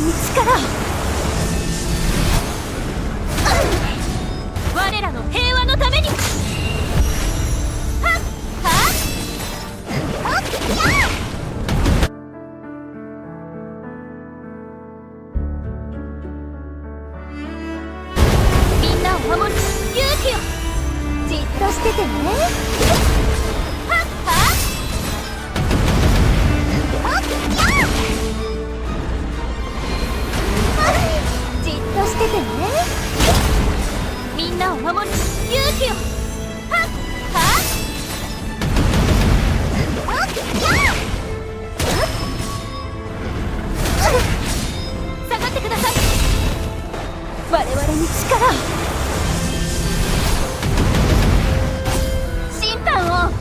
に力を。我らの平和のために。はっはっみんなを守る勇気を。じっとしててね。はっはっじっとしててね。みんなを守る勇気を。はっはっ下がってください。我々に力を。審判を。はあ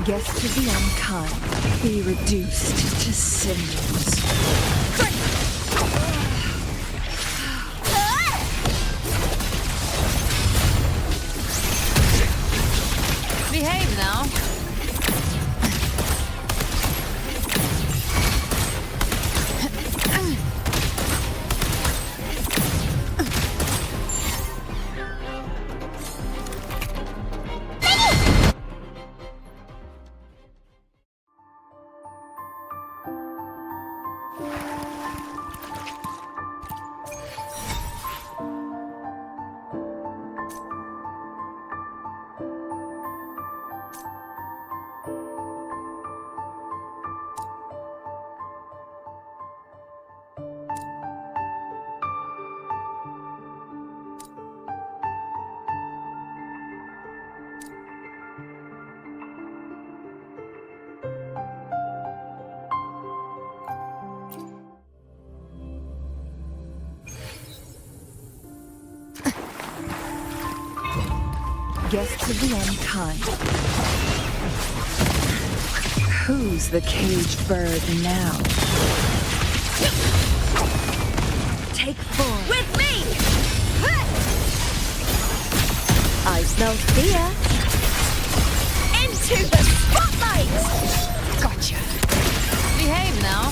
Guests of the unkind be reduced to cinders. Behave now. Guests of the unkind. Who's the caged bird now? Take form. With me! I smell fear. Into the spotlight! Gotcha. Behave now.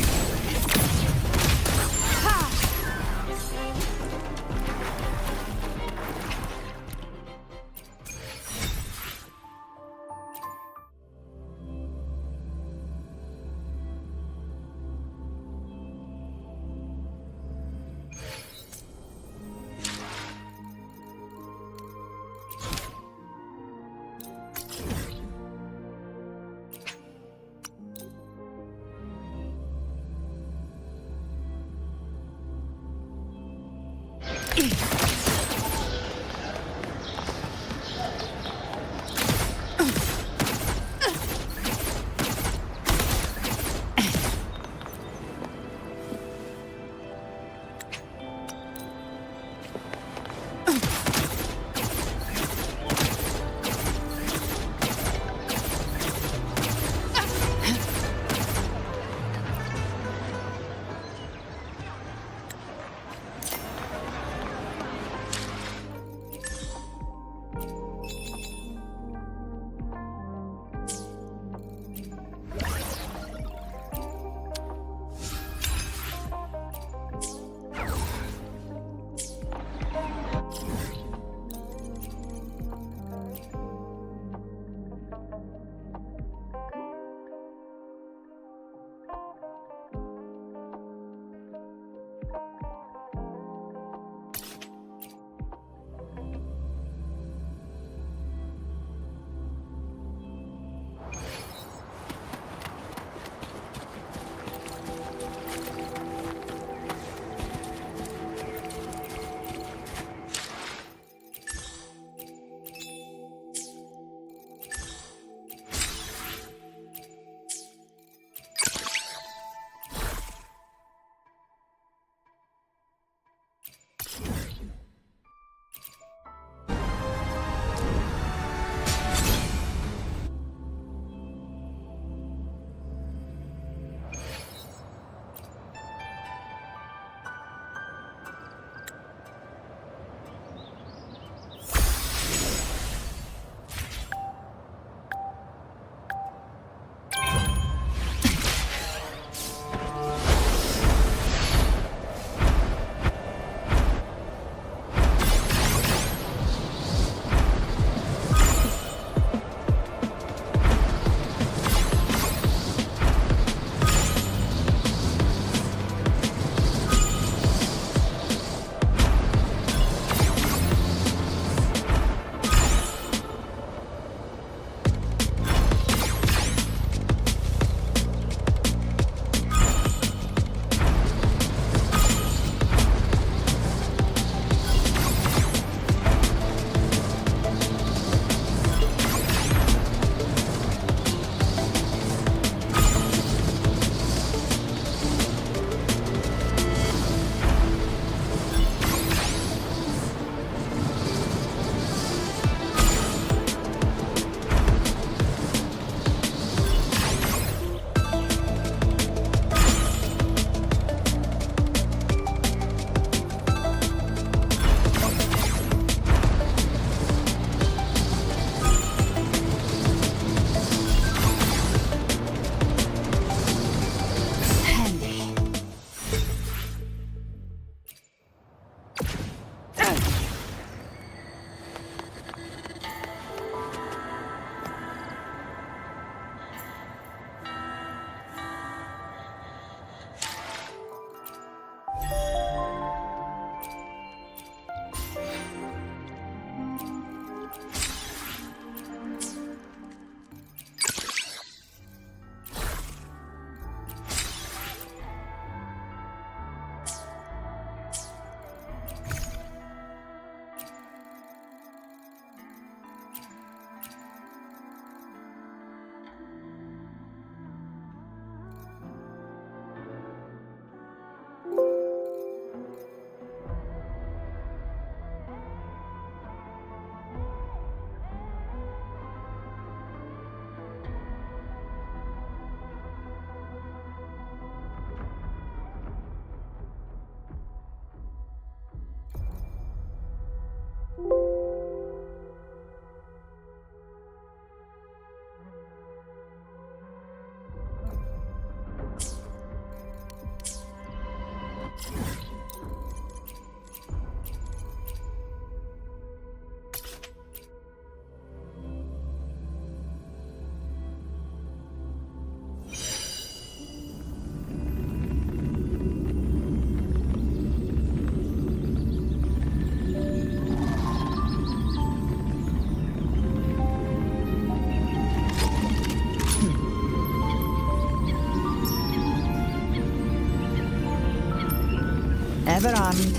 Never armed,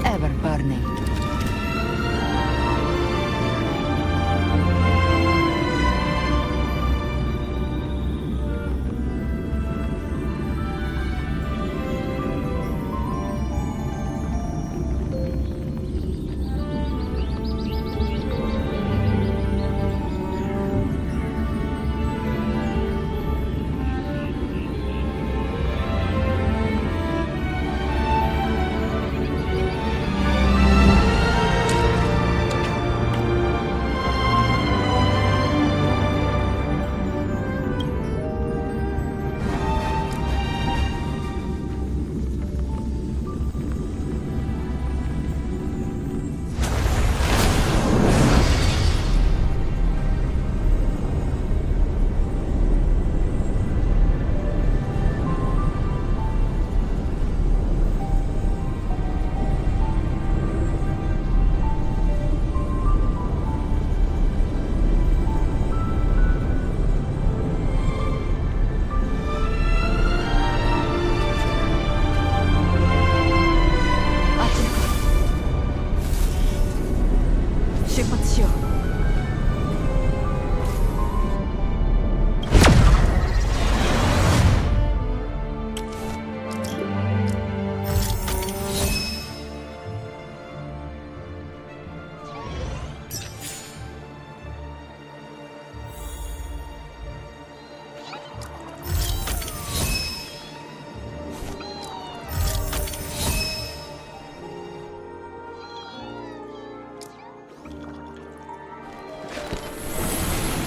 ever burning.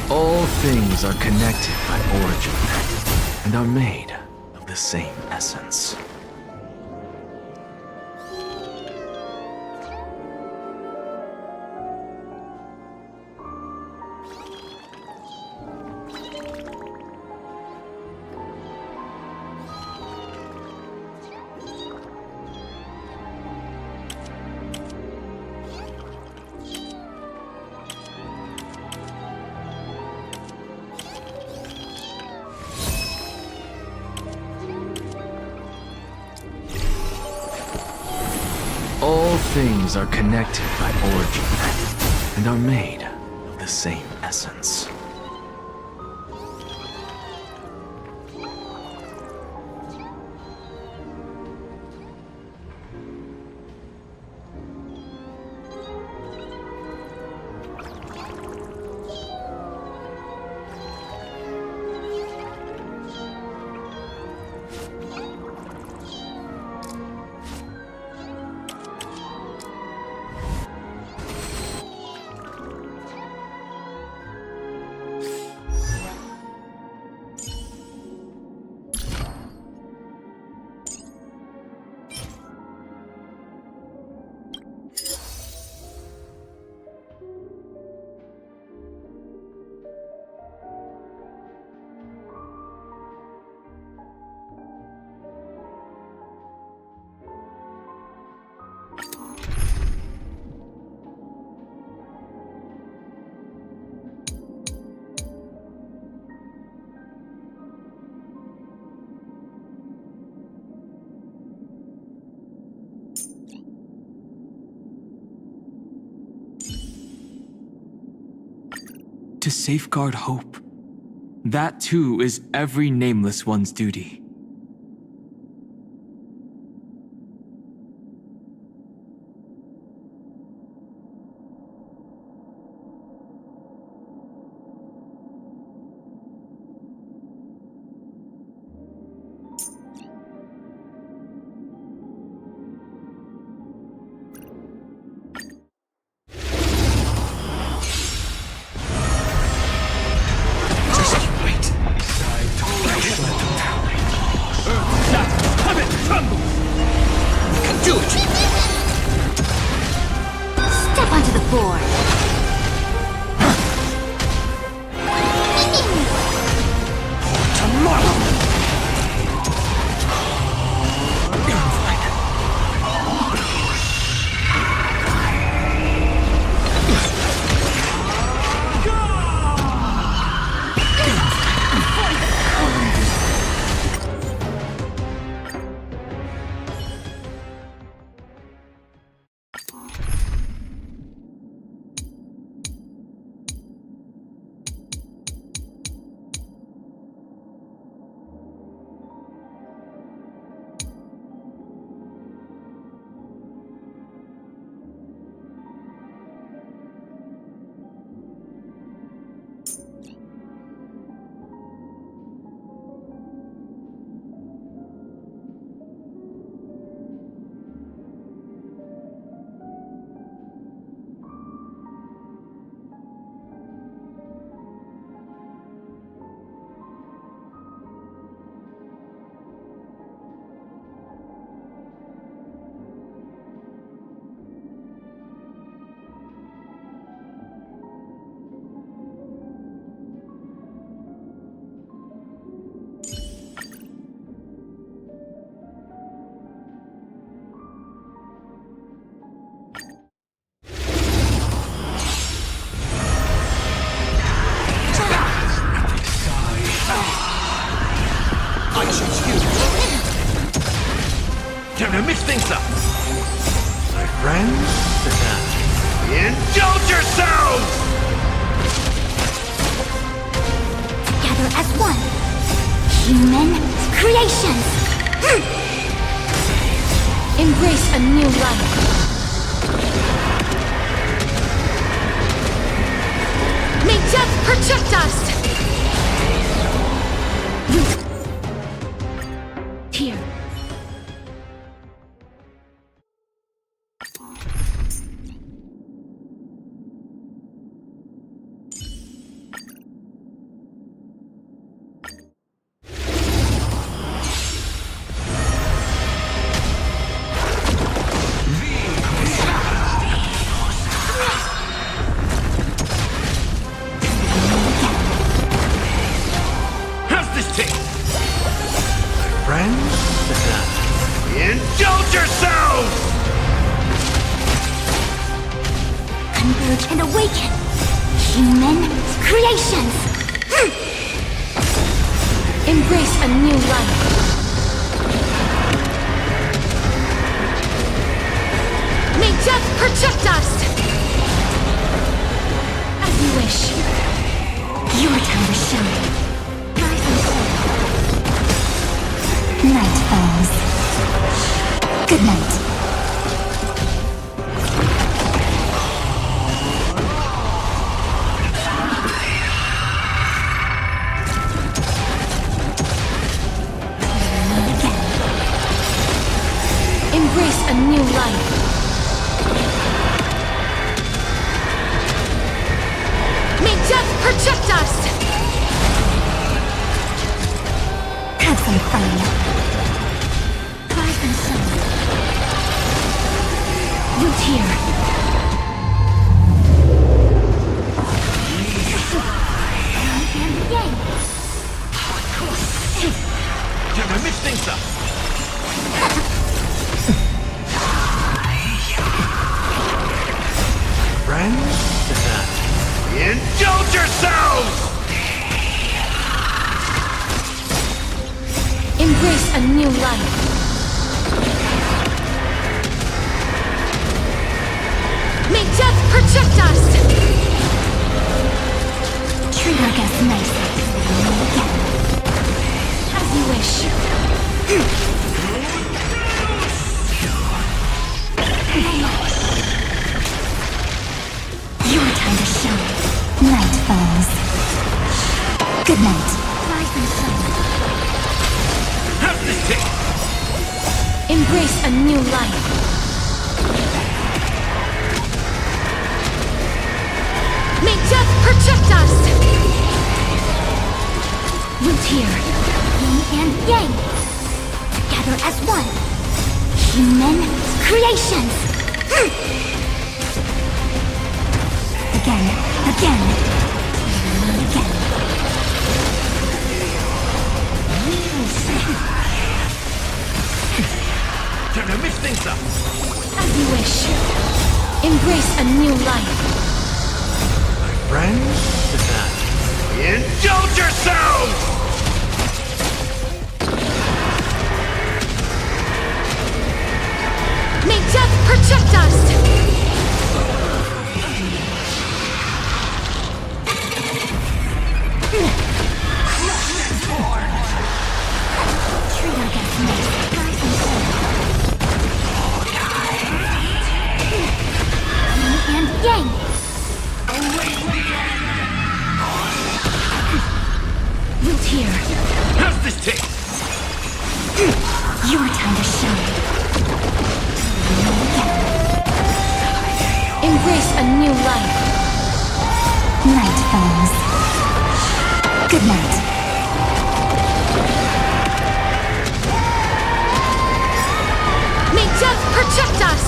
All things are connected by origin, and are made of the same essence. All things are connected by origin, and are made of the same essence. To safeguard hope. That too is every Nameless One's duty. Step onto the board. Indulge yourselves! Together as one. Human creations. Embrace a new life. May death protect us! Here. How's this taste? Friends? Indulge yourselves! Converge and awaken. Human creations. Embrace a new life. May death protect us! As you wish. Your time to shine. Rise and fall. Night falls. Good night. Embrace a new life. May death protect us! Have some fun. Rise and shine. Root here. And yang. Damn, I mixed things up. Friends? Indulge yourselves! Embrace a new life. May death protect us! Treat our guests nicely. As you wish. Your time to shine. Night falls. Good night. Rise and shine. How's this taste? Embrace a new life. May death protect us! Root here. Yin and yang. Together as one. Human creations. Again. Again. Time to mix things up. As you wish. Embrace a new life. Friends? Indulge yourselves! May death protect us! Treat our guests nicely. Rise and shine. Yin and yang. Root here. How's this taste? Your time to shine. Embrace a new life. Night falls. Good night. May death protect us!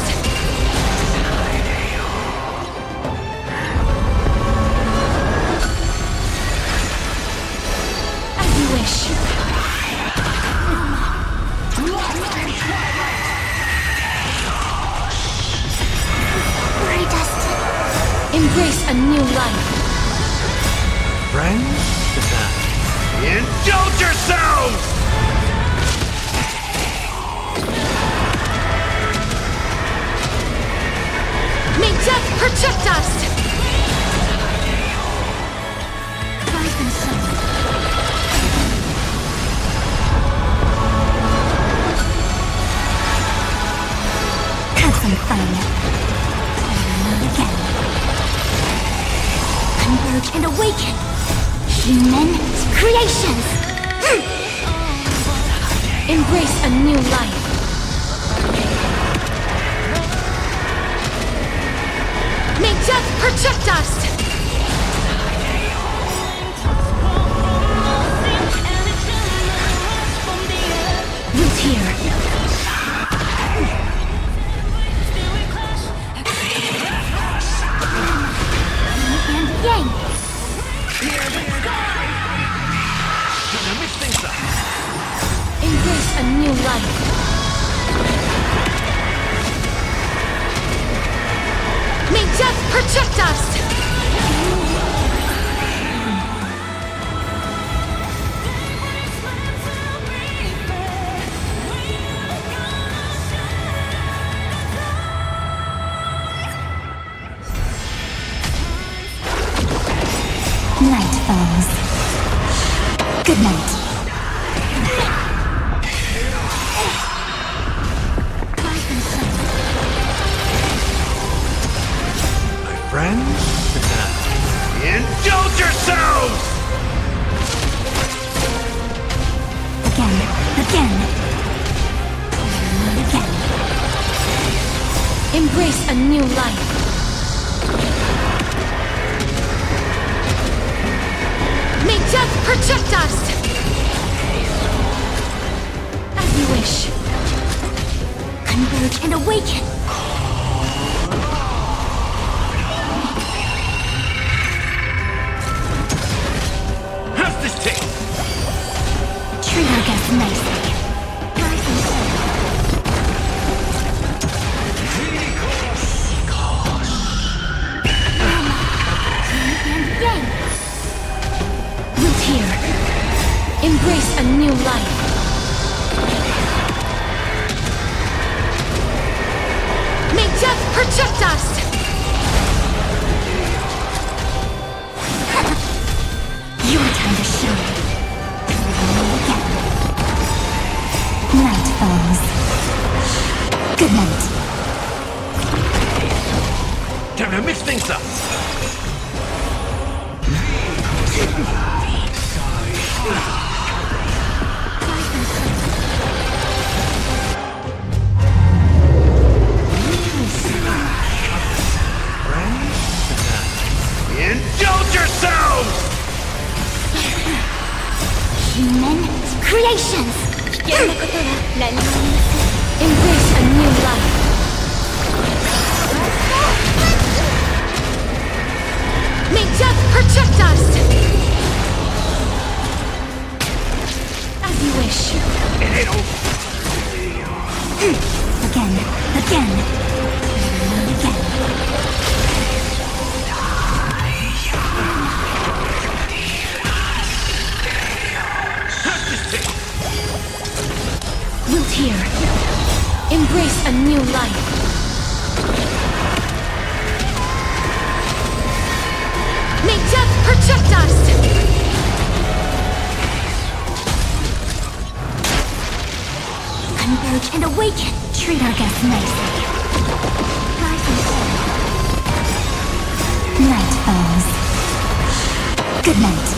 As you wish. Embrace a new life. Friends? Indulge yourselves! May death protect us! Rise and shine. Have some fun. Again. Converge and awaken. Human creations. Embrace a new life. May death protect us! Root here. And yang. Gonna mix things up. Embrace a new life. May death protect us! Night falls. Good night. Friends? Indulge yourselves! Again. Embrace a new life. May death protect us! As you wish. Converge and awaken. How's this taste? Treat our guests nicely. Rise and shine. And yang. Root here. Embrace a new life. May death protect us! Your time to shine. Night falls. Good night. Time to mix things up. Indulge yourselves! Human creations! Embrace a new life. May death protect us! As you wish. Again. Root here. Embrace a new life. May death protect us! Converge and awaken. Treat our guests nicely. Rise and shine. Night falls. Good night.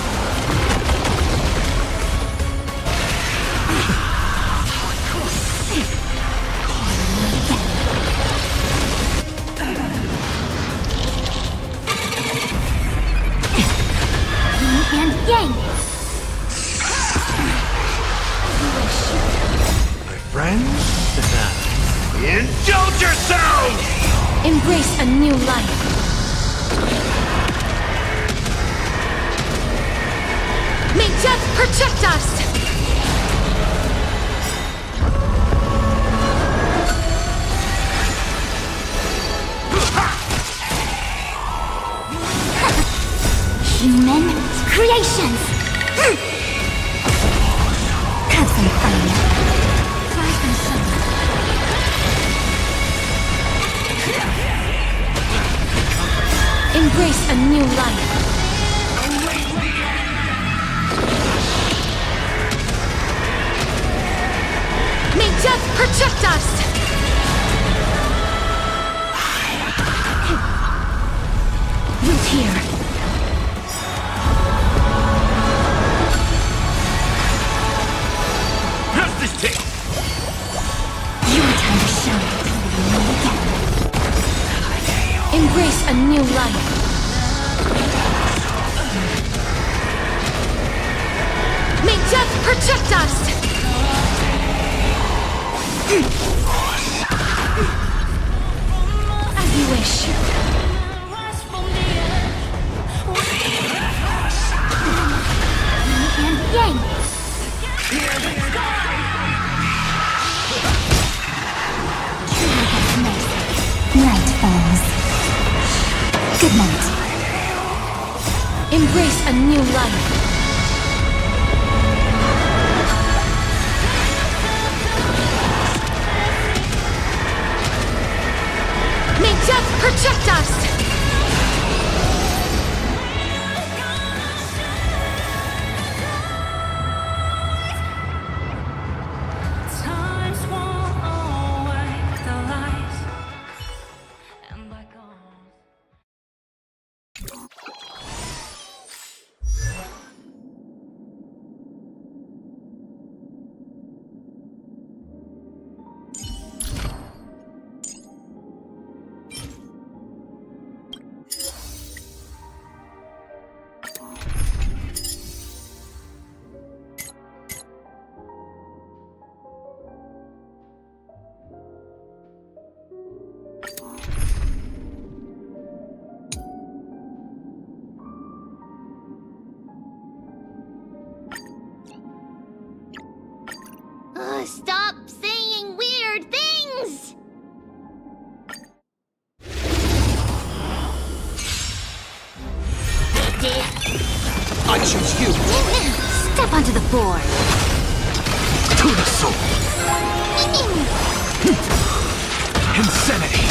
And yang. Friends? Indulge yourselves! Embrace a new life. May death protect us! Human creations! Have some fun. Rise and shine. Embrace a new life. May death protect us! Root here. How's this taste? Your time to shine. Embrace a new life. May death protect us! As you wish. And yang! Night falls. Good night. Embrace a new life. May death protect us! Times won't awake the lights and black holes. Stop saying weird things! I choose you. Step onto the board. To the soul. Insanity.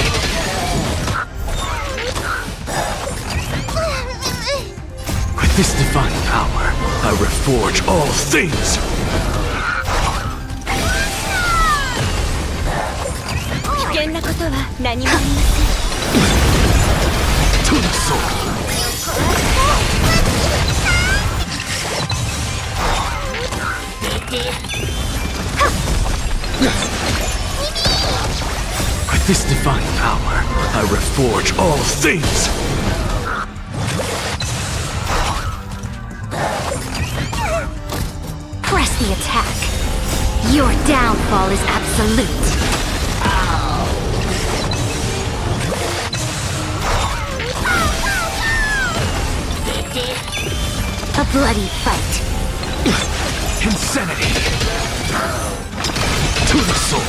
With this divine power, I reforge all things! 危険なことは何も言いません。 To the soul! With this divine power, I reforge all things! Press the attack. Your downfall is absolute. A bloody fight. Insanity. To the soul.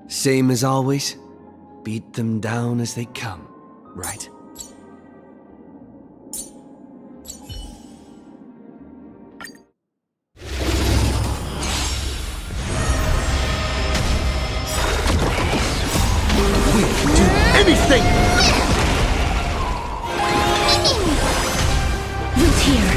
Same as always. Beat them down as they come, right? We can do anything! Root here.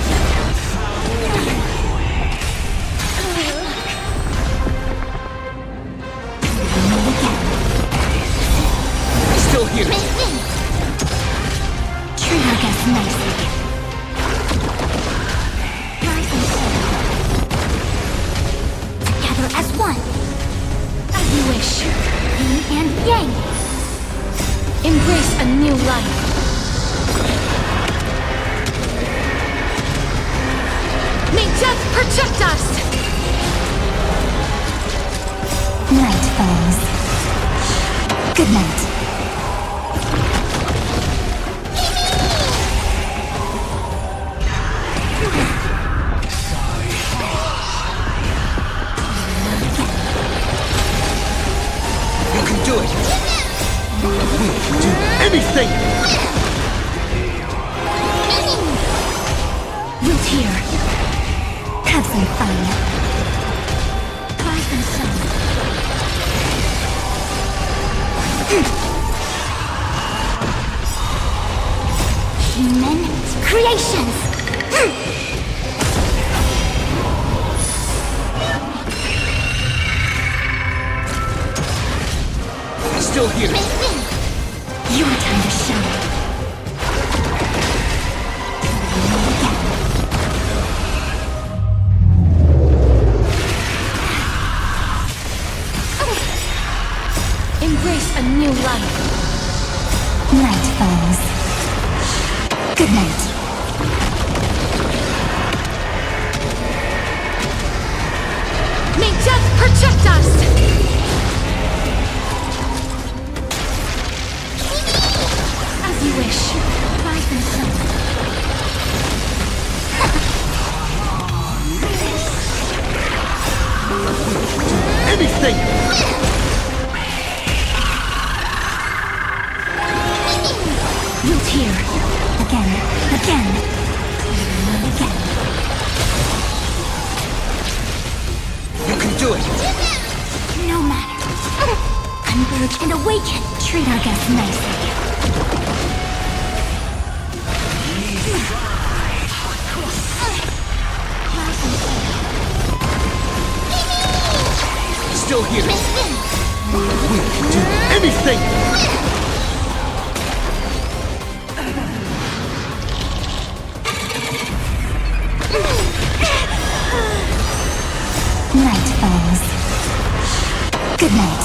protect us! Night falls. Good night. You can do it! We can do anything! Root here. Have some fun. Try some sun. Human creations! Still here! Your time to shine. Embrace a new life. Night falls. Good night. May death protect us! As you wish. Rise and shine. Anything! Root here. Again. Again. Again. You can do it! No matter. Converge and awaken. Treat our guests nicely. Still here! We can do anything! Night falls. Good night.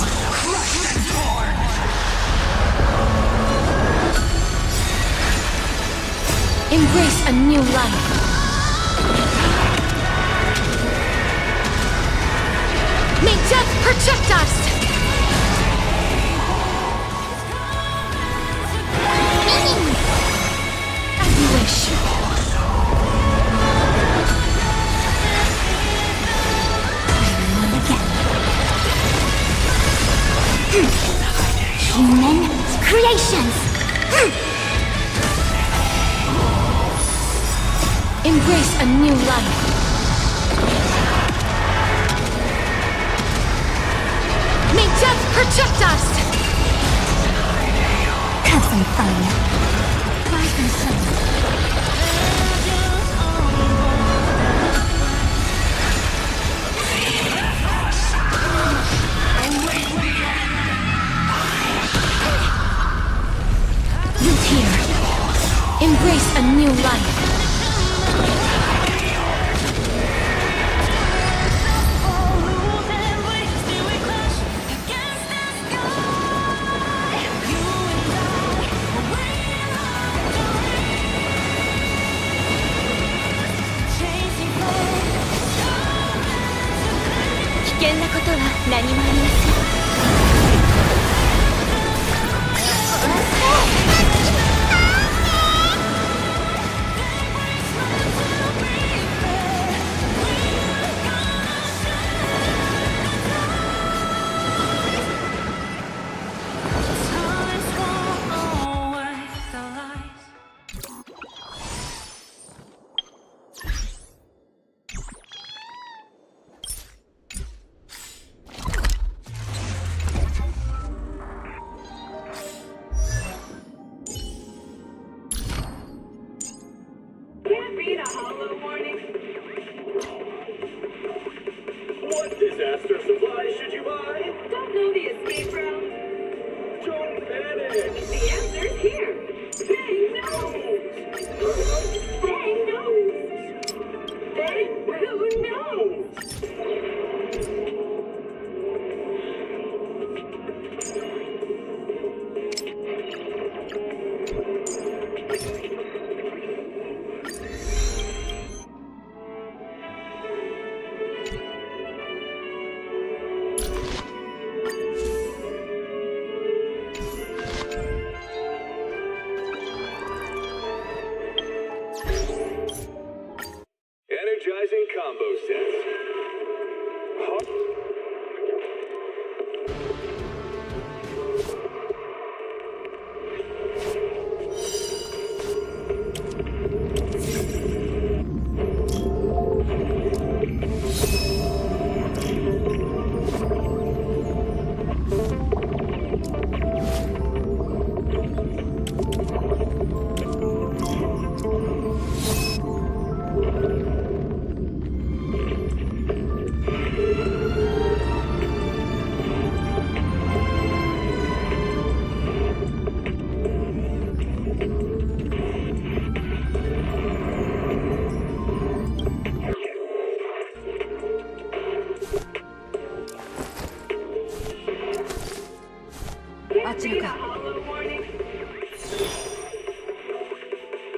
Embrace a new life. May death protect us! As you wish. Human creations! Embrace a new life. May death protect us! Have some fun. Try some sun. Root here. Embrace a new life.危険なことは何もありません。What disaster supplies should you buy? Don't know the escape route? Don't panic! The answer's here. Bang knows. Bang knows. Bang who knows? Energizing combo sets.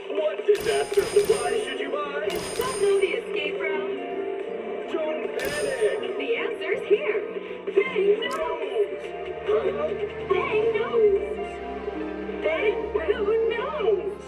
What disaster supplies should you buy? Don't know the escape route? Don't panic. The answer's here. Bang knows. Bang knows. Bang who knows?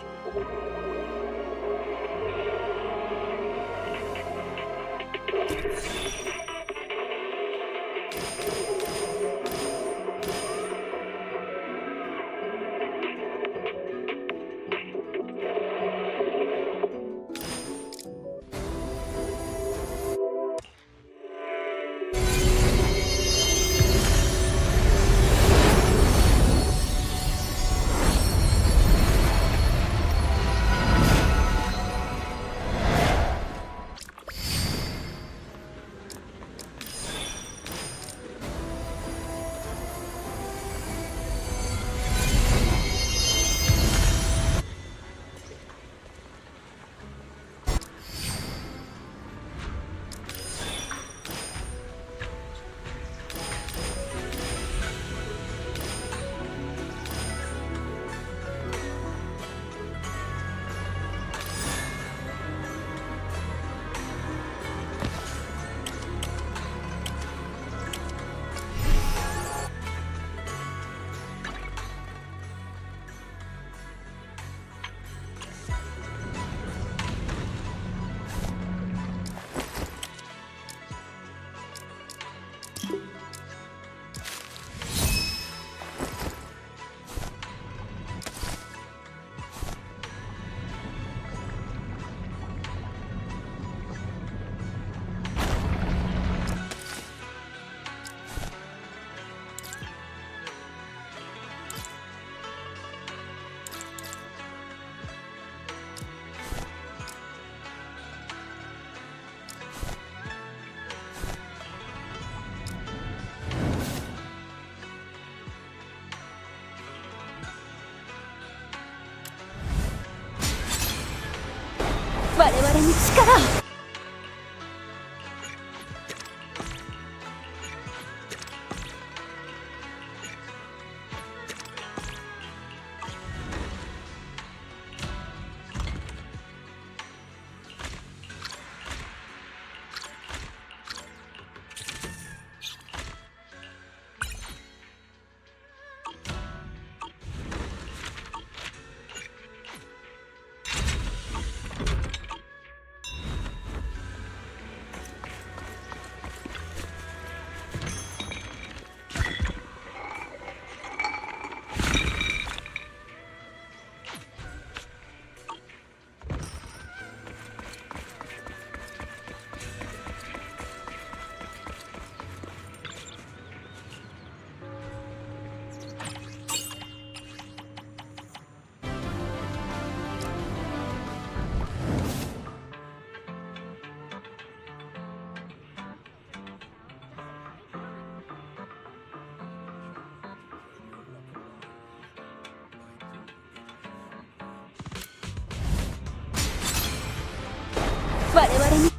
我々に力を。我々に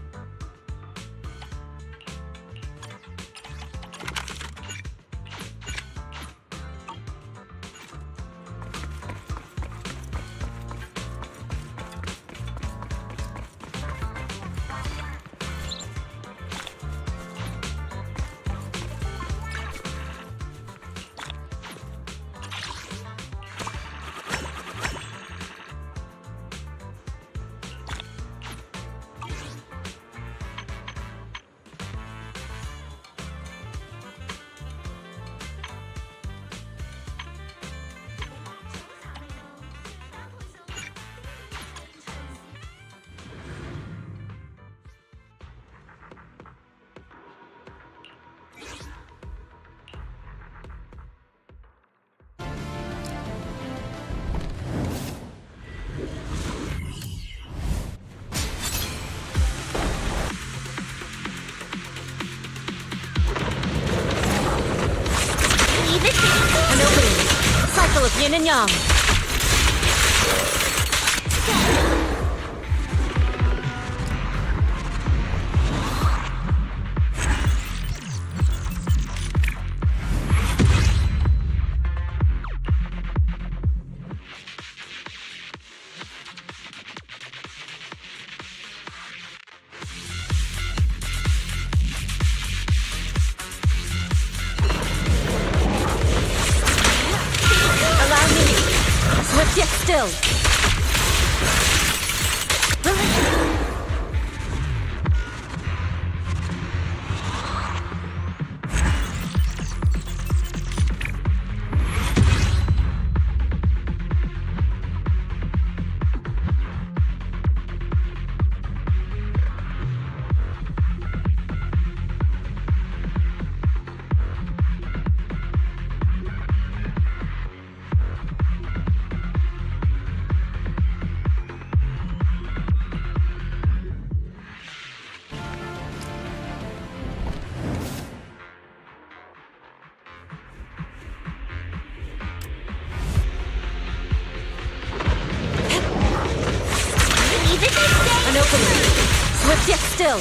냥. Allow me. Swift yet still. An opening. Swift yet still.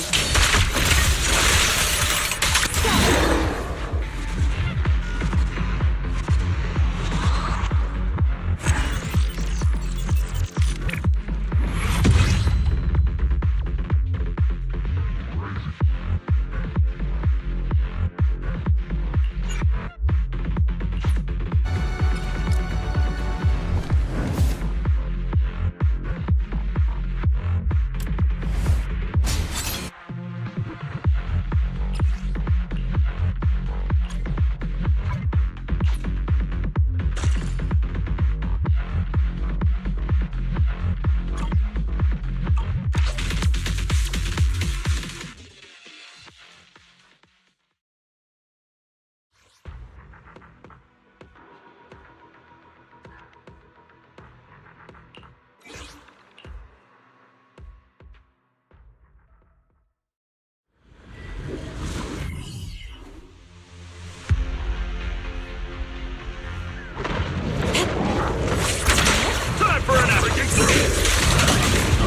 Time for an African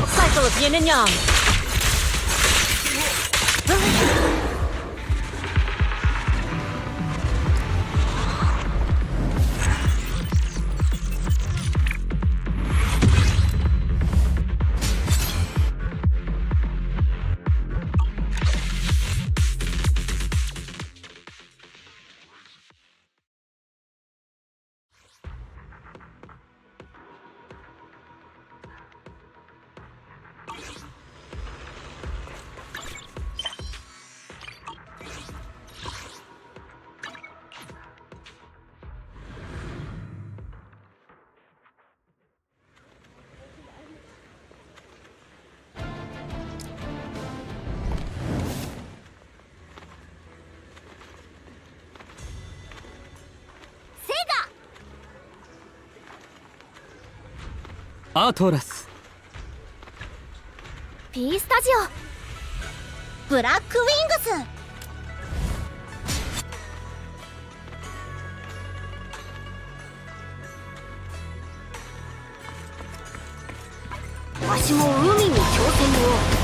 Cycle of yin and yang. Atlas. P スタジオブラックウィングスわしも海に挑戦を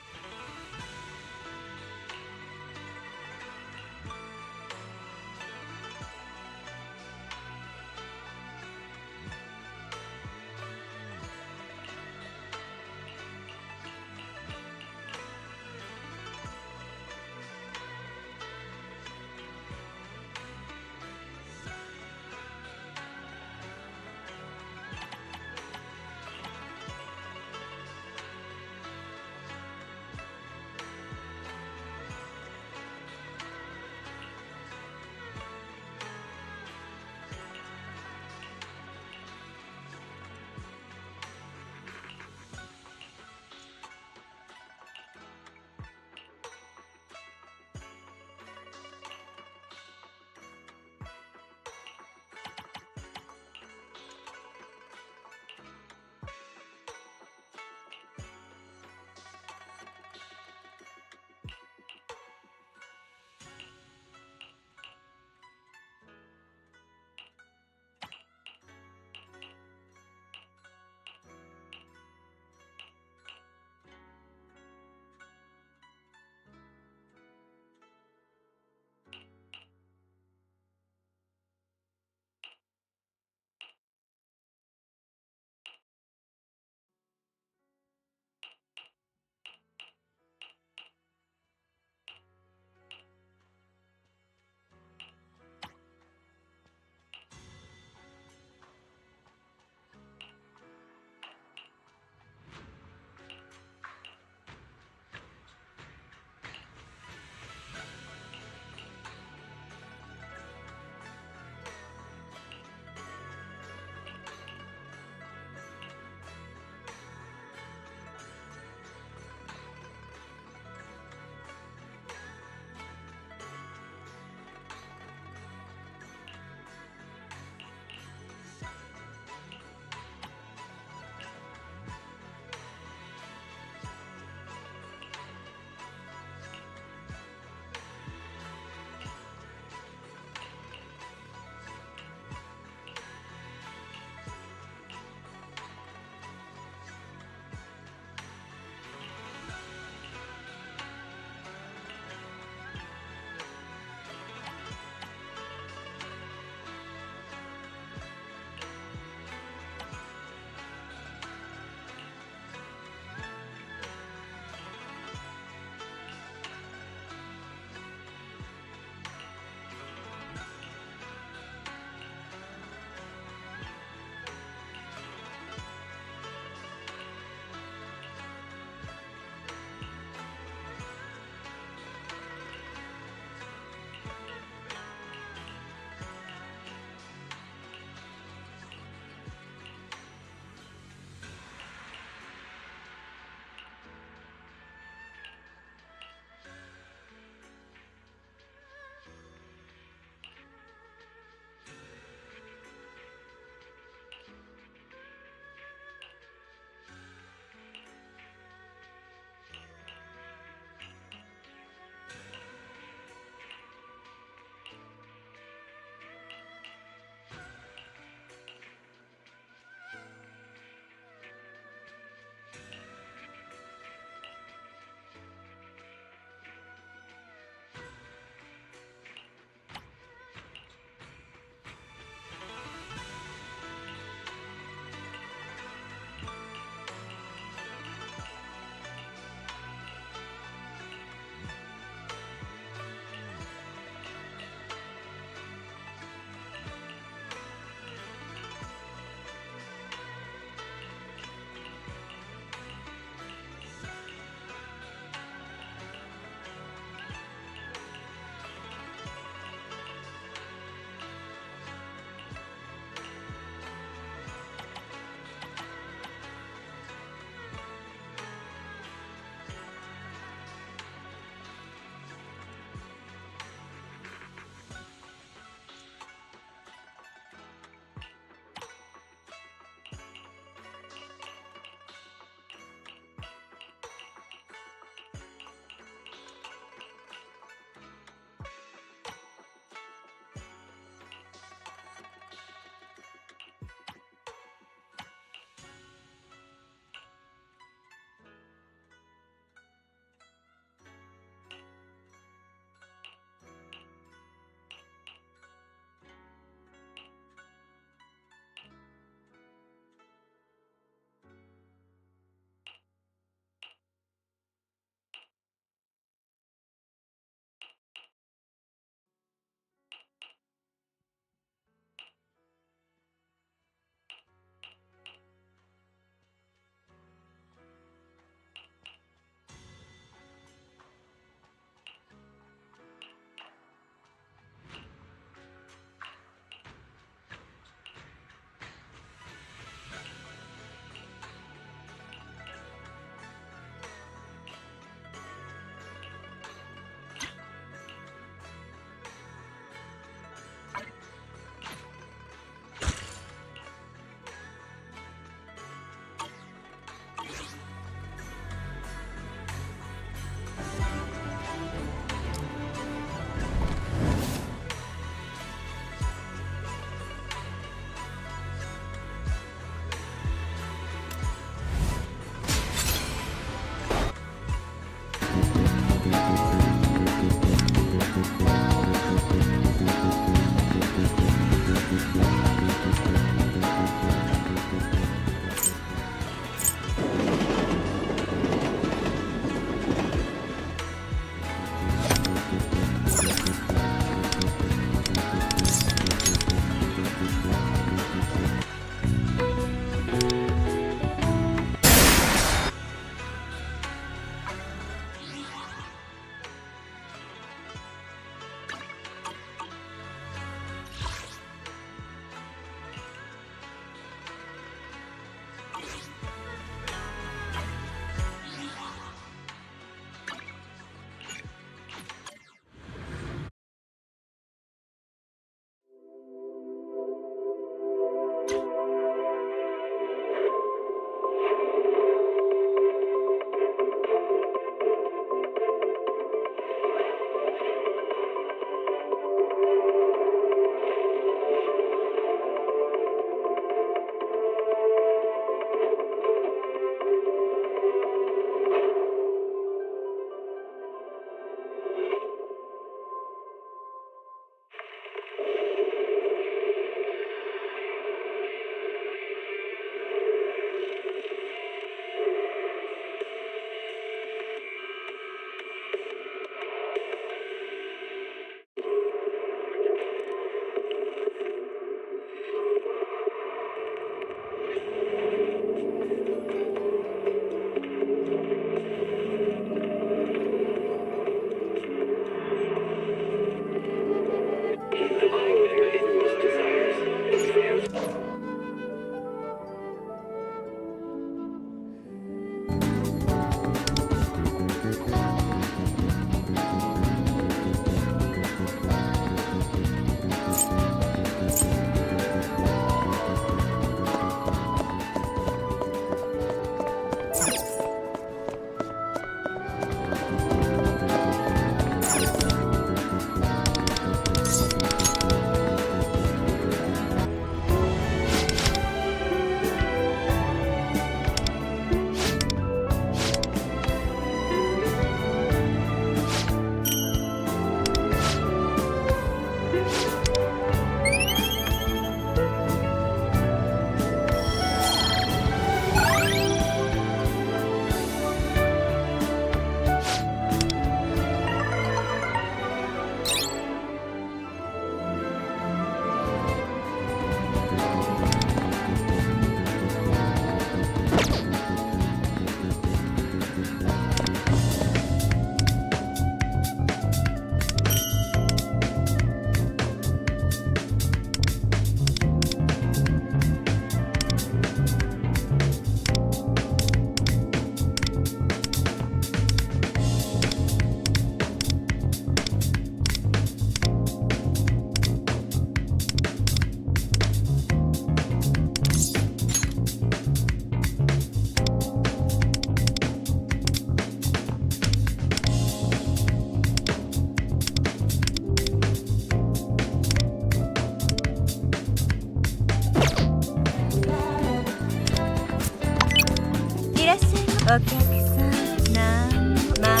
お客さんなんま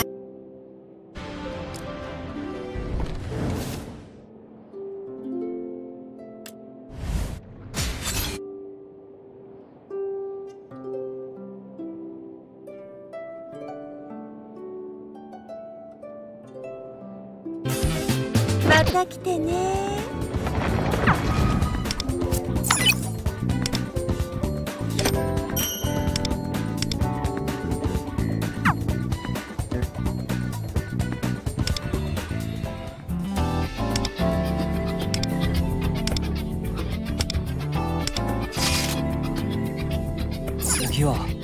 また来てね。次は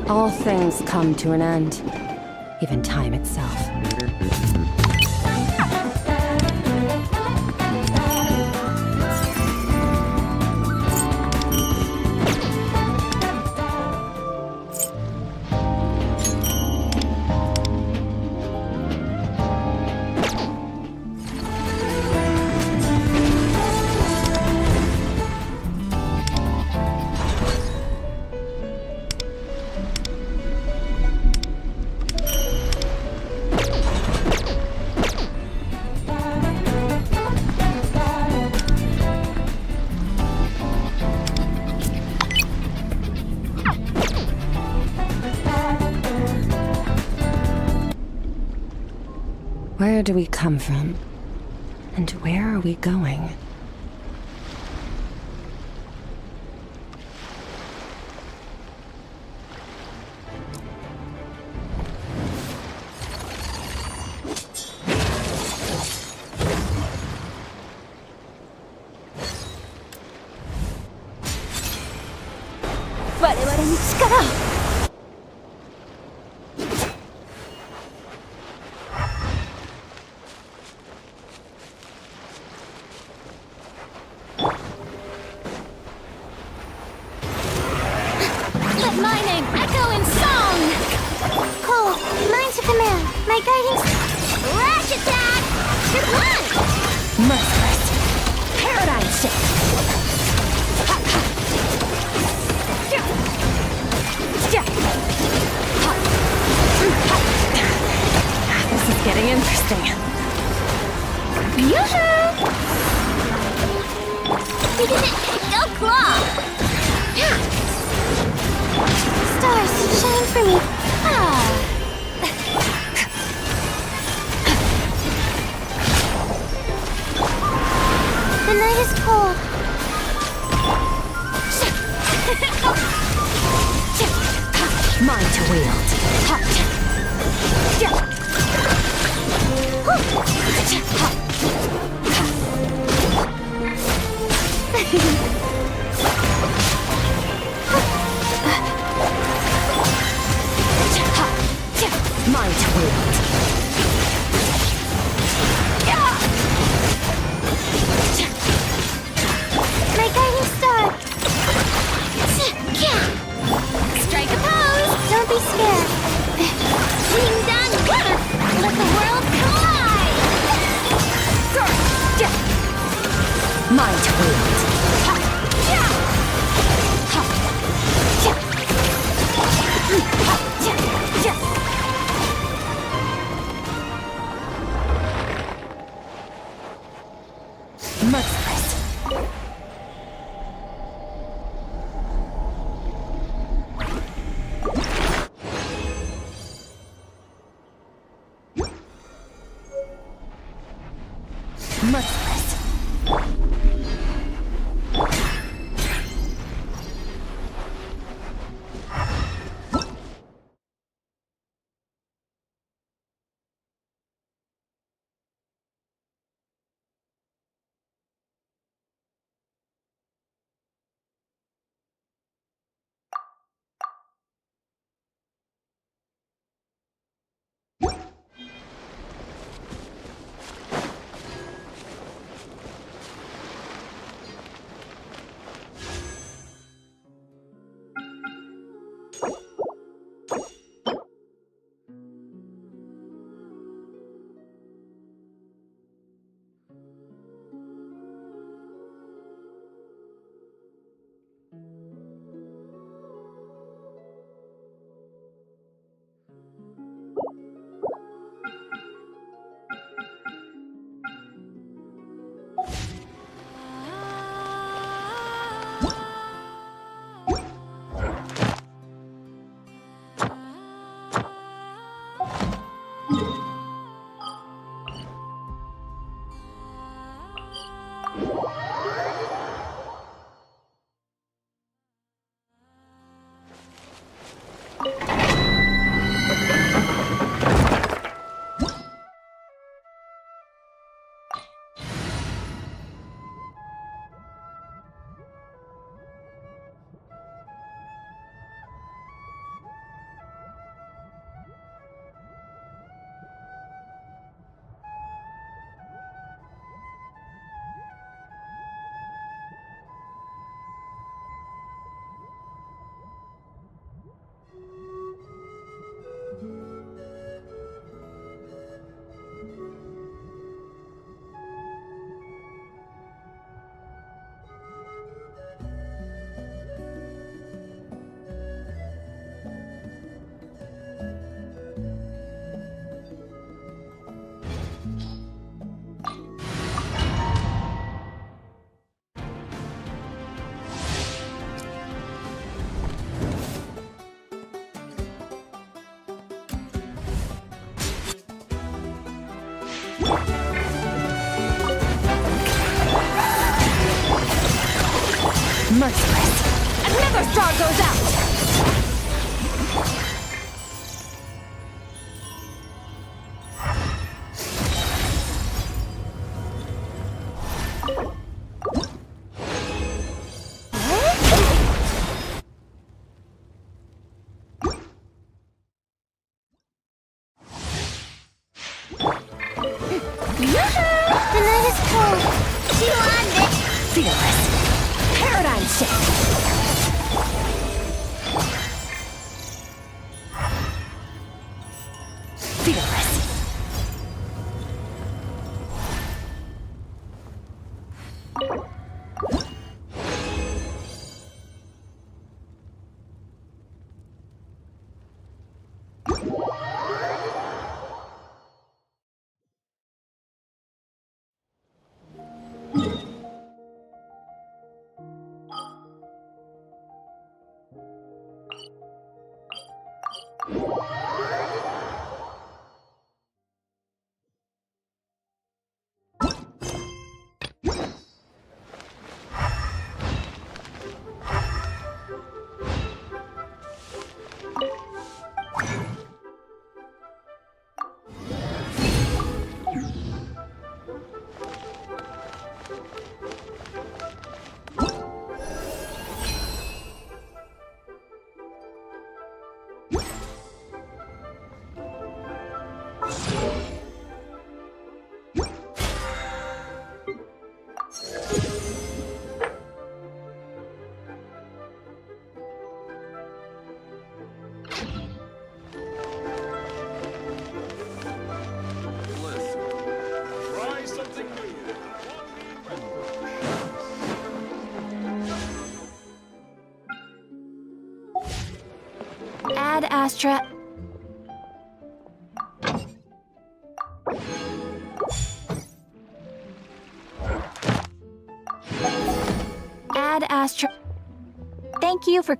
All things come to an end, even time itself. Where do we come from? And where are we going? Let my name echo in song! Cole, mine to command. My guiding... Rash attack! One! Merciless. Paradigm shift. This is getting interesting. Yoo-hoo! Go claw! Stars, shine for me. Ah. The night is cold. Mine to wield. Mine to wield. My guiding star. Strike a pose. Don't be scared. Ding dong, let the world collide. Mine to wield. Merciless. Merciless. Merciless. Another star goes out! The night is cold. You earned it. Fearless. Paradigm shift. Fearless. Try something new. Ad Astra. Ad Astra. Thank you for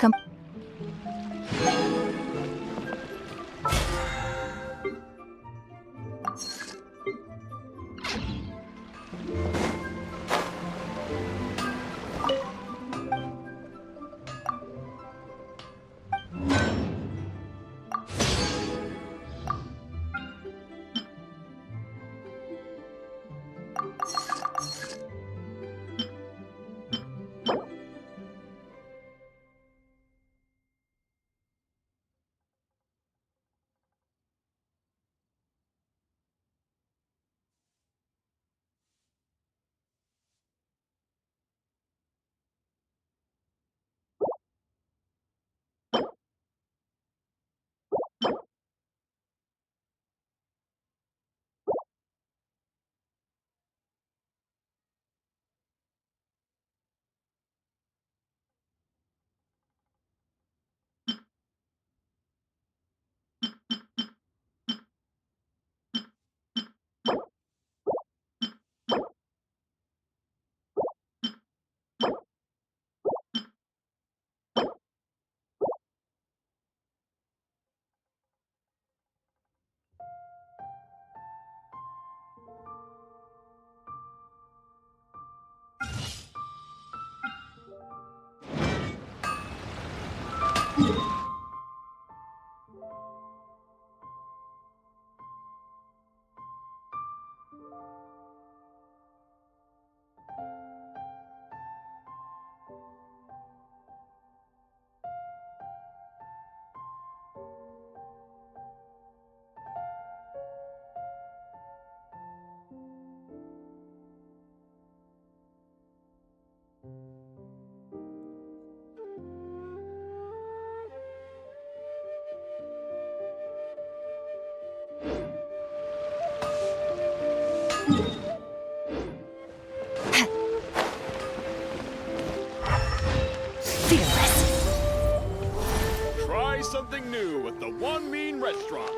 Try something new at the One Mean Restaurant.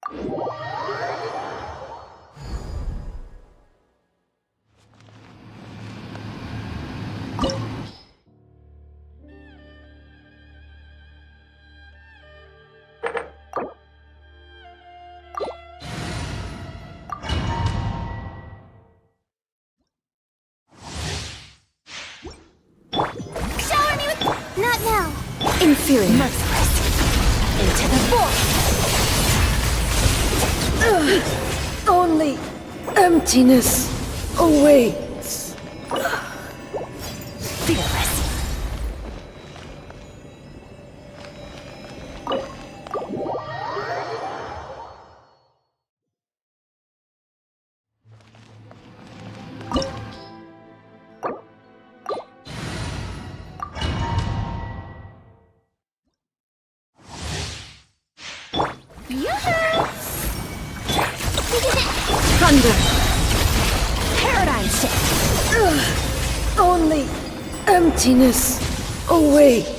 Shower me with... Not now. Inferior. Merciless. Into the void. Only emptiness awaits. Fearless. Thunder. Paradigm shift. Only emptiness awaits.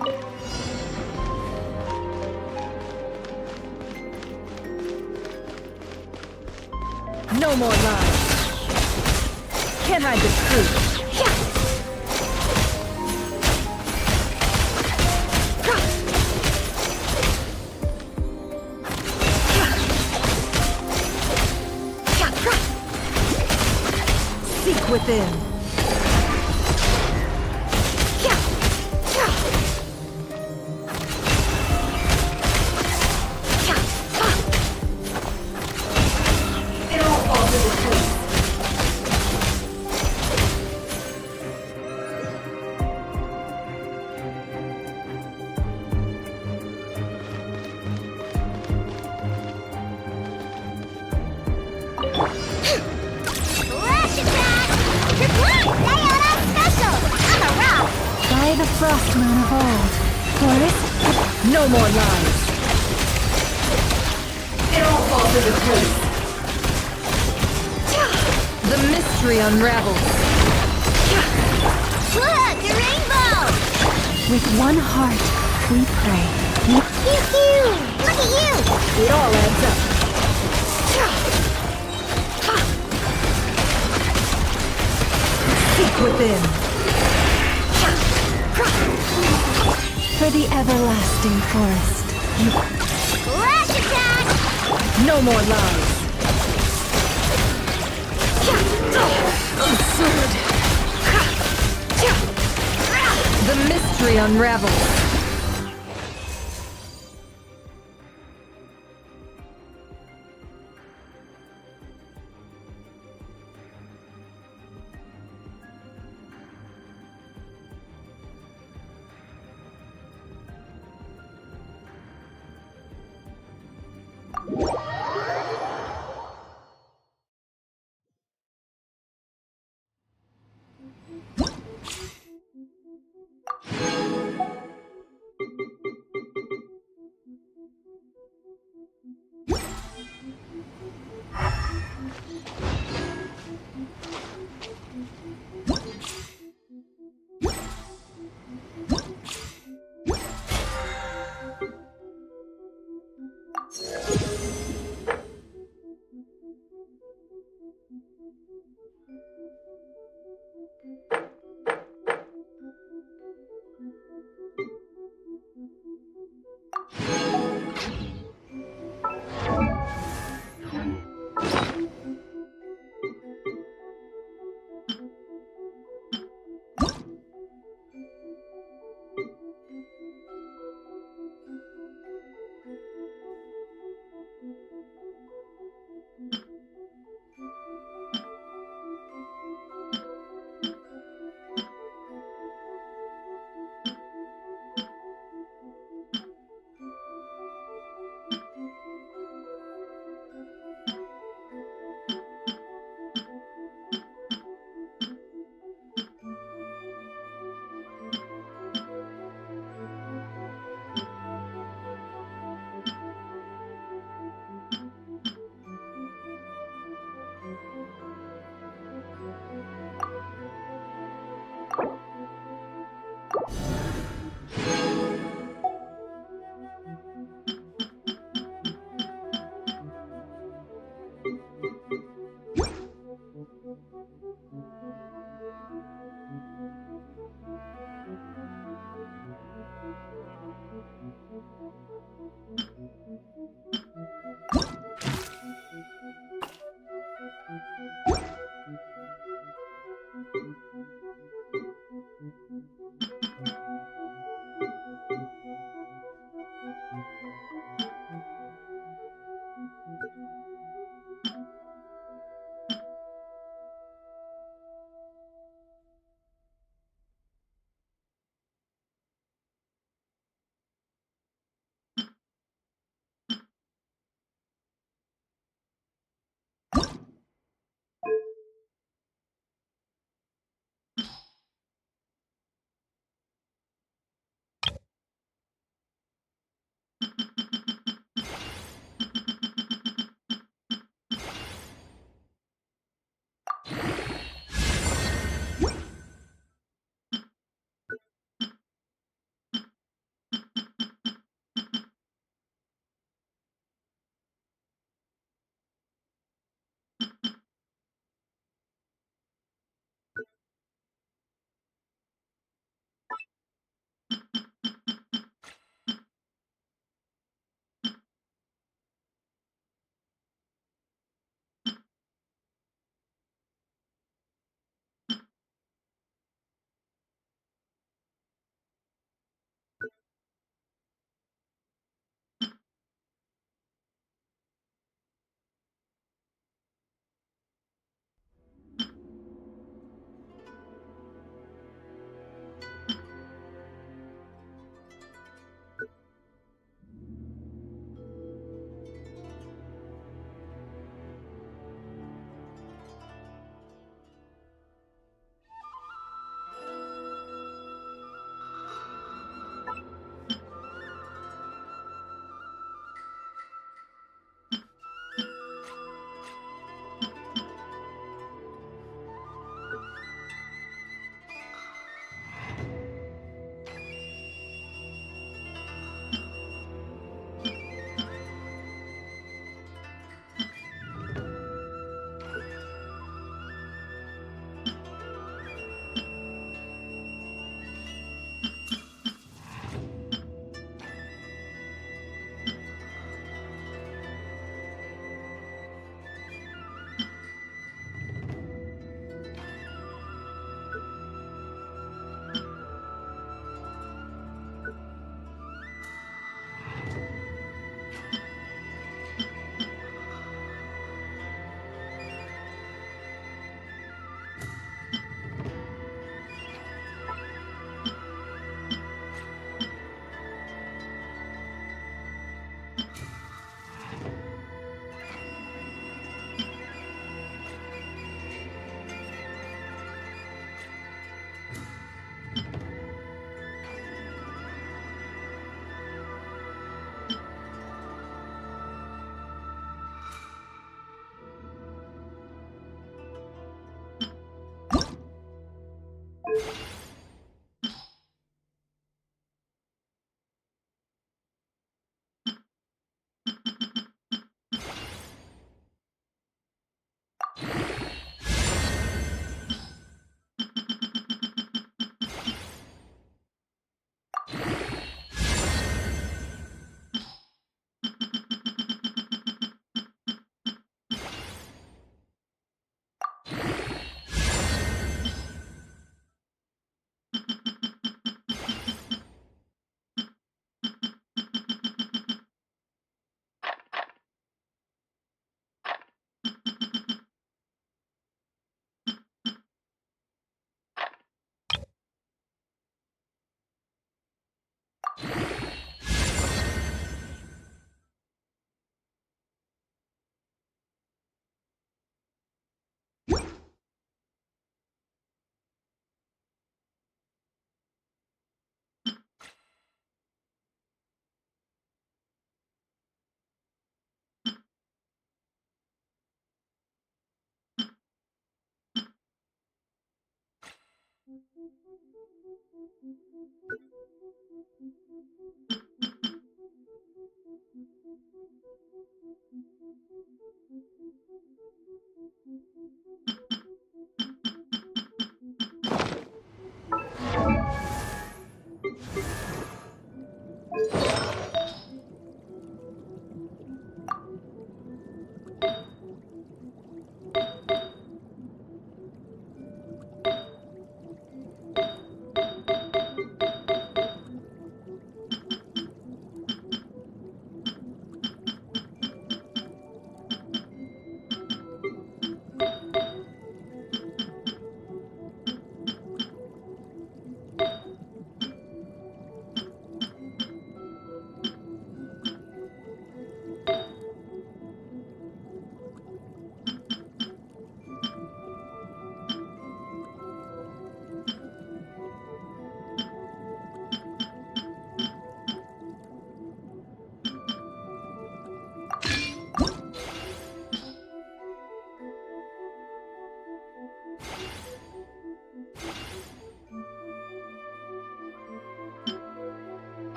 No more lies. Can't hide the truth. Seek within. Flash attack! Reply! Leona special! I'm a rock! By the Frostman of old. Forest, no more lies. It all falls into place. The mystery unravels. Look! A rainbow! With one heart, we pray. Pew pew! Look at you! It all adds up. Seek within. For the everlasting forest. Flash attack! No more lies. Absurd. The mystery unravels.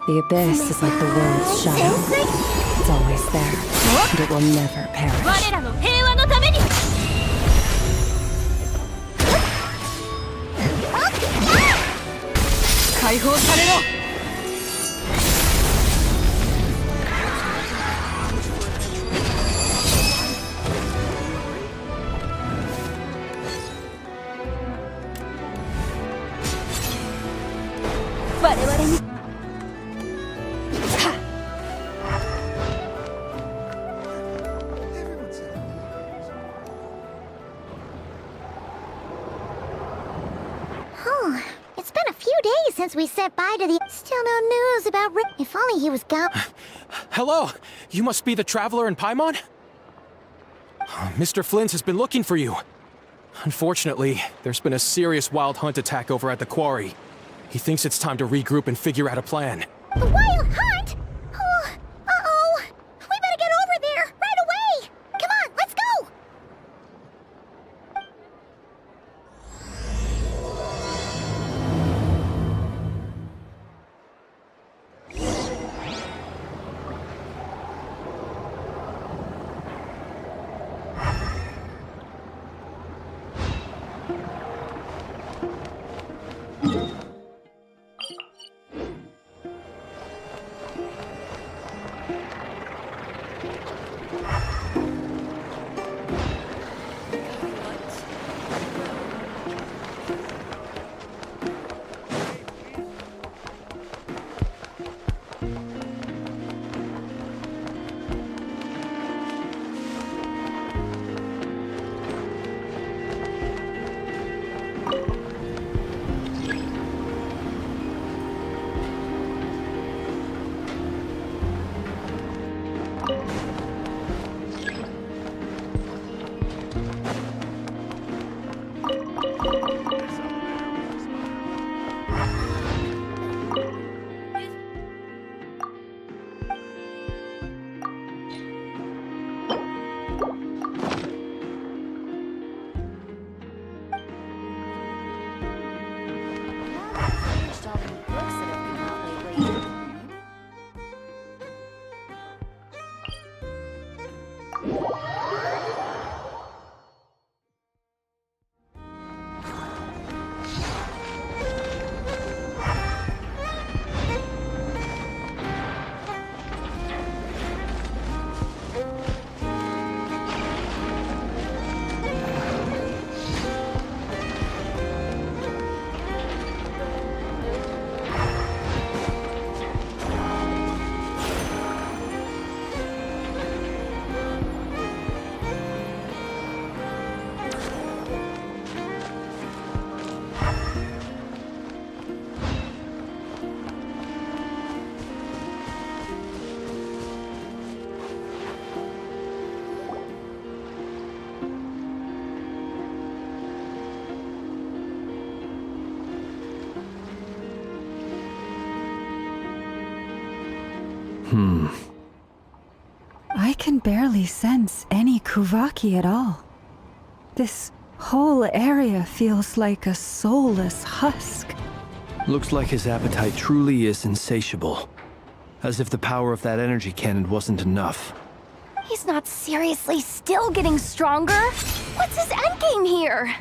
The abyss is like the world's shadow. It's always there, and it will never perish. 我らの平和のために。解放されろ。我々に。It's been a few days since we said bye to the. Still no news about Rick. If only he was gone. Hello! You must be the traveler in Paimon? Mr. Flint has been looking for you. Unfortunately, there's been a serious wild hunt attack over at the quarry. He thinks it's time to regroup and figure out a plan. The wild hunt? Oh, uh-oh. We better get over there right away. Come on, let's go. can barely sense any Kuvaki at all. This whole area feels like a soulless husk. Looks like his appetite truly is insatiable. As if the power of that energy cannon wasn't enough. He's not seriously still getting stronger? What's his endgame here?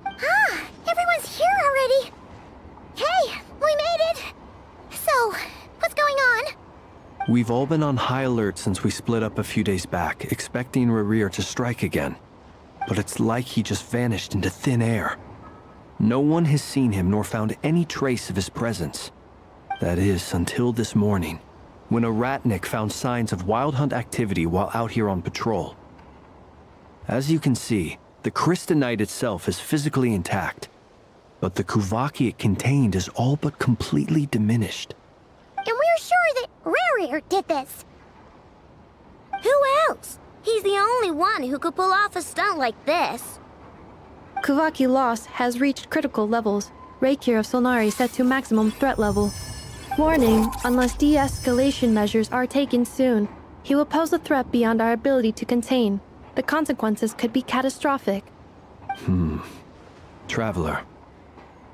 Ah, everyone's here already. Hey, we made it. So, what's going on? We've all been on high alert since we split up a few days back, expecting Rerir to strike again. But it's like he just vanished into thin air. No one has seen him nor found any trace of his presence. That is, until this morning, when a Ratnik found signs of Wild Hunt activity while out here on patrol. As you can see, the Crystonite itself is physically intact, but the Kuvaki it contained is all but completely diminished. And we're sure that Rerir did this. Who else? He's the only one who could pull off a stunt like this. Kuvaki loss has reached critical levels. Reikir of Solnari set to maximum threat level. Warning, unless de-escalation measures are taken soon, he will pose a threat beyond our ability to contain. The consequences could be catastrophic. Traveler,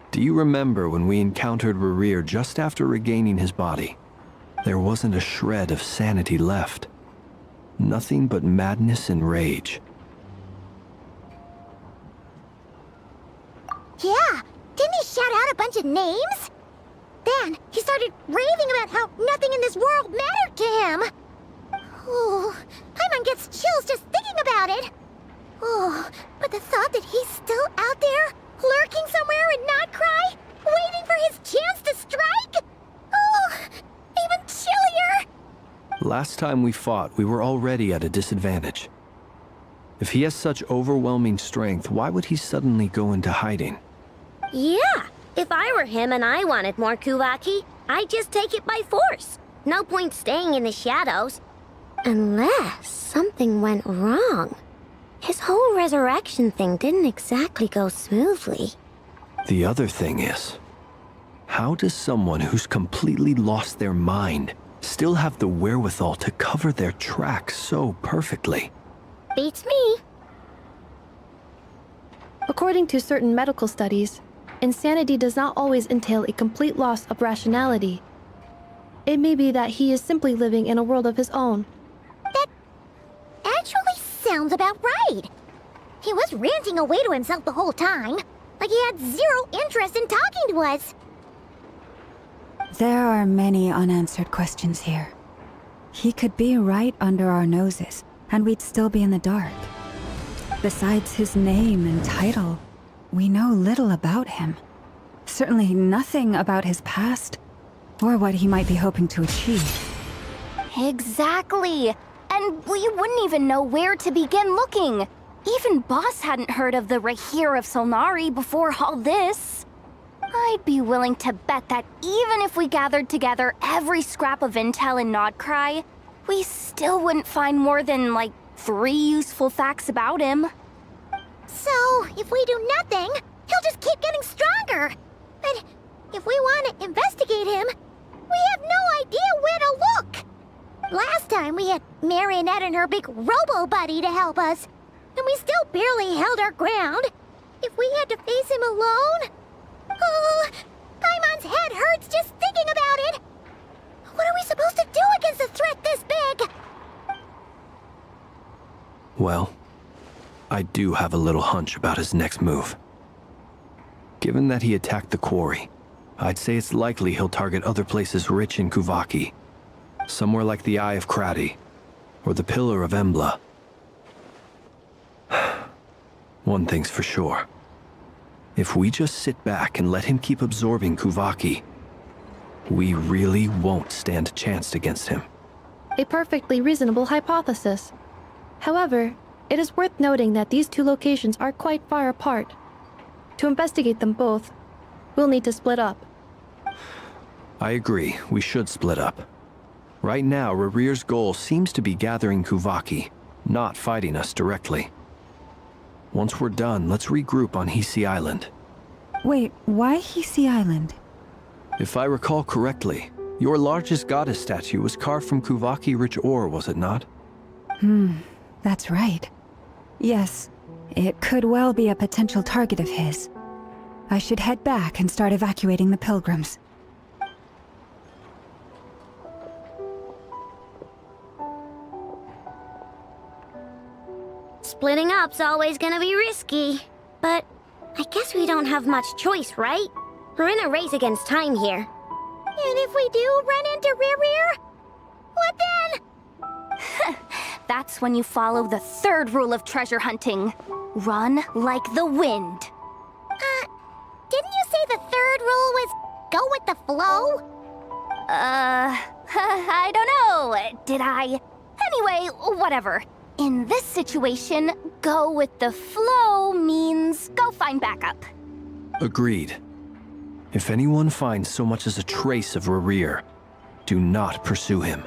do you remember when we encountered Rerir just after regaining his body? There wasn't a shred of sanity left. Nothing but madness and rage. Yeah, didn't he shout out a bunch of names? Then he started raving about how nothing in this world mattered to him. Oh, Paimon gets chills just thinking about it. Oh, but the thought that he's still out there, lurking somewhere in Notcry, waiting for his chance to strike? Oh, even chillier. Last time we fought, we were already at a disadvantage. If he has such overwhelming strength, why would he suddenly go into hiding? Yeah, if I were him and I wanted more Kuvaki, I'd just take it by force. No point staying in the shadows. Unless something went wrong. His whole resurrection thing didn't exactly go smoothly. The other thing is, how does someone who's completely lost their mind still have the wherewithal to cover their tracks so perfectly? Beats me. According to certain medical studies, insanity does not always entail a complete loss of rationality. It may be that he is simply living in a world of his own. That actually sounds about right. He was ranting away to himself the whole time, like he had zero interest in talking to us. There are many unanswered questions here. He could be right under our noses, and we'd still be in the dark. Besides his name and title, we know little about him. Certainly nothing about his past, or what he might be hoping to achieve. Exactly. And we wouldn't even know where to begin looking. Even Boss hadn't heard of the Reikir of Solnari before all this. I'd be willing to bet that even if we gathered together every scrap of intel in Notcry, we still wouldn't find more than, like, 3 useful facts about him. So, if we do nothing, he'll just keep getting stronger. But if we want to investigate him, we have no idea where to look. Last time we had Marionette and her big robo-buddy to help us, and we still barely held our ground. If we had to face him alone... Oh, Paimon's head hurts just thinking about it. What are we supposed to do against a threat this big? Well, I do have a little hunch about his next move. Given that he attacked the quarry, I'd say it's likely he'll target other places rich in Kuvaki. Somewhere like the Eye of Krati, or the Pillar of Embla. One thing's for sure. If we just sit back and let him keep absorbing Kuvaki, we really won't stand a chance against him. A perfectly reasonable hypothesis. However, it is worth noting that these 2 locations are quite far apart. To investigate them both, we'll need to split up. I agree, we should split up. Right now, Rerir's goal seems to be gathering Kuvaki, not fighting us directly. Once we're done, let's regroup on Hisi Island. Wait, why Hisi Island? If I recall correctly, Your largest goddess statue was carved from Kuvaki rich ore, was it not? That's right. Yes, it could well be a potential target of his. I should head back and start evacuating the pilgrims. Splitting up's always gonna be risky. But I guess we don't have much choice, right? We're in a race against time here. And if we do run into Rear, what then? That's when you follow the third rule of treasure hunting. Run like the wind. Didn't you say the third rule was go with the flow? I don't know. Did I? Anyway, whatever. In this situation, go with the flow means go find backup. Agreed. If anyone finds so much as a trace of Rerir, do not pursue him.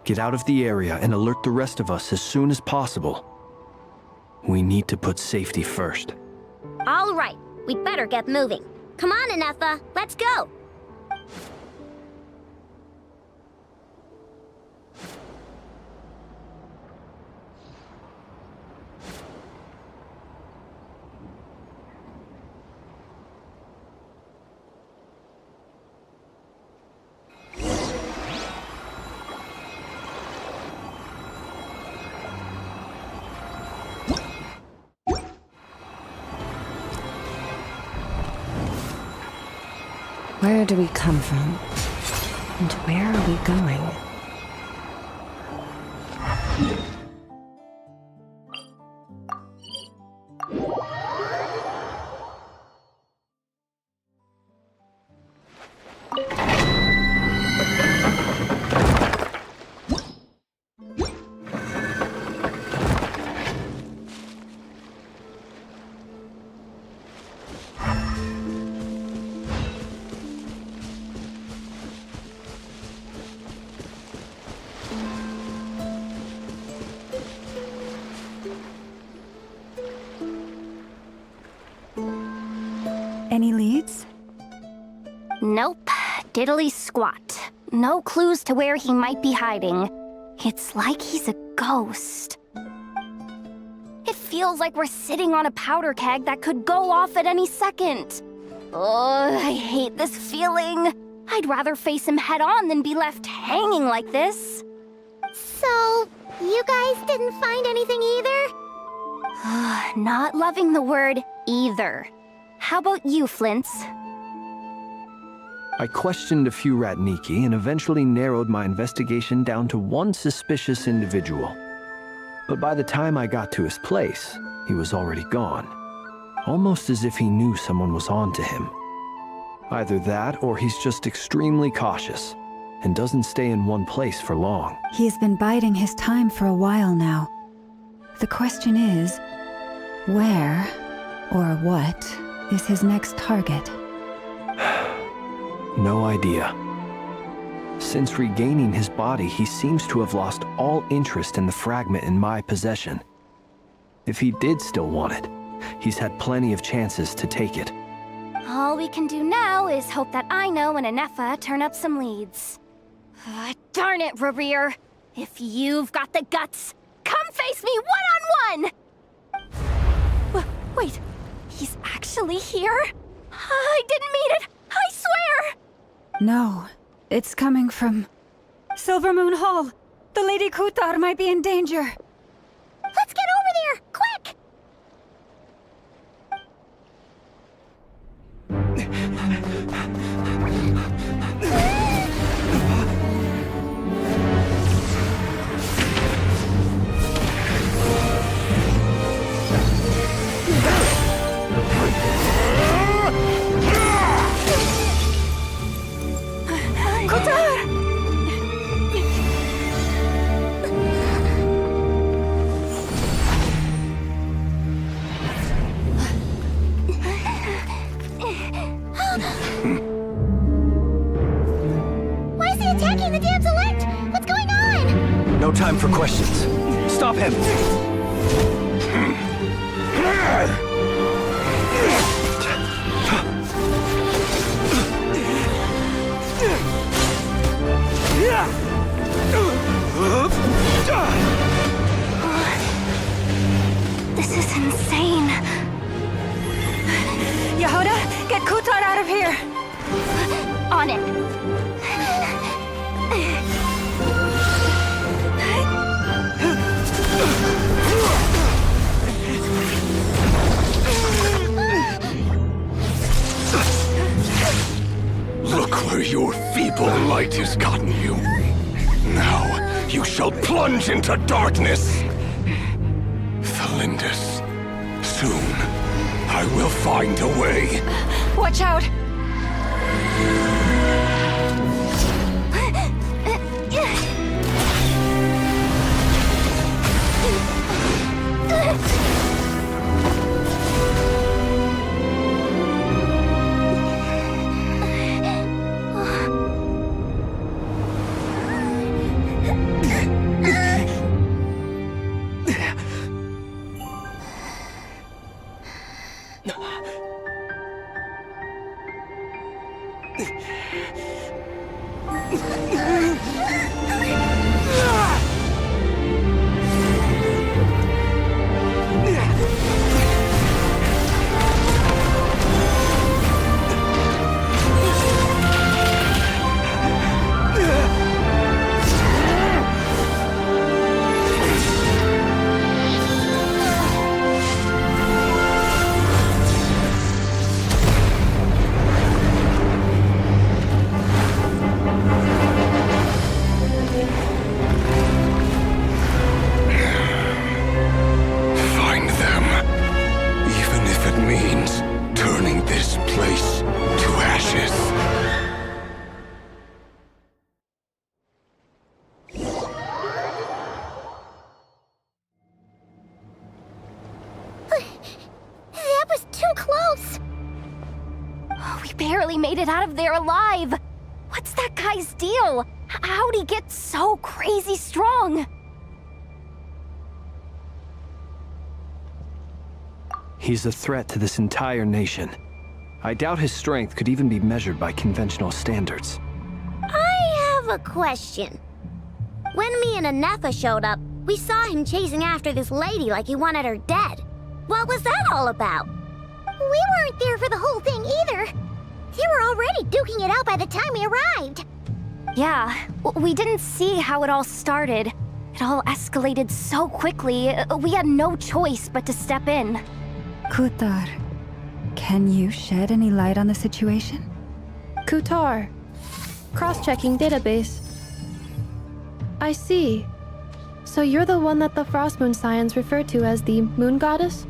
Get out of the area and alert the rest of us as soon as possible. We need to put safety first. All right, we'd better get moving. Come on, Anefa, let's go. Where do we come from? And where are we going? Any leads? Nope. Diddly squat. No clues to where he might be hiding. It's like he's a ghost. It feels like we're sitting on a powder keg that could go off at any second. Oh, I hate this feeling. I'd rather face him head on than be left hanging like this. So, you guys didn't find anything either? Not loving the word either. How about you, Flintz? I questioned a few Ratniki and eventually narrowed my investigation down to one suspicious individual. But by the time I got to his place, he was already gone. Almost as if he knew someone was on to him. Either that or he's just extremely cautious and doesn't stay in one place for long. He's been biding his time for a while now. The question is, where or what is his next target? No idea. Since regaining his body, he seems to have lost all interest in the fragment in my possession. If he did still want it, he's had plenty of chances to take it. All we can do now is hope that Aino and Anefa turn up some leads. Darn it, Rerir! If you've got the guts, come face me one-on-one! Wait, he's actually here? I didn't mean it! I swear! No, it's coming from Silver Moon Hall. The Lady Kutar might be in danger. Let's get over there, quick! Why is he attacking the damsel elect? What's going on? No time for questions. Stop him! insane. Yehuda, get Kutar out of here! On it. Look where your feeble light has gotten you. Now you shall plunge into darkness. Thalindus, soon I will find a way. Watch out! Find them. Even if it means turning this place to ashes. That was too close! Oh, we barely made it out of there alive. What's that guy's deal? How'd he get so crazy strong? He's a threat to this entire nation. I doubt his strength could even be measured by conventional standards. I have a question. When me and Anefa showed up, we saw him chasing after this lady like he wanted her dead. What was that all about? We weren't there for the whole thing either. They were already duking it out by the time we arrived. Yeah, we didn't see how it all started. It all escalated so quickly, we had no choice but to step in. Kutar, can you shed any light on the situation? Kutar. Cross-checking database. I see. So you're the one that the Frost Moon Scions refer to as the Moon Goddess?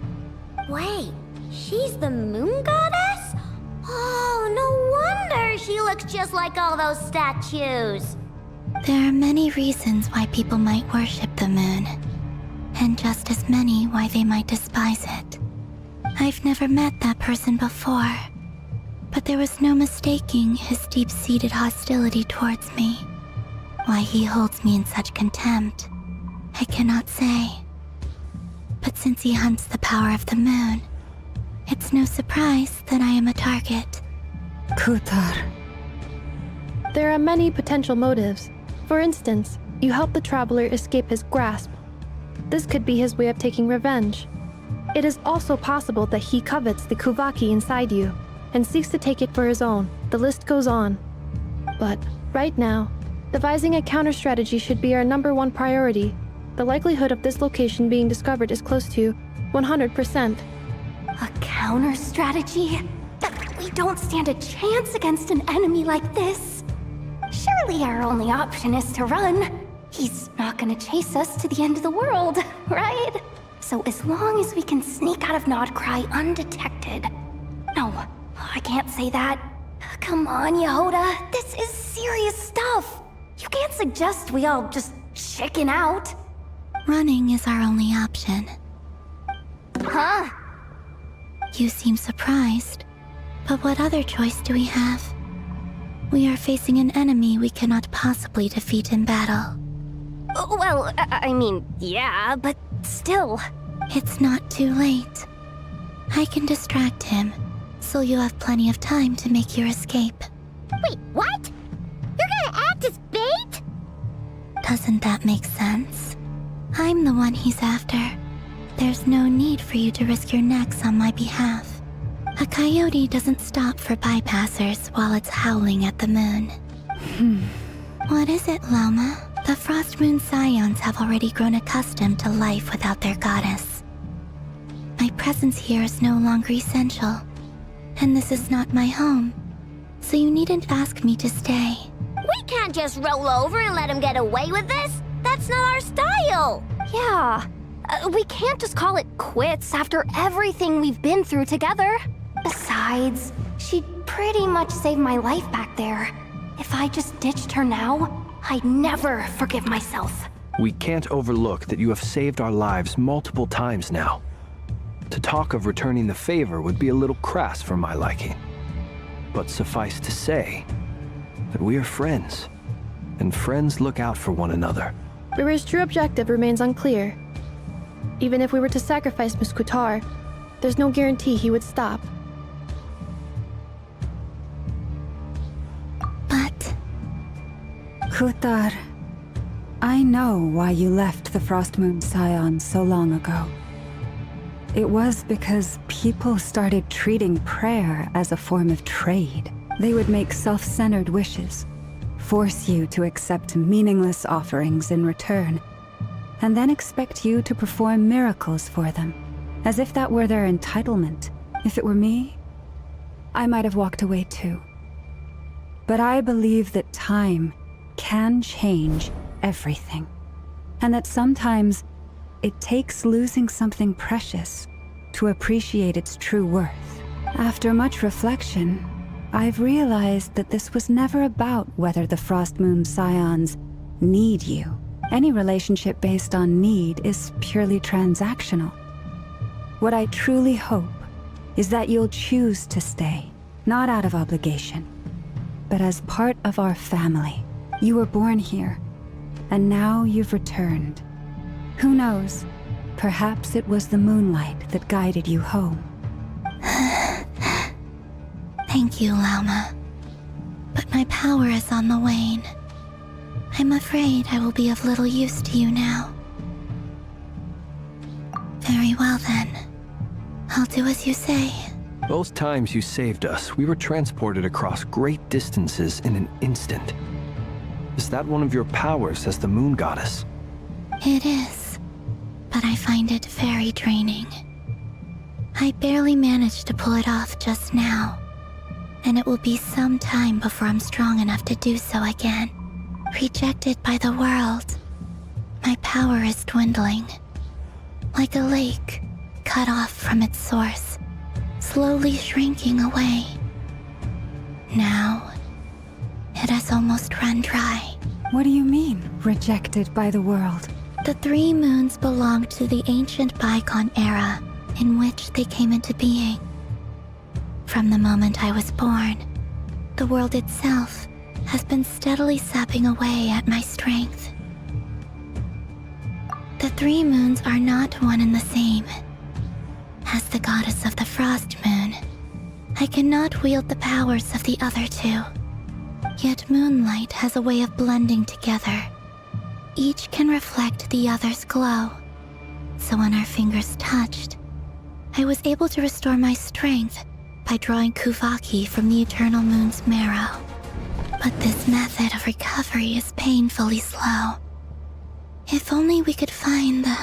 Wait, she's the moon goddess? Oh, no wonder she looks just like all those statues. There are many reasons why people might worship the moon, and just as many why they might despise it. I've never met that person before, but there was no mistaking his deep-seated hostility towards me. Why he holds me in such contempt, I cannot say. But since he hunts the power of the moon, it's no surprise that I am a target. Kutar. There are many potential motives. For instance, you help the traveler escape his grasp. This could be his way of taking revenge. It is also possible that he covets the Kuvaki inside you and seeks to take it for his own. The list goes on. But right now, devising a counter-strategy should be our #1 priority. The likelihood of this location being discovered is close to 100%. A counter strategy? We don't stand a chance against an enemy like this. Surely our only option is to run. He's not gonna chase us to the end of the world, right? So as long as we can sneak out of Nodcry undetected. No, I can't say that. Come on, Yehuda, this is serious stuff. You can't suggest we all just chicken out. Running is our only option. Huh? You seem surprised. But what other choice do we have? We are facing an enemy we cannot possibly defeat in battle. Well, I mean, yeah, but still. It's not too late. I can distract him, so you have plenty of time to make your escape. Wait, what? You're gonna act as bait? Doesn't that make sense? I'm the one he's after. There's no need for you to risk your necks on my behalf. A coyote doesn't stop for bypassers while it's howling at the moon. What is it, Loma? The Frost Moon Scions have already grown accustomed to life without their goddess. My presence here is no longer essential, and this is not my home, so you needn't ask me to stay. We can't just roll over and let him get away with this. That's not our style. Yeah, we can't just call it quits after everything we've been through together. Besides, she'd pretty much saved my life back there. If I just ditched her now, I'd never forgive myself. We can't overlook that you have saved our lives multiple times now. To talk of returning the favor would be a little crass for my liking. But suffice to say that we are friends, and friends look out for one another. River's true objective remains unclear. Even if we were to sacrifice Muskutar, there's no guarantee he would stop. But... Kuthar, I know why you left the Frost Moon Scions so long ago. It was because people started treating prayer as a form of trade. They would make self-centered wishes, force you to accept meaningless offerings in return, and then expect you to perform miracles for them, as if that were their entitlement. If it were me, I might have walked away too. But I believe that time can change everything, and that sometimes it takes losing something precious to appreciate its true worth. After much reflection, I've realized that this was never about whether the Frost Moon Scions need you. Any relationship based on need is purely transactional. What I truly hope is that you'll choose to stay, not out of obligation, but as part of our family. You were born here, and now you've returned. Who knows? Perhaps it was the moonlight that guided you home. Thank you, Lauma. But my power is on the wane. I'm afraid I will be of little use to you now. Very well then. I'll do as you say. Both times you saved us, we were transported across great distances in an instant. Is that one of your powers as the Moon Goddess? It is, but I find it very draining. I barely managed to pull it off just now, and it will be some time before I'm strong enough to do so again. Rejected by the world, my power is dwindling. Like a lake cut off from its source, slowly shrinking away. Now, it has almost run dry. What do you mean, rejected by the world? The 3 moons belonged to the ancient Bygone era in which they came into being. From the moment I was born, the world itself has been steadily sapping away at my strength. The 3 moons are not one and the same. As the goddess of the Frost Moon, I cannot wield the powers of the other 2. Yet moonlight has a way of blending together. Each can reflect the other's glow. So when our fingers touched, I was able to restore my strength by drawing Kuvaki from the Eternal Moon's marrow. But this method of recovery is painfully slow. If only we could find the...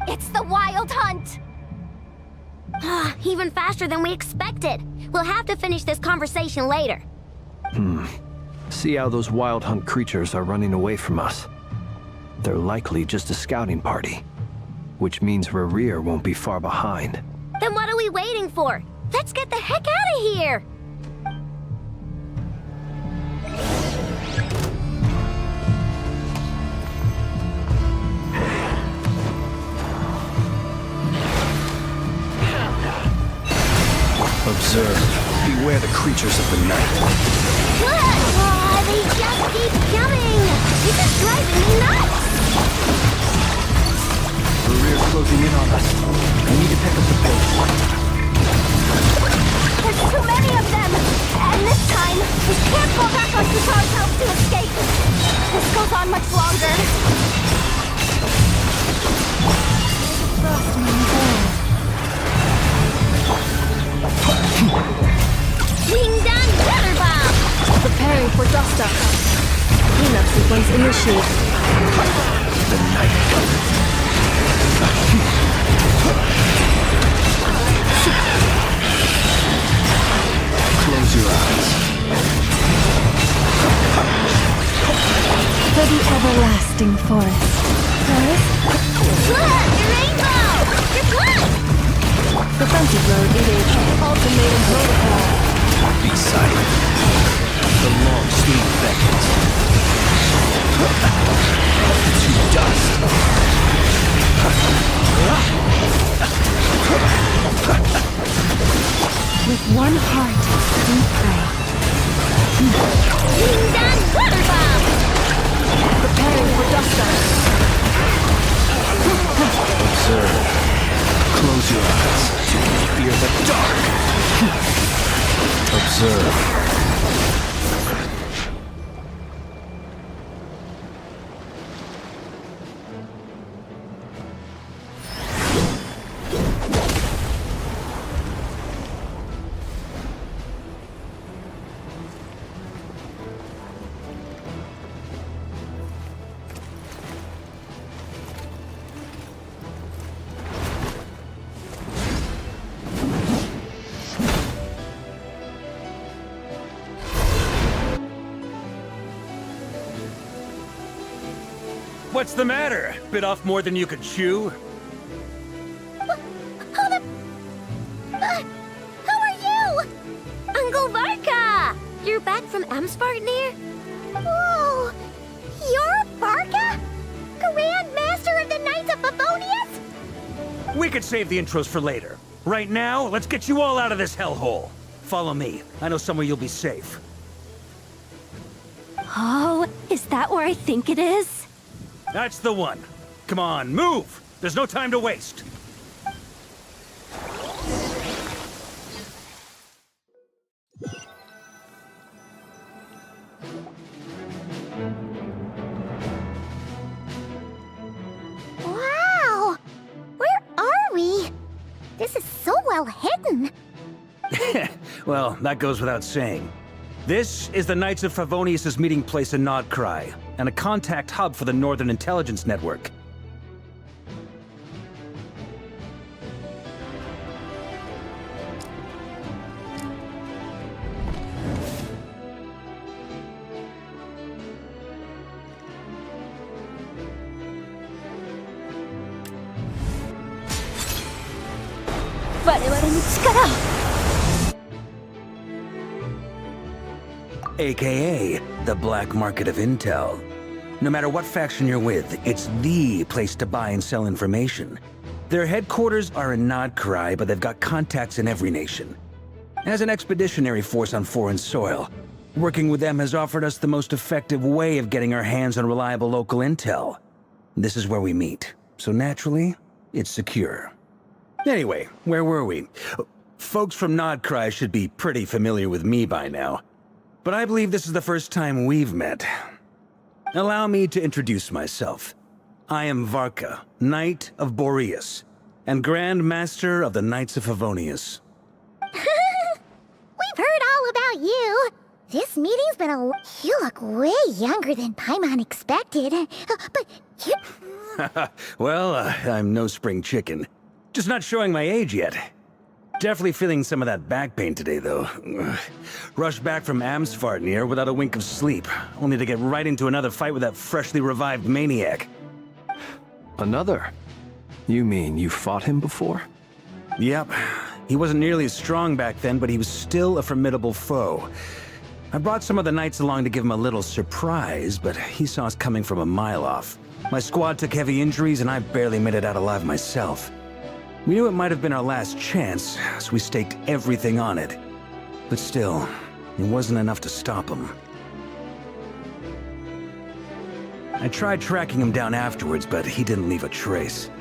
It's the Wild Hunt! Even faster than we expected. We'll have to finish this conversation later. See how those Wild Hunt creatures are running away from us. They're likely just a scouting party, which means Rerir won't be far behind. Then what are we waiting for? Let's get the heck out of here! Observe. Beware the creatures of the night. They just keep coming! This is driving me nuts! Rerir's closing in on us. We need to pick up the pace. There's too many of them! And this time, we can't fall back on Kutar's house to escape. This goes on much longer. Wingdan Water Bomb! Preparing for dust up. Cleanup sequence initiated. The night cometh. Close your eyes. For the everlasting forest. Look! Your rainbow! Your blood! Defensive mode engaged. Ultimatum protocol. Be silent. The long sleep beckons. To dust. With one heart, we pray. Wingdan Water Bomb! Preparing for dust up. Observe. Close your eyes. Fear the dark. Observe. What's the matter? Bit off more than you could chew? Who are you? Uncle Varka! You're back from Amspartnir? Whoa! You're Varka? Grand Master of the Knights of Favonius? We could save the intros for later. Right now, let's get you all out of this hellhole. Follow me. I know somewhere you'll be safe. Oh, is that where I think it is? That's the one. Come on, move! There's no time to waste. Wow! Where are we? This is so well hidden. Well, that goes without saying. This is the Knights of Favonius' meeting place in Nodcry, and a contact hub for the Northern Intelligence Network. AKA the black market of intel. No matter what faction you're with, it's the place to buy and sell information. Their headquarters are in Nodcry, but they've got contacts in every nation. As an expeditionary force on foreign soil, working with them has offered us the most effective way of getting our hands on reliable local intel. This is where we meet, so naturally, it's secure. Anyway, where were we? Folks from Nodcry should be pretty familiar with me by now. But I believe this is the first time we've met. Allow me to introduce myself. I am Varka, Knight of Boreas, and Grand Master of the Knights of Favonius. We've heard all about you. This meeting's been You look way younger than Paimon expected. But you... Well, I'm no spring chicken. Just not showing my age yet. Definitely feeling some of that back pain today, though. Rushed back from Amsfartnir without a wink of sleep, only to get right into another fight with that freshly revived maniac. Another? You mean you fought him before? Yep. He wasn't nearly as strong back then, but he was still a formidable foe. I brought some of the knights along to give him a little surprise, but he saw us coming from a mile off. My squad took heavy injuries, and I barely made it out alive myself. We knew it might have been our last chance, so we staked everything on it. But still, it wasn't enough to stop him. I tried tracking him down afterwards, but he didn't leave a trace.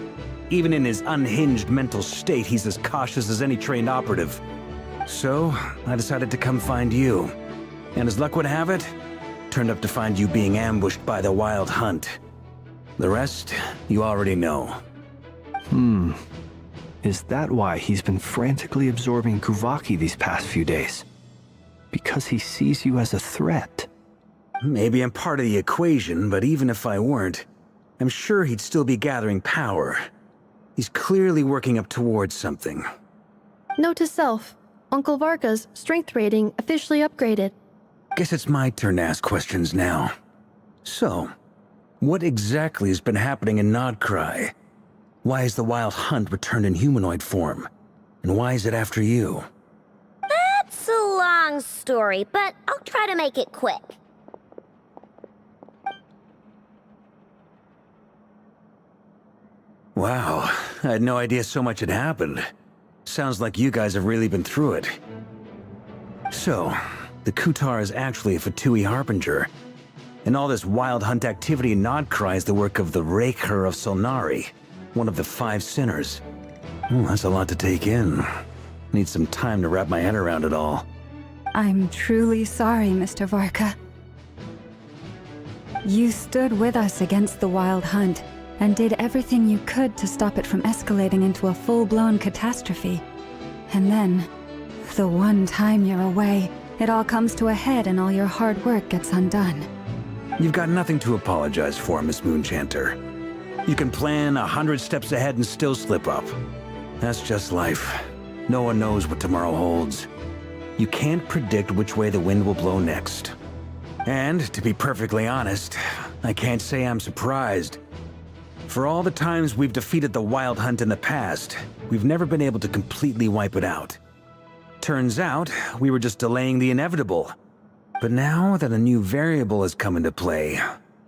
Even in his unhinged mental state, he's as cautious as any trained operative. So, I decided to come find you. And as luck would have it, turned up to find you being ambushed by the Wild Hunt. The rest, you already know. Is that why he's been frantically absorbing Kuvaki these past few days? Because he sees you as a threat? Maybe I'm part of the equation, but even if I weren't, I'm sure he'd still be gathering power. He's clearly working up towards something. Note to self, Uncle Varka's strength rating officially upgraded. Guess it's my turn to ask questions now. So, what exactly has been happening in Nodcry? Why is the Wild Hunt returned in humanoid form? And why is it after you? That's a long story, but I'll try to make it quick. Wow, I had no idea so much had happened. Sounds like you guys have really been through it. So, the Kutar is actually a Fatui Harbinger. And all this Wild Hunt activity in Nodcry is the work of the Raker of Solnari, one of the 5 sinners. That's a lot to take in. Need some time to wrap my head around it all. I'm truly sorry, Mr. Varka. You stood with us against the Wild Hunt and did everything you could to stop it from escalating into a full-blown catastrophe. And then, the one time you're away, it all comes to a head and all your hard work gets undone. You've got nothing to apologize for, Miss Moonchanter. You can plan 100 steps ahead and still slip up. That's just life. No one knows what tomorrow holds. You can't predict which way the wind will blow next. And, to be perfectly honest, I can't say I'm surprised. For all the times we've defeated the Wild Hunt in the past, we've never been able to completely wipe it out. Turns out, we were just delaying the inevitable. But now that a new variable has come into play,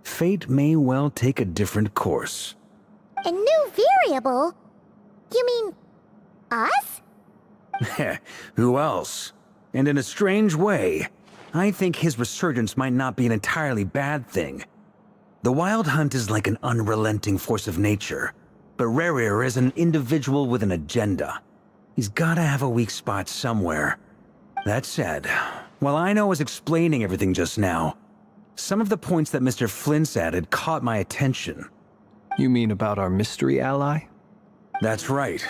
fate may well take a different course. A new variable? You mean us? Who else? And in a strange way, I think his resurgence might not be an entirely bad thing. The Wild Hunt is like an unrelenting force of nature, but Rerir is an individual with an agenda. He's gotta have a weak spot somewhere. That said, while Aino was explaining everything just now, some of the points that Mr. Flint's added caught my attention. You mean about our mystery ally? That's right.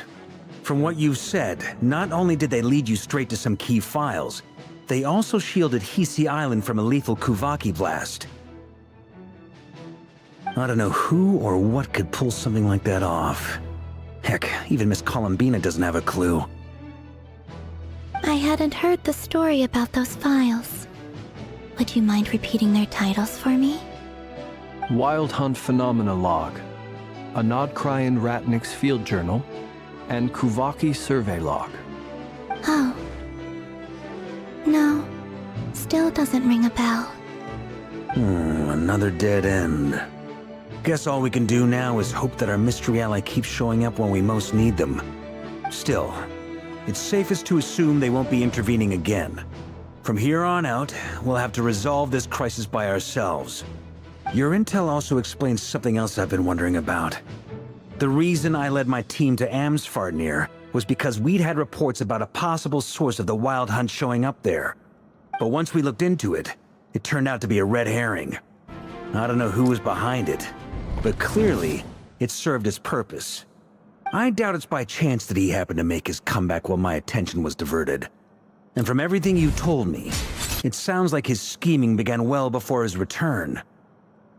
From what you've said, not only did they lead you straight to some key files, they also shielded Hisi Island from a lethal Kuvaki blast. I don't know who or what could pull something like that off. Heck, even Miss Columbina doesn't have a clue. I hadn't heard the story about those files. Would you mind repeating their titles for me? Wild Hunt Phenomena Log, a Nodcryan Ratnik's Field Journal, and Kuvaki Survey Log. Oh. No. Still doesn't ring a bell. Another dead end. Guess all we can do now is hope that our mystery ally keeps showing up when we most need them. Still, it's safest to assume they won't be intervening again. From here on out, we'll have to resolve this crisis by ourselves. Your intel also explains something else I've been wondering about. The reason I led my team to Amsfarnir was because we'd had reports about a possible source of the Wild Hunt showing up there. But once we looked into it, it turned out to be a red herring. I don't know who was behind it, but clearly, it served its purpose. I doubt it's by chance that he happened to make his comeback while my attention was diverted. And from everything you told me, it sounds like his scheming began well before his return.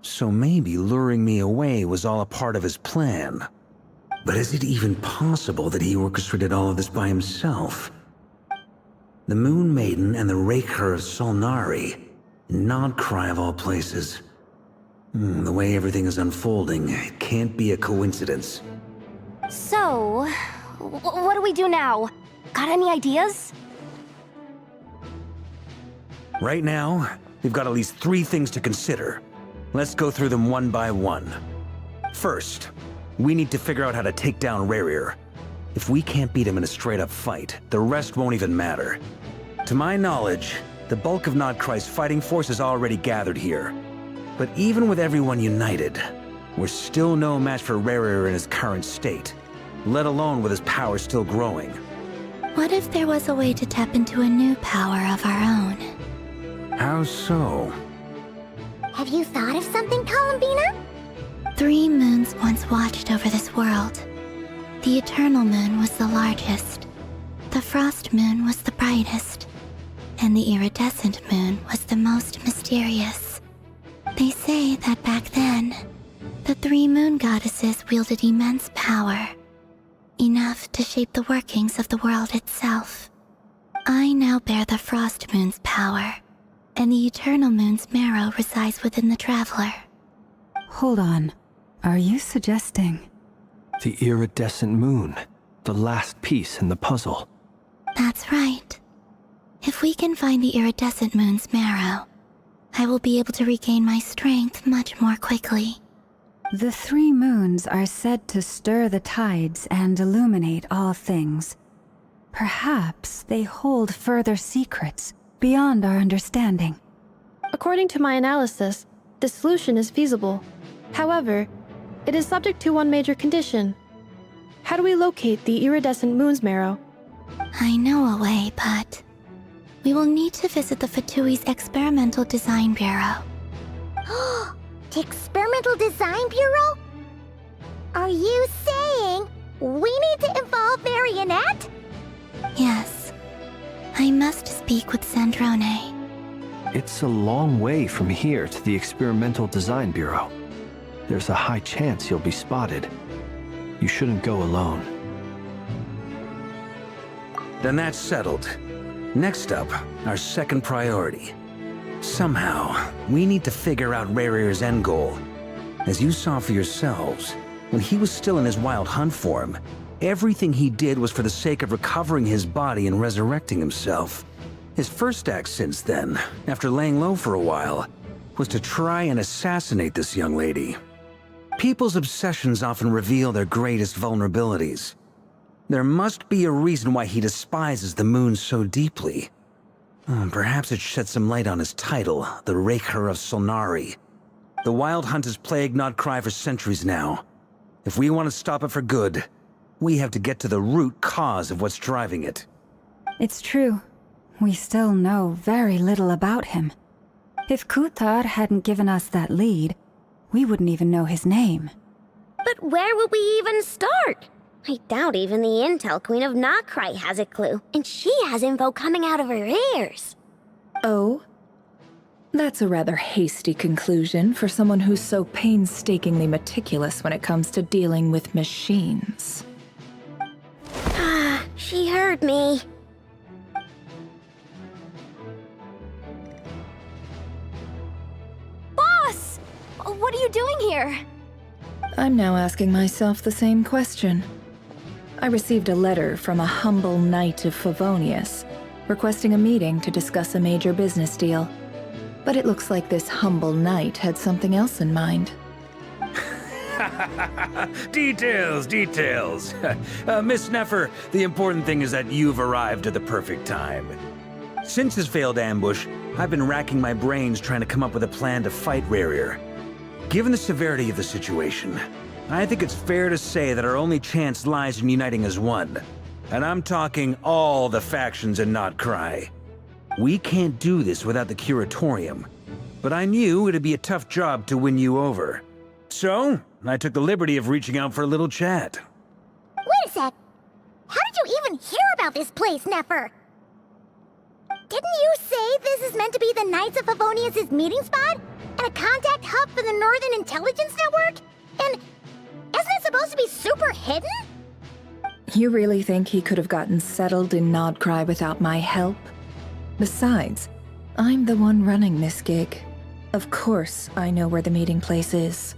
So maybe luring me away was all a part of his plan. But is it even possible that he orchestrated all of this by himself? The Moon Maiden and the Raker of Solnari, Nodcry of all places. The way everything is unfolding, it can't be a coincidence. So, what do we do now? Got any ideas? Right now, we've got at least 3 things to consider. Let's go through them one by one. First, we need to figure out how to take down Rerir. If we can't beat him in a straight-up fight, the rest won't even matter. To my knowledge, the bulk of Nodcry's fighting force is already gathered here. But even with everyone united, we're still no match for Rerir in his current state, let alone with his power still growing. What if there was a way to tap into a new power of our own? How so? Have you thought of something, Columbina? 3 moons once watched over this world. The Eternal Moon was the largest. The Frost Moon was the brightest. And the Iridescent Moon was the most mysterious. They say that back then, the 3 moon goddesses wielded immense power. Enough to shape the workings of the world itself. I now bear the Frost Moon's power, and the Eternal Moon's marrow resides within the Traveler. Hold on. Are you suggesting? The iridescent moon. The last piece in the puzzle. That's right. If we can find the Iridescent Moon's marrow, I will be able to regain my strength much more quickly. The 3 moons are said to stir the tides and illuminate all things. Perhaps they hold further secrets beyond our understanding. According to my analysis, this solution is feasible. However, it is subject to one major condition. How do we locate the Iridescent Moon's marrow? I know a way, but we will need to visit the Fatui's Experimental Design Bureau. The Experimental Design Bureau? Are you saying we need to involve Marionette? Yes. I must speak with Sandrone. It's a long way from here to the Experimental Design Bureau. There's a high chance you'll be spotted. You shouldn't go alone. Then that's settled. Next up, our second priority. Somehow, we need to figure out Rarir's end goal. As you saw for yourselves, when he was still in his wild hunt form, everything he did was for the sake of recovering his body and resurrecting himself. His first act since then, after laying low for a while, was to try and assassinate this young lady. People's obsessions often reveal their greatest vulnerabilities. There must be a reason why he despises the moon so deeply. Perhaps it sheds some light on his title, the Raker of Solnari. The Wild Hunt has plagued Nodcry for centuries now. If we want to stop it for good, we have to get to the root cause of what's driving it. It's true. We still know very little about him. If Kuthar hadn't given us that lead, we wouldn't even know his name. But where would we even start? I doubt even the Intel Queen of Nodcry has a clue, and she has info coming out of her ears. Oh? That's a rather hasty conclusion for someone who's so painstakingly meticulous when it comes to dealing with machines. She heard me. Boss! What are you doing here? I'm now asking myself the same question. I received a letter from a humble knight of Favonius, requesting a meeting to discuss a major business deal. But it looks like this humble knight had something else in mind. Details. Miss Neffer, the important thing is that you've arrived at the perfect time. Since his failed ambush, I've been racking my brains trying to come up with a plan to fight Rarir. Given the severity of the situation, I think it's fair to say that our only chance lies in uniting as one. And I'm talking all the factions in Nodcry. We can't do this without the Curatorium, but I knew it'd be a tough job to win you over. So, I took the liberty of reaching out for a little chat. Wait a sec. How did you even hear about this place, Neffer? Didn't you say this is meant to be the Knights of Favonius' meeting spot? And a contact hub for the Northern Intelligence Network? And isn't it supposed to be super hidden? You really think he could have gotten settled in Nodcry without my help? Besides, I'm the one running this gig. Of course I know where the meeting place is.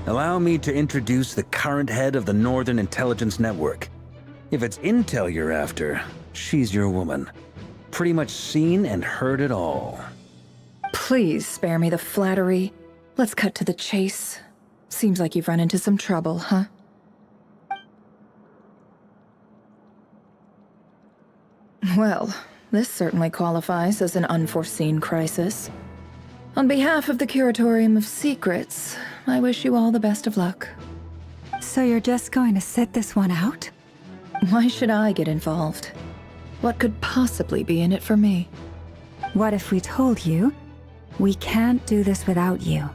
Allow me to introduce the current head of the Northern Intelligence Network. If it's intel you're after, she's your woman. Pretty much seen and heard it all. Please spare me the flattery. Let's cut to the chase. Seems like you've run into some trouble, huh? Well, this certainly qualifies as an unforeseen crisis. On behalf of the Curatorium of Secrets, I wish you all the best of luck. So you're just going to sit this one out? Why should I get involved? What could possibly be in it for me? What if we told you we can't do this without you?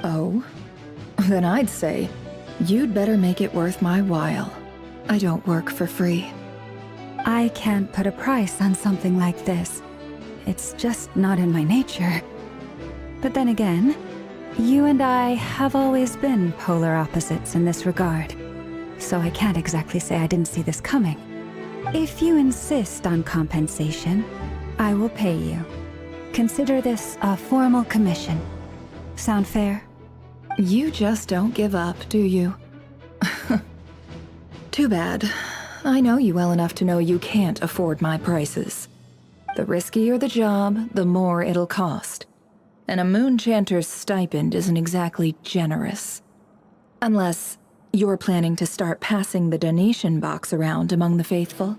Oh? Then I'd say, you'd better make it worth my while. I don't work for free. I can't put a price on something like this. It's just not in my nature. But then again, you and I have always been polar opposites in this regard. So I can't exactly say I didn't see this coming. If you insist on compensation, I will pay you. Consider this a formal commission. Sound fair? You just don't give up, do you? Too bad. I know you well enough to know you can't afford my prices. The riskier the job, the more it'll cost. And a Moonchanter's stipend isn't exactly generous. Unless you're planning to start passing the donation box around among the faithful.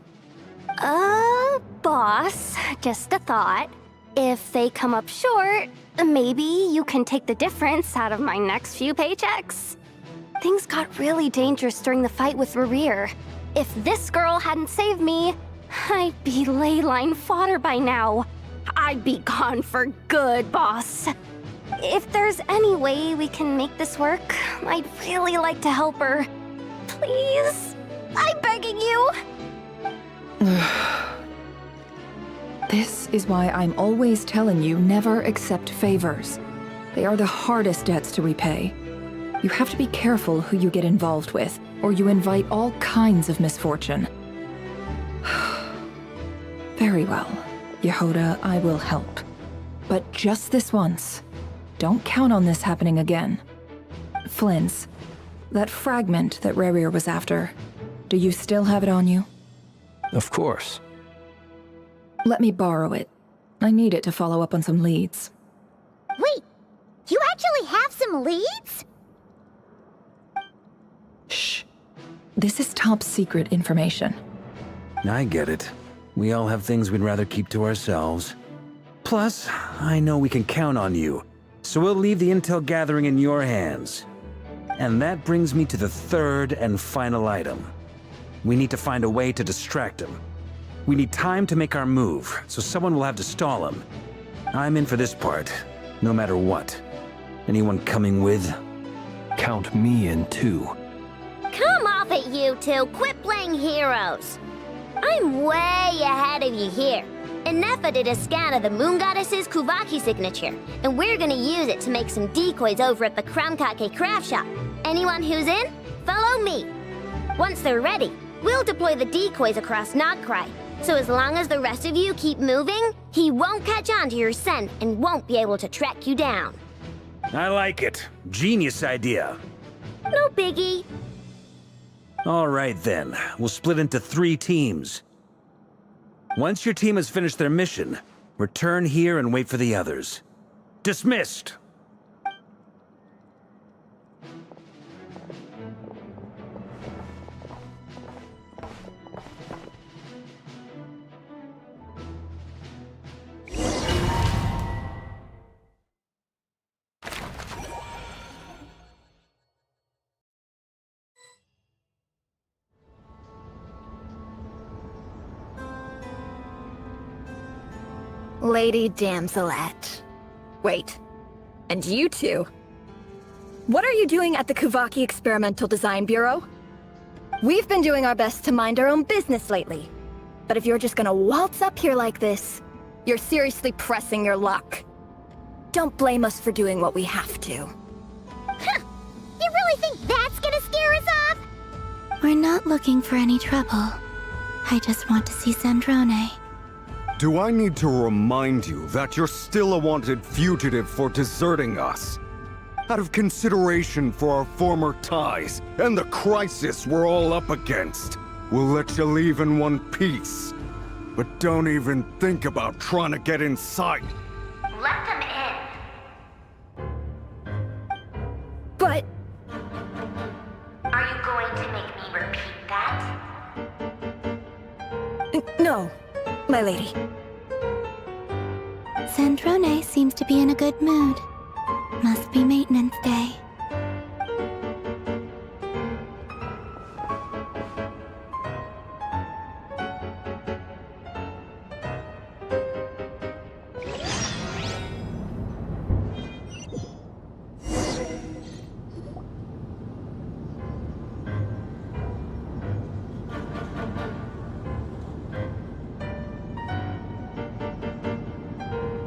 Boss, just a thought. If they come up short, maybe you can take the difference out of my next few paychecks. Things got really dangerous during the fight with Rerir. If this girl hadn't saved me, I'd be ley line fodder by now. I'd be gone for good, boss. If there's any way we can make this work, I'd really like to help her. Please? I'm begging you. This is why I'm always telling you never accept favors. They are the hardest debts to repay. You have to be careful who you get involved with, or you invite all kinds of misfortune. Very well, Yehoda, I will help. But just this once. Don't count on this happening again. Flynn's, that fragment that Rerir was after, do you still have it on you? Of course. Let me borrow it. I need it to follow up on some leads. Wait, you actually have some leads? Shh. This is top secret information. I get it. We all have things we'd rather keep to ourselves. Plus, I know we can count on you, so we'll leave the intel gathering in your hands. And that brings me to the third and final item. We need to find a way to distract him. We need time to make our move, so someone will have to stall him. I'm in for this part, no matter what. Anyone coming with? Count me in too. Come off it, you two. Quit playing heroes. I'm way ahead of you here. Innefa did a scan of the Moon Goddess's Kuvaki signature, and we're gonna use it to make some decoys over at the Kramkake craft shop. Anyone who's in, follow me. Once they're ready, we'll deploy the decoys across Notcry. So as long as the rest of you keep moving, he won't catch on to your scent and won't be able to track you down. I like it. Genius idea. No biggie. All right then, we'll split into 3 teams. Once your team has finished their mission, return here and wait for the others. Dismissed! Lady Damselette. Wait, and you two? What are you doing at the Kuvaki Experimental Design Bureau? We've been doing our best to mind our own business lately. But if you're just gonna waltz up here like this, you're seriously pressing your luck. Don't blame us for doing what we have to. Huh! You really think that's gonna scare us off? We're not looking for any trouble. I just want to see Zandrone. Do I need to remind you that you're still a wanted fugitive for deserting us? Out of consideration for our former ties and the crisis we're all up against, We'll let you leave in one piece. But don't even think about trying to get inside. Let them in. But... Are you going to make me repeat that? No, my lady. Sandrone seems to be in a good mood. Must be maintenance day.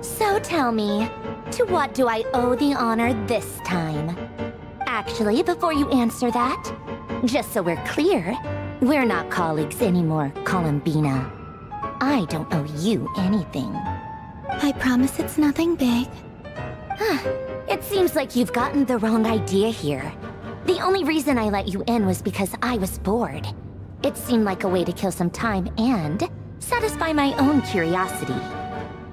So tell me, to what do I owe the honor this time? Actually, before you answer that, just so we're clear, we're not colleagues anymore, Columbina. I don't owe you anything. I promise it's nothing big. It seems like you've gotten the wrong idea here. The only reason I let you in was because I was bored. It seemed like a way to kill some time and satisfy my own curiosity.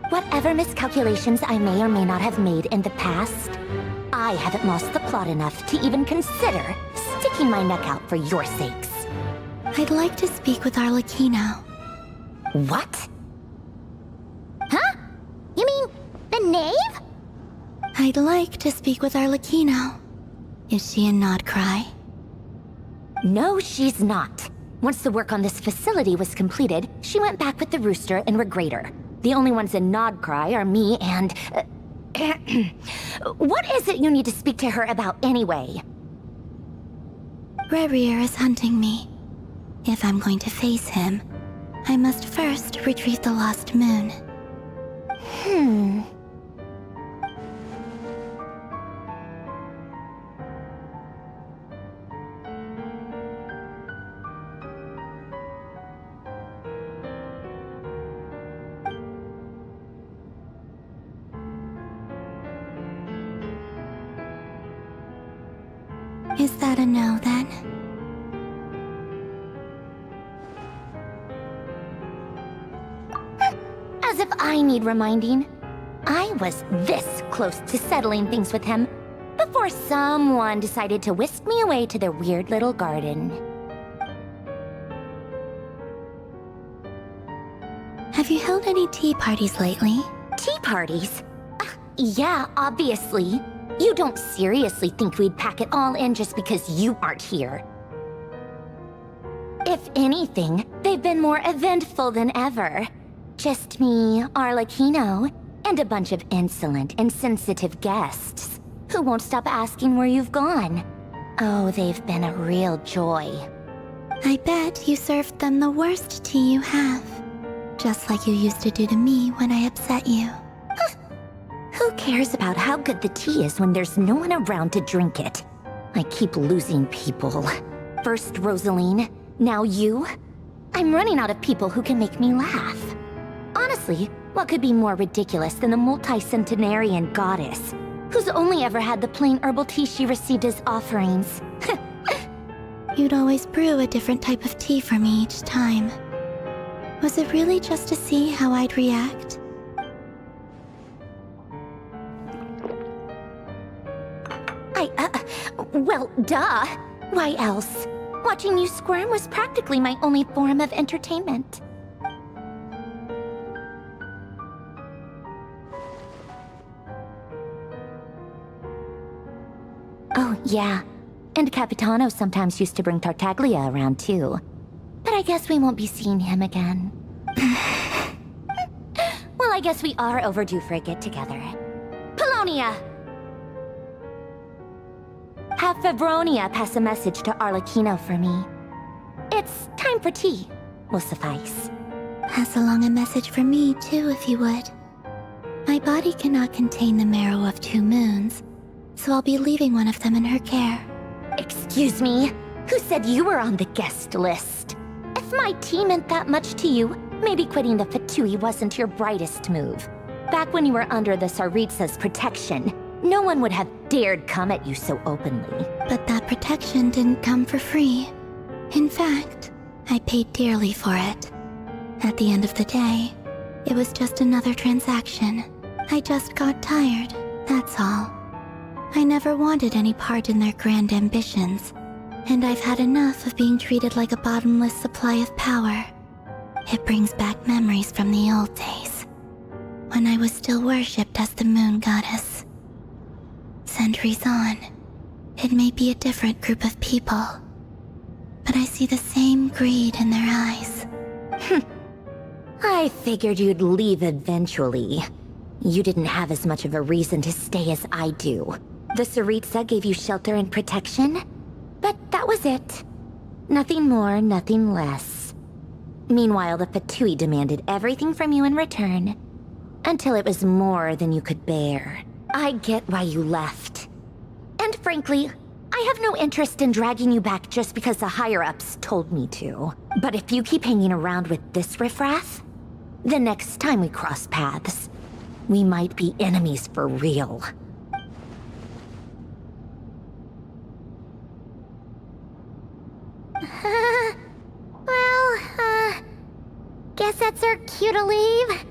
Whatever miscalculations I may or may not have made in the past, I haven't lost the plot enough to even consider sticking my neck out for your sakes. I'd like to speak with Arlecchino. What? Huh? You mean the knave? I'd like to speak with Arlecchino. Is she in Nodcry? No, she's not. Once the work on this facility was completed, she went back with the Rooster and Regrator. The only ones in Nodcry are me and... What is it you need to speak to her about anyway? Rerir is hunting me. If I'm going to face him, I must first retrieve the lost moon. Is that a no, then? As if I need reminding. I was this close to settling things with him before someone decided to whisk me away to their weird little garden. Have you held any tea parties lately? Tea parties? Yeah, obviously. You don't seriously think we'd pack it all in just because you aren't here. If anything, they've been more eventful than ever. Just me, Arlecchino, and a bunch of insolent and sensitive guests who won't stop asking where you've gone. Oh, they've been a real joy. I bet you served them the worst tea you have. Just like you used to do to me when I upset you. Who cares about how good the tea is when there's no one around to drink it? I keep losing people. First Rosaline, now you. I'm running out of people who can make me laugh. Honestly, what could be more ridiculous than the multi-centenarian goddess, who's only ever had the plain herbal tea she received as offerings? You'd always brew a different type of tea for me each time. Was it really just to see how I'd react? Well, duh. Why else? Watching you squirm was practically my only form of entertainment. Oh, yeah. And Capitano sometimes used to bring Tartaglia around, too. But I guess we won't be seeing him again. Well, I guess we are overdue for a get-together. Paulownia! Have Febronia pass a message to Arlecchino for me. It's time for tea. Will suffice. Pass along a message for me, too, if you would. My body cannot contain the marrow of 2 moons, so I'll be leaving one of them in her care. Excuse me? Who said you were on the guest list? If my tea meant that much to you, maybe quitting the Fatui wasn't your brightest move. Back when you were under the Tsaritsa's protection, no one would have dared come at you so openly. But that protection didn't come for free. In fact, I paid dearly for it. At the end of the day, it was just another transaction. I just got tired, that's all. I never wanted any part in their grand ambitions, and I've had enough of being treated like a bottomless supply of power. It brings back memories from the old days, when I was still worshipped as the moon goddess. Centuries on, it may be a different group of people, but I see the same greed in their eyes. I figured you'd leave eventually. You didn't have as much of a reason to stay as I do. The Tsaritsa gave you shelter and protection, but that was it. Nothing more, nothing less. Meanwhile, the Fatui demanded everything from you in return, until it was more than you could bear. I get why you left. And frankly, I have no interest in dragging you back just because the higher-ups told me to. But if you keep hanging around with this riffraff, the next time we cross paths, we might be enemies for real. Guess that's our cue to leave?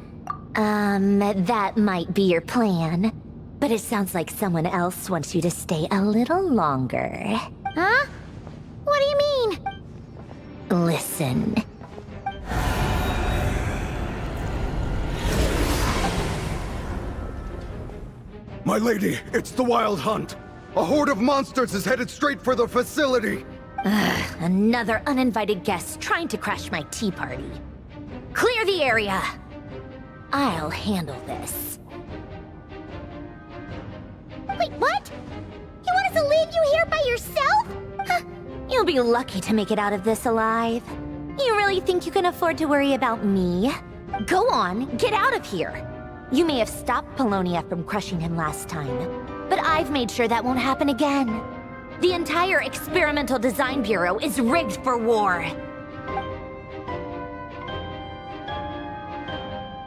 That might be your plan. But it sounds like someone else wants you to stay a little longer. Huh? What do you mean? Listen. My lady, it's the Wild Hunt. A horde of monsters is headed straight for the facility. Another uninvited guest trying to crash my tea party. Clear the area. I'll handle this. Wait, what? You want us to leave you here by yourself? Huh. You'll be lucky to make it out of this alive. You really think you can afford to worry about me? Go on, get out of here. You may have stopped Polonia from crushing him last time, but I've made sure that won't happen again. The entire Experimental Design Bureau is rigged for war.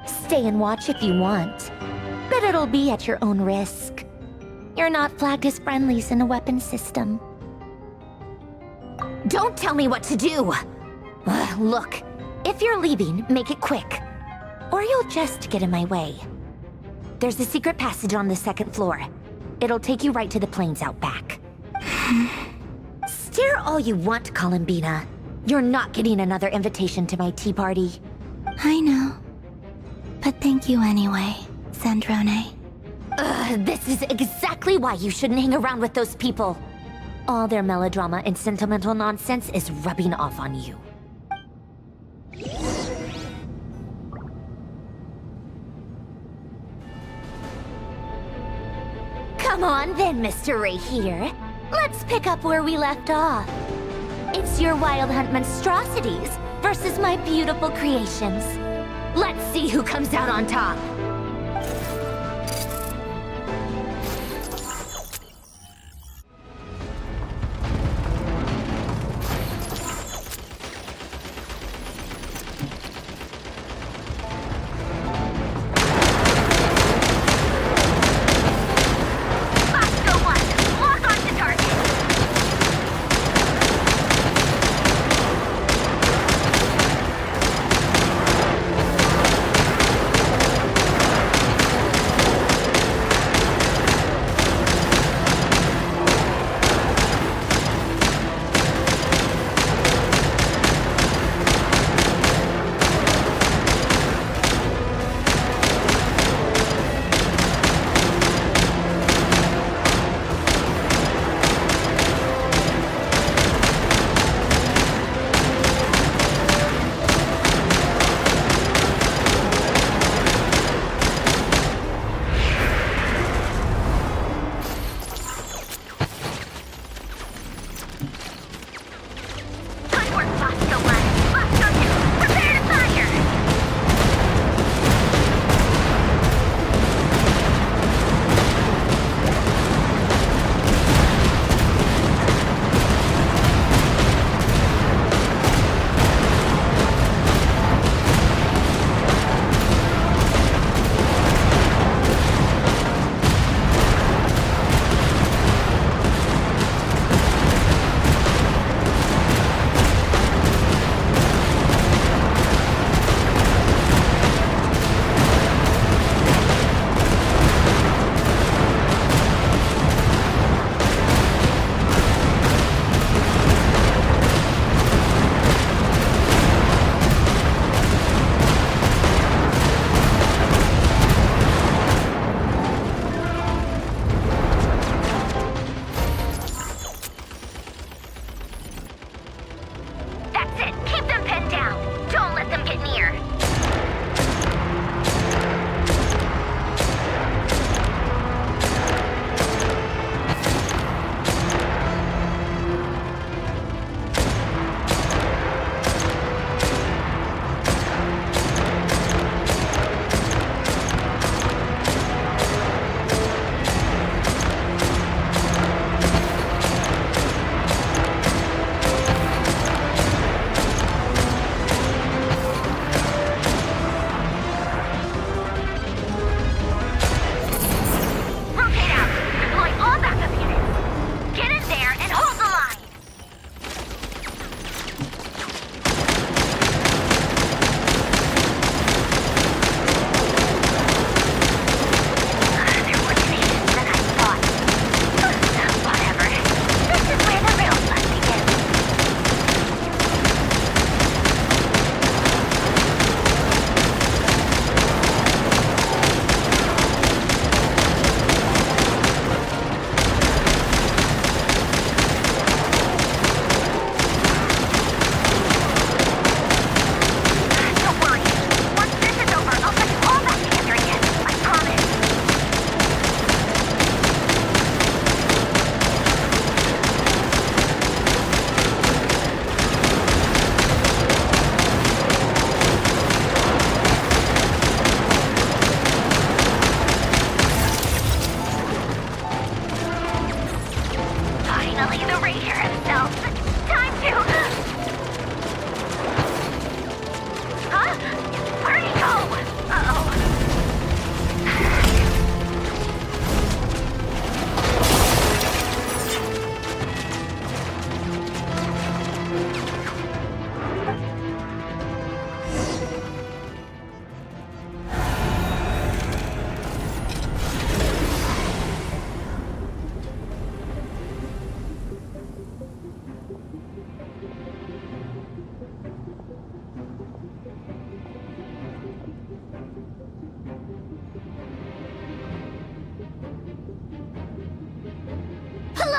Stay and watch if you want, but it'll be at your own risk. You're not flagged as friendlies in the weapons system. Don't tell me what to do! Look, if you're leaving, make it quick, or you'll just get in my way. There's a secret passage on the second floor. It'll take you right to the plains out back. Stare all you want, Columbina. You're not getting another invitation to my tea party. I know. But thank you anyway, Zandrone. This is exactly why you shouldn't hang around with those people. All their melodrama and sentimental nonsense is rubbing off on you. Come on then, Mr. Ray here. Let's pick up where we left off. It's your Wild Hunt monstrosities versus my beautiful creations. Let's see who comes out on top.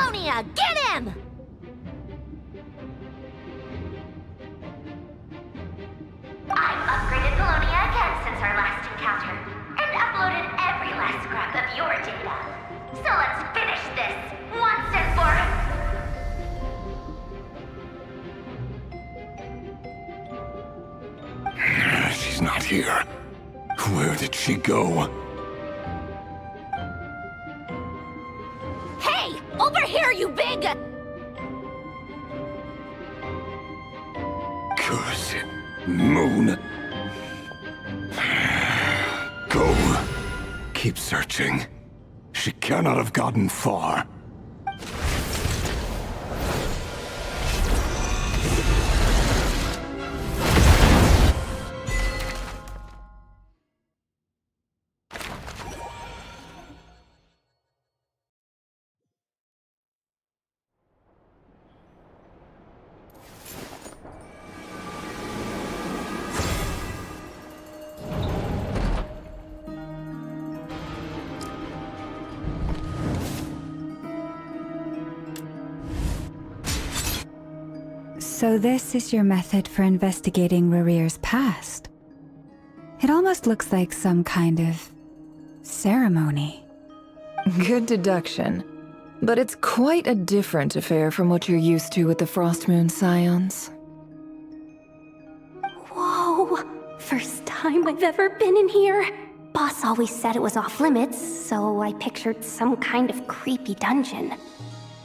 Livonia, get him! I've upgraded Livonia again since our last encounter, and uploaded every last scrap of your data. So let's finish this, once and for She's not here. Where did she go? Hey! Over here, you big... Curse it, Moon. Go. Keep searching. She cannot have gotten far. So this is your method for investigating Rarir's past? It almost looks like some kind of ceremony. Good deduction. But it's quite a different affair from what you're used to with the Frostmoon Scions. Whoa! First time I've ever been in here. Boss always said it was off limits, so I pictured some kind of creepy dungeon.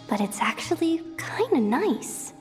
But it's actually kinda nice.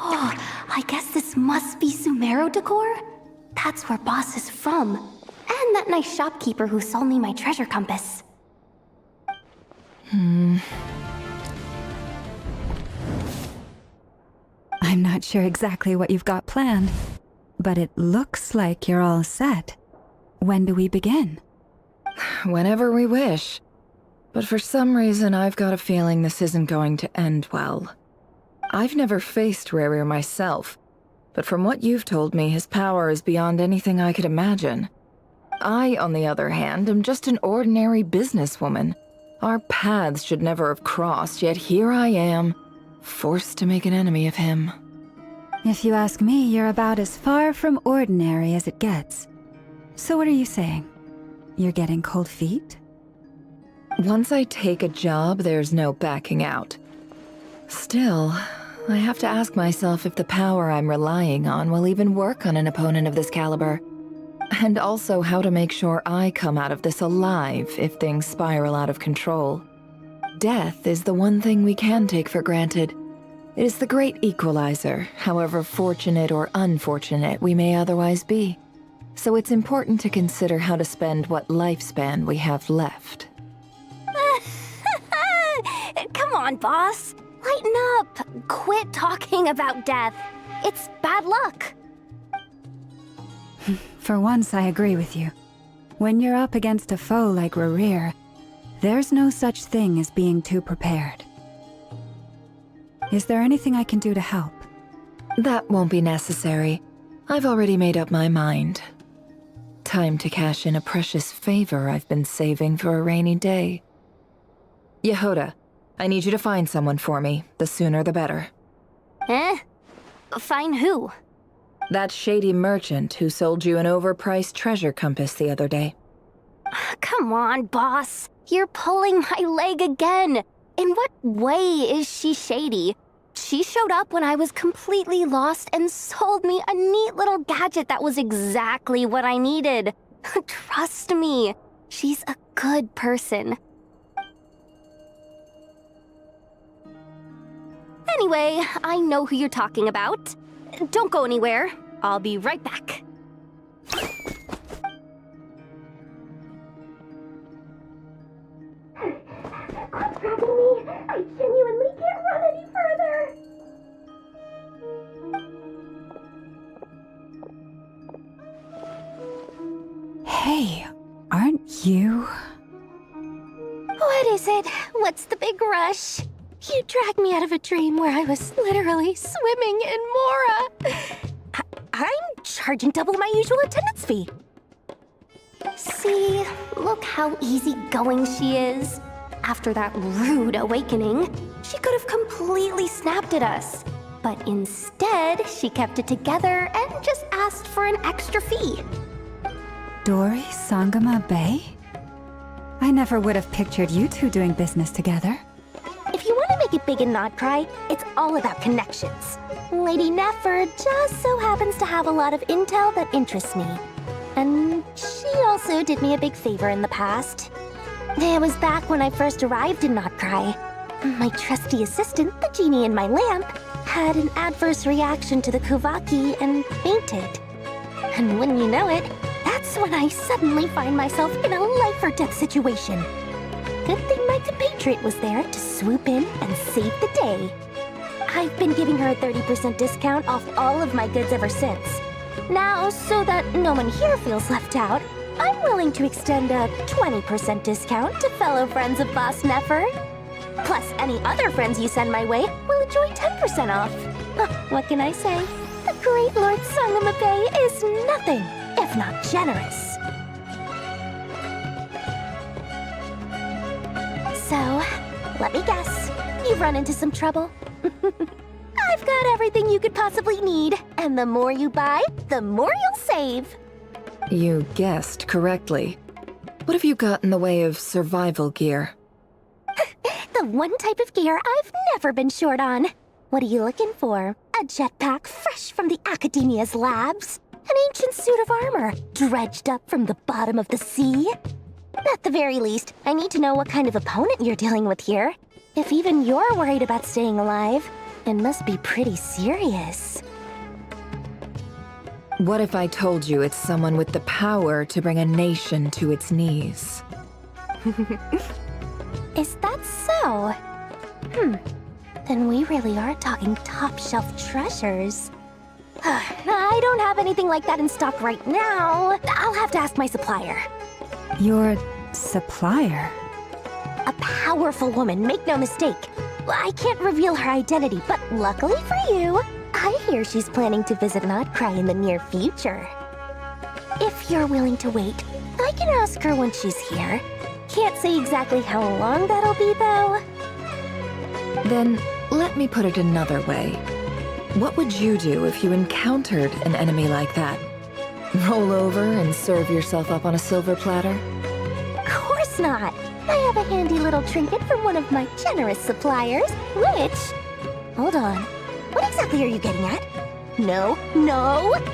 Oh, I guess this must be Sumero decor? That's where Boss is from. And that nice shopkeeper who sold me my treasure compass. I'm not sure exactly what you've got planned, but it looks like you're all set. When do we begin? Whenever we wish. But for some reason, I've got a feeling this isn't going to end well. I've never faced Rerir myself, but from what you've told me, his power is beyond anything I could imagine. I, on the other hand, am just an ordinary businesswoman. Our paths should never have crossed, yet here I am, forced to make an enemy of him. If you ask me, you're about as far from ordinary as it gets. So what are you saying? You're getting cold feet? Once I take a job, there's no backing out. Still, I have to ask myself if the power I'm relying on will even work on an opponent of this caliber. And also how to make sure I come out of this alive if things spiral out of control. Death is the one thing we can take for granted. It is the great equalizer, however fortunate or unfortunate we may otherwise be. So it's important to consider how to spend what lifespan we have left. Come on, boss. Lighten up. Quit talking about death. It's bad luck. For once, I agree with you. When you're up against a foe like Rerir, there's no such thing as being too prepared. Is there anything I can do to help? That won't be necessary. I've already made up my mind. Time to cash in a precious favor I've been saving for a rainy day. Yehoda, I need you to find someone for me. The sooner the better. Find who? That shady merchant who sold you an overpriced treasure compass the other day. Come on, boss. You're pulling my leg again. In what way is she shady? She showed up when I was completely lost and sold me a neat little gadget that was exactly what I needed. Trust me, she's a good person. Anyway, I know who you're talking about. Don't go anywhere. I'll be right back. Quit dragging me. I genuinely can't run any further. Hey, aren't you? What is it? What's the big rush? You dragged me out of a dream where I was literally swimming in Mora. I'm charging double my usual attendance fee. See, look how easygoing she is. After that rude awakening, she could have completely snapped at us. But instead, she kept it together and just asked for an extra fee. Dori Sangama Bay? I never would have pictured you two doing business together. If you want to make it big and not cry, it's all about connections. Lady Nefer just so happens to have a lot of intel that interests me. And she also did me a big favor in the past. It was back when I first arrived in Not Cry. My trusty assistant, the genie in my lamp, had an adverse reaction to the Kuvaki and fainted. And wouldn't you know it, that's when I suddenly find myself in a life-or-death situation. Good thing my compatriot was there to swoop in and save the day. I've been giving her a 30% discount off all of my goods ever since. Now, so that no one here feels left out, I'm willing to extend a 20% discount to fellow friends of Boss Nefer. Plus, any other friends you send my way will enjoy 10% off. What can I say? The great Lord Sangama Bay is nothing if not generous. So, let me guess. You've run into some trouble? I've got everything you could possibly need, and the more you buy, the more you'll save. You guessed correctly. What have you got in the way of survival gear? The one type of gear I've never been short on. What are you looking for? A jetpack fresh from the Academia's labs? An ancient suit of armor dredged up from the bottom of the sea? At the very least, I need to know what kind of opponent you're dealing with here. If even you're worried about staying alive, it must be pretty serious. What if I told you it's someone with the power to bring a nation to its knees? Is that so? Then we really are talking top-shelf treasures. I don't have anything like that in stock right now. I'll have to ask my supplier. Your supplier? A powerful woman, make no mistake. I can't reveal her identity, but luckily for you, I hear she's planning to visit Not Cry in the near future. If you're willing to wait, I can ask her when she's here. Can't say exactly how long that'll be, though. Then, let me put it another way. What would you do if you encountered an enemy like that? Roll over and serve yourself up on a silver platter? Of course not! I have a handy little trinket from one of my generous suppliers, which... Hold on. What exactly are you getting at? No,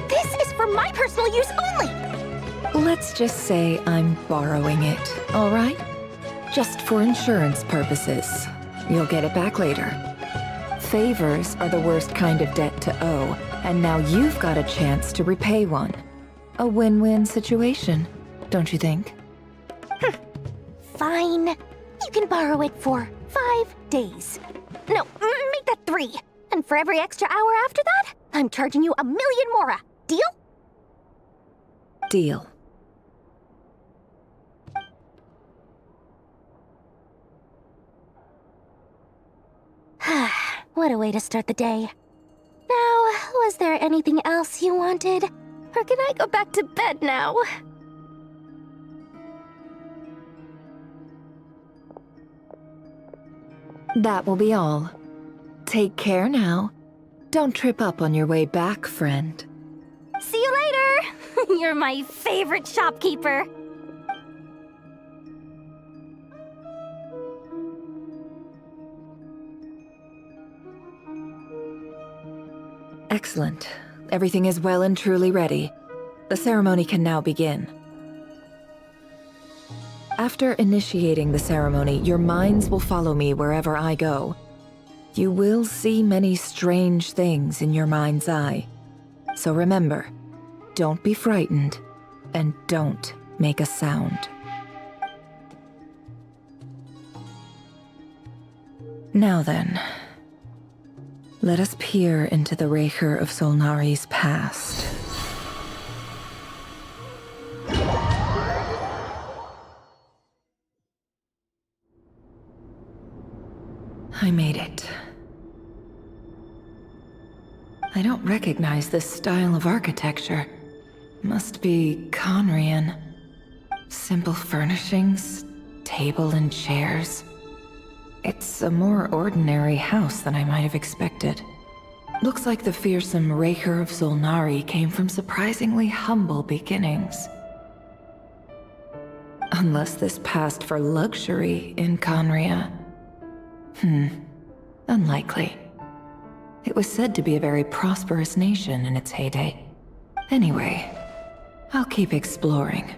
this is for my personal use only! Let's just say I'm borrowing it, all right? Just for insurance purposes. You'll get it back later. Favors are the worst kind of debt to owe, and now you've got a chance to repay one. A win-win situation, don't you think? Fine. You can borrow it for 5 days. No, make that 3. And for every extra hour after that, I'm charging you 1,000,000 mora. Deal? Deal. What a way to start the day. Now, was there anything else you wanted? Or can I go back to bed now? That will be all. Take care now. Don't trip up on your way back, friend. See you later! You're my favorite shopkeeper. Excellent. Everything is well and truly ready. The ceremony can now begin. After initiating the ceremony, your minds will follow me wherever I go. You will see many strange things in your mind's eye. So remember, don't be frightened, and don't make a sound. Now then, let us peer into the Raker of Solnari's past. I made it. I don't recognize this style of architecture. Must be Conrian. Simple furnishings, table and chairs. It's a more ordinary house than I might have expected. Looks like the fearsome Raker of Zolnari came from surprisingly humble beginnings. Unless this passed for luxury in Conria. Unlikely. It was said to be a very prosperous nation in its heyday. Anyway, I'll keep exploring.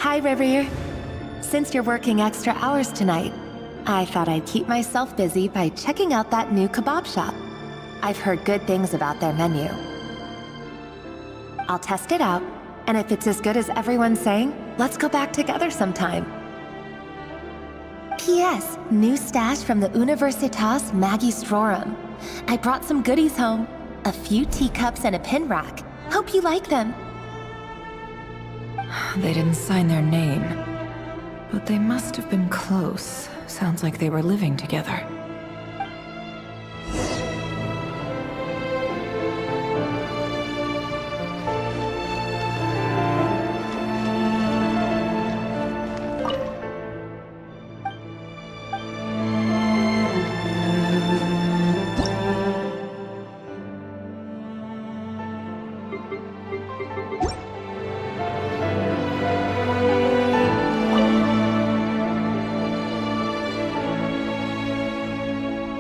Hi, Reverie. Since you're working extra hours tonight, I thought I'd keep myself busy by checking out that new kebab shop. I've heard good things about their menu. I'll test it out, and if it's as good as everyone's saying, let's go back together sometime. P.S. New stash from the Universitas Magistrorum. I brought some goodies home. A few teacups and a pin rack. Hope you like them. They didn't sign their name, but they must have been close. Sounds like they were living together.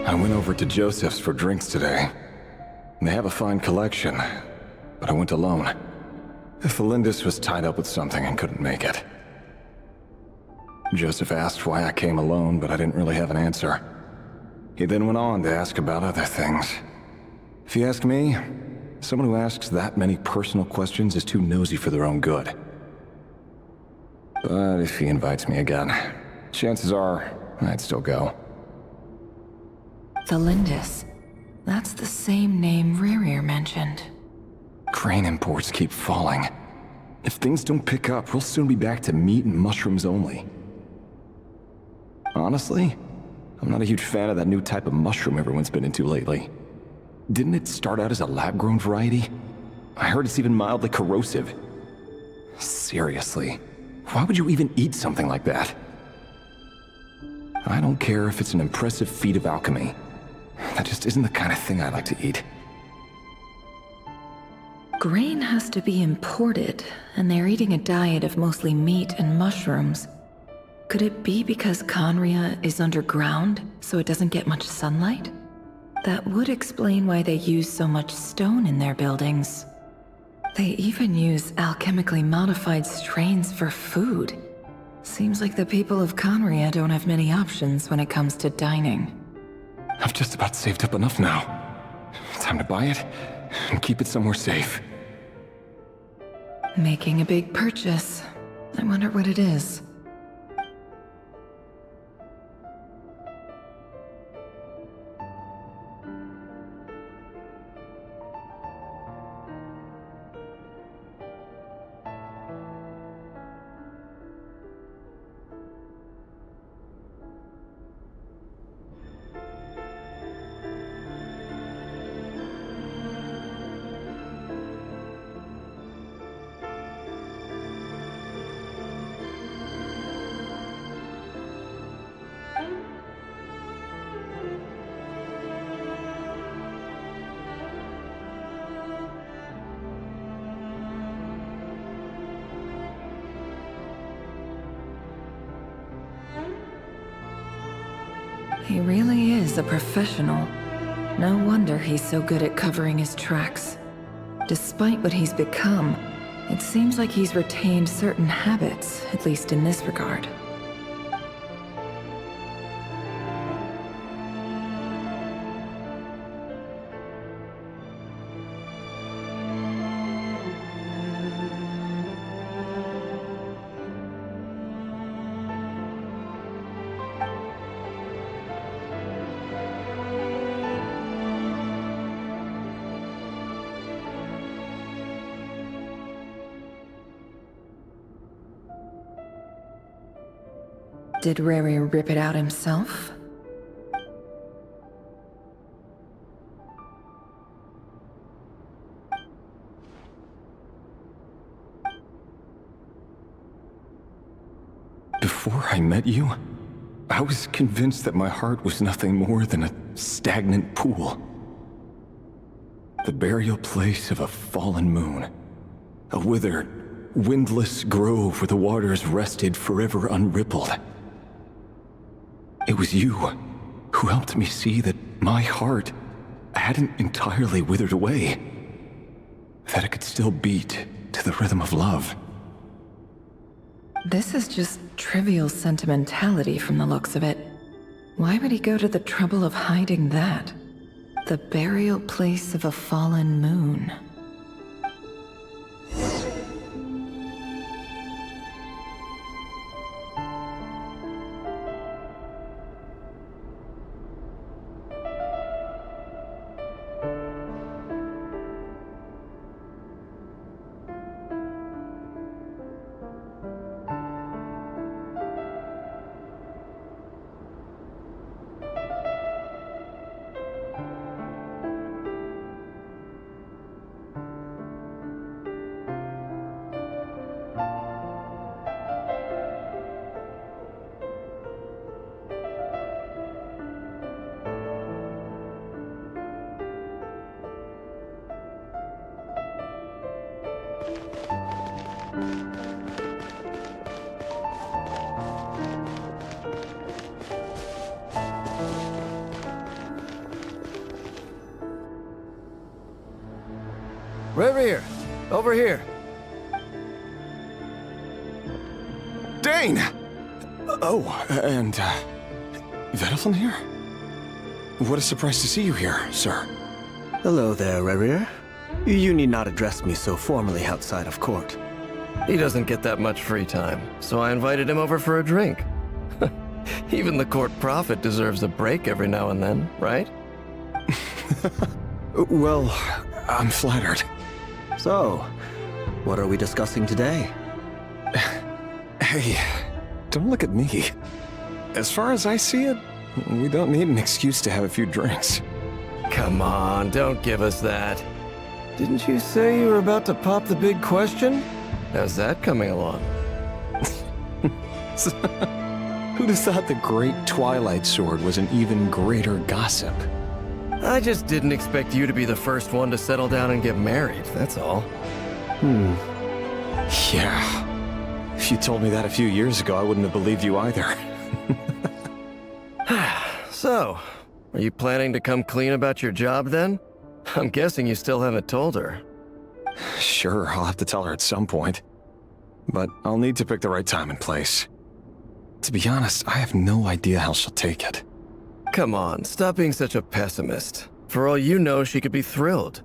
I went over to Joseph's for drinks today. They have a fine collection, but I went alone. Felindis was tied up with something and couldn't make it. Joseph asked why I came alone, but I didn't really have an answer. He then went on to ask about other things. If you ask me, someone who asks that many personal questions is too nosy for their own good. But if he invites me again, chances are I'd still go. Felindis. That's the same name Rerir mentioned. Crane imports keep falling. If things don't pick up, we'll soon be back to meat and mushrooms only. Honestly, I'm not a huge fan of that new type of mushroom everyone's been into lately. Didn't it start out as a lab-grown variety? I heard it's even mildly corrosive. Seriously, why would you even eat something like that? I don't care if it's an impressive feat of alchemy. That just isn't the kind of thing I like to eat. Grain has to be imported, and they're eating a diet of mostly meat and mushrooms. Could it be because Conria is underground, so it doesn't get much sunlight? That would explain why they use so much stone in their buildings. They even use alchemically modified strains for food. Seems like the people of Conria don't have many options when it comes to dining. I've just about saved up enough now. Time to buy it and keep it somewhere safe. Making a big purchase. I wonder what it is. He really is a professional. No wonder he's so good at covering his tracks. Despite what he's become, it seems like he's retained certain habits, at least in this regard. Did Rary rip it out himself? Before I met you, I was convinced that my heart was nothing more than a stagnant pool. The burial place of a fallen moon. A withered, windless grove where the waters rested forever unrippled. It was you who helped me see that my heart hadn't entirely withered away. That it could still beat to the rhythm of love. This is just trivial sentimentality from the looks of it. Why would he go to the trouble of hiding that? The burial place of a fallen moon. Revere, over here. Dane! Oh, and, Vedalfin here? What a surprise to see you here, sir. Hello there, Revere. You need not address me so formally outside of court. He doesn't get that much free time, so I invited him over for a drink. Even the court prophet deserves a break every now and then, right? Well, I'm flattered. So, what are we discussing today? Hey, don't look at me. As far as I see it, we don't need an excuse to have a few drinks. Come on, don't give us that. Didn't you say you were about to pop the big question? How's that coming along? Who'd have thought the great Twilight Sword was an even greater gossip? I just didn't expect you to be the first one to settle down and get married, that's all. Yeah. If you told me that a few years ago, I wouldn't have believed you either. So, are you planning to come clean about your job then? I'm guessing you still haven't told her. Sure, I'll have to tell her at some point. But I'll need to pick the right time and place. To be honest, I have no idea how she'll take it. Come on, stop being such a pessimist. For all you know, she could be thrilled.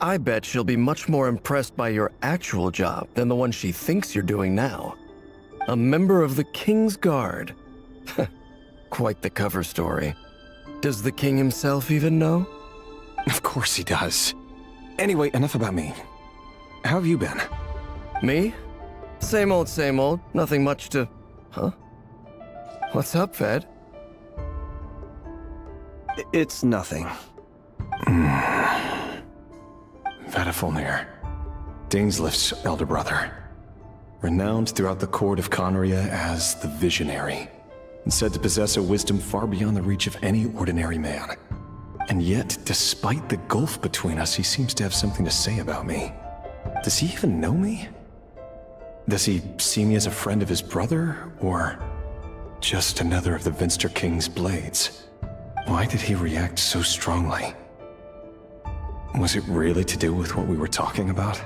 I bet she'll be much more impressed by your actual job than the one she thinks you're doing now. A member of the King's Guard. Quite the cover story. Does the king himself even know? Of course he does. Anyway, enough about me. How have you been? Me? Same old, same old. Nothing much to... Huh? What's up, Ved? It's nothing. Vedalfin, Dainslift's elder brother. Renowned throughout the court of Conria as the Visionary, and said to possess a wisdom far beyond the reach of any ordinary man. And yet, despite the gulf between us, he seems to have something to say about me. Does he even know me? Does he see me as a friend of his brother, or just another of the Vinster King's blades? Why did he react so strongly? Was it really to do with what we were talking about?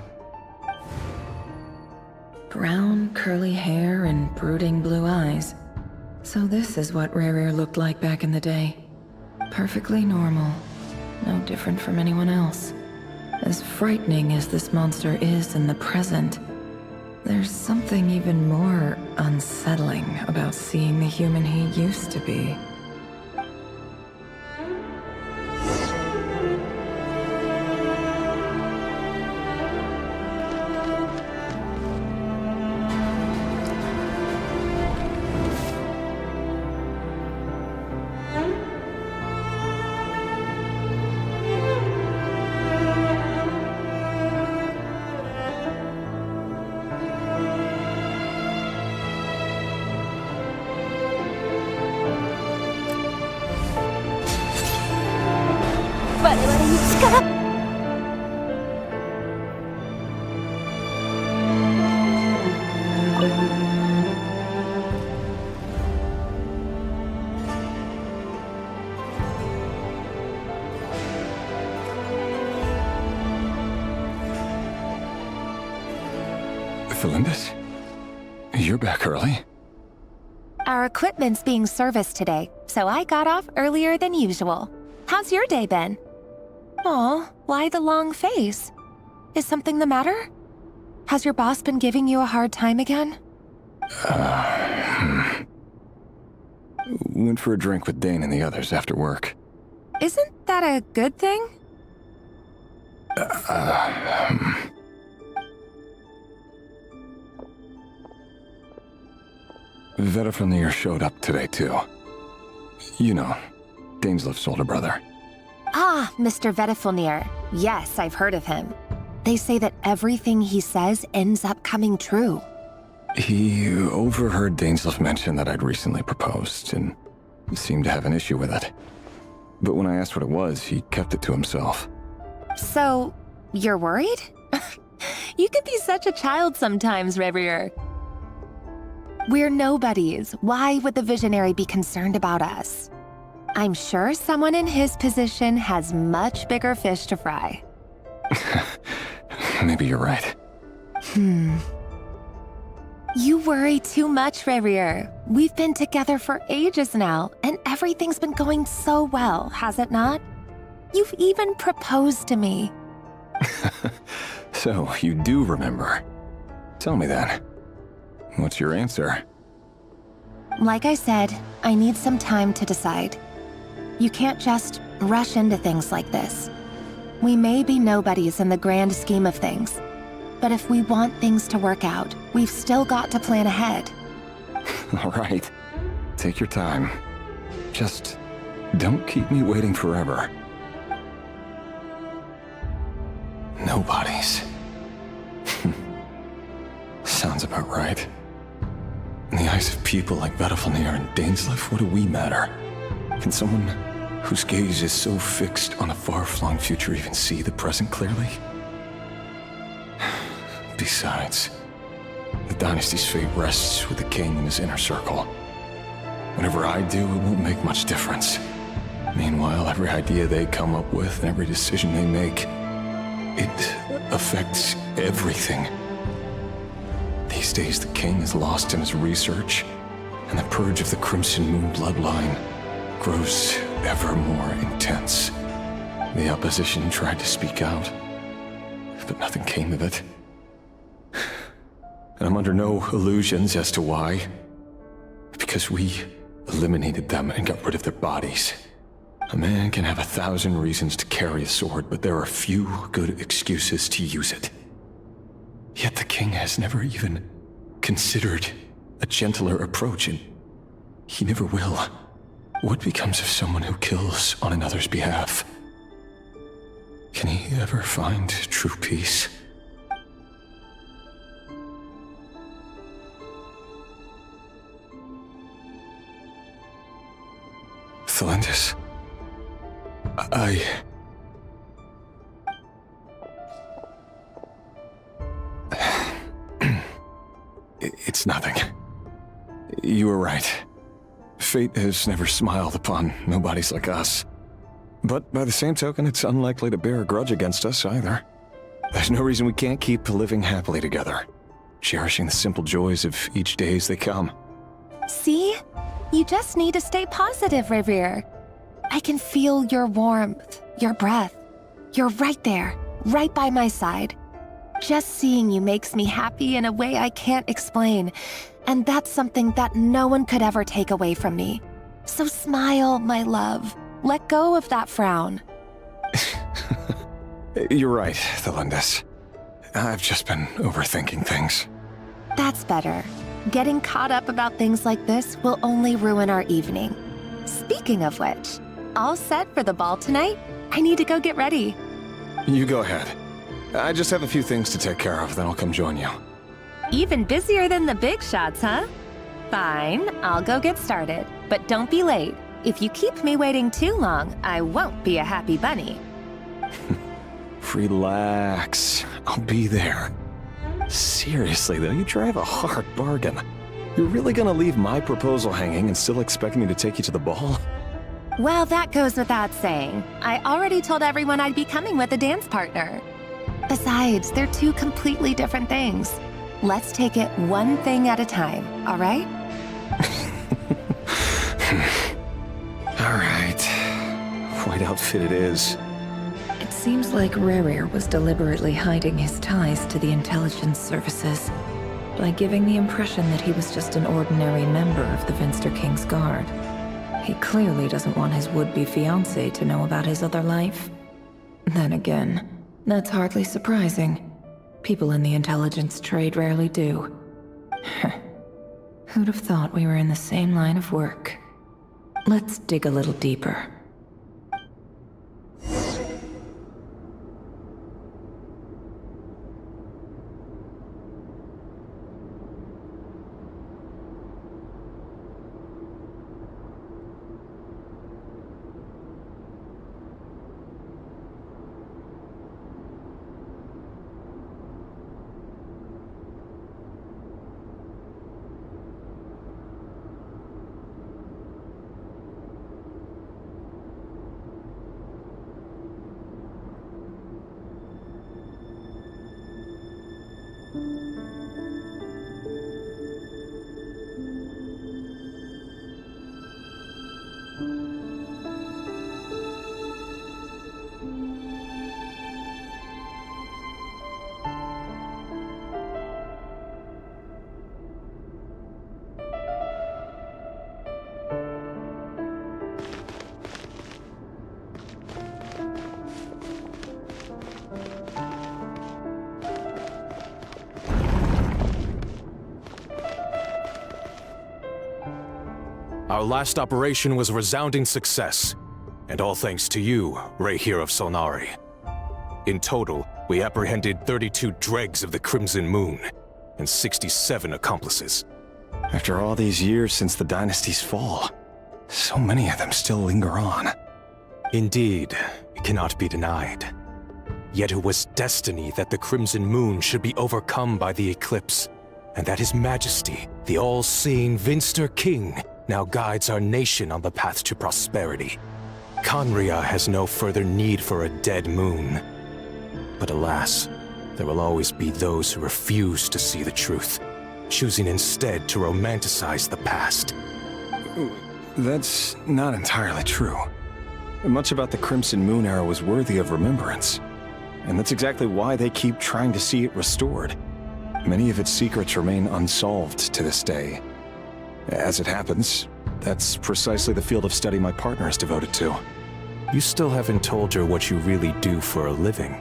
Brown, curly hair and brooding blue eyes. So this is what Rary looked like back in the day. Perfectly normal. No different from anyone else. As frightening as this monster is in the present, there's something even more unsettling about seeing the human he used to be. Felindis? You're back early? Our equipment's being serviced today, so I got off earlier than usual. How's your day been? Aw, why the long face? Is something the matter? Has your boss been giving you a hard time again? Went for a drink with Dane and the others after work. Isn't that a good thing? Vedifnir showed up today, too. You know, Daneslif's older brother. Ah, Mr. Vedifnir. Yes, I've heard of him. They say that everything he says ends up coming true. He overheard Daneslif mention that I'd recently proposed, and seemed to have an issue with it. But when I asked what it was, he kept it to himself. So, you're worried? You can be such a child sometimes, Revier. We're nobodies. Why would the Visionary be concerned about us? I'm sure someone in his position has much bigger fish to fry. Maybe you're right. You worry too much, Revier. We've been together for ages now, and everything's been going so well, has it not? You've even proposed to me. So, you do remember. Tell me then. What's your answer? Like I said, I need some time to decide. You can't just rush into things like this. We may be nobodies in the grand scheme of things, but if we want things to work out, we've still got to plan ahead. All right. Take your time. Just don't keep me waiting forever. Nobodies. Sounds about right. In the eyes of people like Vedifnir and Daneslif, what do we matter? Can someone whose gaze is so fixed on a far-flung future even see the present clearly? Besides, the dynasty's fate rests with the king and his inner circle. Whatever I do, it won't make much difference. Meanwhile, every idea they come up with and every decision they make, it affects everything. These days, the king is lost in his research, and the purge of the Crimson Moon bloodline grows ever more intense. The opposition tried to speak out, but nothing came of it. And I'm under no illusions as to why. Because we eliminated them and got rid of their bodies. A man can have 1,000 reasons to carry a sword, but there are few good excuses to use it. Yet the king has never even considered a gentler approach, and he never will. What becomes of someone who kills on another's behalf? Can he ever find true peace? Felindis, It's nothing. You were right. Fate has never smiled upon nobodies like us. But by the same token, it's unlikely to bear a grudge against us either. There's no reason we can't keep living happily together, cherishing the simple joys of each day as they come. See? You just need to stay positive, Revier. I can feel your warmth, your breath. You're right there, right by my side. Just seeing you makes me happy in a way I can't explain, and that's something that no one could ever take away from me. So smile, my love. Let go of that frown. You're right, Felindis. I've just been overthinking things. That's better. Getting caught up about things like this will only ruin our evening. Speaking of which, all set for the ball tonight? I need to go get ready. You go ahead. I just have a few things to take care of, then I'll come join you. Even busier than the big shots, huh? Fine, I'll go get started. But don't be late. If you keep me waiting too long, I won't be a happy bunny. Relax. I'll be there. Seriously, though, you drive a hard bargain. You're really gonna leave my proposal hanging and still expect me to take you to the ball? Well, that goes without saying. I already told everyone I'd be coming with a dance partner. Besides, they're two completely different things. Let's take it one thing at a time, all right? All right. White outfit it is. It seems like Rerir was deliberately hiding his ties to the intelligence services by giving the impression that he was just an ordinary member of the Vinster King's Guard. He clearly doesn't want his would-be fiancée to know about his other life. Then again, that's hardly surprising. People in the intelligence trade rarely do. Who'd have thought we were in the same line of work? Let's dig a little deeper. Our last operation was a resounding success, and all thanks to you, Rahere of Solnari. In total, we apprehended 32 dregs of the Crimson Moon, and 67 accomplices. After all these years since the dynasty's fall, so many of them still linger on. Indeed, it cannot be denied. Yet it was destiny that the Crimson Moon should be overcome by the eclipse, and that His Majesty, the all-seeing Vinster King, now guides our nation on the path to prosperity. Khaenri'ah has no further need for a dead moon. But alas, there will always be those who refuse to see the truth, choosing instead to romanticize the past. That's not entirely true. Much about the Crimson Moon era was worthy of remembrance, and that's exactly why they keep trying to see it restored. Many of its secrets remain unsolved to this day. As it happens, that's precisely the field of study my partner is devoted to. You still haven't told her what you really do for a living.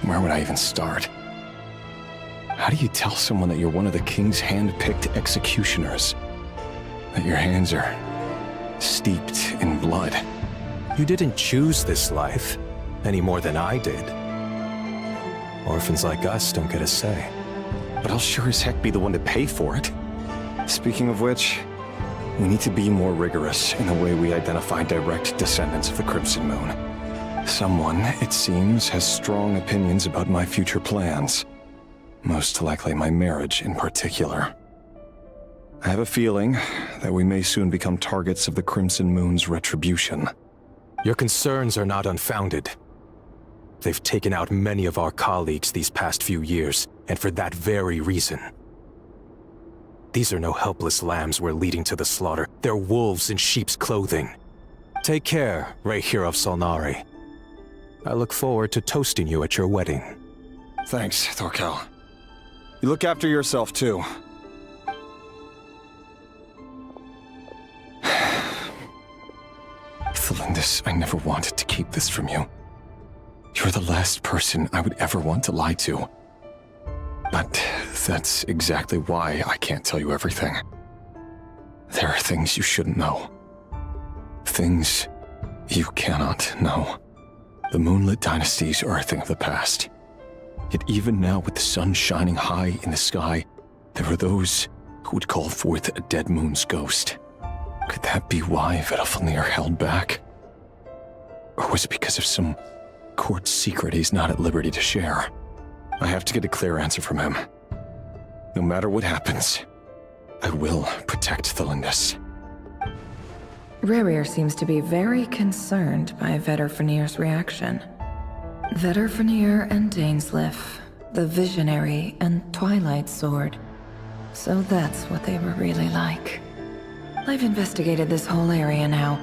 Where would I even start? How do you tell someone that you're one of the king's hand-picked executioners? That your hands are steeped in blood? You didn't choose this life, any more than I did. Orphans like us don't get a say. But I'll sure as heck be the one to pay for it. Speaking of which, we need to be more rigorous in the way we identify direct descendants of the Crimson Moon. Someone, it seems, has strong opinions about my future plans. Most likely my marriage in particular. I have a feeling that we may soon become targets of the Crimson Moon's retribution. Your concerns are not unfounded. They've taken out many of our colleagues these past few years, and for that very reason. These are no helpless lambs we're leading to the slaughter. They're wolves in sheep's clothing. Take care, Rahere of Solnari. I look forward to toasting you at your wedding. Thanks, Thorkel. You look after yourself, too. Thelindis, I never wanted to keep this from you. You're the last person I would ever want to lie to. But that's exactly why I can't tell you everything. There are things you shouldn't know. Things you cannot know. The Moonlit Dynasties are a thing of the past. Yet even now, with the sun shining high in the sky, there are those who would call forth a dead moon's ghost. Could that be why Vedalfnir held back? Or was it because of some court secret he's not at liberty to share? I have to get a clear answer from him. No matter what happens, I will protect the Lindis. Rerir seems to be very concerned by Vedderfanir's reaction. Vedderfanir and Dainsleif, the Visionary and Twilight Sword. So that's what they were really like. I've investigated this whole area now.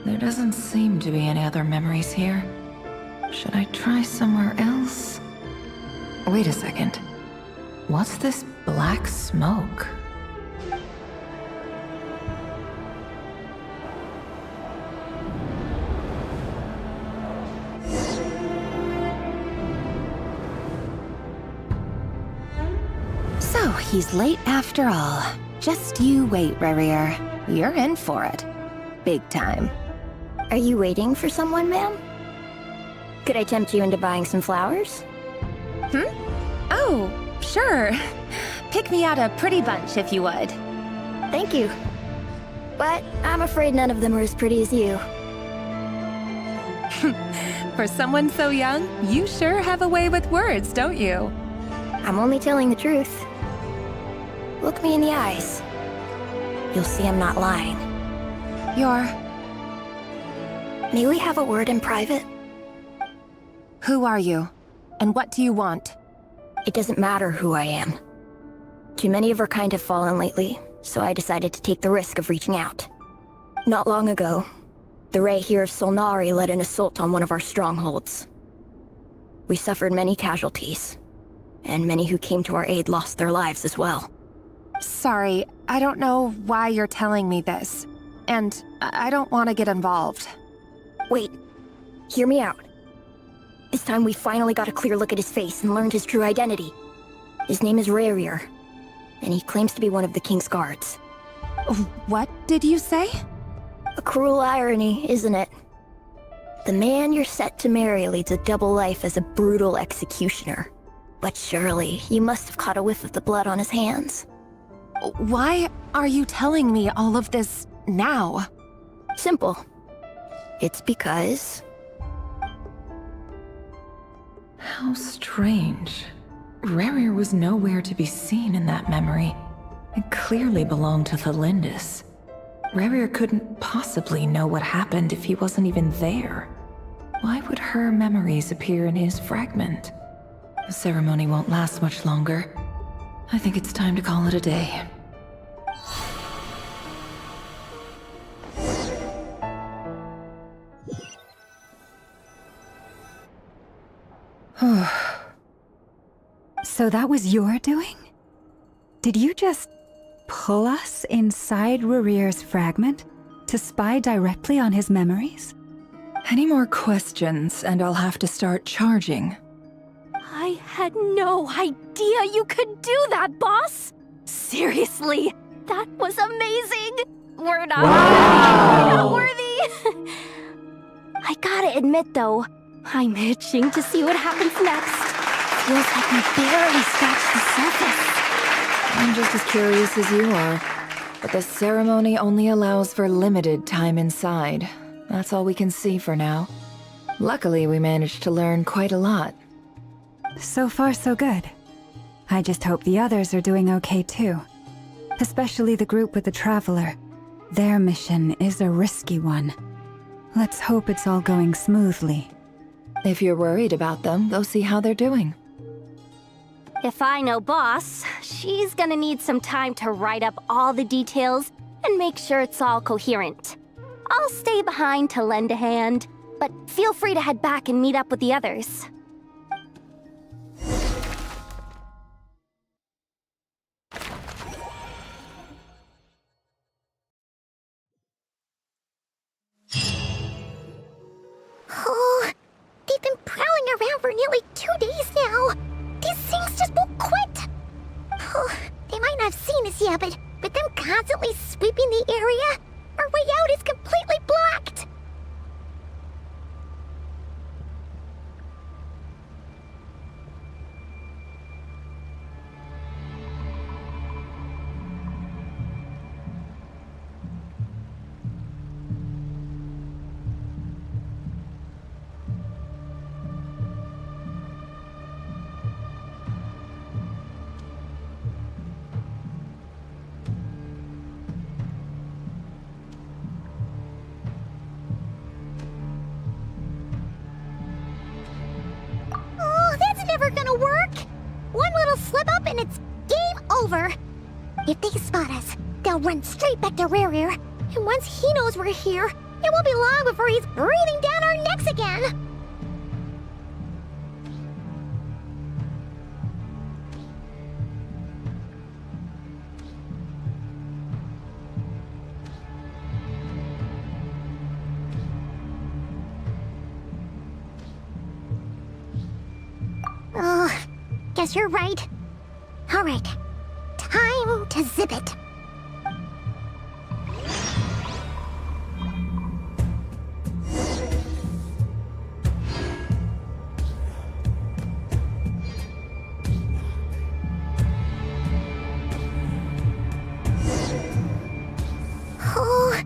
There doesn't seem to be any other memories here. Should I try somewhere else? Wait a second. What's this black smoke? So he's late after all. Just you wait, Rerir. You're in for it. Big time. Are you waiting for someone, ma'am? Could I tempt you into buying some flowers? Oh, sure. Pick me out a pretty bunch if you would. Thank you. But I'm afraid none of them are as pretty as you. For someone so young, you sure have a way with words, don't you? I'm only telling the truth. Look me in the eyes. You'll see I'm not lying. May we have a word in private? Who are you? And what do you want? It doesn't matter who I am. Too many of our kind have fallen lately, so I decided to take the risk of reaching out. Not long ago, the Ray here of Solnari led an assault on one of our strongholds. We suffered many casualties, and many who came to our aid lost their lives as well. Sorry, I don't know why you're telling me this. And I don't want to get involved. Wait, hear me out. This time we finally got a clear look at his face and learned his true identity. His name is Rerir, and he claims to be one of the King's guards. What did you say? A cruel irony, isn't it? The man you're set to marry leads a double life as a brutal executioner. But surely, you must have caught a whiff of the blood on his hands. Why are you telling me all of this now? Simple. It's because... How strange. Rerir was nowhere to be seen in that memory. It clearly belonged to the Lindis. Rerir couldn't possibly know what happened if he wasn't even there. Why would her memories appear in his fragment? The ceremony won't last much longer. I think it's time to call it a day. So that was your doing? Did you just pull us inside Rerir's fragment to spy directly on his memories? Any more questions, and I'll have to start charging. I had no idea you could do that, boss! Seriously, that was amazing! We're not worthy! I gotta admit though, I'm itching to see what happens next. Feels like we barely scratched the surface. I'm just as curious as you are, but the ceremony only allows for limited time inside. That's all we can see for now. Luckily, we managed to learn quite a lot. So far, so good. I just hope the others are doing okay too. Especially the group with the Traveler. Their mission is a risky one. Let's hope it's all going smoothly. If you're worried about them, go see how they're doing. If I know Boss, she's gonna need some time to write up all the details and make sure it's all coherent. I'll stay behind to lend a hand, but feel free to head back and meet up with the others. Oh, they've been prowling around for nearly 2 days now. These things just won't quit. Oh, they might not have seen us yet, but with them constantly sweeping the area, our way out is completely blocked. gonna work. One little slip up and it's game over. If they spot us, they'll run straight back to Rear. And once he knows we're here, it won't be long before he's breathing down our necks again. Oh, guess you're right. All right, time to zip it. Oh,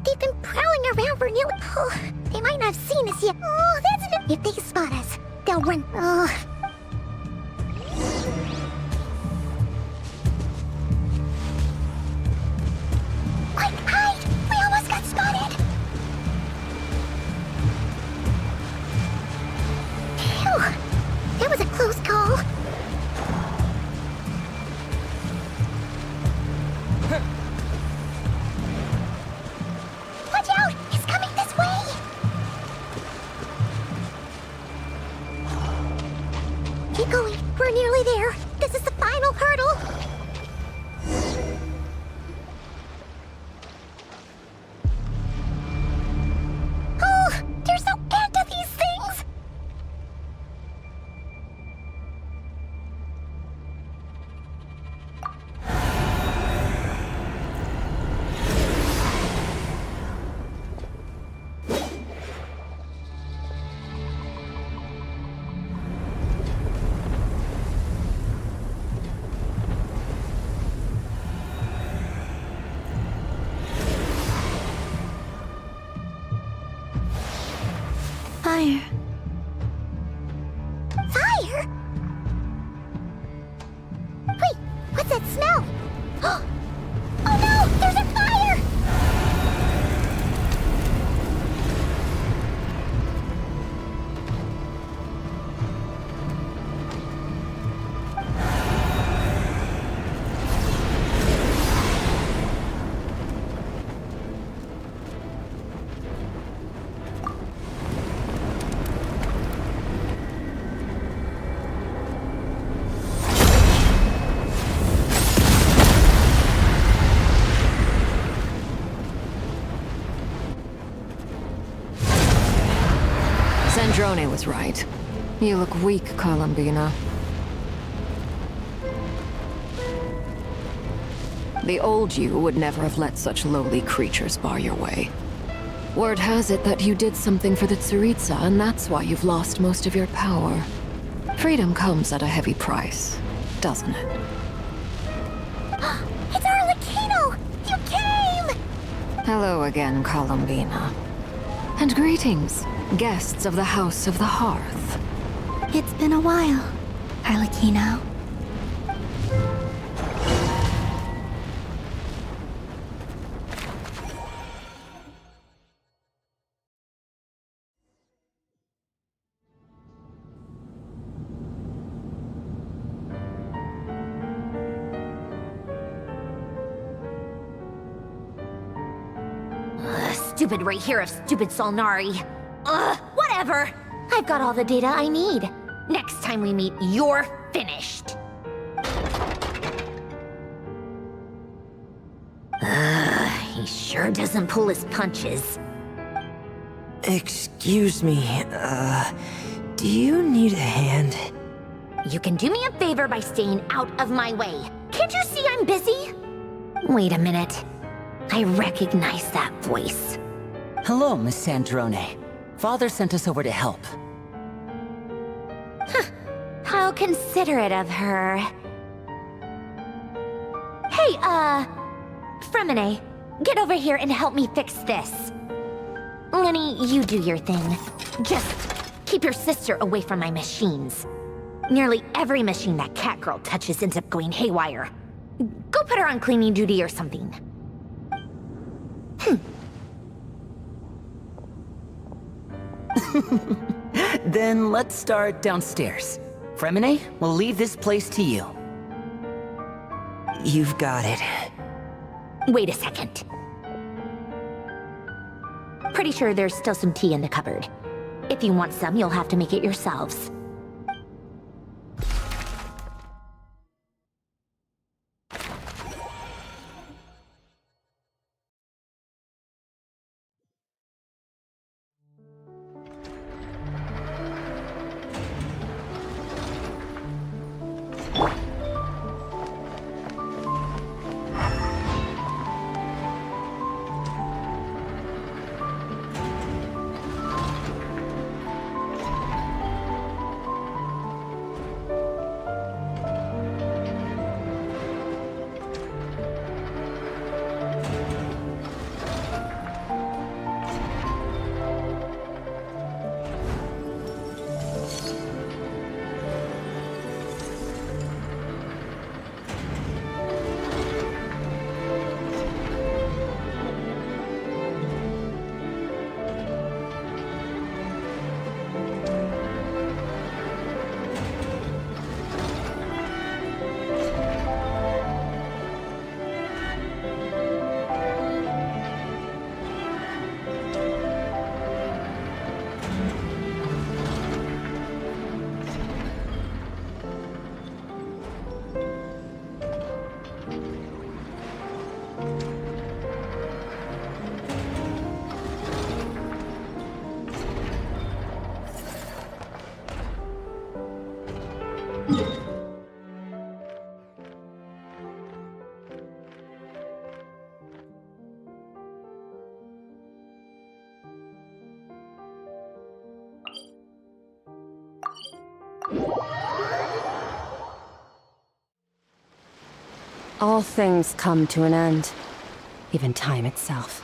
they've been prowling around for nearly... Oh, they might not have seen us yet. Oh, that's enough. If they spot us, they'll run... Oh... Quick, hide! We almost got spotted! Phew! That was a close call. Watch out! He's coming this way! Keep going. We're nearly there. This is the final hurdle. Oh, there's no end to these things! Fire. Fire? Wait, what's that smell? Oh no, there's a fire! Sandrone was right. You look weak, Columbina. The old you would never have let such lowly creatures bar your way. Word has it that you did something for the Tsaritsa, and that's why you've lost most of your power. Freedom comes at a heavy price, doesn't it? It's Arlecchino! You came! Hello again, Columbina. And greetings, guests of the House of the Hearth. It's been a while, Arlecchino. Stupid right here of stupid Solnari. Whatever. I've got all the data I need. Next time we meet, you're finished. He sure doesn't pull his punches. Excuse me, do you need a hand? You can do me a favor by staying out of my way. Can't you see I'm busy? Wait a minute. I recognize that voice. Hello, Miss Sandrone. Father sent us over to help. How considerate of her. Hey, Fremine, get over here and help me fix this. Lenny, you do your thing. Just keep your sister away from my machines. Nearly every machine that Catgirl touches ends up going haywire. Go put her on cleaning duty or something. Then let's start downstairs. Fremine, we'll leave this place to you. You've got it. Wait a second. Pretty sure there's still some tea in the cupboard. If you want some, you'll have to make it yourselves. All things come to an end, even time itself.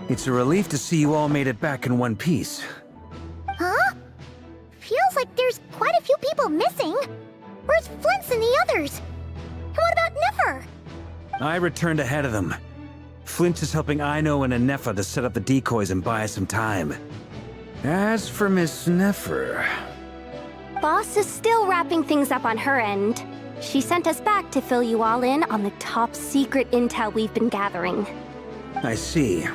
It's a relief to see you all made it back in one piece. Huh? Feels like there's quite a few people missing. Where's Flint's and the others? And what about Nefer? I returned ahead of them. Flint is helping Aino and Anefa to set up the decoys and buy us some time. As for Miss Nefer... Boss is still wrapping things up on her end. She sent us back to fill you all in on the top secret intel we've been gathering. I see.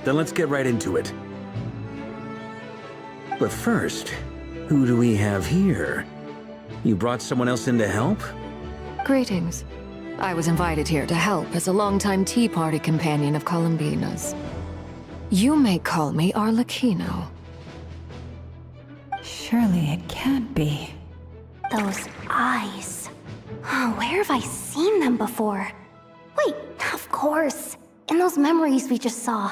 Then let's get right into it. But first, who do we have here? You brought someone else in to help? Greetings. I was invited here to help as a longtime Tea Party companion of Columbina's. You may call me Arlecchino. Surely it can't be. Those eyes. Oh, where have I seen them before? Wait, of course. In those memories we just saw.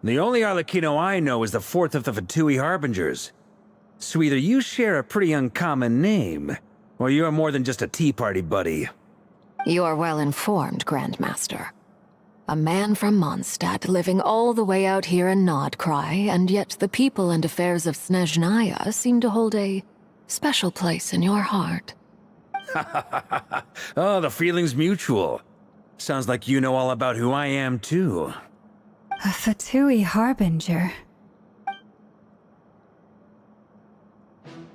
The only Arlecchino I know is the fourth of the Fatui Harbingers. So either you share a pretty uncommon name, or you're more than just a Tea Party buddy. You're well informed, Grandmaster. A man from Mondstadt living all the way out here in Nodcry, and yet the people and affairs of Snezhnaya seem to hold a special place in your heart. Oh, the feeling's mutual. Sounds like you know all about who I am, too. A Fatui Harbinger.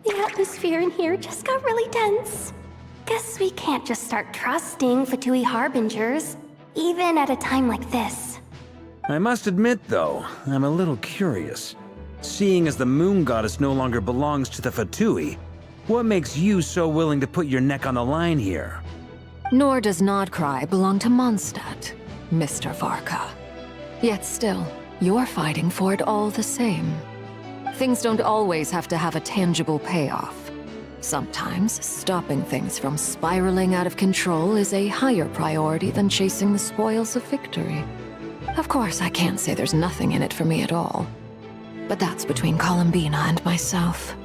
The atmosphere in here just got really tense. Guess we can't just start trusting Fatui Harbingers, even at a time like this. I must admit, though, I'm a little curious. Seeing as the Moon Goddess no longer belongs to the Fatui, what makes you so willing to put your neck on the line here? Nor does Nodcry belong to Mondstadt, Mr. Varka. Yet still, you're fighting for it all the same. Things don't always have to have a tangible payoff. Sometimes, stopping things from spiraling out of control is a higher priority than chasing the spoils of victory. Of course, I can't say there's nothing in it for me at all. But that's between Columbina and myself.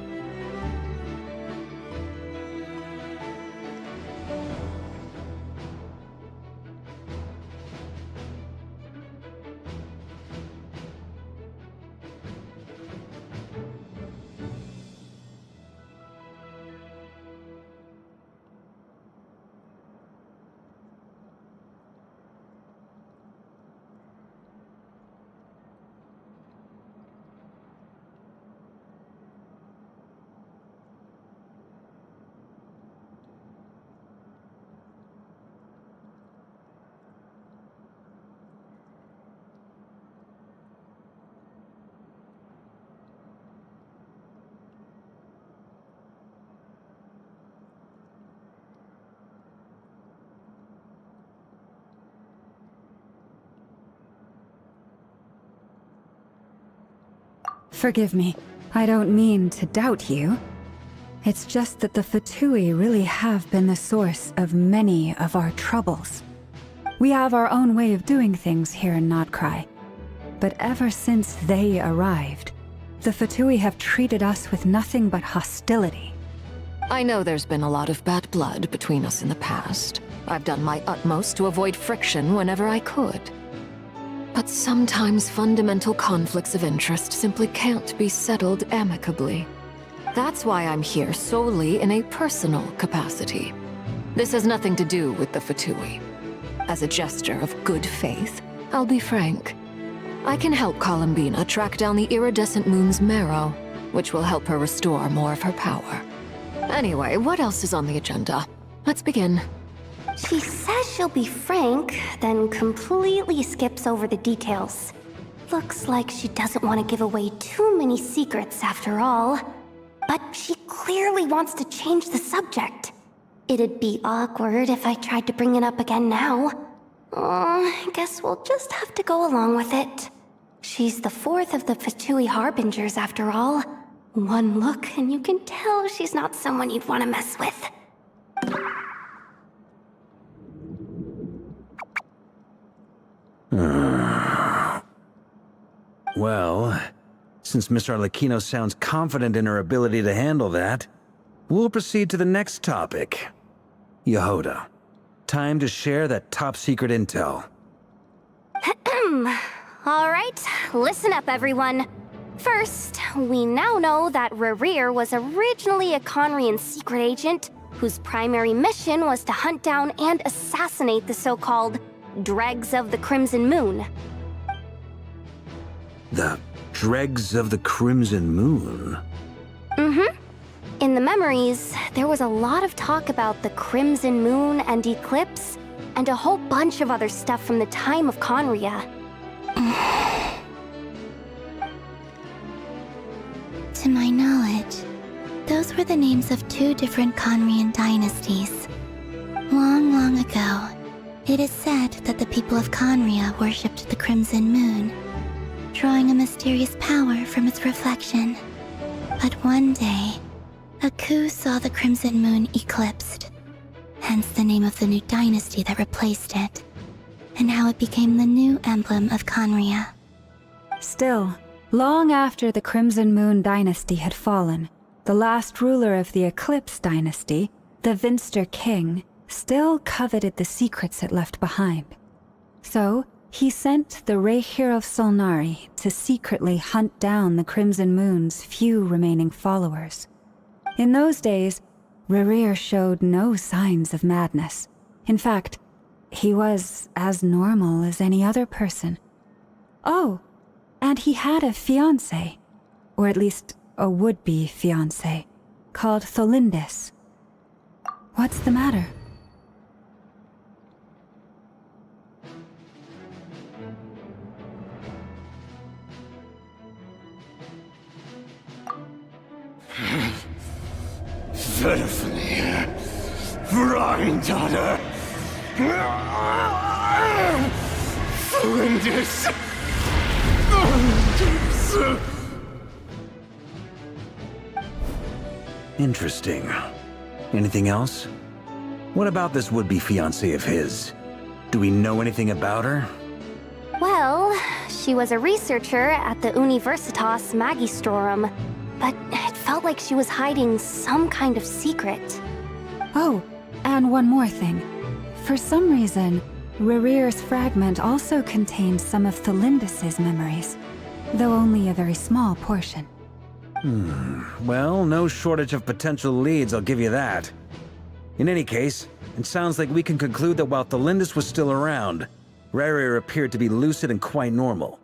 Forgive me. I don't mean to doubt you. It's just that the Fatui really have been the source of many of our troubles. We have our own way of doing things here in Nodcry. But ever since they arrived, the Fatui have treated us with nothing but hostility. I know there's been a lot of bad blood between us in the past. I've done my utmost to avoid friction whenever I could. But sometimes fundamental conflicts of interest simply can't be settled amicably. That's why I'm here solely in a personal capacity. This has nothing to do with the Fatui. As a gesture of good faith, I'll be frank. I can help Columbina track down the iridescent moon's marrow, which will help her restore more of her power. Anyway, what else is on the agenda? Let's begin. She says she'll be frank, then completely skips over the details. Looks like she doesn't want to give away too many secrets after all. But she clearly wants to change the subject. It'd be awkward if I tried to bring it up again now. I guess we'll just have to go along with it. She's the fourth of the Fatui Harbingers after all. One look and you can tell she's not someone you'd want to mess with. Well, since Miss Arlecchino sounds confident in her ability to handle that, we'll proceed to the next topic. Yehoda, time to share that top-secret intel. Alright, listen up everyone. First, we now know that Rerir was originally a Conrian secret agent whose primary mission was to hunt down and assassinate the so-called Dregs of the Crimson Moon. The Dregs of the Crimson Moon? Mm-hmm. In the memories, there was a lot of talk about the Crimson Moon and Eclipse, and a whole bunch of other stuff from the time of Conria. To my knowledge, those were the names of two different Conrian dynasties. Long, long ago, it is said that the people of Conria worshipped the Crimson Moon, drawing a mysterious power from its reflection. But one day, a coup saw the Crimson Moon eclipsed, hence the name of the new dynasty that replaced it, and how it became the new emblem of Conria. Still, long after the Crimson Moon dynasty had fallen, the last ruler of the Eclipse dynasty, the Vinster King, still coveted the secrets it left behind. So, he sent the Rehir of Solnari to secretly hunt down the Crimson Moon's few remaining followers. In those days, Rerir showed no signs of madness. In fact, he was as normal as any other person. Oh, and he had a fiancé, or at least a would-be fiancé, called Tholindis. What's the matter? Verfnir, Rhindaughter, Tholindis. Interesting. Anything else? What about this would-be fiancé of his? Do we know anything about her? Well, she was a researcher at the Universitas Magistrorum, but it felt like she was hiding some kind of secret. Oh, and one more thing. For some reason, Rerir's fragment also contained some of Tholindis' memories, though only a very small portion. Well, no shortage of potential leads, I'll give you that. In any case, it sounds like we can conclude that while Tholindis was still around, Rerir appeared to be lucid and quite normal.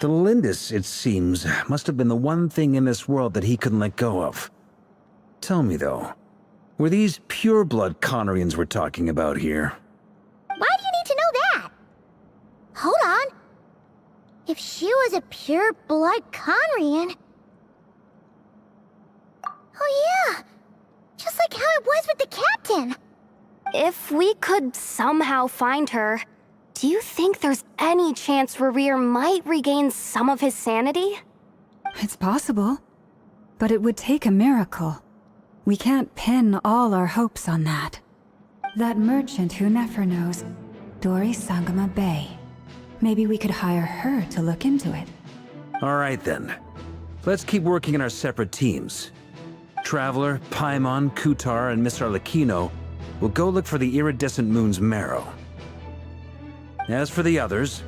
Tholindis, it seems, must have been the one thing in this world that he couldn't let go of. Tell me, though, were these pure-blood Conorians we're talking about here? Why do you need to know that? Hold on. If she was a pure-blood Conrian... Oh yeah! Just like how it was with the captain! If we could somehow find her, do you think there's any chance Rerir might regain some of his sanity? It's possible, but it would take a miracle. We can't pin all our hopes on that. That merchant who Nefer knows, Dori Sangama Bay. Maybe we could hire her to look into it. All right, then. Let's keep working in our separate teams. Traveler, Paimon, Kutar, and Miss Arlecchino will go look for the iridescent moon's marrow. As for the others...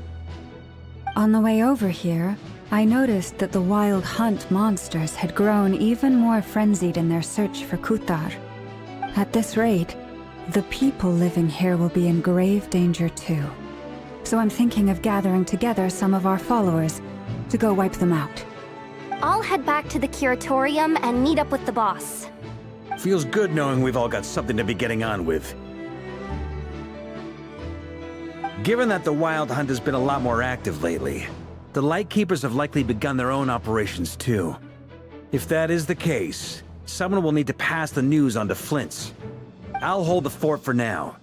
On the way over here, I noticed that the Wild Hunt monsters had grown even more frenzied in their search for Kutar. At this rate, the people living here will be in grave danger too. So I'm thinking of gathering together some of our followers to go wipe them out. I'll head back to the Curatorium and meet up with the boss. Feels good knowing we've all got something to be getting on with. Given that the Wild Hunt has been a lot more active lately, the Lightkeepers have likely begun their own operations too. If that is the case, someone will need to pass the news on to Flint's. I'll hold the fort for now,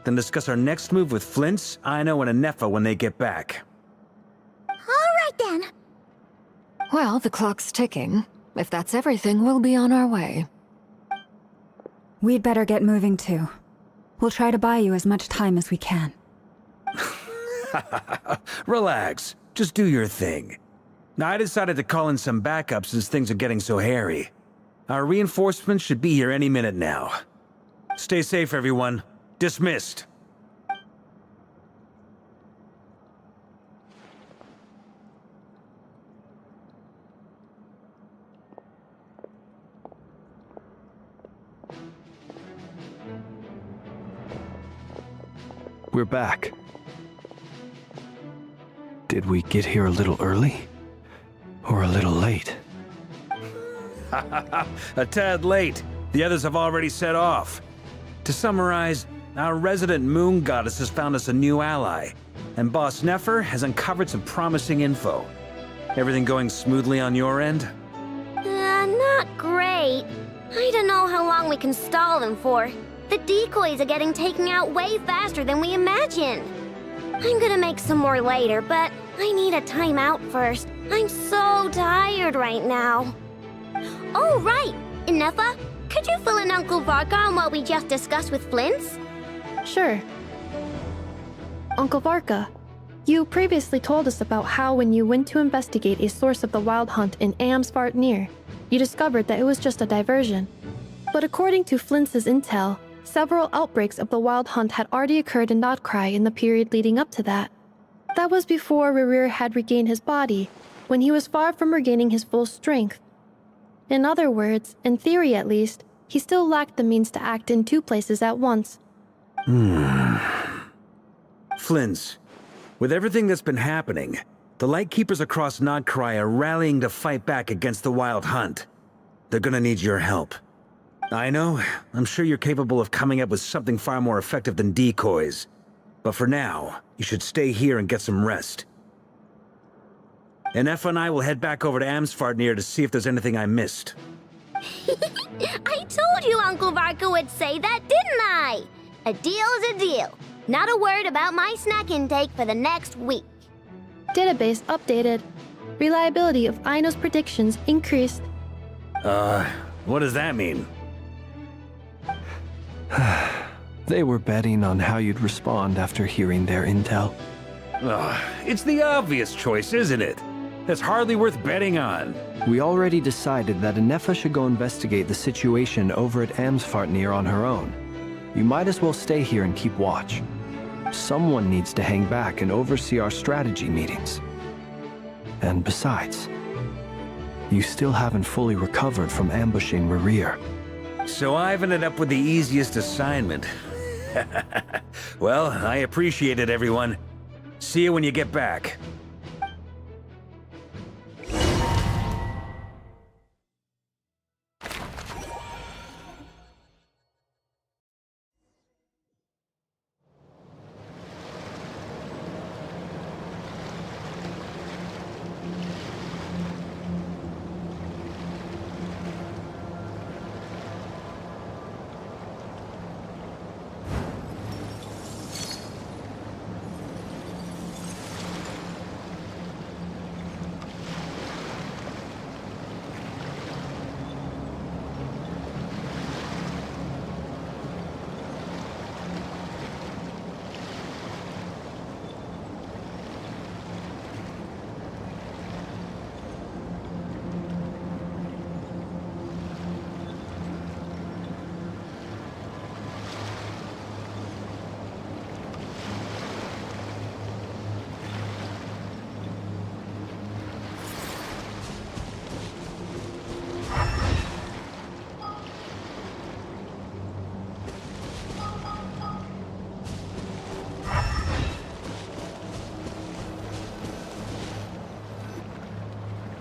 then discuss our next move with Flint's, Aino, and Anefa when they get back. All right then. Well, the clock's ticking. If that's everything, we'll be on our way. We'd better get moving too. We'll try to buy you as much time as we can. Relax. Just do your thing. I decided to call in some backup since things are getting so hairy. Our reinforcements should be here any minute now. Stay safe, everyone. Dismissed. We're back. Did we get here a little early? Or a little late? A tad late. The others have already set off. To summarize, our resident moon goddess has found us a new ally, and Boss Nefer has uncovered some promising info. Everything going smoothly on your end? Not great. I don't know how long we can stall them for. The decoys are getting taken out way faster than we imagined. I'm gonna make some more later, but I need a timeout first. I'm so tired right now. Oh, right! Anefa, could you fill in Uncle Varka on what we just discussed with Flint's? Sure. Uncle Varka, you previously told us about how when you went to investigate a source of the Wild Hunt in Amsvartnir, you discovered that it was just a diversion. But according to Flint's intel, several outbreaks of the Wild Hunt had already occurred in Notcry in the period leading up to that. That was before Rerir had regained his body, when he was far from regaining his full strength. In other words, in theory at least, he still lacked the means to act in two places at once. Flins, with everything that's been happening, the Lightkeepers across Nodcry are rallying to fight back against the Wild Hunt. They're gonna need your help. I know, I'm sure you're capable of coming up with something far more effective than decoys. But for now, you should stay here and get some rest. And Effa and I will head back over to Amsfartnir to see if there's anything I missed. I told you Uncle Varka would say that, didn't I? A deal is a deal. Not a word about my snack intake for the next week. Database updated. Reliability of Aino's predictions increased. What does that mean? They were betting on how you'd respond after hearing their intel. It's the obvious choice, isn't it? That's hardly worth betting on. We already decided that Anefa should go investigate the situation over at Amsfartnir on her own. You might as well stay here and keep watch. Someone needs to hang back and oversee our strategy meetings. And besides, you still haven't fully recovered from ambushing Rerir. So I've ended up with the easiest assignment. Well, I appreciate it, everyone. See you when you get back.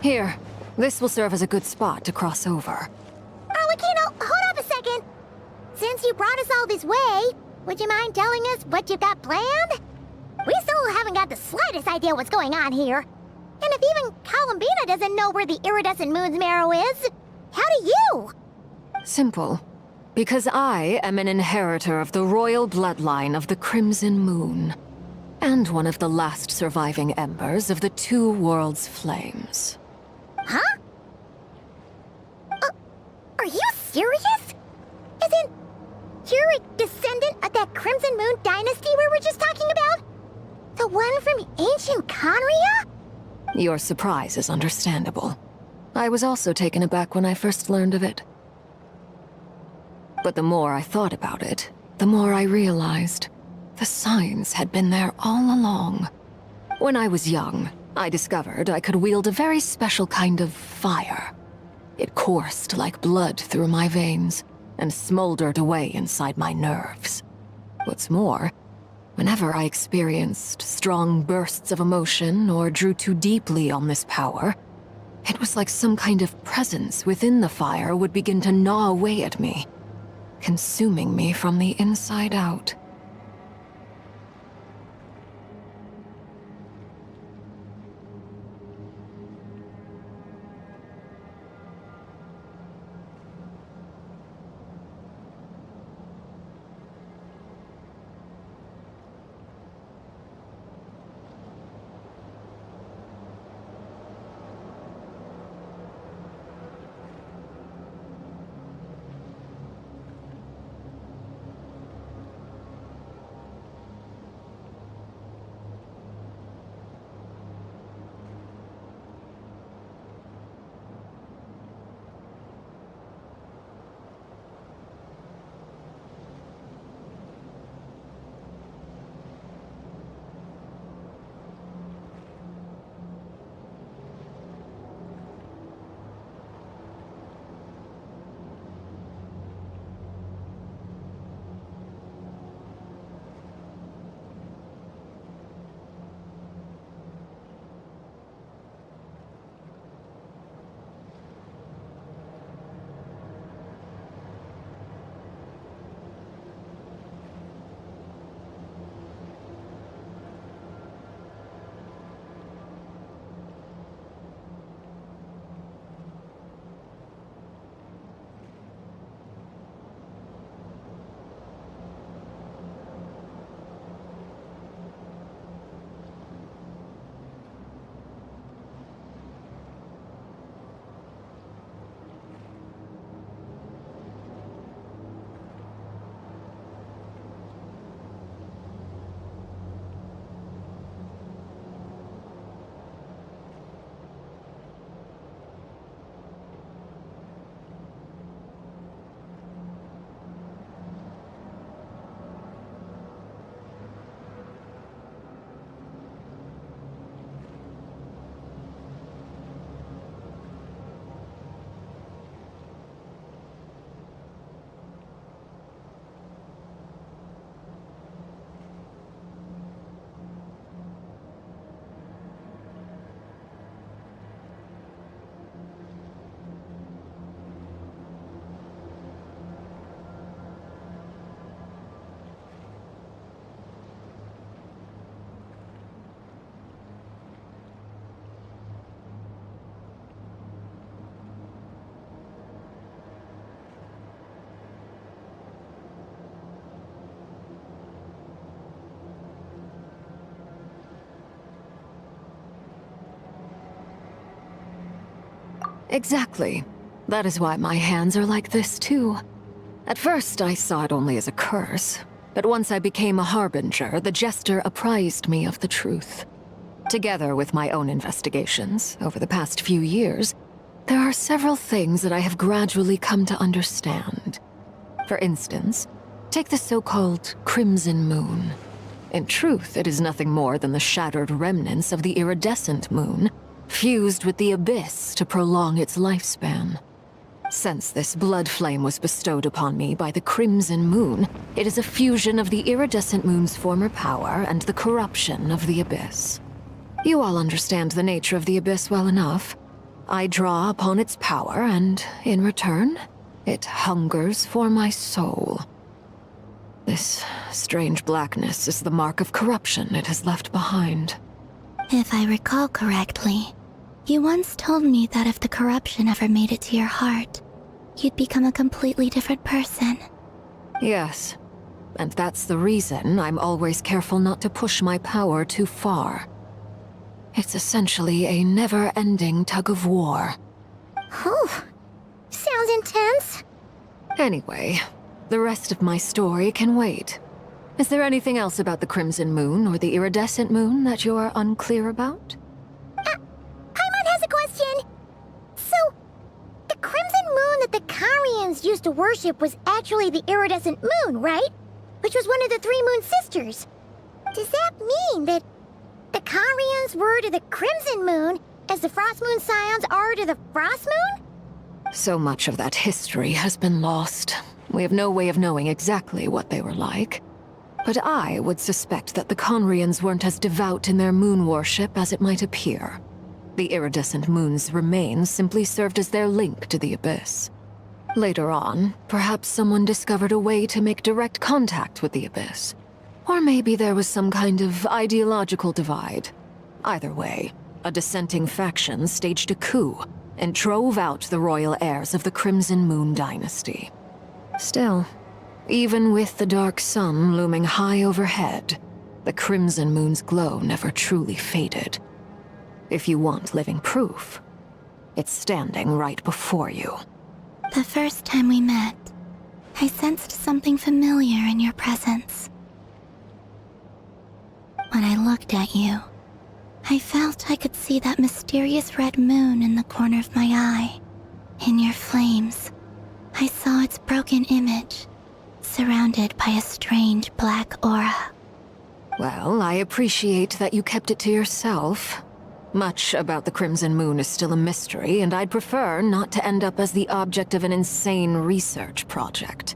Here, this will serve as a good spot to cross over. Arlecchino, hold up a second. Since you brought us all this way, would you mind telling us what you've got planned? We still haven't got the slightest idea what's going on here. And if even Columbina doesn't know where the iridescent moon's marrow is, how do you? Simple. Because I am an inheritor of the royal bloodline of the Crimson Moon. And one of the last surviving embers of the Two Worlds' flames. Huh? Are you serious? Isn't you're a descendant of that Crimson Moon dynasty we were just talking about? The one from ancient Conria? Your surprise is understandable. I was also taken aback when I first learned of it. But the more I thought about it, the more I realized the signs had been there all along. When I was young, I discovered I could wield a very special kind of fire. It coursed like blood through my veins and smoldered away inside my nerves. What's more, whenever I experienced strong bursts of emotion or drew too deeply on this power, it was like some kind of presence within the fire would begin to gnaw away at me, consuming me from the inside out. Exactly. That is why my hands are like this, too. At first, I saw it only as a curse, but once I became a harbinger, the Jester apprised me of the truth. Together with my own investigations over the past few years, there are several things that I have gradually come to understand. For instance, take the so-called Crimson Moon. In truth, it is nothing more than the shattered remnants of the iridescent moon, fused with the Abyss to prolong its lifespan. Since this blood flame was bestowed upon me by the Crimson Moon, it is a fusion of the iridescent moon's former power and the corruption of the Abyss. You all understand the nature of the Abyss well enough. I draw upon its power, and in return, it hungers for my soul. This strange blackness is the mark of corruption it has left behind. If I recall correctly, you once told me that if the corruption ever made it to your heart, you'd become a completely different person. Yes, and that's the reason I'm always careful not to push my power too far. It's essentially a never-ending tug of war. Whew. Sounds intense. Anyway, the rest of my story can wait. Is there anything else about the Crimson Moon or the Iridescent Moon that you're unclear about? Paimon has a question. So, the Crimson Moon that the Carians used to worship was actually the Iridescent Moon, right? Which was one of the 3 Moon Sisters. Does that mean that the Carians were to the Crimson Moon as the Frost Moon Scions are to the Frost Moon? So much of that history has been lost. We have no way of knowing exactly what they were like. But I would suspect that the Conrians weren't as devout in their moon worship as it might appear. The iridescent moon's remains simply served as their link to the Abyss. Later on, perhaps someone discovered a way to make direct contact with the Abyss. Or maybe there was some kind of ideological divide. Either way, a dissenting faction staged a coup and drove out the royal heirs of the Crimson Moon dynasty. Still, even with the dark sun looming high overhead, the Crimson Moon's glow never truly faded. If you want living proof, it's standing right before you. The first time we met, I sensed something familiar in your presence. When I looked at you, I felt I could see that mysterious red moon in the corner of my eye. In your flames, I saw its broken image, surrounded by a strange black aura. Well, I appreciate that you kept it to yourself. Much about the Crimson Moon is still a mystery, and I'd prefer not to end up as the object of an insane research project.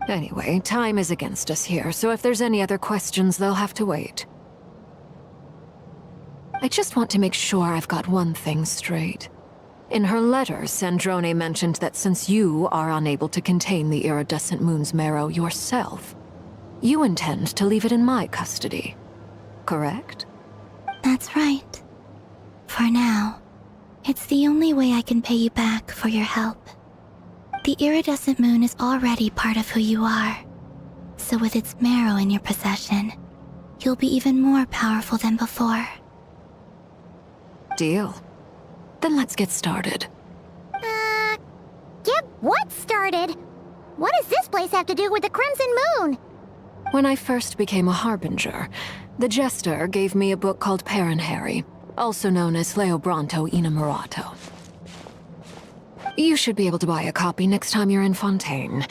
Anyway, time is against us here, so if there's any other questions, they'll have to wait. I just want to make sure I've got one thing straight. In her letter, Sandrone mentioned that since you are unable to contain the iridescent moon's marrow yourself, you intend to leave it in my custody. Correct? That's right. For now, it's the only way I can pay you back for your help. The iridescent moon is already part of who you are, so with its marrow in your possession, you'll be even more powerful than before. Deal. Then let's get started. Get what started? What does this place have to do with the Crimson Moon? When I first became a Harbinger, the Jester gave me a book called Paranhari, also known as Leobranto Innamorato. You should be able to buy a copy next time you're in Fontaine.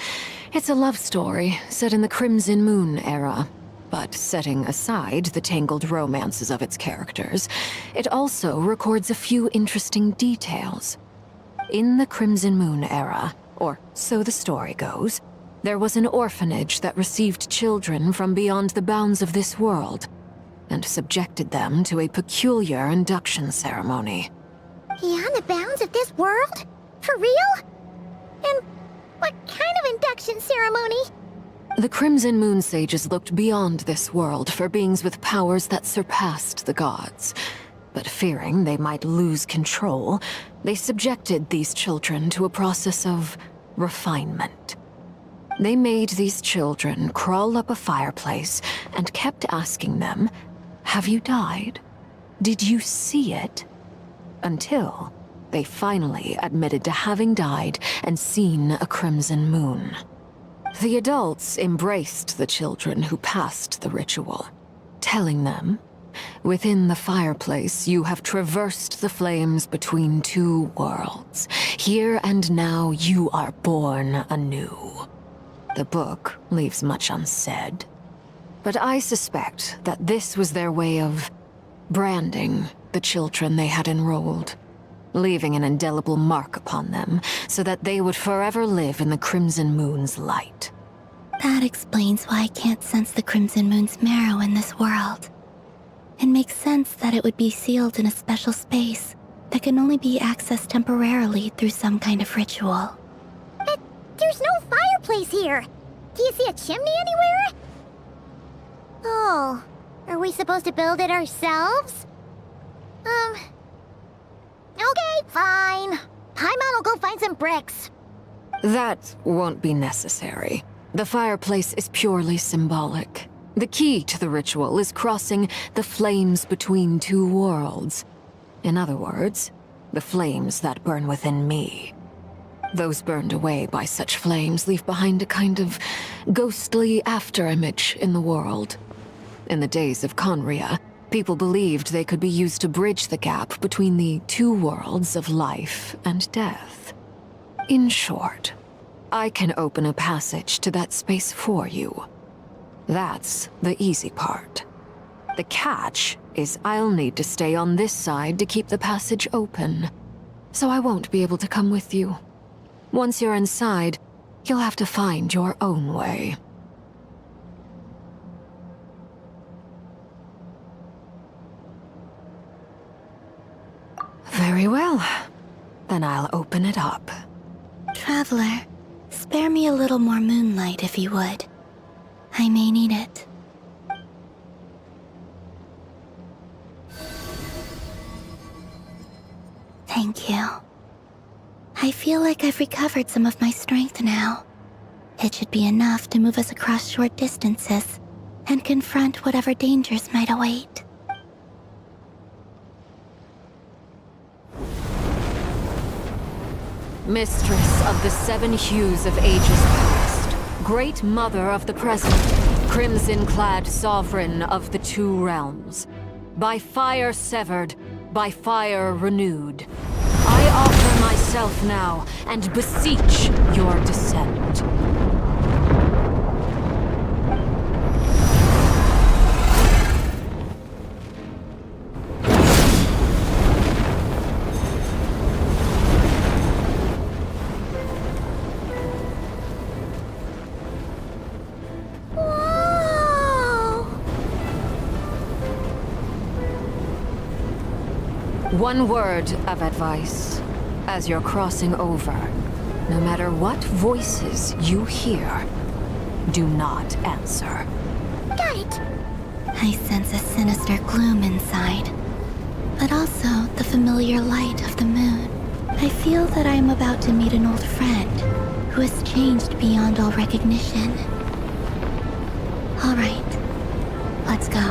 It's a love story set in the Crimson Moon era. But setting aside the tangled romances of its characters, it also records a few interesting details. In the Crimson Moon era, or so the story goes, there was an orphanage that received children from beyond the bounds of this world, and subjected them to a peculiar induction ceremony. Beyond the bounds of this world? For real? And what kind of induction ceremony? The Crimson Moon sages looked beyond this world for beings with powers that surpassed the gods. But fearing they might lose control, they subjected these children to a process of refinement. They made these children crawl up a fireplace and kept asking them, "Have you died? Did you see it?" Until they finally admitted to having died and seen a crimson moon. The adults embraced the children who passed the ritual, telling them, "Within the fireplace, you have traversed the flames between two worlds. Here and now, you are born anew." The book leaves much unsaid, but I suspect that this was their way of branding the children they had enrolled, leaving an indelible mark upon them so that they would forever live in the Crimson Moon's light. That explains why I can't sense the Crimson Moon's marrow in this world. It makes sense that it would be sealed in a special space that can only be accessed temporarily through some kind of ritual. There's no fireplace here. Do you see a chimney anywhere? Oh, are we supposed to build it ourselves? Okay, fine. Paimon will go find some bricks. That won't be necessary. The fireplace is purely symbolic. The key to the ritual is crossing the flames between two worlds. In other words, the flames that burn within me. Those burned away by such flames leave behind a kind of ghostly afterimage in the world. In the days of Conria, people believed they could be used to bridge the gap between the two worlds of life and death. In short, I can open a passage to that space for you. That's the easy part. The catch is I'll need to stay on this side to keep the passage open, so I won't be able to come with you. Once you're inside, you'll have to find your own way. Very well. Then I'll open it up. Traveler, spare me a little more moonlight if you would. I may need it. Thank you. I feel like I've recovered some of my strength now. It should be enough to move us across short distances and confront whatever dangers might await. Mistress of the seven hues of ages past, great mother of the present, crimson-clad sovereign of the two realms, by fire severed, by fire renewed, I offer myself now and beseech your descent. One word of advice. As you're crossing over, no matter what voices you hear, do not answer. Got it! I sense a sinister gloom inside, but also the familiar light of the moon. I feel that I am about to meet an old friend who has changed beyond all recognition. All right, let's go.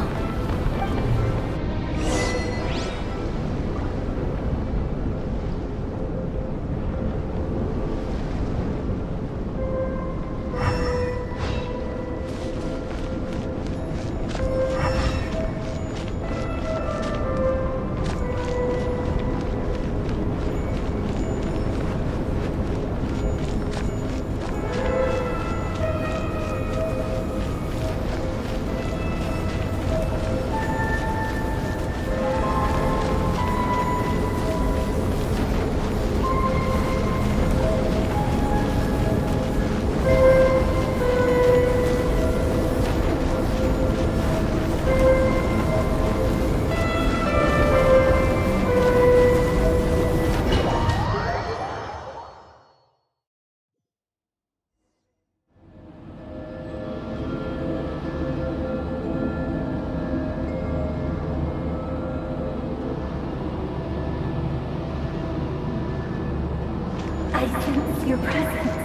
I sense your presence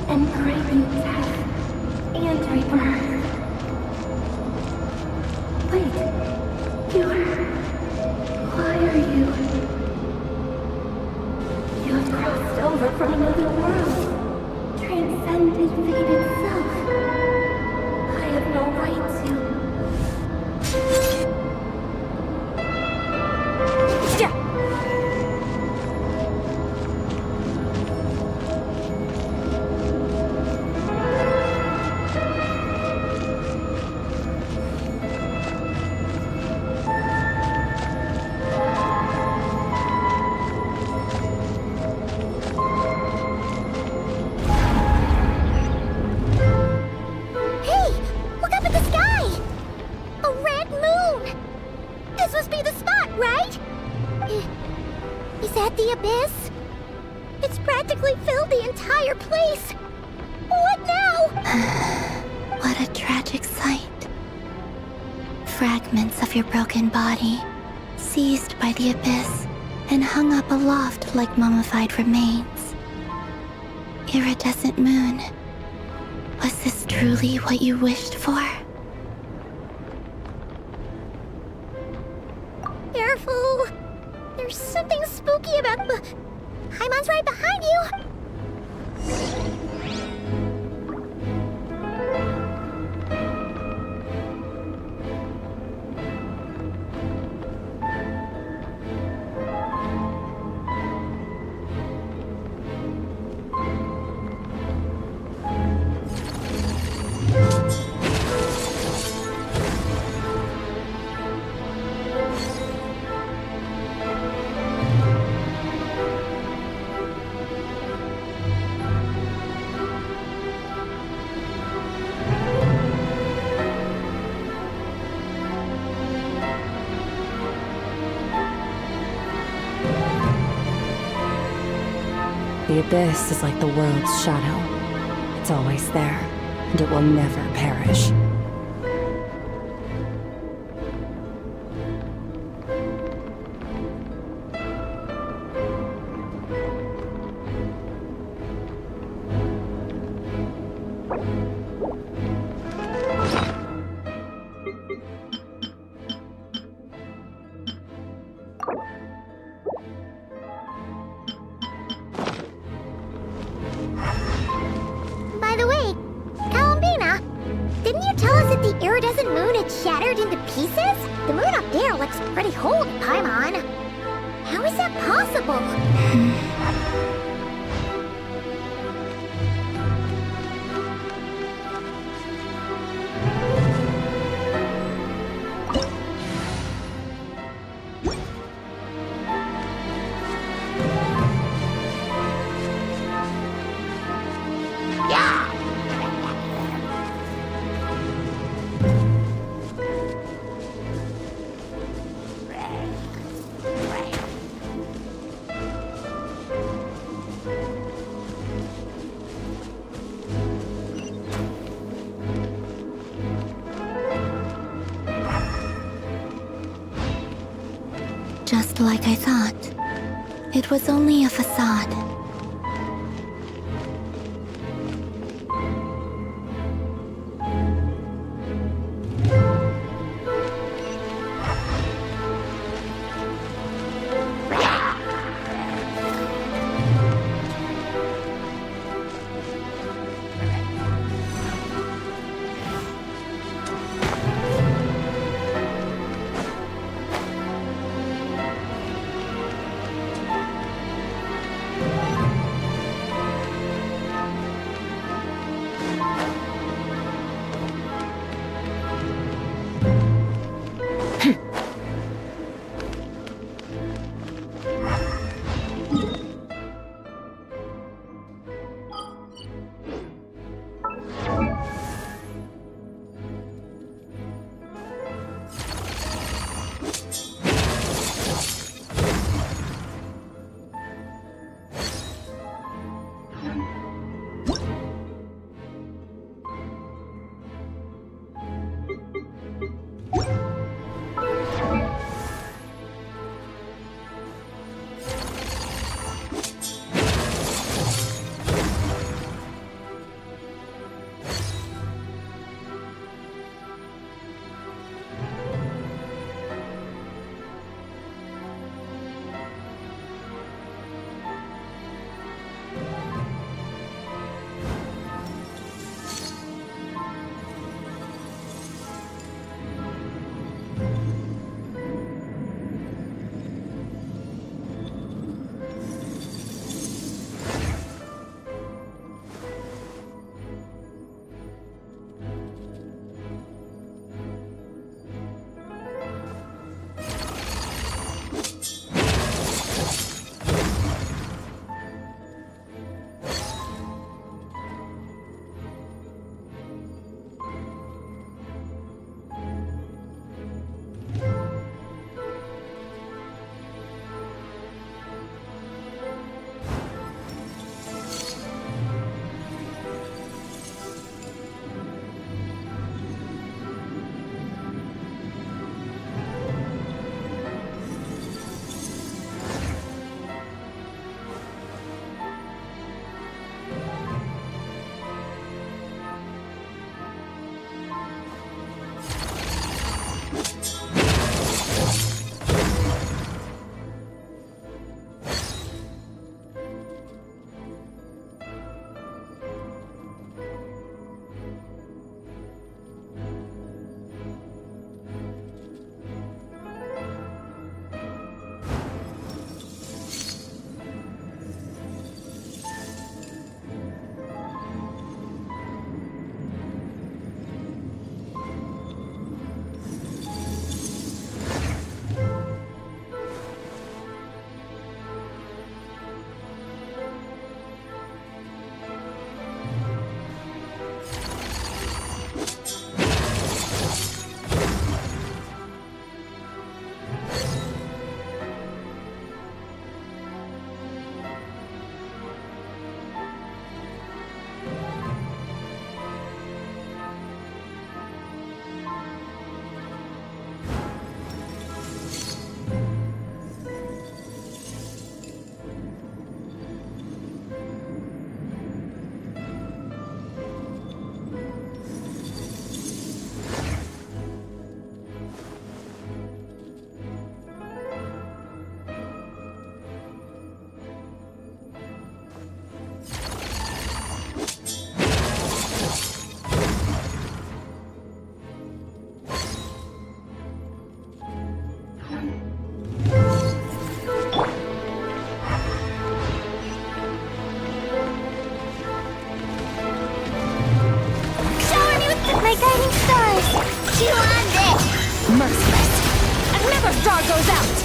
and bring you death and rebirth. Wait, why are you? This must be the spot, right? Is that the abyss? It's practically filled the entire place. What now? What a tragic sight. Fragments of your broken body, seized by the abyss, and hung up aloft like mummified remains. Iridescent moon. Was this truly what you wished for? Careful! There's something spooky about the... Paimon's right behind you! The abyss is like the world's shadow. It's always there, and it will never perish. By the way, Columbina, didn't you tell us that the iridescent moon had shattered into pieces? The moon up there looks pretty whole to Paimon. How is that possible? Just like I thought. It was only a facade. merciless. Another star goes out!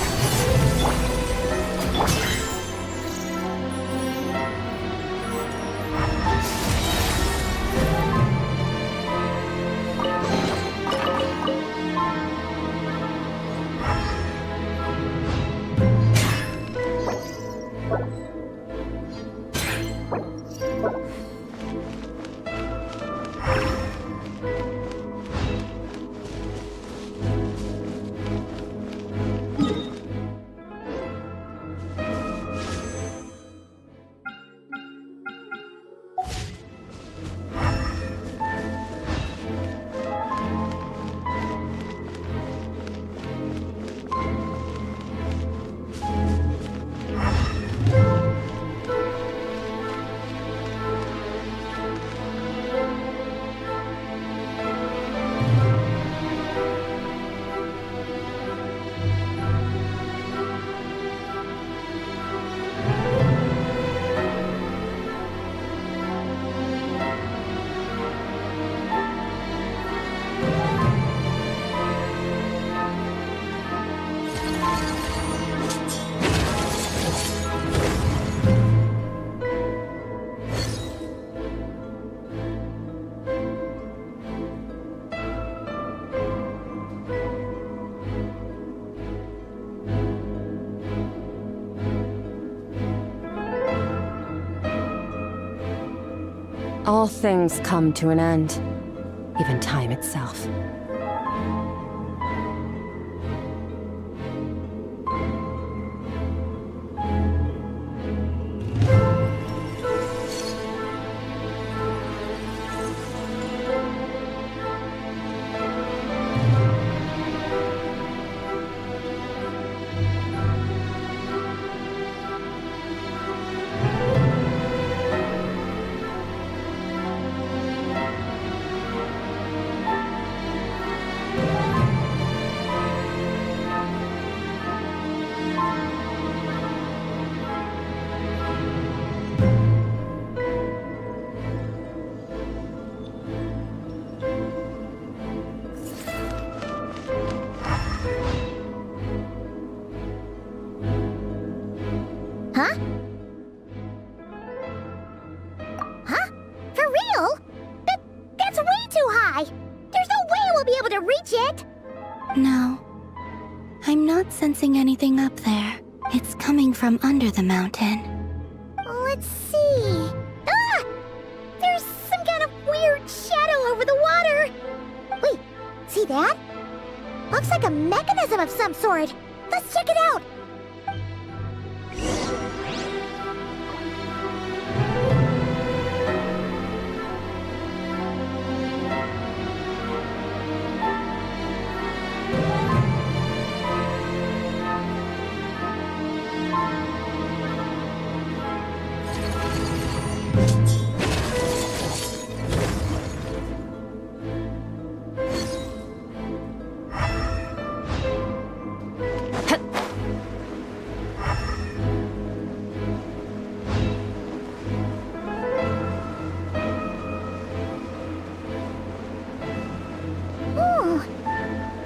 All things come to an end, even time itself. Huh? Huh? For real? That's way too high! There's no way we'll be able to reach it! No. I'm not sensing anything up there. It's coming from under the mountain. Let's see... Ah! There's some kind of weird shadow over the water! Wait, see that? Looks like a mechanism of some sort. Let's check it out!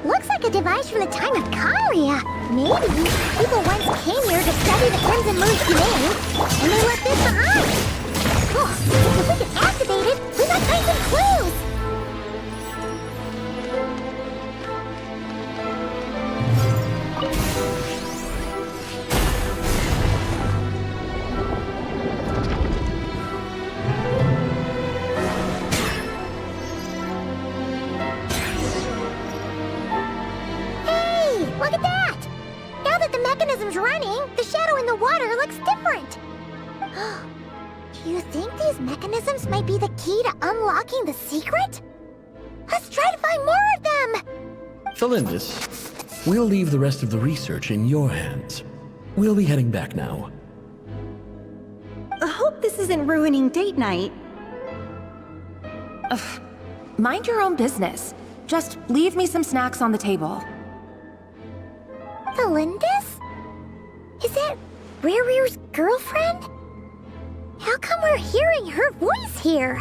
Looks like a device from the time of Kalia. Maybe people once came here to study the Crimson Moon's domain, and they left this behind. Oh, if we can activate it, we might find some clues. Look at that! Now that the mechanism's running, the shadow in the water looks different. Do you think these mechanisms might be the key to unlocking the secret? Let's try to find more of them! Felindus, we'll leave the rest of the research in your hands. We'll be heading back now. I hope this isn't ruining date night. Ugh. Mind your own business. Just leave me some snacks on the table. Felindus? Is that Rear's girlfriend? How come we're hearing her voice here?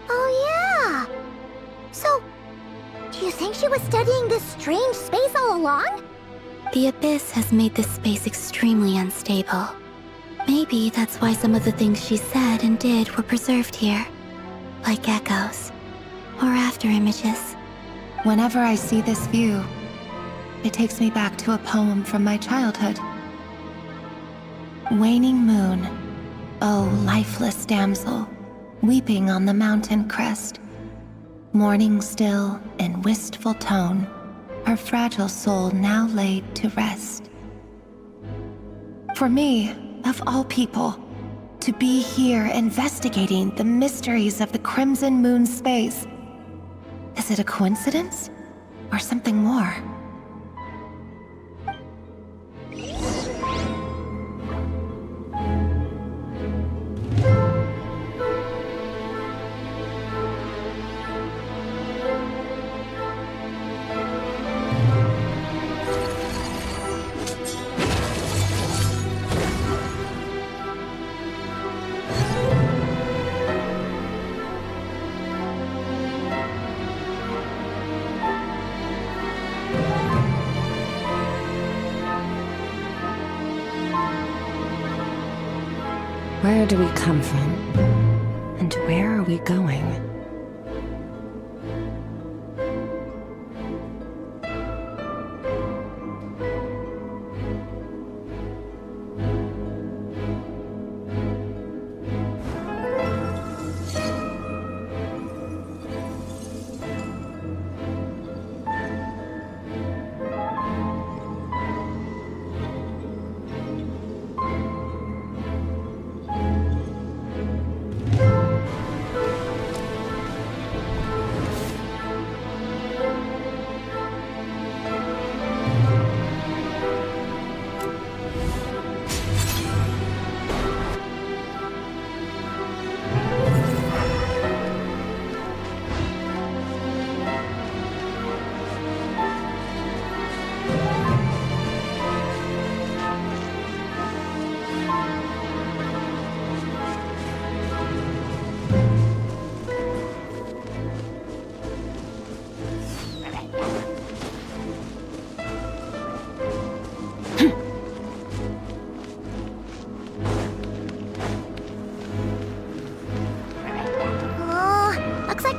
Oh yeah! think she was studying this strange space all along? The Abyss has made this space extremely unstable. Maybe that's why some of the things she said and did were preserved here. Like echoes. Or after images. Whenever I see this view, it takes me back to a poem from my childhood. Waning moon, oh lifeless damsel, weeping on the mountain crest. Mourning still in wistful tone, her fragile soul now laid to rest. For me, of all people, to be here investigating the mysteries of the Crimson Moon space. Is it a coincidence? Or something more? Where do we come from? And where are we going?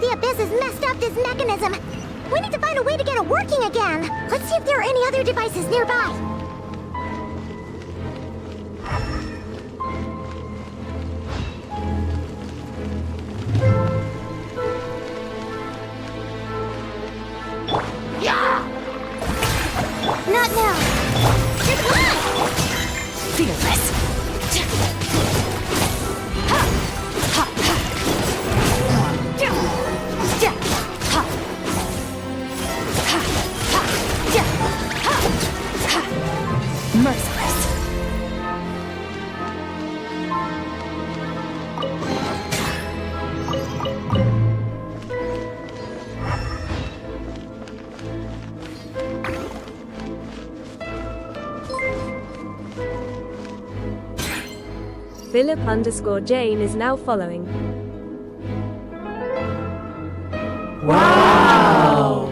The Abyss has messed up this mechanism. We need to find a way to get it working again. Let's see if there are any other devices nearby. Not now. Feel this. Merciless. Philip_Jane is now following. Wow!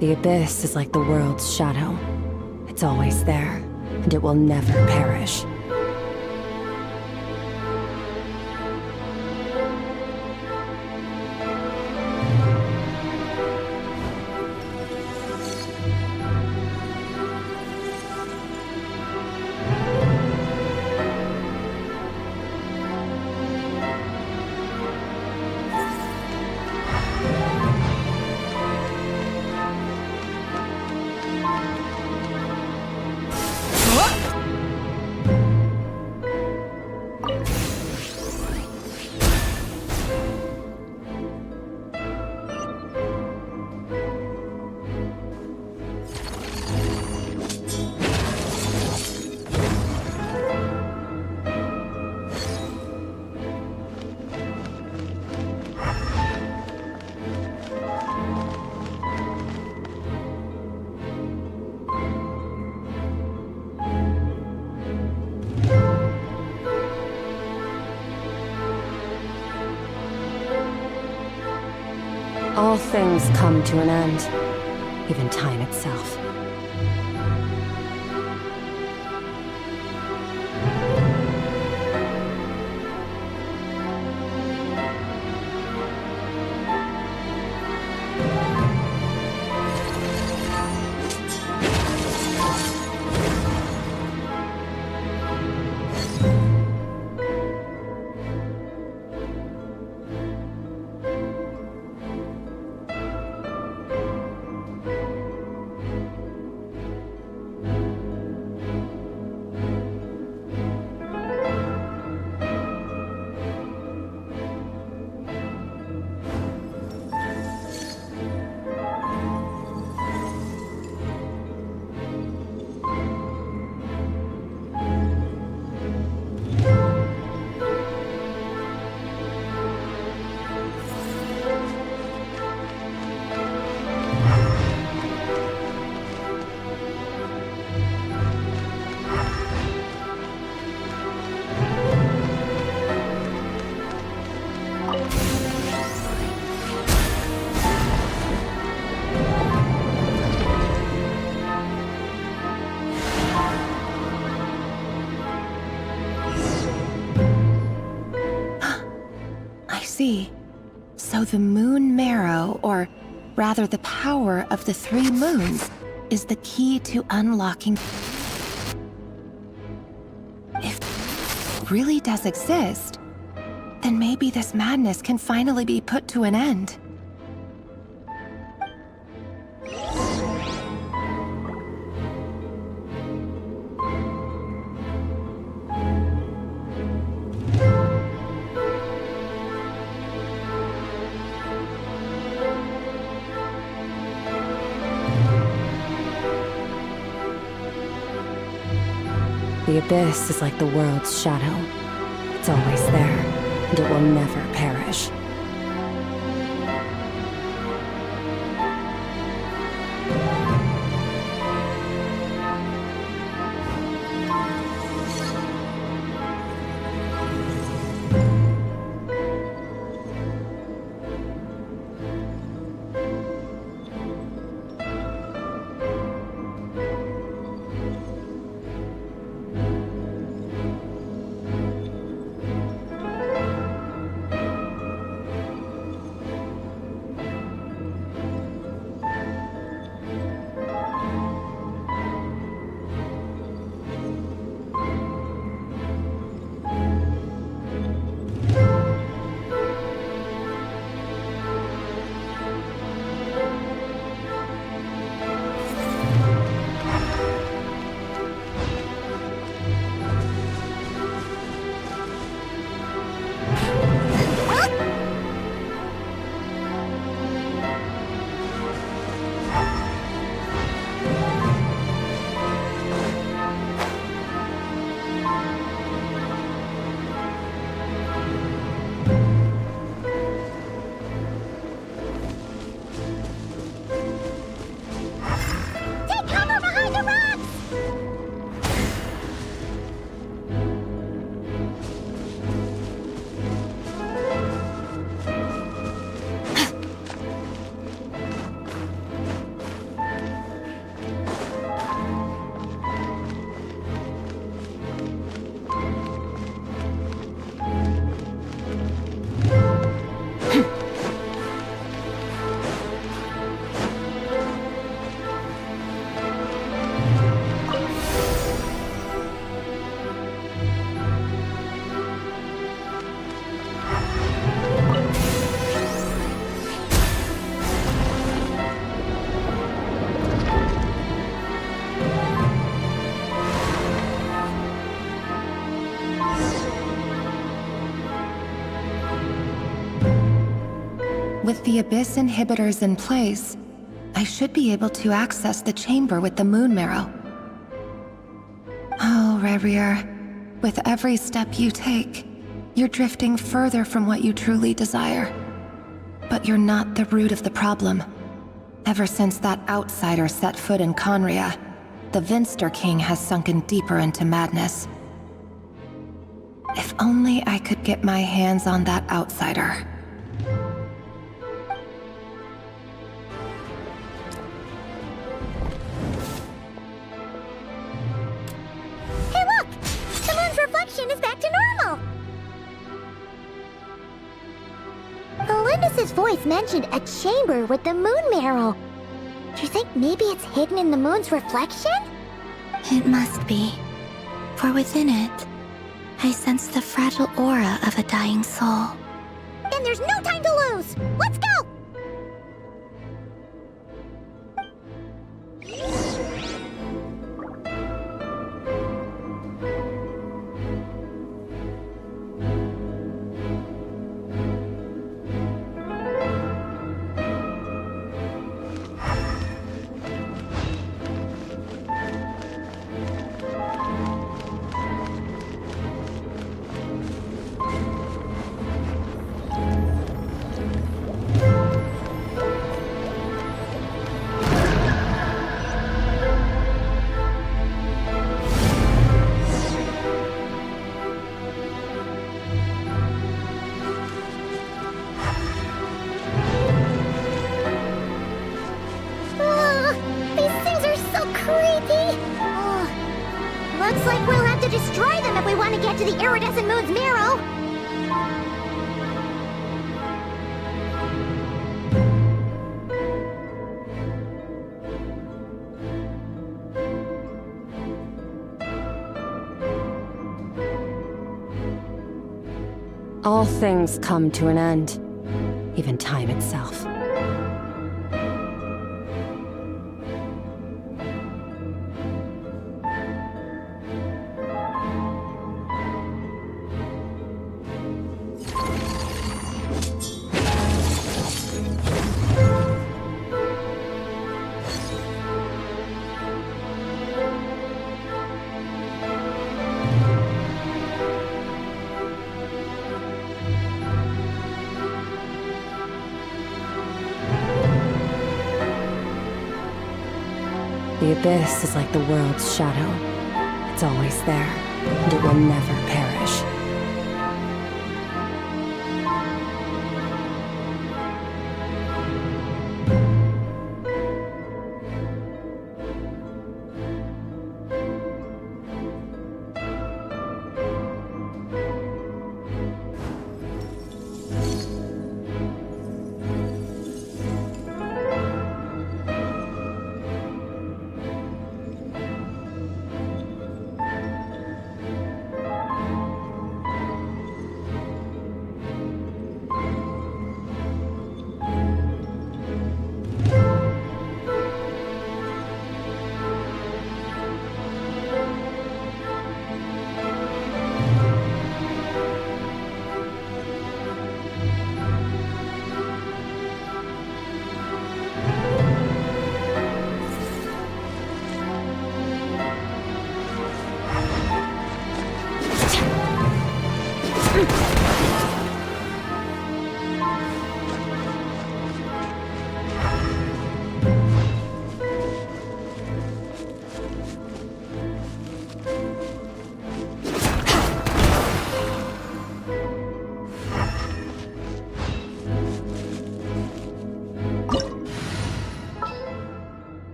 The Abyss is like the world's shadow. It's always there, and it will never perish. All things come to an end, even time itself. So the moon marrow, or rather the power of the 3 moons, is the key to unlocking... If it really does exist, then maybe this madness can finally be put to an end. The Abyss is like the world's shadow. It's always there, and it will never perish. With the Abyss inhibitors in place, I should be able to access the chamber with the moon marrow. Oh, Rerir, with every step you take, you're drifting further from what you truly desire. But you're not the root of the problem. Ever since that outsider set foot in Conria, the Vinster King has sunken deeper into madness. If only I could get my hands on that outsider. Alice's voice mentioned a chamber with the moon marrow. Do you think maybe it's hidden in the moon's reflection? It must be. For within it, I sense the fragile aura of a dying soul. Then there's no time to lose! Let's go! Looks like we'll have to destroy them if we want to get to the iridescent moon's marrow. All things come to an end, even time itself. The abyss is like the world's shadow. It's always there, and it will never perish.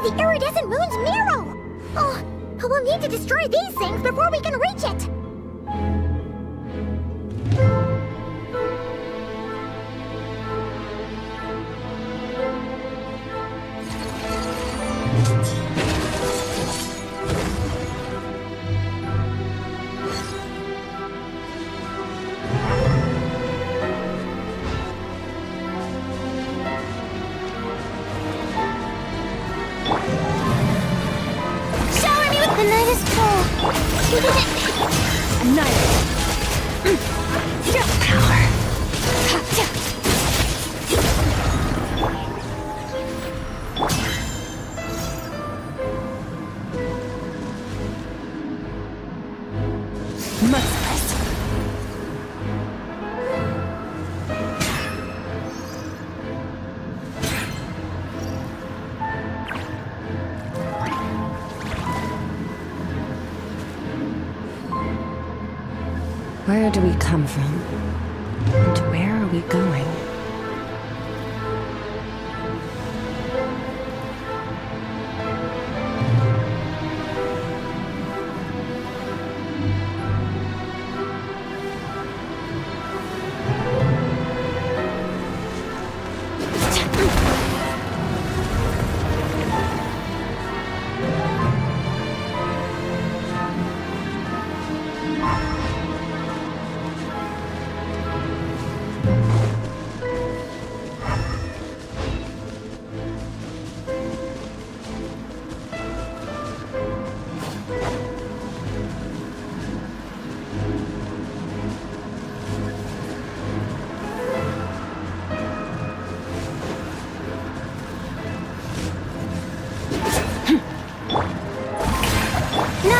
The iridescent moon's marrow! Oh, we'll need to destroy these things before we can reach it! The night is full. We did it! Annihilate! Power! Merciless! Where do we come from? And where are we going?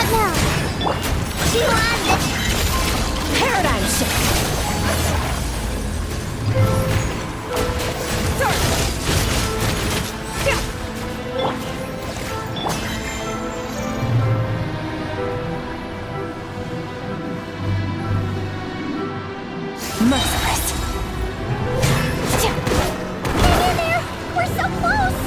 What now? She landed! Paradigm shift! Merciless! Hang in there! We're so close!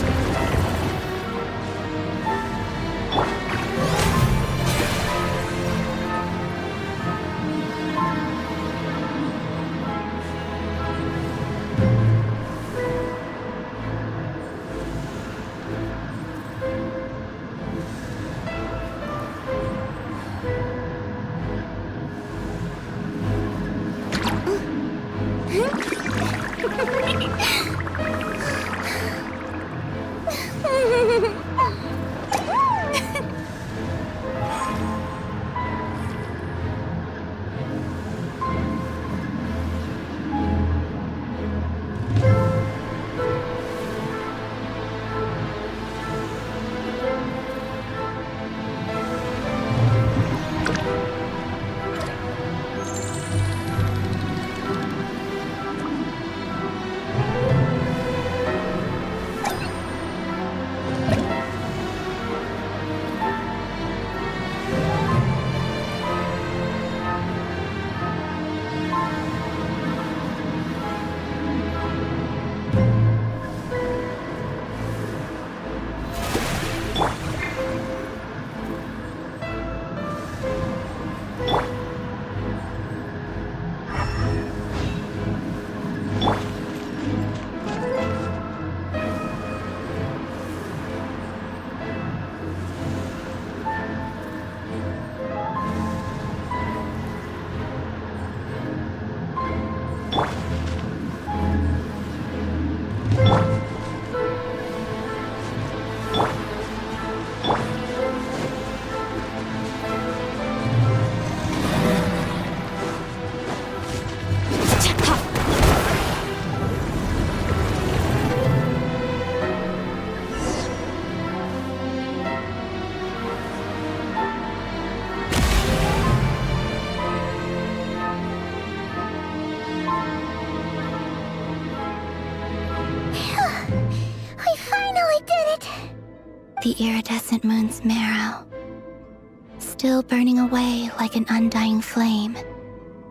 The iridescent moon's marrow, still burning away like an undying flame,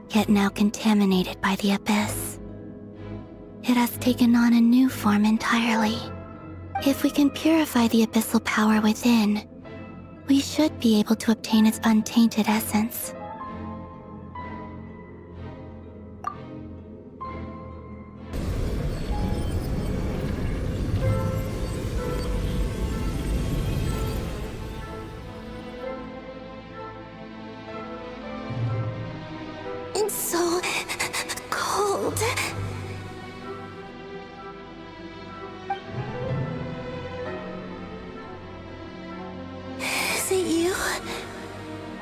yet now contaminated by the abyss. It has taken on a new form entirely. If we can purify the abyssal power within, we should be able to obtain its untainted essence. It's so cold. Is it you?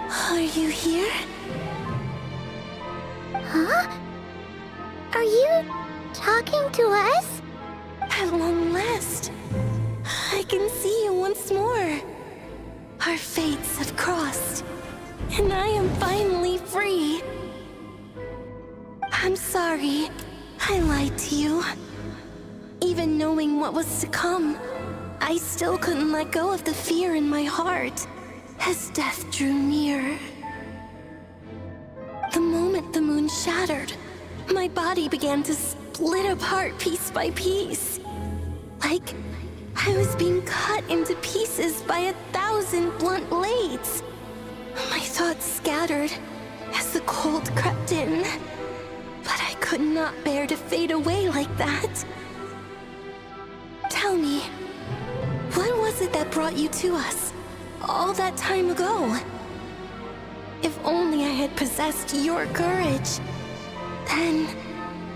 Are you here? Huh? Are you talking to us? At long last, I can see you once more. Our fates have crossed, and I am finally free. I'm sorry. I lied to you. Even knowing what was to come, I still couldn't let go of the fear in my heart as death drew near. The moment the moon shattered, my body began to split apart piece by piece. Like I was being cut into pieces by 1,000 blunt blades. My thoughts scattered as the cold crept in. But I could not bear to fade away like that. Tell me, what was it that brought you to us all that time ago? If only I had possessed your courage, then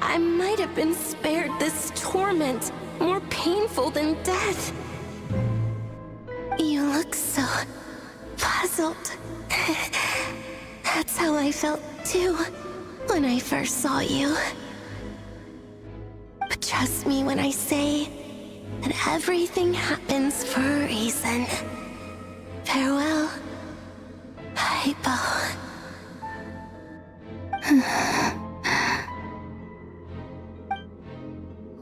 I might have been spared this torment more painful than death. You look so puzzled. That's how I felt too. When I first saw you. But trust me when I say that everything happens for a reason. Farewell. typo.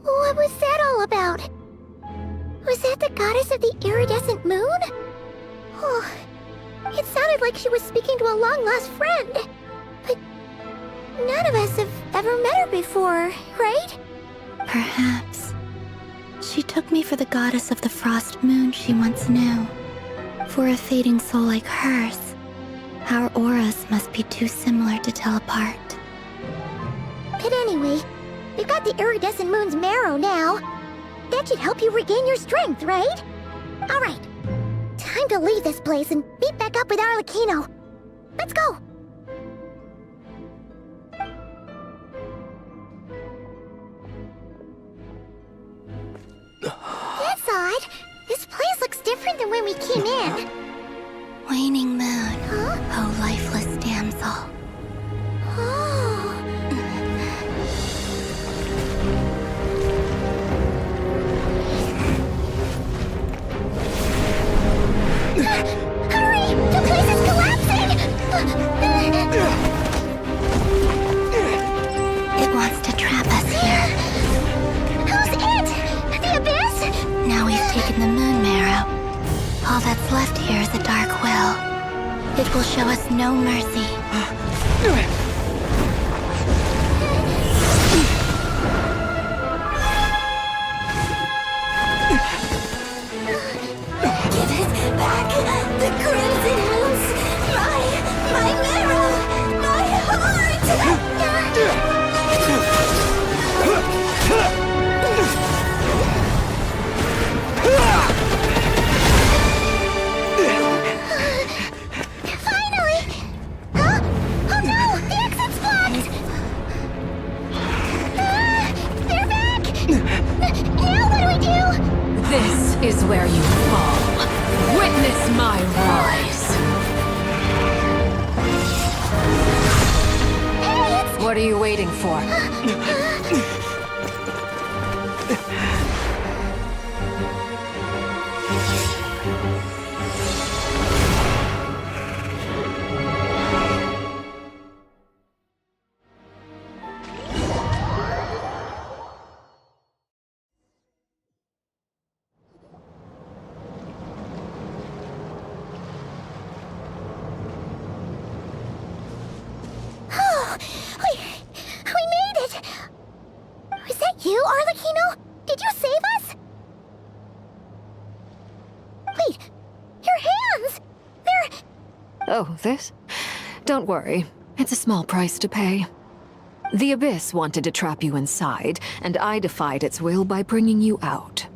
What was that all about? Was that the goddess of the iridescent moon? Oh, it sounded like she was speaking to a long-lost friend. But none of us have ever met her before, right? Perhaps. She took me for the goddess of the frost moon she once knew. For a fading soul like hers, our auras must be too similar to tell apart. But anyway, we've got the iridescent moon's marrow now. That should help you regain your strength, right? Alright, time to leave this place and meet back up with Arlecchino. Let's go! That's odd. This place looks different than when we came in. Waning moon, oh lifeless damsel. Hurry! The place is collapsing! It wants to trap us here. Who's it? The Abyss? Now we've taken the moon marrow. All that's left here is a dark will. It will show us no mercy. Give it back! The Crimson Moons! My marrow! My heart! Finally! Huh? Oh no! The exit's blocked! They're back! Now what do we do? This is where you fall. Witness my rise. What are you waiting for? We made it! Was that you, Arlecchino? Did you save us? Wait, your hands! They're... Oh, this? Don't worry. It's a small price to pay. The Abyss wanted to trap you inside, and I defied its will by bringing you out.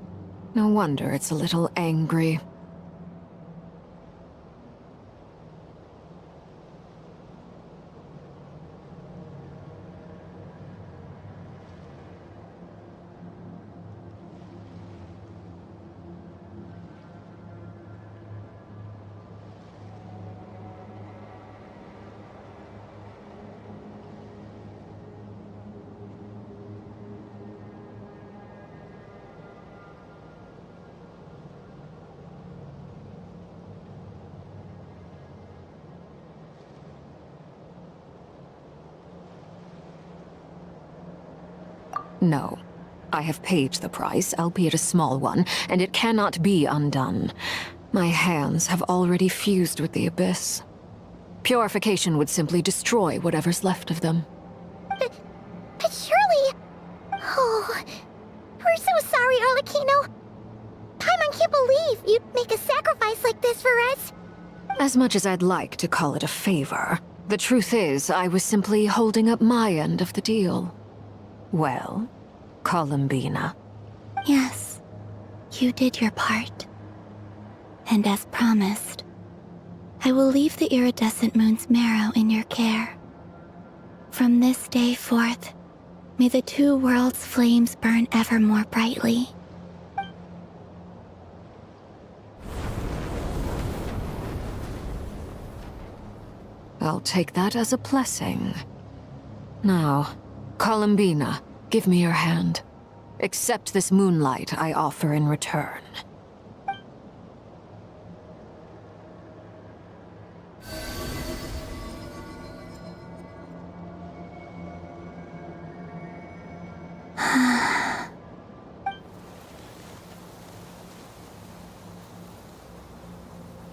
No wonder it's a little angry. No. I have paid the price, albeit a small one, and it cannot be undone. My hands have already fused with the Abyss. Purification would simply destroy whatever's left of them. But surely... Oh... We're so sorry, Arlecchino. Paimon can't believe you'd make a sacrifice like this for us. As much as I'd like to call it a favor, the truth is I was simply holding up my end of the deal. Well, Columbina. Yes, you did your part. And as promised, I will leave the iridescent moon's marrow in your care. From this day forth, may the two worlds' flames burn ever more brightly. I'll take that as a blessing. Now, Columbina, give me your hand. Accept this moonlight I offer in return.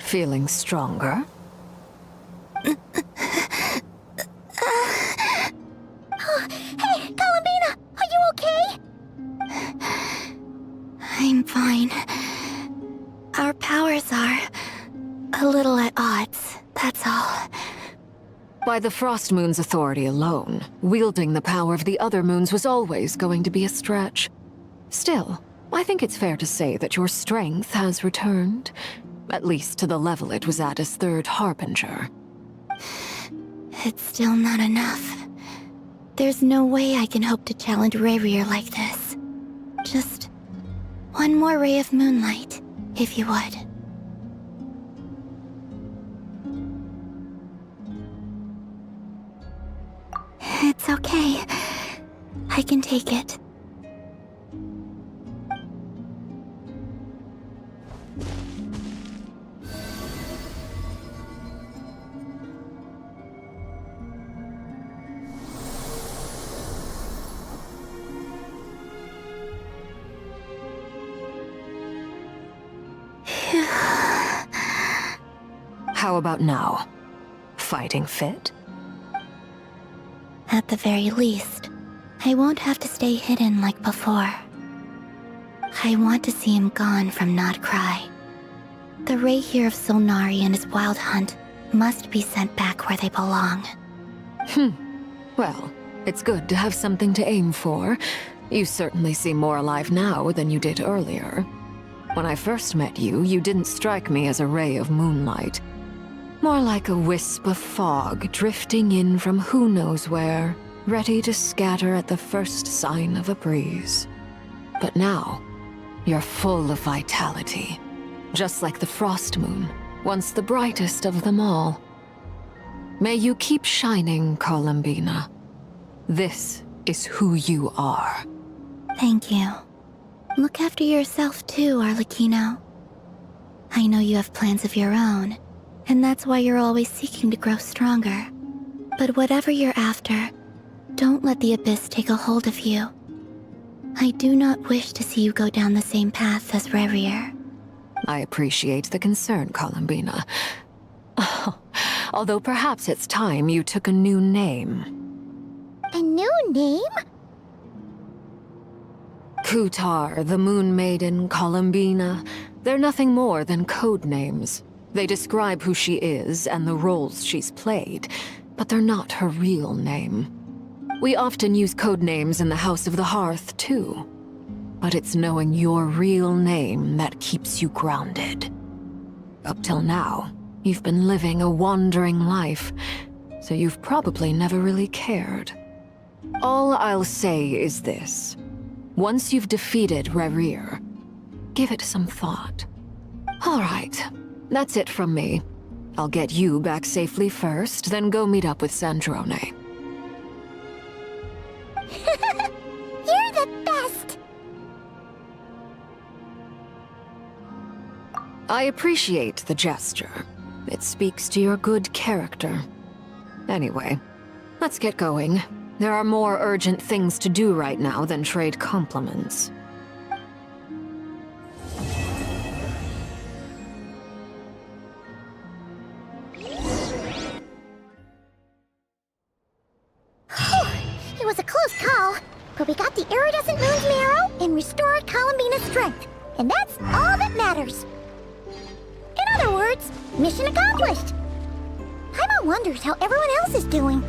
Feeling stronger? Hey, Columbina! Are you okay? I'm fine. Our powers are a little at odds, that's all. By the Frost Moon's authority alone, wielding the power of the other moons was always going to be a stretch. Still, I think it's fair to say that your strength has returned, at least to the level it was at as Third Harbinger. It's still not enough. There's no way I can hope to challenge Rayrir like this. Just one more ray of moonlight, if you would. It's okay. I can take it. How about now? Fighting fit? At the very least, I won't have to stay hidden like before. I want to see him gone from Notcry. The Rayhir of Solnari and his wild hunt must be sent back where they belong. Well, it's good to have something to aim for. You certainly seem more alive now than you did earlier. When I first met you, you didn't strike me as a ray of moonlight. More like a wisp of fog drifting in from who knows where, ready to scatter at the first sign of a breeze. But now, you're full of vitality. Just like the Frost Moon, once the brightest of them all. May you keep shining, Columbina. This is who you are. Thank you. Look after yourself too, Arlecchino. I know you have plans of your own, and that's why you're always seeking to grow stronger. But whatever you're after, don't let the Abyss take a hold of you. I do not wish to see you go down the same path as Rayrir. I appreciate the concern, Columbina. Although perhaps it's time you took a new name. A new name? Kutar, the Moon Maiden, Columbina, they're nothing more than code names. They describe who she is and the roles she's played, but they're not her real name. We often use code names in the House of the Hearth, too. But it's knowing your real name that keeps you grounded. Up till now, you've been living a wandering life, so you've probably never really cared. All I'll say is this. Once you've defeated Rayrir, give it some thought. All right, that's it from me. I'll get you back safely first, then go meet up with Sandrone. You're the best! I appreciate the gesture. It speaks to your good character. Anyway, let's get going. There are more urgent things to do right now than trade compliments. It was a close call, but we got the iridescent moon's marrow and restored Columbina's strength. And that's all that matters. In other words, mission accomplished. Paimon wonders how everyone else is doing.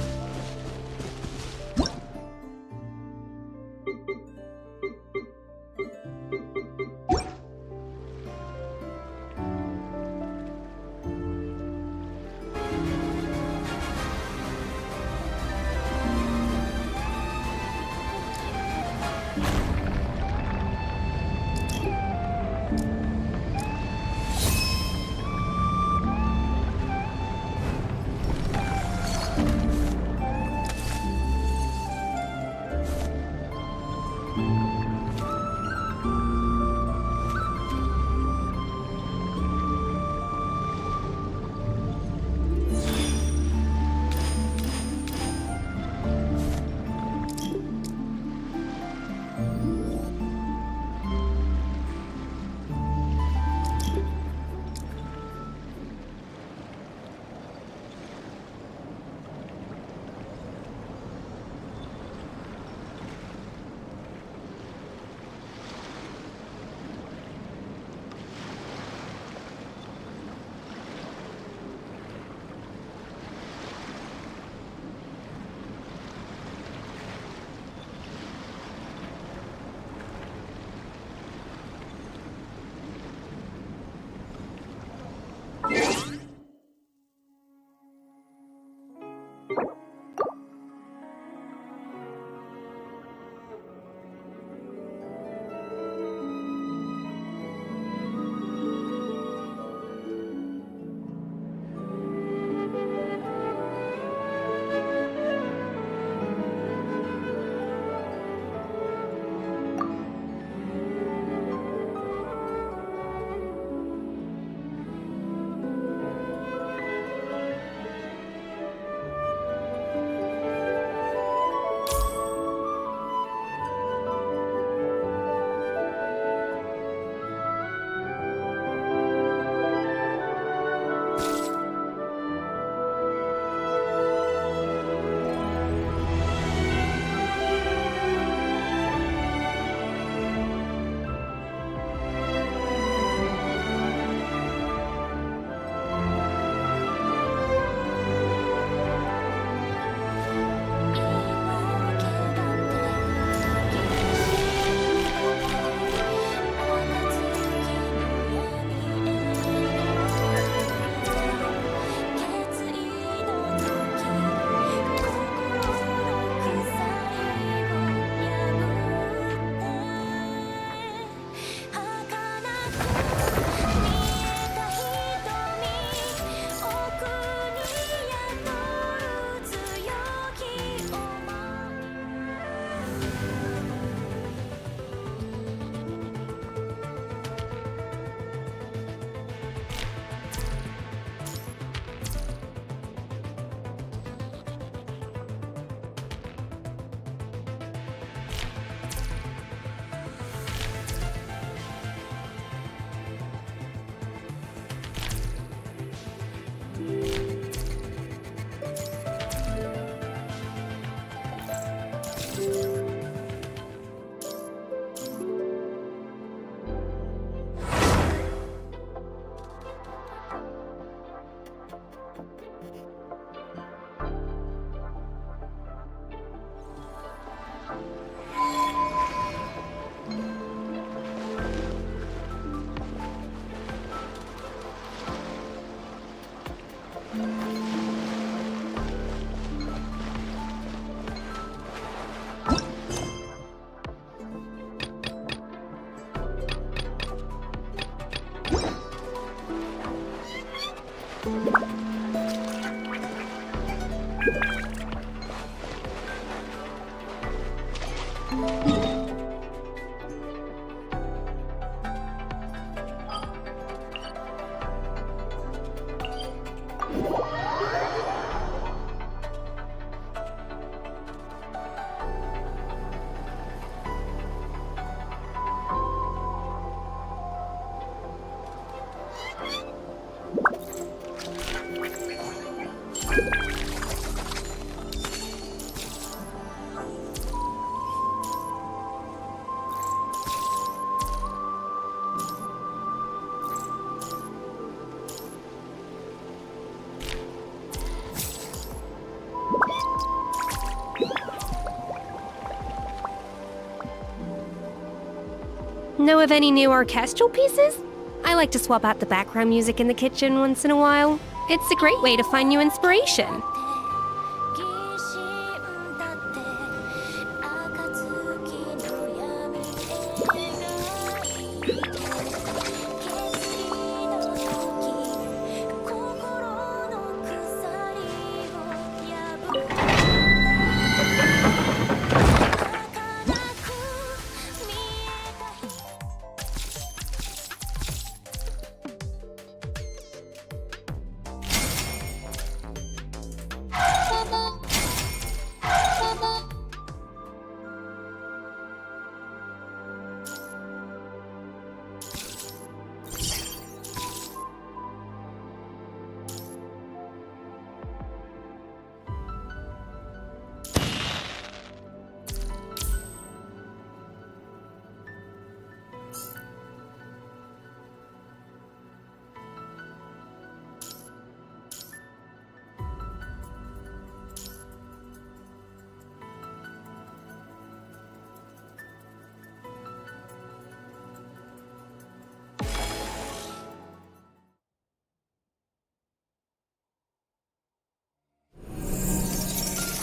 Know of any new orchestral pieces? I like to swap out the background music in the kitchen once in a while. It's a great way to find new inspiration.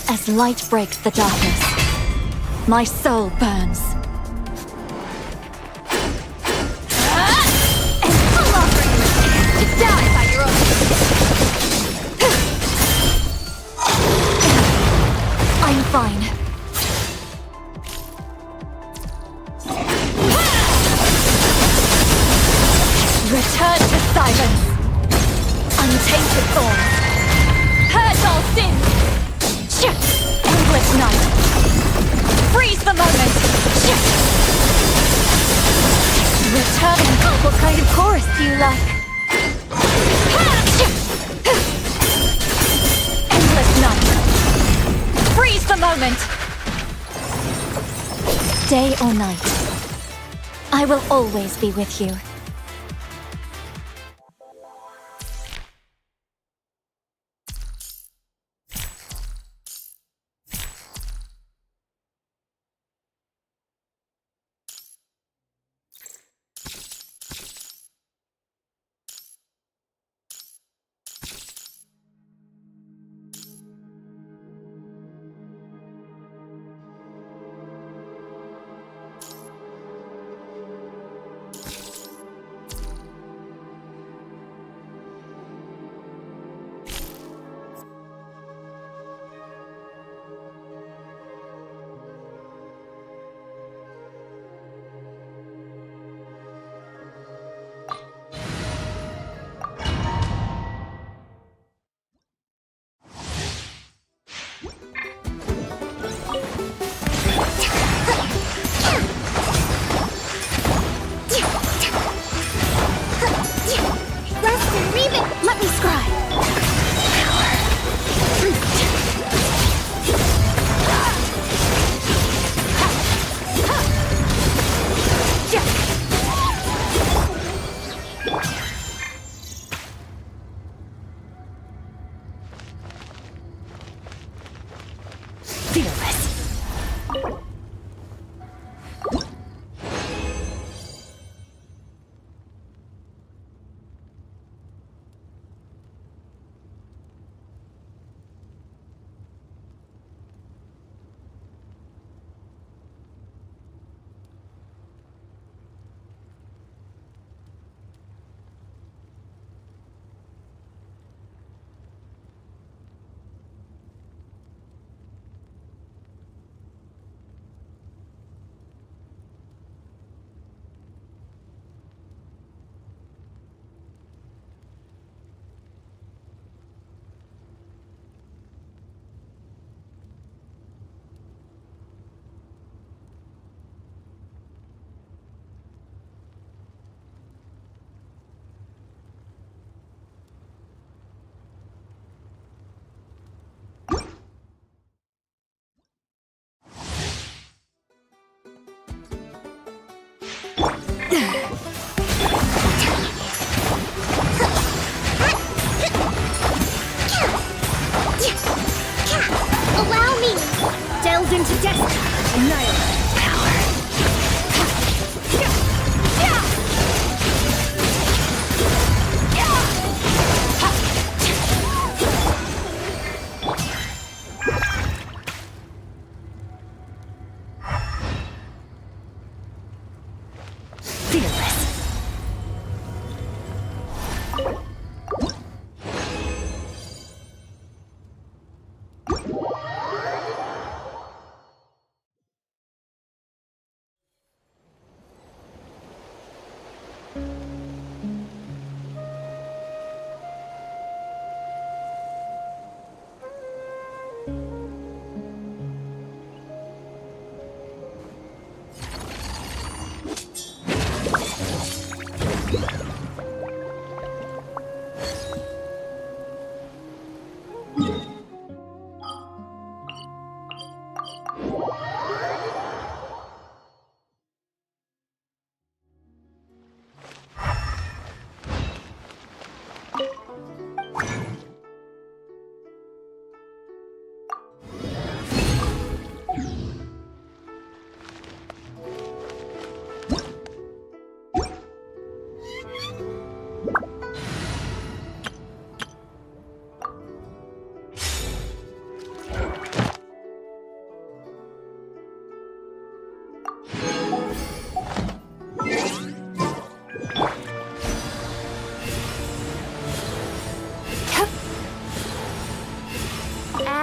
As light breaks the darkness, my soul burns. And I'm offering you a chance to die by your own. I'm fine. Return to silence. Untainted thorns. Purge all sins. Endless night. Freeze the moment. Return. What kind of chorus do you like? Endless night. Freeze the moment. Day or night, I will always be with you.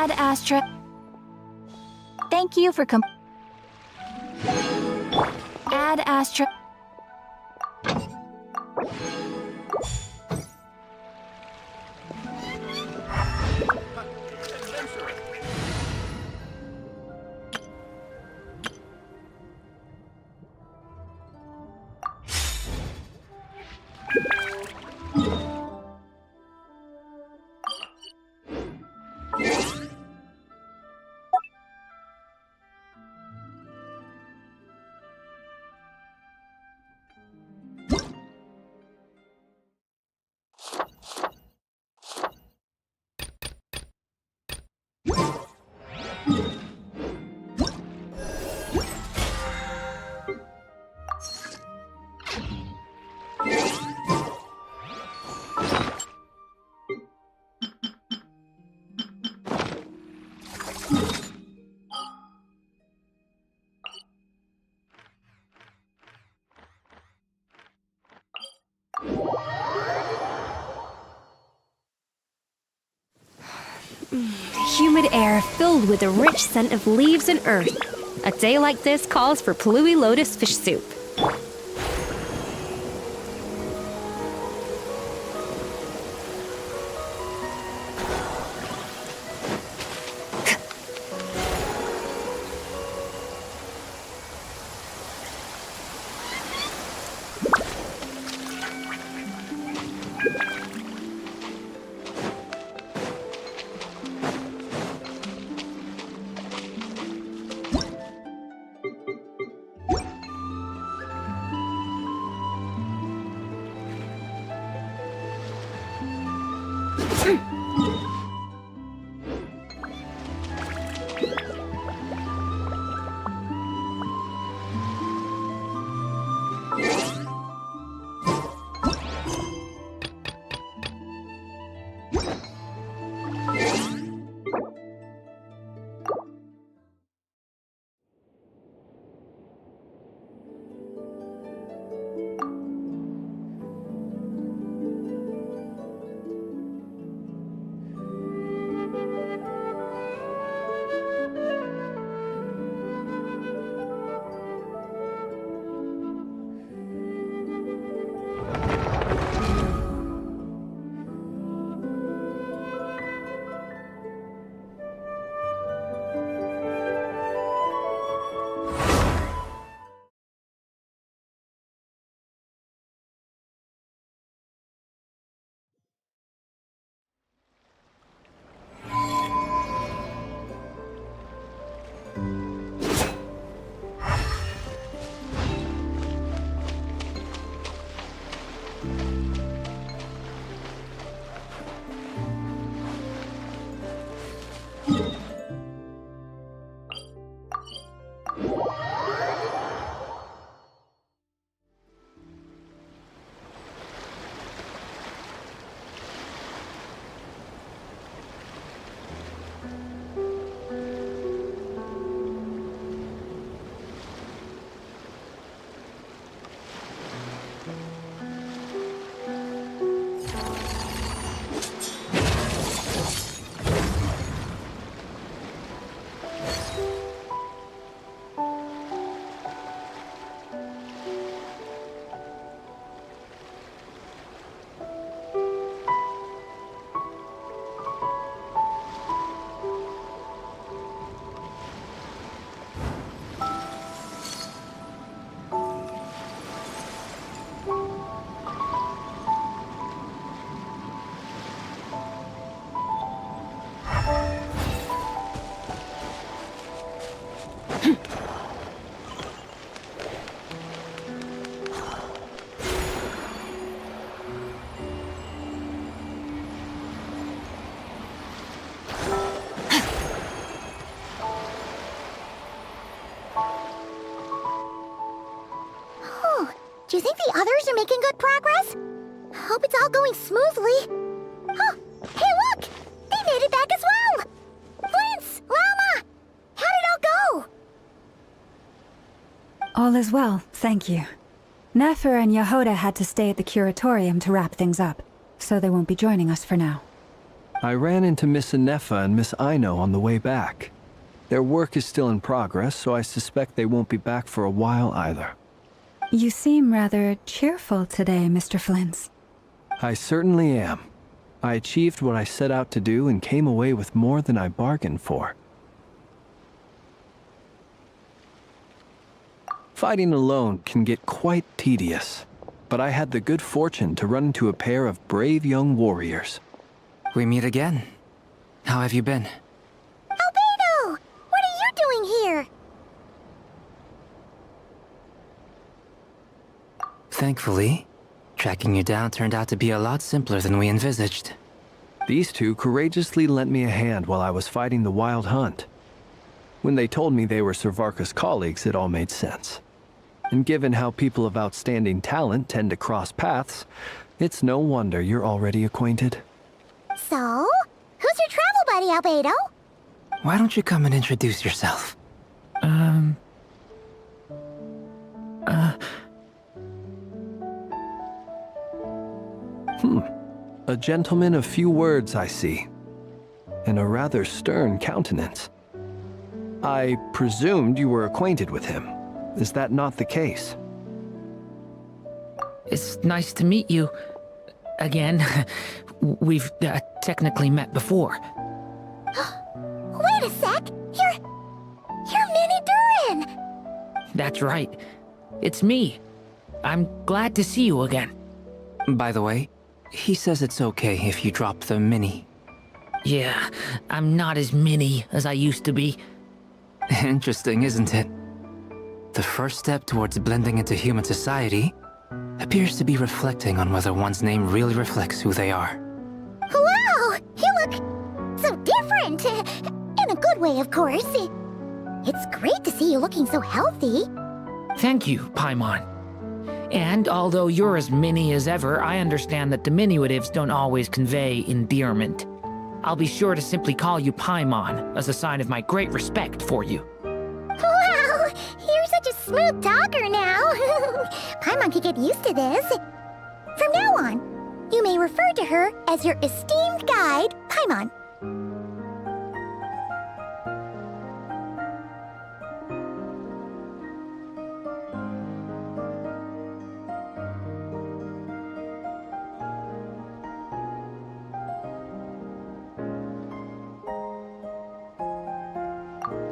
Ad Astra. Thank you for Ad Astra. Humid air filled with a rich scent of leaves and earth. A day like this calls for Pluie Lotus fish soup. making good progress? Hope it's all going smoothly. Oh, hey look! They made it back as well! Flintz! Llama! How did it all go? All is well, thank you. Nefer and Yehoda had to stay at the curatorium to wrap things up, so they won't be joining us for now. I ran into Miss Anefa and Miss Aino on the way back. Their work is still in progress, so I suspect they won't be back for a while either. You seem rather cheerful today, Mr. Flintz. I certainly am. I achieved what I set out to do and came away with more than I bargained for. Fighting alone can get quite tedious, but I had the good fortune to run into a pair of brave young warriors. We meet again. How have you been? Albedo! What are you doing here? Thankfully, tracking you down turned out to be a lot simpler than we envisaged. These two courageously lent me a hand while I was fighting the Wild Hunt. When they told me they were Servarka's colleagues, it all made sense. And given how people of outstanding talent tend to cross paths, it's no wonder you're already acquainted. So, who's your travel buddy, Albedo? Why don't you come and introduce yourself? A gentleman of few words, I see. And a rather stern countenance. I presumed you were acquainted with him. Is that not the case? It's nice to meet you. Again. We've technically met before. Wait a sec! You're Minnie Durin! That's right. It's me. I'm glad to see you again. By the way, he says it's okay if you drop the mini. Yeah, I'm not as mini as I used to be. Interesting, isn't it? The first step towards blending into human society appears to be reflecting on whether one's name really reflects who they are. Wow! You look so different! In a good way, of course. It's great to see you looking so healthy. Thank you, Paimon. And although you're as mini as ever, I understand that diminutives don't always convey endearment. I'll be sure to simply call you Paimon as a sign of my great respect for you. Wow! You're such a smooth talker now. Paimon could get used to this. From now on, you may refer to her as your esteemed guide, Paimon.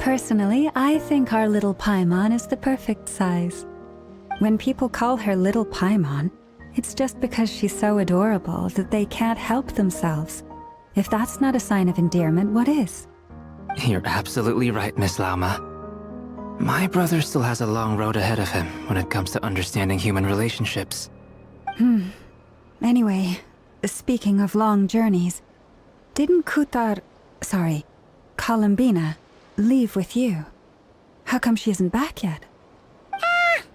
Personally, I think our little Paimon is the perfect size. When people call her Little Paimon, it's just because she's so adorable that they can't help themselves. If that's not a sign of endearment, what is? You're absolutely right, Miss Llama. My brother still has a long road ahead of him when it comes to understanding human relationships. Anyway, speaking of long journeys, didn't Columbina, leave with you? How come she isn't back yet?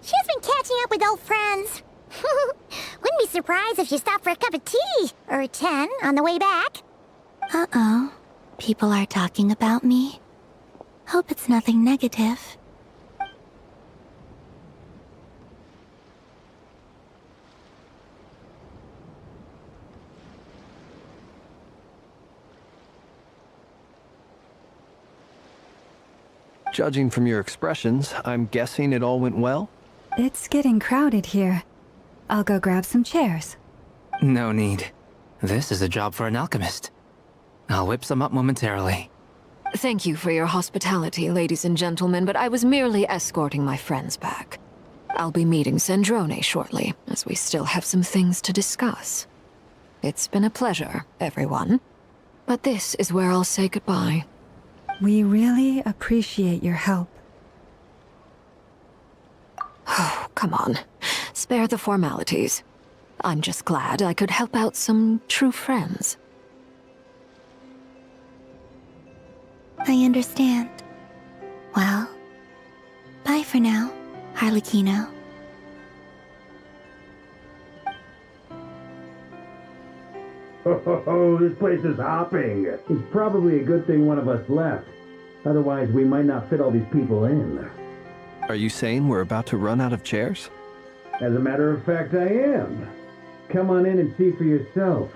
She's been catching up with old friends. Wouldn't be surprised if she stopped for a cup of tea or 10 on the way back. Uh-oh. People are talking about me. Hope it's nothing negative. Judging from your expressions, I'm guessing it all went well? It's getting crowded here. I'll go grab some chairs. No need. This is a job for an alchemist. I'll whip some up momentarily. Thank you for your hospitality, ladies and gentlemen, but I was merely escorting my friends back. I'll be meeting Zendrone shortly, as we still have some things to discuss. It's been a pleasure, everyone. But this is where I'll say goodbye. We really appreciate your help. Oh, come on. Spare the formalities. I'm just glad I could help out some true friends. I understand. Well, bye for now, Harlequino. Oh, this place is hopping. It's probably a good thing one of us left. Otherwise, we might not fit all these people in. Are you saying we're about to run out of chairs? As a matter of fact, I am. Come on in and see for yourself.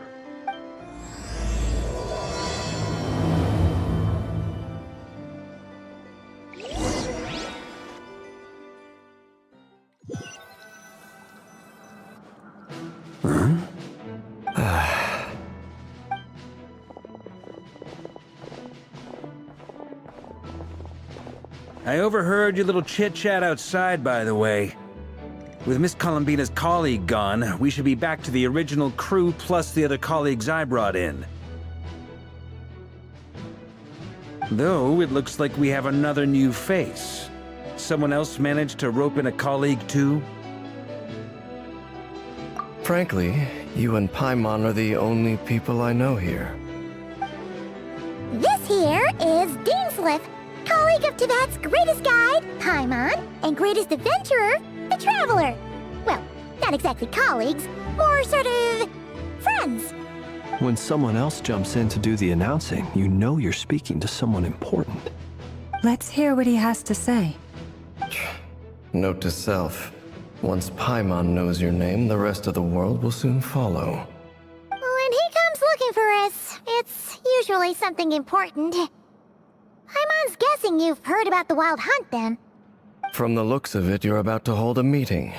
I overheard your little chit-chat outside, by the way. With Miss Columbina's colleague gone, we should be back to the original crew plus the other colleagues I brought in. Though, it looks like we have another new face. Someone else managed to rope in a colleague too? Frankly, you and Paimon are the only people I know here. This here is Dainsleif, colleague of Teyvat's greatest guide, Paimon, and greatest adventurer, the Traveler. Well, not exactly colleagues, more sort of friends. When someone else jumps in to do the announcing, you know you're speaking to someone important. Let's hear what he has to say. Note to self. Once Paimon knows your name, the rest of the world will soon follow. When he comes looking for us, it's usually something important. Paimon's guessing you've heard about the Wild Hunt, then. From the looks of it, you're about to hold a meeting.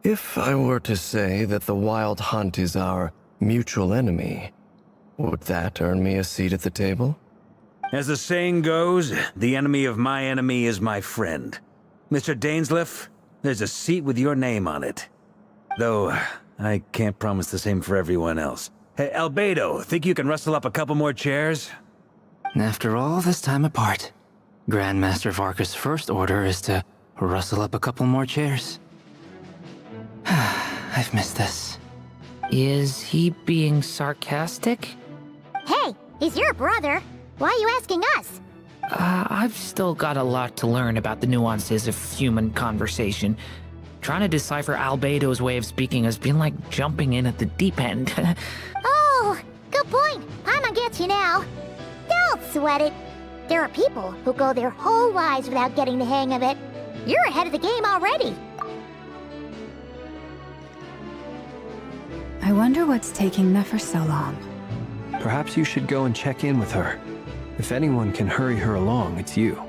If I were to say that the Wild Hunt is our mutual enemy, would that earn me a seat at the table? As the saying goes, the enemy of my enemy is my friend. Mr. Dainsleif, there's a seat with your name on it. Though, I can't promise the same for everyone else. Hey, Albedo, think you can rustle up a couple more chairs? After all this time apart, Grandmaster Varka's first order is to rustle up a couple more chairs. I've missed this. Is he being sarcastic? Hey, he's your brother. Why are you asking us? I've still got a lot to learn about the nuances of human conversation. Trying to decipher Albedo's way of speaking has been like jumping in at the deep end. Oh, good point. Paimon gets you now. Don't sweat it. There are people who go their whole lives without getting the hang of it. You're ahead of the game already. I wonder what's taking Nefer so long. Perhaps you should go and check in with her. If anyone can hurry her along, it's you.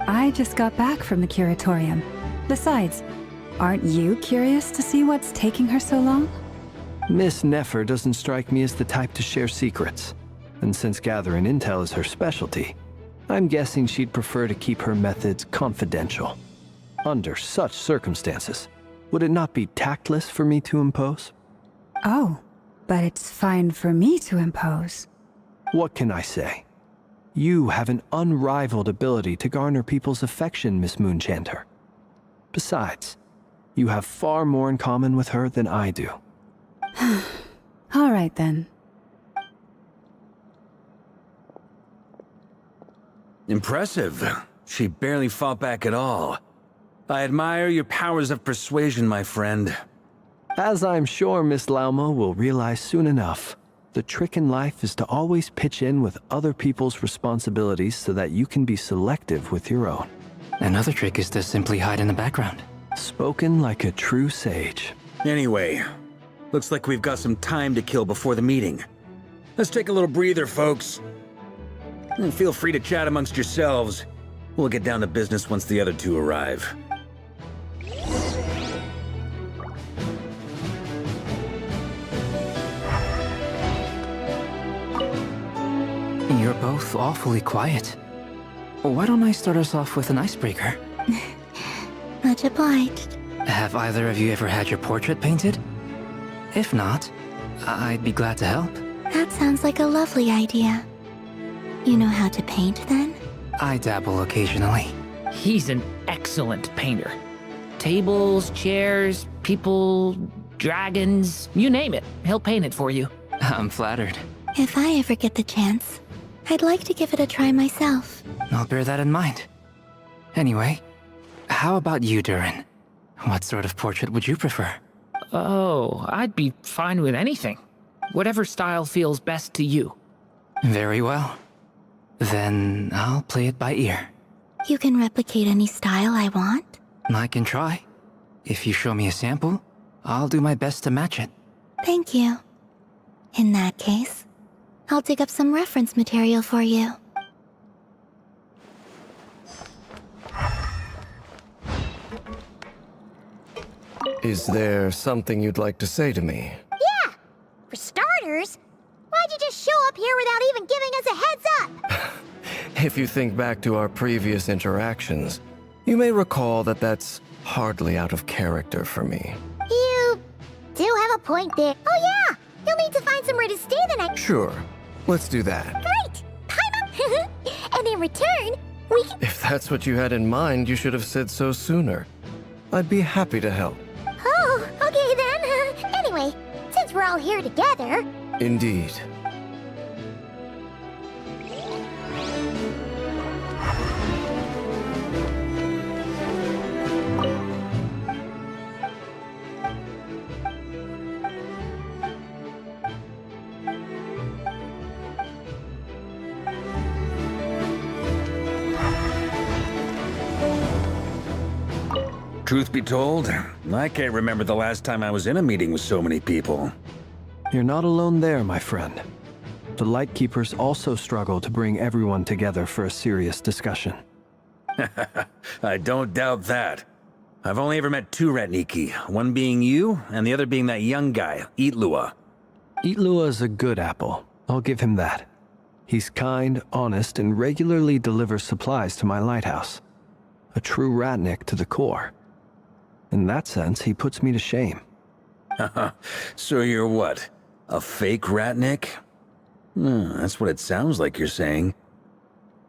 I just got back from the curatorium. Besides, aren't you curious to see what's taking her so long? Miss Nefer doesn't strike me as the type to share secrets. And since gathering intel is her specialty, I'm guessing she'd prefer to keep her methods confidential. Under such circumstances, would it not be tactless for me to impose? Oh, but it's fine for me to impose. What can I say? You have an unrivaled ability to garner people's affection, Miss Moonchanter. Besides, you have far more in common with her than I do. All right, then. Impressive. She barely fought back at all. I admire your powers of persuasion, my friend. As I'm sure Miss Lauma will realize soon enough, the trick in life is to always pitch in with other people's responsibilities so that you can be selective with your own. Another trick is to simply hide in the background. Spoken like a true sage. Anyway, looks like we've got some time to kill before the meeting. Let's take a little breather, folks. And feel free to chat amongst yourselves. We'll get down to business once the other two arrive. You're both awfully quiet. Why don't I start us off with an icebreaker? Much obliged. Have either of you ever had your portrait painted? If not, I'd be glad to help. That sounds like a lovely idea. You know how to paint, then? I dabble occasionally. He's an excellent painter. Tables, chairs, people, dragons, you name it. He'll paint it for you. I'm flattered. If I ever get the chance, I'd like to give it a try myself. I'll bear that in mind. Anyway, how about you, Durin? What sort of portrait would you prefer? Oh, I'd be fine with anything. Whatever style feels best to you. Very well. Then I'll play it by ear. You can replicate any style I want? I can try. If you show me a sample, I'll do my best to match it. Thank you. In that case, I'll dig up some reference material for you. Is there something you'd like to say to me? Yeah! For starters, why'd you just show up here without even giving us a heads up? If you think back to our previous interactions, you may recall that that's hardly out of character for me. You do have a point there. Oh yeah! You'll need to find somewhere to stay the night. Sure, let's do that. Great! Time up! And in return, we can... If that's what you had in mind, you should have said so sooner. I'd be happy to help. Oh, okay then. Anyway, since we're all here together... Indeed. Truth be told, I can't remember the last time I was in a meeting with so many people. You're not alone there, my friend. The Lightkeepers also struggle to bring everyone together for a serious discussion. I don't doubt that. I've only ever met two Ratniki, one being you, and the other being that young guy, Itlua. Itlua is a good apple. I'll give him that. He's kind, honest, and regularly delivers supplies to my lighthouse. A true Ratnik to the core. In that sense, he puts me to shame. So you're what? A fake Ratnik? That's what it sounds like you're saying.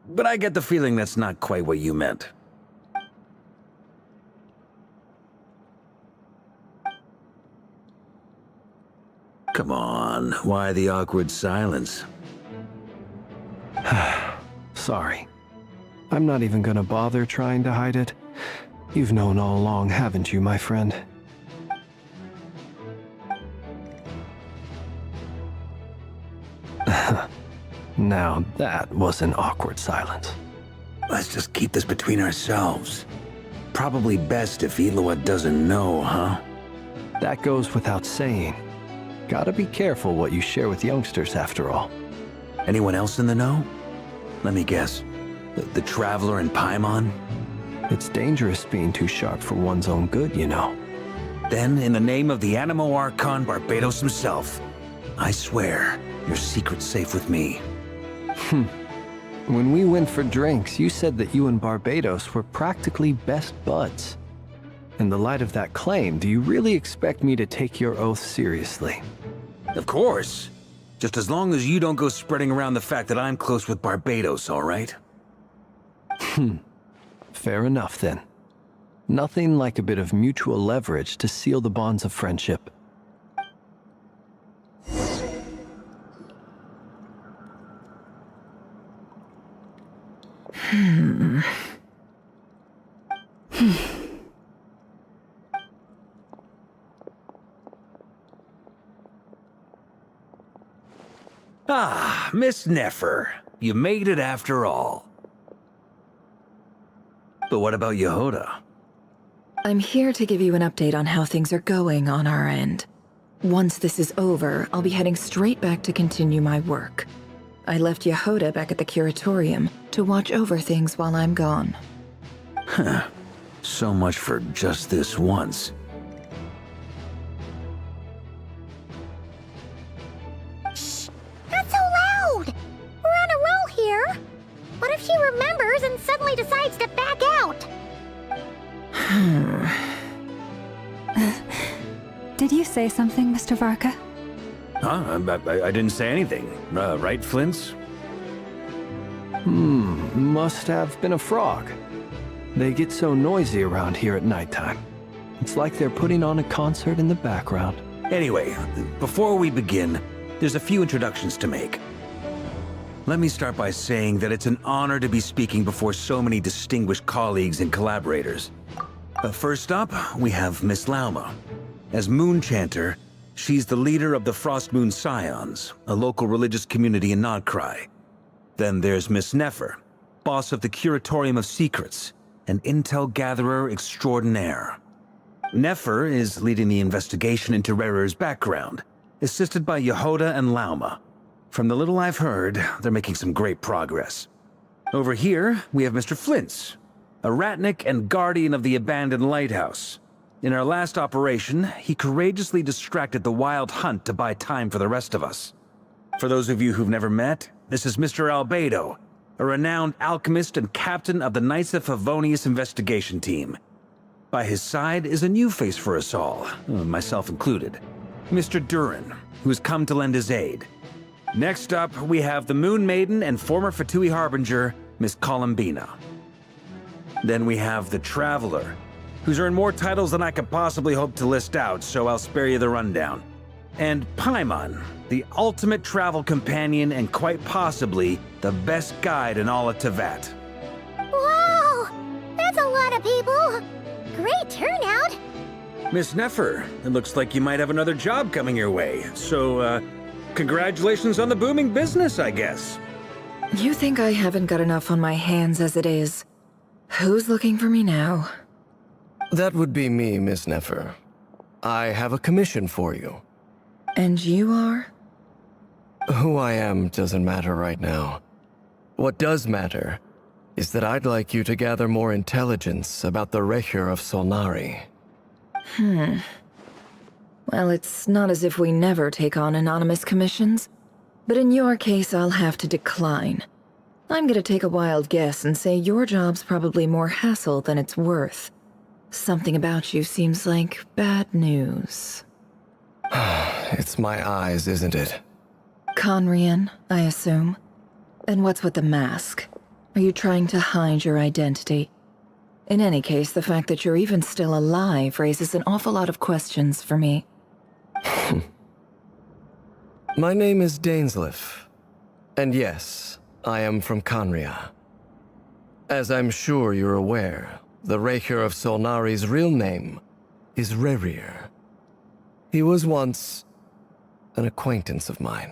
But I get the feeling that's not quite what you meant. Come on, why the awkward silence? Sorry. I'm not even gonna bother trying to hide it. You've known all along, haven't you, my friend? Now that was an awkward silence. Let's just keep this between ourselves. Probably best if Itlua doesn't know, huh? That goes without saying. Gotta be careful what you share with youngsters, after all. Anyone else in the know? Let me guess. The Traveler and Paimon? It's dangerous being too sharp for one's own good, you know. Then, in the name of the Animo Archon Barbatos himself, I swear, your secret's safe with me. When we went for drinks, you said that you and Barbatos were practically best buds. In the light of that claim, do you really expect me to take your oath seriously? Of course. Just as long as you don't go spreading around the fact that I'm close with Barbatos, all right? Fair enough, then. Nothing like a bit of mutual leverage to seal the bonds of friendship. Ah, Miss Nefer. You made it after all. But what about Yehoda? I'm here to give you an update on how things are going on our end. Once this is over, I'll be heading straight back to continue my work. I left Yehoda back at the Curatorium to watch over things while I'm gone. Huh. So much for just this once. Shh! Not so loud! We're on a roll here. What if she remembers and suddenly decides to back out? Did you say something, Mr. Varka? Huh? I didn't say anything. Right, Flints? Must have been a frog. They get so noisy around here at nighttime. It's like they're putting on a concert in the background. Anyway, before we begin, there's a few introductions to make. Let me start by saying that it's an honor to be speaking before so many distinguished colleagues and collaborators. First up, we have Miss Lauma. As Moon Chanter, she's the leader of the Frost Moon Scions, a local religious community in Nodcry. Then there's Miss Nefer, boss of the Curatorium of Secrets, an intel gatherer extraordinaire. Nefer is leading the investigation into Rerir's background, assisted by Yehoda and Lauma. From the little I've heard, they're making some great progress. Over here, we have Mr. Flintz, a Ratnik and guardian of the abandoned lighthouse. In our last operation, he courageously distracted the Wild Hunt to buy time for the rest of us. For those of you who've never met, this is Mr. Albedo, a renowned alchemist and captain of the Knights of Favonius investigation team. By his side is a new face for us all, myself included, Mr. Durin, who's come to lend his aid. Next up, we have the Moon Maiden and former Fatui Harbinger, Miss Columbina. Then we have the Traveler, who's earned more titles than I could possibly hope to list out, so I'll spare you the rundown. And Paimon, the ultimate travel companion and quite possibly the best guide in all of Tevat. Whoa! That's a lot of people! Great turnout! Miss Nefer, it looks like you might have another job coming your way, so, congratulations on the booming business, I guess. You think I haven't got enough on my hands as it is? Who's looking for me now? That would be me, Miss Nefer. I have a commission for you. And you are? Who I am doesn't matter right now. What does matter is that I'd like you to gather more intelligence about the Rehur of Solnari. Well, it's not as if we never take on anonymous commissions. But in your case, I'll have to decline. I'm gonna take a wild guess and say your job's probably more hassle than it's worth. Something about you seems like bad news. It's my eyes, isn't it? Conrian, I assume. And what's with the mask? Are you trying to hide your identity? In any case, the fact that you're even still alive raises an awful lot of questions for me. My name is Dainsleif. And yes, I am from Conria. As I'm sure you're aware, the Rehur of Solnari's real name is Rerir. He was once an acquaintance of mine.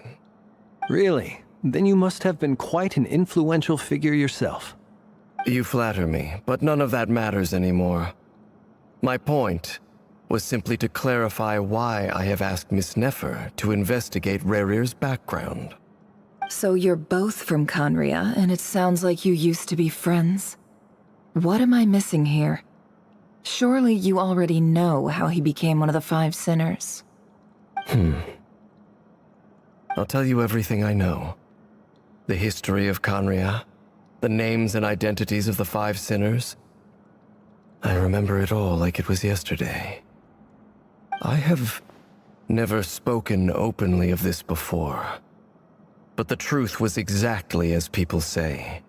Really? Then you must have been quite an influential figure yourself. You flatter me, but none of that matters anymore. My point was simply to clarify why I have asked Miss Nefer to investigate Rerir's background. So you're both from Conria, and it sounds like you used to be friends? What am I missing here? Surely you already know how he became one of the Five Sinners. I'll tell you everything I know. The history of Conria, the names and identities of the Five Sinners. I remember it all like it was yesterday. I have never spoken openly of this before, but the truth was exactly as people say.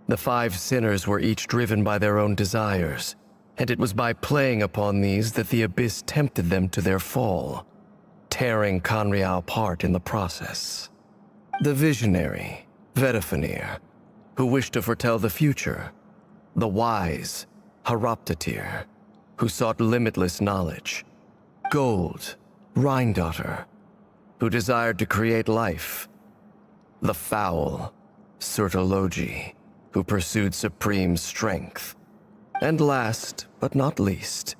The Five Sinners were each driven by their own desires, and it was by playing upon these that the Abyss tempted them to their fall, tearing Conria apart in the process. The visionary, Vedifenir, who wished to foretell the future. The wise, Haroptatir, who sought limitless knowledge. Gold, Rheindotter, who desired to create life. The foul, Surtologi, who pursued supreme strength. And last, but not least,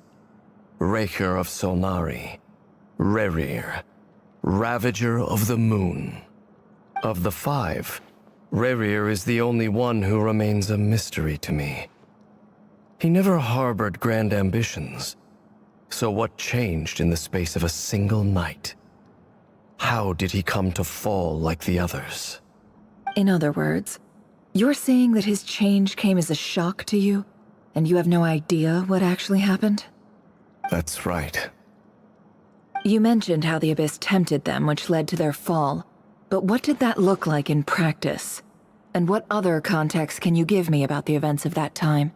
Rehur of Solnari, Rerir, Ravager of the Moon. Of the five, Rerir is the only one who remains a mystery to me. He never harbored grand ambitions. So what changed in the space of a single night? How did he come to fall like the others? In other words, you're saying that his change came as a shock to you, and you have no idea what actually happened? That's right. You mentioned how the Abyss tempted them, which led to their fall. But what did that look like in practice? And what other context can you give me about the events of that time?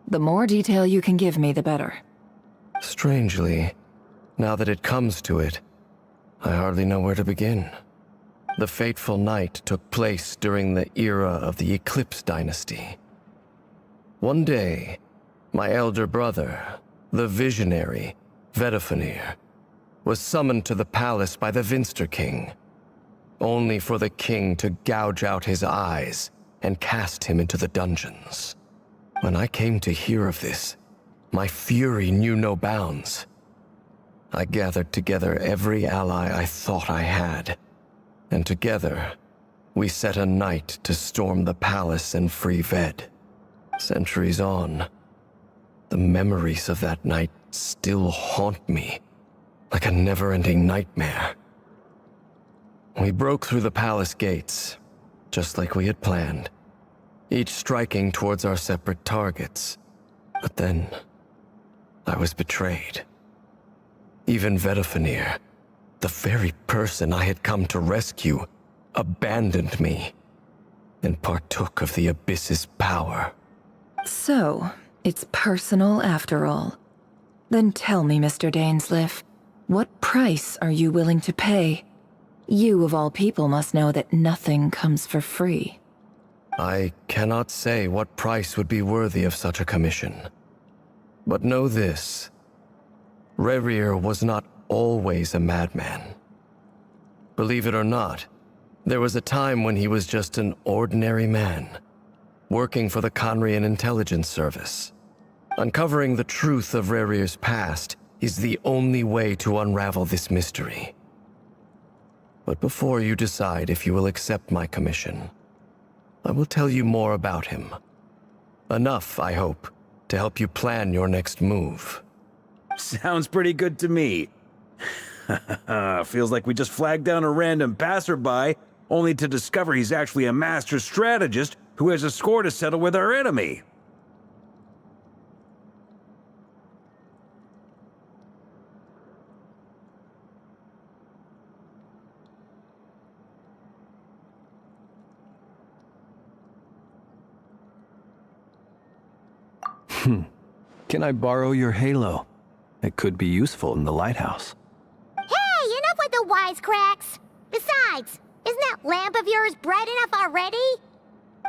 The more detail you can give me, the better. Strangely, now that it comes to it, I hardly know where to begin. The fateful night took place during the era of the Eclipse Dynasty. One day, my elder brother, the Visionary, Vedifenir, was summoned to the palace by the Vinster King, only for the king to gouge out his eyes and cast him into the dungeons. When I came to hear of this, my fury knew no bounds. I gathered together every ally I thought I had, and together we set a night to storm the palace and free Ved. Centuries on, the memories of that night still haunt me like a never-ending nightmare. We broke through the palace gates, just like we had planned, each striking towards our separate targets. But then, I was betrayed. Even Vedifenir, the very person I had come to rescue, abandoned me and partook of the Abyss's power. So, it's personal after all. Then tell me, Mr. Dainsleif, what price are you willing to pay? You, of all people, must know that nothing comes for free. I cannot say what price would be worthy of such a commission. But know this. Rerir was not always a madman. Believe it or not, there was a time when he was just an ordinary man, working for the Conrian Intelligence Service. Uncovering the truth of Rerir's past is the only way to unravel this mystery. But before you decide if you will accept my commission, I will tell you more about him. Enough, I hope, to help you plan your next move. Sounds pretty good to me. Feels like we just flagged down a random passerby, only to discover he's actually a master strategist who has a score to settle with our enemy. Can I borrow your halo? It could be useful in the lighthouse. Hey, enough with the wisecracks! Besides, isn't that lamp of yours bright enough already?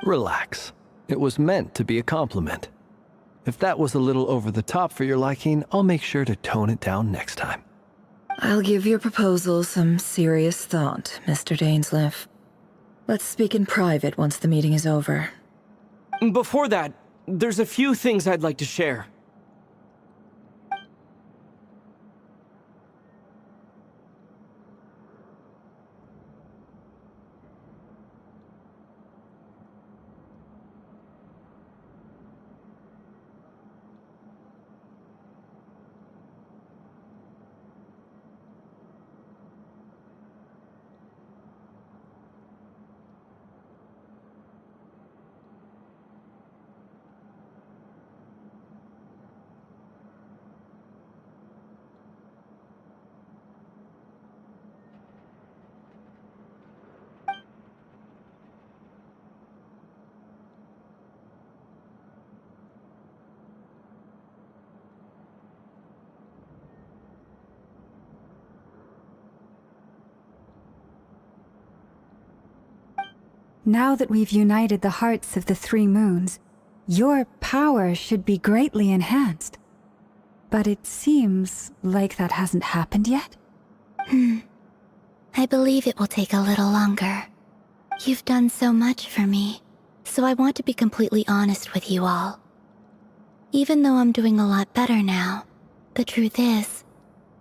Relax. It was meant to be a compliment. If that was a little over the top for your liking, I'll make sure to tone it down next time. I'll give your proposal some serious thought, Mr. Dainsleif. Let's speak in private once the meeting is over. Before that, there's a few things I'd like to share. Now that we've united the hearts of the three moons, your power should be greatly enhanced. But it seems like that hasn't happened yet? I believe it will take a little longer. You've done so much for me, so I want to be completely honest with you all. Even though I'm doing a lot better now, the truth is,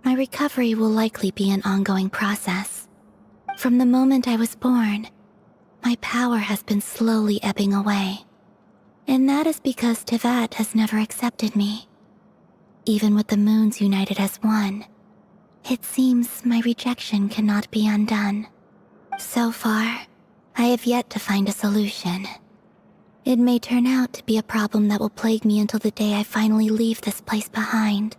my recovery will likely be an ongoing process. From the moment I was born, my power has been slowly ebbing away. And that is because Teyvat has never accepted me. Even with the moons united as one, it seems my rejection cannot be undone. So far, I have yet to find a solution. It may turn out to be a problem that will plague me until the day I finally leave this place behind.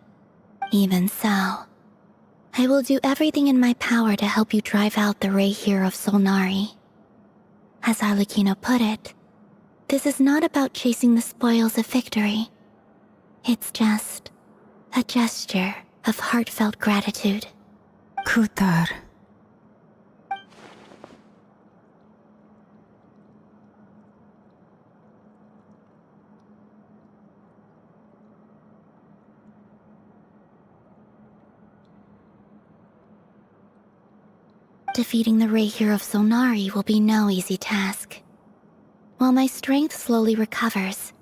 Even so, I will do everything in my power to help you drive out the Reihir of Solnari. As Arlecchino put it, this is not about chasing the spoils of victory. It's just a gesture of heartfelt gratitude. Kutar. Defeating the Rahier of Solnari will be no easy task. While my strength slowly recovers,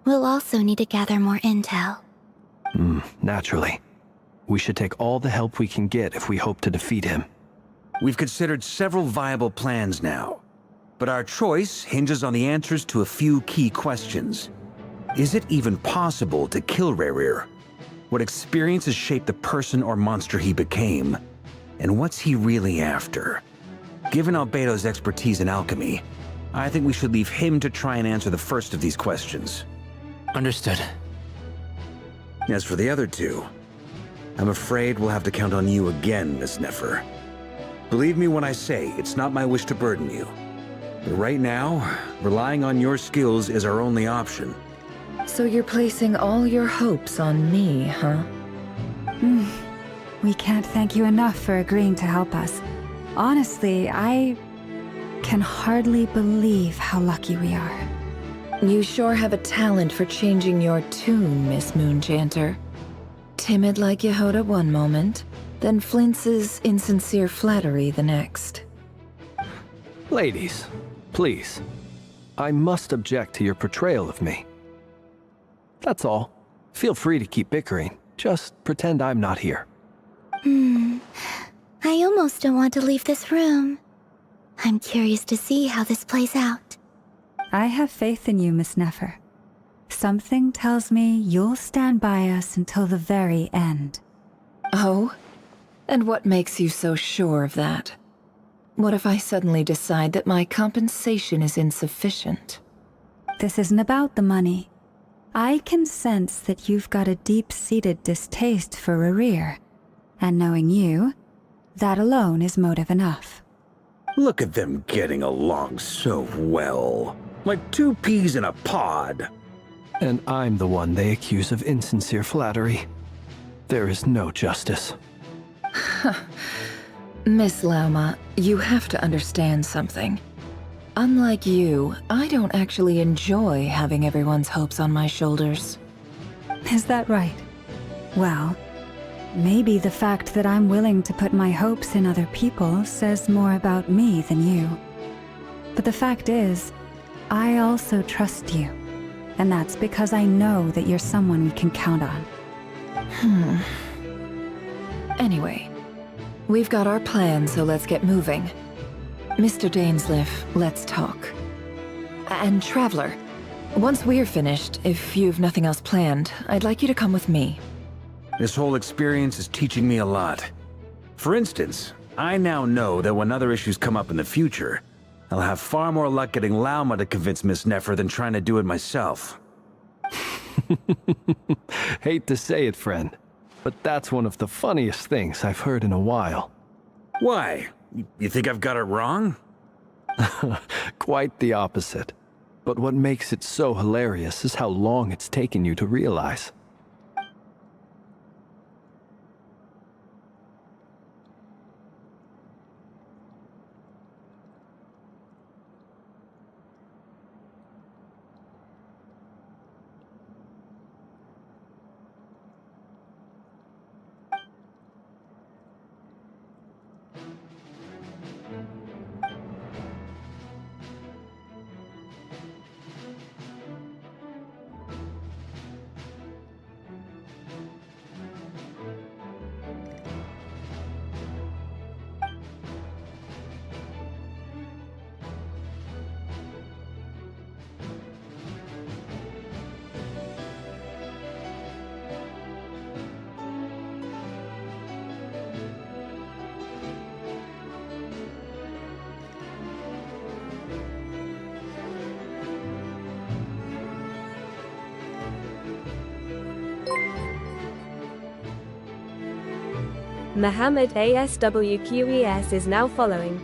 we'll also need to gather more intel. Naturally. We should take all the help we can get if we hope to defeat him. We've considered several viable plans now, but our choice hinges on the answers to a few key questions. Is it even possible to kill Rarir? What experiences shaped the person or monster he became? And what's he really after? Given Albedo's expertise in alchemy, I think we should leave him to try and answer the first of these questions. Understood. As for the other two, I'm afraid we'll have to count on you again, Miss Nefer. Believe me when I say it's not my wish to burden you. But right now, relying on your skills is our only option. So you're placing all your hopes on me, huh? We can't thank you enough for agreeing to help us. Honestly, I can hardly believe how lucky we are. You sure have a talent for changing your tune, Miss Moonchanter. Timid like Yehoda one moment, then flinches insincere flattery the next. Ladies, please. I must object to your portrayal of me. That's all. Feel free to keep bickering. Just pretend I'm not here. I almost don't want to leave this room. I'm curious to see how this plays out. I have faith in you, Miss Nefer. Something tells me you'll stand by us until the very end. Oh? And what makes you so sure of that? What if I suddenly decide that my compensation is insufficient? This isn't about the money. I can sense that you've got a deep-seated distaste for Rarir. And knowing you, that alone is motive enough. Look at them getting along so well. Like two peas in a pod. And I'm the one they accuse of insincere flattery. There is no justice. Miss Lauma, you have to understand something. Unlike you, I don't actually enjoy having everyone's hopes on my shoulders. Is that right? Well, maybe the fact that I'm willing to put my hopes in other people says more about me than you. But the fact is, I also trust you. And that's because I know that you're someone we can count on. Anyway, we've got our plan, so let's get moving. Mr. Dainsleif, let's talk. And Traveler, once we're finished, if you've nothing else planned, I'd like you to come with me. This whole experience is teaching me a lot. For instance, I now know that when other issues come up in the future, I'll have far more luck getting Lauma to convince Miss Nefer than trying to do it myself. Hate to say it, friend, but that's one of the funniest things I've heard in a while. Why? You think I've got it wrong? Quite the opposite. But what makes it so hilarious is how long it's taken you to realize. Muhammad ASWQES is now following.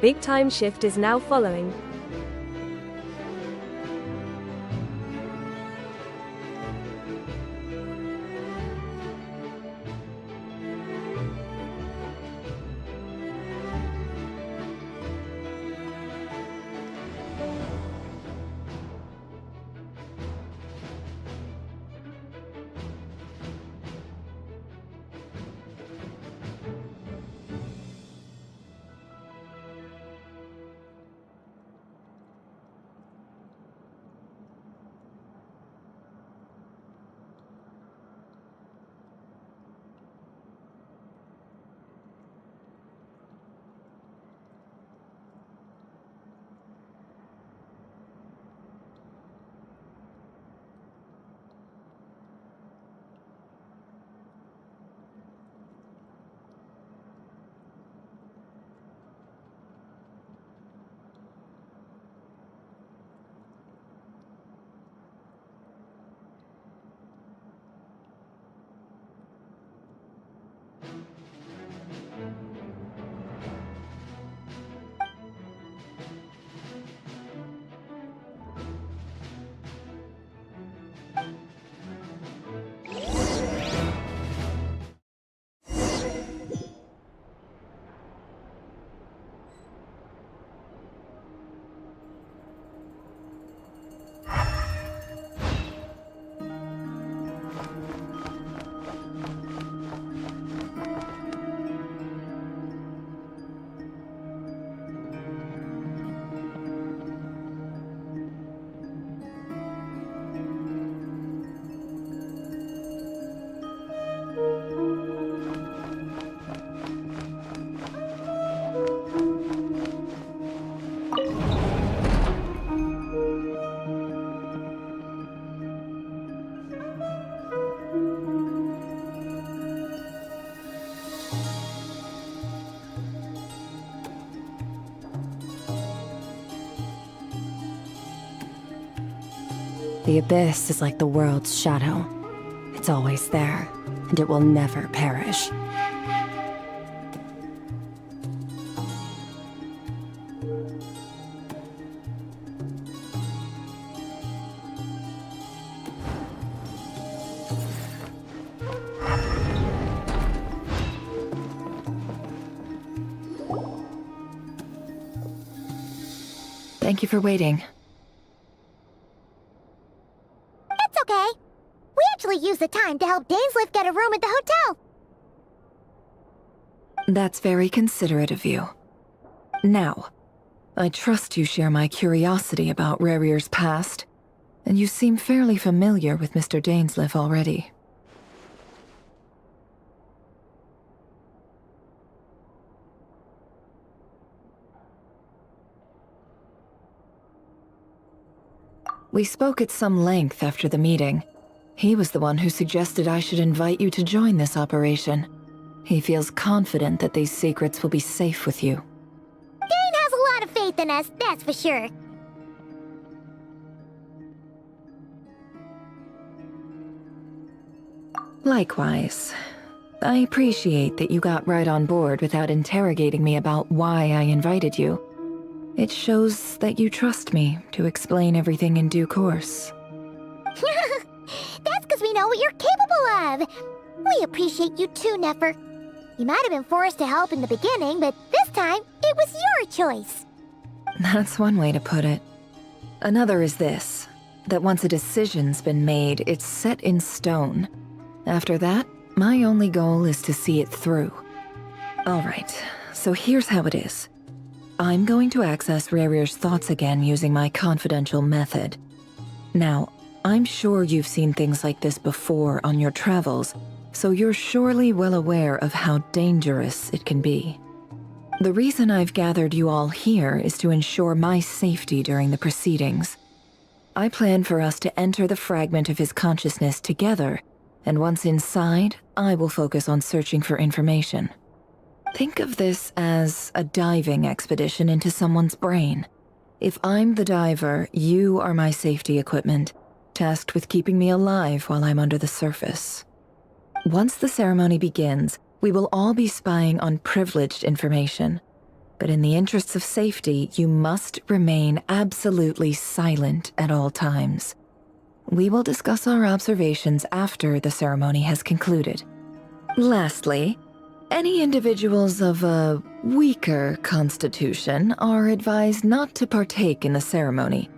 Big time shift is now following. The Abyss is like the world's shadow. It's always there, and it will never perish. Thank you for waiting. It's okay. We actually used the time to help Dainsleif get a room at the hotel. That's very considerate of you. Now, I trust you share my curiosity about Rerir's past, and you seem fairly familiar with Mr. Dainsleif already. We spoke at some length after the meeting. He was the one who suggested I should invite you to join this operation. He feels confident that these secrets will be safe with you. Dane has a lot of faith in us, that's for sure. Likewise. I appreciate that you got right on board without interrogating me about why I invited you. It shows that you trust me to explain everything in due course. That's because we know what you're capable of. We appreciate you too, Nefer. You might have been forced to help in the beginning, but this time, it was your choice. That's one way to put it. Another is this, that once a decision's been made, it's set in stone. After that, my only goal is to see it through. Alright, so here's how it is. I'm going to access Rerir's thoughts again using my confidential method. Now, I'm sure you've seen things like this before on your travels, so you're surely well aware of how dangerous it can be. The reason I've gathered you all here is to ensure my safety during the proceedings. I plan for us to enter the fragment of his consciousness together, and once inside, I will focus on searching for information. Think of this as a diving expedition into someone's brain. If I'm the diver, you are my safety equipment, tasked with keeping me alive while I'm under the surface. Once the ceremony begins, we will all be spying on privileged information. but in the interests of safety, you must remain absolutely silent at all times. We will discuss our observations after the ceremony has concluded. Lastly, any individuals of a weaker constitution are advised not to partake in the ceremony.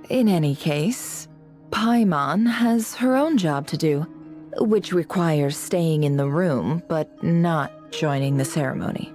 In any case, Paimon has her own job to do, which requires staying in the room but not joining the ceremony.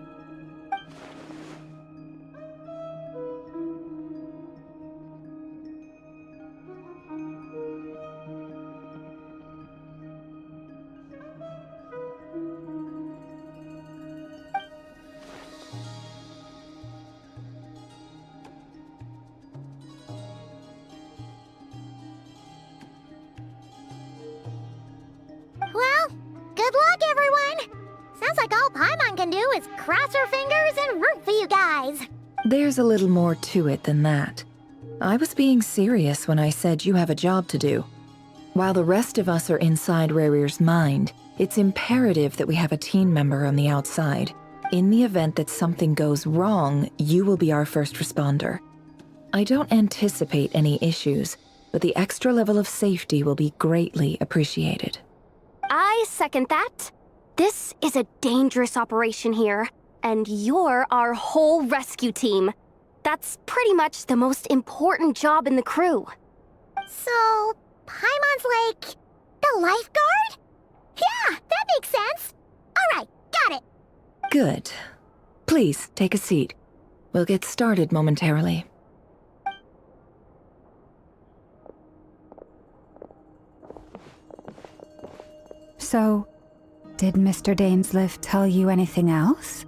Well, good luck, everyone! Sounds like all Paimon can do is cross her fingers and root for you guys. There's a little more to it than that. I was being serious when I said you have a job to do. While the rest of us are inside Rarir's mind, it's imperative that we have a team member on the outside. In the event that something goes wrong, you will be our first responder. I don't anticipate any issues, but the extra level of safety will be greatly appreciated. I second that. This is a dangerous operation here, and you're our whole rescue team. That's pretty much the most important job in the crew. So, Paimon's like the lifeguard? Yeah, that makes sense. All right, got it. Good. Please, take a seat. We'll get started momentarily. So, did Mr. Dainsleif tell you anything else?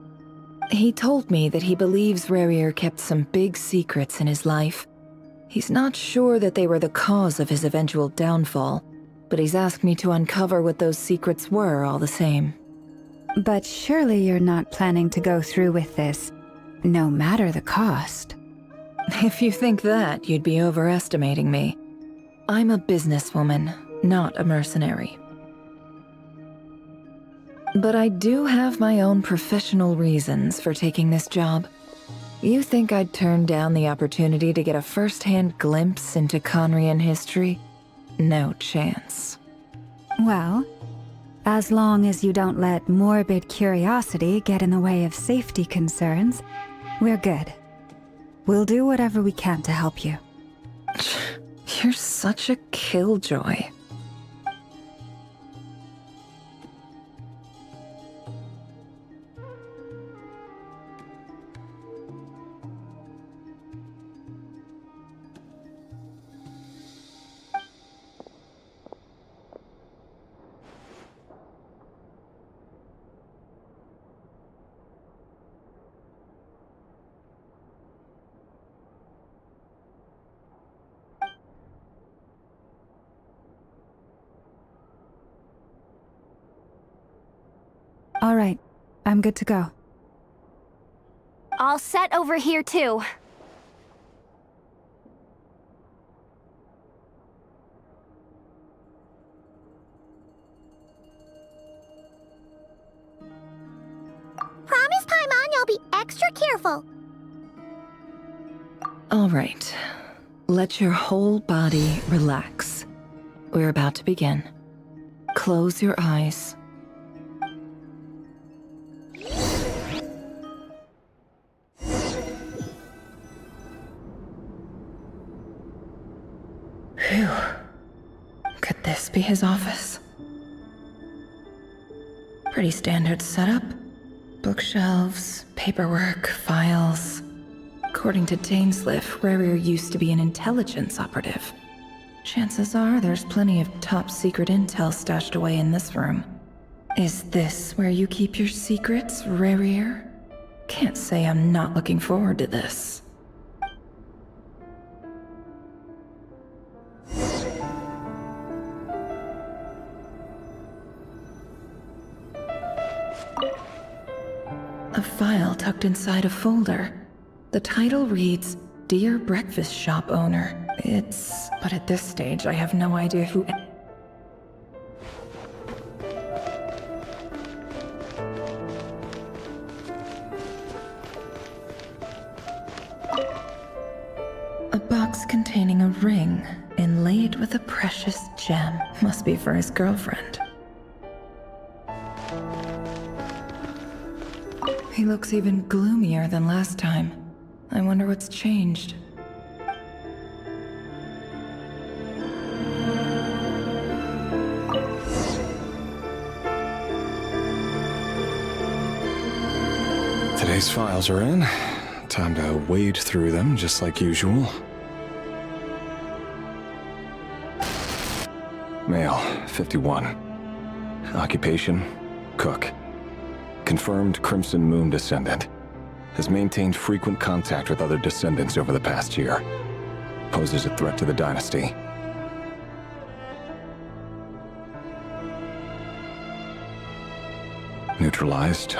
He told me that he believes Rarir kept some big secrets in his life. He's not sure that they were the cause of his eventual downfall, but he's asked me to uncover what those secrets were all the same. But surely you're not planning to go through with this, no matter the cost. If you think that, you'd be overestimating me. I'm a businesswoman, not a mercenary. But I do have my own professional reasons for taking this job. You think I'd turn down the opportunity to get a first-hand glimpse into Conrian history? No chance. Well, as long as you don't let morbid curiosity get in the way of safety concerns, we're good. We'll do whatever we can to help you. You're such a killjoy. All right, I'm good to go. All set over here, too. Promise, Paimon, you'll be extra careful. All right. Let your whole body relax. We're about to begin. Close your eyes. Phew. Could this be his office? Pretty standard setup. Bookshelves, paperwork, files. According to Dainsleif, Rarir used to be an intelligence operative. Chances are there's plenty of top secret intel stashed away in this room. Is this where you keep your secrets, Rarir? Can't say I'm not looking forward to this. A file tucked inside a folder. The title reads, Dear Breakfast Shop Owner. But at this stage, I have no idea who... containing a ring inlaid with a precious gem. Must be for his girlfriend. He looks even gloomier than last time. I wonder what's changed. Today's files are in. Time to wade through them just like usual. Male, 51. Occupation, cook. Confirmed Crimson Moon descendant. Has maintained frequent contact with other descendants over the past year. Poses a threat to the dynasty. Neutralized.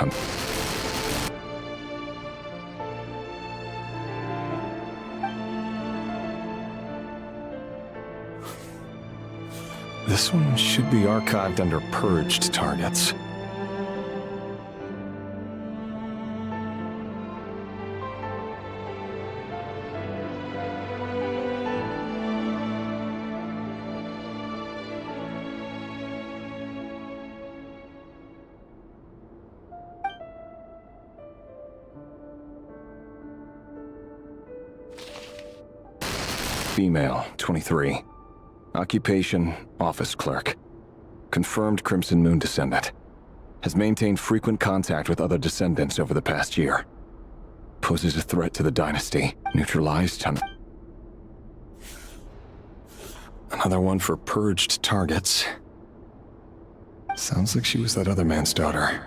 This one should be archived under purged targets. Female, 23. Occupation, office clerk. Confirmed Crimson Moon descendant. Has maintained frequent contact with other descendants over the past year. Poses a threat to the dynasty. Neutralized. Another one for purged targets. Sounds like she was that other man's daughter.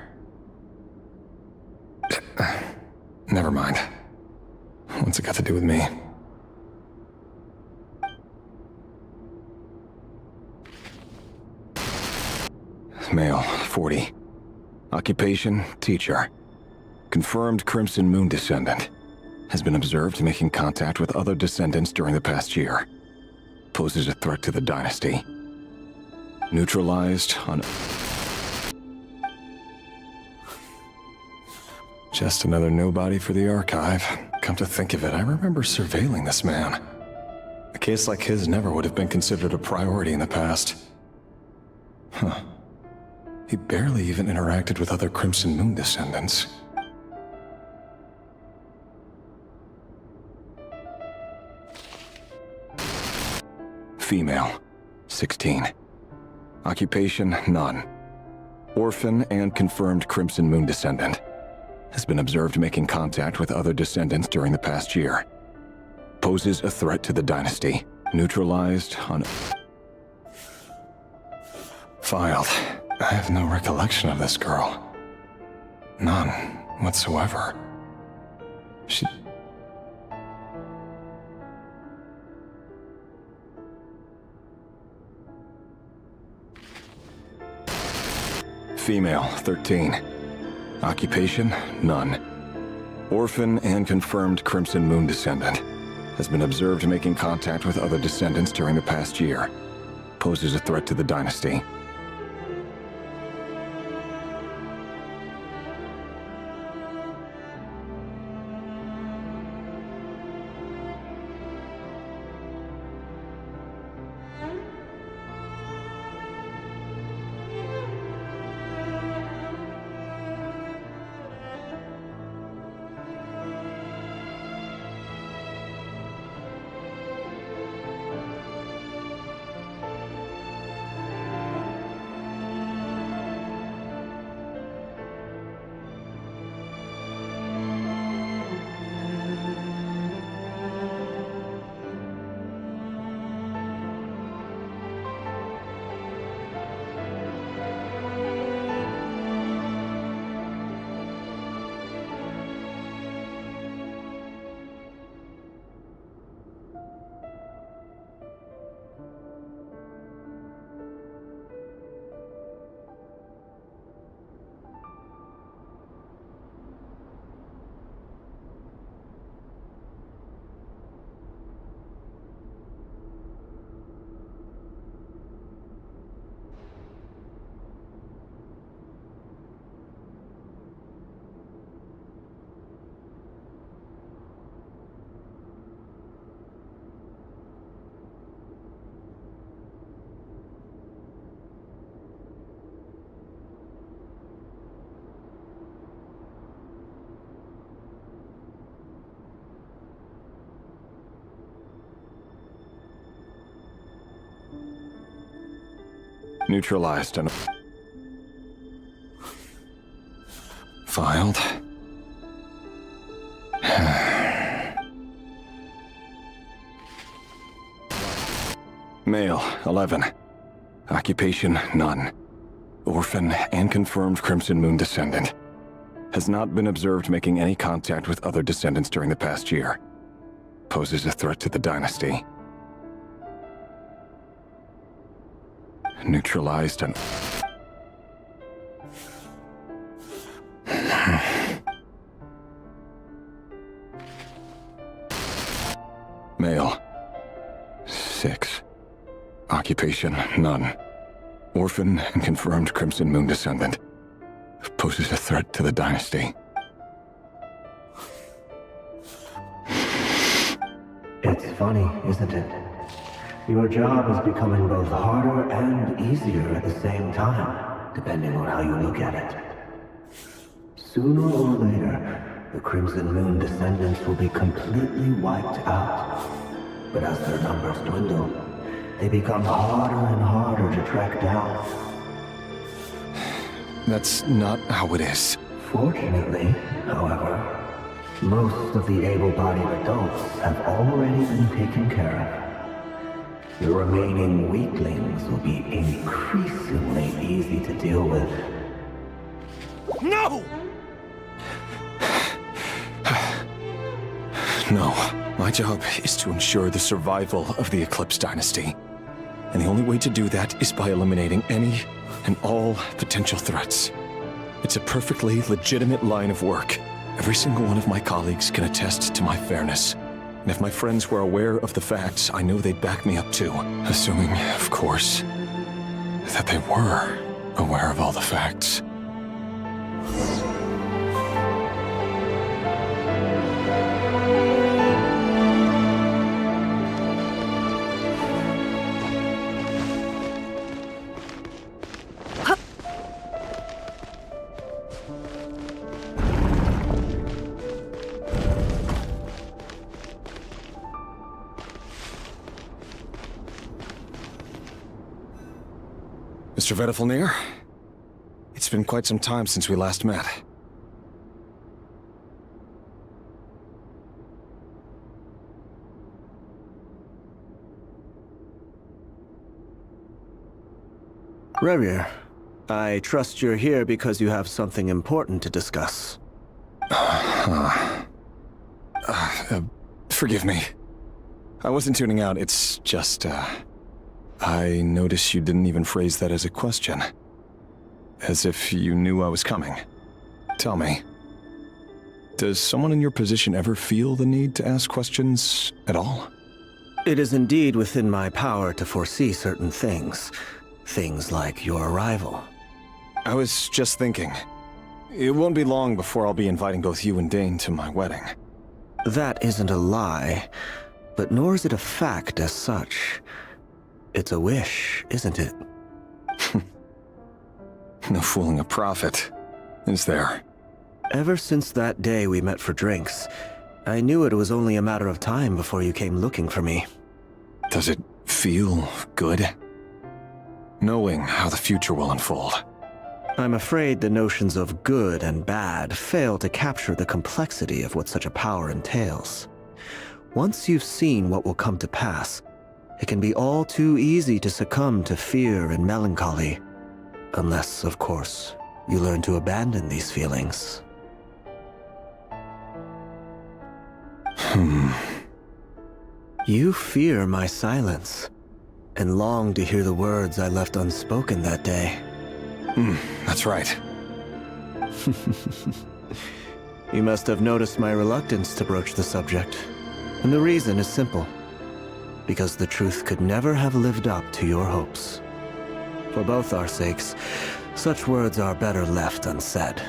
Never mind. What's it got to do with me? Male, 40. Occupation, teacher. Confirmed Crimson Moon descendant. Has been observed making contact with other descendants during the past year. Poses a threat to the dynasty. Neutralized on... Just another nobody for the archive. Come to think of it, I remember surveilling this man. A case like his never would have been considered a priority in the past. Huh. He barely even interacted with other Crimson Moon descendants. Female, 16. Occupation, none. Orphan and confirmed Crimson Moon descendant. Has been observed making contact with other descendants during the past year. Poses a threat to the dynasty. Neutralized on... Filed. I have no recollection of this girl. None whatsoever. She... Female, 13. Occupation, none. Orphan and confirmed Crimson Moon descendant. Has been observed making contact with other descendants during the past year. Poses a threat to the dynasty. Neutralized and... filed. Male, 11. Occupation, none. Orphan and confirmed Crimson Moon descendant. Has not been observed making any contact with other descendants during the past year. Poses a threat to the dynasty. Neutralized and... Male. 6. Occupation, none. Orphan and confirmed Crimson Moon descendant. Poses a threat to the dynasty. It's funny, isn't it? Your job is becoming both harder and easier at the same time, depending on how you look at it. Sooner or later, the Crimson Moon descendants will be completely wiped out. But as their numbers dwindle, they become harder and harder to track down. That's not how it is. Fortunately, however, most of the able-bodied adults have already been taken care of. The remaining weaklings will be increasingly easy to deal with. No! No. My job is to ensure the survival of the Eclipse Dynasty. And the only way to do that is by eliminating any and all potential threats. It's a perfectly legitimate line of work. Every single one of my colleagues can attest to my fairness. And if my friends were aware of the facts, I know they'd back me up too. Assuming, of course, that they were aware of all the facts. Mr. Vedifalnir, it's been quite some time since we last met. Rerir, I trust you're here because you have something important to discuss. Forgive me. I wasn't tuning out, it's just, I noticed you didn't even phrase that as a question. As if you knew I was coming. Tell me, does someone in your position ever feel the need to ask questions at all? It is indeed within my power to foresee certain things. Things like your arrival. I was just thinking. It won't be long before I'll be inviting both you and Dane to my wedding. That isn't a lie, but nor is it a fact as such. It's a wish, isn't it? No fooling a prophet, is there? Ever since that day we met for drinks, I knew it was only a matter of time before you came looking for me. Does it feel good? Knowing how the future will unfold. I'm afraid the notions of good and bad fail to capture the complexity of what such a power entails. Once you've seen what will come to pass, it can be all too easy to succumb to fear and melancholy. Unless, of course, you learn to abandon these feelings. You fear my silence, and long to hear the words I left unspoken that day. That's right. You must have noticed my reluctance to broach the subject. And the reason is simple. Because the truth could never have lived up to your hopes. For both our sakes, such words are better left unsaid.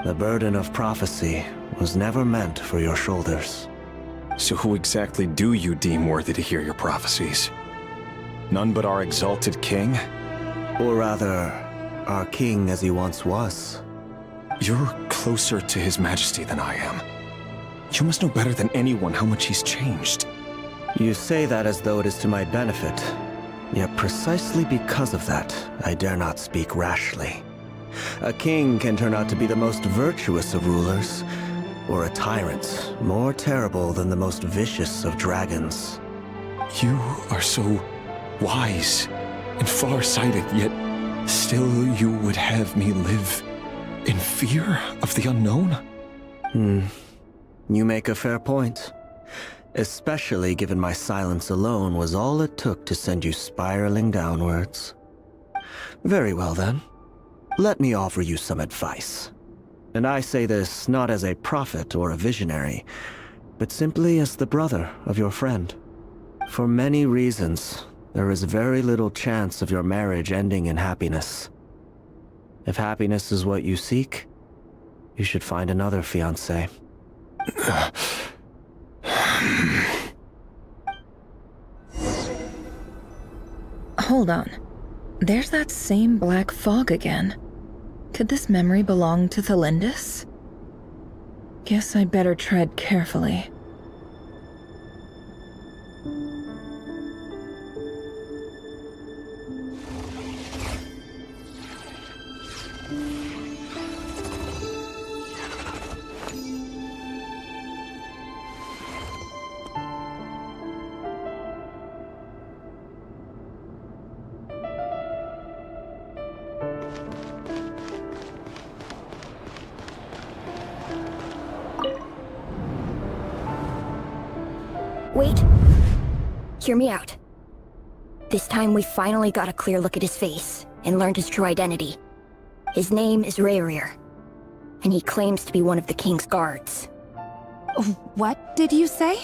The burden of prophecy was never meant for your shoulders. So who exactly do you deem worthy to hear your prophecies? None but our exalted king? Or rather, our king as he once was. You're closer to his majesty than I am. You must know better than anyone how much he's changed. You say that as though it is to my benefit. Yet precisely because of that, I dare not speak rashly. A king can turn out to be the most virtuous of rulers, or a tyrant more terrible than the most vicious of dragons. You are so wise and far-sighted, yet still you would have me live in fear of the unknown? You make a fair point. Especially given my silence alone was all it took to send you spiraling downwards. Very well then. Let me offer you some advice. And I say this not as a prophet or a visionary, but simply as the brother of your friend. For many reasons, there is very little chance of your marriage ending in happiness. If happiness is what you seek, you should find another fiancé. Hold on. There's that same black fog again. Could this memory belong to Thelindis? Guess I'd better tread carefully. Wait. Hear me out. This time we finally got a clear look at his face and learned his true identity. His name is Rayrir, and he claims to be one of the king's guards. What did you say?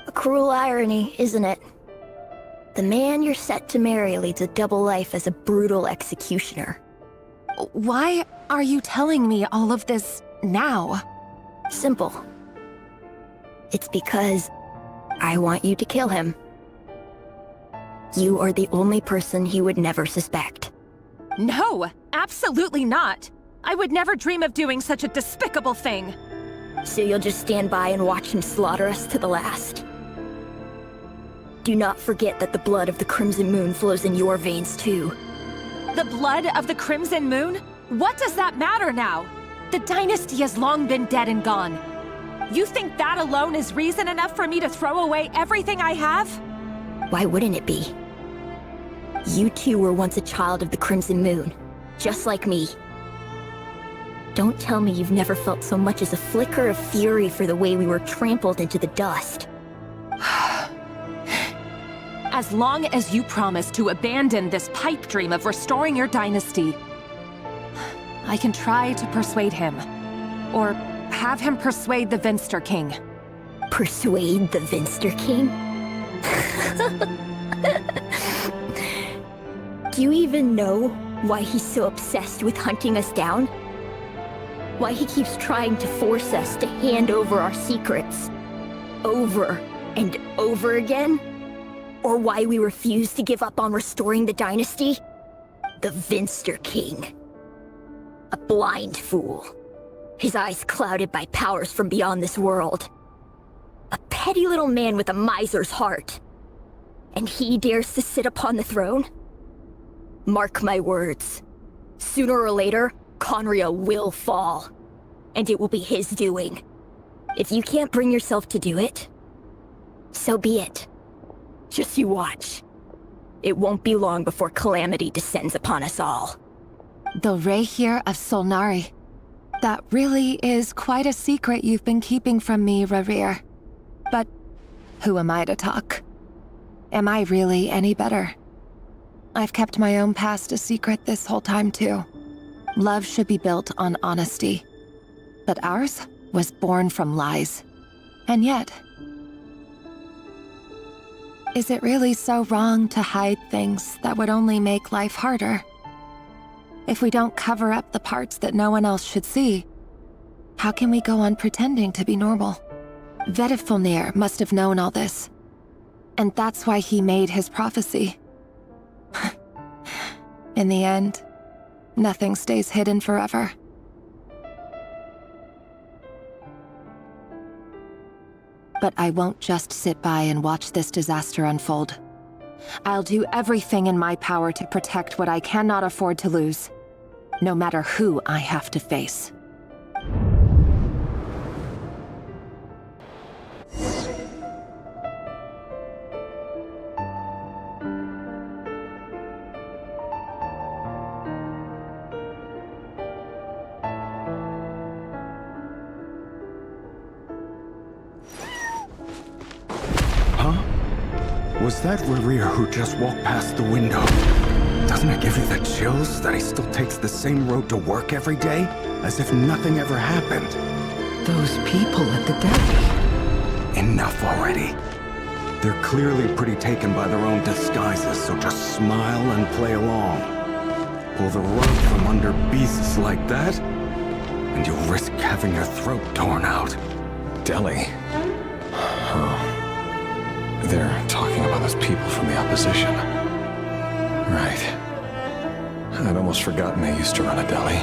A cruel irony, isn't it? The man you're set to marry leads a double life as a brutal executioner. Why are you telling me all of this now? Simple. It's because I want you to kill him. You are the only person he would never suspect. No, absolutely not. I would never dream of doing such a despicable thing. So you'll just stand by and watch him slaughter us to the last. Do not forget that the blood of the Crimson Moon flows in your veins too. The blood of the Crimson Moon? What does that matter now? The dynasty has long been dead and gone. You think that alone is reason enough for me to throw away everything I have? Why wouldn't it be? You two were once a child of the Crimson Moon, just like me. Don't tell me you've never felt so much as a flicker of fury for the way we were trampled into the dust. As long as you promise to abandon this pipe dream of restoring your dynasty, I can try to persuade him. Or have him persuade the Vinster King. Persuade the Vinster King? Do you even know why he's so obsessed with hunting us down? Why he keeps trying to force us to hand over our secrets over and over again? Or why we refuse to give up on restoring the dynasty? The Vinster King. A blind fool. His eyes clouded by powers from beyond this world. A petty little man with a miser's heart. And he dares to sit upon the throne? Mark my words. Sooner or later, Conria will fall. And it will be his doing. If you can't bring yourself to do it, so be it. Just you watch. It won't be long before calamity descends upon us all. The Rayrir of Solnari. That really is quite a secret you've been keeping from me, Rayrir. But who am I to talk? Am I really any better? I've kept my own past a secret this whole time too. Love should be built on honesty. But ours was born from lies. And yet, is it really so wrong to hide things that would only make life harder? If we don't cover up the parts that no one else should see, how can we go on pretending to be normal? Vedifilnir must have known all this. And that's why he made his prophecy. In the end, nothing stays hidden forever. But I won't just sit by and watch this disaster unfold. I'll do everything in my power to protect what I cannot afford to lose, no matter who I have to face. Was that Rerir who just walked past the window? Doesn't it give you the chills that he still takes the same road to work every day? As if nothing ever happened. Those people at the deli. Enough already. They're clearly pretty taken by their own disguises, so just smile and play along. Pull the rug from under beasts like that, and you'll risk having your throat torn out. Deli? Oh. They're talking about those people from the opposition. Right. I'd almost forgotten they used to run a deli.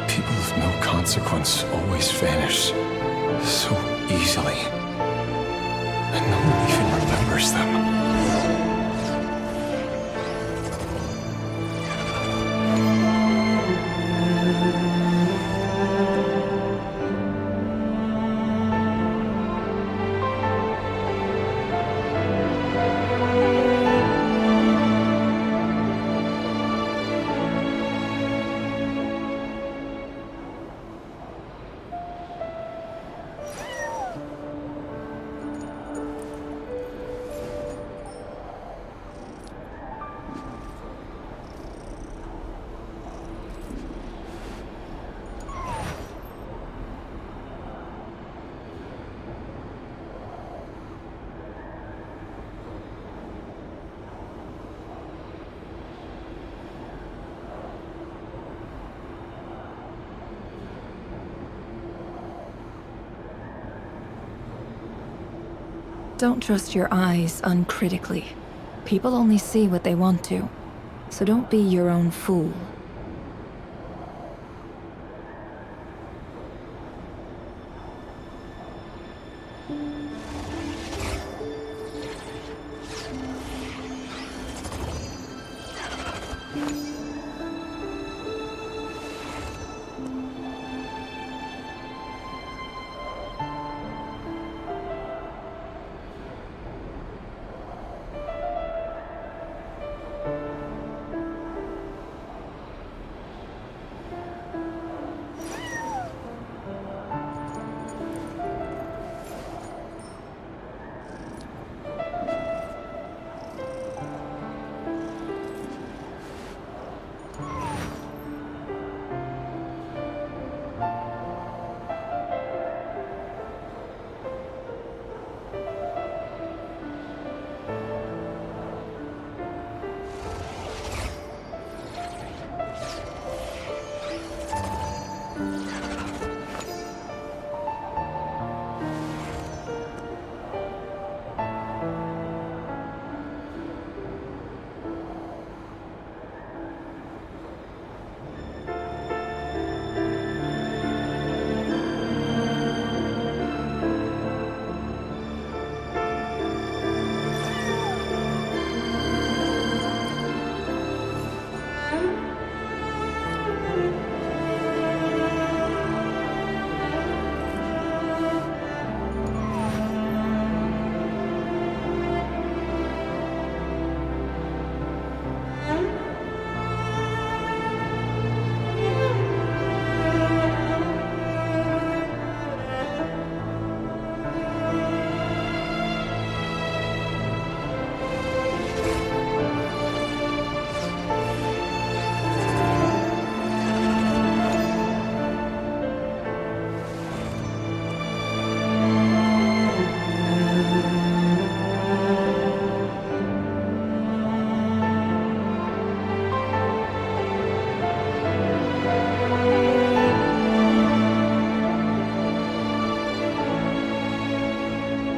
People of no consequence always vanish so easily. And no one even remembers them. Don't trust your eyes uncritically. People only see what they want to, so don't be your own fool.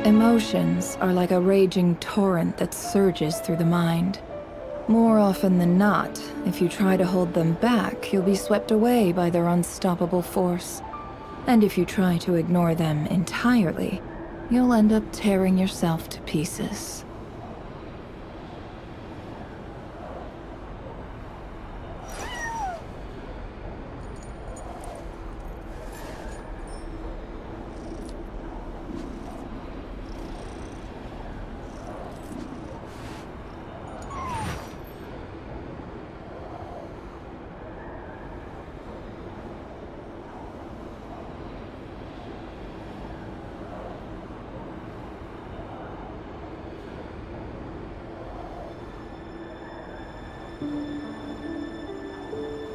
Emotions are like a raging torrent that surges through the mind. More often than not, if you try to hold them back, you'll be swept away by their unstoppable force. And if you try to ignore them entirely, you'll end up tearing yourself to pieces.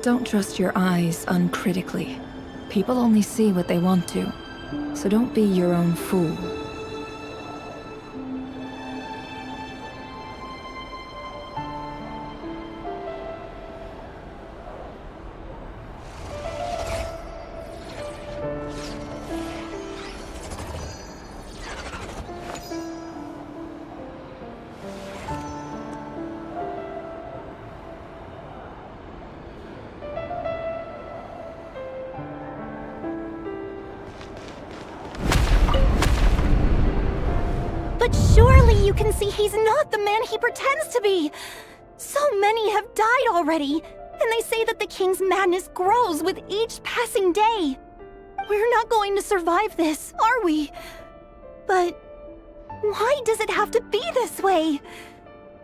Don't trust your eyes uncritically. People only see what they want to, so don't be your own fool. But surely you can see he's not the man he pretends to be! So many have died already, and they say that the king's madness grows with each passing day. We're not going to survive this, are we? But why does it have to be this way?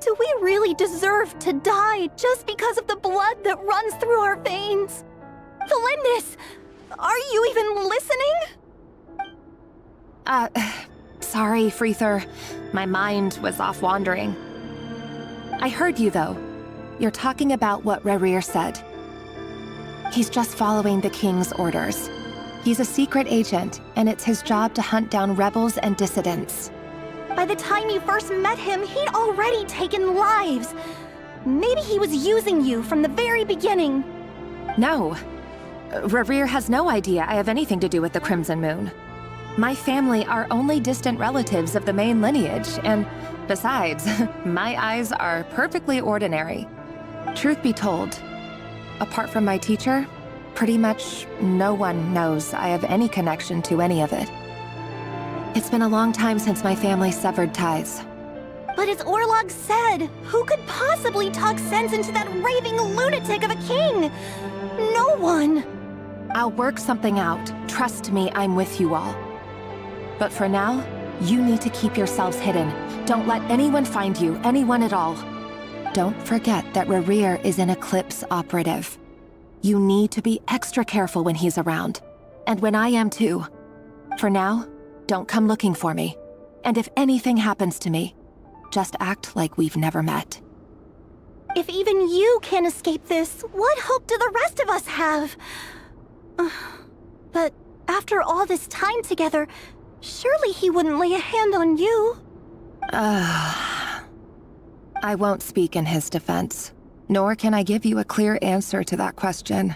Do we really deserve to die just because of the blood that runs through our veins? Valendis, are you even listening? Sorry, Freether. My mind was off wandering. I heard you, though. You're talking about what Rerir said. He's just following the king's orders. He's a secret agent, and it's his job to hunt down rebels and dissidents. By the time you first met him, he'd already taken lives. Maybe he was using you from the very beginning. No. Rerir has no idea I have anything to do with the Crimson Moon. My family are only distant relatives of the main lineage, and besides, my eyes are perfectly ordinary. Truth be told, apart from my teacher, pretty much no one knows I have any connection to any of it. It's been a long time since my family severed ties. But as Orlog said, who could possibly talk sense into that raving lunatic of a king? No one. I'll work something out. Trust me, I'm with you all. But for now, you need to keep yourselves hidden. Don't let anyone find you, anyone at all. Don't forget that Rerir is an Eclipse operative. You need to be extra careful when he's around. And when I am too. For now, don't come looking for me. And if anything happens to me, just act like we've never met. If even you can't escape this, what hope do the rest of us have? But after all this time together, surely he wouldn't lay a hand on you. I won't speak in his defense, nor can I give you a clear answer to that question.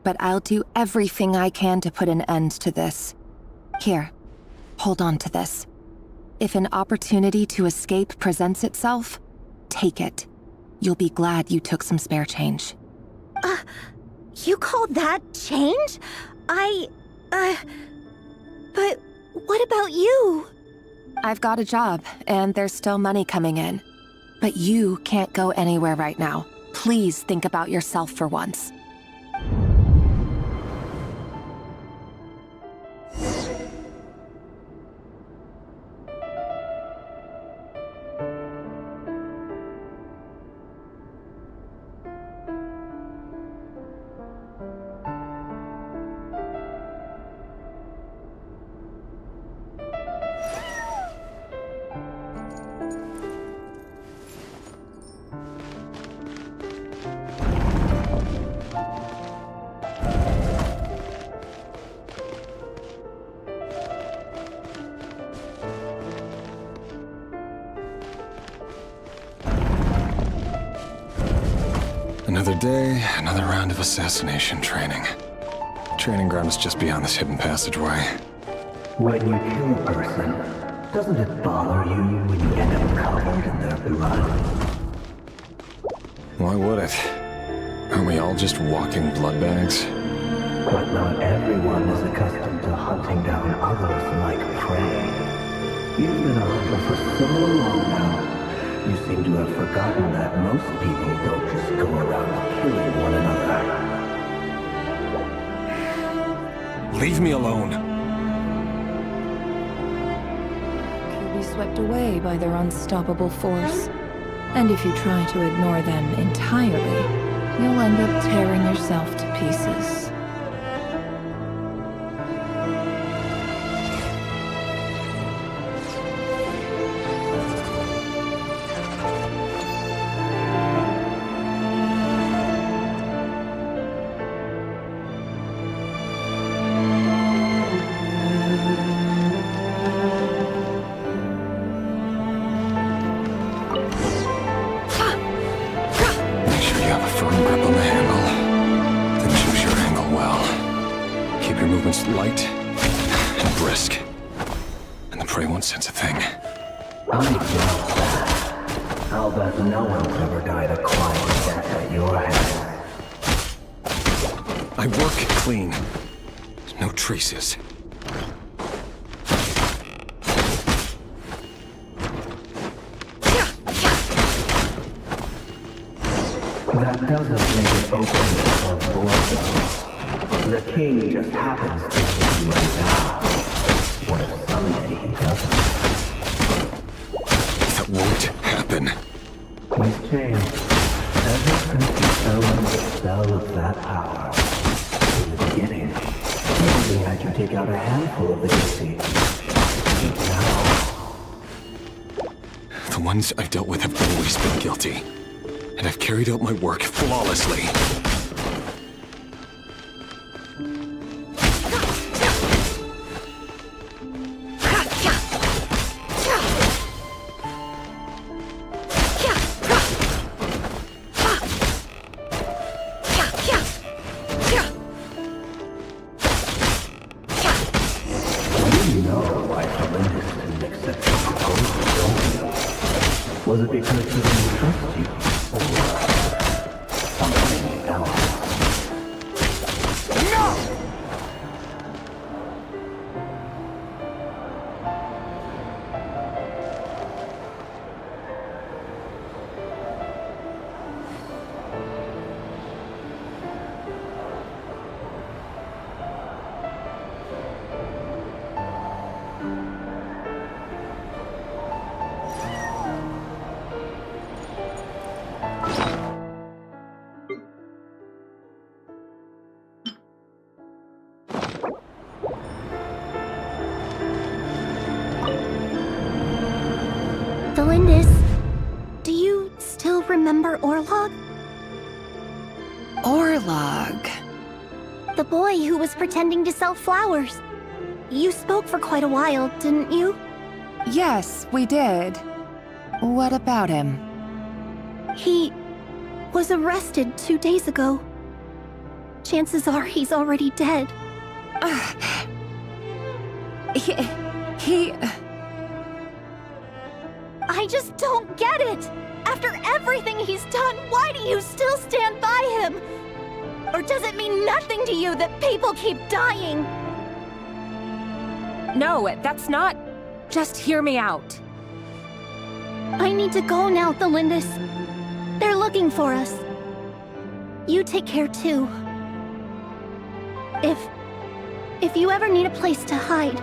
But I'll do everything I can to put an end to this. Here, hold on to this. If an opportunity to escape presents itself, take it. You'll be glad you took some spare change. You call that change? But what about you? I've got a job, and there's still money coming in. But you can't go anywhere right now. Please think about yourself for once. Another day, another round of assassination training. Training ground is just beyond this hidden passageway. When you kill a person, doesn't it bother you when you end up covered in their blood? Why would it? Aren't we all just walking blood bags? But not everyone is accustomed to hunting down others like prey. You've been a hunter for so long now. You seem to have forgotten that most people don't just go around killing one another. Leave me alone. You'll be swept away by their unstoppable force. And if you try to ignore them entirely, you'll end up tearing yourself to pieces. light and brisk. And the prey won't sense a thing. I doubt that. I'll bet no one's ever died a quiet death at your hands. I work clean. No traces. That doesn't make it open or board, though. The king just happens to be right now. What if someday he doesn't? That won't happen. He's changed. Ever since he fell under the spell of that power. In the beginning, he only had you take out a handful of the guilty. Now... The ones I've dealt with have always been guilty. And I've carried out my work flawlessly. Was it because he didn't trust you? Or something else? No! Delindis, do you still remember Orlog? Orlog? The boy who was pretending to sell flowers. You spoke for quite a while, didn't you? Yes, we did. What about him? He was arrested 2 days ago. Chances are he's already dead. He... I just don't get it! After everything he's done, why do you still stand by him? Or does it mean nothing to you that people keep dying? No, that's not... Just hear me out. I need to go now, Delindis. They're looking for us. You take care too. If you ever need a place to hide,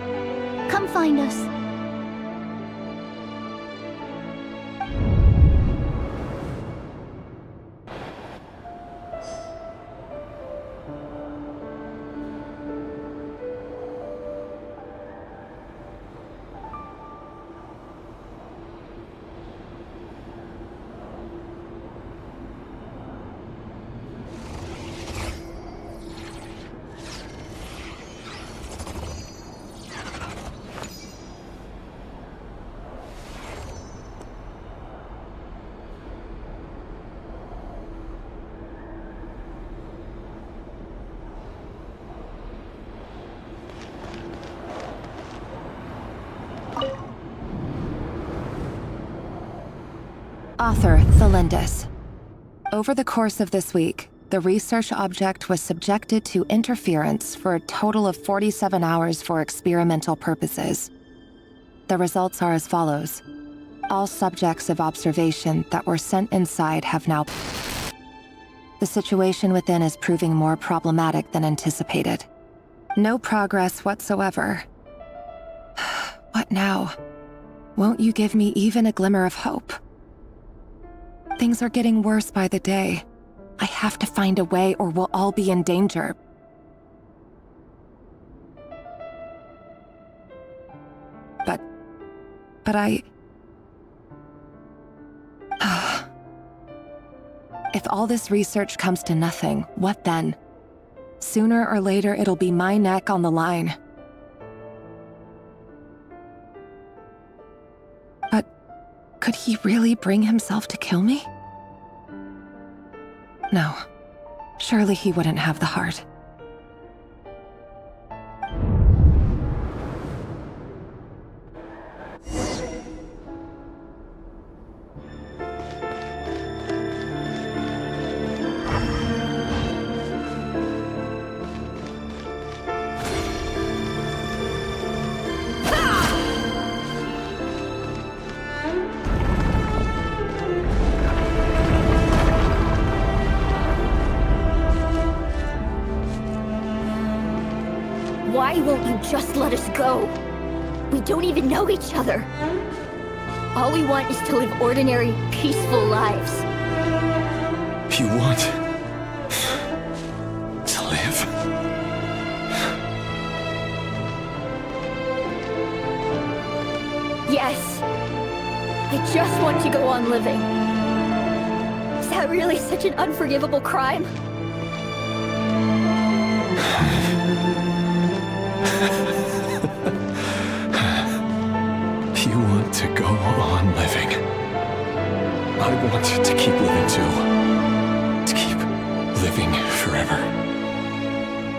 come find us. Author Thelindis. Over the course of this week, the research object was subjected to interference for a total of 47 hours for experimental purposes. The results are as follows. All subjects of observation that were sent inside have now... The situation within is proving more problematic than anticipated. No progress whatsoever. What now? Won't you give me even a glimmer of hope? Things are getting worse by the day. I have to find a way or we'll all be in danger. But I... If all this research comes to nothing, what then? Sooner or later, it'll be my neck on the line. But could he really bring himself to kill me? No. Surely he wouldn't have the heart. Why won't you just let us go? We don't even know each other. All we want is to live ordinary, peaceful lives. You want to live? Yes. I just want to go on living. Is that really such an unforgivable crime? You want to go on living. I want to keep living too. To keep living forever.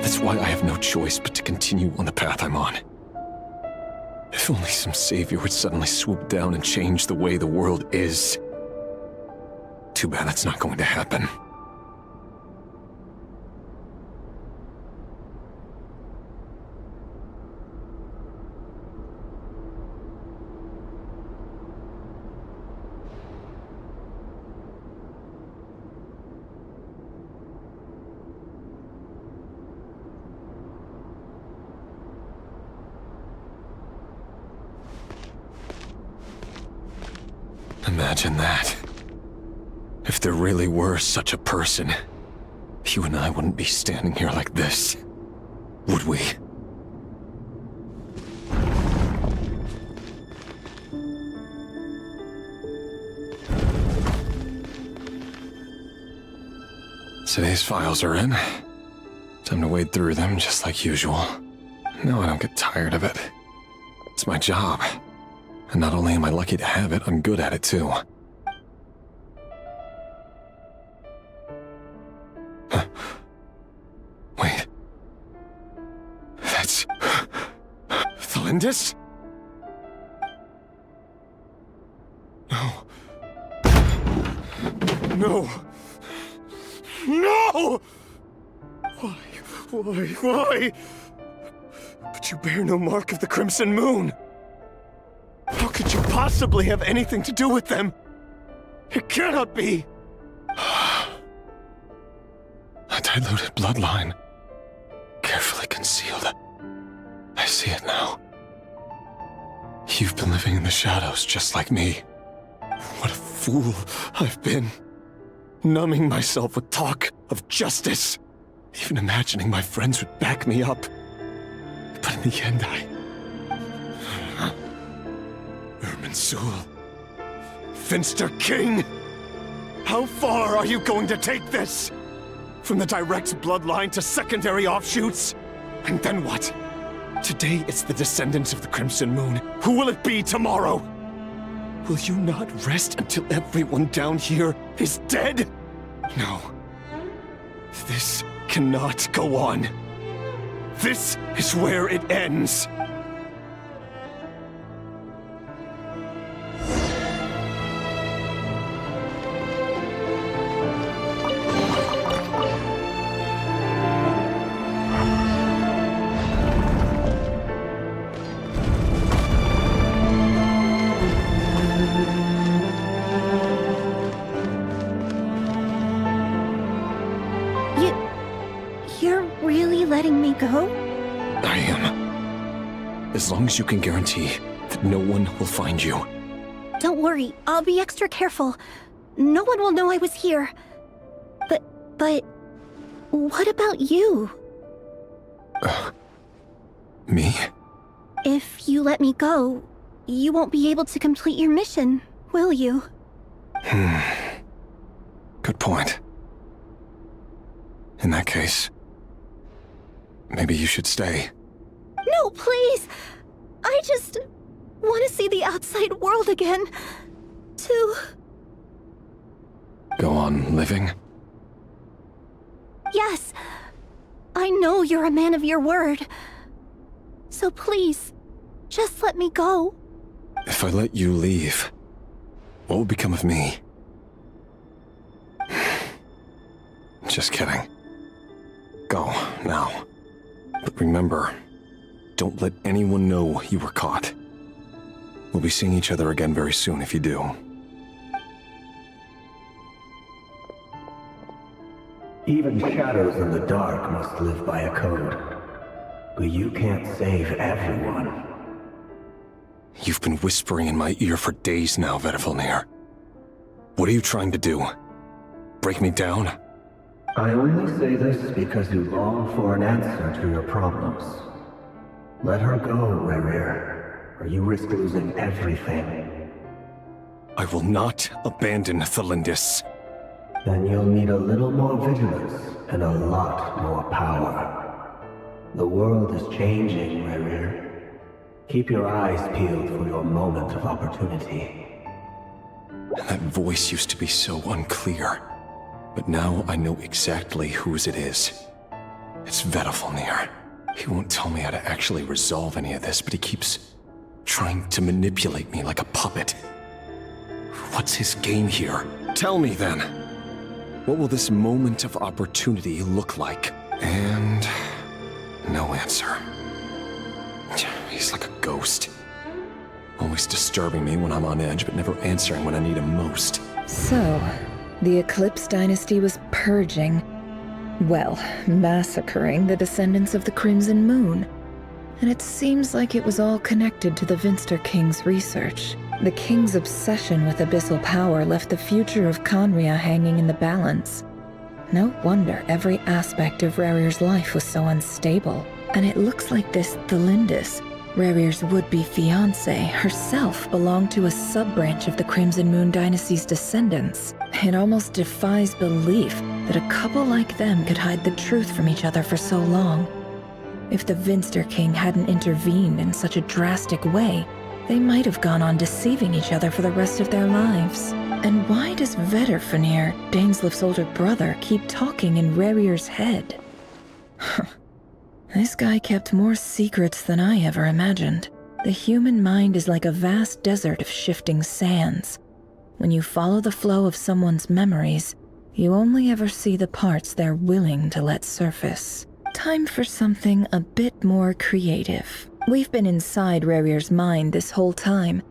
That's why I have no choice but to continue on the path I'm on. If only some savior would suddenly swoop down and change the way the world is. Too bad that's not going to happen. Imagine that. If there really were such a person, you and I wouldn't be standing here like this, would we? Today's files are in. Time to wade through them just like usual. No, I don't get tired of it. It's my job. And not only am I lucky to have it, I'm good at it too. Wait. That's... Thalindis? No. No! No! Why? But you bear no mark of the Crimson Moon! How could you possibly have anything to do with them? It cannot be! A diluted bloodline. Carefully concealed. I see it now. You've been living in the shadows just like me. What a fool I've been. Numbing myself with talk of justice. Even imagining my friends would back me up. But in the end, Irminsul. Finster King! How far are you going to take this? From the direct bloodline to secondary offshoots? And then what? Today it's the descendants of the Crimson Moon. Who will it be tomorrow? Will you not rest until everyone down here is dead? No. This cannot go on. This is where it ends. You're really letting me go? I am. As long as you can guarantee that no one will find you. Don't worry, I'll be extra careful. No one will know I was here. But what about you? Me? If you let me go, you won't be able to complete your mission, will you? Good point. In that case, maybe you should stay. No, please! I just want to see the outside world again. To... Go on living? Yes. I know you're a man of your word. So please, just let me go. If I let you leave, what will become of me? Just kidding. Go, now. But remember, don't let anyone know you were caught. We'll be seeing each other again very soon if you do. Even shadows in the dark must live by a code. But you can't save everyone. You've been whispering in my ear for days now, Vedifilnir. What are you trying to do? Break me down? I only say this because you long for an answer to your problems. Let her go, Rerir, or you risk losing everything. I will not abandon Thelindis. Then you'll need a little more vigilance and a lot more power. The world is changing, Rerir. Keep your eyes peeled for your moment of opportunity. That voice used to be so unclear, but now I know exactly whose it is. It's Vedifilnir. He won't tell me how to actually resolve any of this, but he keeps trying to manipulate me like a puppet. What's his game here? Tell me then. What will this moment of opportunity look like? And no answer. He's like a ghost. Always disturbing me when I'm on edge, but never answering when I need him most. So, the Eclipse Dynasty was purging, well, massacring the descendants of the Crimson Moon. And it seems like it was all connected to the Vinster King's research. The King's obsession with abyssal power left the future of Khaenri'ah hanging in the balance. No wonder every aspect of Rerir's life was so unstable. And it looks like this Thelindis, Rerir's would-be fiancée, herself belonged to a sub-branch of the Crimson Moon Dynasty's descendants. It almost defies belief that a couple like them could hide the truth from each other for so long. If the Vinster King hadn't intervened in such a drastic way, they might have gone on deceiving each other for the rest of their lives. And why does Vedifilnir, Dainsleif's older brother, keep talking in Rerir's head? This guy kept more secrets than I ever imagined. The human mind is like a vast desert of shifting sands. When you follow the flow of someone's memories, you only ever see the parts they're willing to let surface. Time for something a bit more creative. We've been inside Rerir's mind this whole time,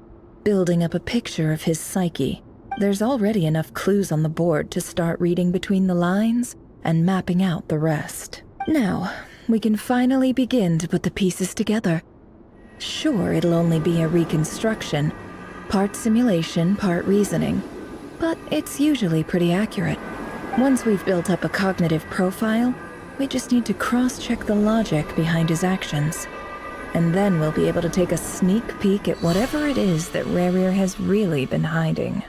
building up a picture of his psyche. There's already enough clues on the board to start reading between the lines and mapping out the rest. Now, we can finally begin to put the pieces together. Sure, it'll only be a reconstruction, part simulation, part reasoning, but it's usually pretty accurate. Once we've built up a cognitive profile, we just need to cross-check the logic behind his actions. And then we'll be able to take a sneak peek at whatever it is that Rerir has really been hiding.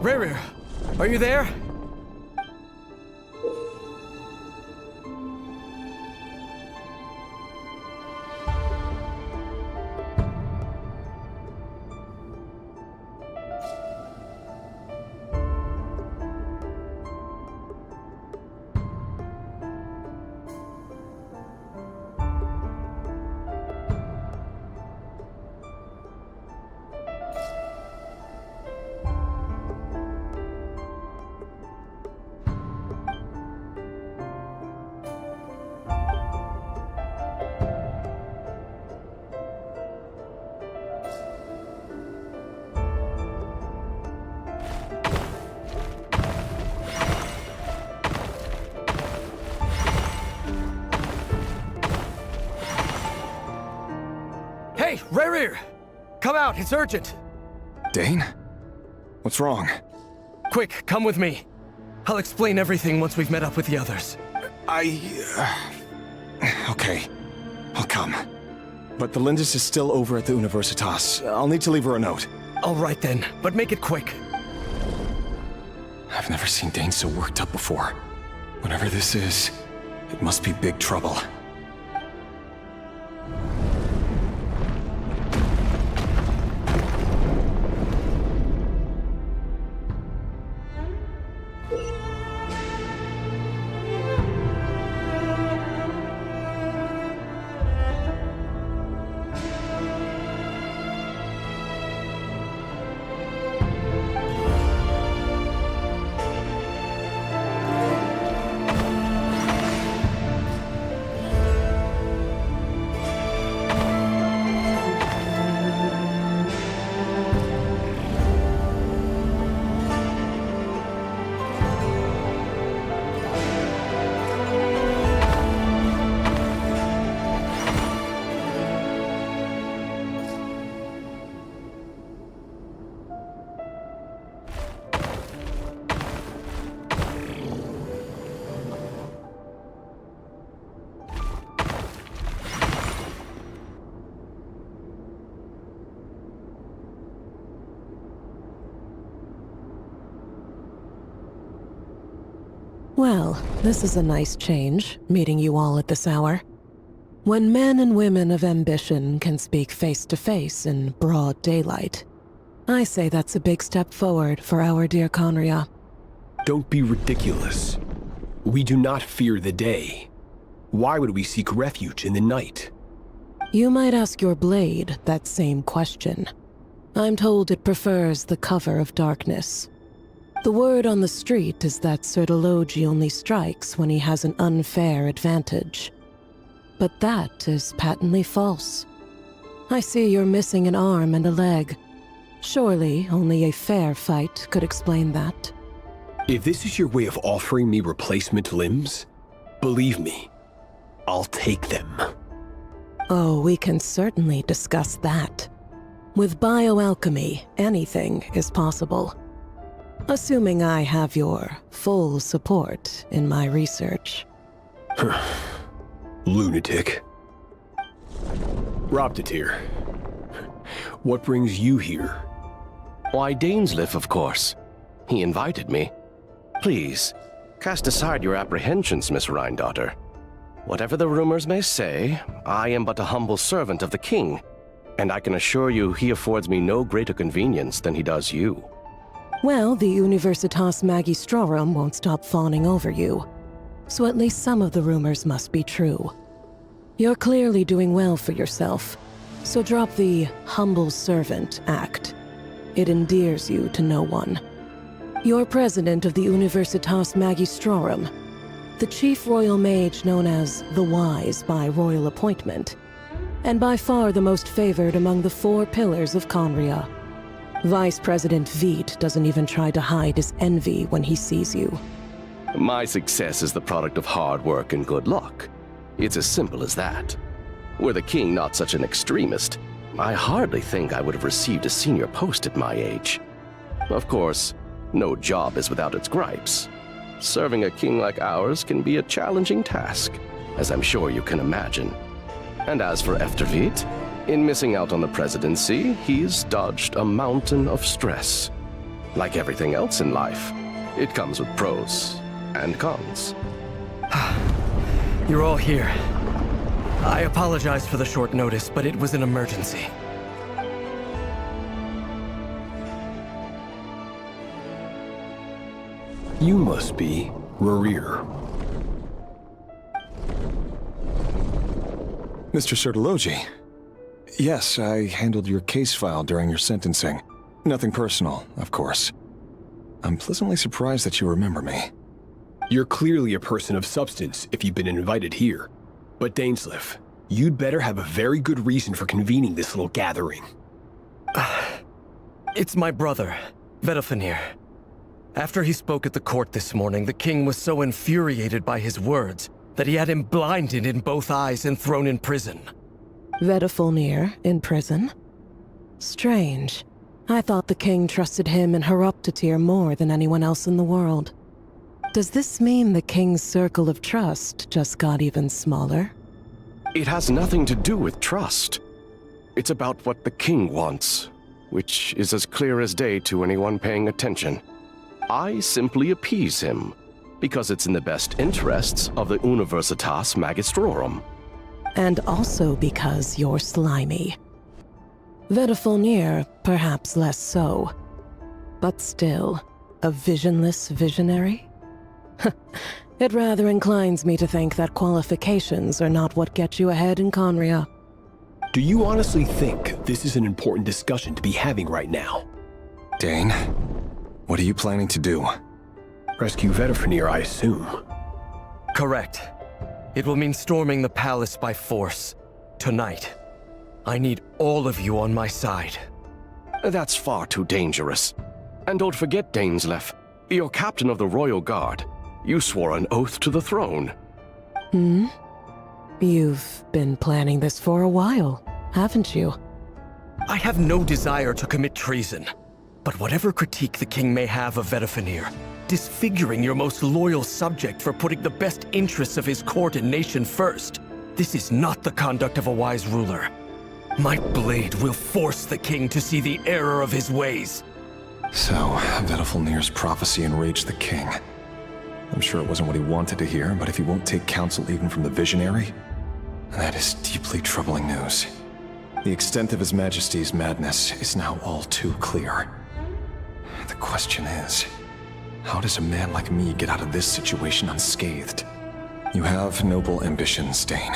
Rerir, are you there? Hey, Rerir! Come out, it's urgent! Dane? What's wrong? Quick, come with me. I'll explain everything once we've met up with the others. Okay. I'll come. But Thelindis is still over at the Universitas. I'll need to leave her a note. All right then, but make it quick. I've never seen Dane so worked up before. Whatever this is, it must be big trouble. Well, this is a nice change, meeting you all at this hour. When men and women of ambition can speak face to face in broad daylight, I say that's a big step forward for our dear Conria. Don't be ridiculous. We do not fear the day. Why would we seek refuge in the night? You might ask your blade that same question. I'm told it prefers the cover of darkness. The word on the street is that Sir Delogi only strikes when he has an unfair advantage. But that is patently false. I see you're missing an arm and a leg. Surely only a fair fight could explain that. If this is your way of offering me replacement limbs, believe me, I'll take them. Oh, we can certainly discuss that. With bioalchemy, anything is possible. Assuming I have your full support in my research. Lunatic. Robtatir, what brings you here? Why, Dainsleif, of course. He invited me. Please, cast aside your apprehensions, Miss Rhindaughter. Whatever the rumors may say, I am but a humble servant of the king, and I can assure you he affords me no greater convenience than he does you. Well, the Universitas Magistrorum won't stop fawning over you, so at least some of the rumors must be true. You're clearly doing well for yourself, so drop the humble servant act. It endears you to no one. You're president of the Universitas Magistrorum, the chief royal mage known as the Wise by royal appointment, and by far the most favored among the 4 pillars of Conria. Vice President Veit doesn't even try to hide his envy when he sees you. My success is the product of hard work and good luck. It's as simple as that. Were the king not such an extremist, I hardly think I would have received a senior post at my age. Of course, no job is without its gripes. Serving a king like ours can be a challenging task, as I'm sure you can imagine. And as for Efterveit, in missing out on the presidency, he's dodged a mountain of stress. Like everything else in life, it comes with pros and cons. You're all here. I apologize for the short notice, but it was an emergency. You must be Rerir. Mr. Sir Delogi. Yes, I handled your case file during your sentencing. Nothing personal, of course. I'm pleasantly surprised that you remember me. You're clearly a person of substance if you've been invited here. But Dainsleif, you'd better have a very good reason for convening this little gathering. It's my brother, Vedifenir. After he spoke at the court this morning, the king was so infuriated by his words that he had him blinded in both eyes and thrown in prison. Vedifenir in prison? Strange. I thought the king trusted him and Horoptatir more than anyone else in the world. Does this mean the king's circle of trust just got even smaller? It has nothing to do with trust. It's about what the king wants, which is as clear as day to anyone paying attention. I simply appease him, because it's in the best interests of the Universitas Magistrorum. And also because you're slimy. Vedifenir, perhaps less so. But still, a visionless visionary? It rather inclines me to think that qualifications are not what get you ahead in Conria. Do you honestly think this is an important discussion to be having right now? Dane, what are you planning to do? Rescue Vedifenir, I assume. Correct. It will mean storming the palace by force. Tonight. I need all of you on my side. That's far too dangerous. And don't forget, Dainsleif, you're captain of the Royal Guard. You swore an oath to the throne. Hmm? You've been planning this for a while, haven't you? I have no desire to commit treason. But whatever critique the king may have of Vedifenir, disfiguring your most loyal subject for putting the best interests of his court and nation first, this is not the conduct of a wise ruler. My blade will force the king to see the error of his ways. So, Vedifenir's prophecy enraged the king. I'm sure it wasn't what he wanted to hear, but if he won't take counsel even from the visionary, that is deeply troubling news. The extent of His Majesty's madness is now all too clear. The question is, how does a man like me get out of this situation unscathed? You have noble ambitions, Dane,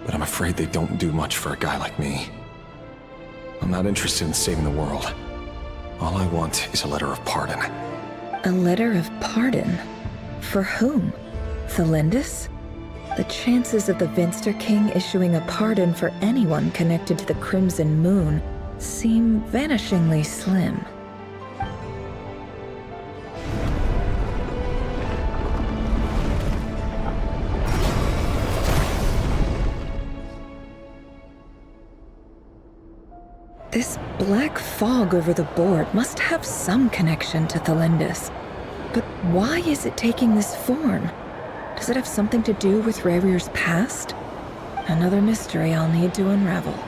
but I'm afraid they don't do much for a guy like me. I'm not interested in saving the world. All I want is a letter of pardon. A letter of pardon? For whom? Thelindis? The chances of the Vinster King issuing a pardon for anyone connected to the Crimson Moon seem vanishingly slim. This black fog over the board must have some connection to Thelindis. But why is it taking this form? Does it have something to do with Rerir's past? Another mystery I'll need to unravel.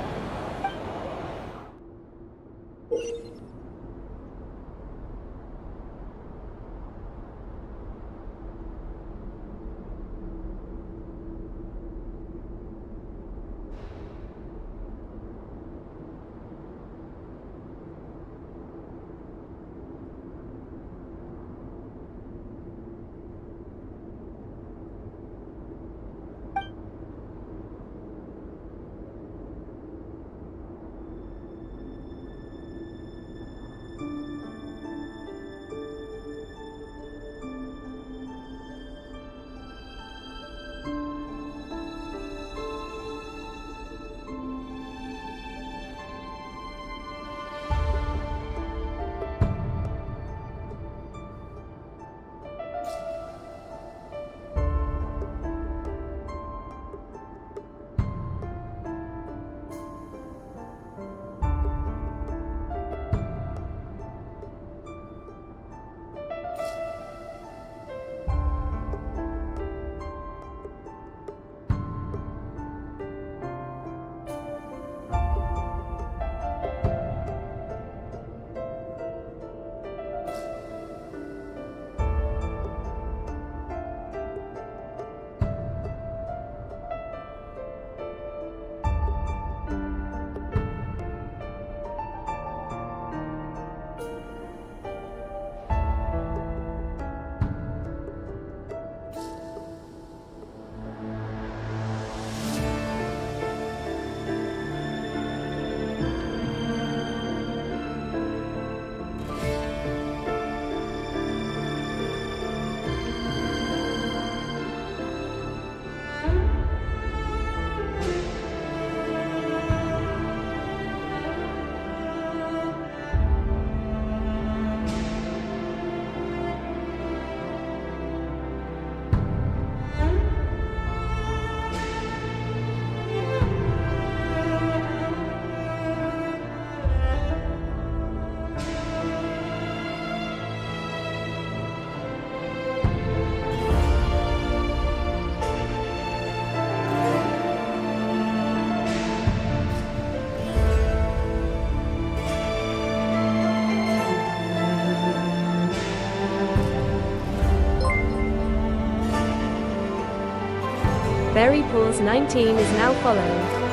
Berry Pause 19 is now following.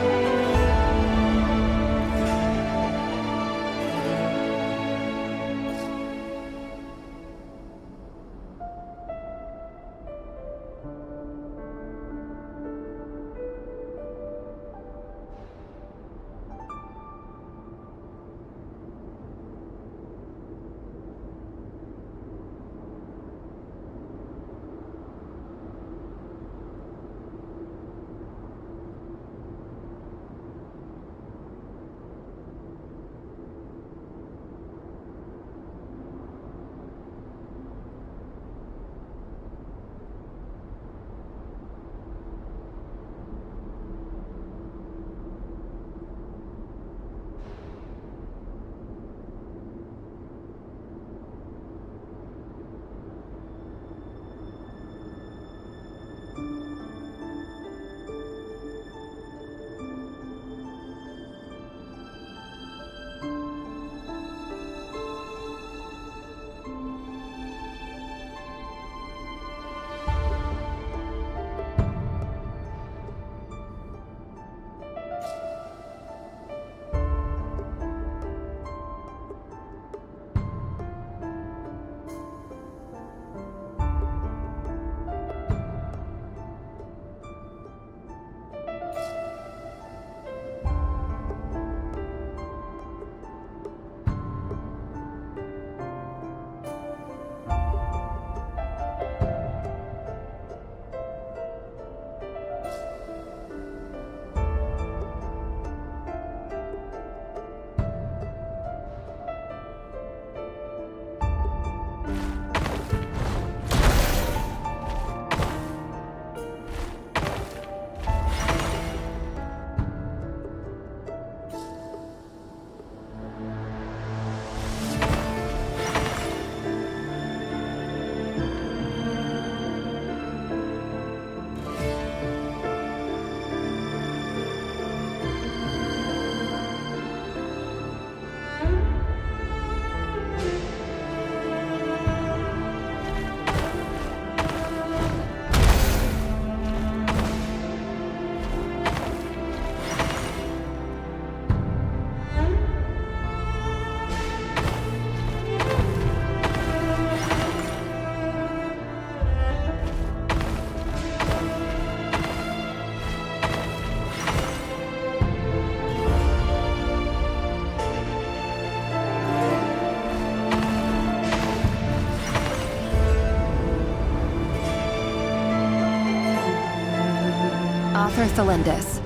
Arthur Thelindis.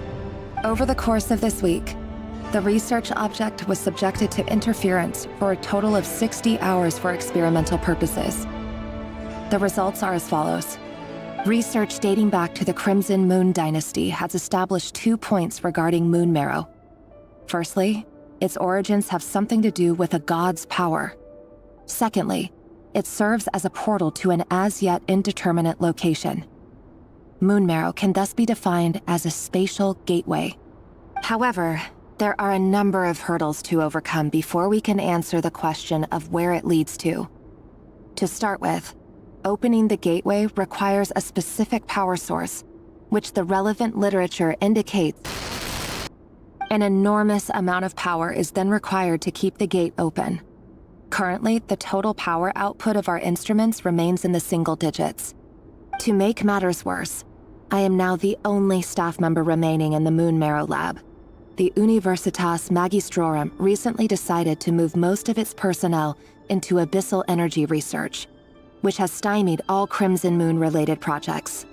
Over the course of this week, the research object was subjected to interference for a total of 60 hours for experimental purposes. The results are as follows. Research dating back to the Crimson Moon Dynasty has established 2 points regarding Moon Marrow. Firstly, its origins have something to do with a god's power. Secondly, it serves as a portal to an as-yet indeterminate location. Moon Marrow can thus be defined as a spatial gateway. However, there are a number of hurdles to overcome before we can answer the question of where it leads to. To start with, opening the gateway requires a specific power source, which the relevant literature indicates. An enormous amount of power is then required to keep the gate open. Currently, the total power output of our instruments remains in the single digits. To make matters worse, I am now the only staff member remaining in the Moon Marrow lab. The Universitas Magistrorum recently decided to move most of its personnel into abyssal energy research, which has stymied all Crimson Moon-related projects.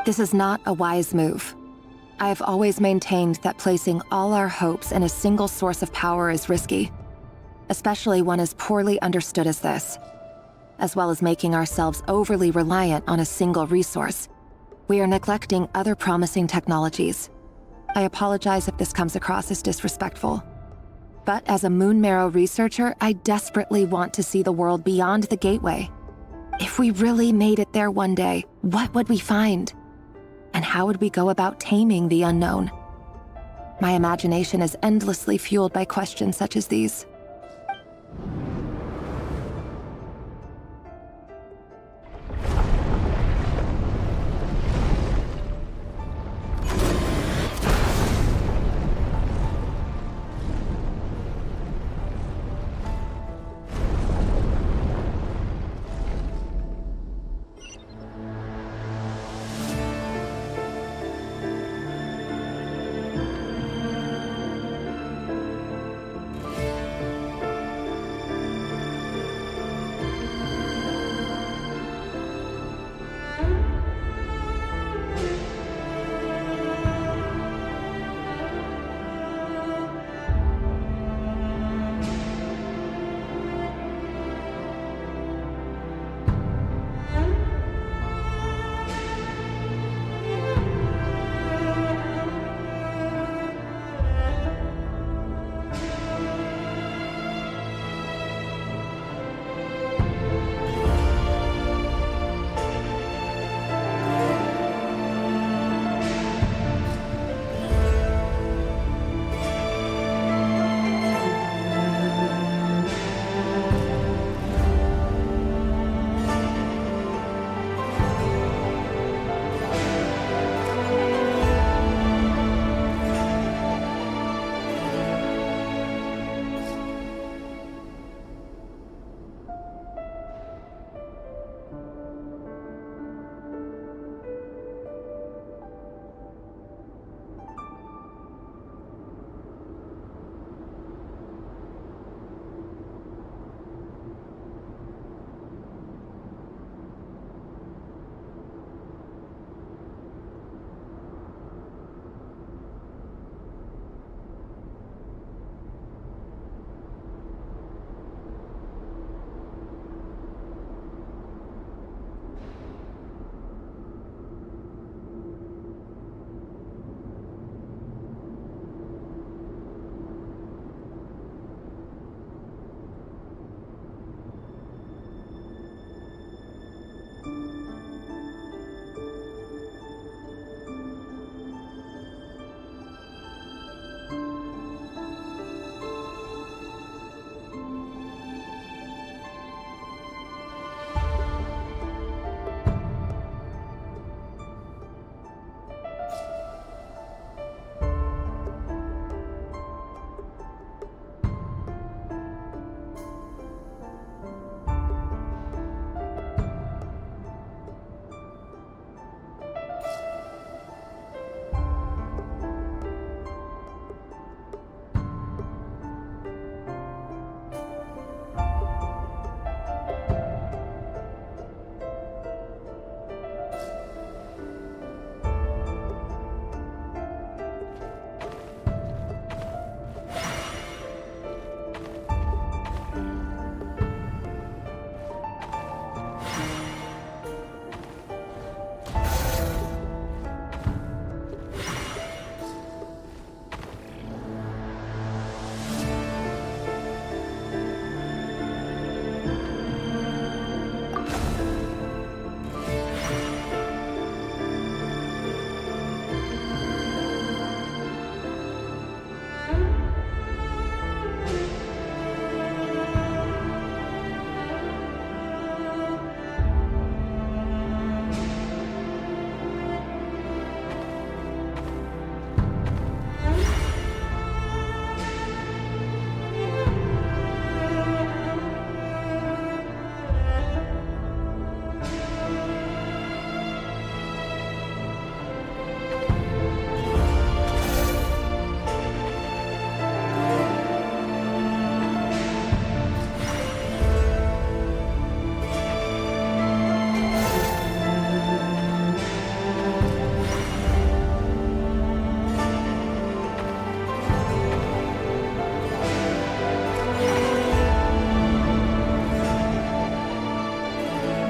This is not a wise move. I have always maintained that placing all our hopes in a single source of power is risky, especially one as poorly understood as this. As well as making ourselves overly reliant on a single resource, we are neglecting other promising technologies. I apologize if this comes across as disrespectful. But as a Moon Marrow researcher, I desperately want to see the world beyond the gateway. If we really made it there one day, what would we find? And how would we go about taming the unknown? My imagination is endlessly fueled by questions such as these.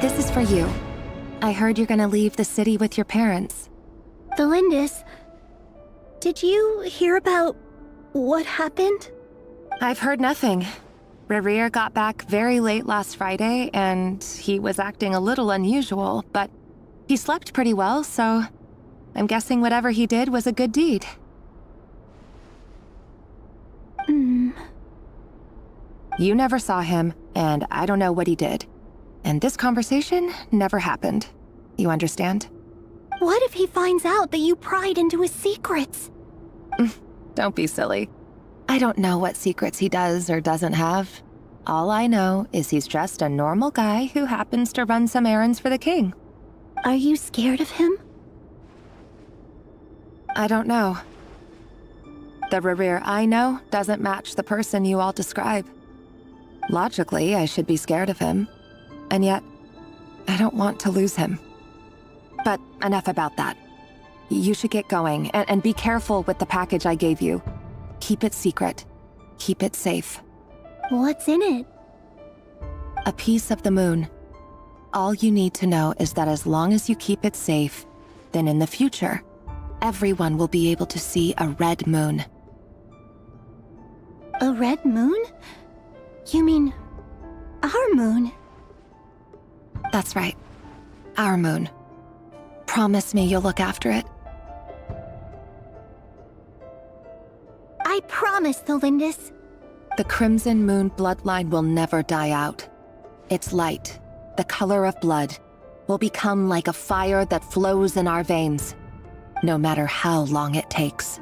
This is for you. I heard you're gonna leave the city with your parents. Thelindis, did you hear about what happened? I've heard nothing. Rerir got back very late last Friday, and he was acting a little unusual, but he slept pretty well, so I'm guessing whatever he did was a good deed. You never saw him, and I don't know what he did. And this conversation never happened. You understand? What if he finds out that you pried into his secrets? Don't be silly. I don't know what secrets he does or doesn't have. All I know is he's just a normal guy who happens to run some errands for the king. Are you scared of him? I don't know. The Rerir I know doesn't match the person you all describe. Logically, I should be scared of him. And yet, I don't want to lose him. But enough about that. You should get going, and be careful with the package I gave you. Keep it secret. Keep it safe. What's in it? A piece of the moon. All you need to know is that as long as you keep it safe, then in the future, everyone will be able to see a red moon. A red moon? You mean our moon? That's right. Our moon. Promise me you'll look after it. I promise, Thelindis. The Crimson Moon bloodline will never die out. Its light, the color of blood, will become like a fire that flows in our veins, no matter how long it takes.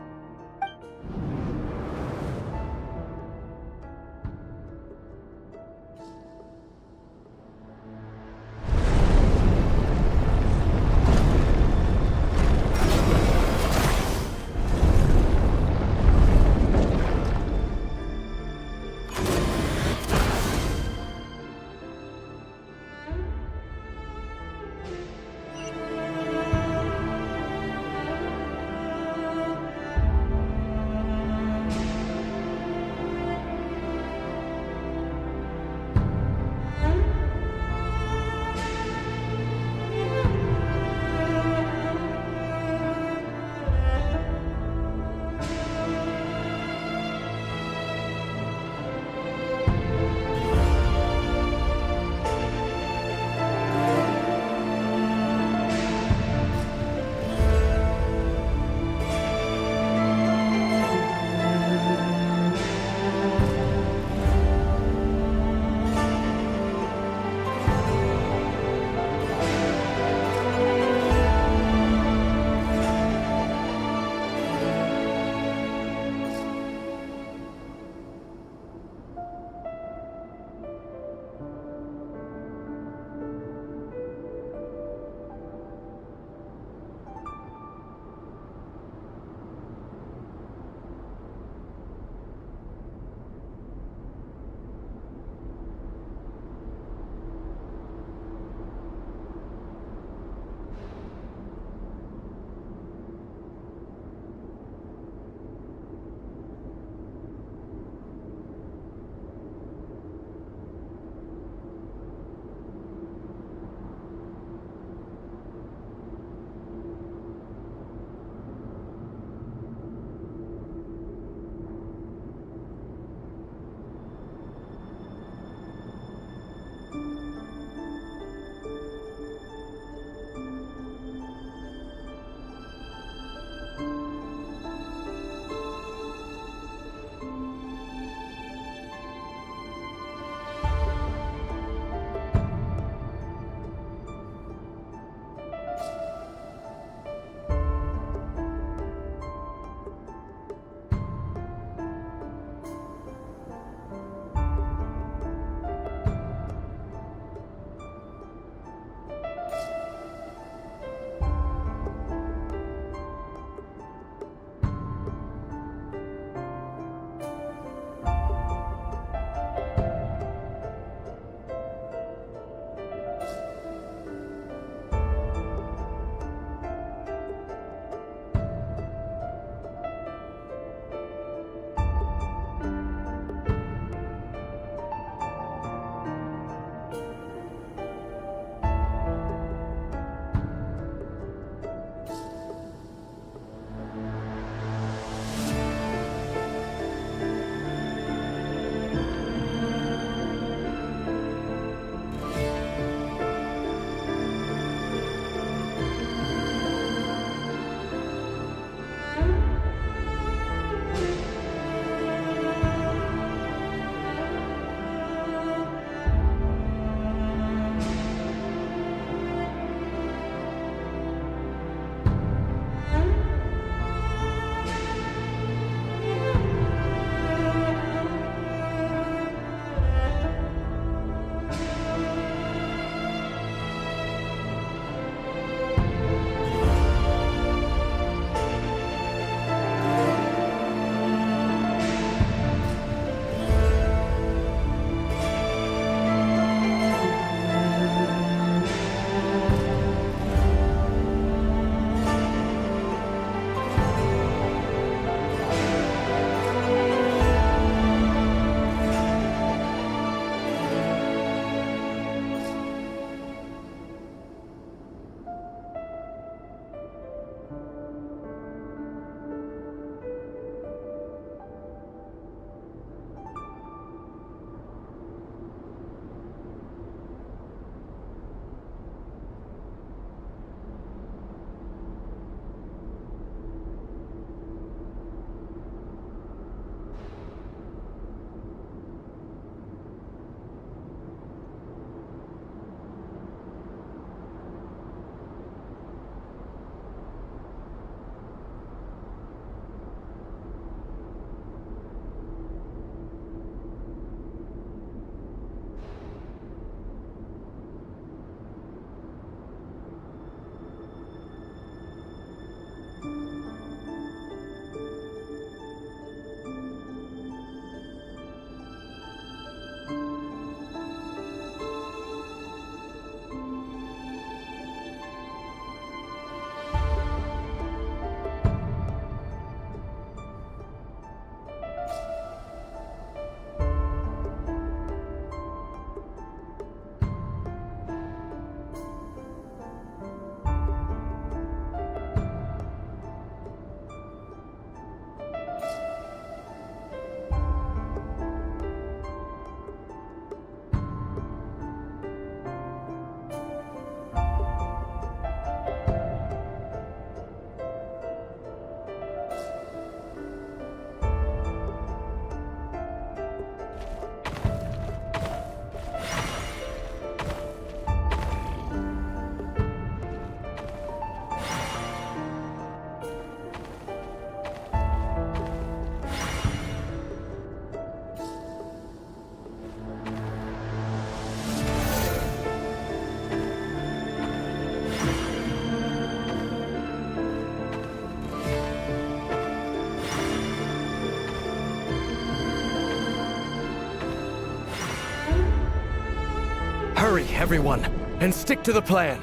everyone, and stick to the plan.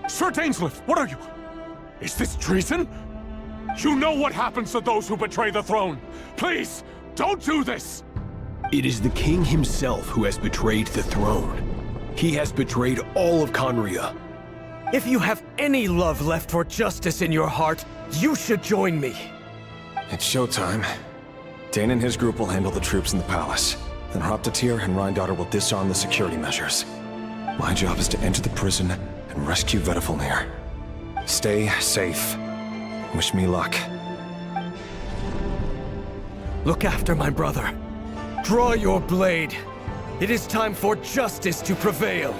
Sir Dainsleif, what are you? Is this treason? You know what happens to those who betray the throne. Please, don't do this! It is the king himself who has betrayed the throne. He has betrayed all of Conria. If you have any love left for justice in your heart, you should join me. It's showtime. Dane and his group will handle the troops in the palace. Then Hroptatyr and Rheindater will disarm the security measures. My job is to enter the prison and rescue Vedifalnir. Stay safe. Wish me luck. Look after my brother. Draw your blade. It is time for justice to prevail.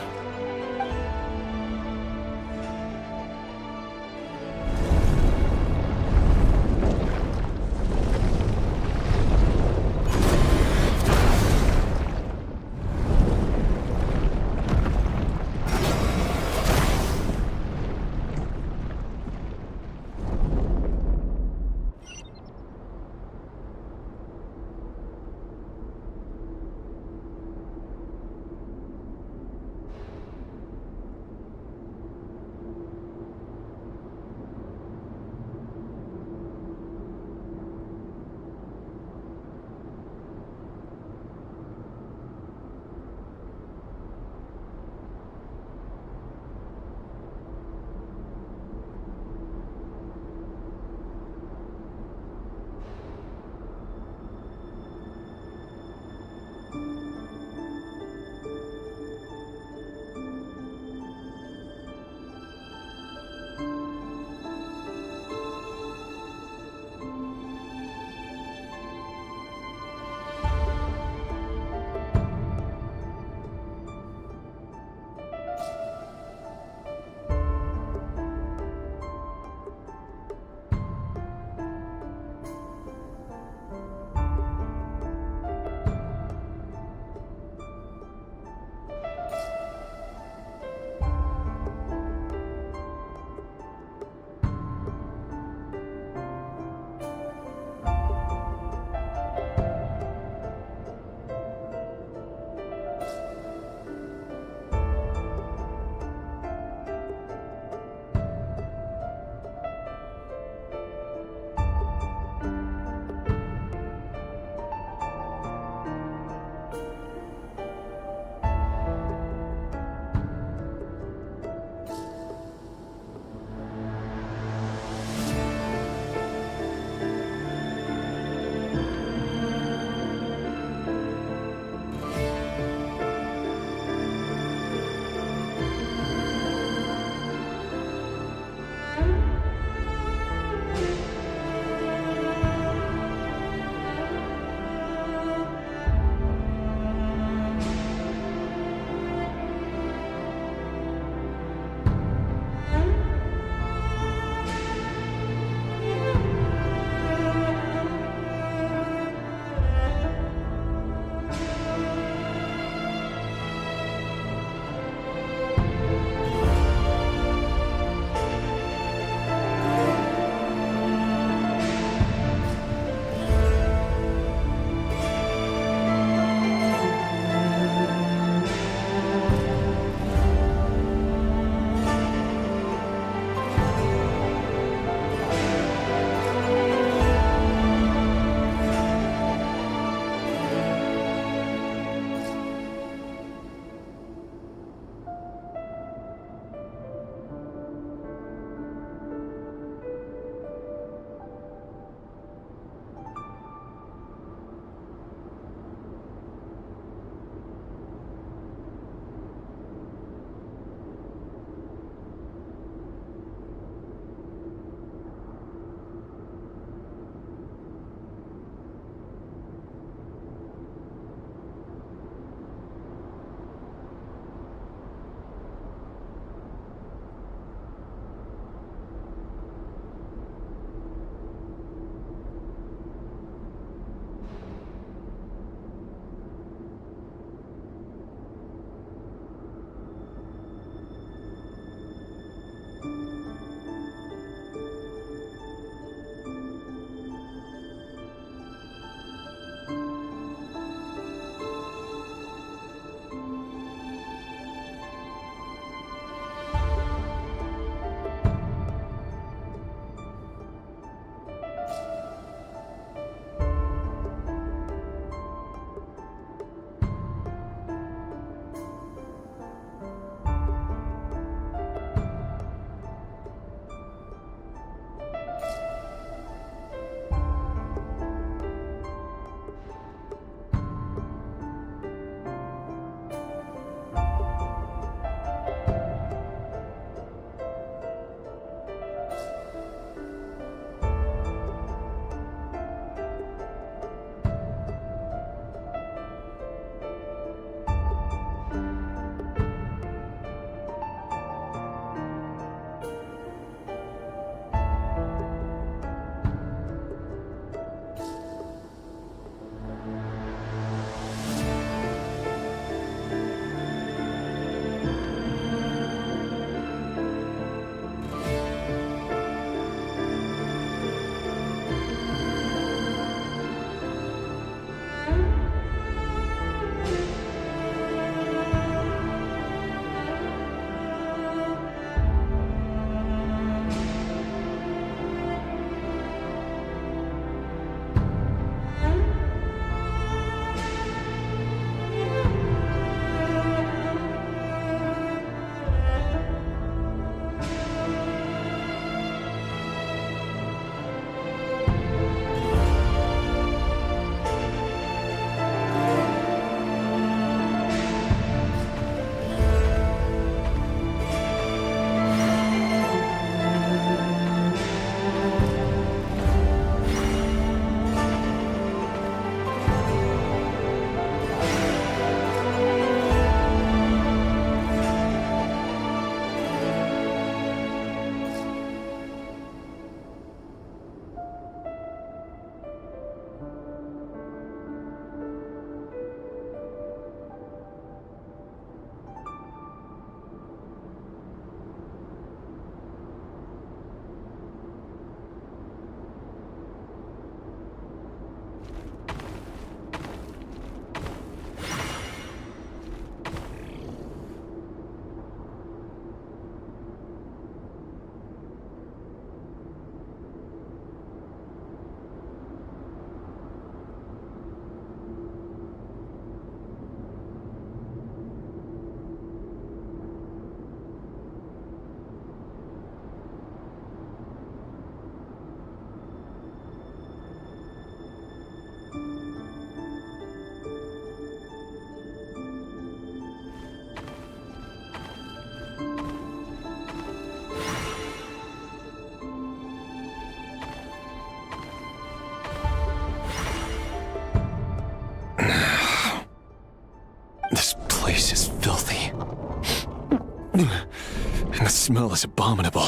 And the smell is abominable.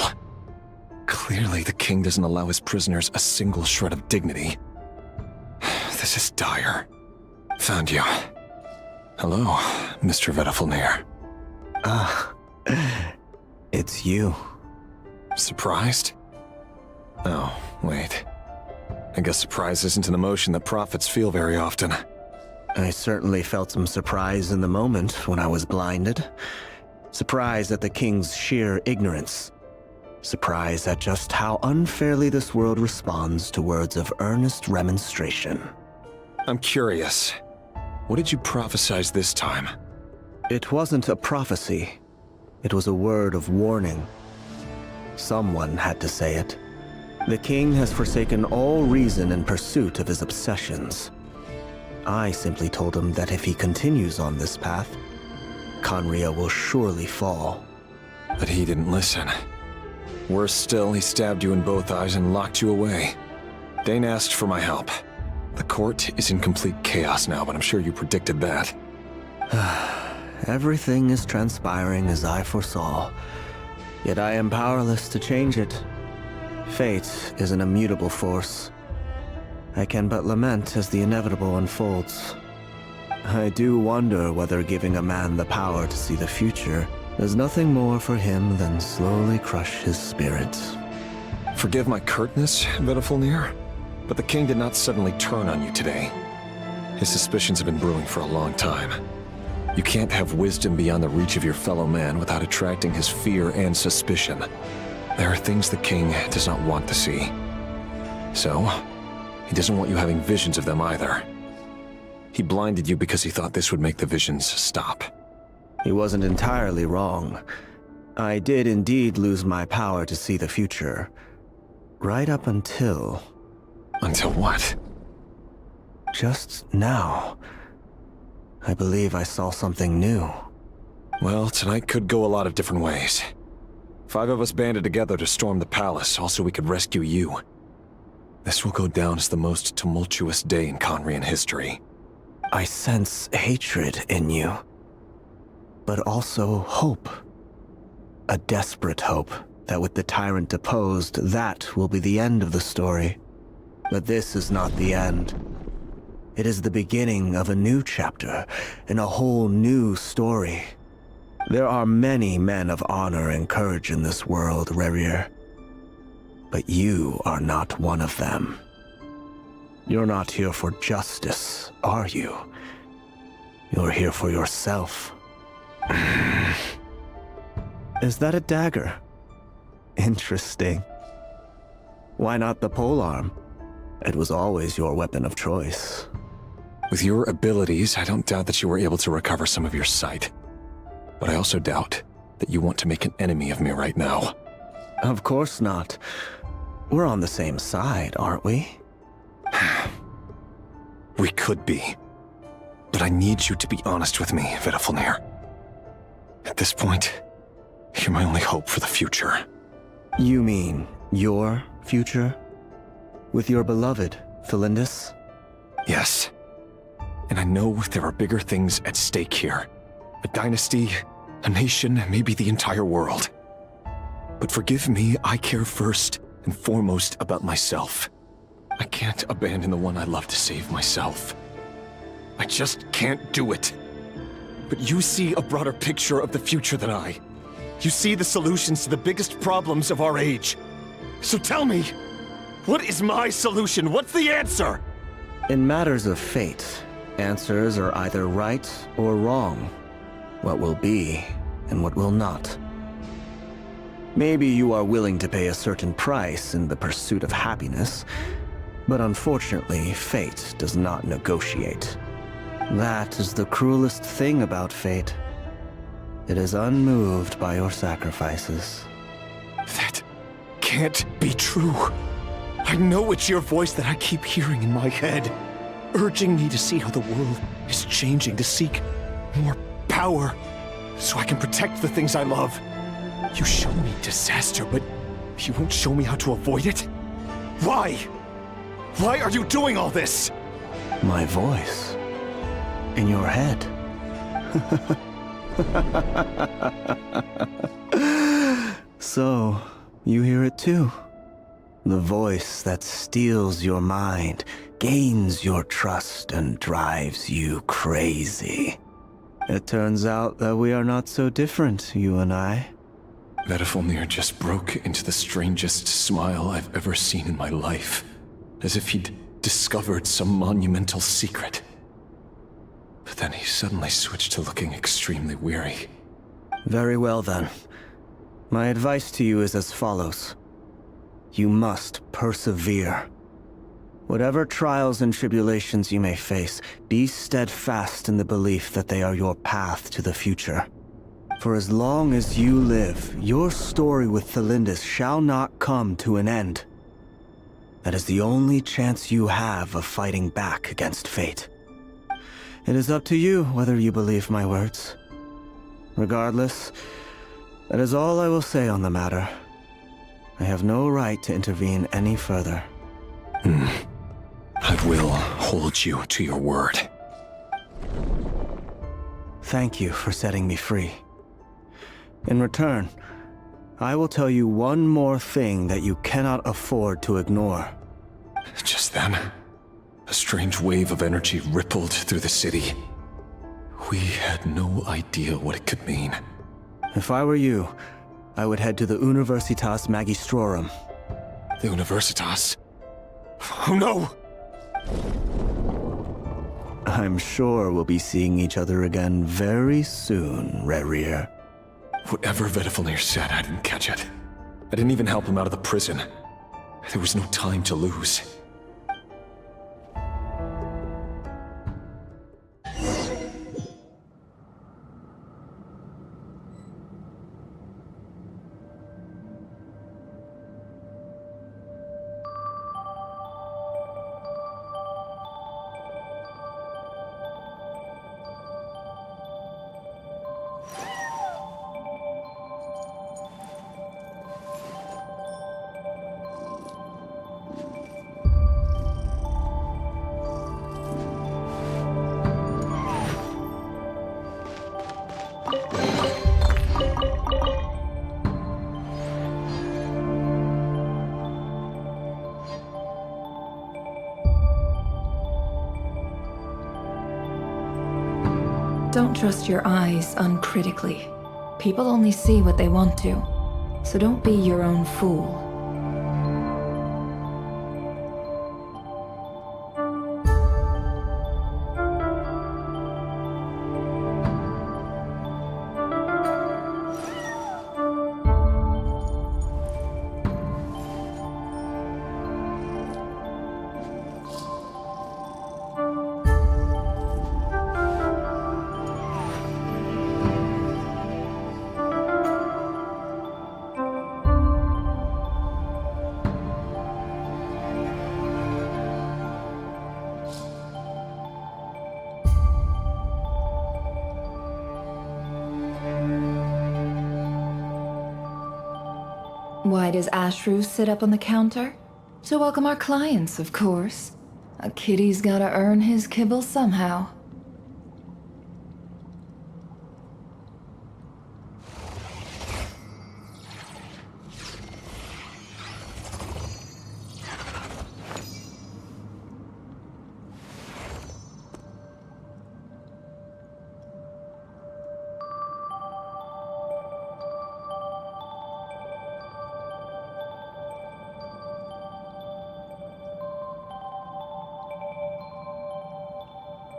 Clearly, the king doesn't allow his prisoners a single shred of dignity. This is dire. Found you. Hello, Mr. Vedifalnir. Ah, it's you. Surprised? Oh, wait. I guess surprise isn't an emotion that prophets feel very often. I certainly felt some surprise in the moment when I was blinded. Surprise at the king's sheer ignorance. Surprise at just how unfairly this world responds to words of earnest remonstration. I'm curious. What did you prophesize this time? It wasn't a prophecy. It was a word of warning. Someone had to say it. The king has forsaken all reason in pursuit of his obsessions. I simply told him that if he continues on this path, Khaenri'ah will surely fall. But he didn't listen. Worse still, he stabbed you in both eyes and locked you away. Dane asked for my help. The court is in complete chaos now, but I'm sure you predicted that. Everything is transpiring as I foresaw, yet I am powerless to change it. Fate is an immutable force. I can but lament as the inevitable unfolds. I do wonder whether giving a man the power to see the future does nothing more for him than slowly crush his spirit. Forgive my curtness, Vedifalnir, but the king did not suddenly turn on you today. His suspicions have been brewing for a long time. You can't have wisdom beyond the reach of your fellow man without attracting his fear and suspicion. There are things the king does not want to see. So, he doesn't want you having visions of them either. He blinded you because he thought this would make the visions stop. He wasn't entirely wrong. I did indeed lose my power to see the future. Right up until... Until what? Just now. I believe I saw something new. Well, tonight could go a lot of different ways. 5 of us banded together to storm the palace, also we could rescue you. This will go down as the most tumultuous day in Khaenri'ah history. I sense hatred in you, but also hope. A desperate hope that with the tyrant deposed, that will be the end of the story. But this is not the end. It is the beginning of a new chapter, in a whole new story. There are many men of honor and courage in this world, Rerir. But you are not one of them. You're not here for justice, are you? You're here for yourself. Is that a dagger? Interesting. Why not the polearm? It was always your weapon of choice. With your abilities, I don't doubt that you were able to recover some of your sight. But I also doubt that you want to make an enemy of me right now. Of course not. We're on the same side, aren't we? We could be. But I need you to be honest with me, Vedifalnir. At this point, you're my only hope for the future. You mean your future? With your beloved, Felindus? Yes. And I know there are bigger things at stake here. A dynasty, a nation, maybe the entire world. But forgive me, I care first and foremost about myself. I can't abandon the one I love to save myself. I just can't do it. But you see a broader picture of the future than I. You see the solutions to the biggest problems of our age. So tell me, what is my solution? What's the answer? In matters of fate, answers are either right or wrong. What will be and what will not. Maybe you are willing to pay a certain price in the pursuit of happiness, but unfortunately, fate does not negotiate. That is the cruelest thing about fate. It is unmoved by your sacrifices. That can't be true. I know it's your voice that I keep hearing in my head, urging me to see how the world is changing, to seek more power, so I can protect the things I love. You show me disaster, but you won't show me how to avoid it? Why? Why are you doing all this? My voice. In your head. So, you hear it too? The voice that steals your mind, gains your trust, and drives you crazy. It turns out that we are not so different, you and I. Vedifilnir just broke into the strangest smile I've ever seen in my life, as if he'd discovered some monumental secret. But then he suddenly switched to looking extremely weary. Very well then. My advice to you is as follows. You must persevere. Whatever trials and tribulations you may face, be steadfast in the belief that they are your path to the future. For as long as you live, your story with Thelindis shall not come to an end. That is the only chance you have of fighting back against fate. It is up to you whether you believe my words. Regardless, that is all I will say on the matter. I have no right to intervene any further. I will hold you to your word. Thank you for setting me free. In return, I will tell you one more thing that you cannot afford to ignore. Just then, a strange wave of energy rippled through the city. We had no idea what it could mean. If I were you, I would head to the Universitas Magistrorum. The Universitas? Oh no! I'm sure we'll be seeing each other again very soon, Rerir. Whatever Vedifilnir said, I didn't catch it. I didn't even help him out of the prison. There was no time to lose. Don't trust your eyes uncritically. People only see what they want to, so don't be your own fool. Why does Ashru sit up on the counter? To welcome our clients, of course. A kitty's gotta earn his kibble somehow.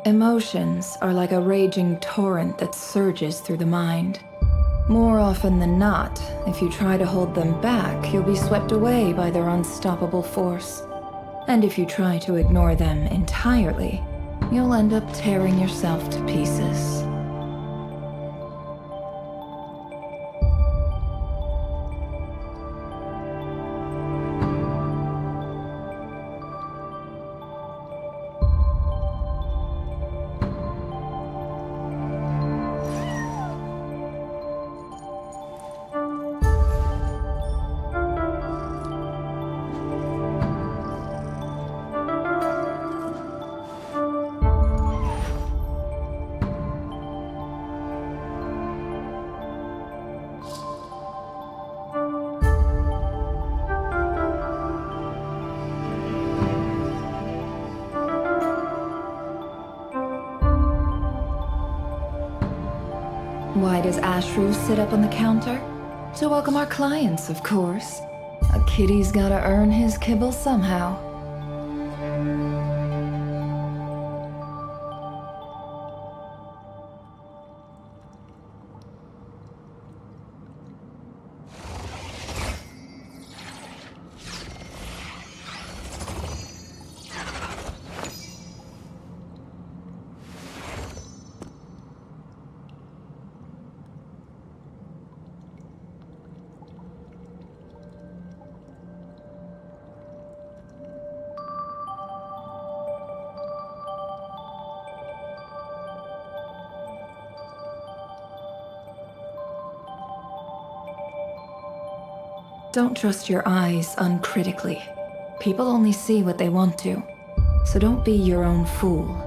Emotions are like a raging torrent that surges through the mind. More often than not, if you try to hold them back, you'll be swept away by their unstoppable force. And if you try to ignore them entirely, you'll end up tearing yourself to pieces. Why does Ashru sit up on the counter? To welcome our clients, of course. A kitty's gotta earn his kibble somehow. Don't trust your eyes uncritically. People only see what they want to, so don't be your own fool.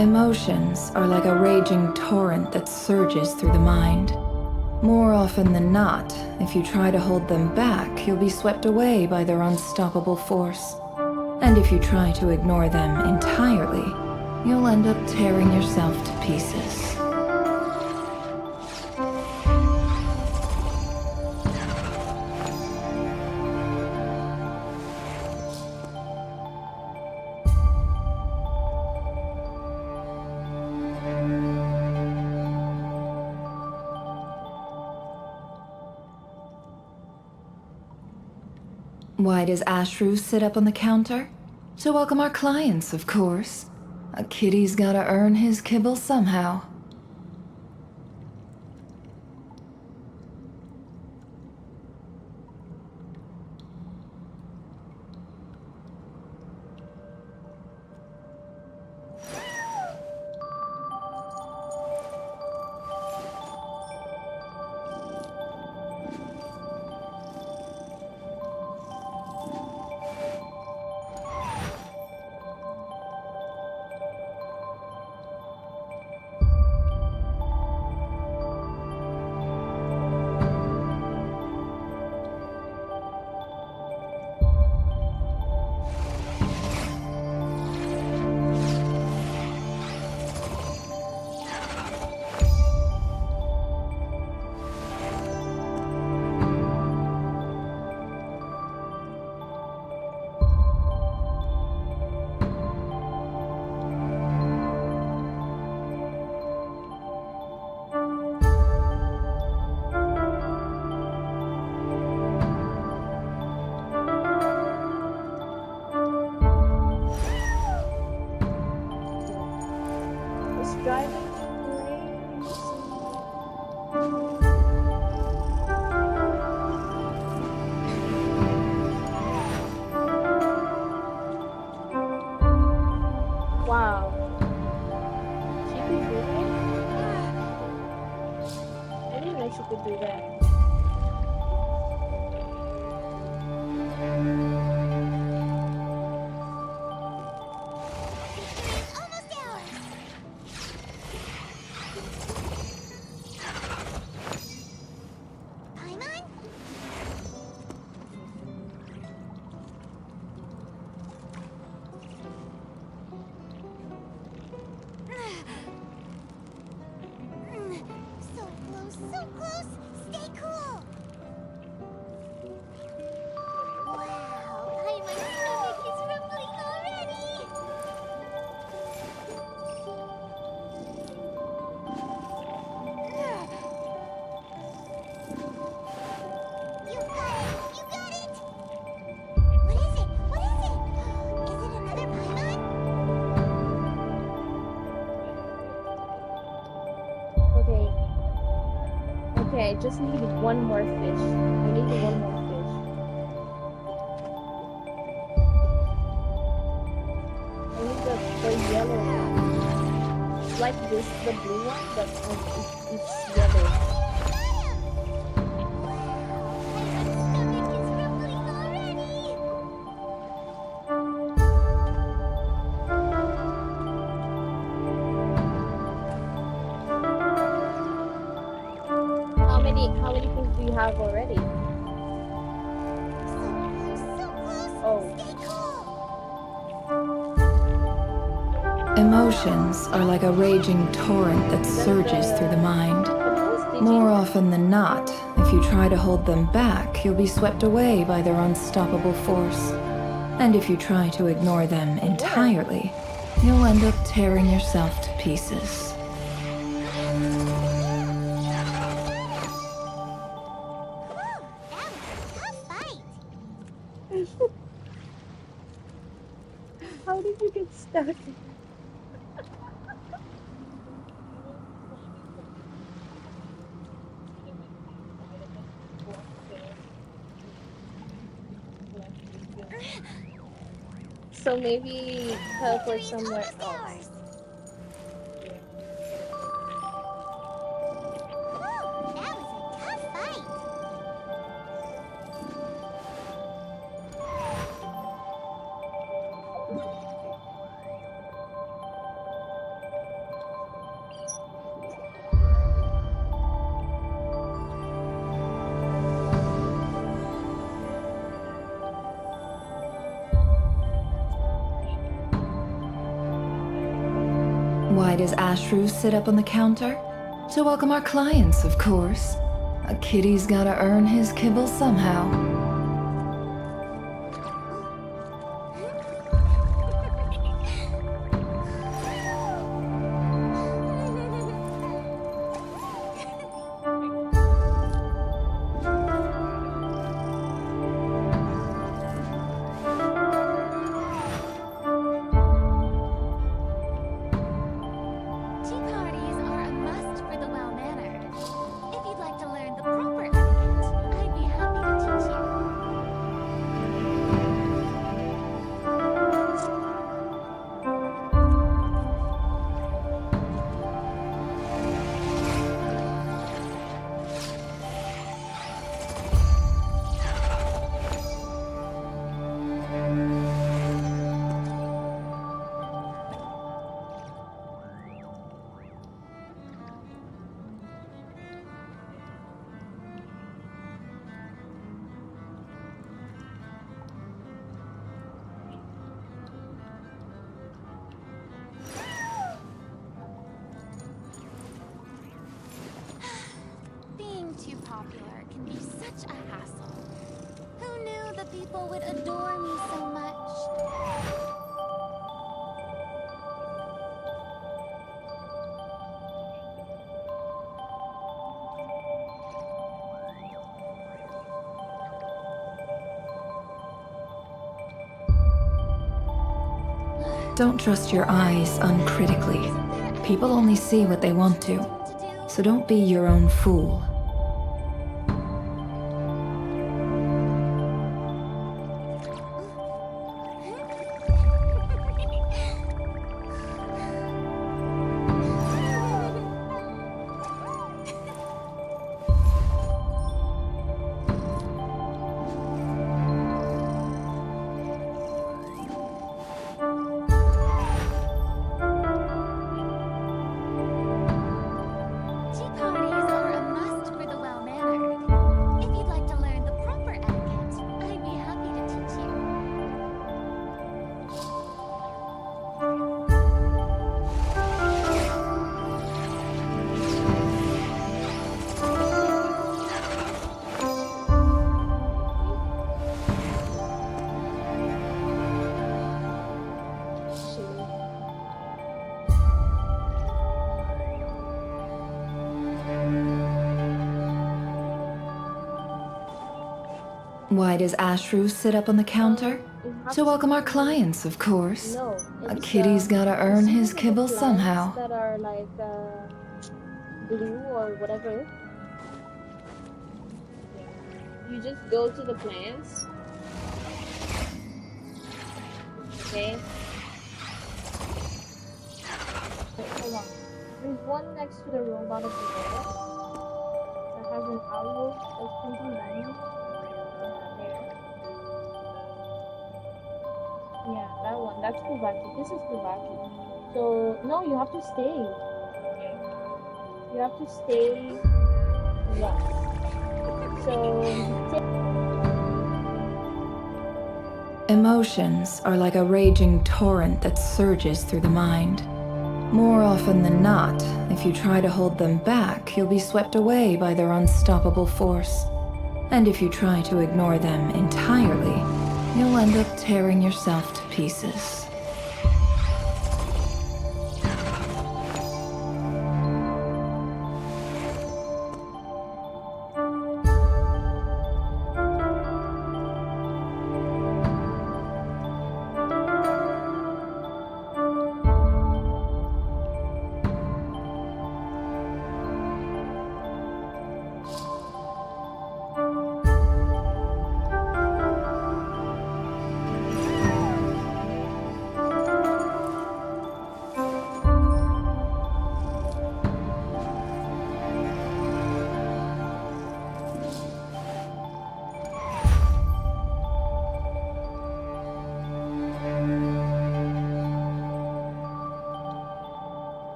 Emotions are like a raging torrent that surges through the mind. More often than not, if you try to hold them back, you'll be swept away by their unstoppable force. And if you try to ignore them entirely, you'll end up tearing yourself to pieces. Why does Ashru sit up on the counter? To welcome our clients, of course. A kitty's gotta earn his kibble somehow. Wow. She could do that? I didn't know she could do that. So close! Stay cool! Wow, my stomach is rumbling already! You got it! What is it? What is it? Is it another Paimon? Okay, I just need one more fish. I need one more fish. I need the yellow one. this the blue one, but it's yellow. How many things do you have already? Emotions are like a raging torrent that surges through the mind. More often than not, if you try to hold them back, you'll be swept away by their unstoppable force. And if you try to ignore them entirely, you'll end up tearing yourself to pieces. How did you get stuck? So maybe teleport somewhere else. Why does Ashru sit up on the counter? To welcome our clients, of course. A kitty's gotta earn his kibble somehow. Too popular can be such a hassle. Who knew the people would adore me so much? Don't trust your eyes uncritically. People only see what they want to, so don't be your own fool. Why does Ashru sit up on the counter? To welcome our clients, of course. No, A kitty's gotta earn his kibble somehow. That are like blue or whatever. You just go to the plants. Okay. Wait, hold on. There's one next to the robot over there that has an owl that's pointing down. There. Yeah, that one. That's Kuvaki. This is Kuvaki. So, no, you have to stay. You have to stay. Yeah. So, Emotions are like a raging torrent that surges through the mind. More often than not, if you try to hold them back, you'll be swept away by their unstoppable force. And if you try to ignore them entirely, you'll end up tearing yourself to pieces.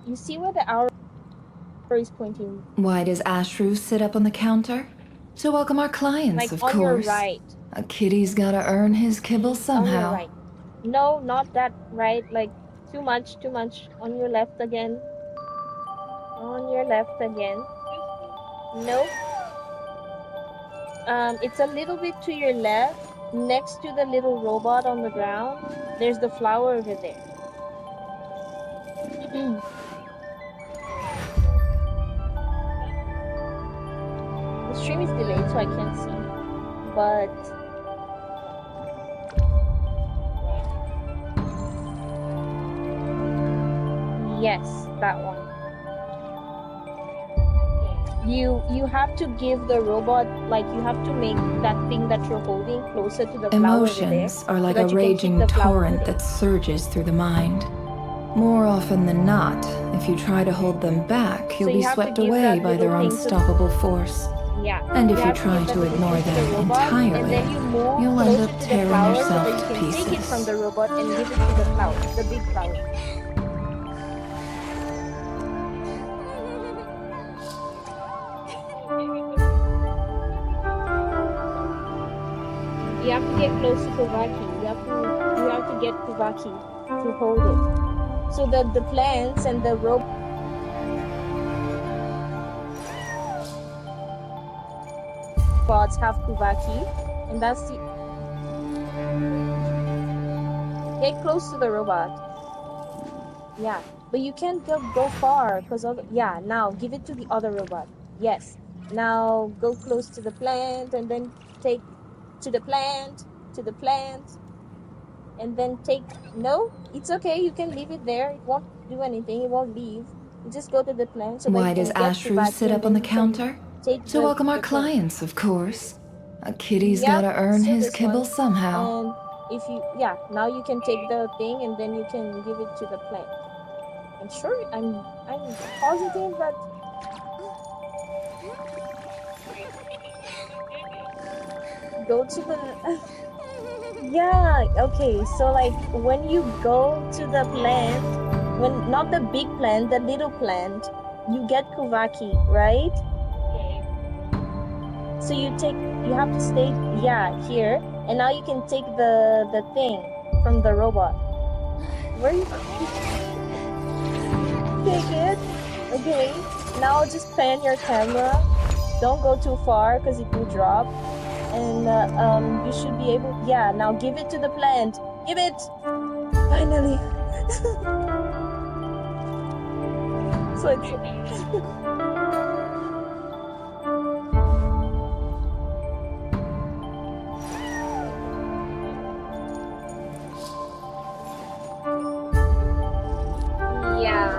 you see where the arrow is pointing? Why does Ashru sit up on the counter? To welcome our clients, Like of on your course. right. A kitty's gotta earn his kibble On somehow. your right. No, not that right. Like too much, too much. On your left again. On your left again. Nope. It's a little bit to your left. Next to the little robot on the ground, there's the flower over there. The stream is delayed, so I can't see. But yes, that one. You have to give the robot, like you have to make that thing that you're holding closer to the flower over there. Emotions are so like that a you can keep raging the flower torrent there. that surges through the mind. More often than not, if you try to hold them back, you'll So you be have to swept give away that by their little thing to- unstoppable force. Yeah. And if you have to try give that to little ignore thing to the them robot, and entirely, then you move you'll end closer up to the tearing flower yourself so that to you can take it pieces. from the robot and give it to the flower, the big flower. You have to get close to Kuvaki. You have to get Kuvaki to hold it. So that the plants and the robots have Kuvaki, and that's the. Get close to the robot. Yeah, but you can't go far because yeah. Now give it to the other robot. Yes. Now go close to the plant and then take to the plant, and then take. No, it's okay. You can leave it there. It won't do anything. It won't leave. You just go to the plant. So Why that you does can get Ashru Kuvaki sit and up on then the you can counter? take To welcome our the plant. clients, of course. A kitty's Yep, gotta earn so his this kibble one. somehow. And if you, yeah, now you can take the thing and then you can give it to the plant. I'm sure, I'm positive that. Go to the. Yeah, okay. So like when you go to the plant, when not the big plant, the little plant, you get Kuvaki, right? So you have to stay, yeah, here, and now you can take the thing from the robot. Where you take it? Okay. Now just pan your camera. Don't go too far because it will drop. And you should be able. Yeah. Now give it to the plant. Give it. Finally. So it's. Yeah.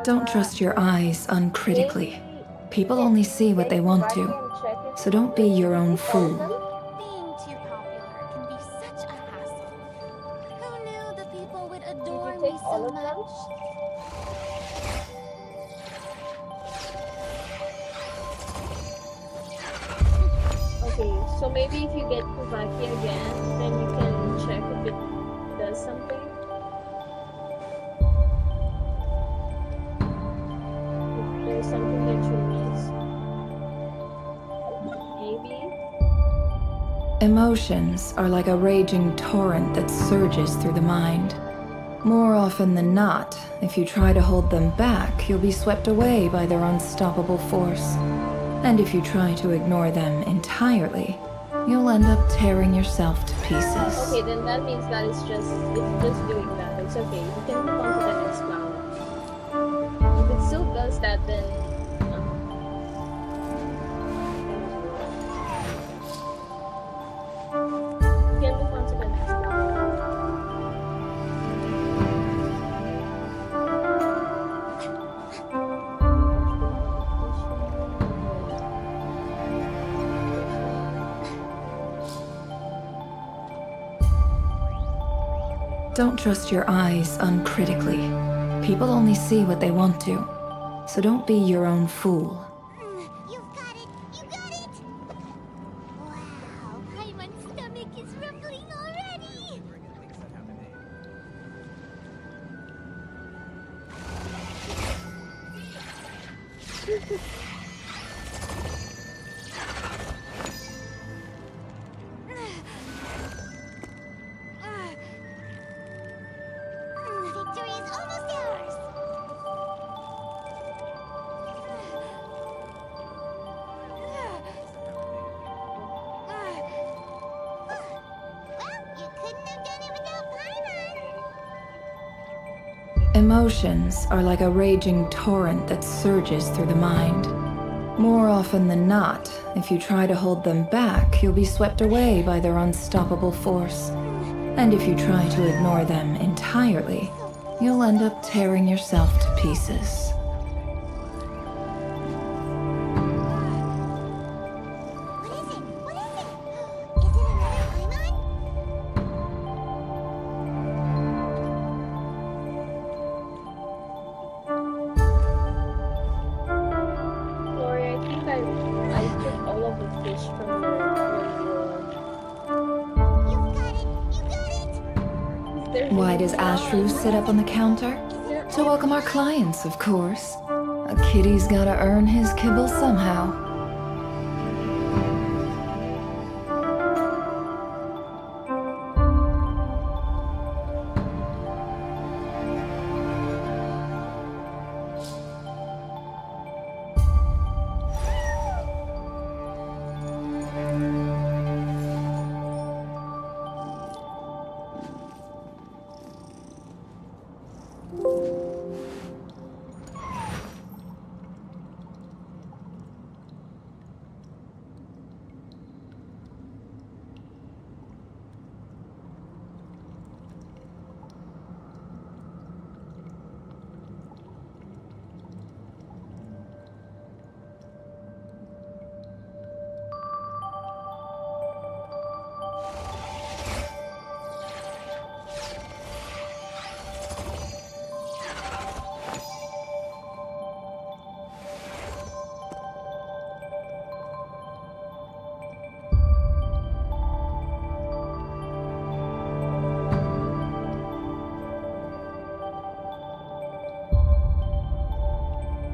Don't trust your eyes uncritically. People only see what they want to, so don't be your own fool. Being too popular can be such a hassle. Who knew the people would adore me so much? Okay, so maybe if you get Kuvaki again, then you can check if it does something. If there's something that you miss. Maybe. Emotions are like a raging torrent that surges through the mind. More often than not, if you try to hold them back, you'll be swept away by their unstoppable force. And if you try to ignore them entirely, you'll end up tearing yourself to pieces. Okay, then that means that it's just doing that. It's okay. You can move on to the next flower. If it still does that, then you can move on to the next flower. Don't trust your eyes uncritically. People only see what they want to, so don't be your own fool. You've got it! You got it! Wow, Paimon's stomach is rumbling already! Victory is almost ours! Well, you couldn't have done it without Paimon! Emotions are like a raging torrent that surges through the mind. More often than not, if you try to hold them back, you'll be swept away by their unstoppable force. And if you try to ignore them entirely, you'll end up tearing yourself to pieces. Gloria, I think I took all of the fish from your Why does Ashru sit up on the counter? To welcome our clients, of course. A kitty's gotta earn his kibble somehow.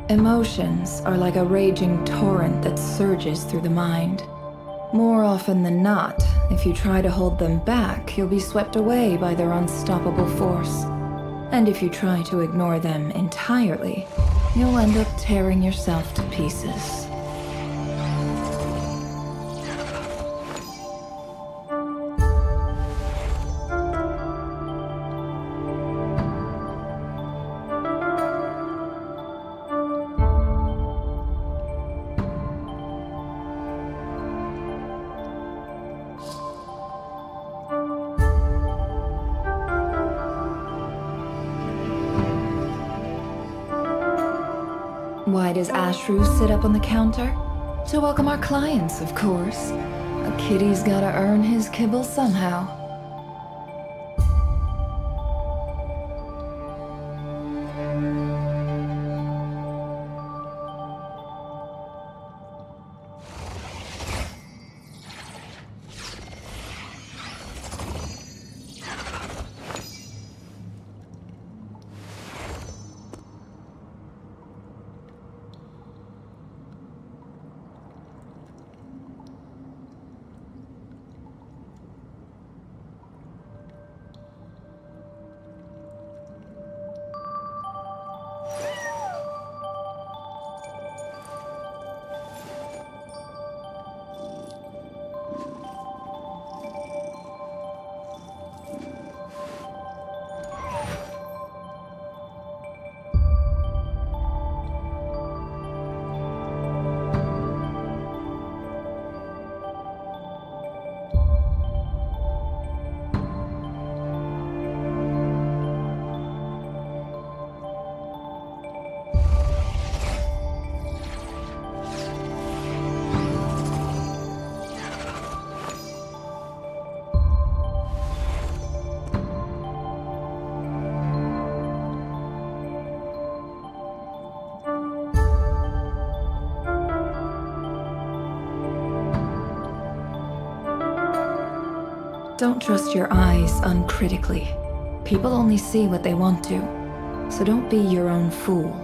Emotions are like a raging torrent that surges through the mind. More often than not, if you try to hold them back, you'll be swept away by their unstoppable force. And if you try to ignore them entirely, you'll end up tearing yourself to pieces. Why does Ashru sit up on the counter? To welcome our clients, of course. A kitty's gotta earn his kibble somehow. Don't trust your eyes uncritically. People only see what they want to, so don't be your own fool.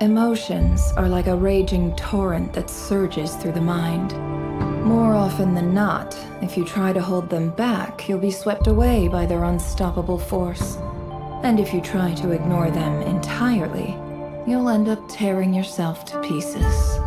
Emotions are like a raging torrent that surges through the mind. More often than not, if you try to hold them back, you'll be swept away by their unstoppable force. And if you try to ignore them entirely, you'll end up tearing yourself to pieces.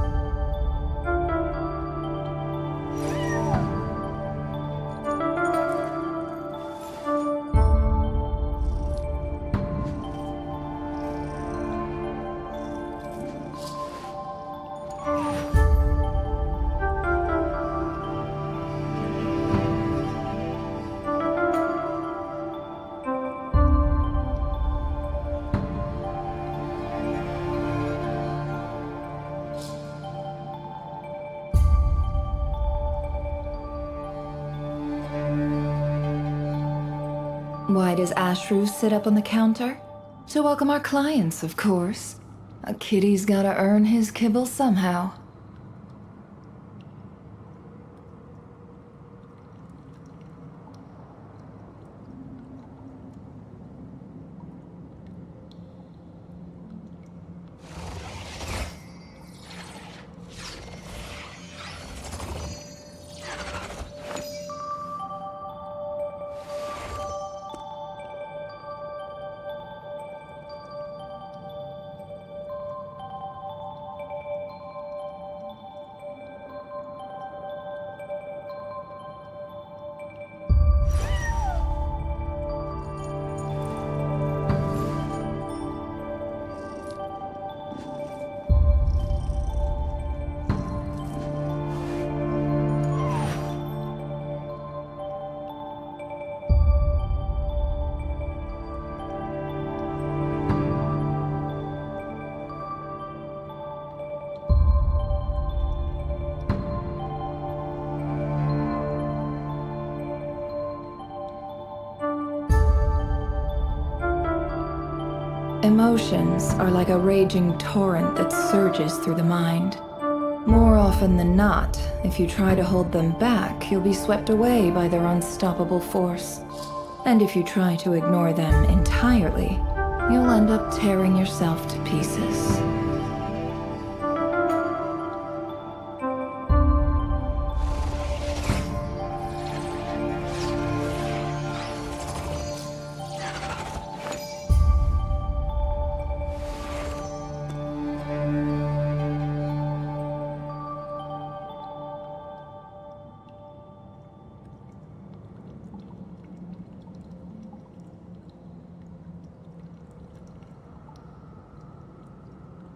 Why does Ashru sit up on the counter? To welcome our clients, of course. A kitty's gotta earn his kibble somehow. Emotions are like a raging torrent that surges through the mind. More often than not, if you try to hold them back, you'll be swept away by their unstoppable force. And if you try to ignore them entirely, you'll end up tearing yourself to pieces.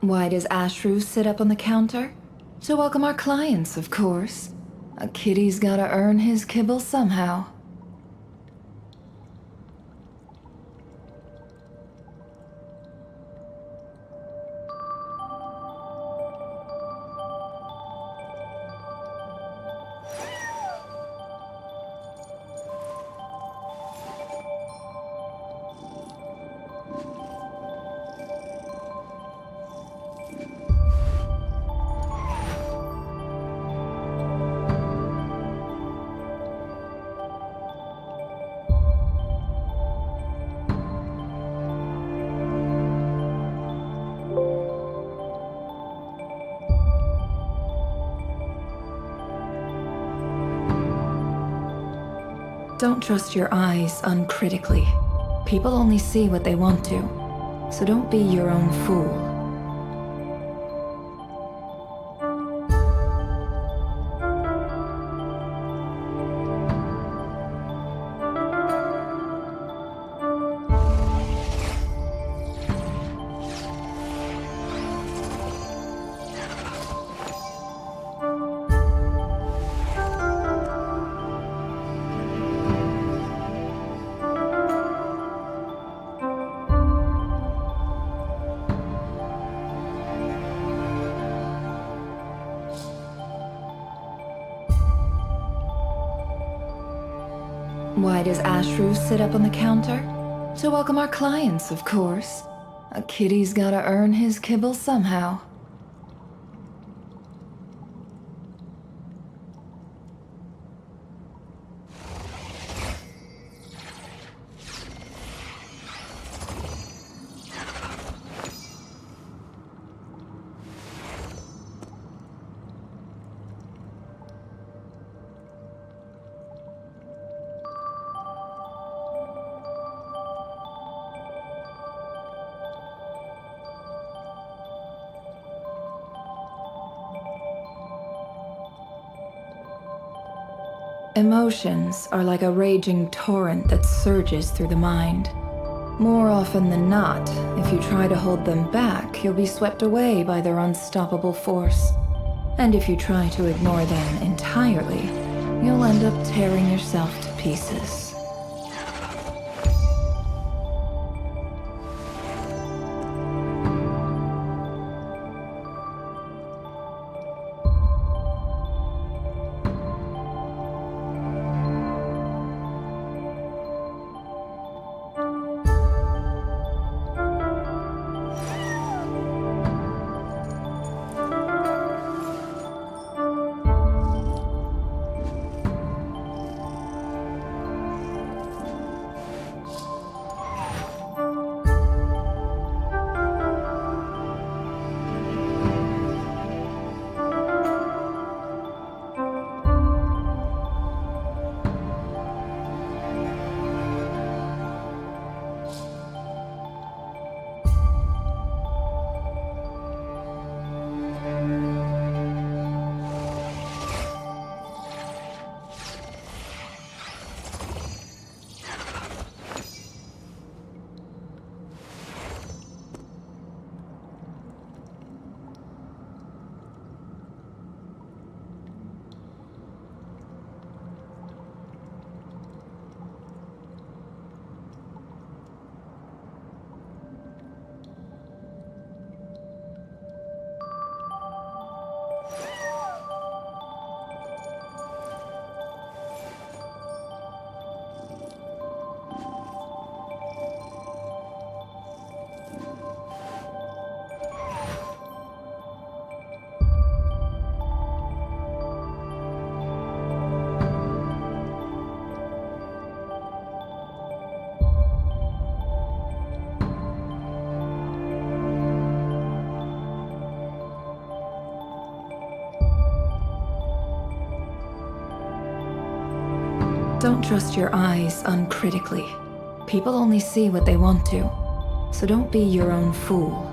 Why does Ashru sit up on the counter? To welcome our clients, of course. A kitty's gotta earn his kibble somehow. Don't trust your eyes uncritically. People only see what they want to, so don't be your own fool. Why does Ashru sit up on the counter? To welcome our clients, of course. A kitty's gotta earn his kibble somehow. Emotions are like a raging torrent that surges through the mind. More often than not, if you try to hold them back, you'll be swept away by their unstoppable force. And if you try to ignore them entirely, you'll end up tearing yourself to pieces. Don't trust your eyes uncritically. People only see what they want to, so don't be your own fool.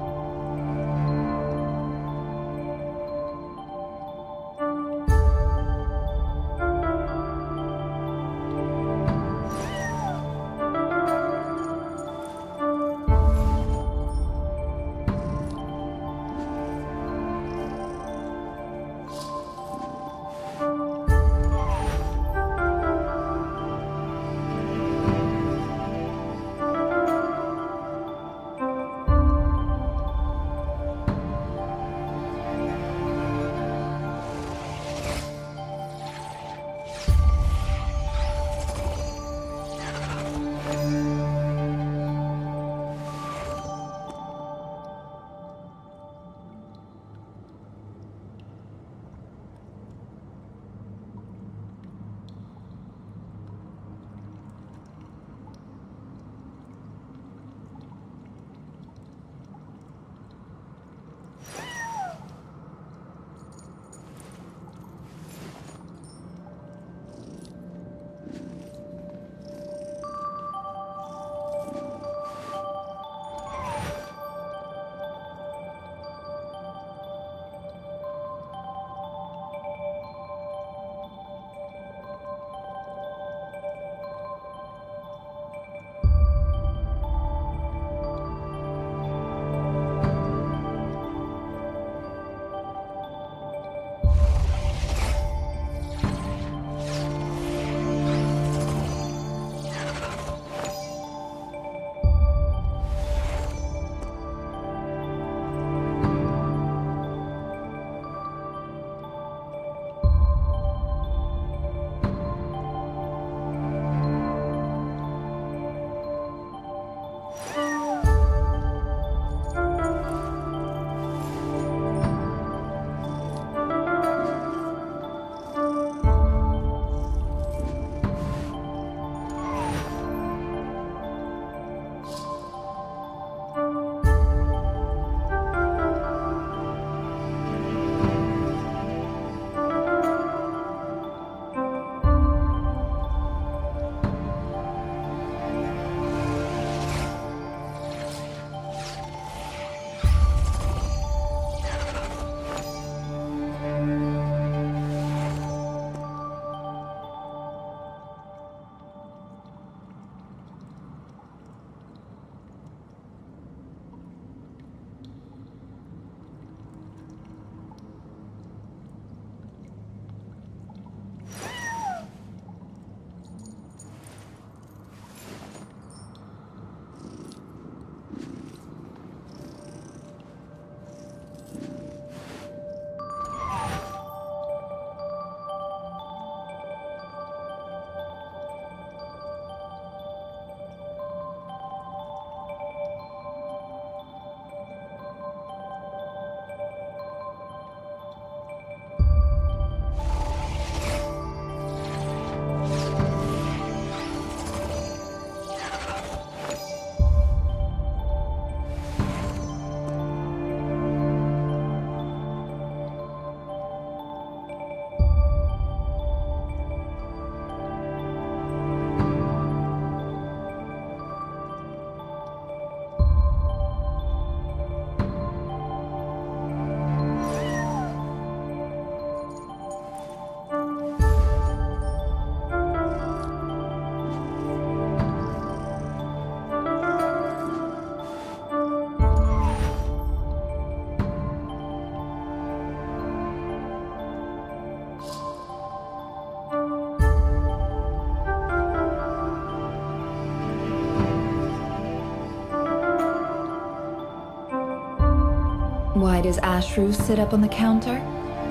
Why does Ashru sit up on the counter?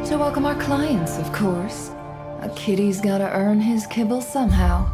To welcome our clients, of course. A kitty's gotta earn his kibble somehow.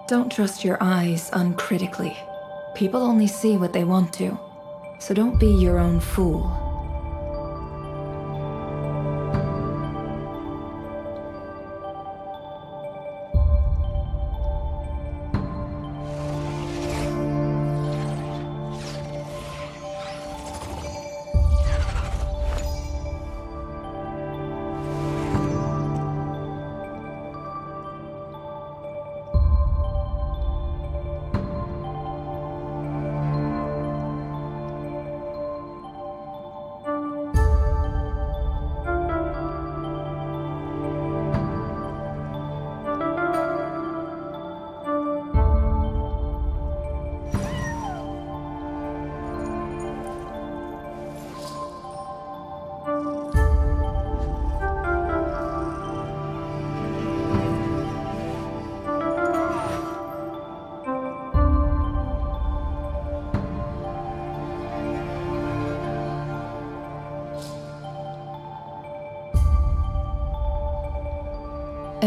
Don't trust your eyes uncritically. People only see what they want to, so don't be your own fool.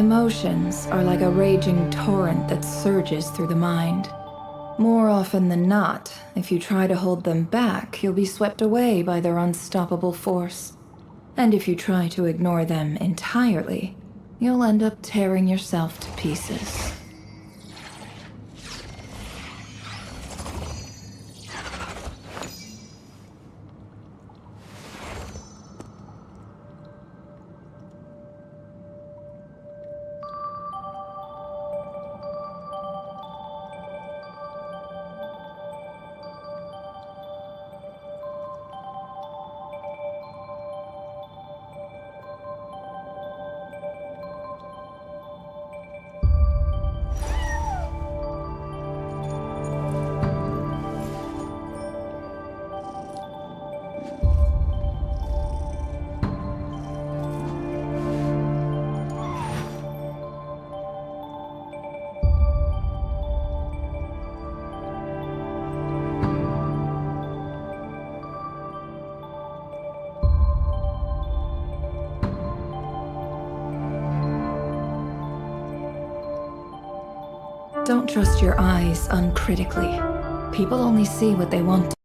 Emotions are like a raging torrent that surges through the mind. More often than not, if you try to hold them back, you'll be swept away by their unstoppable force. And if you try to ignore them entirely, you'll end up tearing yourself to pieces. Don't trust your eyes uncritically. People only see what they want to.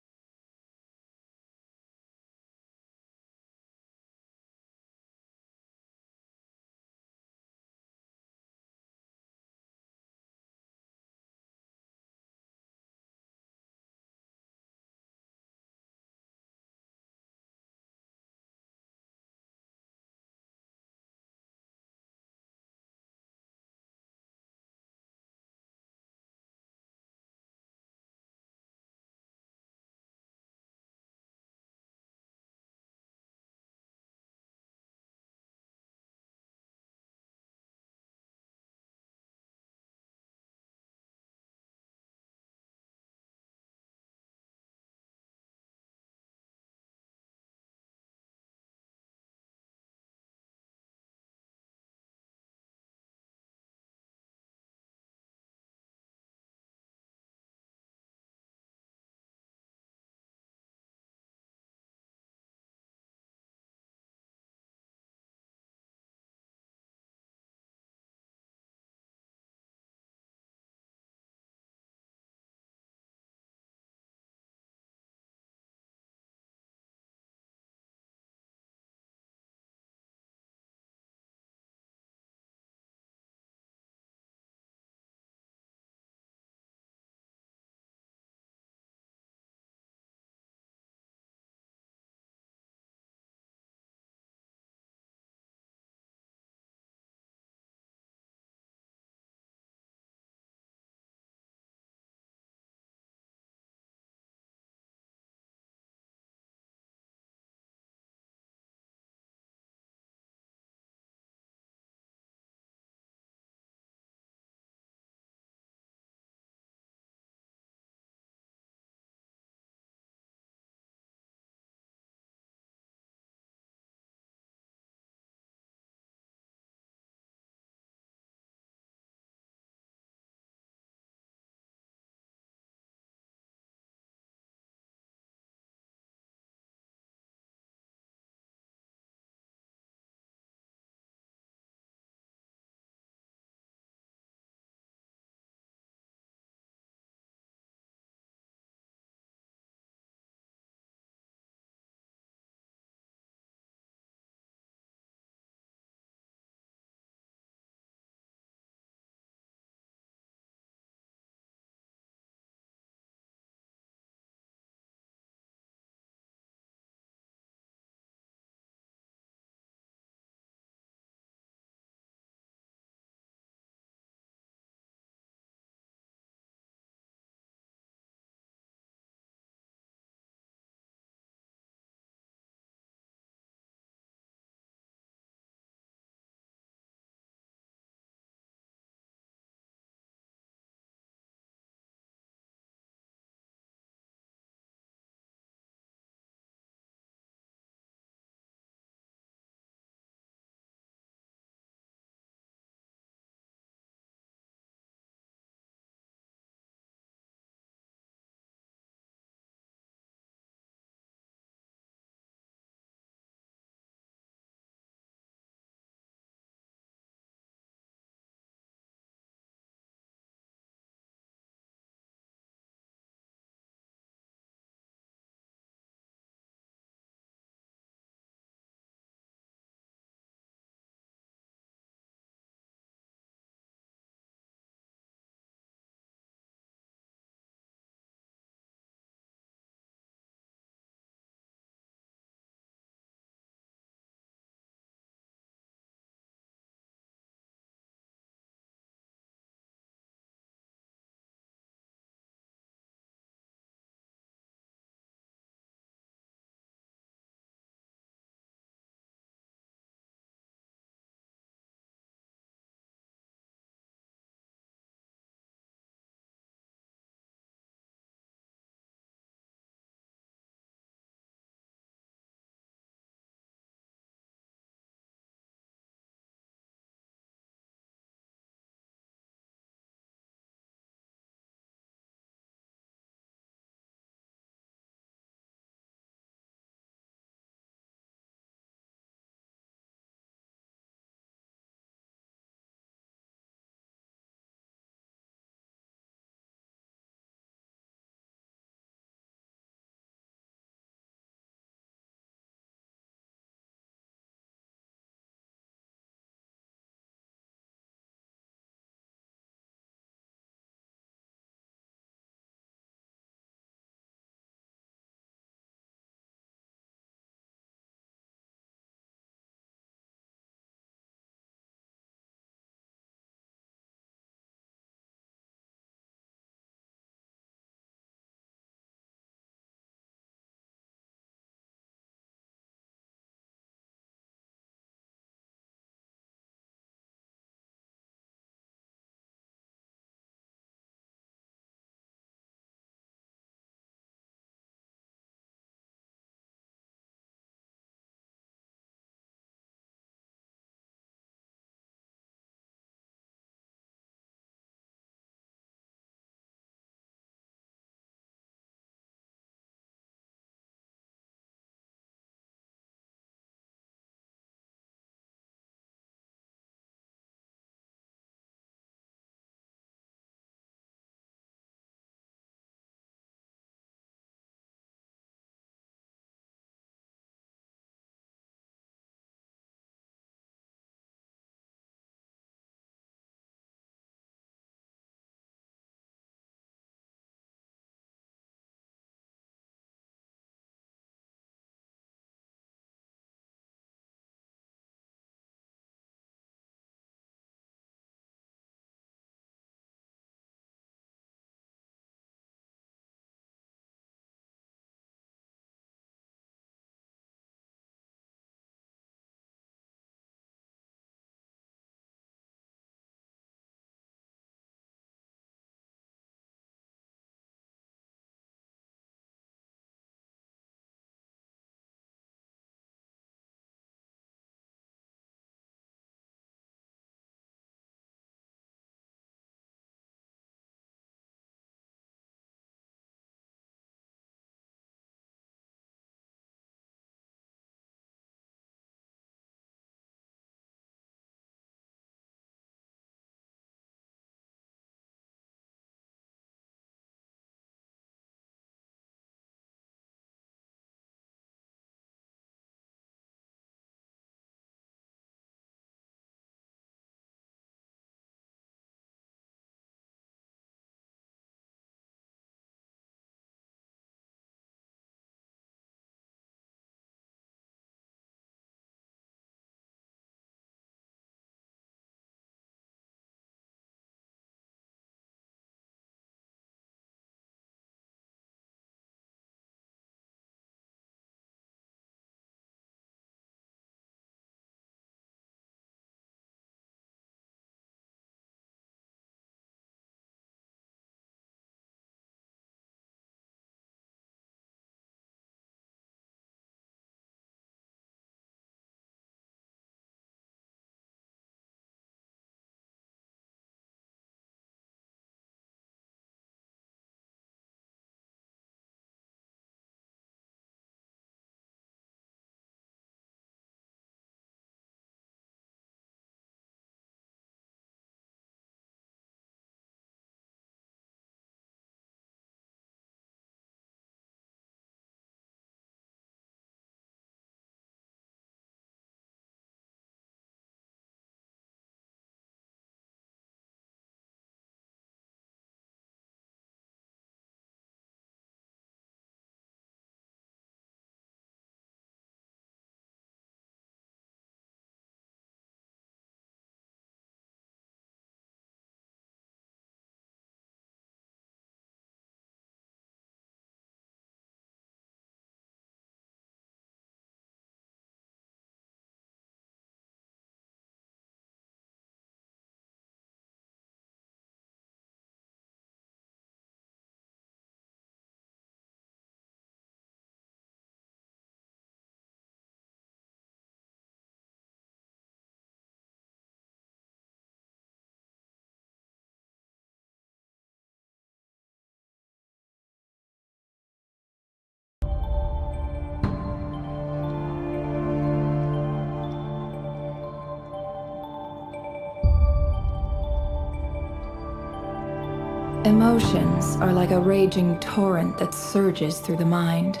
Emotions are like a raging torrent that surges through the mind.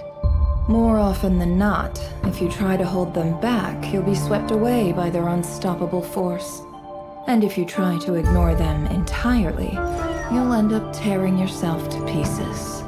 More often than not, if you try to hold them back, you'll be swept away by their unstoppable force. And if you try to ignore them entirely, you'll end up tearing yourself to pieces.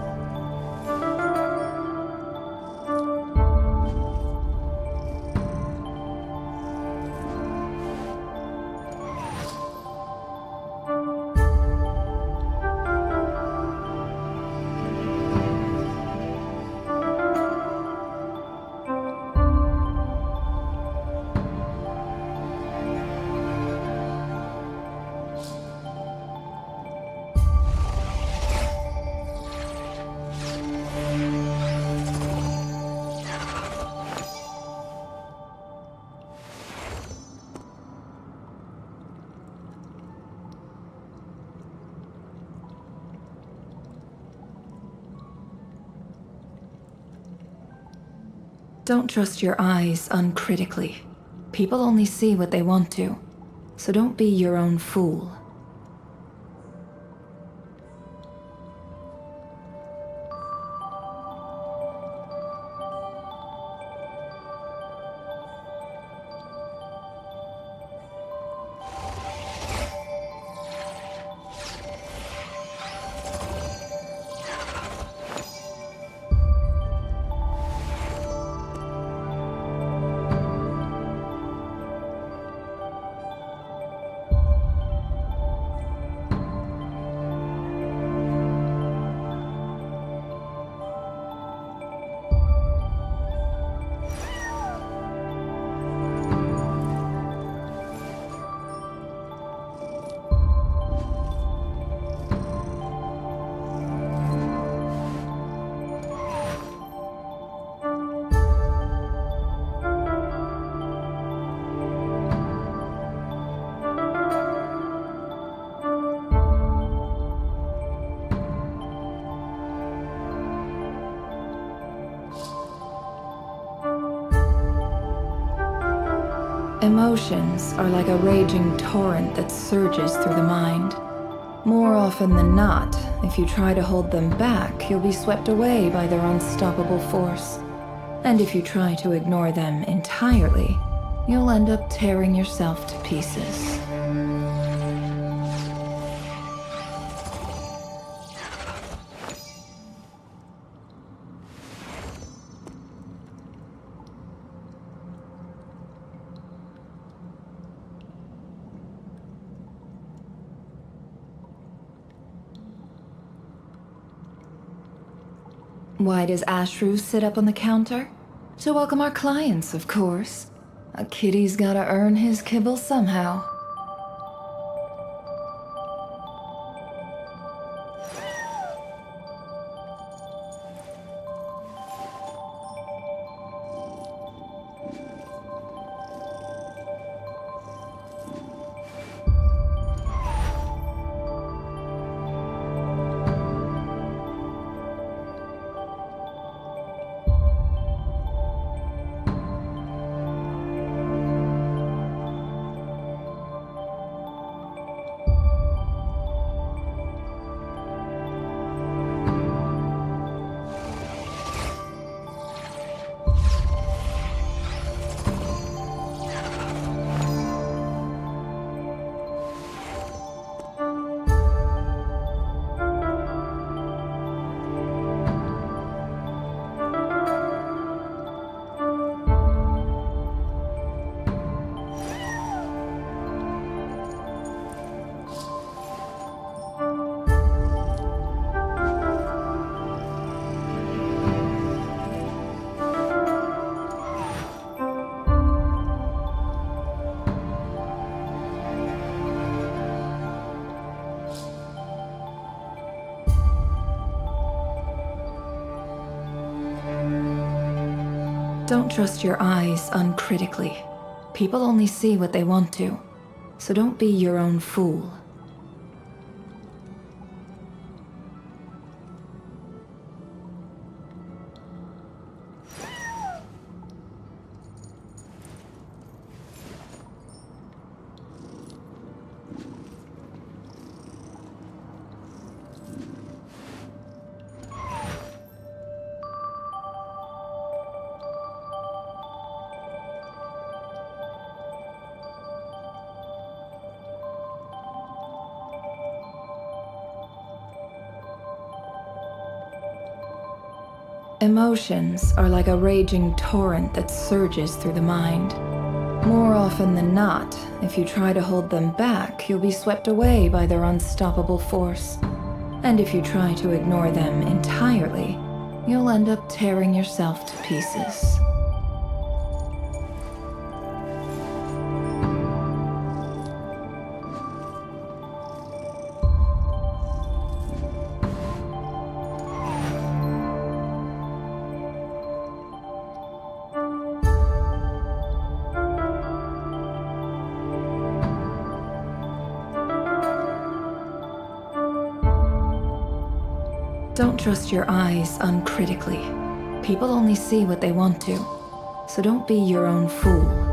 Don't trust your eyes uncritically. People only see what they want to, so don't be your own fool. Emotions are like a raging torrent that surges through the mind. More often than not, if you try to hold them back, you'll be swept away by their unstoppable force. And if you try to ignore them entirely, you'll end up tearing yourself to pieces. Why does Ashru sit up on the counter? To welcome our clients, of course. A kitty's gotta earn his kibble somehow. Don't trust your eyes uncritically. People only see what they want to, so don't be your own fool. Emotions are like a raging torrent that surges through the mind. More often than not, if you try to hold them back, you'll be swept away by their unstoppable force. And if you try to ignore them entirely, you'll end up tearing yourself to pieces. Don't trust your eyes uncritically. People only see what they want to, so don't be your own fool.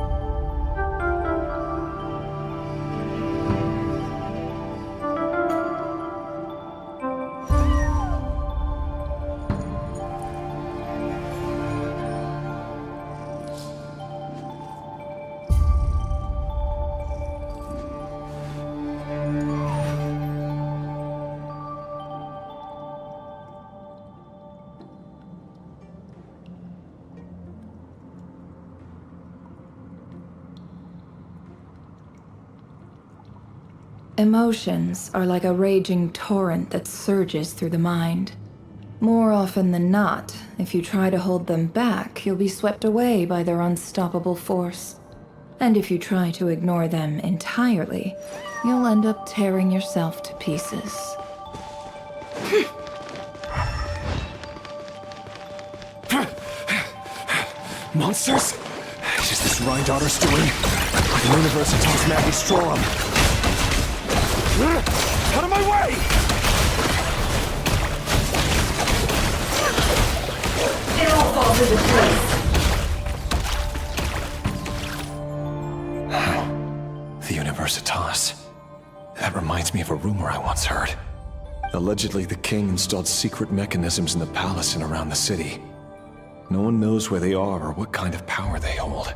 Emotions are like a raging torrent that surges through the mind. More often than not, if you try to hold them back, you'll be swept away by their unstoppable force. And if you try to ignore them entirely, you'll end up tearing yourself to pieces. Monsters? Is this Rheindarter's doing? The Universitas Magistrorum! Out of my way! It all falls into place. The Universitas. That reminds me of a rumor I once heard. Allegedly, the king installed secret mechanisms in the palace and around the city. No one knows where they are or what kind of power they hold.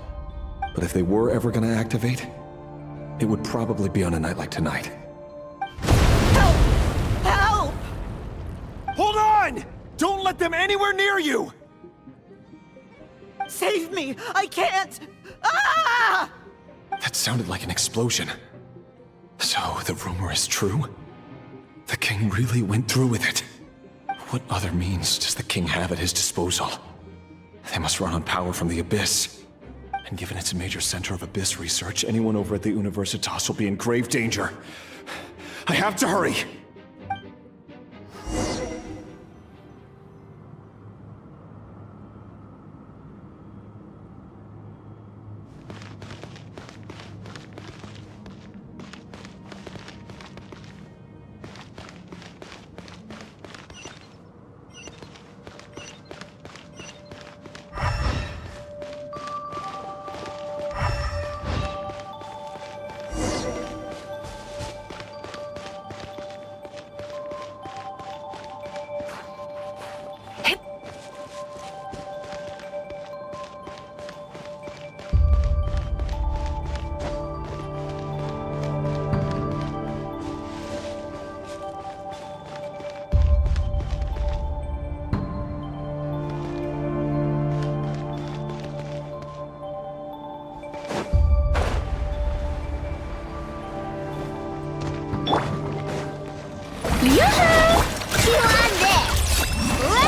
But if they were ever gonna activate, it would probably be on a night like tonight. Help! Hold on! Don't let them anywhere near you! Save me! I can't! Ah! That sounded like an explosion. So, the rumor is true? The king really went through with it? What other means does the king have at his disposal? They must run on power from the Abyss. And given it's a major center of Abyss research, anyone over at the Universitas will be in grave danger. I have to hurry!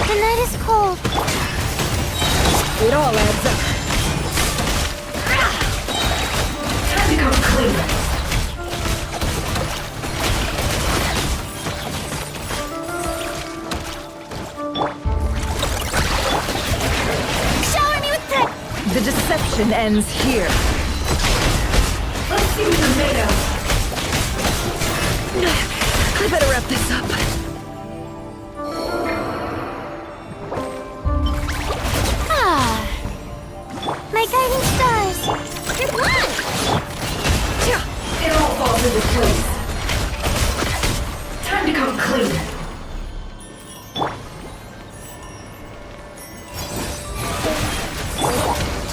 The night is cold. It all adds up. Time to come clean. Shower me with tech! The deception ends here. Let's see what you're made of. I better wrap this up. My guiding stars! Your blood! It all falls into place. Time to come clean.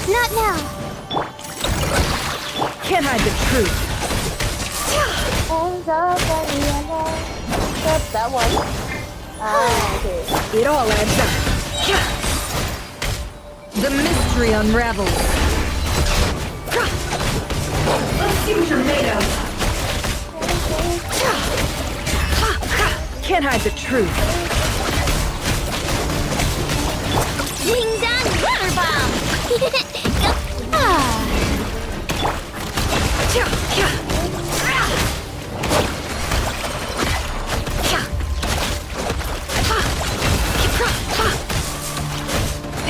Not now! Can't hide the truth. That one. Ah, okay. It all adds up. The mystery unravels. Let's see what you're made of. Can't hide the truth. Ding dong water bomb!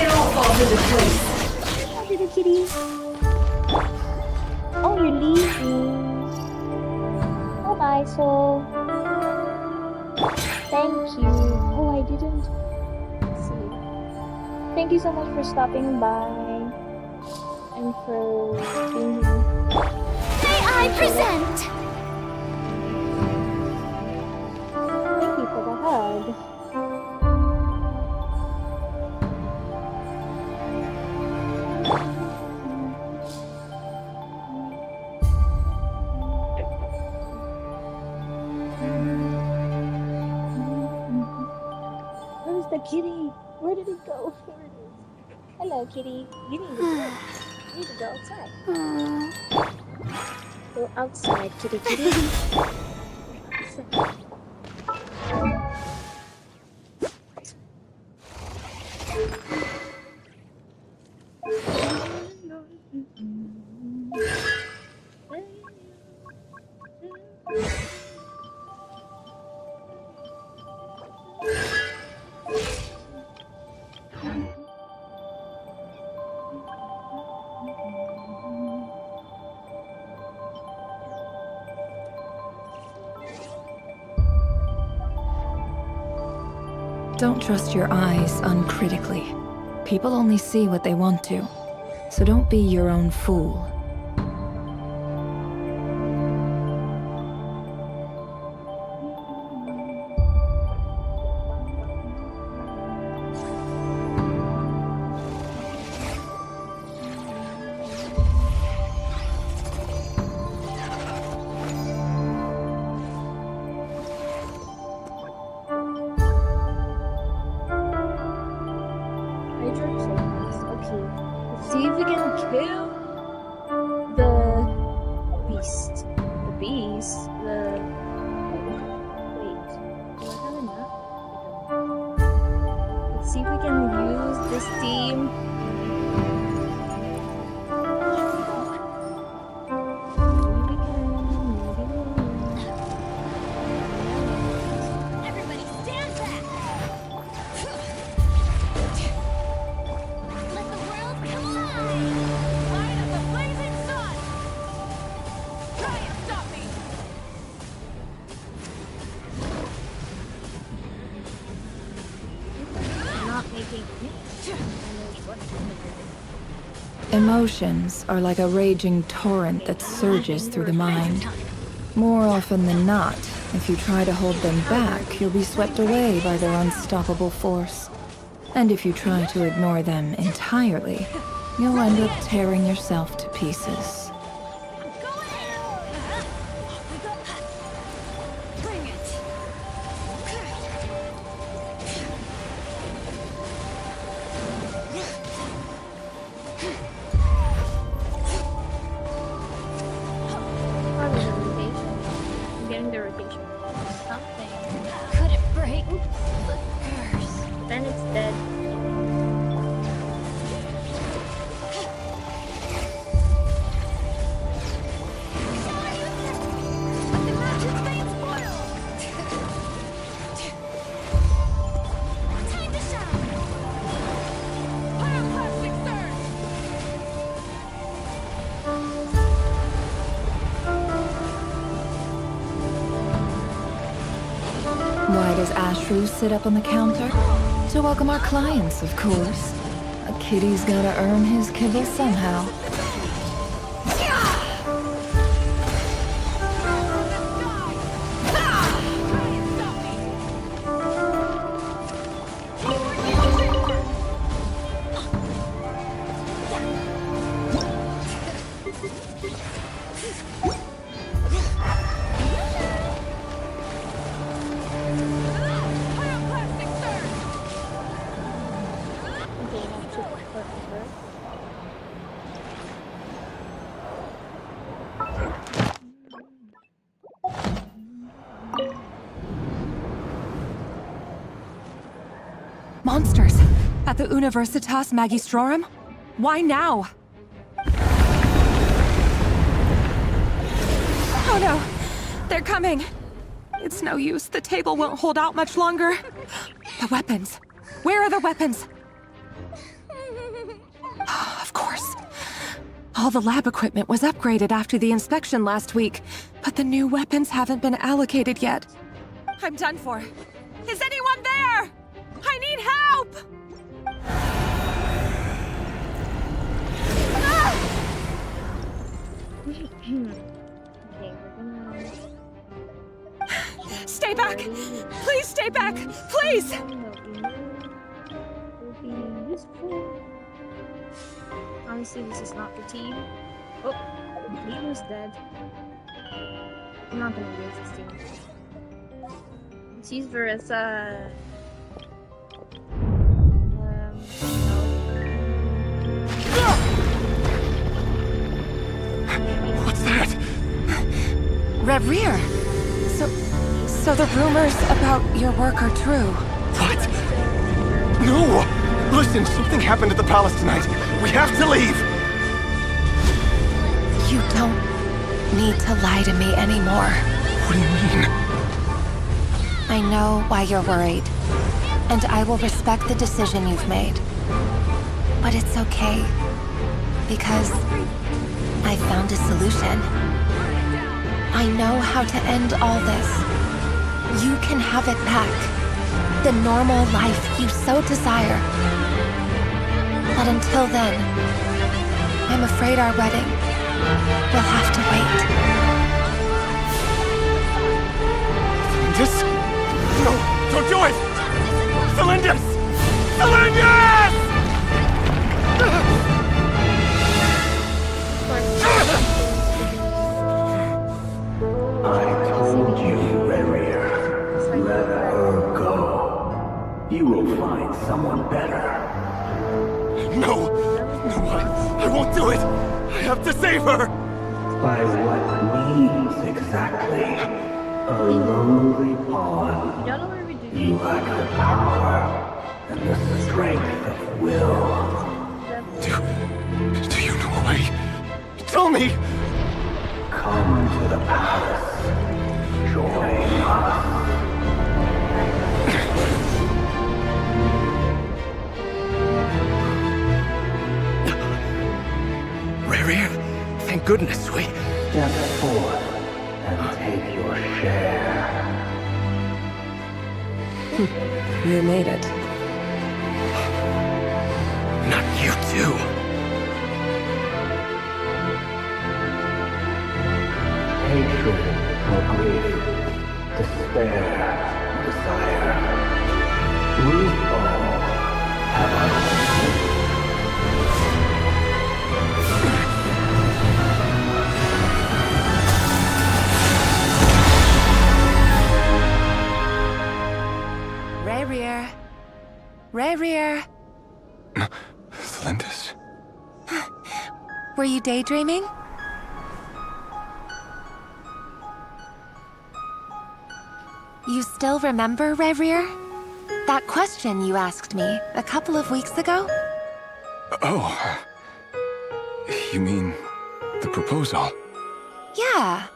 It all falls into place. Hi, little kitty. Oh, you're leaving. Bye-bye, soul. Thank you. Oh, I didn't see. Thank you so much for stopping by and for being here. May I present? Thank you for the hug. Where's the kitty? Where did it go? Here it is. Hello, kitty. You need to go. You need to go outside. Go outside, kitty kitty. Don't trust your eyes uncritically. People only see what they want to. So don't be your own fool. Okay, let's see if we can kill the beast. The beast? Wait, do I have enough? I don't. Let's see if we can use this team. Emotions are like a raging torrent that surges through the mind. More often than not, if you try to hold them back, you'll be swept away by their unstoppable force. And if you try to ignore them entirely, you'll end up tearing yourself to pieces. Why does Ashru sit up on the counter? To welcome our clients, of course. A kitty's gotta earn his kibble somehow. At the Universitas Magistrorum? Why now? Oh no! They're coming! It's no use. The table won't hold out much longer. The weapons. Where are the weapons? Of course. All the lab equipment was upgraded after the inspection last week, but the new weapons haven't been allocated yet. I'm done for. Is anyone there? I need help! Stay back! Please stay back! Please! Honestly, this is not the team. Oh, Leo's dead. I'm not gonna use this team. Let's use Verissa. What's that? Reverie! So the rumors about your work are true. What? No! Listen, something happened at the palace tonight. We have to leave! You don't need to lie to me anymore. What do you mean? I know why you're worried, and I will respect the decision you've made. But it's okay, because I found a solution. I know how to end all this. You can have it back. The normal life you so desire. But until then, I'm afraid our wedding will have to wait. Celindus? No, don't do it! Celindus! Celindus! I told you, Reverie. Let her go. You will find someone better. No! No, I won't do it! I have to save her! By what means exactly? A lowly pawn. You lack the power and the strength of will. Do you know a way? Tell me! Come to the palace. Join us. Reverie, thank goodness we... Step forth and take your share. You made it. Not you too. Hatred or grief, despair, desire. We all have our own. Reverie. Reverie. Celindus? Were you daydreaming? You still remember, Reverie? That question you asked me a couple of weeks ago? Oh. You mean the proposal? Yeah.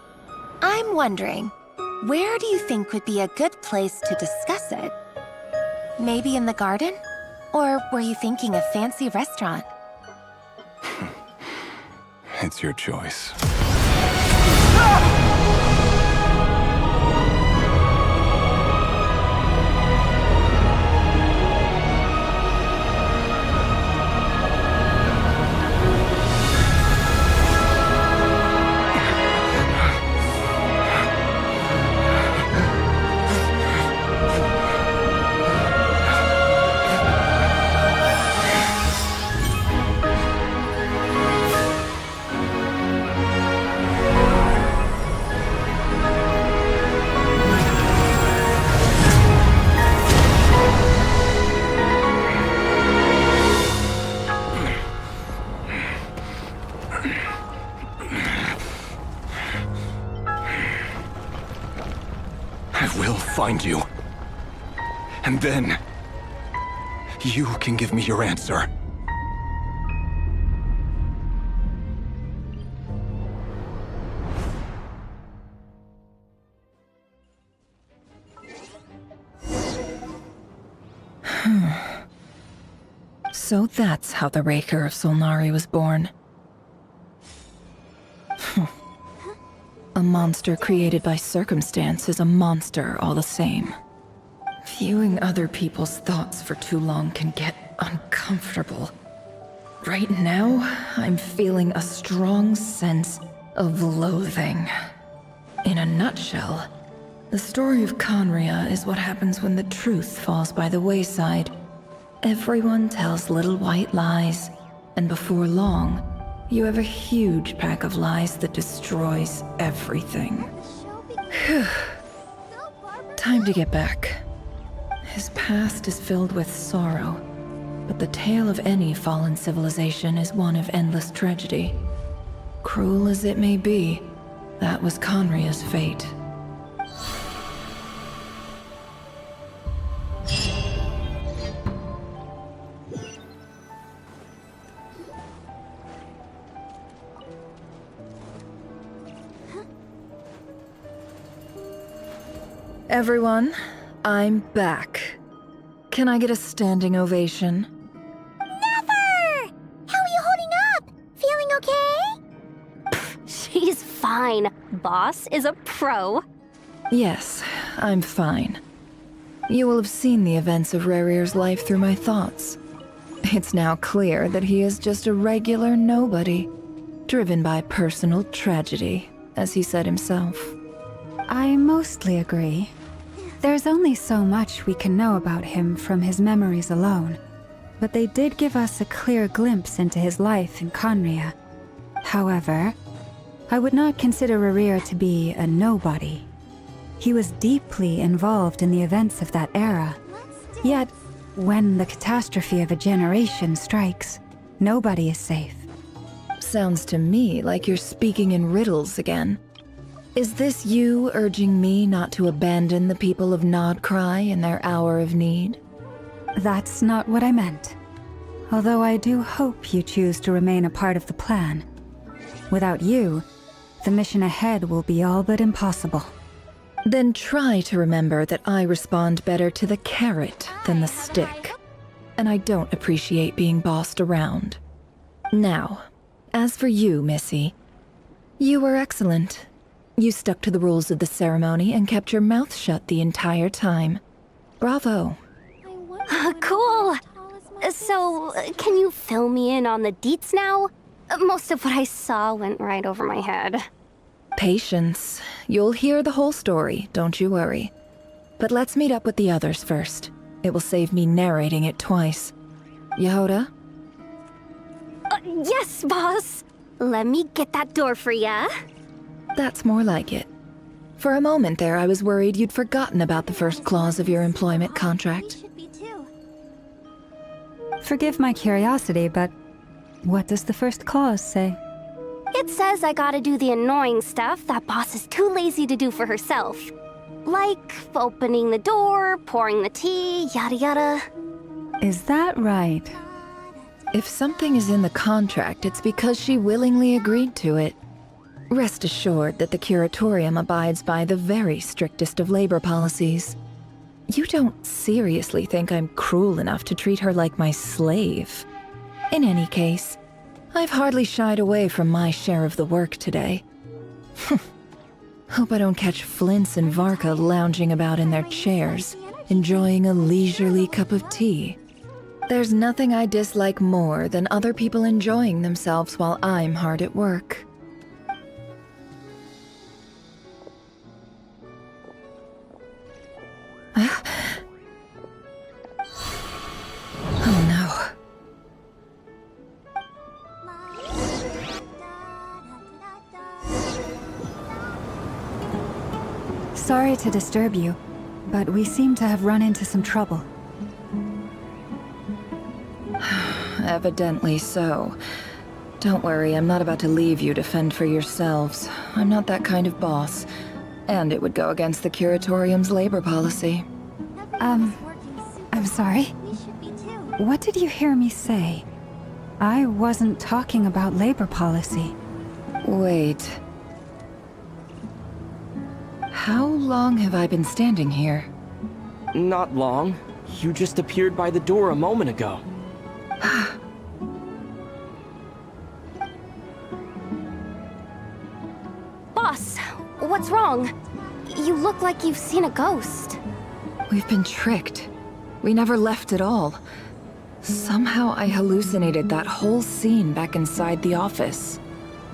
I'm wondering, where do you think would be a good place to discuss it? Maybe in the garden? Or were you thinking a fancy restaurant? It's your choice. I will find you. And then... You can give me your answer. So that's how the Raker of Solnari was born. A monster created by circumstance is a monster all the same. Viewing other people's thoughts for too long can get uncomfortable. Right now, I'm feeling a strong sense of loathing. In a nutshell, the story of Conria is what happens when the truth falls by the wayside. Everyone tells little white lies, and before long, you have a huge pack of lies that destroys everything. Time to get back. His past is filled with sorrow, but the tale of any fallen civilization is one of endless tragedy. Cruel as it may be, that was Conria's fate. Everyone, I'm back. Can I get a standing ovation? Never! How are you holding up? Feeling okay? She's fine. Boss is a pro. Yes, I'm fine. You will have seen the events of Rerir's life through my thoughts. It's now clear that he is just a regular nobody, driven by personal tragedy, as he said himself. I mostly agree. There's only so much we can know about him from his memories alone, but they did give us a clear glimpse into his life in Conria. However, I would not consider Rerir to be a nobody. He was deeply involved in the events of that era. Yet, when the catastrophe of a generation strikes, nobody is safe. Sounds to me like you're speaking in riddles again. Is this you urging me not to abandon the people of Nodcry in their hour of need? That's not what I meant. Although I do hope you choose to remain a part of the plan. Without you, the mission ahead will be all but impossible. Then try to remember that I respond better to the carrot than the stick. And I don't appreciate being bossed around. Now, as for you, Missy, you were excellent. You stuck to the rules of the ceremony and kept your mouth shut the entire time. Bravo. Cool. So, can you fill me in on the deets now? Most of what I saw went right over my head. Patience. You'll hear the whole story, don't you worry. But let's meet up with the others first. It will save me narrating it twice. Yehoda? Yes, boss. Let me get that door for ya. That's more like it. For a moment there, I was worried you'd forgotten about the first clause of your employment contract. Forgive my curiosity, but what does the first clause say? It says I gotta do the annoying stuff that boss is too lazy to do for herself. Like opening the door, pouring the tea, yada yada. Is that right? If something is in the contract, it's because she willingly agreed to it. Rest assured that the Curatorium abides by the very strictest of labor policies. You don't seriously think I'm cruel enough to treat her like my slave. In any case, I've hardly shied away from my share of the work today. Hope I don't catch Flintz and Varka lounging about in their chairs, enjoying a leisurely cup of tea. There's nothing I dislike more than other people enjoying themselves while I'm hard at work. Oh no. Sorry to disturb you, but we seem to have run into some trouble. Evidently so. Don't worry, I'm not about to leave you to fend for yourselves. I'm not that kind of boss. And it would go against the Curatorium's labor policy. I'm sorry? What did you hear me say? I wasn't talking about labor policy. Wait. How long have I been standing here? Not long. You just appeared by the door a moment ago. Boss, what's wrong? You look like you've seen a ghost. We've been tricked. We never left at all. Somehow I hallucinated that whole scene back inside the office.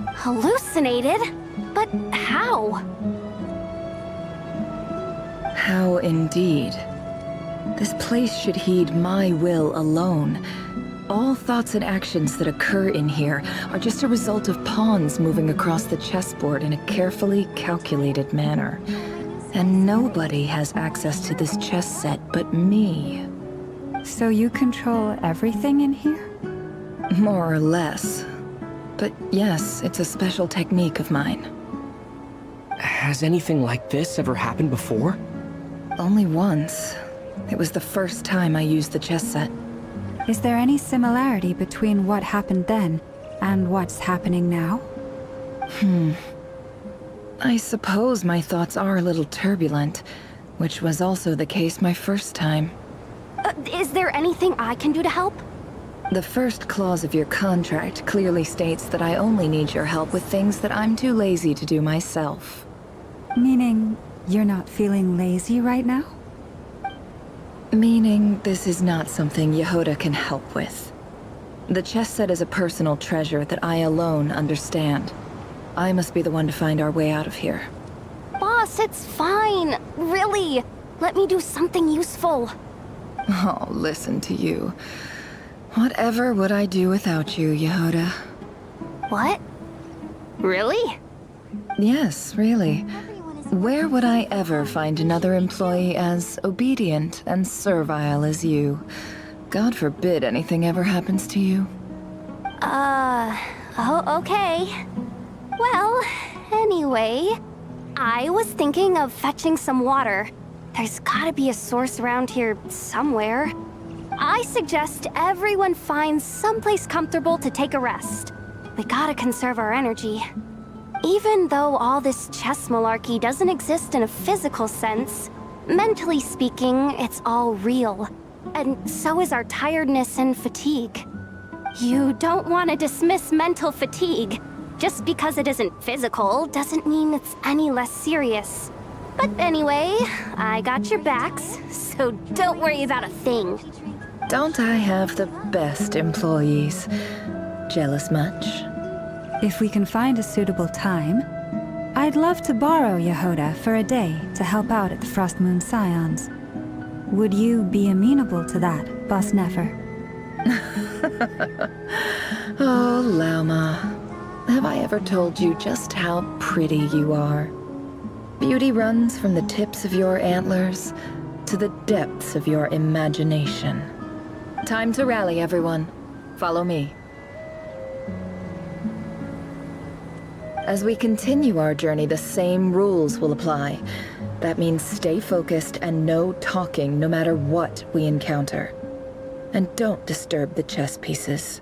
Hallucinated? But how? How indeed. This place should heed my will alone. All thoughts and actions that occur in here are just a result of pawns moving across the chessboard in a carefully calculated manner. And nobody has access to this chess set but me. So you control everything in here? More or less. But yes, it's a special technique of mine. Has anything like this ever happened before? Only once. It was the first time I used the chess set. Is there any similarity between what happened then and what's happening now? I suppose my thoughts are a little turbulent, which was also the case my first time. Is there anything I can do to help? The first clause of your contract clearly states that I only need your help with things that I'm too lazy to do myself. Meaning, you're not feeling lazy right now? Meaning, this is not something Yehoda can help with. The chess set is a personal treasure that I alone understand. I must be the one to find our way out of here. Boss, it's fine. Really. Let me do something useful. Oh, listen to you. Whatever would I do without you, Yehoda? What? Really? Yes, really. Where would I ever find another employee as obedient and servile as you? God forbid anything ever happens to you. Oh, okay. Well, anyway, I was thinking of fetching some water. There's gotta be a source around here somewhere. I suggest everyone finds someplace comfortable to take a rest. We gotta conserve our energy. Even though all this chess malarkey doesn't exist in a physical sense, mentally speaking, it's all real. And so is our tiredness and fatigue. You don't want to dismiss mental fatigue. Just because it isn't physical doesn't mean it's any less serious. But anyway, I got your backs, so don't worry about a thing. Don't I have the best employees? Jealous much? If we can find a suitable time, I'd love to borrow Yehoda for a day to help out at the Frostmoon Scions. Would you be amenable to that, Boss Nefer? Oh, Lauma. Have I ever told you just how pretty you are? Beauty runs from the tips of your antlers to the depths of your imagination. Time to rally, everyone. Follow me. As we continue our journey, the same rules will apply. That means stay focused and no talking no matter what we encounter. And don't disturb the chess pieces.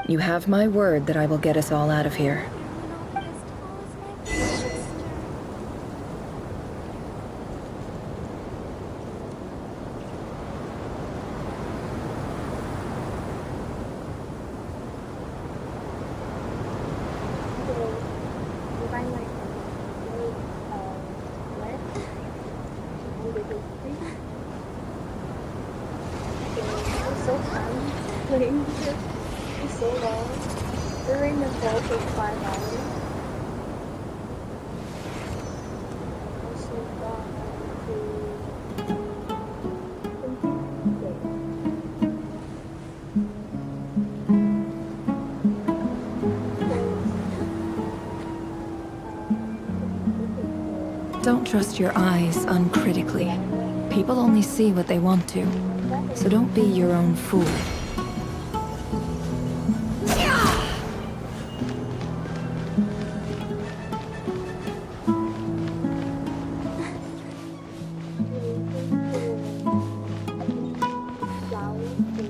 You have my word that I will get us all out of here. So fun playing this for so long. During the fall for 5 hours. Also gone Don't trust your eyes uncritically. People only see what they want to, so don't be your own fool.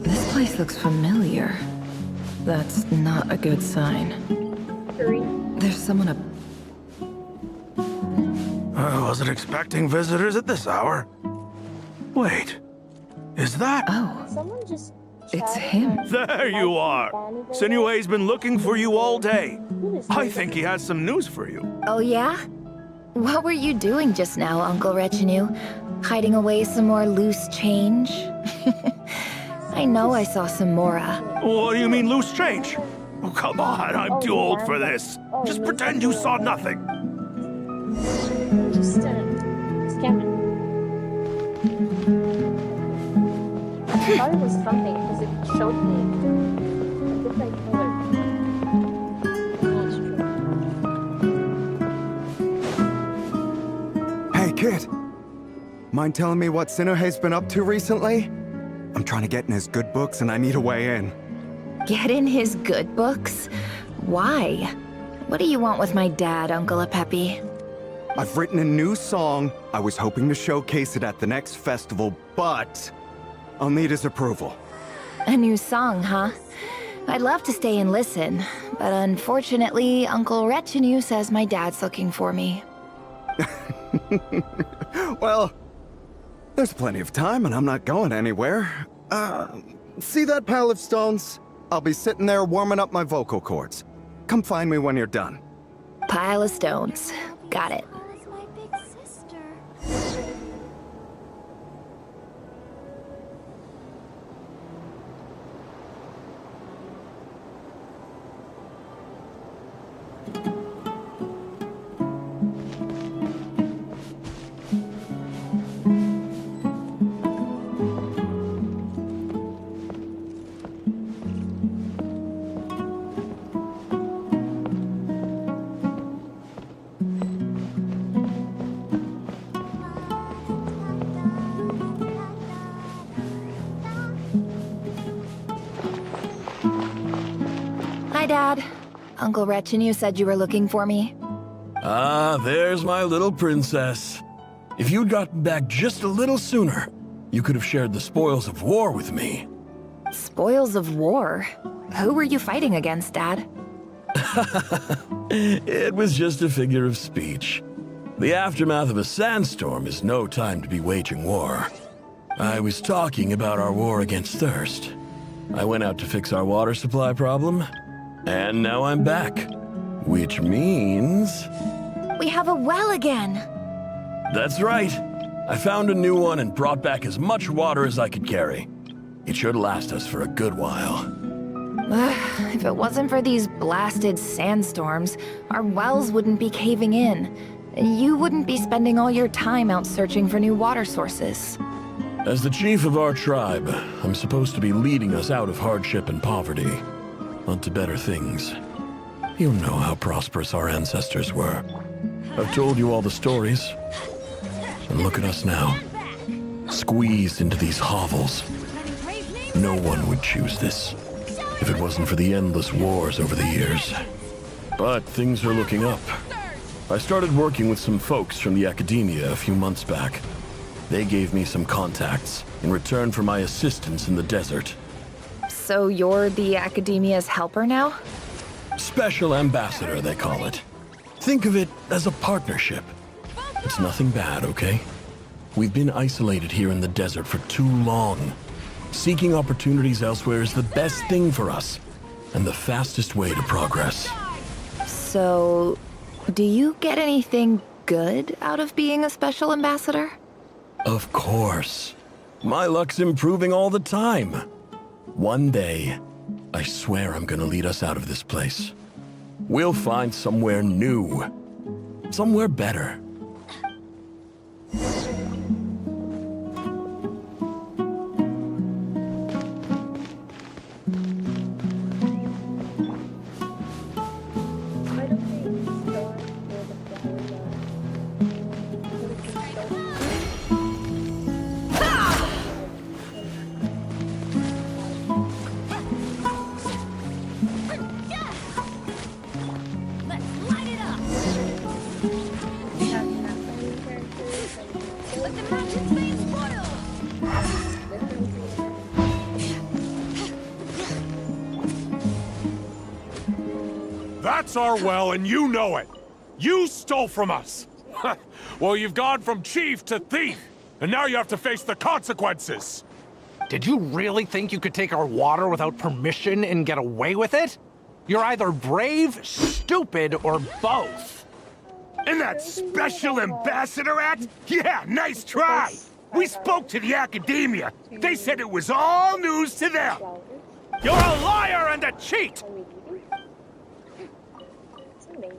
This place looks familiar. That's not a good sign. There's someone up. I wasn't expecting visitors at this hour. Wait, is that? Oh, Someone just it's him. There you are! Sinue's been looking for you all day. I think he has some news for you. Oh yeah? What were you doing just now, Uncle Retinue? Hiding away some more loose change? I know I saw some Mora. What do you mean loose change? Oh, come on, I'm too old for this. Just pretend you saw nothing. Just scamming. I thought it was something because it showed me a different color. Hey, kid. Mind telling me what Sinohe's been up to recently? I'm trying to get in his good books and I need a way in. Get in his good books? Why? What do you want with my dad, Uncle Apepi? I've written a new song. I was hoping to showcase it at the next festival, but I'll need his approval. A new song, huh? I'd love to stay and listen, but unfortunately, Uncle Retinue says my dad's looking for me. Well, there's plenty of time and I'm not going anywhere. See that pile of stones? I'll be sitting there warming up my vocal cords. Come find me when you're done. Pile of stones. Got it. Hi, Dad. Uncle Retinue said you were looking for me. Ah, there's my little princess. If you'd gotten back just a little sooner, you could have shared the spoils of war with me. Spoils of war? Who were you fighting against, Dad? It was just a figure of speech. The aftermath of a sandstorm is no time to be waging war. I was talking about our war against thirst. I went out to fix our water supply problem, and now I'm back. Which means... We have a well again! That's right. I found a new one and brought back as much water as I could carry. It should last us for a good while. If it wasn't for these blasted sandstorms, our wells wouldn't be caving in. And you wouldn't be spending all your time out searching for new water sources. As the chief of our tribe, I'm supposed to be leading us out of hardship and poverty, onto better things. You know how prosperous our ancestors were. I've told you all the stories. And look at us now, squeezed into these hovels. No one would choose this, if it wasn't for the endless wars over the years. But things are looking up. I started working with some folks from the academia a few months back. They gave me some contacts in return for my assistance in the desert. So you're the academia's helper now? Special ambassador, they call it. Think of it as a partnership. It's nothing bad, okay? We've been isolated here in the desert for too long. Seeking opportunities elsewhere is the best thing for us, and the fastest way to progress. So, do you get anything good out of being a special ambassador? Of course. My luck's improving all the time. One day, I swear I'm gonna lead us out of this place. We'll find somewhere new. Somewhere better. That's our well, and you know it. You stole from us. Well, you've gone from chief to thief, and now you have to face the consequences. Did you really think you could take our water without permission and get away with it? You're either brave, stupid, or both. And that Special Ambassador Act? Yeah, nice try! We spoke to the Academia. They said it was all news to them. You're a liar and a cheat! It's amazing.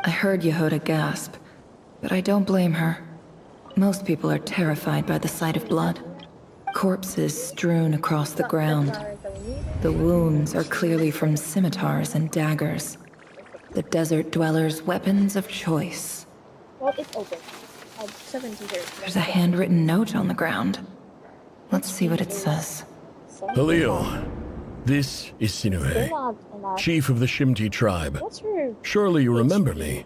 I heard Yehoda gasp, but I don't blame her. Most people are terrified by the sight of blood. Corpses strewn across the ground. The wounds are clearly from scimitars and daggers. The desert dwellers' weapons of choice. Well, it's open. 70 here. There's a handwritten note on the ground. Let's see what it says. Halil, this is Sinue, chief of the Shimti tribe. Surely you remember me.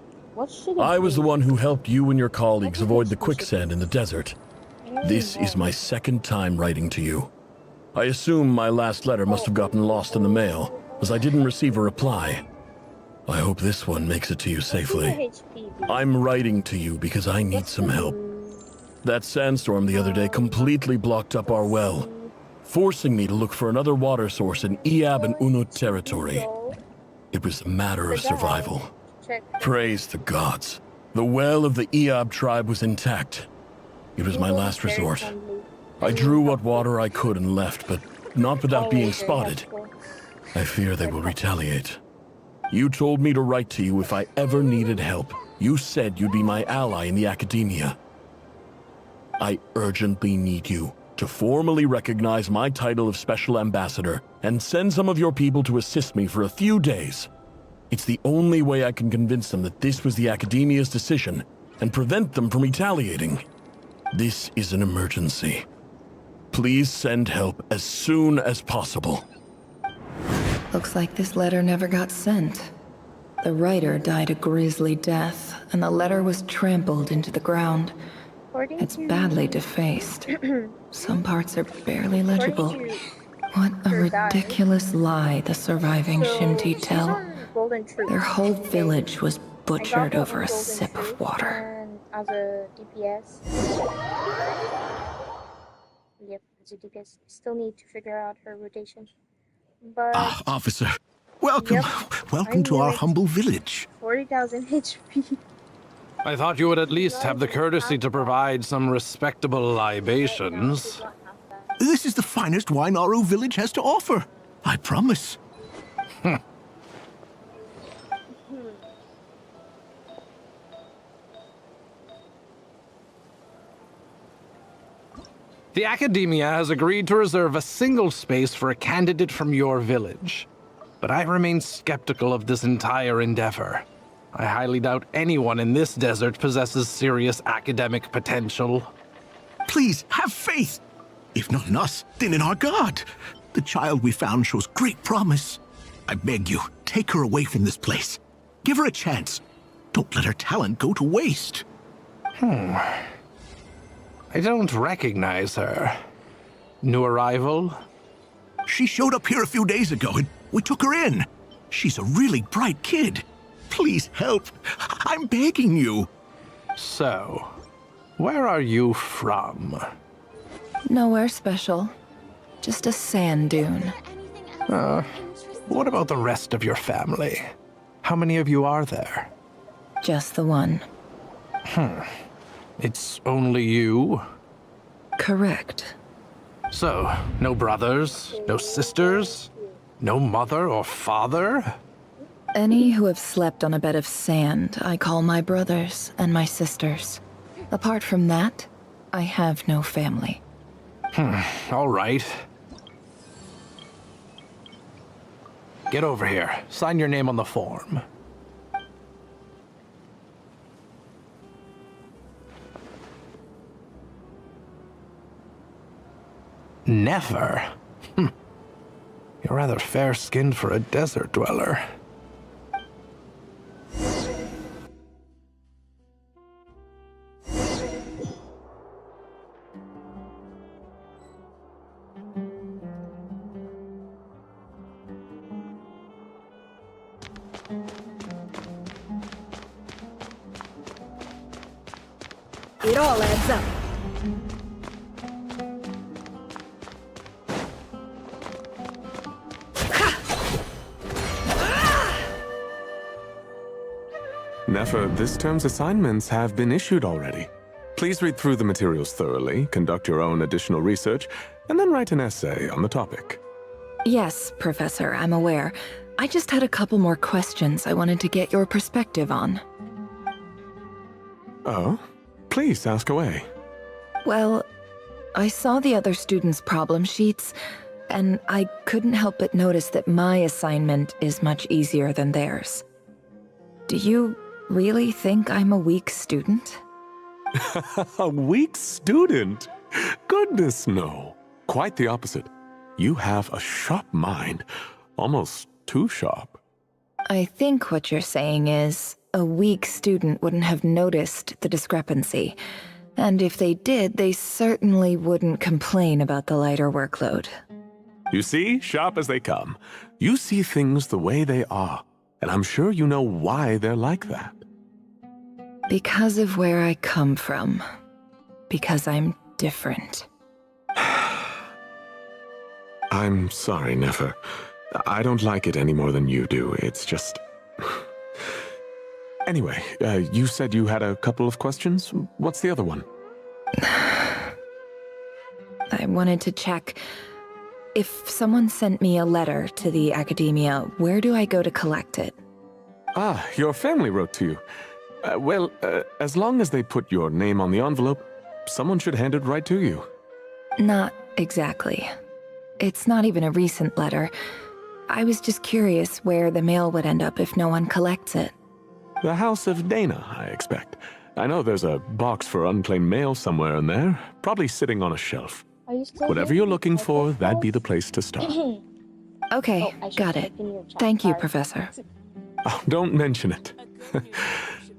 I was the one who helped you and your colleagues avoid the quicksand in the desert. This is my second time writing to you. I assume my last letter must have gotten lost in the mail, as I didn't receive a reply. I hope this one makes it to you safely. I'm writing to you because I need some help. That sandstorm the other day completely blocked up our well, forcing me to look for another water source in Iab and Unut territory. It was a matter of survival. Praise the gods. The well of the Iab tribe was intact. It was my last resort. I drew what water I could and left, but not without being spotted. I fear they will retaliate. You told me to write to you if I ever needed help. You said you'd be my ally in the Academia. I urgently need you to formally recognize my title of Special Ambassador and send some of your people to assist me for a few days. It's the only way I can convince them that this was the Academia's decision and prevent them from retaliating. This is an emergency. Please send help as soon as possible. Looks like this letter never got sent. The writer died a grisly death, and the letter was trampled into the ground. It's badly defaced. Some parts are barely legible. What a ridiculous lie the surviving Shimti tell. Their whole village was butchered over a sip of water. As a DPS. Yep, as a DPS. Still need to figure out her rotation. But Officer, welcome. Yep. Welcome to our humble village. 40,000 HP. I thought you would at least have the courtesy to provide some respectable libations. This is the finest wine Aru village has to offer. I promise. The Academia has agreed to reserve a single space for a candidate from your village. But I remain skeptical of this entire endeavor. I highly doubt anyone in this desert possesses serious academic potential. Please, have faith. If not in us, then in our god. The child we found shows great promise. I beg you, take her away from this place. Give her a chance. Don't let her talent go to waste. I don't recognize her. New arrival? She showed up here a few days ago and we took her in. She's a really bright kid. Please help. I'm begging you. So, where are you from? Nowhere special. Just a sand dune. What about the rest of your family? How many of you are there? Just the one. It's only you? Correct. So, no brothers, no sisters, no mother or father? Any who have slept on a bed of sand, I call my brothers and my sisters. Apart from that, I have no family. All right. Get over here. Sign your name on the form. Never? You're rather fair-skinned for a desert dweller. It all adds up. Nefer, this term's assignments have been issued already. Please read through the materials thoroughly, conduct your own additional research, and then write an essay on the topic. Yes, Professor, I'm aware. I just had a couple more questions I wanted to get your perspective on. Oh? Please ask away. Well, I saw the other students' problem sheets, and I couldn't help but notice that my assignment is much easier than theirs. Do you really think I'm a weak student? A weak student? Goodness, no. Quite the opposite. You have a sharp mind. Almost too sharp. I think what you're saying is, a weak student wouldn't have noticed the discrepancy. And if they did, they certainly wouldn't complain about the lighter workload. You see, sharp as they come. You see things the way they are. And I'm sure you know why they're like that. Because of where I come from. Because I'm different. I'm sorry, Nefer. I don't like it any more than you do. It's just... Anyway, you said you had a couple of questions? What's the other one? I wanted to check... If someone sent me a letter to the Academia, where do I go to collect it? Ah, your family wrote to you. Well, as long as they put your name on the envelope, someone should hand it right to you. Not exactly. It's not even a recent letter. I was just curious where the mail would end up if no one collects it. The House of Dana, I expect. I know there's a box for unclaimed mail somewhere in there, probably sitting on a shelf. Are you still Whatever you're looking for, that'd be the place to start. Okay, got it. Thank you, Professor. Oh, don't mention it.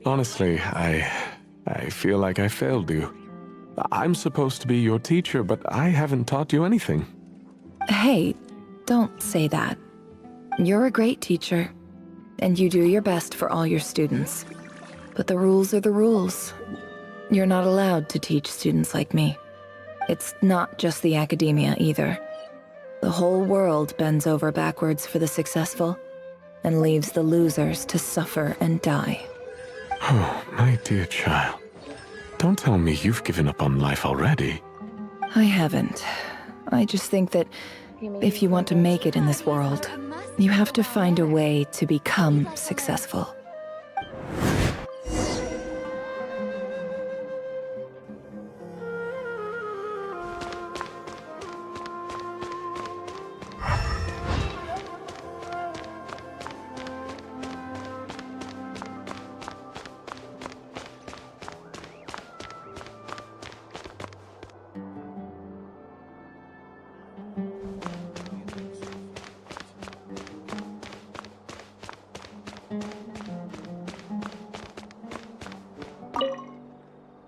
Honestly, I feel like I failed you. I'm supposed to be your teacher, but I haven't taught you anything. Hey, don't say that. You're a great teacher, and you do your best for all your students. But the rules are the rules. You're not allowed to teach students like me. It's not just the Academia either. The whole world bends over backwards for the successful, and leaves the losers to suffer and die. Oh, my dear child. Don't tell me you've given up on life already. I haven't. I just think that if you want to make it in this world, you have to find a way to become successful.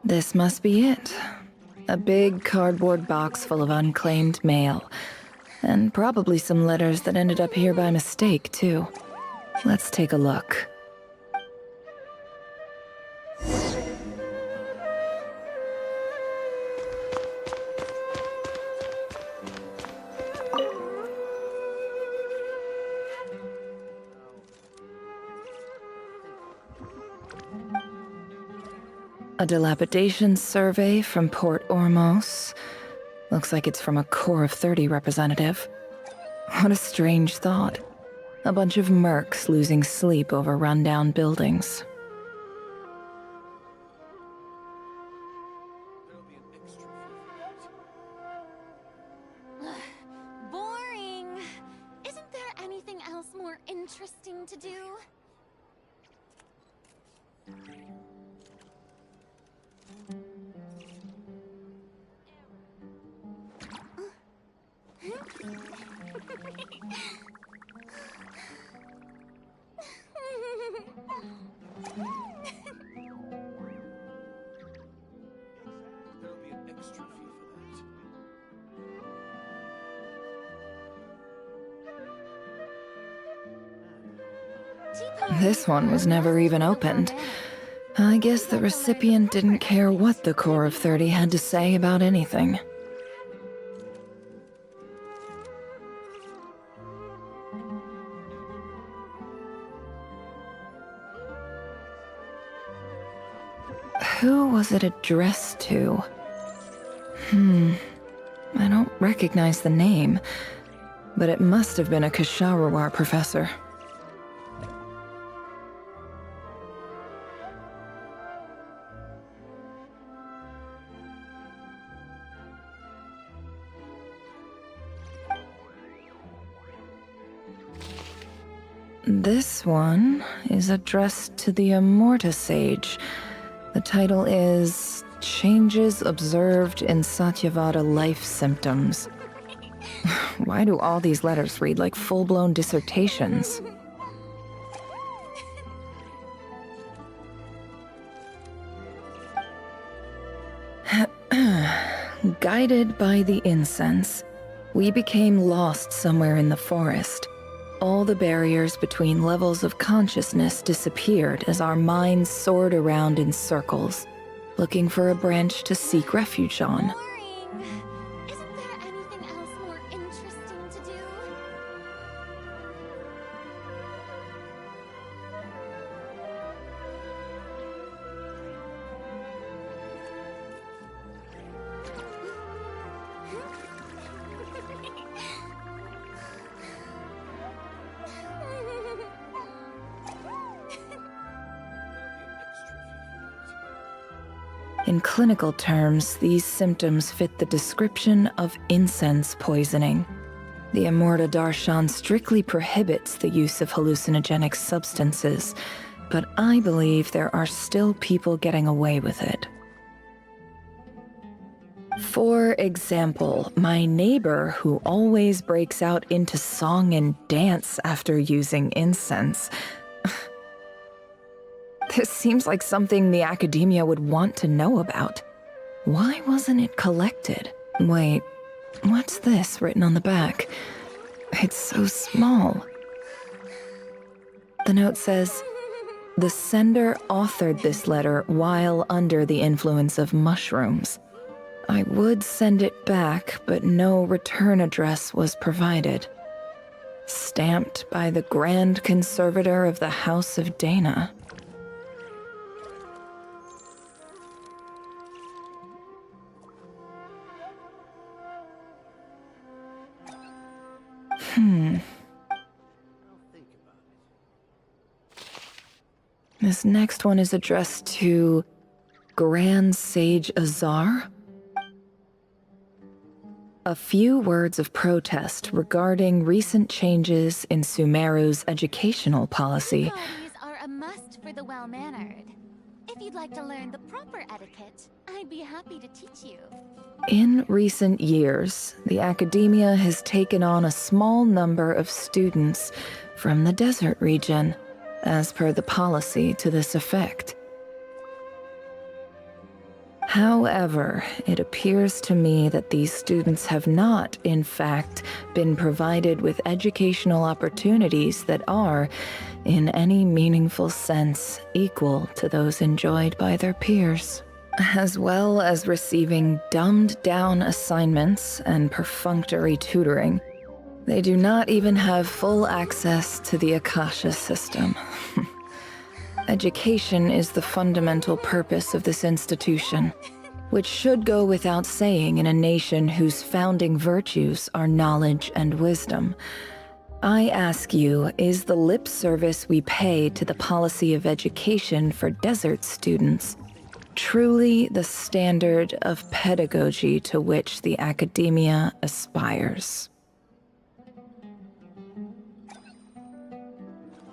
This must be it. A big cardboard box full of unclaimed mail. And probably some letters that ended up here by mistake, too. Let's take a look. A dilapidation survey from Port Ormos. Looks like it's from a Core of 30 representative. What a strange thought. A bunch of mercs losing sleep over rundown buildings. Boring. Isn't there anything else more interesting to do? This one was never even opened. I guess the recipient didn't care what the Core of 30 had to say about anything. Who was it addressed to? I don't recognize the name, but it must have been a Kshahrewar professor. This one is addressed to the Amorta Sage. The title is Changes Observed in Satyavada Life Symptoms. Why do all these letters read like full-blown dissertations? Guided by the incense, we became lost somewhere in the forest. All the barriers between levels of consciousness disappeared as our minds soared around in circles, looking for a branch to seek refuge on. Isn't there anything else more interesting to do? In clinical terms, these symptoms fit the description of incense poisoning. The Amorta Darshan strictly prohibits the use of hallucinogenic substances, but I believe there are still people getting away with it. For example, my neighbor who always breaks out into song and dance after using incense. This seems like something the academia would want to know about. Why wasn't it collected? Wait, what's this written on the back? It's so small. The note says, the sender authored this letter while under the influence of mushrooms. I would send it back, but no return address was provided. Stamped by the Grand Conservator of the House of Dana. This next one is addressed to Grand Sage Azar. A few words of protest regarding recent changes in Sumeru's educational policy. These are a must for the well-mannered. If you'd like to learn the proper etiquette, I'd be happy to teach you. In recent years, the academia has taken on a small number of students from the desert region, as per the policy to this effect. However, it appears to me that these students have not, in fact, been provided with educational opportunities that are, in any meaningful sense, equal to those enjoyed by their peers. As well as receiving dumbed-down assignments and perfunctory tutoring, they do not even have full access to the Akasha system. Education is the fundamental purpose of this institution, which should go without saying in a nation whose founding virtues are knowledge and wisdom. I ask you, is the lip service we pay to the policy of education for desert students truly the standard of pedagogy to which the academia aspires?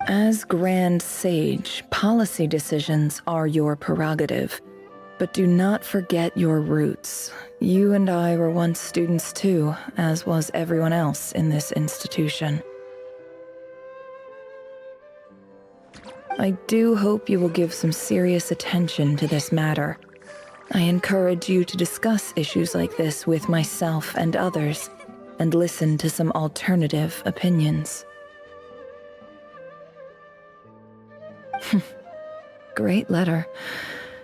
As Grand Sage, policy decisions are your prerogative, but do not forget your roots. You and I were once students too, as was everyone else in this institution. I do hope you will give some serious attention to this matter. I encourage you to discuss issues like this with myself and others, and listen to some alternative opinions. Great letter.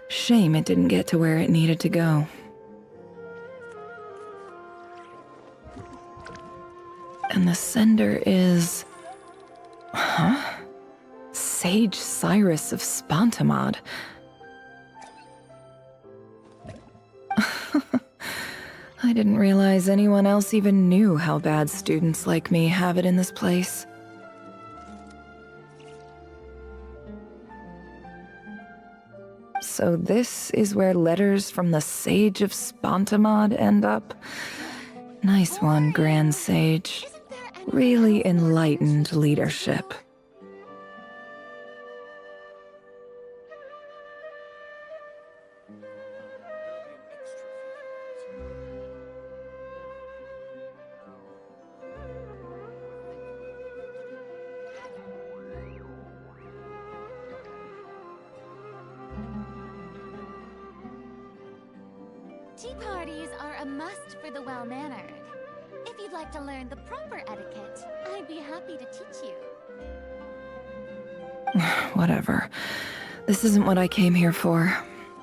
Shame it didn't get to where it needed to go. And the sender is... Huh? Sage Cyrus of Spantamad. I didn't realize anyone else even knew how bad students like me have it in this place. So this is where letters from the Sage of Spantamad end up? Nice one, Grand Sage. Really enlightened leadership. Tea parties are a must for the well-mannered. If you'd like to learn the proper etiquette, I'd be happy to teach you. Whatever. This isn't what I came here for.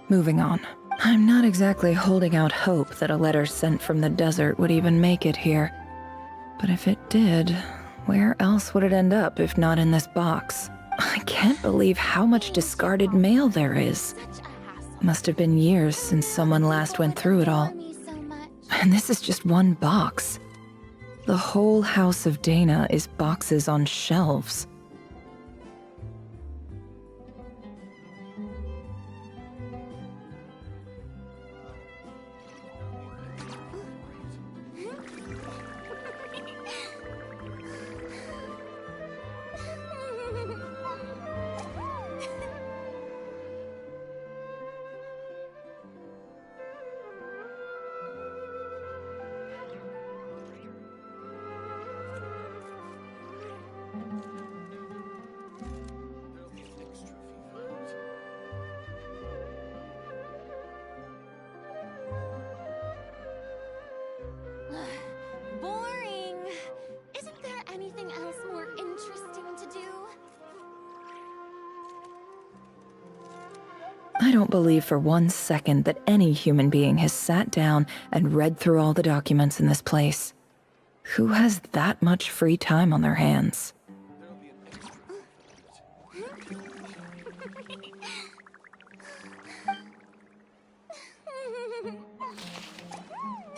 Moving on. I'm not exactly holding out hope that a letter sent from the desert would even make it here. But if it did, where else would it end up if not in this box? I can't believe how much discarded mail there is. Must have been years since someone last went through it all. And this is just one box. The whole House of Dana is boxes on shelves. Boring. Isn't there anything else more interesting to do? I don't believe for one second that any human being has sat down and read through all the documents in this place. Who has that much free time on their hands?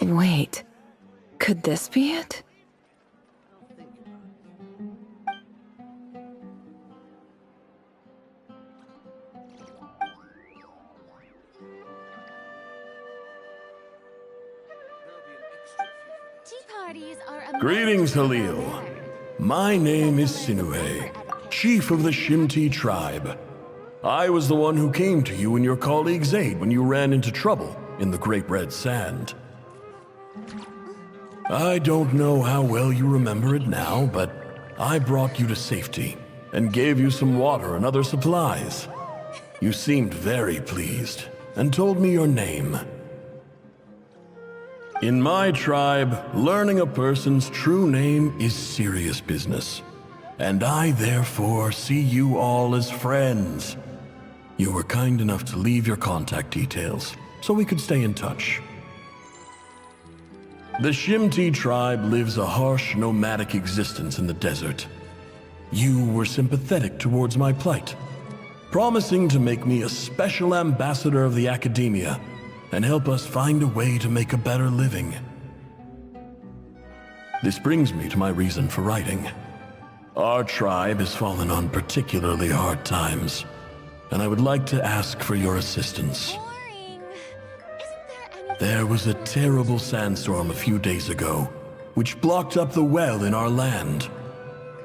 Wait, could this be it? Tea parties are a Greetings, Halil. My name is Sinuhe, chief of the Shimti tribe. I was the one who came to you and your colleague Zaid when you ran into trouble in the Great Red Sand. I don't know how well you remember it now, but I brought you to safety and gave you some water and other supplies. You seemed very pleased and told me your name. In my tribe, learning a person's true name is serious business, and I therefore see you all as friends. You were kind enough to leave your contact details so we could stay in touch. The Shimti tribe lives a harsh, nomadic existence in the desert. You were sympathetic towards my plight, promising to make me a special ambassador of the Academia and help us find a way to make a better living. This brings me to my reason for writing. Our tribe has fallen on particularly hard times, and I would like to ask for your assistance. There was a terrible sandstorm a few days ago, which blocked up the well in our land.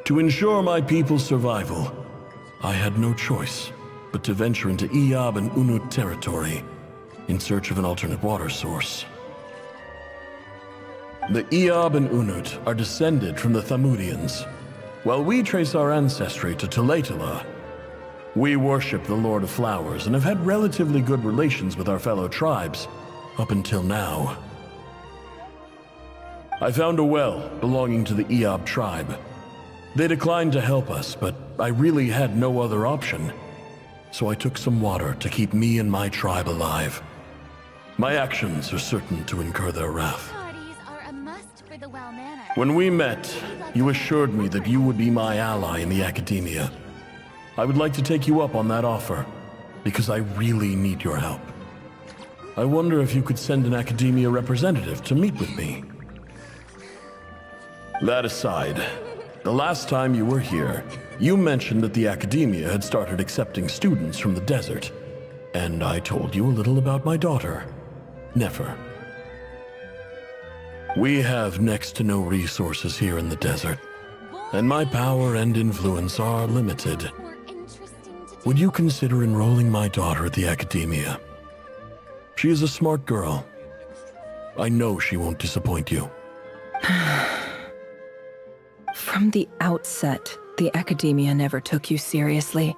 To ensure my people's survival, I had no choice but to venture into Iyab and Unut territory in search of an alternate water source. The Iyab and Unut are descended from the Thamudians, while we trace our ancestry to Tulatala. We worship the Lord of Flowers and have had relatively good relations with our fellow tribes up until now. I found a well belonging to the Iyab tribe. They declined to help us, but I really had no other option. so I took some water to keep me and my tribe alive. My actions are certain to incur their wrath. Parties are a must for the well-mannered. When we met, you assured me that you would be my ally in the Academia. I would like to take you up on that offer, because I really need your help. I wonder if you could send an Academia representative to meet with me. That aside, the last time you were here, you mentioned that the Academia had started accepting students from the desert, and I told you a little about my daughter, Nefer. We have next to no resources here in the desert, and my power and influence are limited. Would you consider enrolling my daughter at the Academia? She is a smart girl. I know she won't disappoint you. From the outset, the Academia never took you seriously.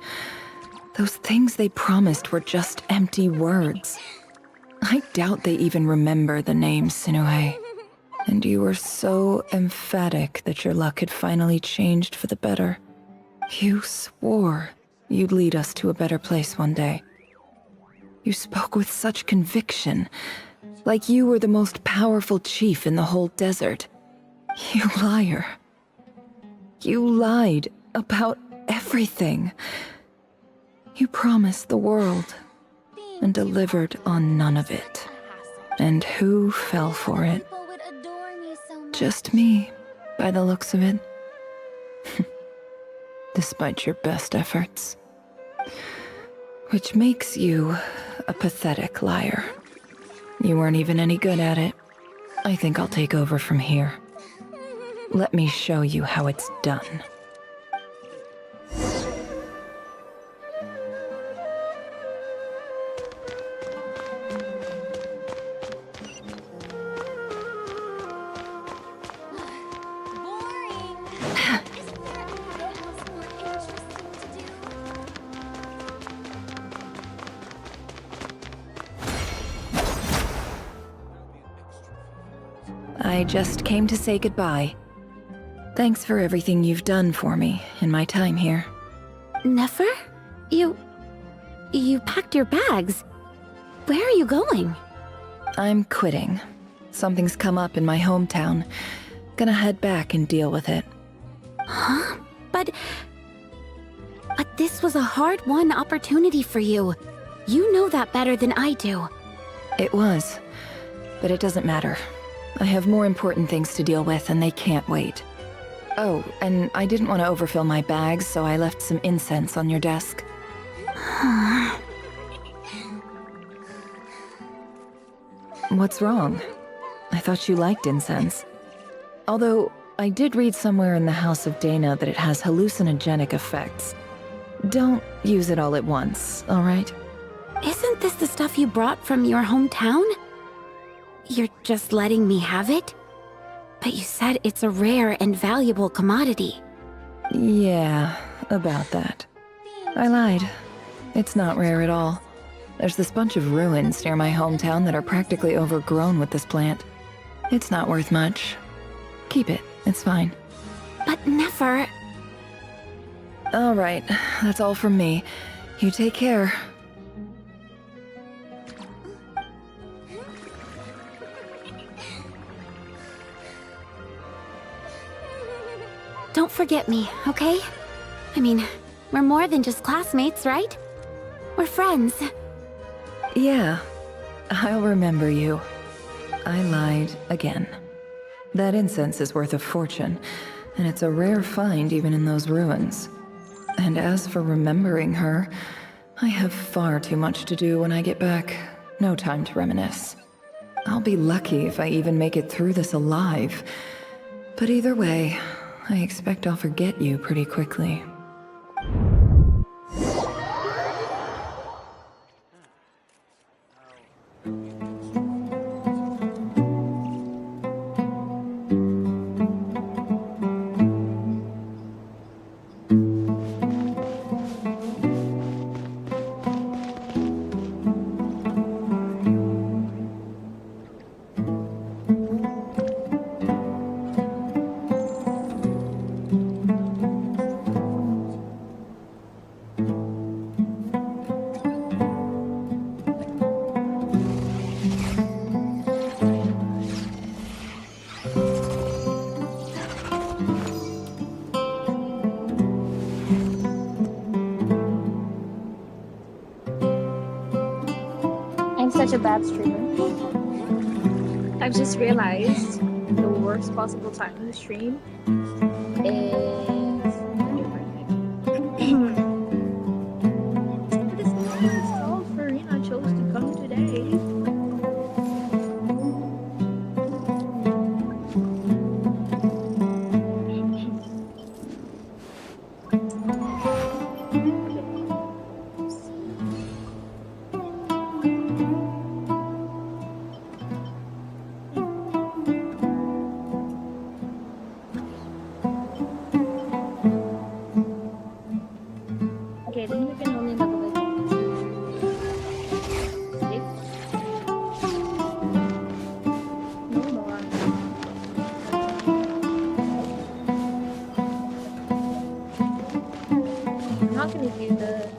Those things they promised were just empty words. I doubt they even remember the name Sinuhe. And you were so emphatic that your luck had finally changed for the better. You swore you'd lead us to a better place one day. You spoke with such conviction, like you were the most powerful chief in the whole desert. You liar. You lied about everything. You promised the world and delivered on none of it. And who fell for it? Just me, by the looks of it. Despite your best efforts. Which makes you a pathetic liar. You weren't even any good at it. I think I'll take over from here. Let me show you how it's done. I just came to say goodbye. Thanks for everything you've done for me in my time here. Nefer? You packed your bags. Where are you going? I'm quitting. Something's come up in my hometown. Gonna head back and deal with it. Huh? But this was a hard-won opportunity for you. You know that better than I do. It was, but it doesn't matter. I have more important things to deal with, and they can't wait. Oh, and I didn't want to overfill my bags, so I left some incense on your desk. What's wrong? I thought you liked incense. Although, I did read somewhere in the House of Dana that it has hallucinogenic effects. Don't use it all at once, alright? Isn't this the stuff you brought from your hometown? You're just letting me have it? But you said it's a rare and valuable commodity. Yeah, about that. I lied. It's not rare at all. There's this bunch of ruins near my hometown that are practically overgrown with this plant. It's not worth much. Keep it, it's fine. But Nefer... Alright, that's all from me. You take care. Don't forget me, okay? I mean, we're more than just classmates, right? We're friends. Yeah, I'll remember you. I lied again. That incense is worth a fortune, and it's a rare find even in those ruins. And as for remembering her, I have far too much to do when I get back. No time to reminisce. I'll be lucky if I even make it through this alive. But either way, I expect I'll forget you pretty quickly. such a bad streamer. I've just realized the worst possible time to stream is but it's not his fault Farina chose to come today. Okay, then we can only level it. Okay. No more. I'm not gonna do the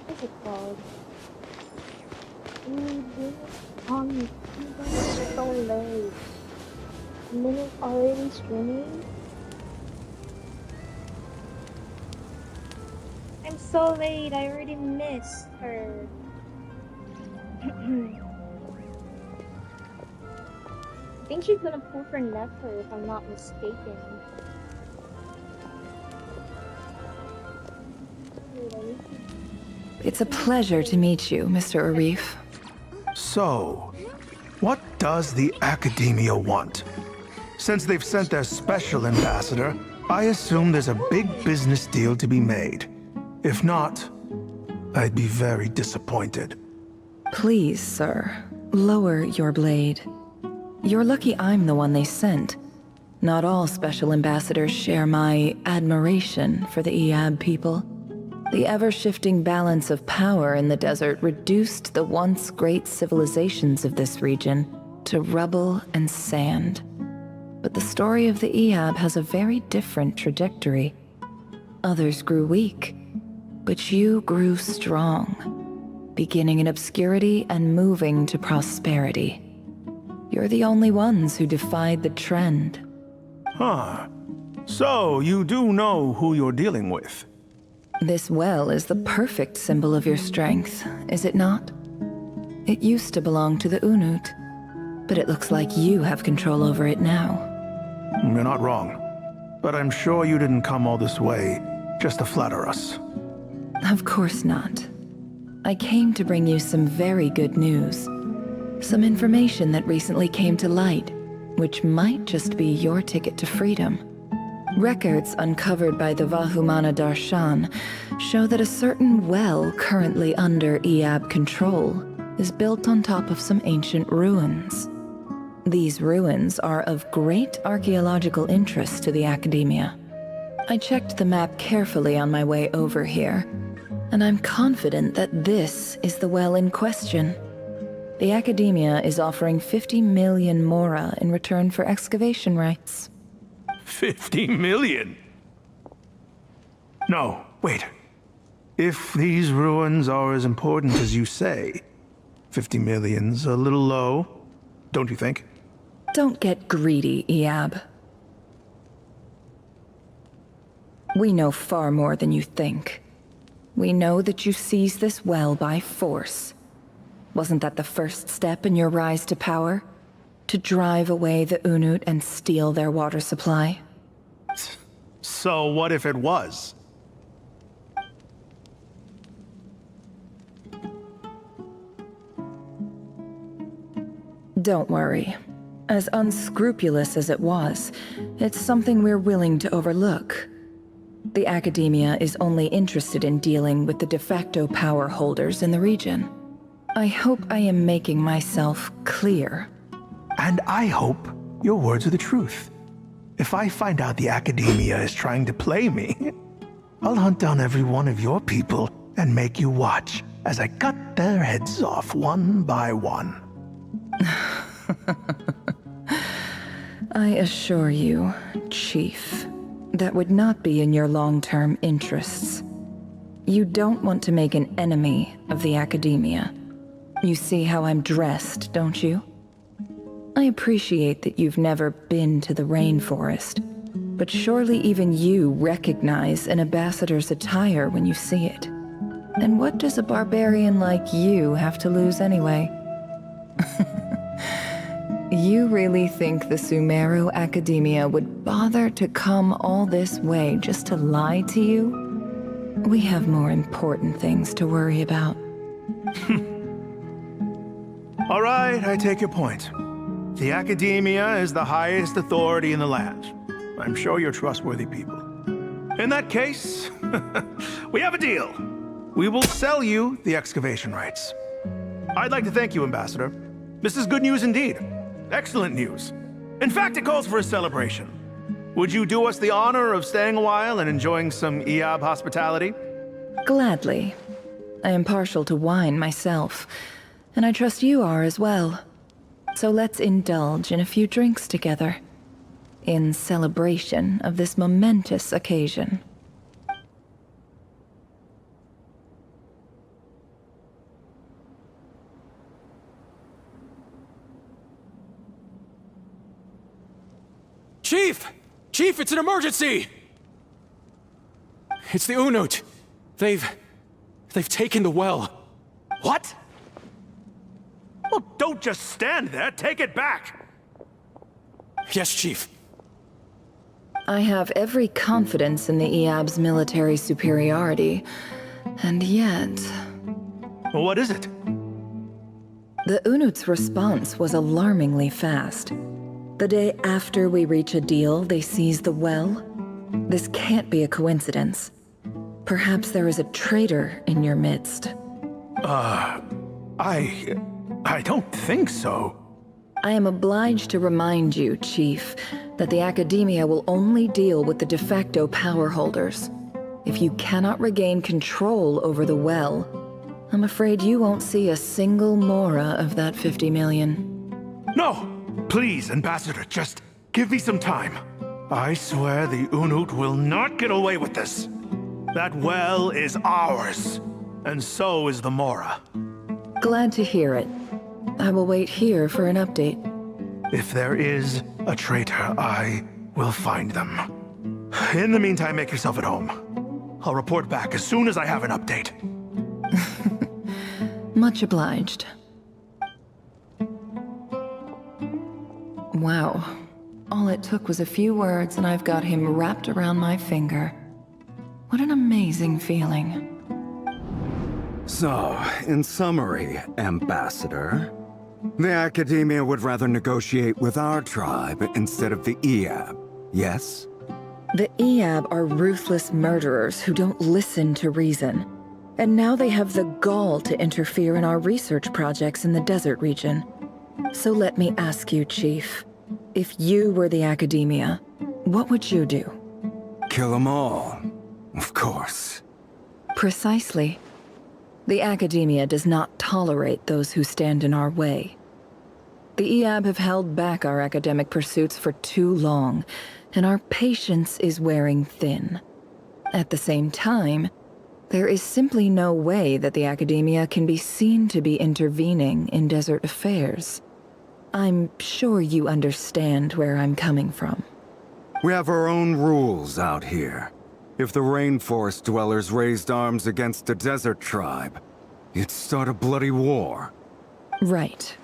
what's it called? It's so late. Minute already streaming? I'm so late, I already missed her. I think she's gonna pull for Nefer if I'm not mistaken. It's a pleasure to meet you, Mr. Arif. So, what does the Academia want? Since they've sent their special ambassador, I assume there's a big business deal to be made. If not, I'd be very disappointed. Please, sir, lower your blade. You're lucky I'm the one they sent. Not all special ambassadors share my admiration for the Iab people. The ever-shifting balance of power in the desert reduced the once great civilizations of this region to rubble and sand. But the story of the Iab has a very different trajectory. Others grew weak, but you grew strong, beginning in obscurity and moving to prosperity. You're the only ones who defied the trend. Huh. So, you do know who you're dealing with? This well is the perfect symbol of your strength, is it not? It used to belong to the Unut, but it looks like you have control over it now. You're not wrong. But I'm sure you didn't come all this way just to flatter us. Of course not. I came to bring you some very good news. Some information that recently came to light, which might just be your ticket to freedom. Records uncovered by the Vahumana Darshan show that a certain well currently under Iab control is built on top of some ancient ruins. These ruins are of great archaeological interest to the Academia. I checked the map carefully on my way over here, and I'm confident that this is the well in question. The Academia is offering 50 million mora in return for excavation rights. 50 million? No, wait. If these ruins are as important as you say, 50 million's a little low, don't you think? Don't get greedy, Iab. We know far more than you think. We know that you seized this well by force. Wasn't that the first step in your rise to power? To drive away the Unut and steal their water supply? So what if it was? Don't worry. As unscrupulous as it was, it's something we're willing to overlook. The Academia is only interested in dealing with the de facto power holders in the region. I hope I am making myself clear. And I hope your words are the truth. If I find out the Academia is trying to play me, I'll hunt down every one of your people and make you watch as I cut their heads off one by one. I assure you, Chief, that would not be in your long-term interests. You don't want to make an enemy of the Academia. You see how I'm dressed, don't you? I appreciate that you've never been to the rainforest, but surely even you recognize an ambassador's attire when you see it. And what does a barbarian like you have to lose anyway? You really think the Sumeru Academia would bother to come all this way just to lie to you? We have more important things to worry about. All right, I take your point. The Academia is the highest authority in the land. I'm sure you're trustworthy people. In that case, we have a deal. We will sell you the excavation rights. I'd like to thank you, Ambassador. This is good news indeed. Excellent news. In fact, it calls for a celebration. Would you do us the honor of staying a while and enjoying some Iyab hospitality? Gladly. I am partial to wine myself, and I trust you are as well. So let's indulge in a few drinks together, in celebration of this momentous occasion. Chief! Chief, it's an emergency! It's the Unut. They've taken the well. What? Well, don't just stand there. Take it back. Yes, Chief. I have every confidence in the Iyab's military superiority, and yet... What is it? The Unut's response was alarmingly fast. The day after we reach a deal, they seize the well. This can't be a coincidence. Perhaps there is a traitor in your midst. I don't think so. I am obliged to remind you, Chief, that the Academia will only deal with the de facto power holders. If you cannot regain control over the well, I'm afraid you won't see a single mora of that 50 million. No! Please, Ambassador, just give me some time. I swear the Unut will not get away with this. That well is ours, and so is the Mora. Glad to hear it. I will wait here for an update. If there is a traitor, I will find them. In the meantime, make yourself at home. I'll report back as soon as I have an update. Much obliged. Wow. All it took was a few words and I've got him wrapped around my finger. What an amazing feeling. So, in summary, Ambassador, the Academia would rather negotiate with our tribe instead of the Iyab, yes? The Iyab are ruthless murderers who don't listen to reason. And now they have the gall to interfere in our research projects in the desert region. So let me ask you, Chief. If you were the Academia, what would you do? Kill them all, of course. Precisely. The Academia does not tolerate those who stand in our way. The Iyab have held back our academic pursuits for too long, and our patience is wearing thin. At the same time, there is simply no way that the Academia can be seen to be intervening in desert affairs. I'm sure you understand where I'm coming from. We have our own rules out here. If the rainforest dwellers raised arms against a desert tribe, you'd start a bloody war. Right.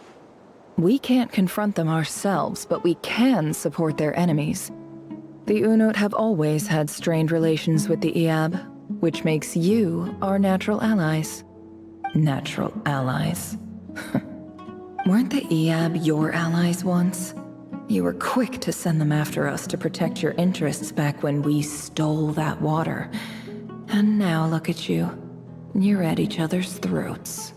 We can't confront them ourselves, but we can support their enemies. The Unut have always had strained relations with the Iyab, which makes you our natural allies. Natural allies. Weren't the Iyab your allies once? You were quick to send them after us to protect your interests back when we stole that water. And now look at you. You're at each other's throats.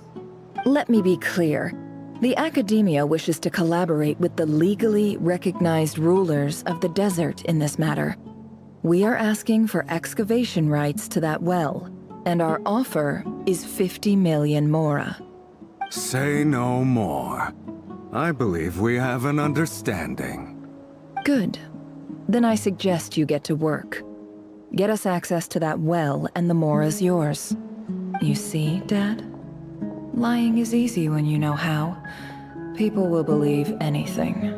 Let me be clear. The Academia wishes to collaborate with the legally recognized rulers of the desert in this matter. We are asking for excavation rights to that well, and our offer is 50 million mora. Say no more. I believe we have an understanding. Good. Then I suggest you get to work. Get us access to that well, and the mora's yours. You see, Dad? Lying is easy when you know how. People will believe anything.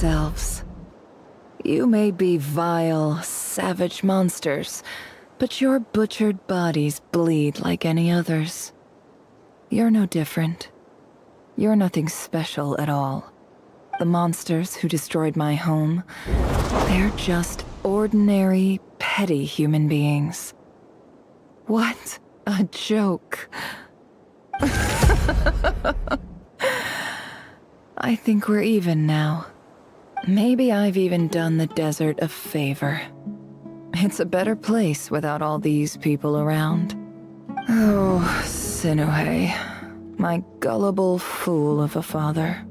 yourselves. You may be vile, savage monsters, but your butchered bodies bleed like any others. You're no different. You're nothing special at all. The monsters who destroyed my home, they're just ordinary, petty human beings. What a joke. I think we're even now. Maybe I've even done the desert a favor. It's a better place without all these people around. Oh, Sinuhe, my gullible fool of a father.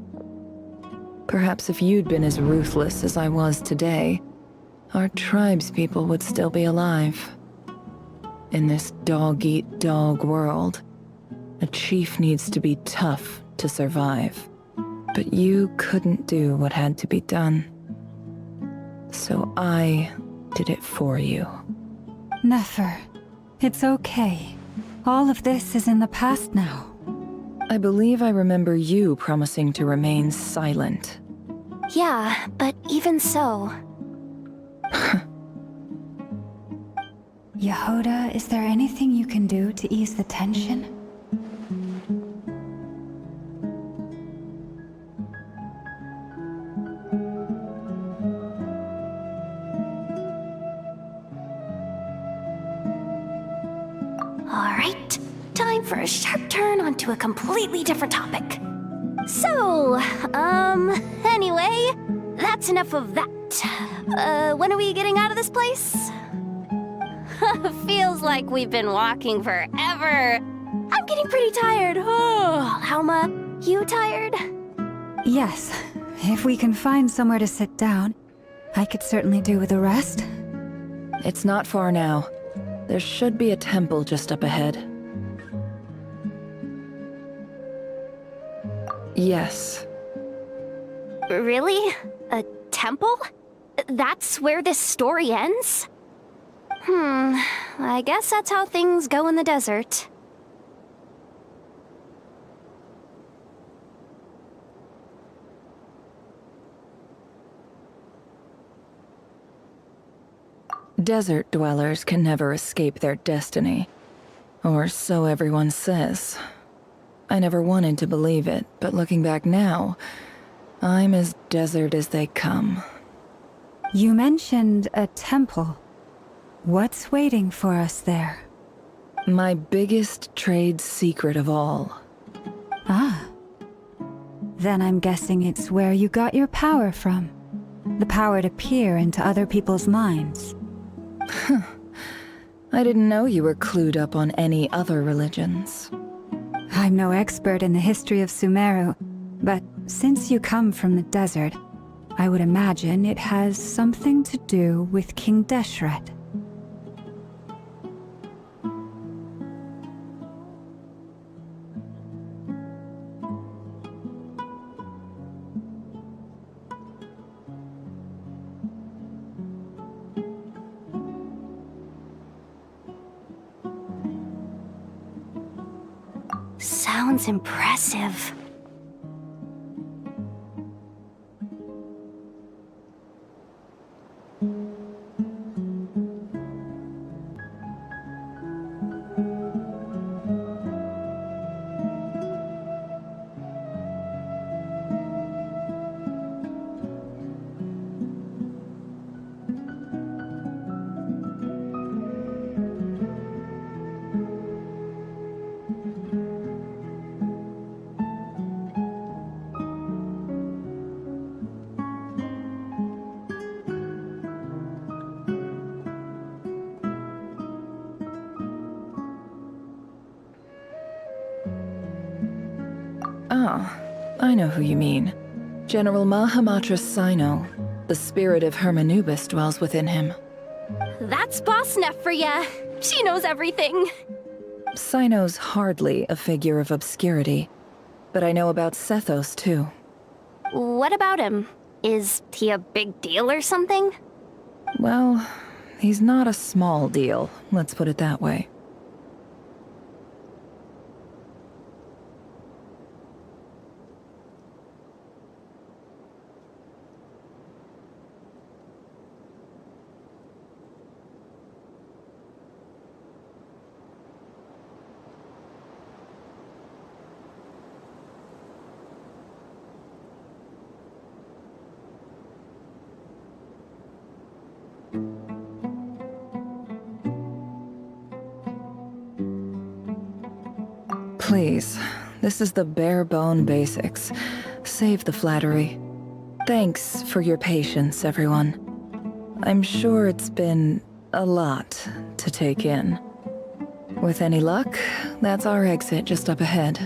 Perhaps if you'd been as ruthless as I was today, our tribespeople would still be alive. In this dog-eat-dog world, a chief needs to be tough to survive. But you couldn't do what had to be done. So I did it for you. Nefer, it's okay. All of this is in the past now. I believe I remember you promising to remain silent. Yeah, but even so... Yehoda, is there anything you can do to ease the tension? Alright, time for a sharp turn onto a completely different topic. So, anyway, that's enough of that. When are we getting out of this place? Feels like we've been walking forever. I'm getting pretty tired. Oh, Alma, you tired? Yes. If we can find somewhere to sit down, I could certainly do with a rest. It's not far now. There should be a temple just up ahead. Yes. Really? A temple? That's where this story ends? I guess that's how things go in the desert. Desert dwellers can never escape their destiny. Or so everyone says. I never wanted to believe it, but looking back now, I'm as desert as they come. You mentioned a temple. What's waiting for us there? My biggest trade secret of all. Ah. Then I'm guessing it's where you got your power from. The power to peer into other people's minds. I didn't know you were clued up on any other religions. I'm no expert in the history of Sumeru, but since you come from the desert, I would imagine it has something to do with King Deshret. Sounds impressive. Ah, I know who you mean. General Mahamatra Sino. The spirit of Hermanubis dwells within him. That's Boss Neff for ya. She knows everything. Sino's hardly a figure of obscurity, but I know about Sethos too. What about him? Is he a big deal or something? Well, he's not a small deal, let's put it that way. Please, this is the bare bone basics. Save the flattery. Thanks for your patience, everyone. I'm sure it's been a lot to take in. With any luck, that's our exit just up ahead.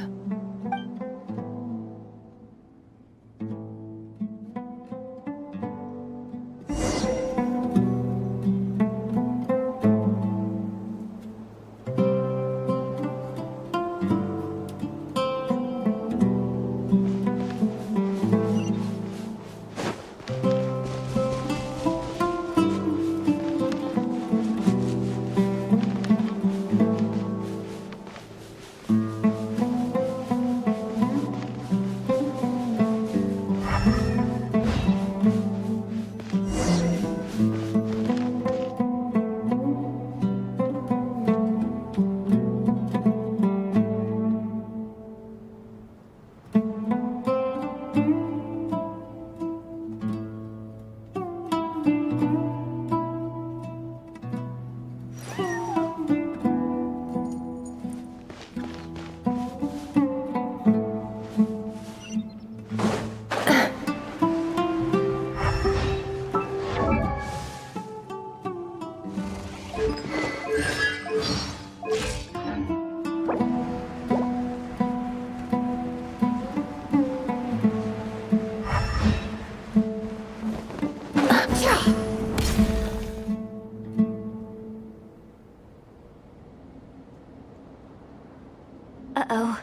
Uh-oh.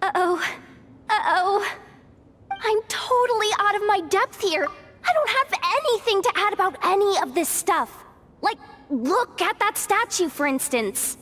Uh-oh. Uh-oh. I'm totally out of my depth here. I don't have anything to add about any of this stuff. Like, look at that statue, for instance.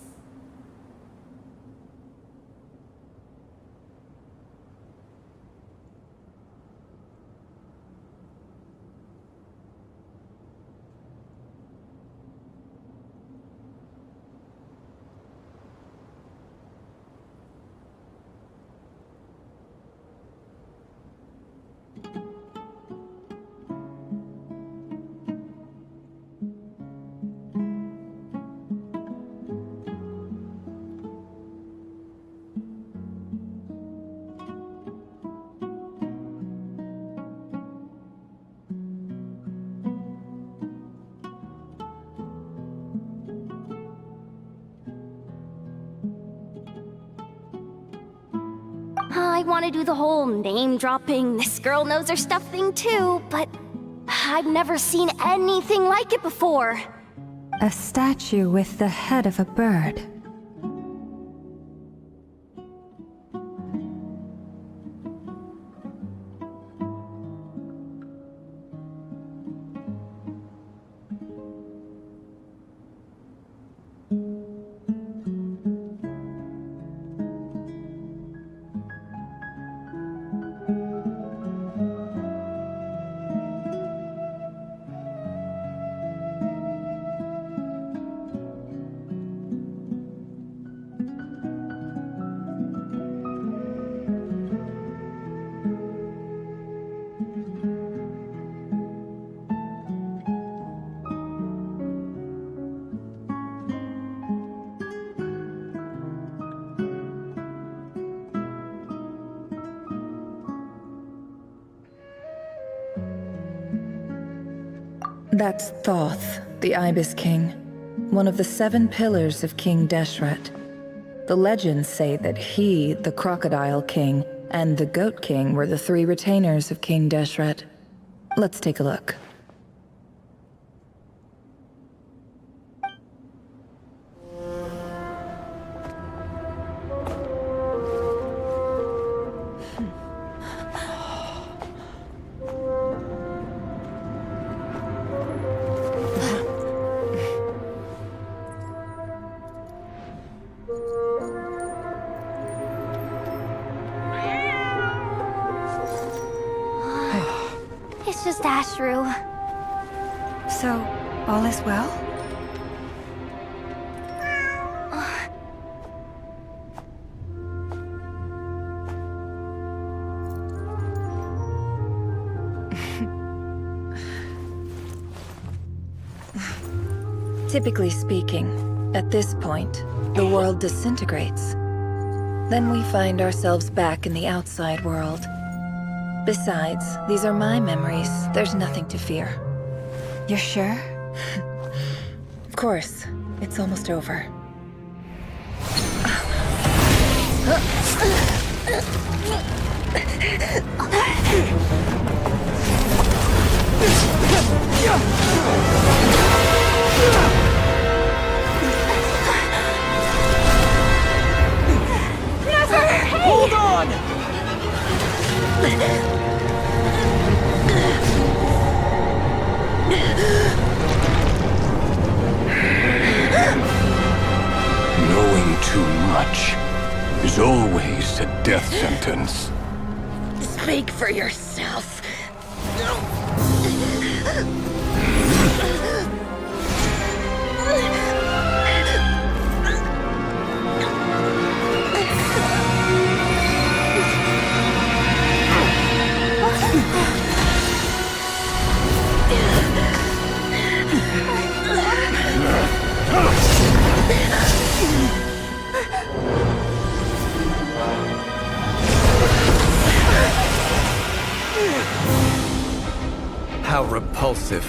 I want to do the whole name-dropping, this girl knows her stuff thing too, but I've never seen anything like it before. A statue with the head of a bird. That's Thoth, the Ibis King, one of the 7 pillars of King Deshret. The legends say that he, the Crocodile King, and the Goat King were the 3 retainers of King Deshret. Let's take a look. It's just Ashru. So, all is well? Typically speaking, at this point, the world disintegrates. Then we find ourselves back in the outside world. Besides, these are my memories. There's nothing to fear. You're sure? Of course. It's almost over. Hold on! Knowing too much is always a death sentence. Speak for yourself. How repulsive.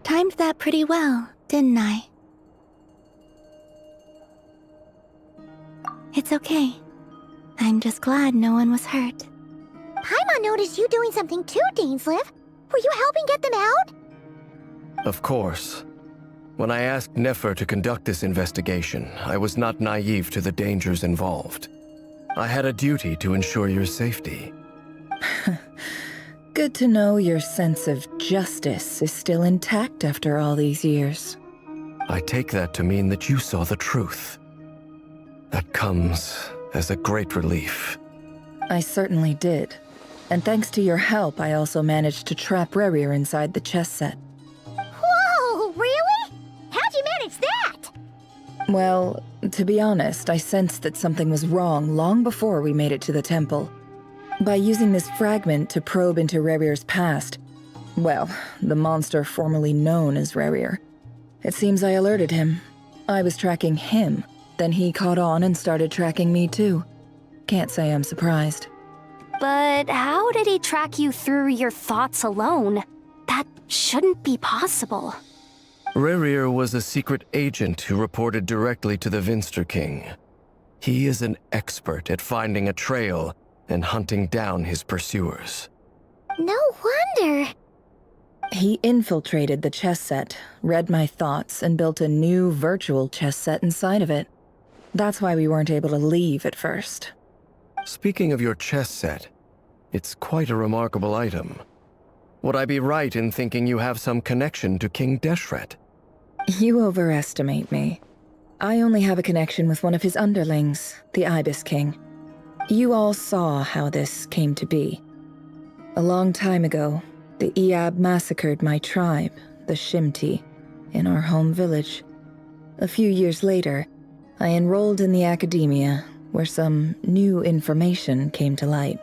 Timed that pretty well, didn't I? It's okay. I'm just glad no one was hurt. Paimon noticed you doing something too, Dainsleif. Were you helping get them out? Of course. When I asked Nefer to conduct this investigation, I was not naive to the dangers involved. I had a duty to ensure your safety. Good to know your sense of justice is still intact after all these years. I take that to mean that you saw the truth. That comes as a great relief. I certainly did. And thanks to your help, I also managed to trap Rerir inside the chess set. Whoa, really? How'd you manage that? Well, to be honest, I sensed that something was wrong long before we made it to the temple. By using this fragment to probe into Rerir's past, well, the monster formerly known as Rerir, it seems I alerted him. I was tracking him, then he caught on and started tracking me too. Can't say I'm surprised. But how did he track you through your thoughts alone? That shouldn't be possible. Rerir was a secret agent who reported directly to the Vinster King. He is an expert at finding a trail and hunting down his pursuers. No wonder. He infiltrated the chess set, read my thoughts, and built a new virtual chess set inside of it. That's why we weren't able to leave at first. Speaking of your chess set, it's quite a remarkable item. Would I be right in thinking you have some connection to King Deshret? You overestimate me. I only have a connection with one of his underlings, the Ibis King. You all saw how this came to be. A long time ago, the Iab massacred my tribe, the Shimti, in our home village. A few years later, I enrolled in the academia, where some new information came to light.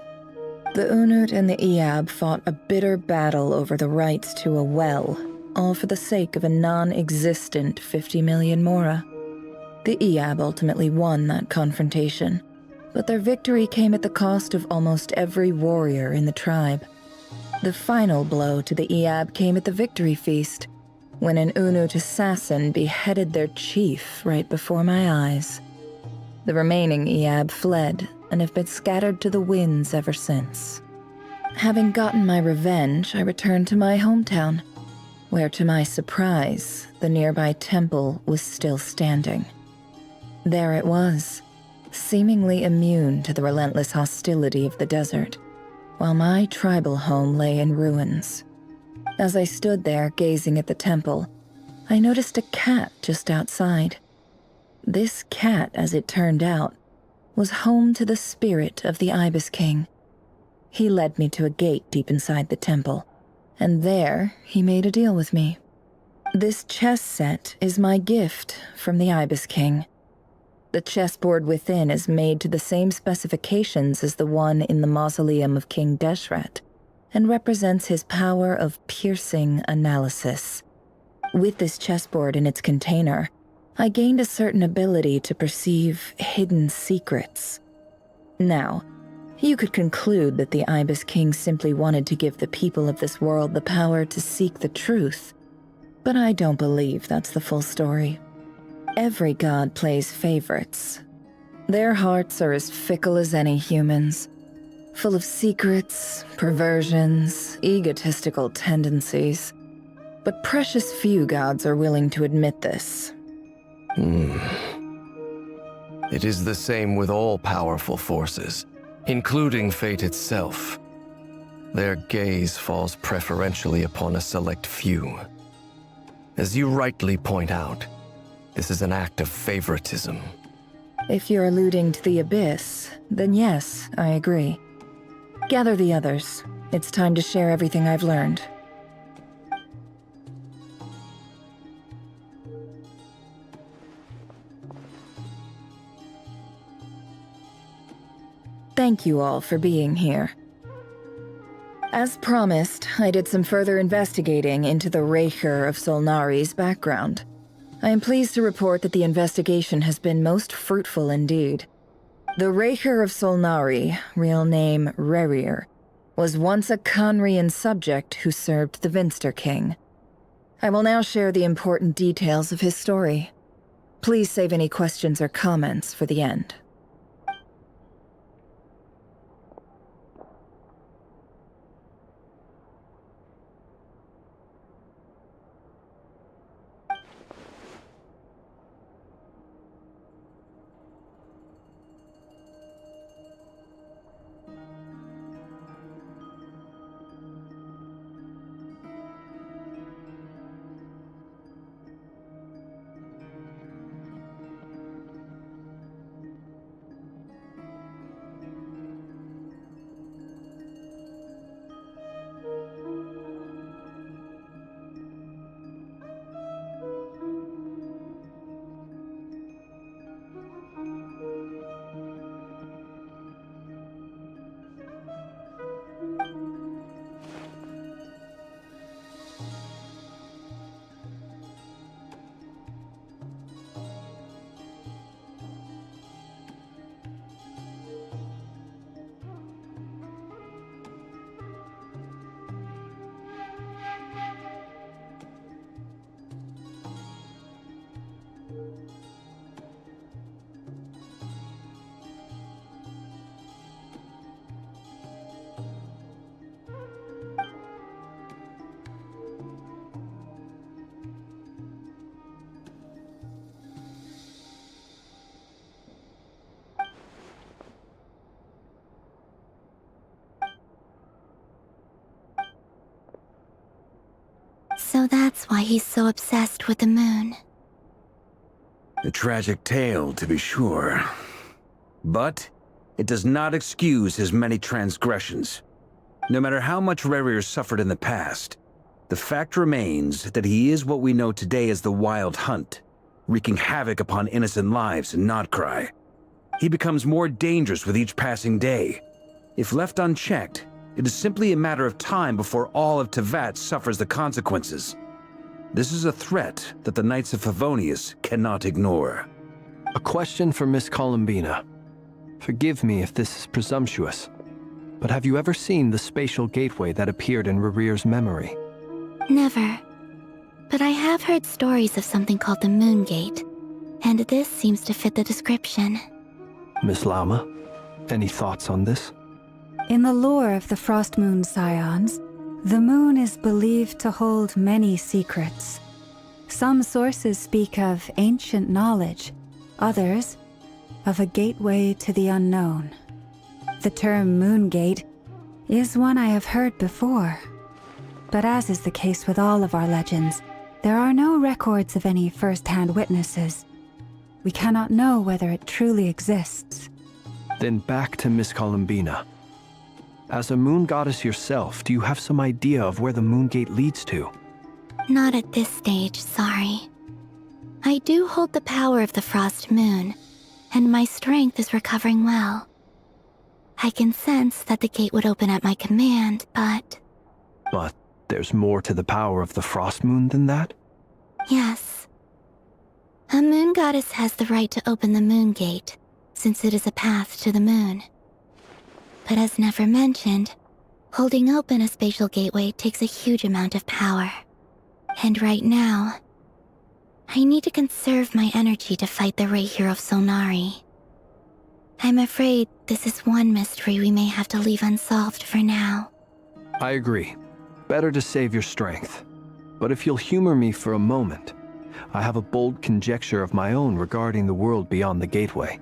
The Unut and the Iab fought a bitter battle over the rights to a well, all for the sake of a non-existent 50 million Mora. The Iab ultimately won that confrontation, but their victory came at the cost of almost every warrior in the tribe. The final blow to the Iab came at the victory feast, when an Unut assassin beheaded their chief right before my eyes. The remaining Iab fled and have been scattered to the winds ever since. Having gotten my revenge, I returned to my hometown. where to my surprise, the nearby temple was still standing. There it was, seemingly immune to the relentless hostility of the desert, while my tribal home lay in ruins. As I stood there gazing at the temple, I noticed a cat just outside. This cat, as it turned out, was home to the spirit of the Ibis King. He led me to a gate deep inside the temple, and there he made a deal with me. This chess set is my gift from the Ibis King. The chessboard within is made to the same specifications as the one in the mausoleum of King Deshret, and represents his power of piercing analysis. With this chessboard in its container, I gained a certain ability to perceive hidden secrets. Now, you could conclude that the Ibis King simply wanted to give the people of this world the power to seek the truth, but I don't believe that's the full story. Every god plays favorites. Their hearts are as fickle as any human's, full of secrets, perversions, egotistical tendencies. But precious few gods are willing to admit this. It is the same with all powerful forces, including fate itself. Their gaze falls preferentially upon a select few. As you rightly point out, this is an act of favoritism. If you're alluding to the Abyss, then yes, I agree. Gather the others. It's time to share everything I've learned. Thank you all for being here. As promised, I did some further investigating into the Raker of Solnari's background. I am pleased to report that the investigation has been most fruitful indeed. The Raker of Solnari, real name Rerir, was once a Khanrian subject who served the Vinster King. I will now share the important details of his story. Please save any questions or comments for the end. So that's why he's so obsessed with the moon. A tragic tale, to be sure. But it does not excuse his many transgressions. No matter how much Rerir suffered in the past, the fact remains that he is what we know today as the Wild Hunt, wreaking havoc upon innocent lives in Notcry. He becomes more dangerous with each passing day. If left unchecked, it is simply a matter of time before all of Teyvat suffers the consequences. This is a threat that the Knights of Favonius cannot ignore. A question for Miss Columbina. Forgive me if this is presumptuous, but have you ever seen the spatial gateway that appeared in Rerir's memory? Never. But I have heard stories of something called the Moon Gate, and this seems to fit the description. Miss Lauma, any thoughts on this? In the lore of the Frost Moon Scions, The moon is believed to hold many secrets. Some sources speak of ancient knowledge, others of a gateway to the unknown. The term Moongate is one I have heard before, but as is the case with all of our legends, there are no records of any first-hand witnesses. We cannot know whether it truly exists. Then back to Miss Columbina. As a moon goddess yourself, do you have some idea of where the Moongate leads to? Not at this stage, sorry. I do hold the power of the Frost Moon, and my strength is recovering well. I can sense that the gate would open at my command, but... But there's more to the power of the Frost Moon than that? Yes. A moon goddess has the right to open the Moongate, since it is a path to the moon. But as Nefer mentioned, holding open a spatial gateway takes a huge amount of power. And right now, I need to conserve my energy to fight the Rahier of Solnari. I'm afraid this is one mystery we may have to leave unsolved for now. I agree. Better to save your strength. But if you'll humor me for a moment, I have a bold conjecture of my own regarding the world beyond the gateway.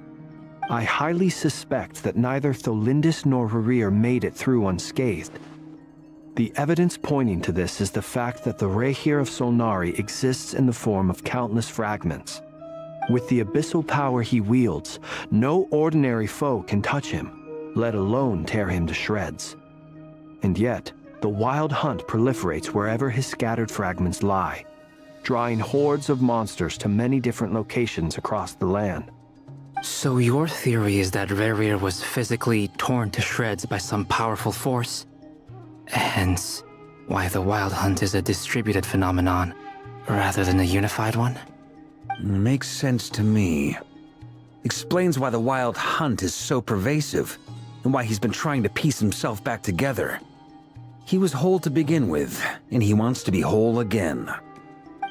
I highly suspect that neither Tholindis nor Rarir made it through unscathed. The evidence pointing to this is the fact that the Rahier of Solnari exists in the form of countless fragments. With the abyssal power he wields, no ordinary foe can touch him, let alone tear him to shreds. And yet, the Wild Hunt proliferates wherever his scattered fragments lie, drawing hordes of monsters to many different locations across the land. So your theory is that Rarir was physically torn to shreds by some powerful force? Hence, why the Wild Hunt is a distributed phenomenon, rather than a unified one? Makes sense to me. Explains why the Wild Hunt is so pervasive, and why he's been trying to piece himself back together. He was whole to begin with, and he wants to be whole again.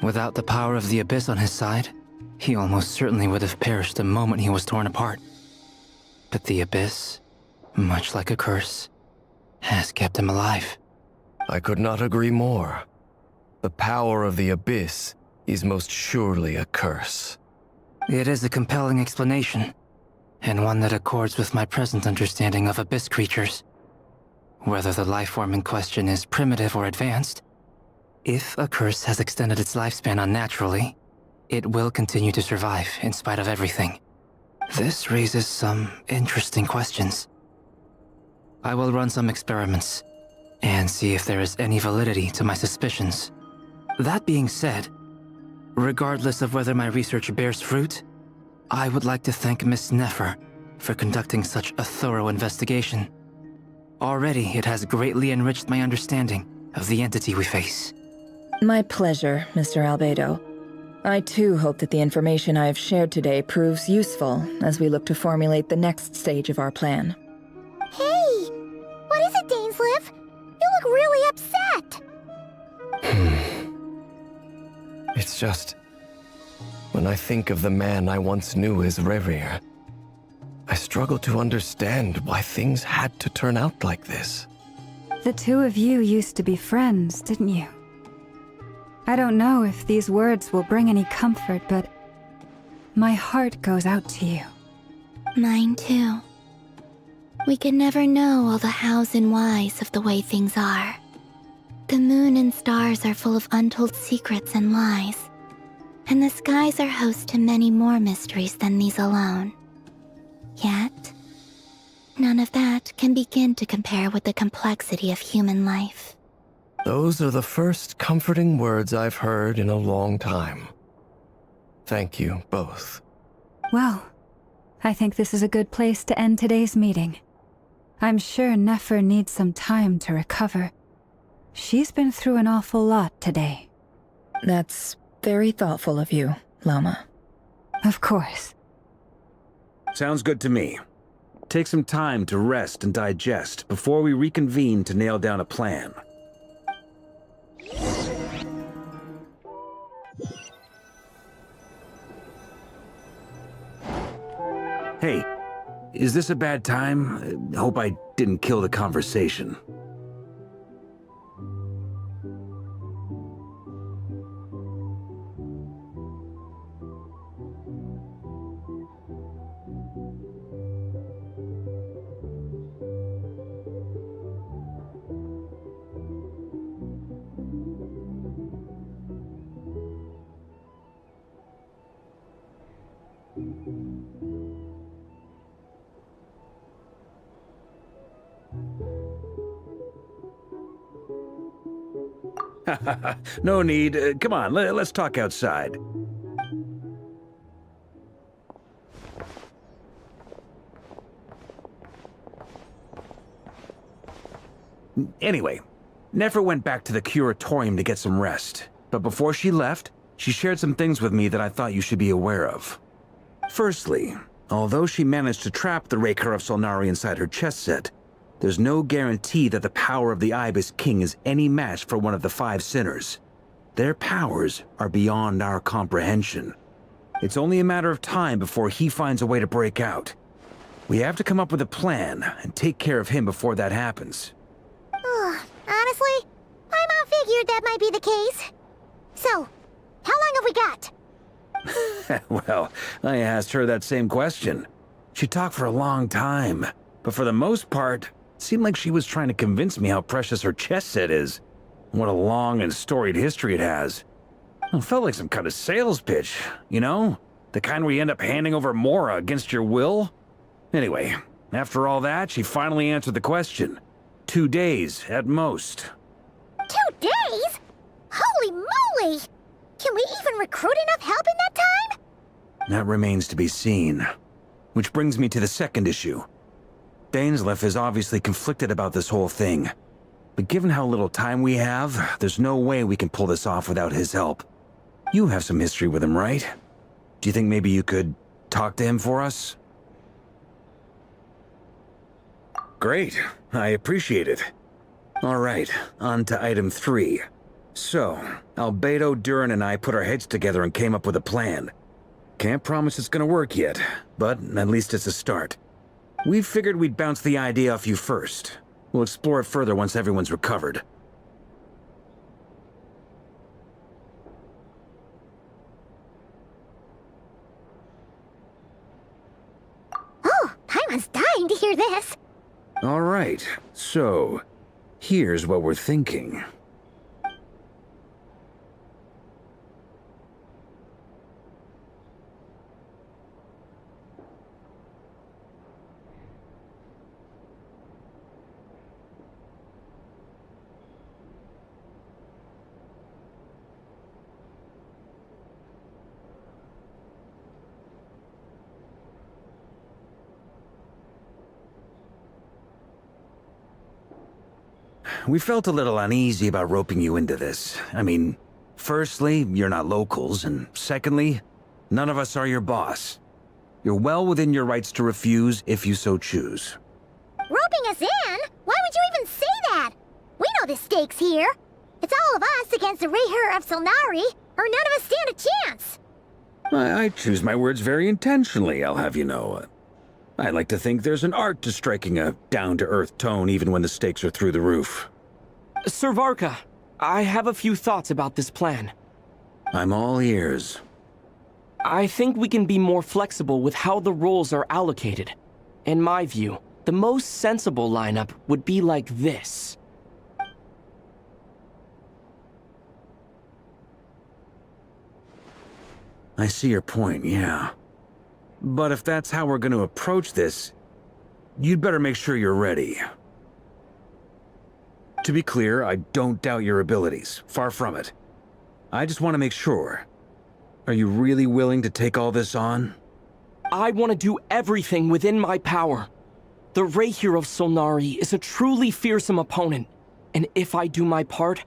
Without the power of the Abyss on his side, he almost certainly would have perished the moment he was torn apart. But the Abyss, much like a curse, has kept him alive. I could not agree more. The power of the Abyss is most surely a curse. It is a compelling explanation, and one that accords with my present understanding of Abyss creatures. Whether the life form in question is primitive or advanced, if a curse has extended its lifespan unnaturally, it will continue to survive in spite of everything. This raises some interesting questions. I will run some experiments and see if there is any validity to my suspicions. That being said, regardless of whether my research bears fruit, I would like to thank Miss Nefer for conducting such a thorough investigation. Already, it has greatly enriched my understanding of the entity we face. My pleasure, Mr. Albedo. I too hope that the information I have shared today proves useful as we look to formulate the next stage of our plan. Hey! What is it, Dainsleif? You look really upset! It's just... when I think of the man I once knew as Rarir, I struggle to understand why things had to turn out like this. The two of you used to be friends, didn't you? I don't know if these words will bring any comfort, but my heart goes out to you. Mine too. We can never know all the hows and whys of the way things are. The moon and stars are full of untold secrets and lies, and the skies are host to many more mysteries than these alone. Yet, none of that can begin to compare with the complexity of human life. Those are the first comforting words I've heard in a long time. Thank you both. Well, I think this is a good place to end today's meeting. I'm sure Nefer needs some time to recover. She's been through an awful lot today. That's very thoughtful of you, Lama. Of course. Sounds good to me. Take some time to rest and digest before we reconvene to nail down a plan. Hey, is this a bad time? Hope I didn't kill the conversation. No need. Come on, let's talk outside. Anyway, Nefer went back to the curatorium to get some rest. But before she left, she shared some things with me that I thought you should be aware of. Firstly, although she managed to trap the Raker of Solnari inside her chess set, there's no guarantee that the power of the Ibis King is any match for one of the 5 sinners. Their powers are beyond our comprehension. It's only a matter of time before he finds a way to break out. We have to come up with a plan and take care of him before that happens. Honestly, my mom figured that might be the case. So, how long have we got? Well, I asked her that same question. She talked for a long time, but for the most part, it seemed like she was trying to convince me how precious her chess set is. What a long and storied history it has. It felt like some kind of sales pitch, you know? The kind where you end up handing over Mora against your will? Anyway, after all that, she finally answered the question. 2 days, at most. 2 days? Holy moly! Can we even recruit enough help in that time? That remains to be seen. Which brings me to the second issue. Dainsleif is obviously conflicted about this whole thing. But given how little time we have, there's no way we can pull this off without his help. You have some history with him, right? Do you think maybe you could talk to him for us? Great. I appreciate it. All right, on to item 3. So, Albedo, Durin, and I put our heads together and came up with a plan. Can't promise it's gonna work yet, but at least it's a start. We figured we'd bounce the idea off you first. We'll explore it further once everyone's recovered. Oh, Paimon's dying to hear this. All right, so here's what we're thinking. We felt a little uneasy about roping you into this. I mean, firstly, you're not locals, and secondly, none of us are your boss. You're well within your rights to refuse if you so choose. Roping us in? Why would you even say that? We know the stakes here. It's all of us against the Rayher of Solnari, or none of us stand a chance. I choose my words very intentionally, I'll have you know. I like to think there's an art to striking a down-to-earth tone even when the stakes are through the roof. Sir Varka, I have a few thoughts about this plan. I'm all ears. I think we can be more flexible with how the roles are allocated. In my view, the most sensible lineup would be like this. I see your point, yeah. But if that's how we're going to approach this, you'd better make sure you're ready. To be clear, I don't doubt your abilities. Far from it. I just want to make sure. Are you really willing to take all this on? I want to do everything within my power. The Rayher of Solnari is a truly fearsome opponent, and if I do my part,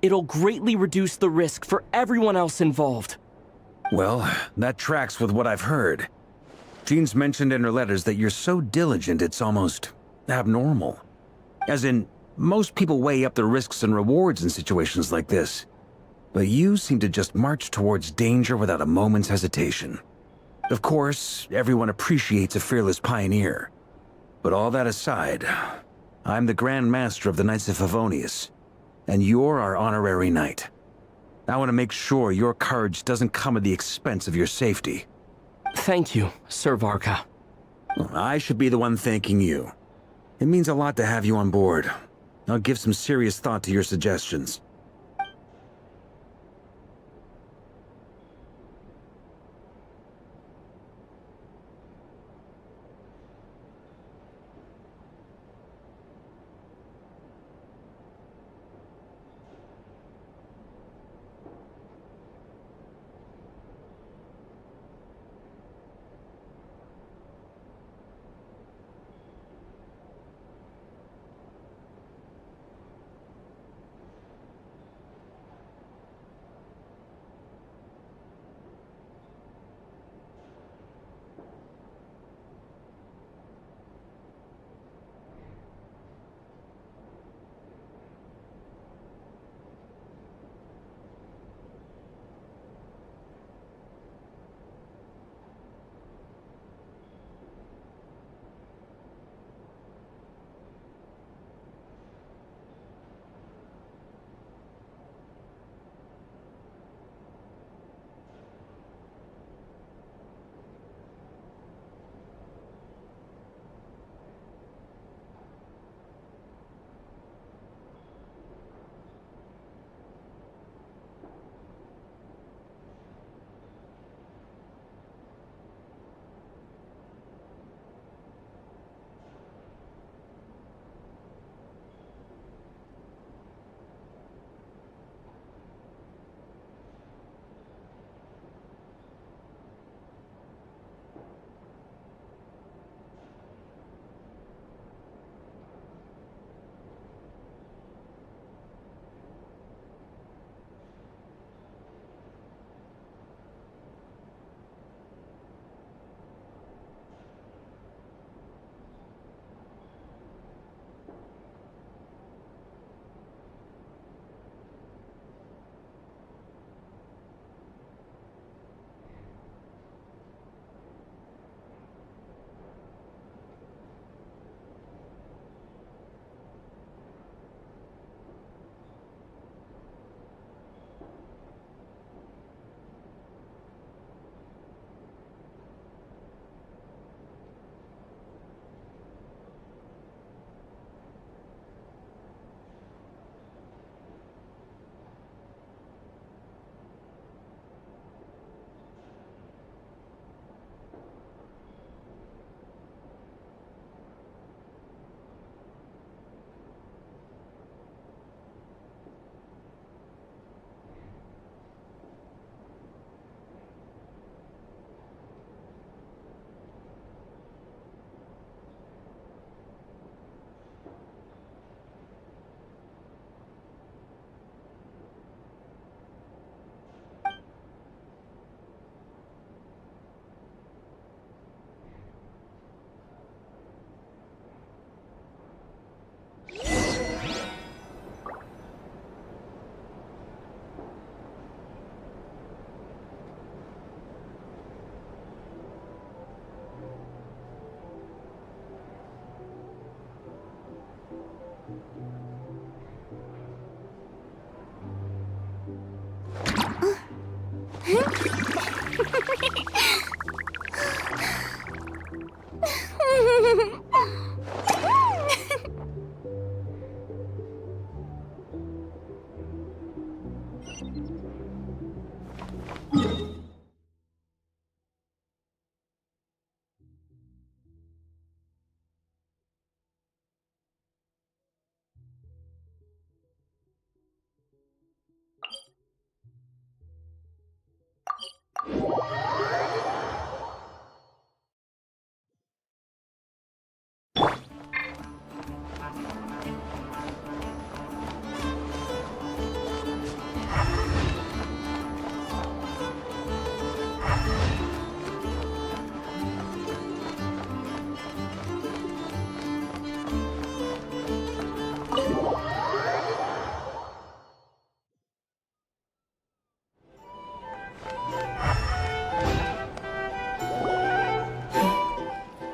it'll greatly reduce the risk for everyone else involved. Well, that tracks with what I've heard. Jean's mentioned in her letters that you're so diligent it's almost abnormal. As in, most people weigh up the risks and rewards in situations like this. But you seem to just march towards danger without a moment's hesitation. Of course, everyone appreciates a fearless pioneer. But all that aside, I'm the Grand Master of the Knights of Favonius, and you're our honorary knight. I want to make sure your courage doesn't come at the expense of your safety. Thank you, Sir Varka. I should be the one thanking you. It means a lot to have you on board. I'll give some serious thought to your suggestions.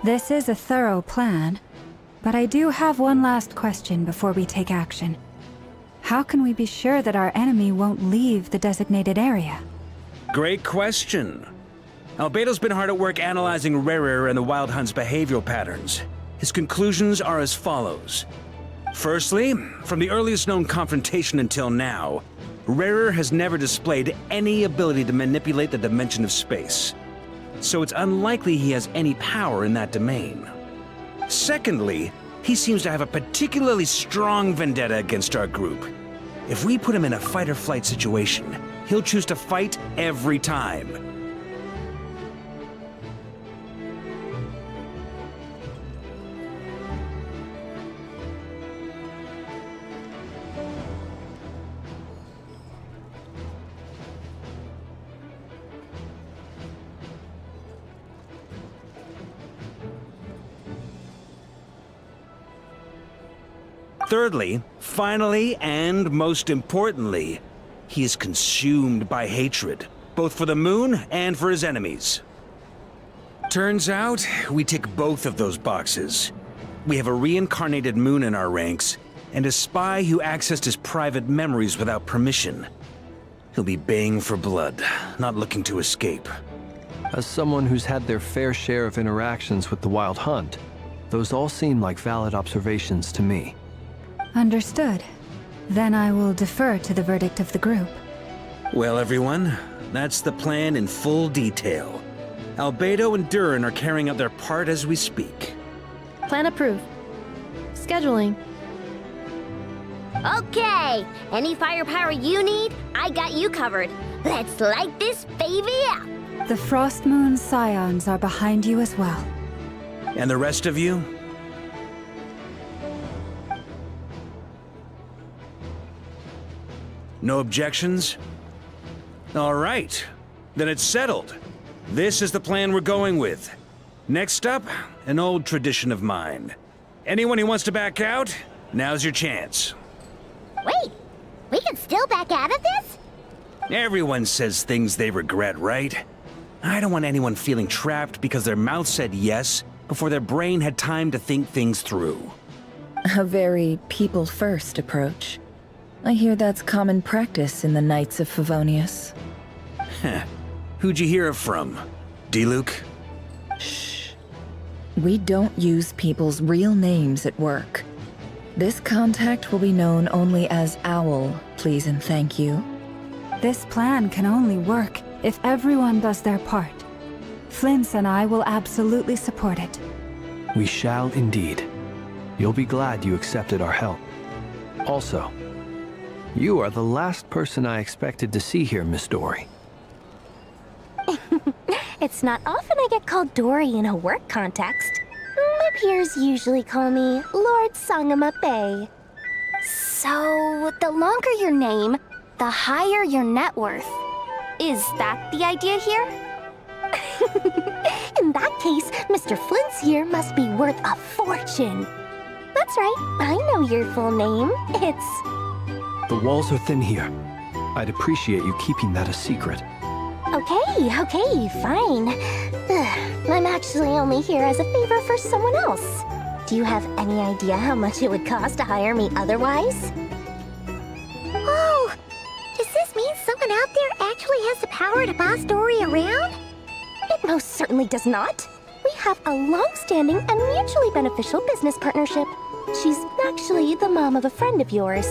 This is a thorough plan, but I do have one last question before we take action. How can we be sure that our enemy won't leave the designated area? Great question. Albedo's been hard at work analyzing Rerir and the Wild Hunt's behavioral patterns. His conclusions are as follows. Firstly, from the earliest known confrontation until now, Rerir has never displayed any ability to manipulate the dimension of space. So it's unlikely he has any power in that domain. Secondly, he seems to have a particularly strong vendetta against our group. If we put him in a fight-or-flight situation, he'll choose to fight every time. Thirdly, finally, and most importantly, he is consumed by hatred, both for the moon and for his enemies. Turns out, we tick both of those boxes. We have a reincarnated moon in our ranks, and a spy who accessed his private memories without permission. He'll be baying for blood, not looking to escape. As someone who's had their fair share of interactions with the Wild Hunt, those all seem like valid observations to me. Understood. Then I will defer to the verdict of the group. Well, everyone, that's the plan in full detail. Albedo and Durin are carrying out their part as we speak. Plan approved. Scheduling. Okay, any firepower you need, I got you covered. Let's light this baby up. The Frost Moon Scions are behind you as well. And the rest of you? No objections? All right, then it's settled. This is the plan we're going with. Next up, an old tradition of mine. Anyone who wants to back out, now's your chance. Wait, we can still back out of this? Everyone says things they regret, right? I don't want anyone feeling trapped because their mouth said yes before their brain had time to think things through. A very people-first approach. I hear that's common practice in the Knights of Favonius. Heh. Who'd you hear it from? Diluc? Shh. We don't use people's real names at work. This contact will be known only as Owl, please and thank you. This plan can only work if everyone does their part. Flintz and I will absolutely support it. We shall indeed. You'll be glad you accepted our help. Also, you are the last person I expected to see here, Miss Dory. It's not often I get called Dory in a work context. My peers usually call me Lord Sangamabe. So, the longer your name, the higher your net worth. Is that the idea here? In that case, Mr. Flint's here must be worth a fortune. That's right, I know your full name. It's... The walls are thin here. I'd appreciate you keeping that a secret. Okay, fine. I'm actually only here as a favor for someone else. Do you have any idea how much it would cost to hire me otherwise? Oh, does this mean someone out there actually has the power to boss Dory around? It most certainly does not. We have a long-standing and mutually beneficial business partnership. She's actually the mom of a friend of yours.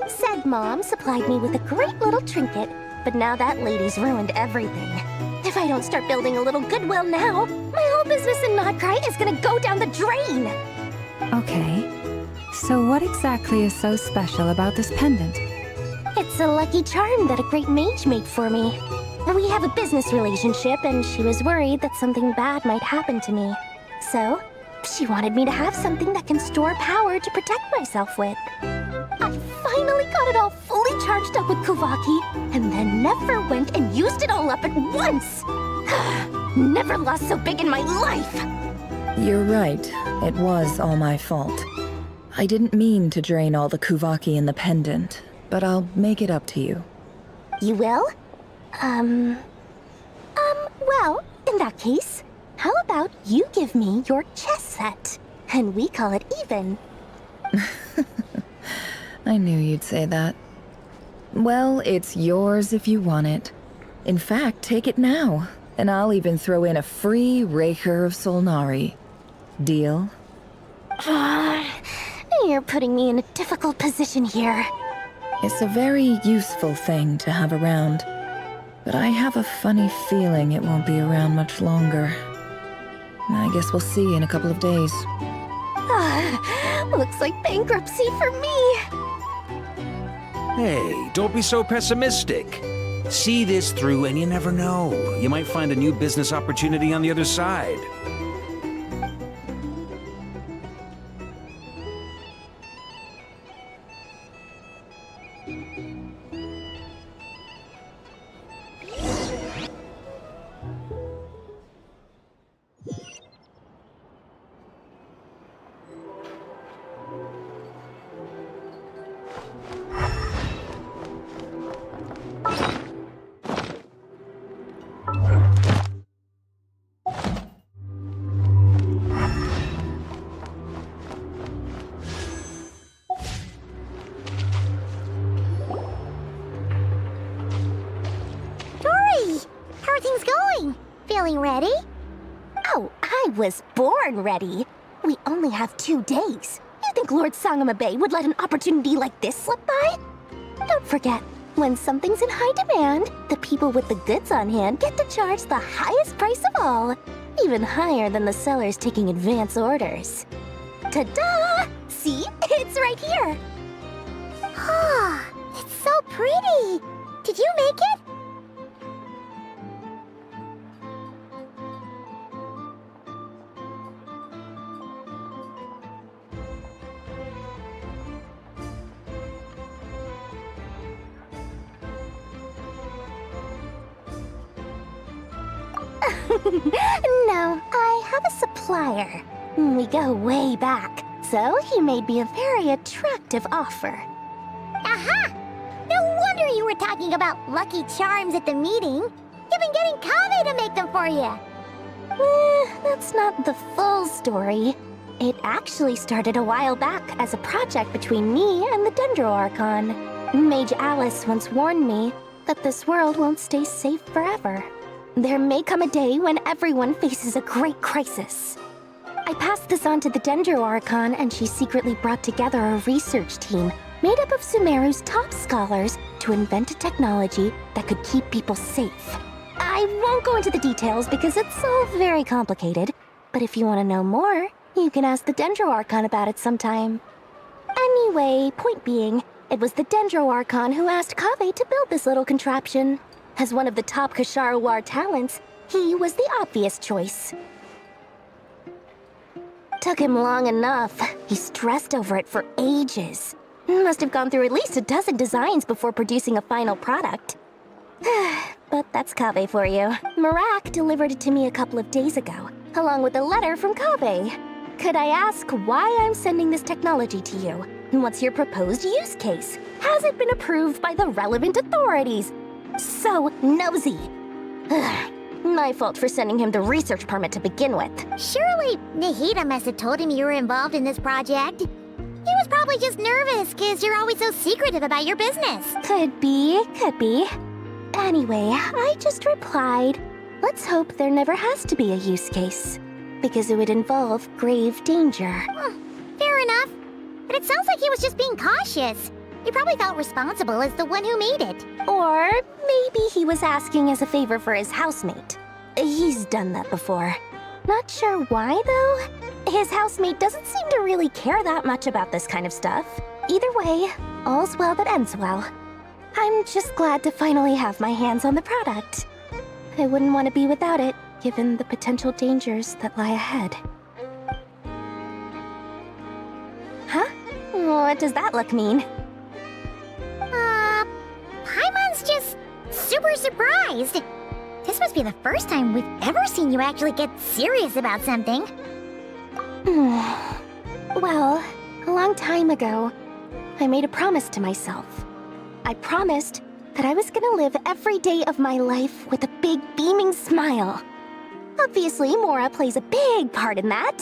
Said mom supplied me with a great little trinket, but now that lady's ruined everything. If I don't start building a little goodwill now, my whole business in Notcry is gonna go down the drain! Okay. So what exactly is so special about this pendant? It's a lucky charm that a great mage made for me. We have a business relationship, and she was worried that something bad might happen to me. So, she wanted me to have something that can store power to protect myself with. I finally got it all fully charged up with Kuvaki, and then never went and used it all up at once! Never lost so big in my life! You're right. It was all my fault. I didn't mean to drain all the Kuvaki in the pendant, but I'll make it up to you. You will? Well, in that case, how about you give me your chess set, and we call it even? I knew you'd say that. Well, it's yours if you want it. In fact, take it now, and I'll even throw in a free Raker of Solnari. Deal? You're putting me in a difficult position here. It's a very useful thing to have around, but I have a funny feeling it won't be around much longer. I guess we'll see in a couple of days. Looks like bankruptcy for me. Hey, don't be so pessimistic. See this through and you never know. You might find a new business opportunity on the other side. Feeling ready? Oh, I was born ready. We only have 2 days. You think Lord Sangamabe would let an opportunity like this slip by? Don't forget, when something's in high demand, the people with the goods on hand get to charge the highest price of all, even higher than the sellers taking advance orders. Ta-da! See? It's right here. Ah, it's so pretty. Did you make it? No, I have a supplier. We go way back, so he made me a very attractive offer. Aha! No wonder you were talking about lucky charms at the meeting. You've been getting Kaveh to make them for you. That's not the full story. It actually started a while back as a project between me and the Dendro Archon. Mage Alice once warned me that this world won't stay safe forever. There may come a day when everyone faces a great crisis. I passed this on to the Dendro Archon, and she secretly brought together a research team made up of Sumeru's top scholars to invent a technology that could keep people safe. I won't go into the details because it's all very complicated, but if you want to know more, you can ask the Dendro Archon about it sometime. Anyway, point being, it was the Dendro Archon who asked Kaveh to build this little contraption. As one of the top Kashara War talents, he was the obvious choice. Took him long enough. He stressed over it for ages. Must have gone through at least a dozen designs before producing a final product. But that's Kaveh for you. Marak delivered it to me a couple of days ago, along with a letter from Kaveh. Could I ask why I'm sending this technology to you? What's your proposed use case? Has it been approved by the relevant authorities? So nosy. My fault for sending him the research permit to begin with. Surely Nahida must have told him you were involved in this project. He was probably just nervous because you're always so secretive about your business. Could be, could be. Anyway, I just replied, let's hope there never has to be a use case, because it would involve grave danger. Fair enough. But it sounds like he was just being cautious. He probably felt responsible as the one who made it. Or maybe he was asking as a favor for his housemate. He's done that before. Not sure why, though. His housemate doesn't seem to really care that much about this kind of stuff. Either way, all's well that ends well. I'm just glad to finally have my hands on the product. I wouldn't want to be without it, given the potential dangers that lie ahead. Huh? What does that look mean? Paimon's just super surprised. This must be the first time we've ever seen you actually get serious about something. Well, a long time ago, I made a promise to myself. I promised that I was gonna live every day of my life with a big beaming smile. Obviously, Mora plays a big part in that.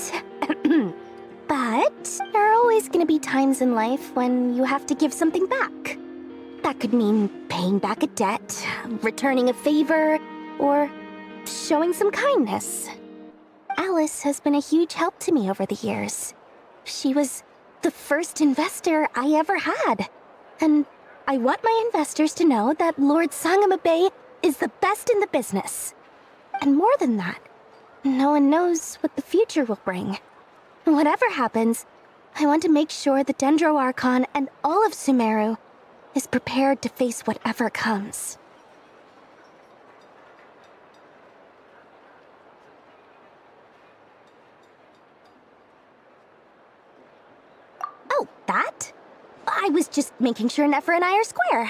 But there are always gonna be times in life when you have to give something back. That could mean paying back a debt, returning a favor, or showing some kindness. Alice has been a huge help to me over the years. She was the first investor I ever had. And I want my investors to know that Lord Sangama Bay is the best in the business. And more than that, no one knows what the future will bring. Whatever happens, I want to make sure the Dendro Archon and all of Sumeru is prepared to face whatever comes. Oh, that? I was just making sure Nefer and I are square.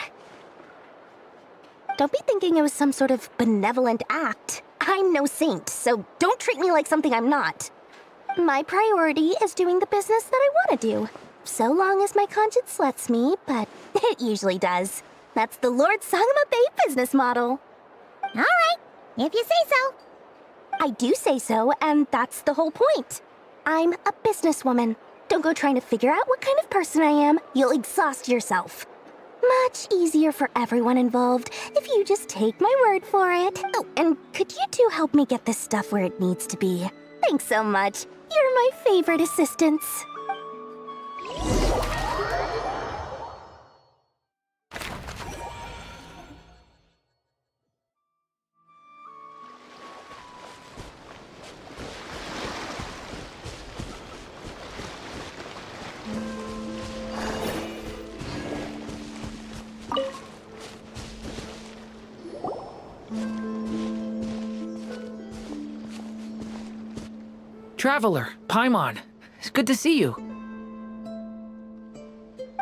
Don't be thinking it was some sort of benevolent act. I'm no saint, so don't treat me like something I'm not. My priority is doing the business that I want to do. So long as my conscience lets me, but it usually does. That's the Lord Sangama Bay business model. All right, if you say so. I do say so, and that's the whole point. I'm a businesswoman. Don't go trying to figure out what kind of person I am. You'll exhaust yourself. Much easier for everyone involved if you just take my word for it. Oh, and could you two help me get this stuff where it needs to be? Thanks so much. You're my favorite assistants. Traveler, Paimon, it's good to see you.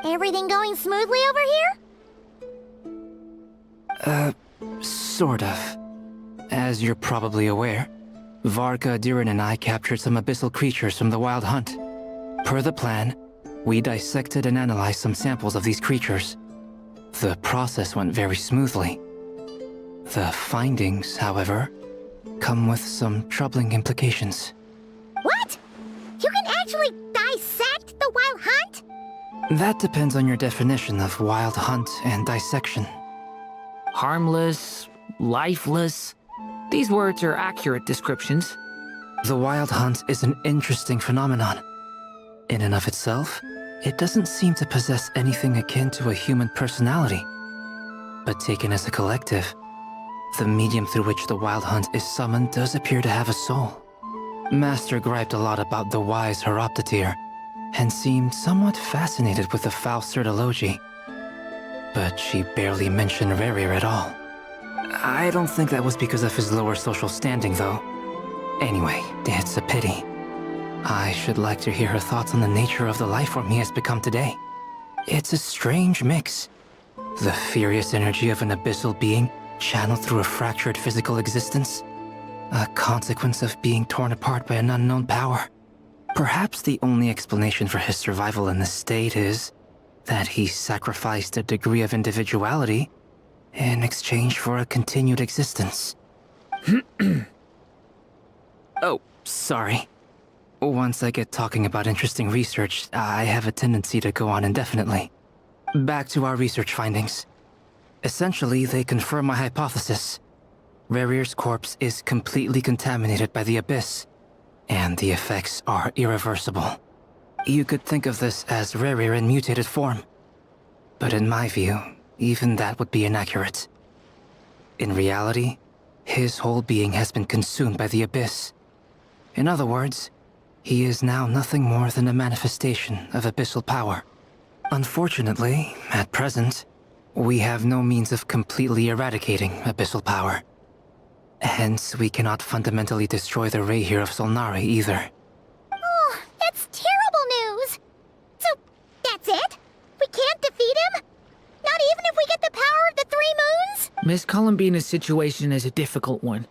Everything going smoothly over here? Sort of. As you're probably aware, Varka, Diren, and I captured some abyssal creatures from the Wild Hunt. Per the plan, we dissected and analyzed some samples of these creatures. The process went very smoothly. The findings, however, come with some troubling implications. What? You can actually dissect the Wild Hunt? That depends on your definition of Wild Hunt and dissection. Harmless, lifeless. These words are accurate descriptions. The Wild Hunt is an interesting phenomenon. In and of itself, it doesn't seem to possess anything akin to a human personality. But taken as a collective, the medium through which the Wild Hunt is summoned does appear to have a soul. Master griped a lot about the wise Horoptatyr, and seemed somewhat fascinated with the Faust Certology. But she barely mentioned Rerir at all. I don't think that was because of his lower social standing, though. Anyway, it's a pity. I should like to hear her thoughts on the nature of the lifeform he has become today. It's a strange mix. The furious energy of an abyssal being channeled through a fractured physical existence. A consequence of being torn apart by an unknown power. Perhaps the only explanation for his survival in this state is that he sacrificed a degree of individuality in exchange for a continued existence. Oh, sorry. Once I get talking about interesting research, I have a tendency to go on indefinitely. Back to our research findings. Essentially, they confirm my hypothesis. Rerir's corpse is completely contaminated by the Abyss, and the effects are irreversible. You could think of this as Rerir in mutated form. But in my view, even that would be inaccurate. In reality, his whole being has been consumed by the Abyss. In other words, he is now nothing more than a manifestation of abyssal power. Unfortunately, at present, we have no means of completely eradicating abyssal power. Hence, we cannot fundamentally destroy the Rayhir of Solnari either. Oh, that's terrible news! So, that's it? We can't defeat him? Not even if we get the power of the Three Moons? Miss Columbina's situation is a difficult one.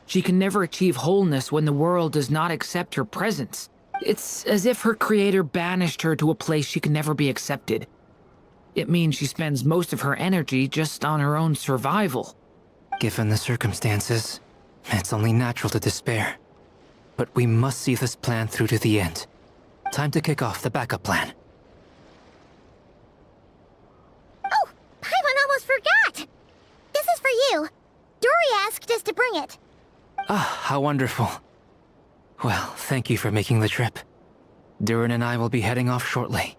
She can never achieve wholeness when the world does not accept her presence. It's as if her creator banished her to a place she can never be accepted. It means she spends most of her energy just on her own survival. Given the circumstances, it's only natural to despair. But we must see this plan through to the end. Time to kick off the backup plan. Oh, Paimon almost forgot! This is for you. Dory asked us to bring it. Ah, how wonderful. Well, thank you for making the trip. Durin and I will be heading off shortly.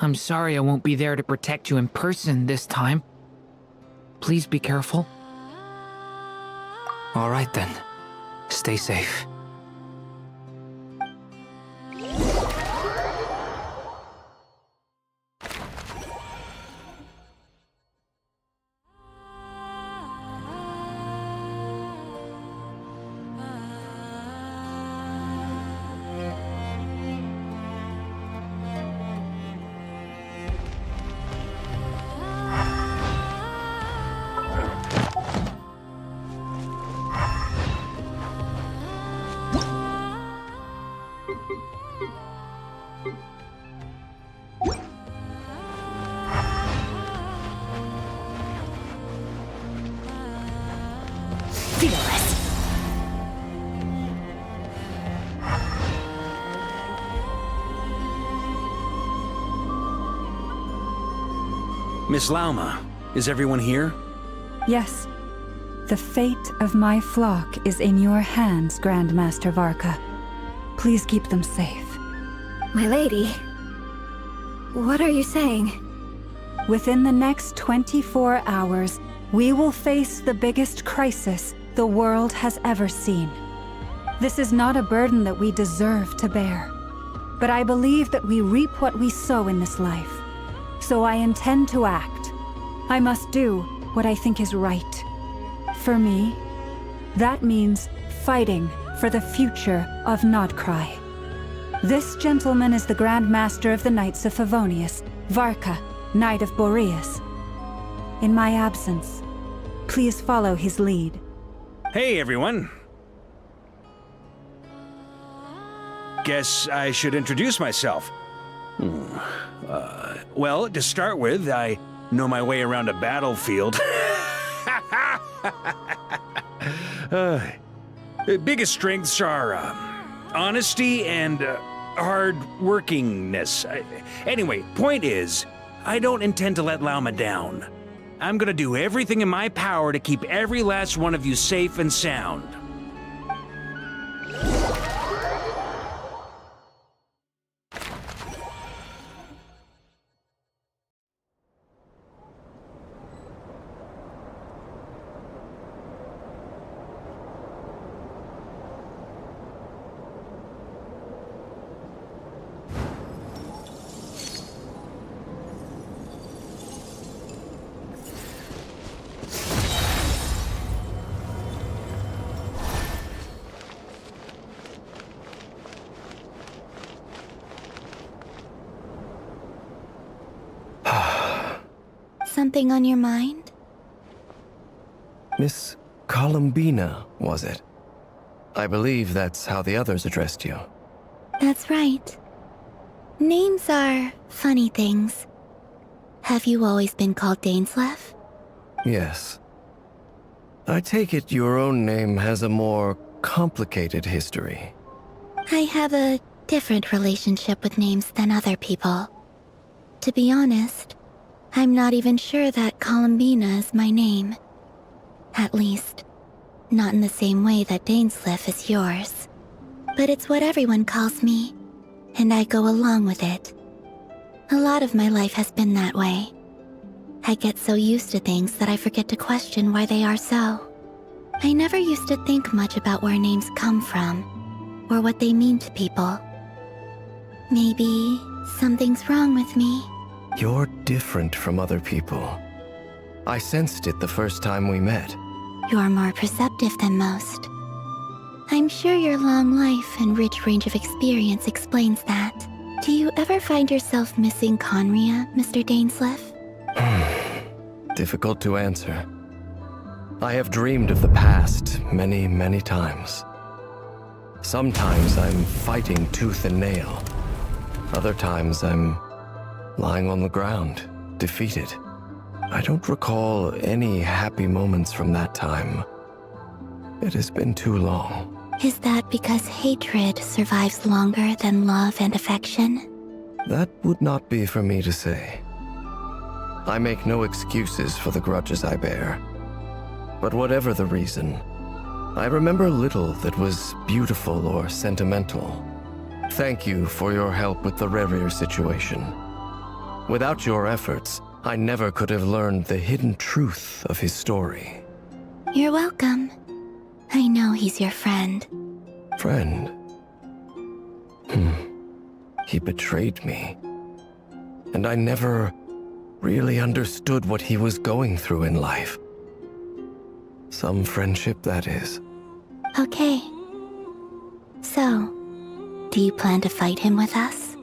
I'm sorry I won't be there to protect you in person this time. Please be careful. All right then. Stay safe. Miss Lauma, is everyone here? Yes. The fate of my flock is in your hands, Grand Master Varka. Please keep them safe. My lady, what are you saying? Within the next 24 hours, we will face the biggest crisis the world has ever seen. This is not a burden that we deserve to bear, but I believe that we reap what we sow in this life. So I intend to act. I must do what I think is right. For me, that means fighting for the future of Nodcry. This gentleman is the Grand Master of the Knights of Favonius, Varka, Knight of Boreas. In my absence, please follow his lead. Hey, everyone. Guess I should introduce myself. Well, to start with, I know my way around a battlefield. Biggest strengths are honesty and hard-workingness. Anyway, point is, I don't intend to let Lauma down. I'm gonna do everything in my power to keep every last one of you safe and sound. Something on your mind? Miss Columbina, was it? I believe that's how the others addressed you. That's right. Names are funny things. Have you always been called Dainsleif? Yes. I take it your own name has a more complicated history. I have a different relationship with names than other people. To be honest, I'm not even sure that Columbina is my name. At least, not in the same way that Dainsleif is yours. But it's what everyone calls me, and I go along with it. A lot of my life has been that way. I get so used to things that I forget to question why they are so. I never used to think much about where names come from, or what they mean to people. Maybe something's wrong with me. You're different from other people. I sensed it the first time we met. You're more perceptive than most. I'm sure your long life and rich range of experience explains that. Do you ever find yourself missing Conria, Mr. Dainsleif? Difficult to answer. I have dreamed of the past many, many times. Sometimes I'm fighting tooth and nail. Other times I'm lying on the ground, defeated. I don't recall any happy moments from that time. It has been too long. Is that because hatred survives longer than love and affection? That would not be for me to say. I make no excuses for the grudges I bear. But whatever the reason, I remember little that was beautiful or sentimental. Thank you for your help with the Rerir situation. Without your efforts, I never could have learned the hidden truth of his story. You're welcome. I know he's your friend. Friend? He betrayed me. And I never really understood what he was going through in life. Some friendship, that is. Okay. So, do you plan to fight him with us?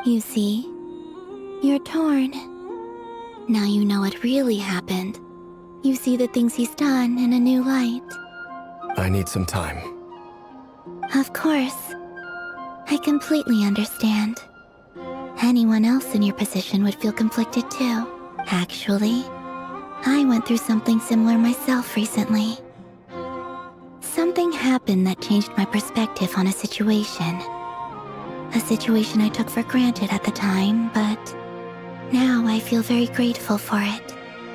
You see, you're torn. Now you know what really happened. You see the things he's done in a new light. I need some time. Of course. I completely understand. Anyone else in your position would feel conflicted too. Actually, I went through something similar myself recently. Something happened that changed my perspective on a situation. A situation I took for granted at the time, but now I feel very grateful for it.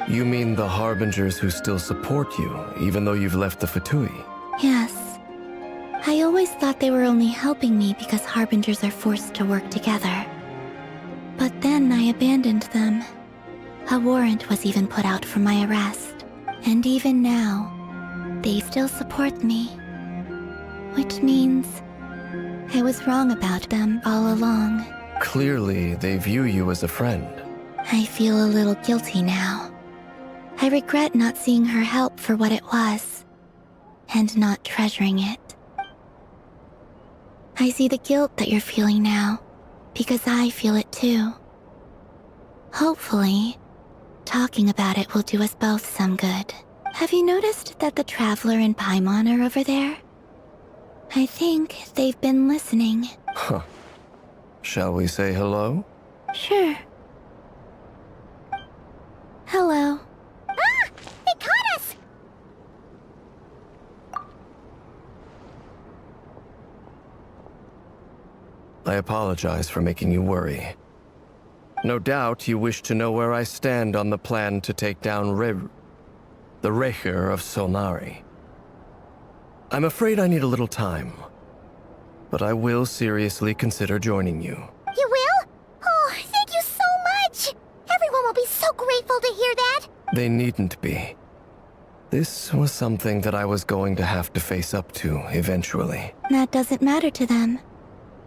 You mean the Harbingers who still support you, even though you've left the Fatui? Yes. I always thought they were only helping me because Harbingers are forced to work together. But then I abandoned them. A warrant was even put out for my arrest. And even now, they still support me. Which means I was wrong about them all along. Clearly, they view you as a friend. I feel a little guilty now. I regret not seeing her help for what it was, and not treasuring it. I see the guilt that you're feeling now, because I feel it too. Hopefully, talking about it will do us both some good. Have you noticed that the Traveler and Paimon are over there? I think they've been listening. Huh. Shall we say hello? Sure. Hello. Ah! They caught us! I apologize for making you worry. No doubt you wish to know where I stand on the plan to take down the Rehyr of Solnari. I'm afraid I need a little time, but I will seriously consider joining you. You will? Oh, thank you so much! Everyone will be so grateful to hear that! They needn't be. This was something that I was going to have to face up to eventually. That doesn't matter to them.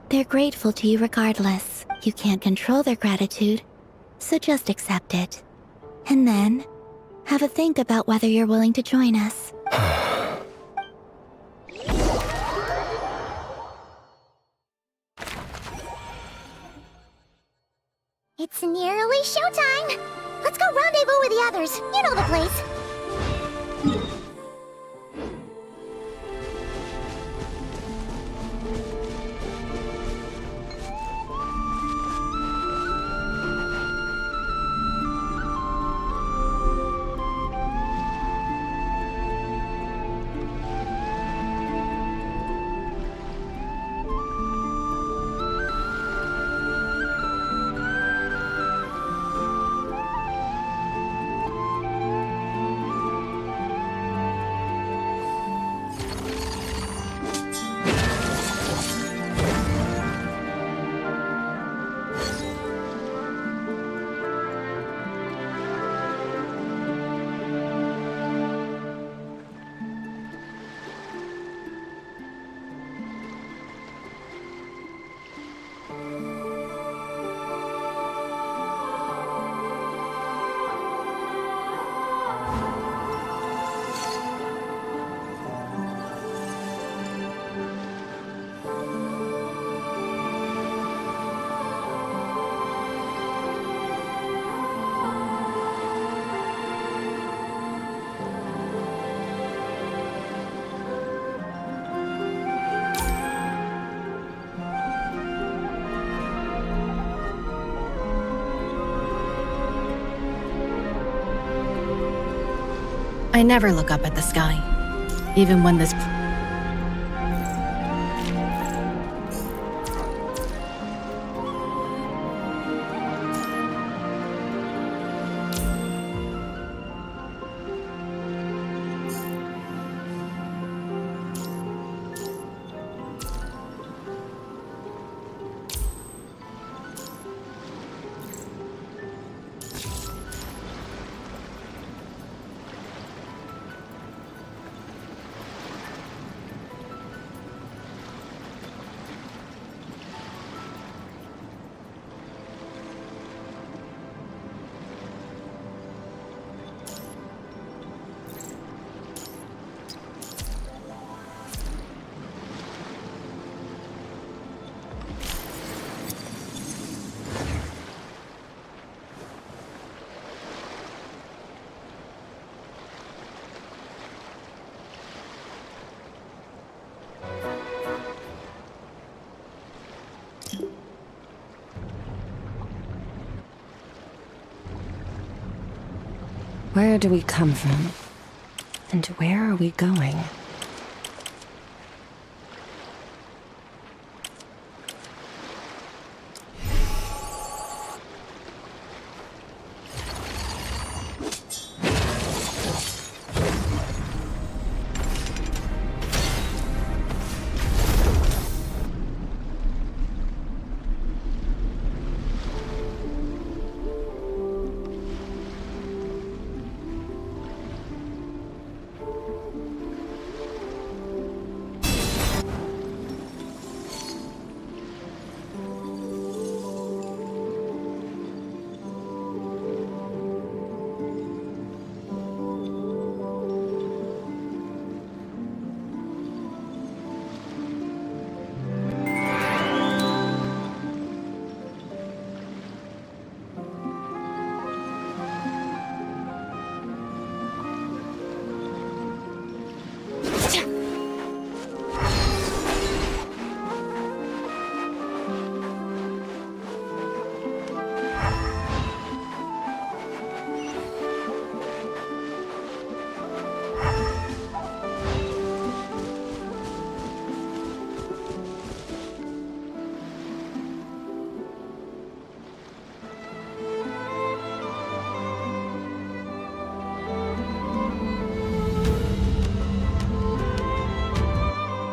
They're grateful to you regardless. You can't control their gratitude, so just accept it. And then, have a think about whether you're willing to join us. It's nearly showtime! Let's go rendezvous with the others. You know the place. I never look up at the sky, even when this... Where do we come from? And where are we going?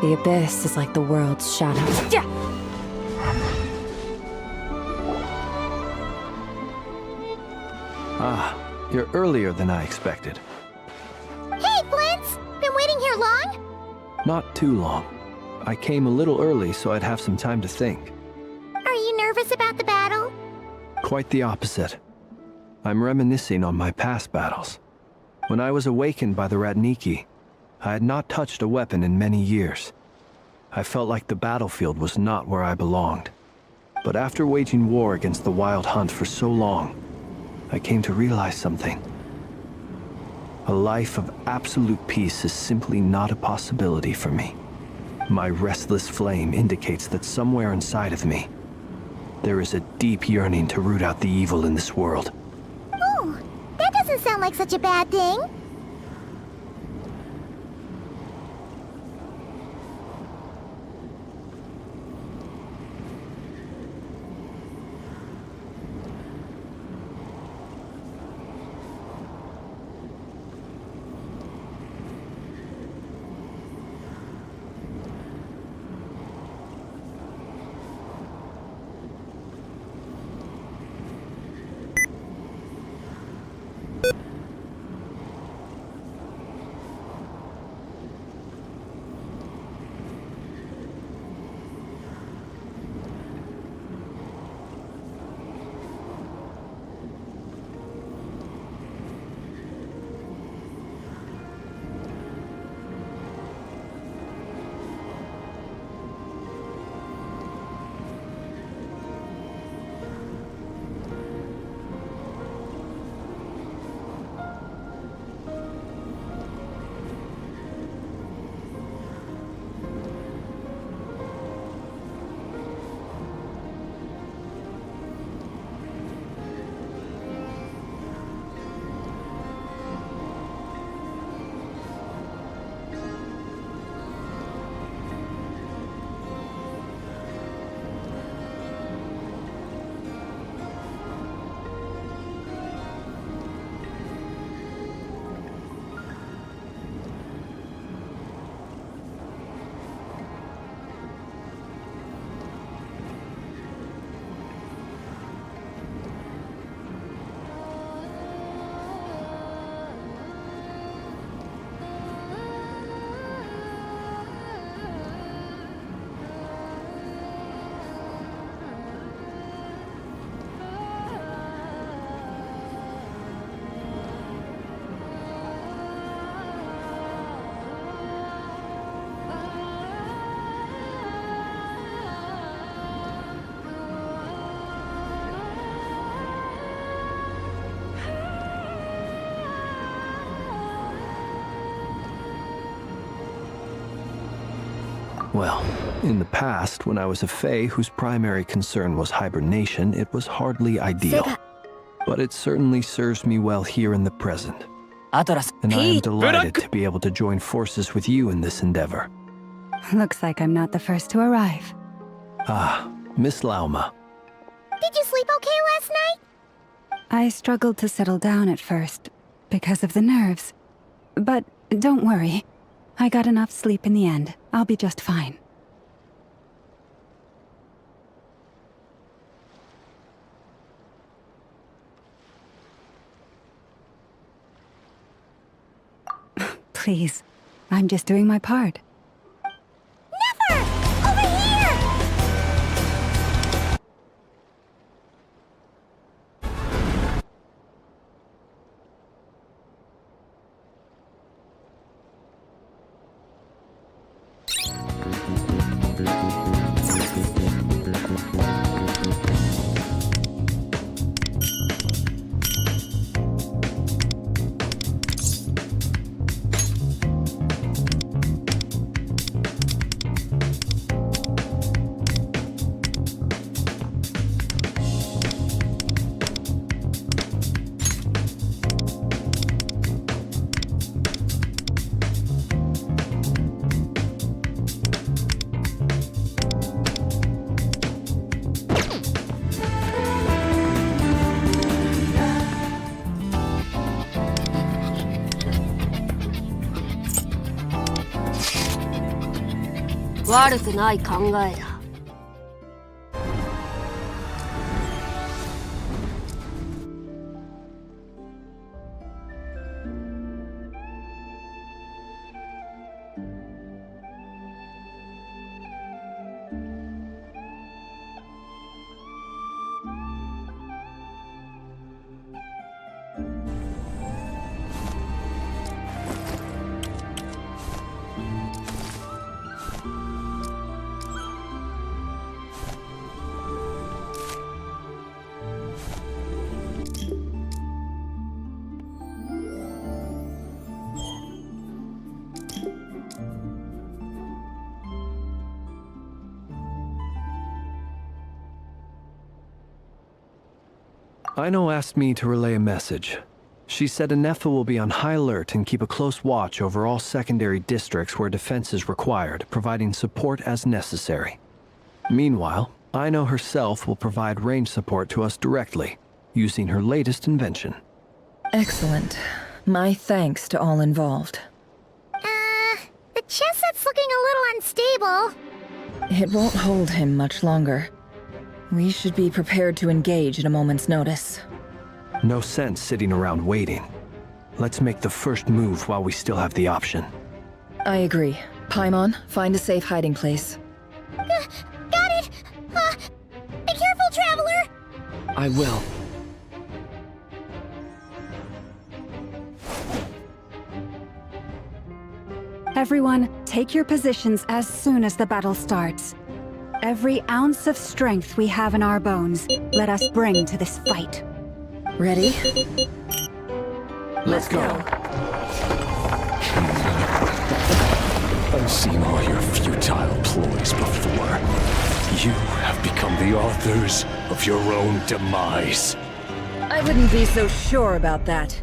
The Abyss is like the world's shadow. Yeah. Ah, you're earlier than I expected. Hey, Blintz! Been waiting here long? Not too long. I came a little early so I'd have some time to think. Are you nervous about the battle? Quite the opposite. I'm reminiscing on my past battles. When I was awakened by the Ratniki, I had not touched a weapon in many years. I felt like the battlefield was not where I belonged. But after waging war against the Wild Hunt for so long, I came to realize something. A life of absolute peace is simply not a possibility for me. My restless flame indicates that somewhere inside of me, there is a deep yearning to root out the evil in this world. Oh, that doesn't sound like such a bad thing. Well, in the past, when I was a Fae whose primary concern was hibernation, it was hardly ideal. But it certainly serves me well here in the present. And I am delighted to be able to join forces with you in this endeavor. Looks like I'm not the first to arrive. Ah, Miss Lauma. Did you sleep okay last night? I struggled to settle down at first, because of the nerves. But don't worry. I got enough sleep in the end. I'll be just fine. Please, I'm just doing my part. Never! Over here! Aino asked me to relay a message. She said Anefa will be on high alert and keep a close watch over all secondary districts where defense is required, providing support as necessary. Meanwhile, Aino herself will provide range support to us directly, using her latest invention. Excellent. My thanks to all involved. The chess set's looking a little unstable. It won't hold him much longer. We should be prepared to engage at a moment's notice. No sense sitting around waiting. Let's make the first move while we still have the option. I agree. Paimon, find a safe hiding place. Got it! Be careful, Traveler! I will. Everyone, take your positions as soon as the battle starts. Every ounce of strength we have in our bones, let us bring to this fight. Ready? Let's go. I've seen all your futile ploys before. You have become the authors of your own demise. I wouldn't be so sure about that.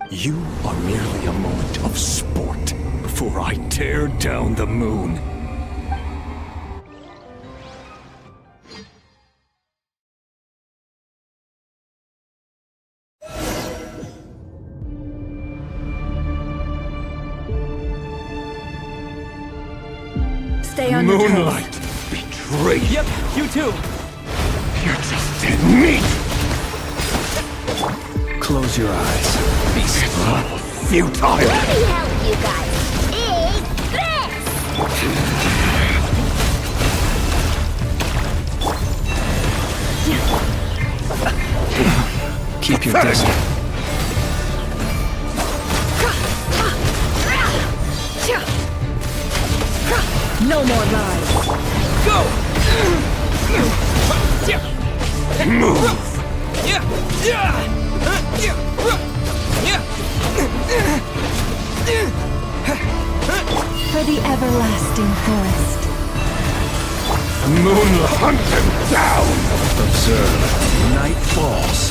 You are merely a moment of sport before I tear down the moon. Stay on your toes. Moonlight betrayed. Yep, you too. You're just dead meat. Close your eyes. Be still. Futile. Let me help you guys. Take this! Keep your distance. No more lies. Go! Move! For the everlasting forest. Moonlight! Hunt them down! Observe. Night falls.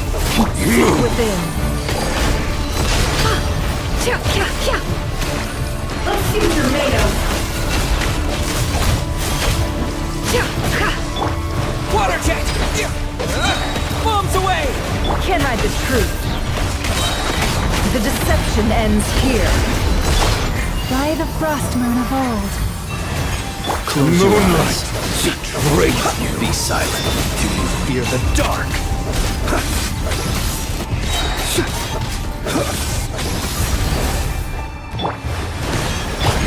Seek within. Let's see what you're made of. Water jet! Bombs away! Can I the truth? The deception ends here. By the frost moon of old. Close your Moonlight! eyes. Betray you. Be silent. Do you fear the dark?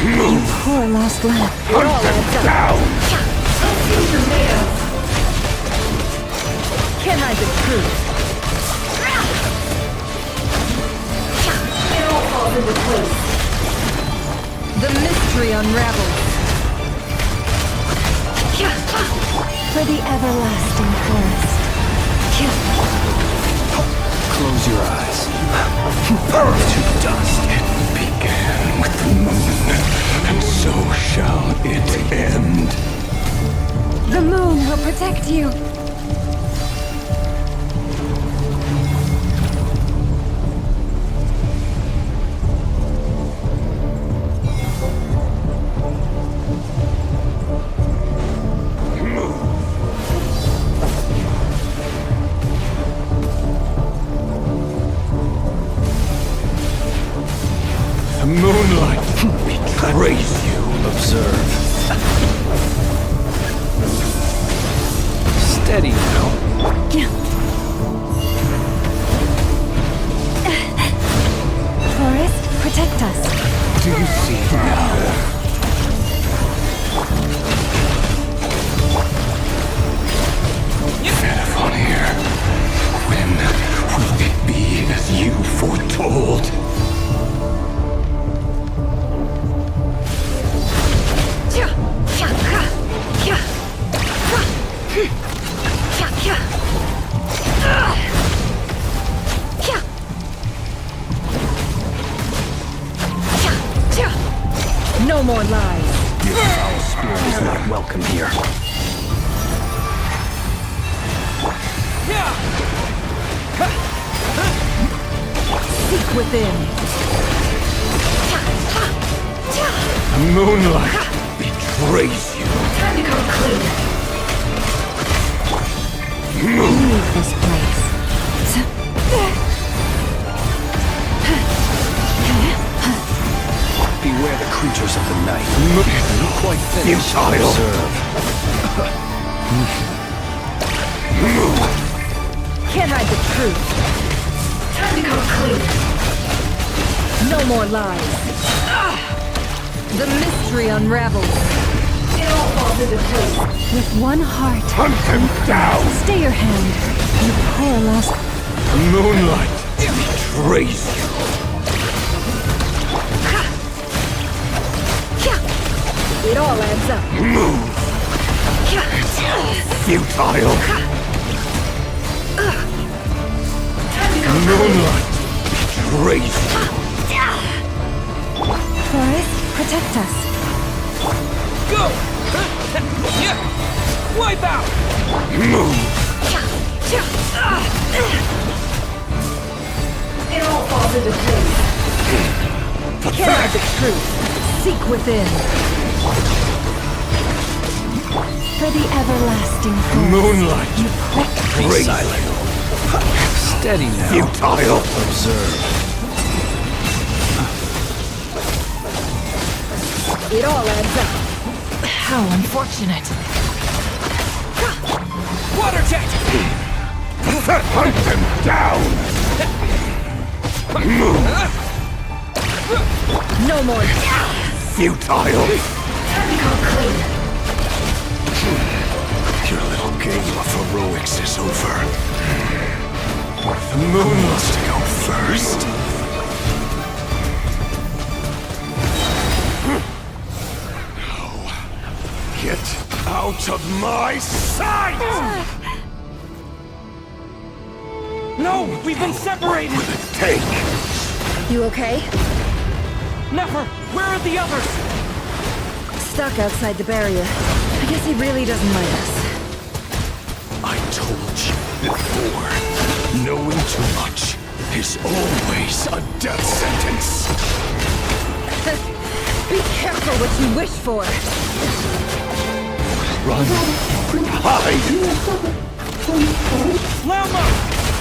You poor lost lamb. Hunt them down! Let's see what you're made of. Can I the truth? It all falls into place. The mystery unravels. For the everlasting forest. Close your eyes. Burn to dust. It began with the moon, and so shall it end. The moon will protect you. The moonlight betrays you. Observe. Steady now. Forest, protect us. Do you see now? Vanavanir, when will it be as you foretold? No more lies. Your foul spirit is not welcome here. Seek within. Moonlight betrays you. Time to come clean. Leave this place. Beware the creatures of the night. Not quite finished. Futile. Observe. Can I the truth? Time to come clean. No more lies. The mystery unravels. It all falls into place. With one heart. Hunt them down! Stay your hand. You poor lost. Moonlight betrays you. It all adds up. Move! It's all futile. Moonlight betrays you. Forest, protect us. Go! Wipe out! Move! It all falls into place. Can I the truth? Seek within. For the everlasting forest. Moonlight You Be betrays silent. you. Steady now. Futile. Observe. It all adds up. How unfortunate. Water jet! Hunt them down! Move! No more. Futile. Time to come clean. Your little game of heroics is over. The moon Wants to go first. Get out of my sight! No! We've been separated! Take! You okay? Never! Where are the others? Stuck outside the barrier. I Guess he really doesn't like us. I told you before, knowing too much is always a death sentence. Be careful what you wish for. Run. Hide. Lama!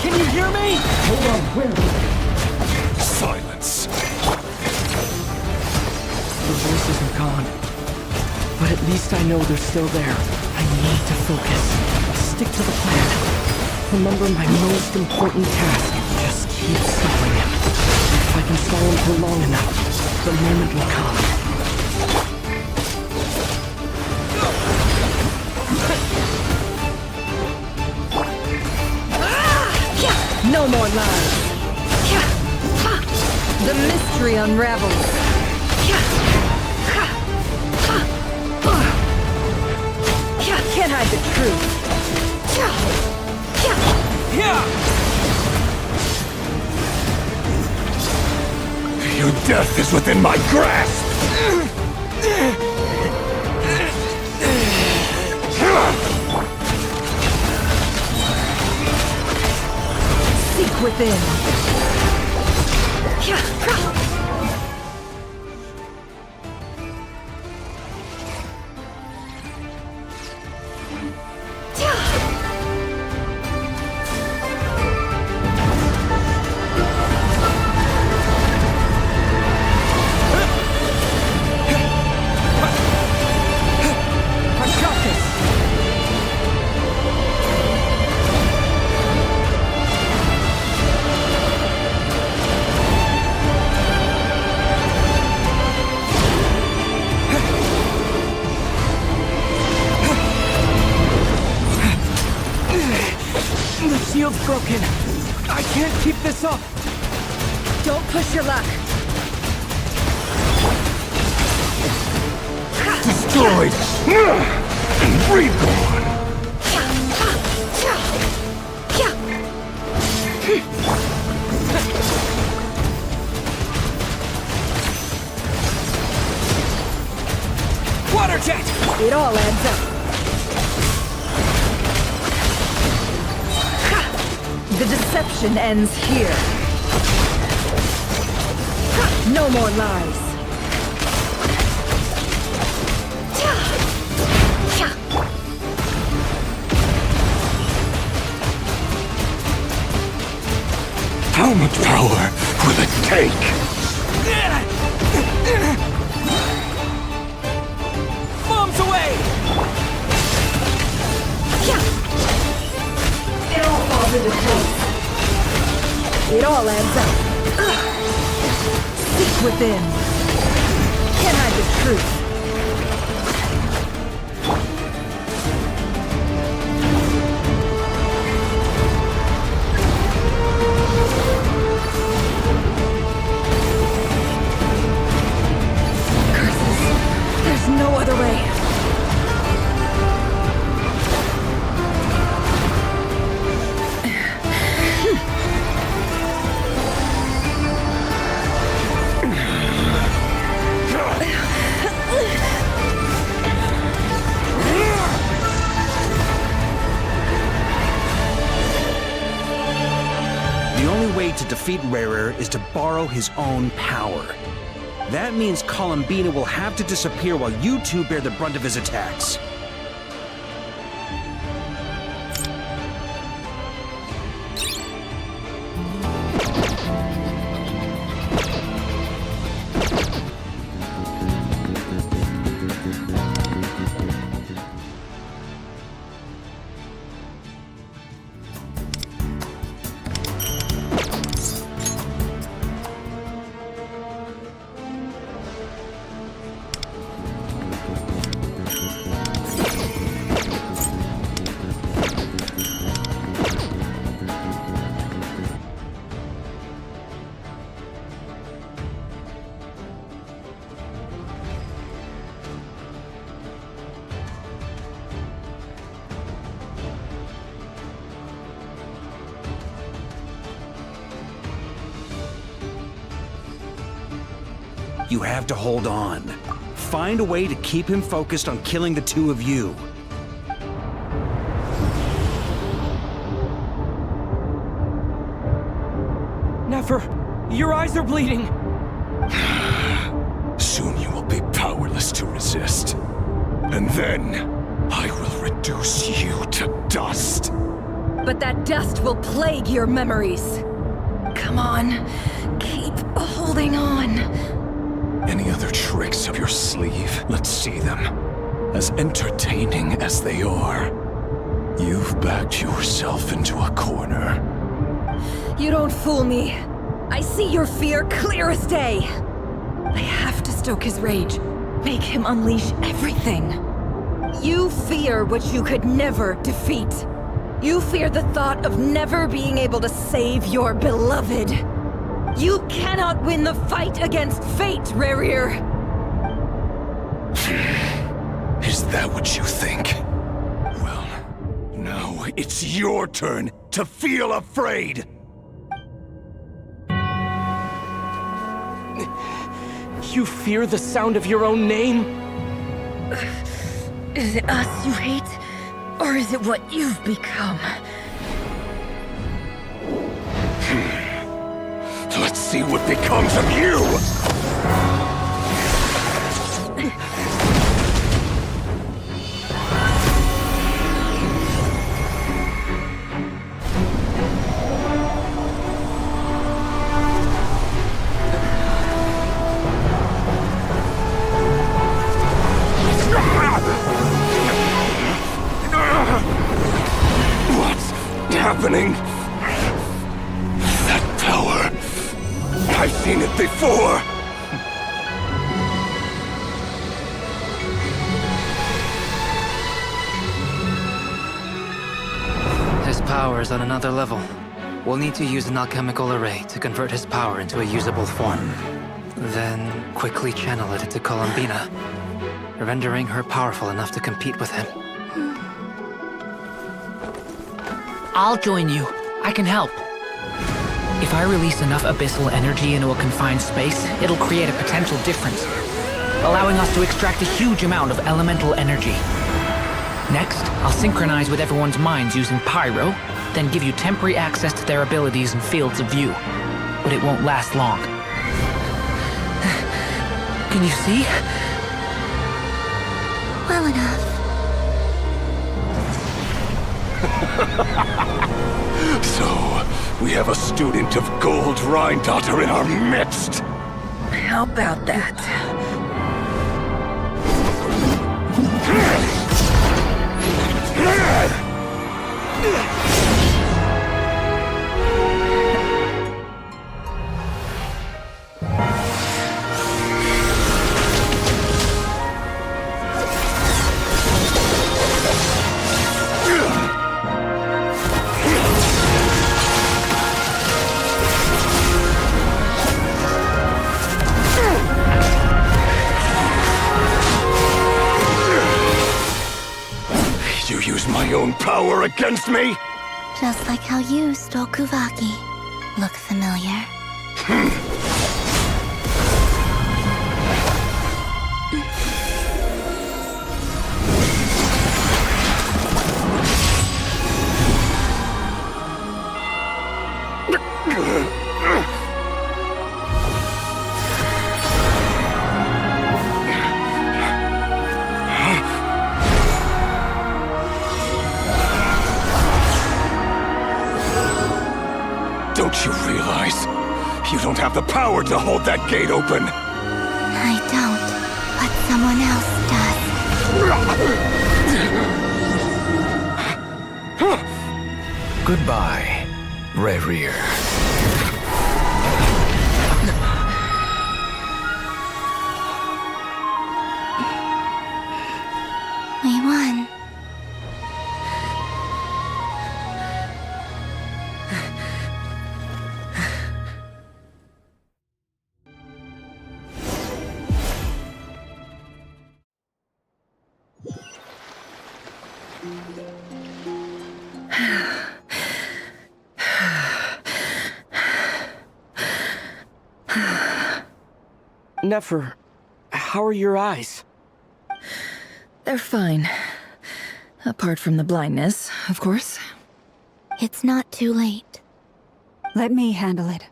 Can you hear me? Hold on, where? Silence. The voices are gone. But at least I know they're still there. I need to focus. Stick to the plan. Remember my most important task. Just keep stalling him. If I can stall him for long enough, the moment will come. No more lies. The mystery unravels. Can't hide the truth. Your death is within my grasp! Seek within. The shield's broken. I can't keep this up. Don't push your luck. Destroyed! And reborn! Water jet! It all adds up. The deception ends here. No more lies. How much power will it take? Bombs away! It all falls into place. It all adds up. Seek within. Can't hide the truth. Curses. There's no other way. The only way to defeat Rarer is to borrow his own power. That means Columbina will have to disappear while you two bear the brunt of his attacks. You have to hold on. find a way to keep him focused on killing the two of you. Nefer, your eyes are bleeding. Soon you will be powerless to resist. And then, I will reduce you to dust. But that dust will plague your memories. Come on, keep holding on. Any other tricks up your sleeve? Let's see them. As entertaining as they are, you've backed yourself into a corner. You don't fool me. I see your fear clear as day. I have to stoke his rage. Make him unleash everything. You fear what you could never defeat. You fear the thought of never being able to save your beloved. You cannot win the fight against fate, Rerir. Is that what you think? Well, now it's your turn to feel afraid! You fear the sound of your own name? Is it us you hate? Or is it what you've become? Let's see what becomes of you! What's happening? That power. I've seen it before! His power is on another level. We'll need to use an alchemical array to convert his power into a usable form. Then quickly channel it into Columbina, rendering her powerful enough to compete with him. I'll join you. I can help. If I release enough abyssal energy into a confined space, it'll create a potential difference, allowing us to extract a huge amount of elemental energy. Next, I'll synchronize with everyone's minds using Pyro, then give you temporary access to their abilities and fields of view. But it won't last long. Can you see? Well enough. So, we have a student of Gold Rhine-Daughter in our midst! How about that? You use my own power against me? Just like how you stole Kuvaki. Look familiar? Don't you realize? You don't have the power to hold that gate open! I don't, but someone else does. Goodbye, Rerir. We won. Nefer, how are your eyes? They're fine. Apart from the blindness, of course. It's not too late. Let me handle it.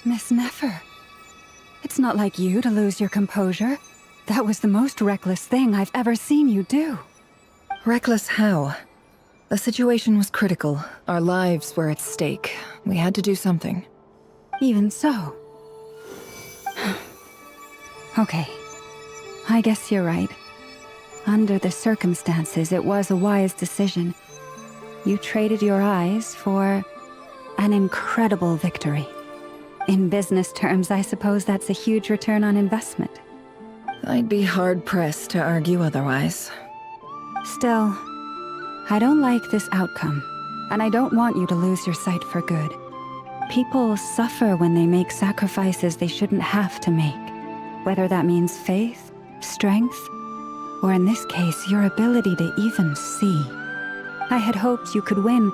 Miss Nefer. It's not like you to lose your composure. That was the most reckless thing I've ever seen you do. Reckless how? The situation was critical. Our lives were at stake. We had to do something. Even so. Okay. I guess you're right. Under the circumstances, it was a wise decision. You traded your eyes for an incredible victory. In business terms, I suppose that's a huge return on investment. I'd be hard-pressed to argue otherwise. Still, I don't like this outcome, and I don't want you to lose your sight for good. People suffer when they make sacrifices they shouldn't have to make, whether that means faith, strength, or in this case, your ability to even see. I had hoped you could win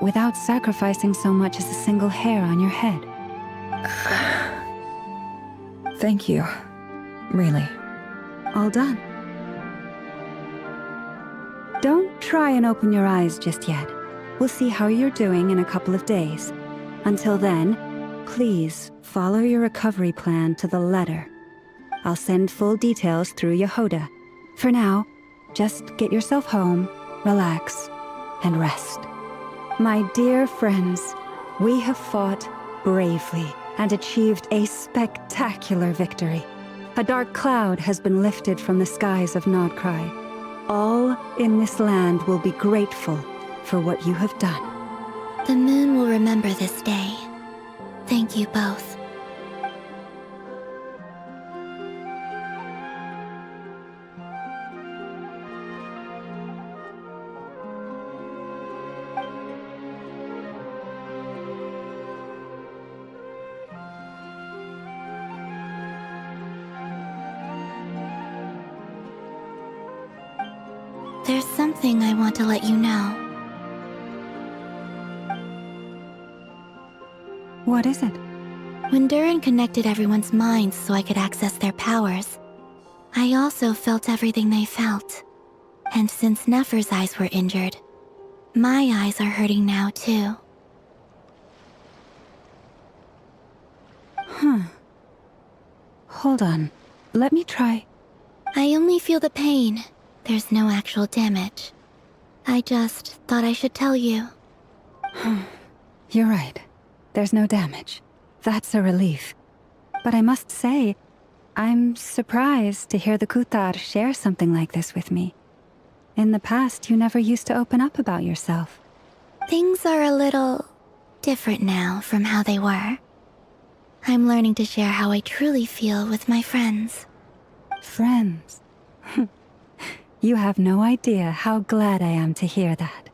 without sacrificing so much as a single hair on your head. Thank you. Really. All done. Don't try and open your eyes just yet. We'll see how you're doing in a couple of days. Until then, please follow your recovery plan to the letter. I'll send full details through Yehoda. For now, just get yourself home, relax, and rest. My dear friends, we have fought bravely and achieved a spectacular victory. A dark cloud has been lifted from the skies of Nodcry. All in this land will be grateful for what you have done. The moon will remember this day. Thank you both. There's something I want to let you know. What is it? When Durin connected everyone's minds so I could access their powers, I also felt everything they felt. And since Nefer's eyes were injured, my eyes are hurting now too. Hold on. Let me try. I only feel the pain. There's no actual damage. I just thought I should tell you. You're right. There's no damage. That's a relief. But I must say, I'm surprised to hear the Kuthar share something like this with me. In the past, you never used to open up about yourself. Things are a little different now from how they were. I'm learning to share how I truly feel with my friends. Friends? You have no idea how glad I am to hear that.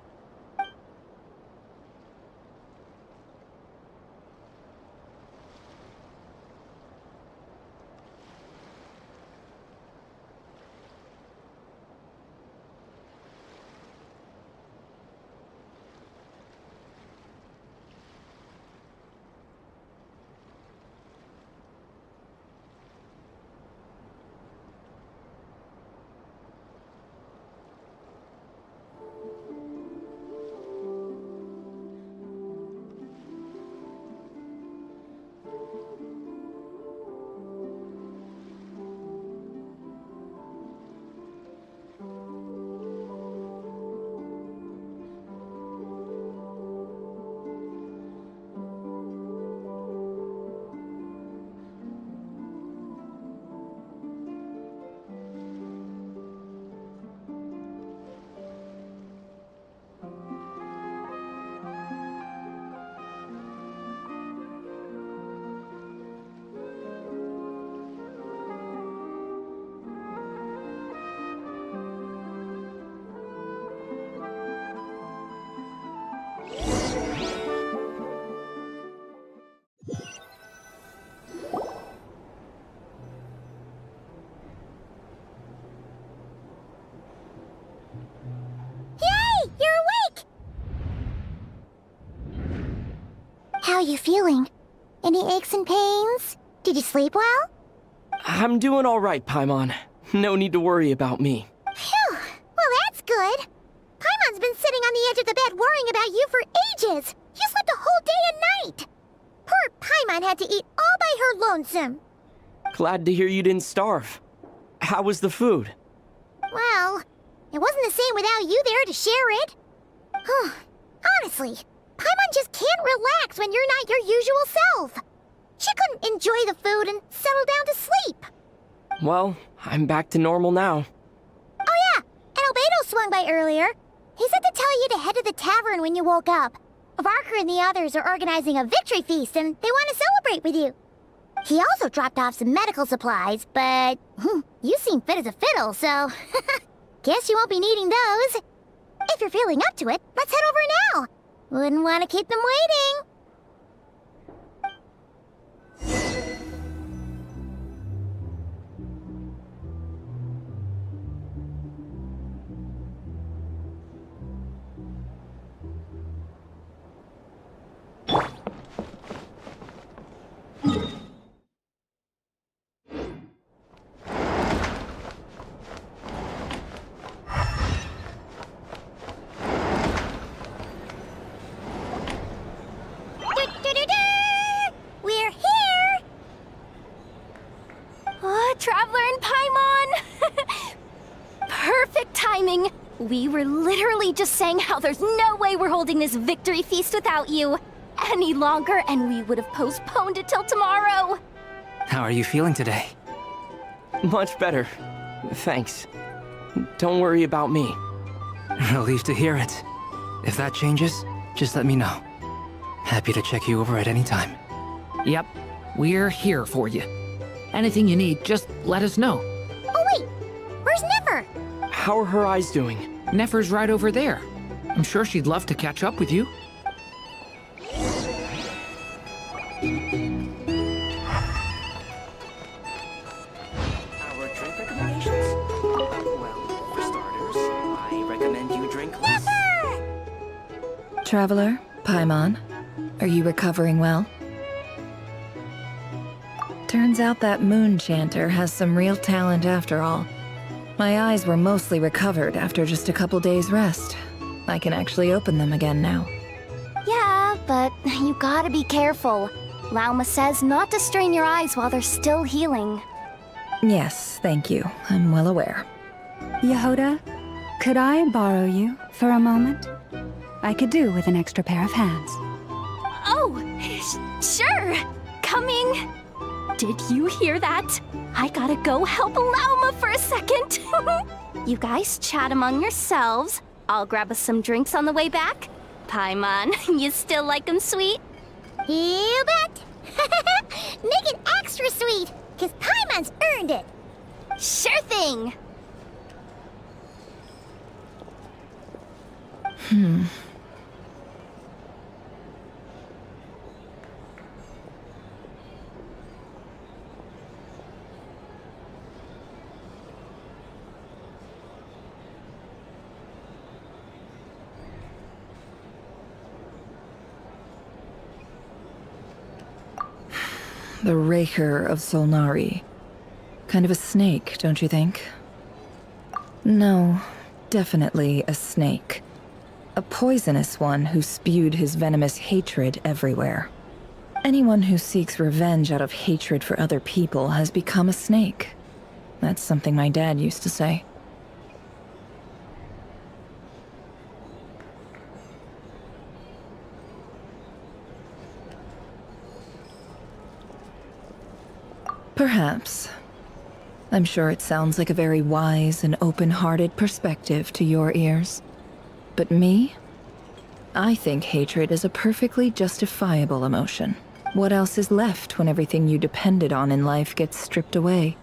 How are you feeling? Any aches and pains? Did you sleep well? I'm doing all right, Paimon. No need to worry about me. Phew! Well, that's good. Paimon's been sitting on the edge of the bed worrying about you for ages. You slept a whole day and night. Poor Paimon had to eat all by her lonesome. Glad to hear you didn't starve. How was the food? Well, it wasn't the same without you there to share it. Honestly, Paimon just can't relax when you're not your usual self. She couldn't enjoy the food and settle down to sleep. Well, I'm back to normal now. Oh yeah, and Albedo swung by earlier. He said to tell you to head to the tavern when you woke up. Varker and the others are organizing a victory feast and they want to celebrate with you. He also dropped off some medical supplies, but you seem fit as a fiddle, so guess you won't be needing those. If you're feeling up to it, let's head over now. Wouldn't want to keep them waiting. We're here! Oh, Traveler and Paimon! Perfect timing! We were literally just saying how there's no way we're holding this victory feast without you any longer, and we would have postponed it till tomorrow. How are you feeling today? Much better. Thanks. Don't worry about me. Relieved to hear it. If that changes, just let me know. Happy to check you over at any time. Yep, we're here for you. Anything you need, just let us know. Oh wait, where's Nefer? How are her eyes doing? Nefer's right over there. I'm sure she'd love to catch up with you. Our drink recommendations? Well, for starters, I recommend you drink less. Traveler, Paimon, are you recovering well? Turns out that moon chanter has some real talent after all. My eyes were mostly recovered after just a couple days' rest. I can actually open them again now. Yeah, but you gotta be careful. Lauma says not to strain your eyes while they're still healing. Yes, thank you. I'm well aware. Yehoda, could I borrow you for a moment? I could do with an extra pair of hands. Oh, sure. Coming. Did you hear that? I gotta go help Lauma for a second. You guys chat among yourselves. I'll grab us some drinks on the way back. Paimon, you still like them sweet? You bet. Make it extra sweet, because Paimon's earned it. Sure thing. The Raker of Solnari. Kind of a snake, don't you think? No, definitely a snake. A poisonous one who spewed his venomous hatred everywhere. Anyone who seeks revenge out of hatred for other people has become a snake. That's something my dad used to say. Perhaps. I'm sure it sounds like a very wise and open-hearted perspective to your ears. But me? I think hatred is a perfectly justifiable emotion. What else is left when everything you depended on in life gets stripped away?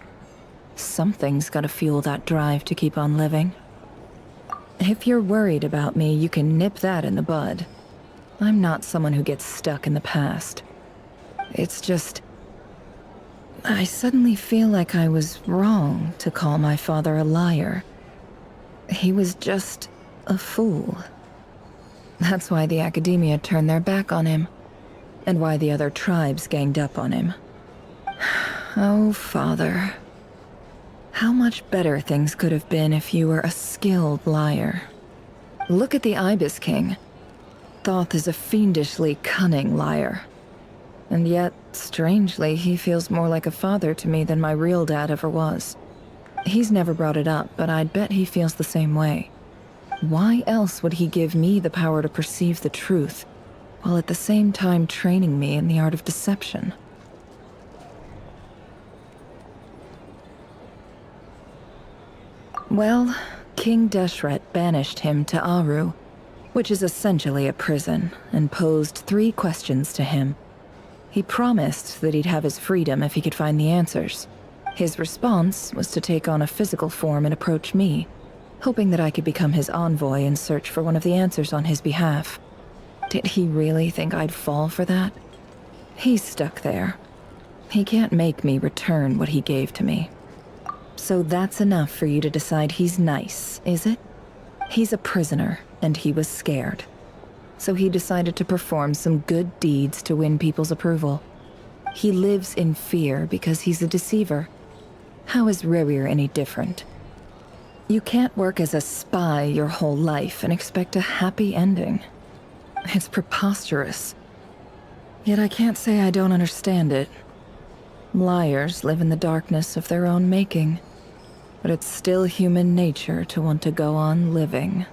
Something's gotta fuel that drive to keep on living. If you're worried about me, you can nip that in the bud. I'm not someone who gets stuck in the past. It's just... I suddenly feel like I was wrong to call my father a liar. He was just a fool. That's why the Academia turned their back on him. and why the other tribes ganged up on him. Oh, Father. How much better things could have been if you were a skilled liar. Look at the Ibis King. Thoth is a fiendishly cunning liar. And yet, strangely, he feels more like a father to me than my real dad ever was. He's never brought it up, but I'd bet he feels the same way. Why else would he give me the power to perceive the truth, while at the same time training me in the art of deception? Well, King Deshret banished him to Aru, which is essentially a prison, and posed 3 questions to him. He promised that he'd have his freedom if he could find the answers. His response was to take on a physical form and approach me, hoping that I could become his envoy and search for one of the answers on his behalf. Did he really think I'd fall for that? He's stuck there. He can't make me return what he gave to me. So that's enough for you to decide he's nice, is it? He's a prisoner, and he was scared. So he decided to perform some good deeds to win people's approval. He lives in fear because he's a deceiver. How is Rerir any different? You can't work as a spy your whole life and expect a happy ending. It's preposterous. Yet I can't say I don't understand it. Liars live in the darkness of their own making. But it's still human nature to want to go on living.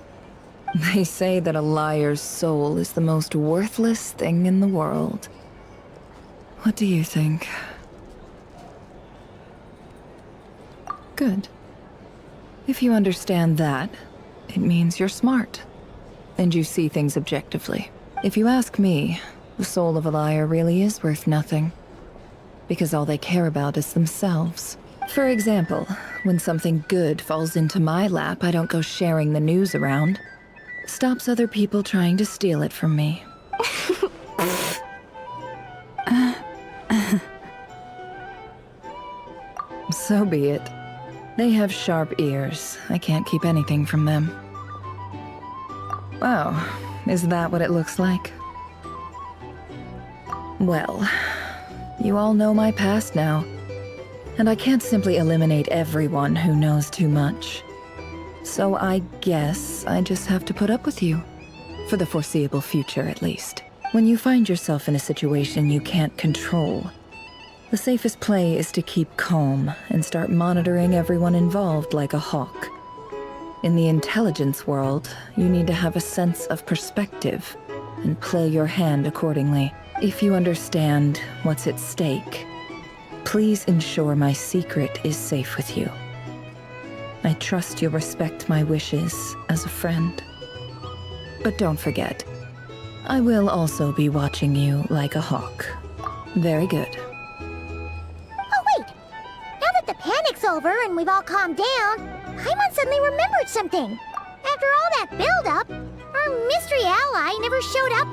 They say that a liar's soul is the most worthless thing in the world. What do you think? Good. If you understand that, it means you're smart. And you see things objectively. If you ask me, the soul of a liar really is worth nothing. Because all they care about is themselves. For example, when something good falls into my lap, I don't go sharing the news around. Stops other people trying to steal it from me. So be it. They have sharp ears. I can't keep anything from them. Wow, is that what it looks like? Well, you all know my past now. And I can't simply eliminate everyone who knows too much. So I guess I just have to put up with you. For the foreseeable future, at least. When you find yourself in a situation you can't control, the safest play is to keep calm and start monitoring everyone involved like a hawk. In the intelligence world, you need to have a sense of perspective and play your hand accordingly. If you understand what's at stake, please ensure my secret is safe with you. I trust you'll respect my wishes as a friend. But don't forget, I will also be watching you like a hawk. Very good. Oh wait! Now that the panic's over and we've all calmed down, Paimon suddenly remembered something. After all that build-up, our mystery ally never showed up.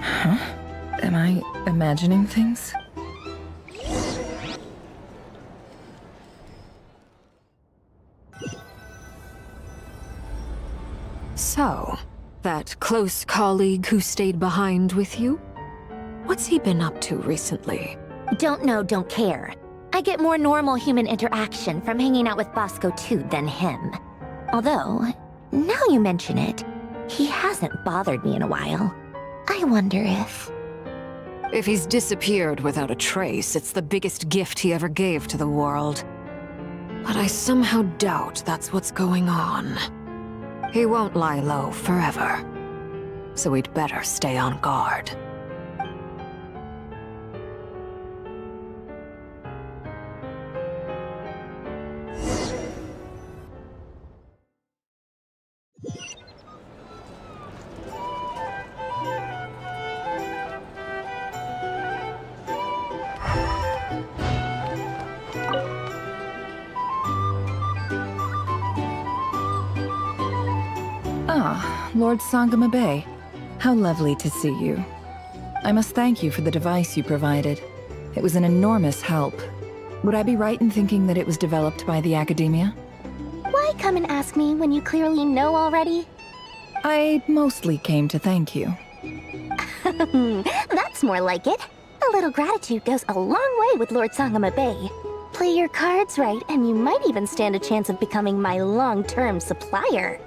Huh? Am I imagining things? So, that close colleague who stayed behind with you? What's he been up to recently? Don't know, don't care. I get more normal human interaction from hanging out with Bosco too than him. Although, now you mention it, he hasn't bothered me in a while. I wonder if... If he's disappeared without a trace, it's the biggest gift he ever gave to the world. But I somehow doubt that's what's going on. He won't lie low forever. So we'd better stay on guard. Ah, Lord Sangama Bay. How lovely to see you. I must thank you for the device you provided. It was an enormous help. Would I be right in thinking that it was developed by the Academia? Why come and ask me when you clearly know already? I mostly came to thank you. That's more like it. A little gratitude goes a long way with Lord Sangama Bay. Play your cards right, and you might even stand a chance of becoming my long-term supplier.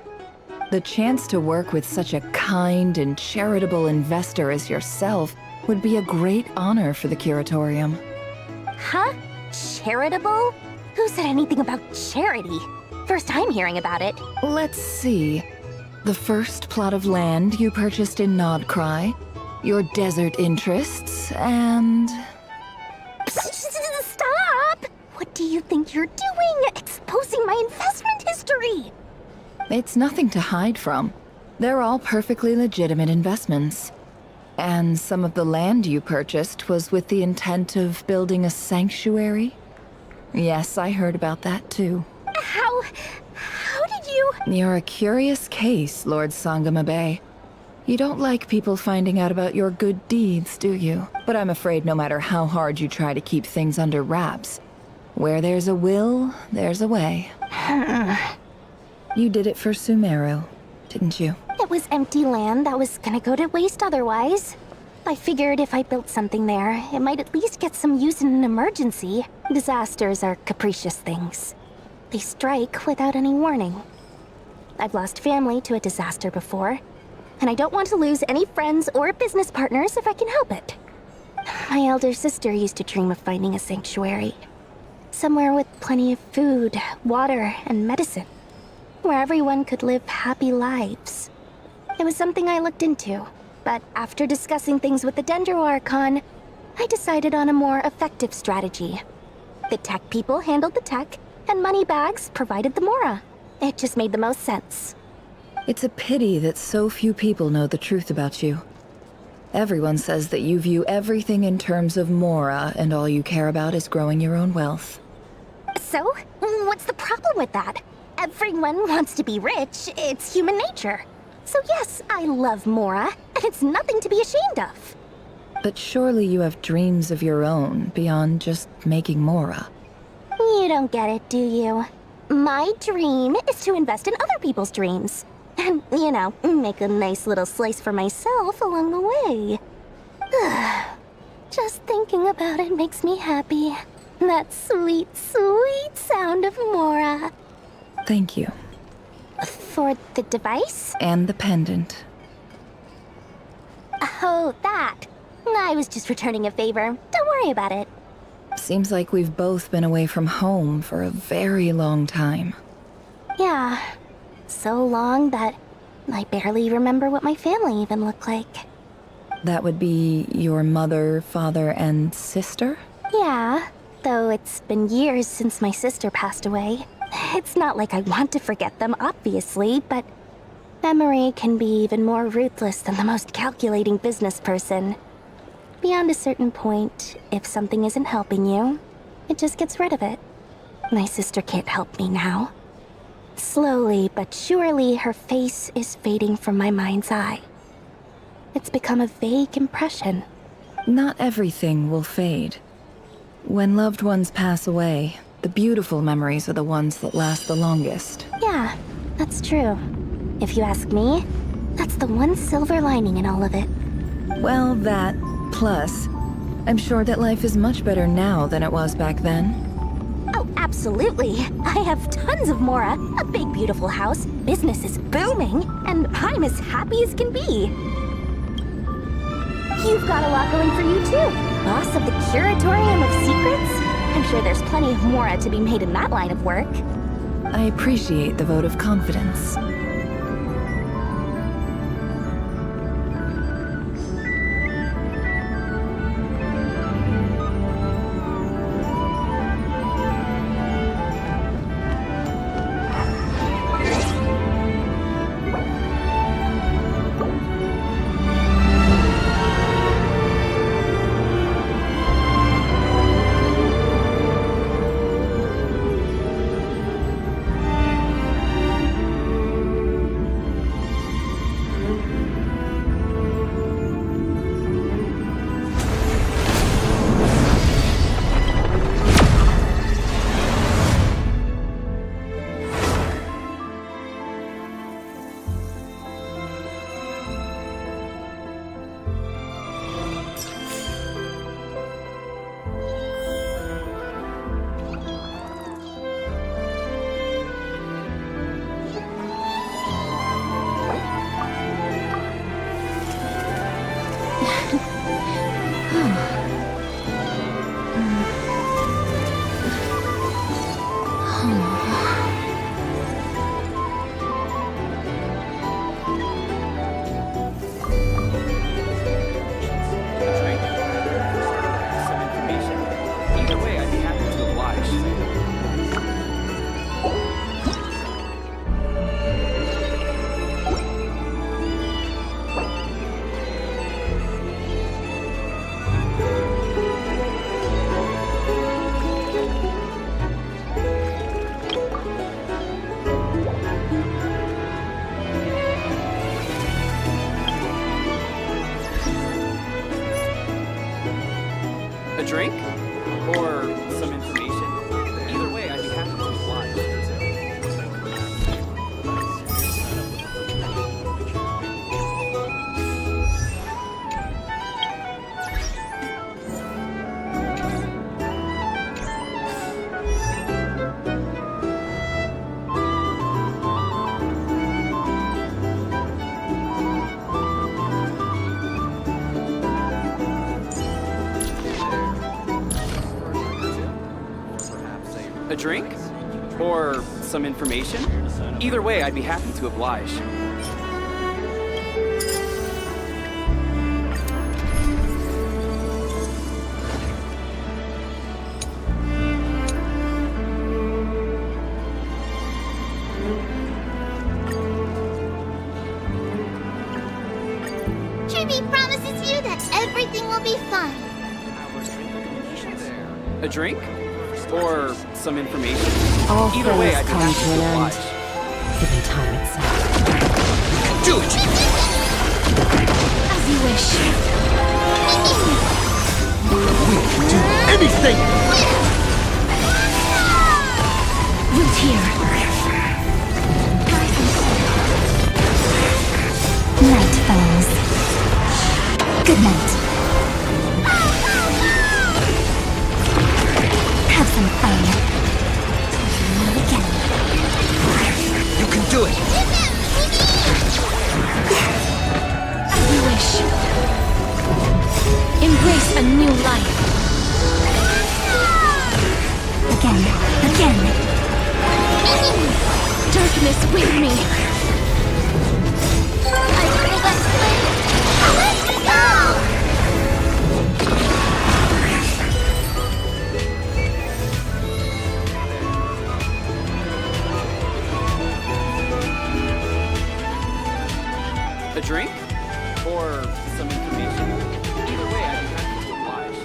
The chance to work with such a kind and charitable investor as yourself would be a great honor for the Curatorium. Huh? Charitable? Who said anything about charity? First time hearing about it. Let's see. The first plot of land you purchased in Nodcry, your desert interests, and... Stop! What do you think you're doing? Exposing my investment history! It's nothing to hide from. They're all perfectly legitimate investments. And some of the land you purchased was with the intent of building a sanctuary? Yes, I heard about that too. How did you... You're a curious case, Lord Sangama Bay. You don't like people finding out about your good deeds, do you? But I'm afraid no matter how hard you try to keep things under wraps, where there's a will, there's a way. You did it for Sumeru, didn't you? It was empty land that was gonna go to waste otherwise. I figured if I built something there, it might at least get some use in an emergency. Disasters are capricious things. They strike without any warning. I've lost family to a disaster before, and I don't want to lose any friends or business partners if I can help it. My elder sister used to dream of finding a sanctuary. Somewhere with plenty of food, water, and medicine. Where everyone could live happy lives. It was something I looked into, but after discussing things with the Dendro Archon, I decided on a more effective strategy. The tech people handled the tech, and Moneybags provided the Mora. It just made the most sense. It's a pity that so few people know the truth about you. Everyone says that you view everything in terms of Mora, and all you care about is growing your own wealth. So, what's the problem with that? Everyone wants to be rich. It's human nature. So yes, I love Mora, and it's nothing to be ashamed of. But surely you have dreams of your own beyond just making Mora. You don't get it, do you? My dream is to invest in other people's dreams. And, you know, make a nice little slice for myself along the way. Just thinking about it makes me happy. That sweet, sweet sound of Mora. Thank you. For the device? And the pendant. Oh, that. I was just returning a favor. Don't worry about it. Seems like we've both been away from home for a very long time. Yeah. So long that I barely remember what my family even looked like. That would be your mother, father, and sister? Yeah, though it's been years since my sister passed away. It's not like I want to forget them, obviously, but memory can be even more ruthless than the most calculating business person. Beyond a certain point, if something isn't helping you, it just gets rid of it. My sister can't help me now. Slowly but surely, her face is fading from my mind's eye. It's become a vague impression. Not everything will fade. When loved ones pass away, the beautiful memories are the ones that last the longest. Yeah, that's true. If you ask me, that's the one silver lining in all of it. Well, that, plus, I'm sure that life is much better now than it was back then. Oh, absolutely. I have tons of Mora, a big beautiful house, business is booming, and I'm as happy as can be. You've got a lot going for you too. Boss of the Curatorium of Secrets? I'm sure there's plenty of Mora to be made in that line of work. I appreciate the vote of confidence. drink? Or some information? Either way, I'd be happy to oblige. A drink? Or some information? Either way, I'd be happy to oblige. Chibi promises you that everything will be fine. A drink? Or some information? All Either way, things I'd be come happy to to an end. oblige. Given time itself. Do it! As you wish. We can do anything! Root here. Night falls. Good night. Have some fun. Again. You can do it! As you wish. Embrace a new life. Again. Again. Darkness with me. I feel that flame. Let's go! A drink? Or some information? Either way, I'd be happy to oblige.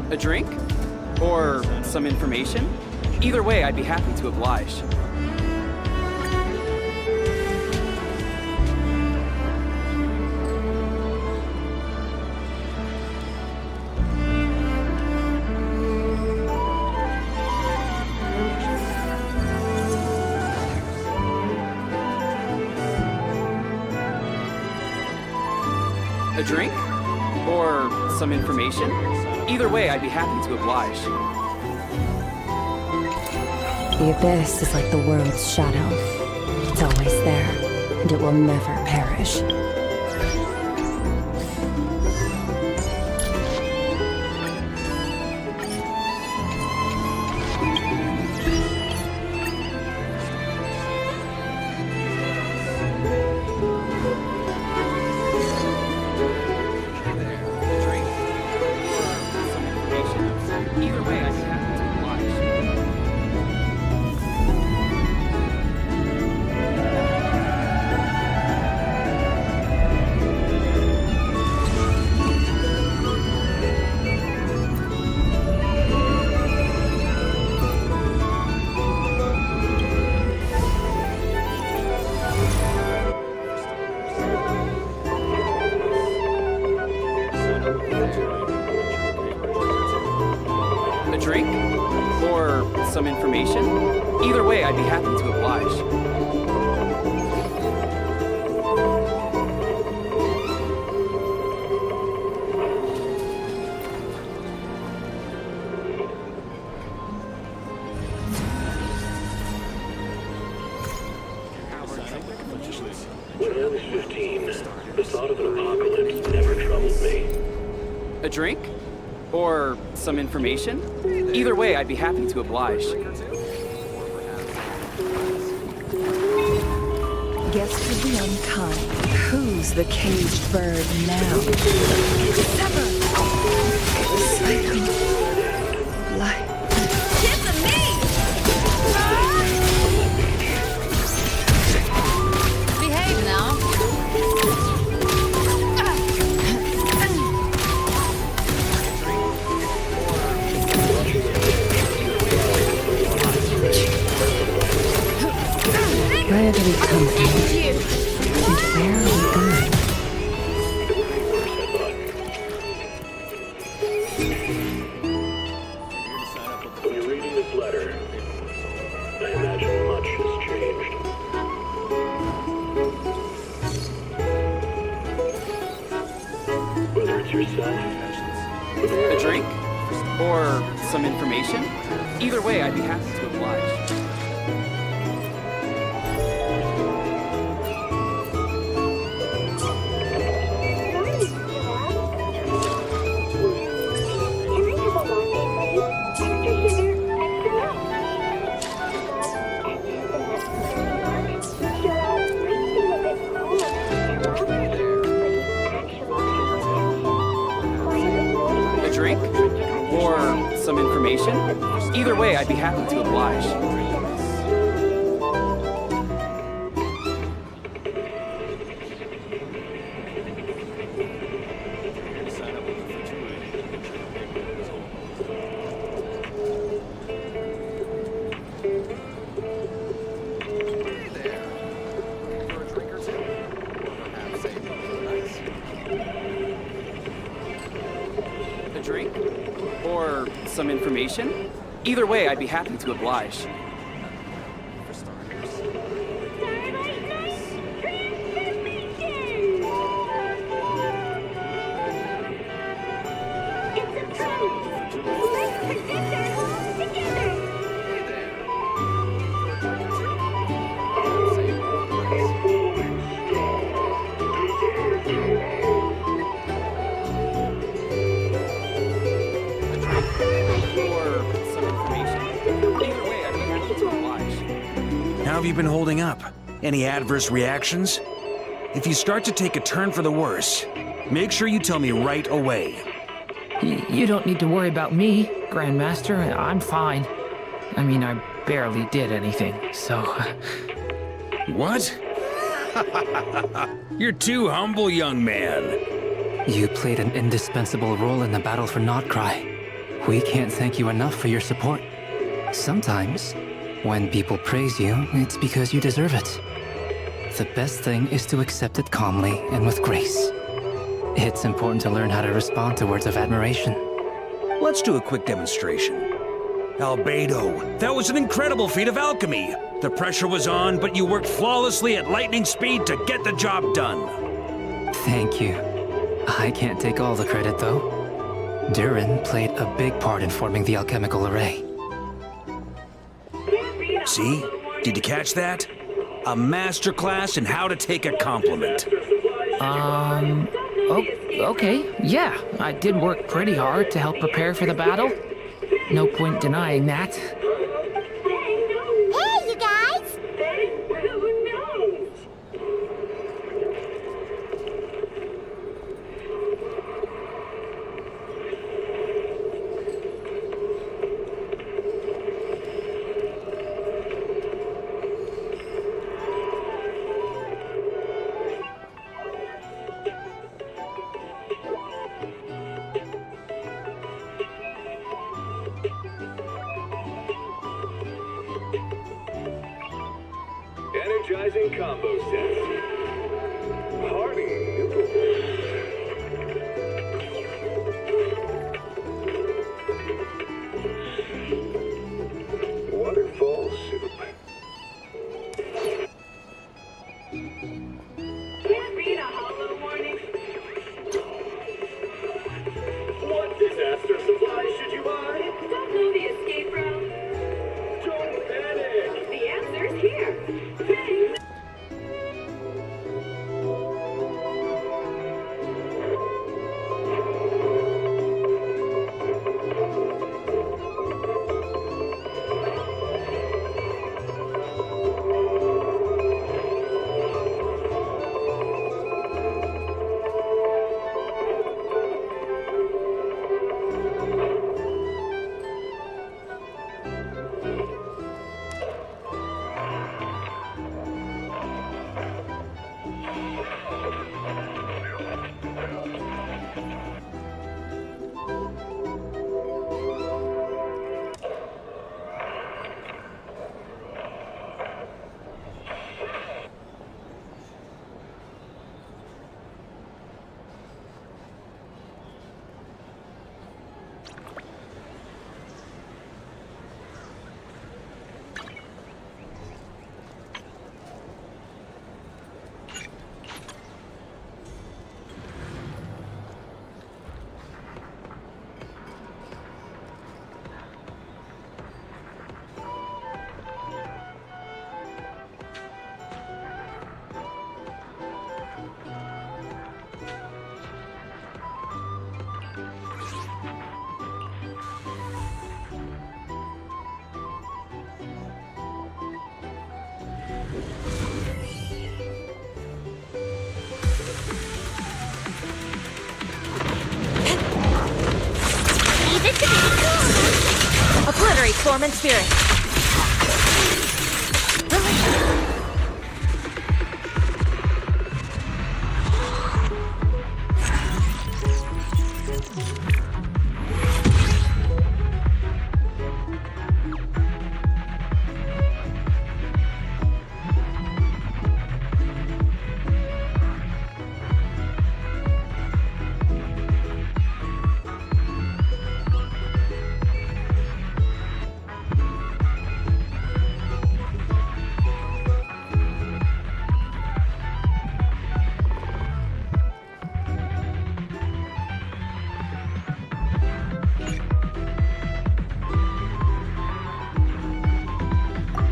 A drink? Or some information? Either way, I'd be happy to oblige. A drink? Or some information? Either way, I'd be happy to oblige. The abyss is like the world's shadow. It's always there, and it will never perish. Either way, I'd be happy to oblige. A drink? Or some information? Either way, I'd be happy to oblige. When I was 15, the thought of an apocalypse never troubled me. A drink? Or some information? Either way, I'd be happy to oblige. Guest of the unkind, who's the caged bird now? Sever! Cycle. Where did we come from? And where are we going? When you're reading this letter, I imagine much has changed. Whether it's yourself, A drink? Or some information? Either way, I'd be happy to oblige. A drink? Or some information? Either way, I'd be happy to oblige. A drink? Or some information? Either way, I'd be happy to oblige. How have you been holding up? Any adverse reactions? If you start to take a turn for the worse, make sure you tell me right away. You don't need to worry about me, Grandmaster. I'm fine. I mean, I barely did anything, so... What? You're too humble, young man. You played an indispensable role in the battle for Notcry. We can't thank you enough for your support. Sometimes, when people praise you, it's because you deserve it. The best thing is to accept it calmly and with grace. It's important to learn how to respond to words of admiration. Let's do a quick demonstration. Albedo, that was an incredible feat of alchemy. The pressure was on, but you worked flawlessly at lightning speed to get the job done. Thank you. I can't take all the credit, though. Durin played a big part in forming the alchemical array. See? Did you catch that? A masterclass in how to take a compliment. Okay, yeah. I did work pretty hard to help prepare for the battle. No point denying that. Hey, you guys! Energizing combo set. Hardy waterfall soup. Can't read a hollow warning. What disaster supplies should you buy? Don't know the escape route. Don't panic. The answer's here. Thanks. dormant spirit.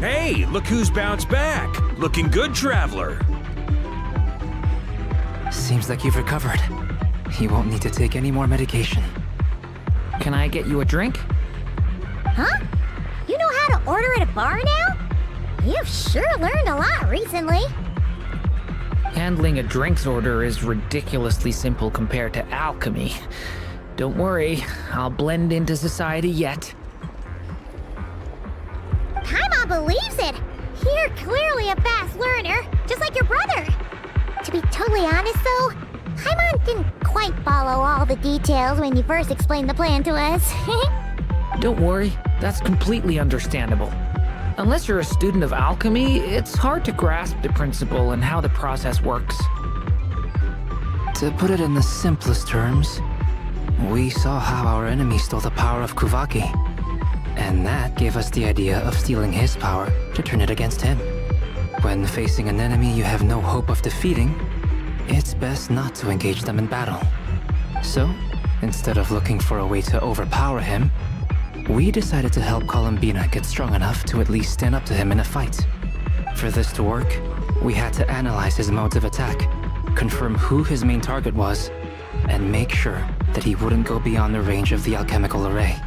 Hey, look who's bounced back. Looking good, traveler. Seems like you've recovered. You won't need to take any more medication. Can I get you a drink? Huh? You know how to order at a bar now? You've sure learned a lot recently. Handling a drinks order is ridiculously simple compared to alchemy. Don't worry, I'll blend into society yet. Paimon believes it! You're clearly a fast learner, just like your brother. To be totally honest though, Paimon didn't quite follow all the details when you first explained the plan to us. Don't worry, that's completely understandable. Unless you're a student of alchemy, it's hard to grasp the principle and how the process works. To put it in the simplest terms, we saw how our enemy stole the power of Kuvaki. And that gave us the idea of stealing his power to turn it against him. When facing an enemy you have no hope of defeating, it's best not to engage them in battle. So, instead of looking for a way to overpower him, we decided to help Columbina get strong enough to at least stand up to him in a fight. For this to work, we had to analyze his modes of attack, confirm who his main target was, and make sure that he wouldn't go beyond the range of the alchemical array.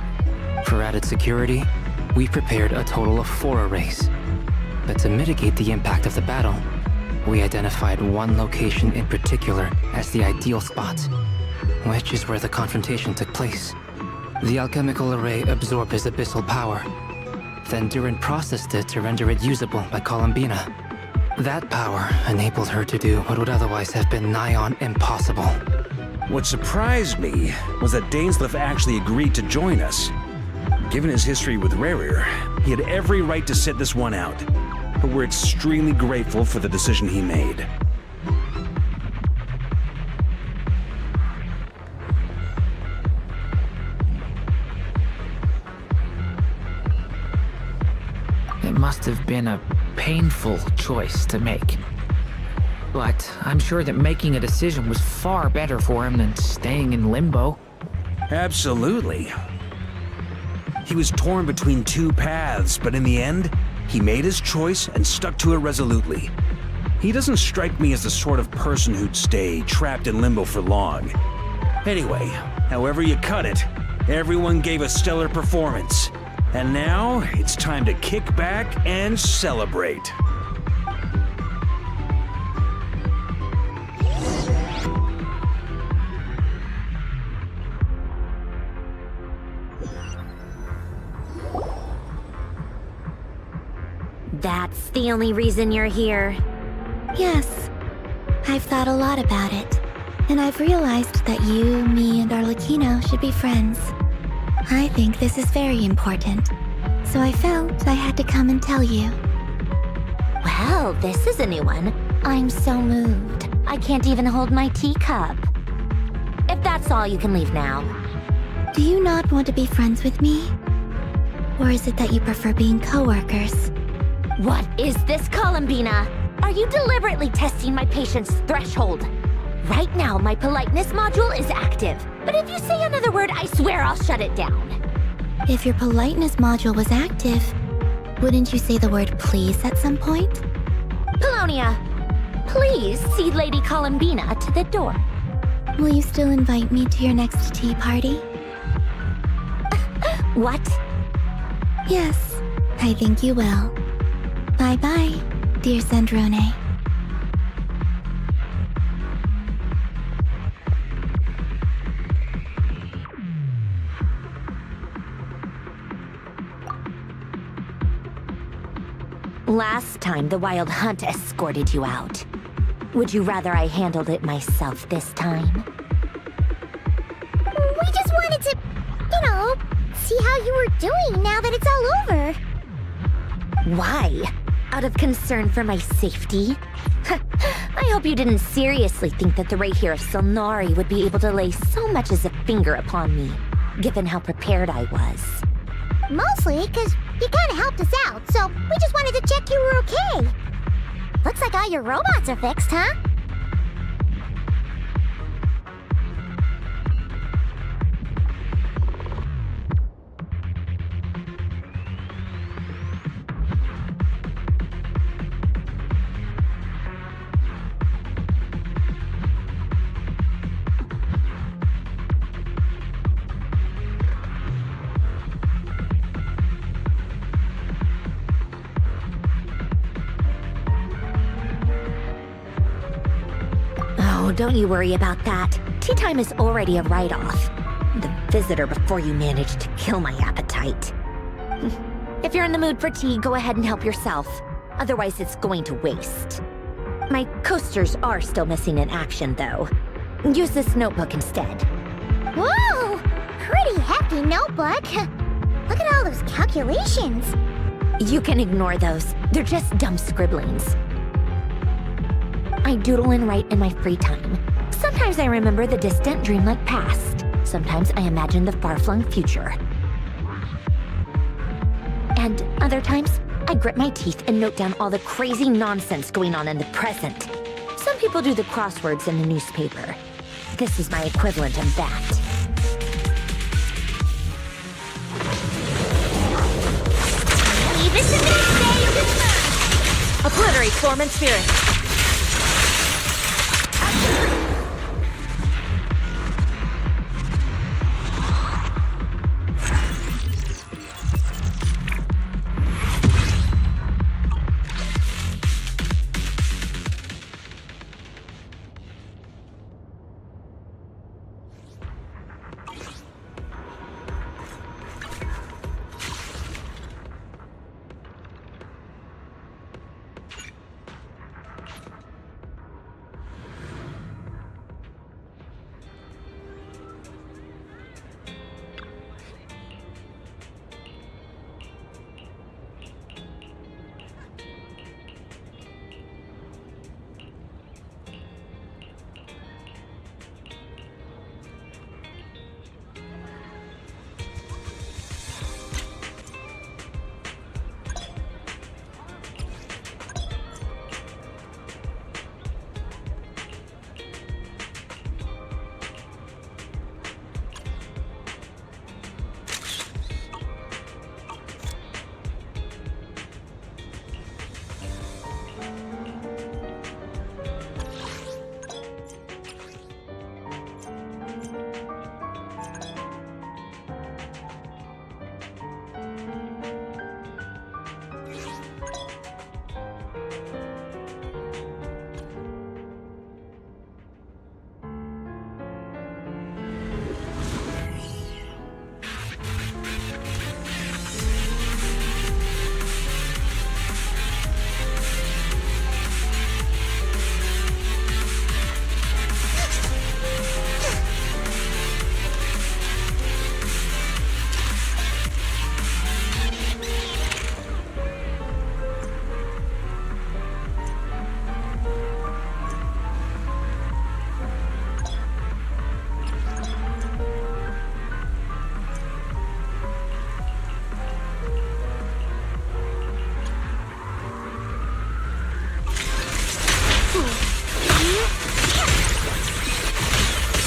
For added security, we prepared a total of 4 arrays. But to mitigate the impact of the battle, we identified one location in particular as the ideal spot, which is where the confrontation took place. The alchemical array absorbed his abyssal power. Then Durin processed it to render it usable by Columbina. That power enabled her to do what would otherwise have been nigh on impossible. What surprised me was that Dainsleif actually agreed to join us. Given his history with Rerir, he had every right to sit this one out. But we're extremely grateful for the decision he made. It must have been a painful choice to make. But I'm sure that making a decision was far better for him than staying in limbo. Absolutely. He was torn between 2 paths, but in the end, he made his choice and stuck to it resolutely. He doesn't strike me as the sort of person who'd stay trapped in limbo for long. Anyway, however you cut it, everyone gave a stellar performance. And now, it's time to kick back and celebrate. That's the only reason you're here. Yes. I've thought a lot about it. And I've realized that you, me, and Arlecchino should be friends. I think this is very important. So I felt I had to come and tell you. Well, this is a new one. I'm so moved. I can't even hold my teacup. If that's all, you can leave now. Do you not want to be friends with me? Or is it that you prefer being co-workers? What is this, Columbina? Are you deliberately testing my patience threshold? Right now, my politeness module is active. But if you say another word, I swear I'll shut it down. If your politeness module was active, wouldn't you say the word please at some point? Paulownia, please see Lady Columbina to the door. Will you still invite me to your next tea party? What? Yes, I think you will. Bye-bye, dear Zandrone. Last time, the Wild Hunt escorted you out. Would you rather I handled it myself this time? We just wanted to, see how you were doing now that it's all over. Why? Out of concern for my safety? I hope you didn't seriously think that the Rahier of Solnari would be able to lay so much as a finger upon me, given how prepared I was. Mostly because you kind of helped us out, so we just wanted to check you were okay. Looks like all your robots are fixed, huh? Oh, don't you worry about that. Tea time is already a write-off. The visitor before you managed to kill my appetite. If you're in the mood for tea, go ahead and help yourself. Otherwise, it's going to waste. My coasters are still missing in action, though. Use this notebook instead. Whoa! Pretty hefty notebook. Look at all those calculations. You can ignore those. They're just dumb scribblings. I doodle and write in my free time. Sometimes I remember the distant, dreamlike past. Sometimes I imagine the far-flung future. And other times, I grit my teeth and note down all the crazy nonsense going on in the present. Some people do the crosswords in the newspaper. This is my equivalent of that. Leave it to me, stay. Obliterate form and spirit.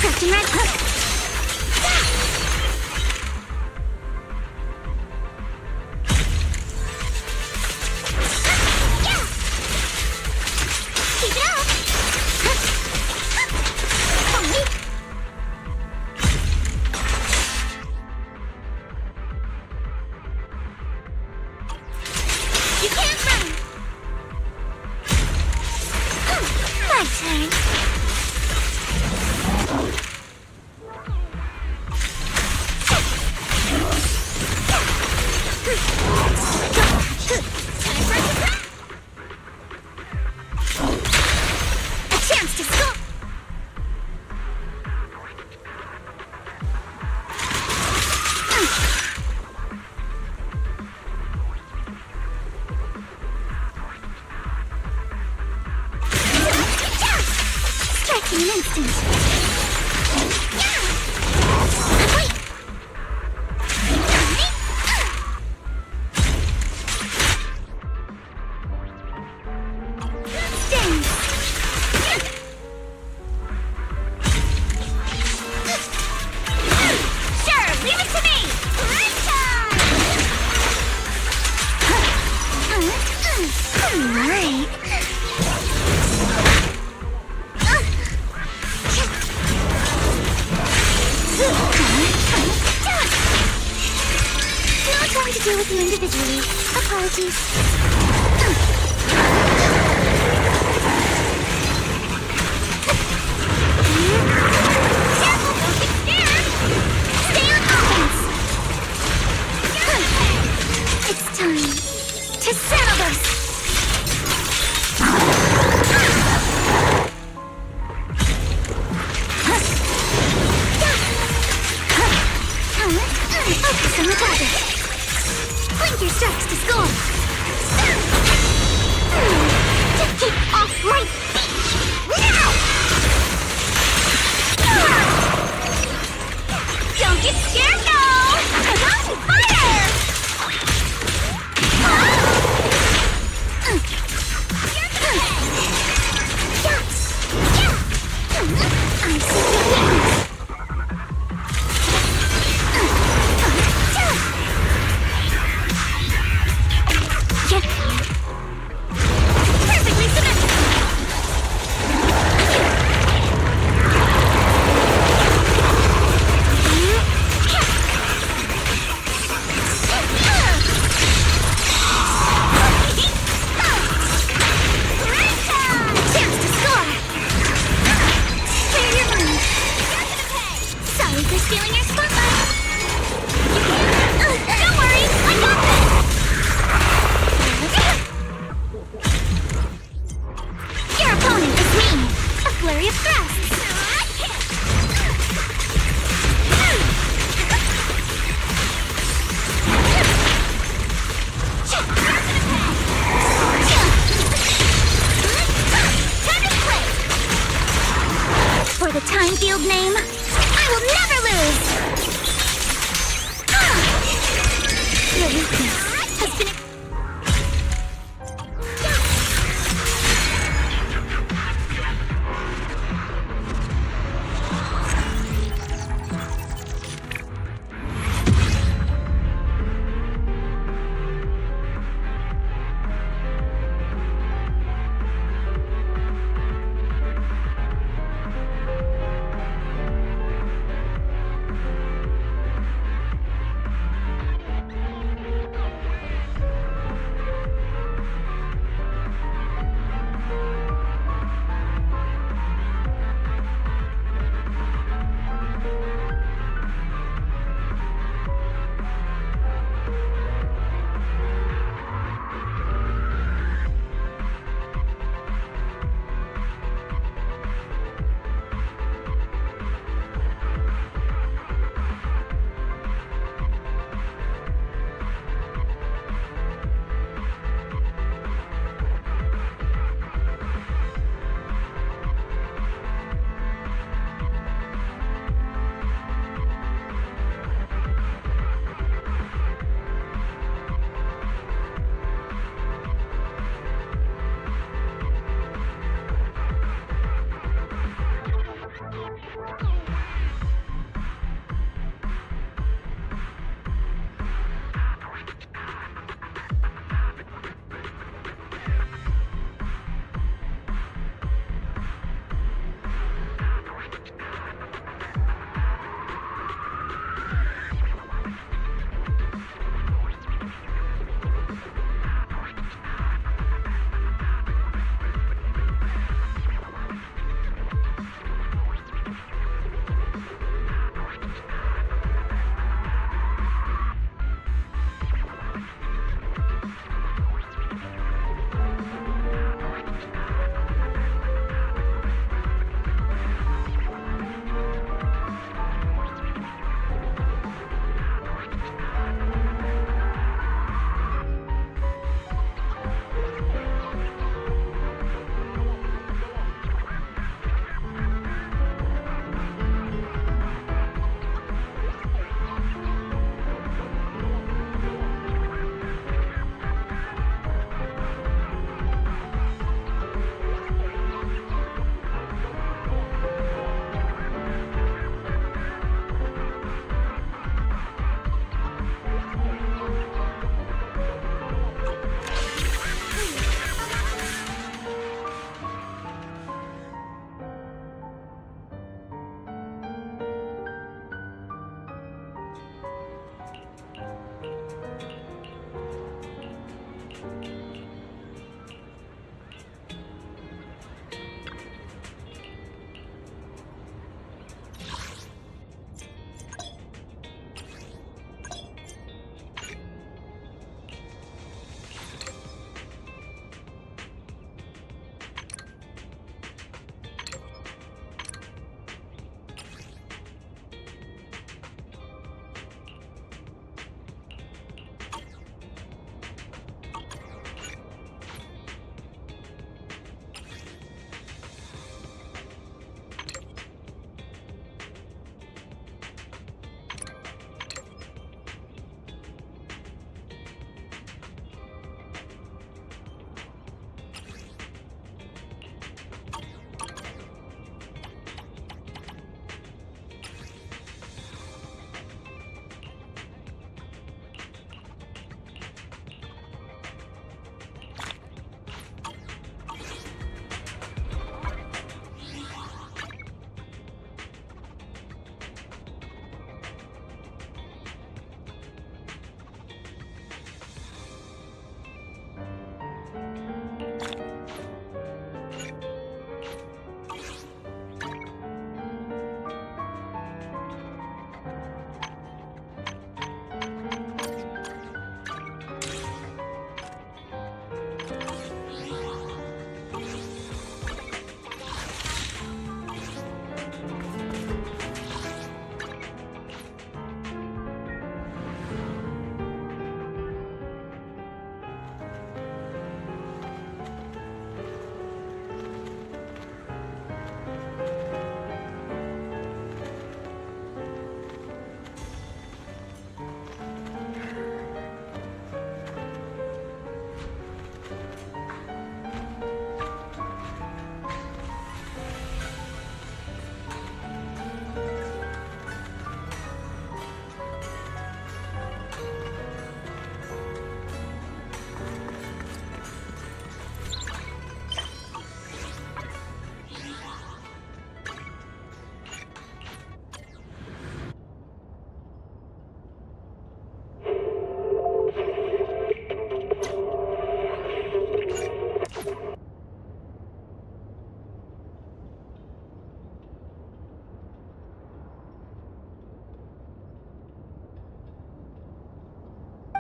Crouching red hook. Keep it up. You can't run. My turn. Chance to score! Strike in an instant! Wait! Sting! Sure, leave it to me! Alright. Not going to deal with you individually. Apologies. Careful, don't get scared! Stay on offense! It's time to settle this! Focus on the target. Blink your strikes to score. Just keep off my feet. Now! Don't get scared, no! Fire! I see your weakness. Perfectly symmetrical! Chance to score! Clear your mind. Sorry for stealing your spotlight. Don't worry, I got this! Your opponent is me! A flurry of thrusts! For the Time Field name, I will never lose! Your weakness has been...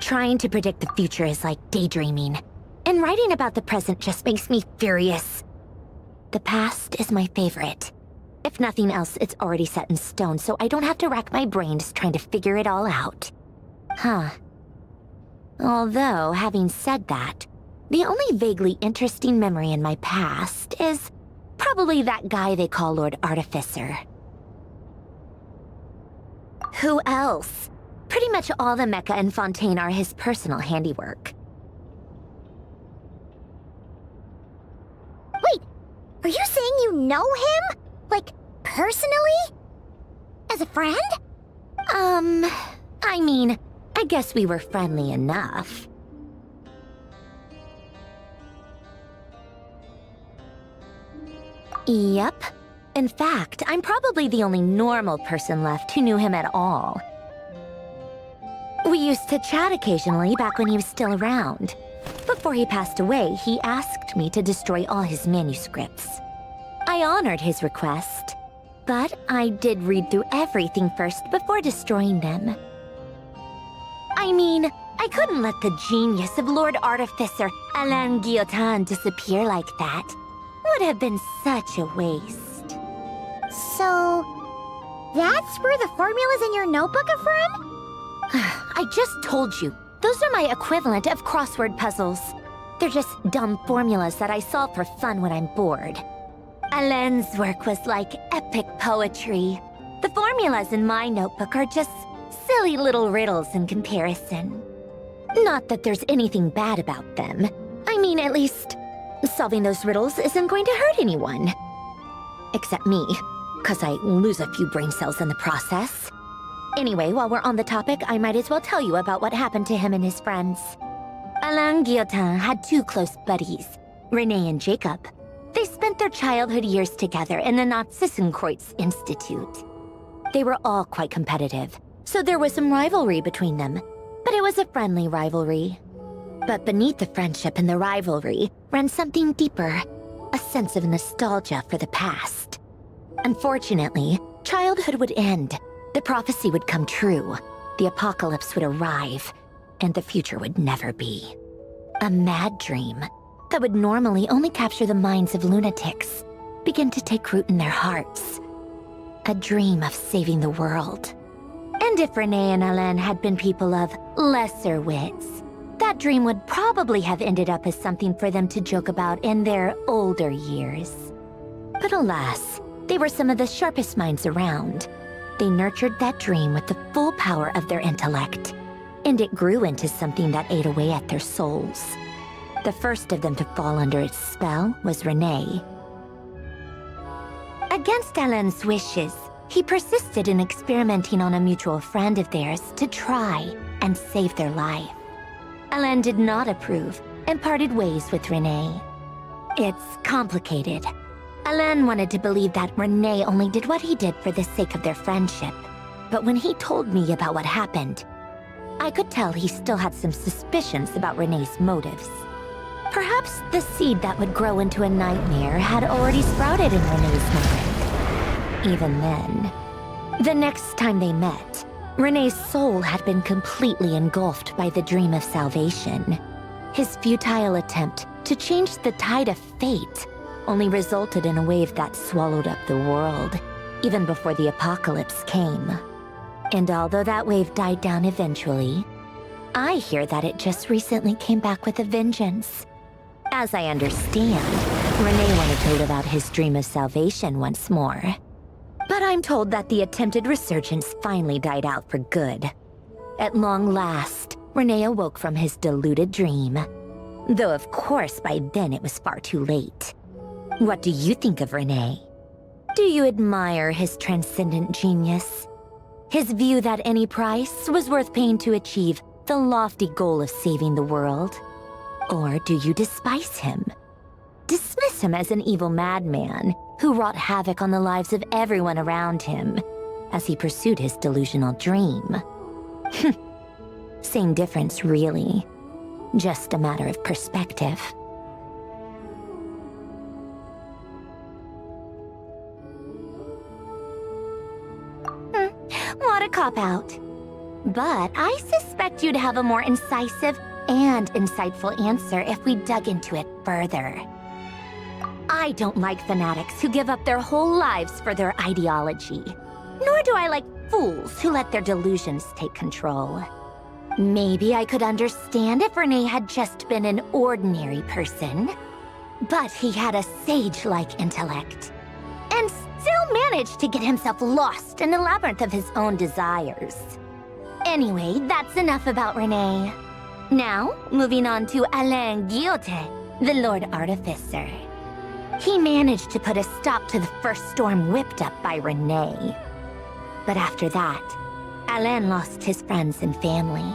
trying to predict the future is like daydreaming, and writing about the present just makes me furious. The past is my favorite. If nothing else, it's already set in stone, so I don't have to rack my brains trying to figure it all out. Huh. Although, having said that, the only vaguely interesting memory in my past is probably that guy they call Lord Artificer. Who else? Pretty much all the mecha and Fontaine are his personal handiwork. Wait, are you saying you know him? Like, personally? As a friend? I mean, I guess we were friendly enough. Yep. In fact, I'm probably the only normal person left who knew him at all. We used to chat occasionally back when he was still around. Before he passed away, he asked me to destroy all his manuscripts. I honored his request, but I did read through everything first before destroying them. I mean, I couldn't let the genius of Lord Artificer Alain Guillotin disappear like that. Would have been such a waste. So, that's where the formulas in your notebook are from? I just told you. Those are my equivalent of crossword puzzles. They're just dumb formulas that I solve for fun when I'm bored. Alain's work was like epic poetry. The formulas in my notebook are just silly little riddles in comparison. Not that there's anything bad about them. I mean, at least, solving those riddles isn't going to hurt anyone. Except me, 'cause I lose a few brain cells in the process. Anyway, while we're on the topic, I might as well tell you about what happened to him and his friends. Alain Guillotin had two close buddies, René and Jacob. They spent their childhood years together in the Narzissenkreuz Institute. They were all quite competitive, so there was some rivalry between them, but it was a friendly rivalry. But beneath the friendship and the rivalry ran something deeper, a sense of nostalgia for the past. Unfortunately, childhood would end. The prophecy would come true, the apocalypse would arrive, and the future would never be. A mad dream that would normally only capture the minds of lunatics began to take root in their hearts. A dream of saving the world. And if René and Alain had been people of lesser wits, that dream would probably have ended up as something for them to joke about in their older years. But alas, they were some of the sharpest minds around. They nurtured that dream with the full power of their intellect, and it grew into something that ate away at their souls. The first of them to fall under its spell was René. Against Alain's wishes, he persisted in experimenting on a mutual friend of theirs to try and save their life. Alain did not approve and parted ways with René. It's complicated. Alain wanted to believe that René only did what he did for the sake of their friendship. But when he told me about what happened, I could tell he still had some suspicions about René's motives. Perhaps the seed that would grow into a nightmare had already sprouted in René's mind. Even then, the next time they met, René's soul had been completely engulfed by the dream of salvation. His futile attempt to change the tide of fate only resulted in a wave that swallowed up the world, even before the apocalypse came. And although that wave died down eventually, I hear that it just recently came back with a vengeance. As I understand, René wanted to live out his dream of salvation once more. But I'm told that the attempted resurgence finally died out for good. At long last, René awoke from his deluded dream. Though of course by then it was far too late. What do you think of René? Do you admire his transcendent genius? His view that any price was worth paying to achieve the lofty goal of saving the world? Or do you despise him? Dismiss him as an evil madman who wrought havoc on the lives of everyone around him as he pursued his delusional dream? Same difference, really. Just a matter of perspective. What a cop-out. But I suspect you'd have a more incisive and insightful answer if we dug into it further. I don't like fanatics who give up their whole lives for their ideology. Nor do I like fools who let their delusions take control. Maybe I could understand if Rene had just been an ordinary person. But he had a sage-like intellect. And still managed to get himself lost in the labyrinth of his own desires. Anyway, that's enough about Rene. Now, moving on to Alain Guillotin, the Lord Artificer. He managed to put a stop to the first storm whipped up by Rene. But after that, Alain lost his friends and family.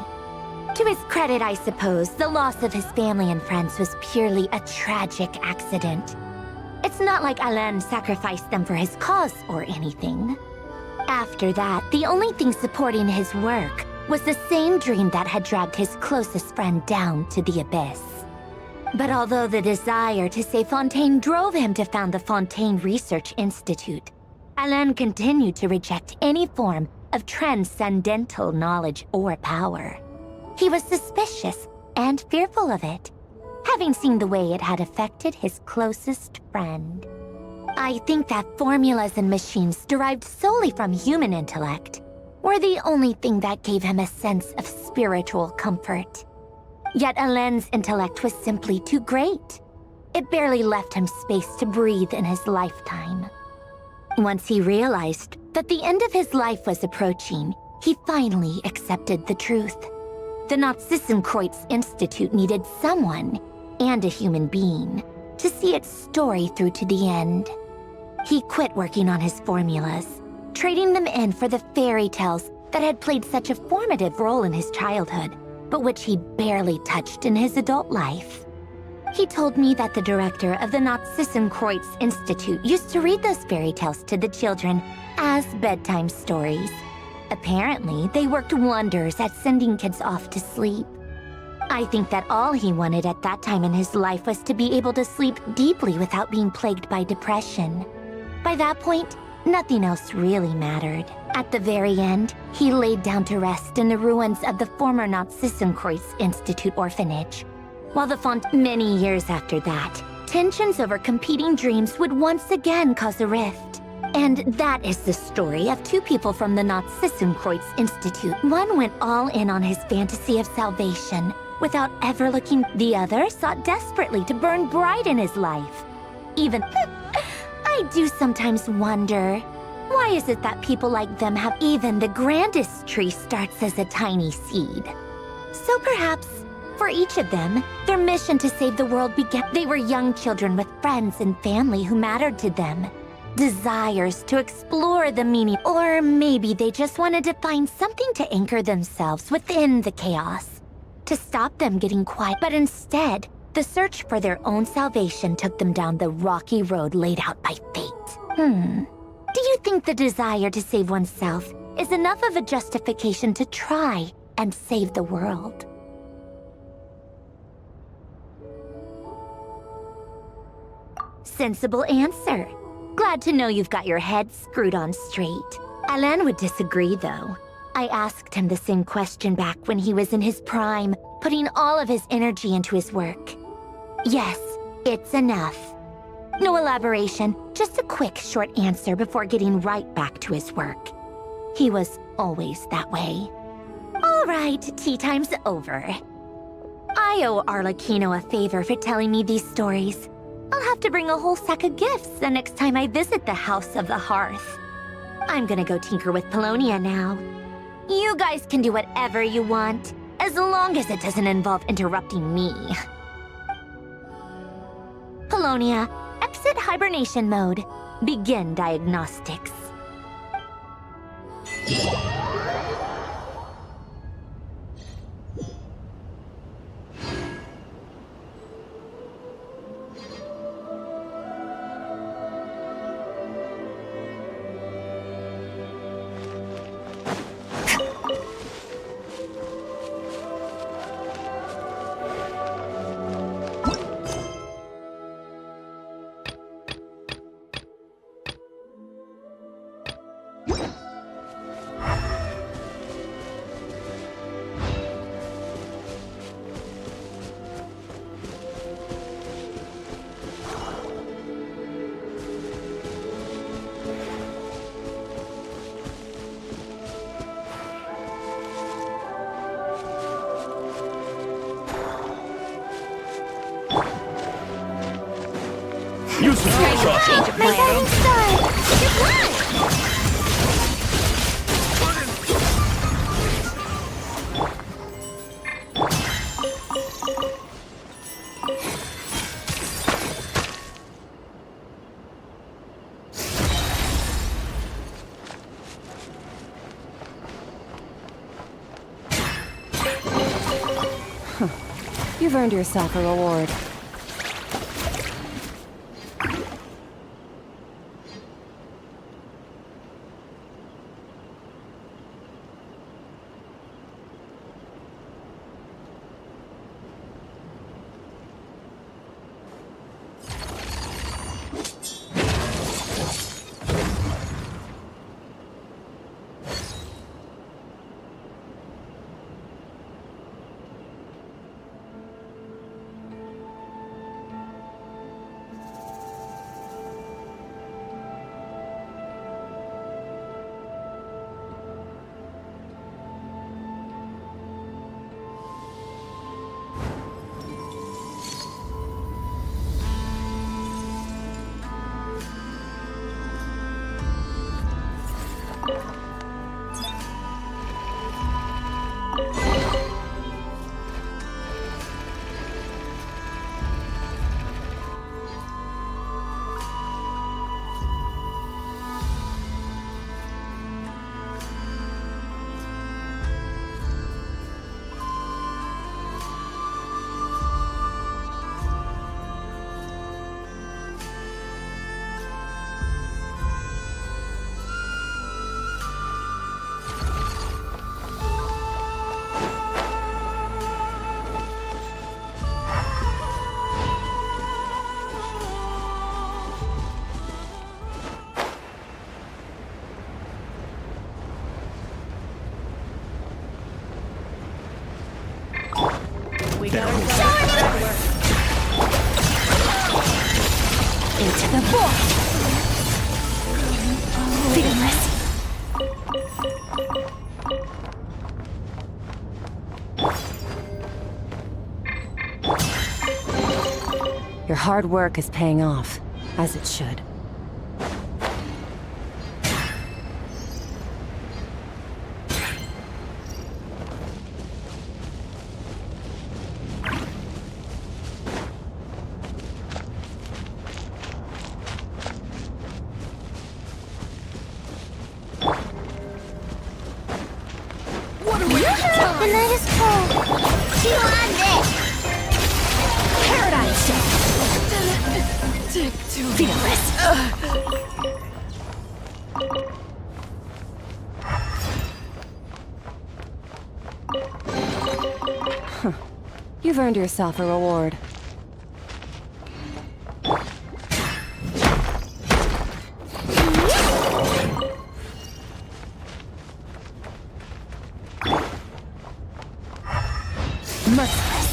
To his credit, I suppose, the loss of his family and friends was purely a tragic accident. It's not like Alain sacrificed them for his cause or anything. After that, the only thing supporting his work was the same dream that had dragged his closest friend down to the abyss. But although the desire to save Fontaine drove him to found the Fontaine Research Institute, Alain continued to reject any form of transcendental knowledge or power. He was suspicious and fearful of it, having seen the way it had affected his closest friend. I think that formulas and machines derived solely from human intellect were the only thing that gave him a sense of spiritual comfort. Yet Alain's intellect was simply too great. It barely left him space to breathe in his lifetime. Once he realized that the end of his life was approaching, he finally accepted the truth. The Narzissenkreuz Institute needed someone, and a human being, to see its story through to the end. He quit working on his formulas, trading them in for the fairy tales that had played such a formative role in his childhood, but which he barely touched in his adult life. He told me that the director of the Narzissenkreuz Institute used to read those fairy tales to the children as bedtime stories. Apparently, they worked wonders at sending kids off to sleep. I think that all he wanted at that time in his life was to be able to sleep deeply without being plagued by depression. By that point, nothing else really mattered. At the very end, he laid down to rest in the ruins of the former Narzissenkreuz Institute orphanage. While many years after that, tensions over competing dreams would once again cause a rift. And that is the story of two people from the Narzissenkreuz Institute. One went all in on his fantasy of salvation, without ever looking. The other sought desperately to burn bright in his life. Even... I do sometimes wonder, why is it that people like them have even the grandest tree starts as a tiny seed? So perhaps, for each of them, their mission to save the world began. They were young children with friends and family who mattered to them. Desires to explore the meaning. Or maybe they just wanted to find something to anchor themselves within the chaos, to stop them getting quiet. But instead, the search for their own salvation took them down the rocky road laid out by fate. Do you think the desire to save oneself is enough of a justification to try and save the world? Sensible answer. Glad to know you've got your head screwed on straight. Alain would disagree, though. I asked him the same question back when he was in his prime, putting all of his energy into his work. Yes, it's enough. No elaboration, just a quick, short answer before getting right back to his work. He was always that way. All right, tea time's over. I owe Arlecchino a favor for telling me these stories. I'll have to bring a whole sack of gifts the next time I visit the House of the Hearth. I'm gonna go tinker with Paulownia now. You guys can do whatever you want, as long as it doesn't involve interrupting me. Paulownia, exit hibernation mode. Begin diagnostics. Change of plan. My star! Your plan! You've earned yourself a reward. We got our into the void. Fearless. Your hard work is paying off, as it should. The night is cold. You on this. Paradise. Fearless. You've earned yourself a reward. Merciless.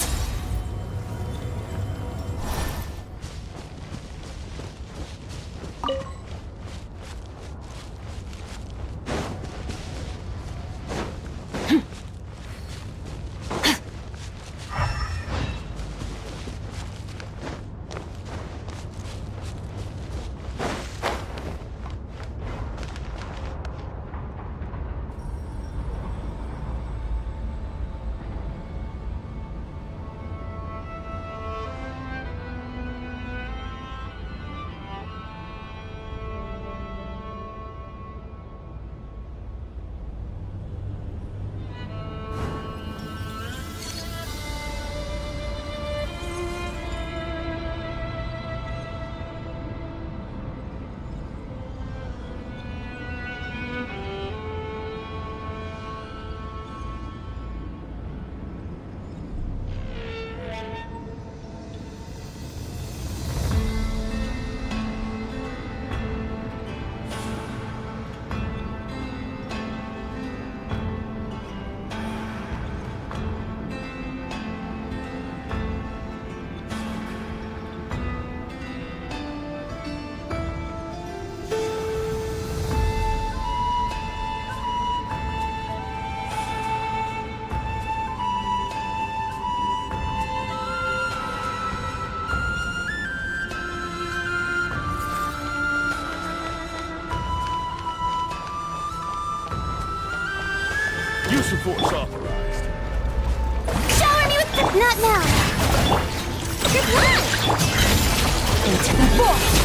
support's authorized. Shower me with the... Not now. Good luck! Into the void!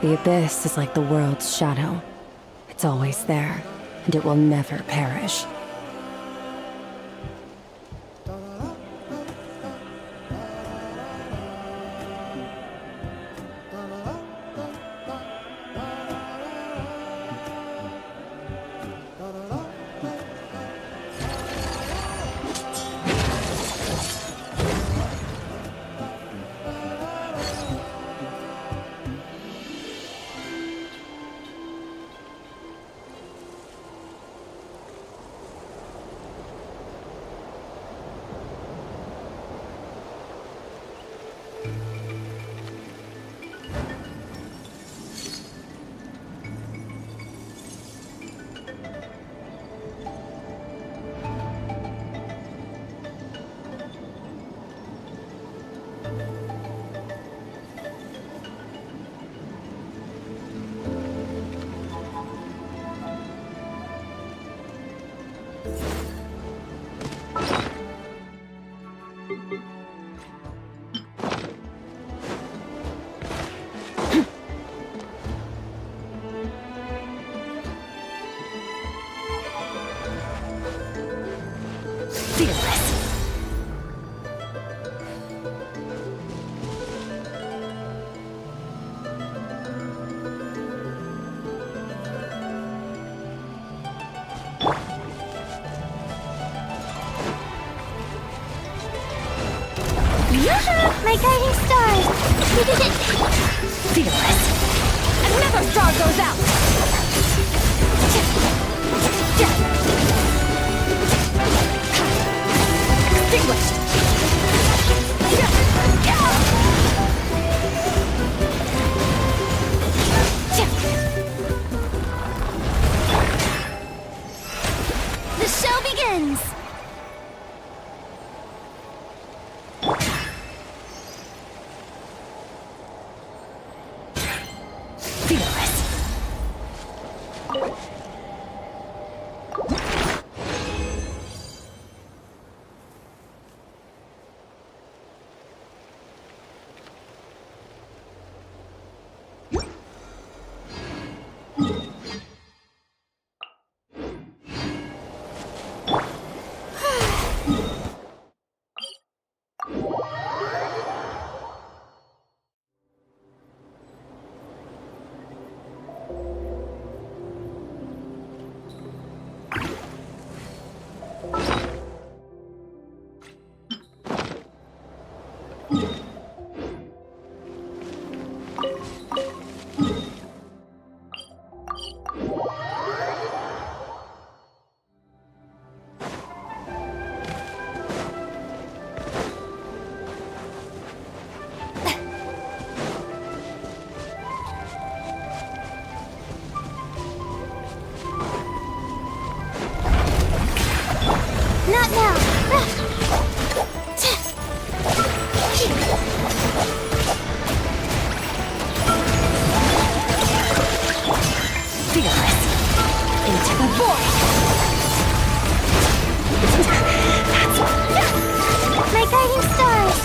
The abyss is like the world's shadow. It's always there, and it will never perish. My guiding stars! We did it! Fearless! Another star goes out! Extinguished! The show begins! Not now! Fearless! Into the void! My guiding stars!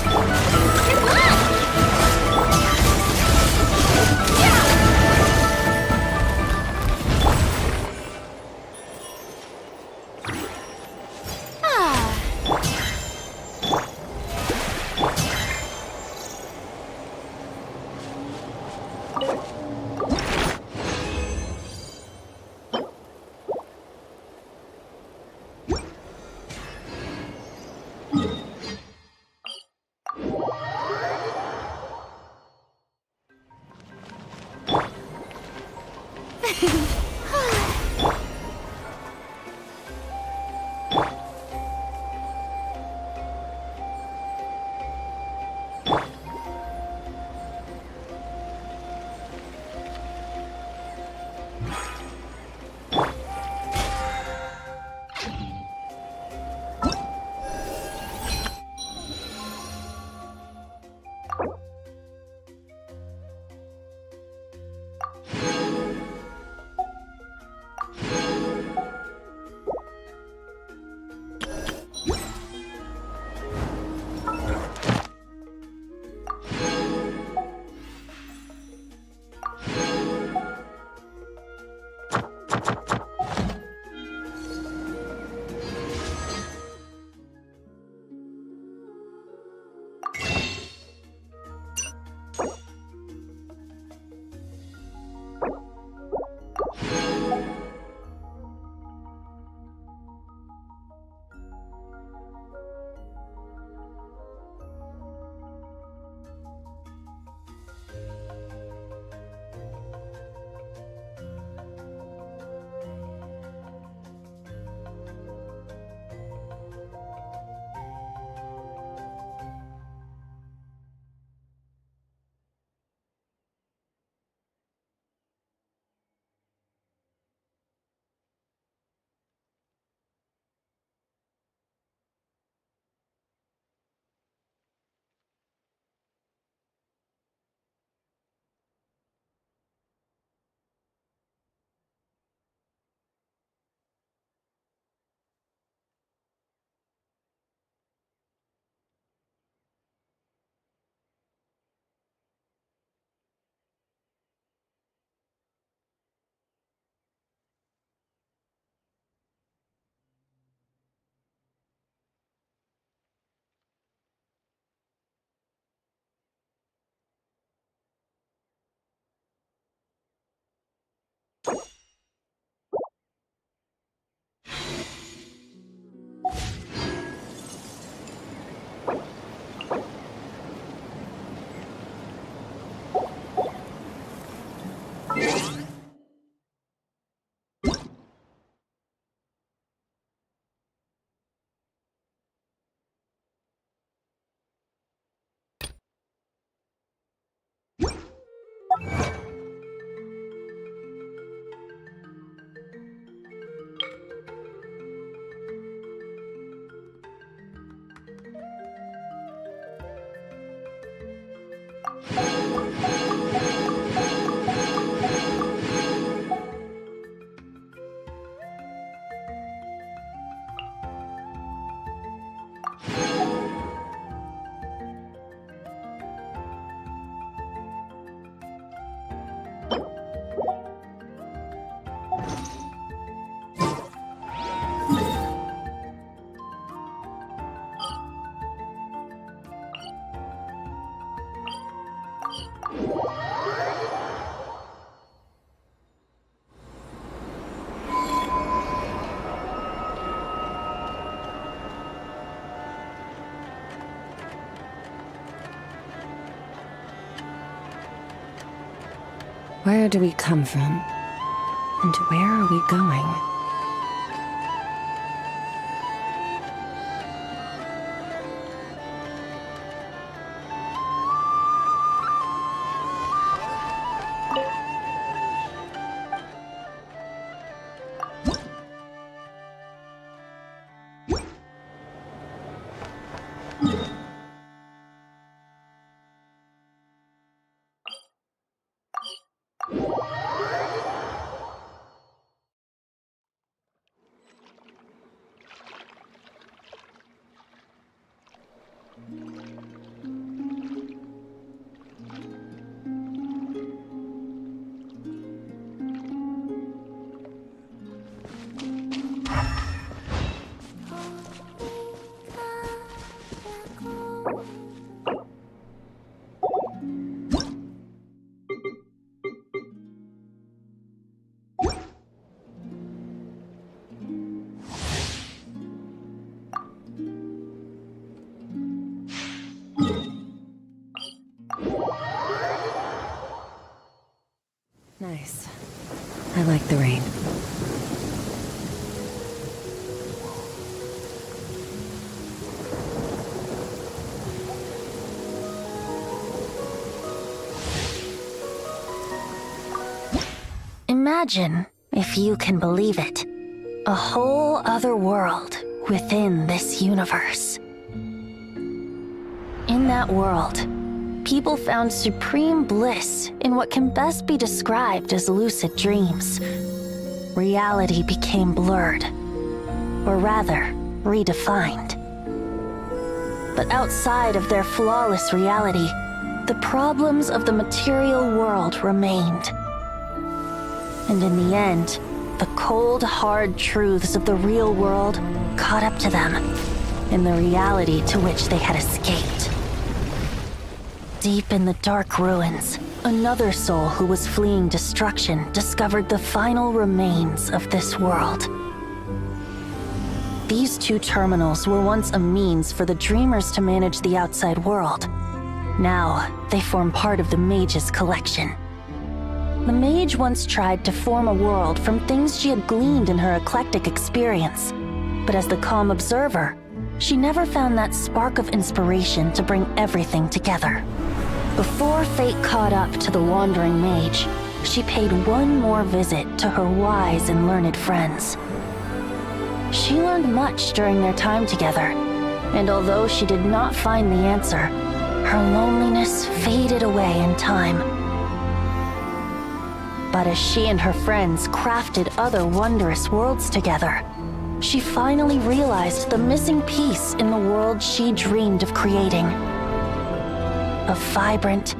Where do we come from? And where are we going? Nice. I like the rain. Imagine, if you can believe it, a whole other world within this universe. In that world, people found supreme bliss in what can best be described as lucid dreams. Reality became blurred, or rather, redefined. But outside of their flawless reality, the problems of the material world remained. And in the end, the cold, hard truths of the real world caught up to them in the reality to which they had escaped. Deep in the dark ruins, another soul who was fleeing destruction discovered the final remains of this world. These two terminals were once a means for the Dreamers to manage the outside world. Now, they form part of the Mage's collection. The Mage once tried to form a world from things she had gleaned in her eclectic experience, but as the calm observer, she never found that spark of inspiration to bring everything together. Before fate caught up to the wandering mage, she paid one more visit to her wise and learned friends. She learned much during their time together, and although she did not find the answer, her loneliness faded away in time. But as she and her friends crafted other wondrous worlds together, she finally realized the missing piece in the world she dreamed of creating. A vibrant,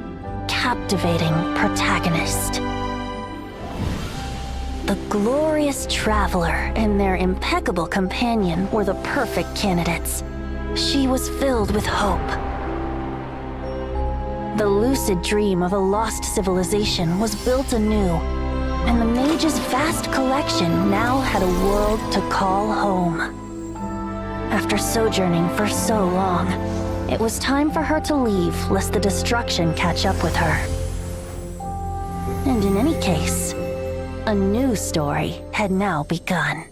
captivating protagonist. The glorious traveler and their impeccable companion were the perfect candidates. She was filled with hope. The lucid dream of a lost civilization was built anew, and the Mage's vast collection now had a world to call home. After sojourning for so long, it was time for her to leave lest the destruction catch up with her. And in any case, a new story had now begun.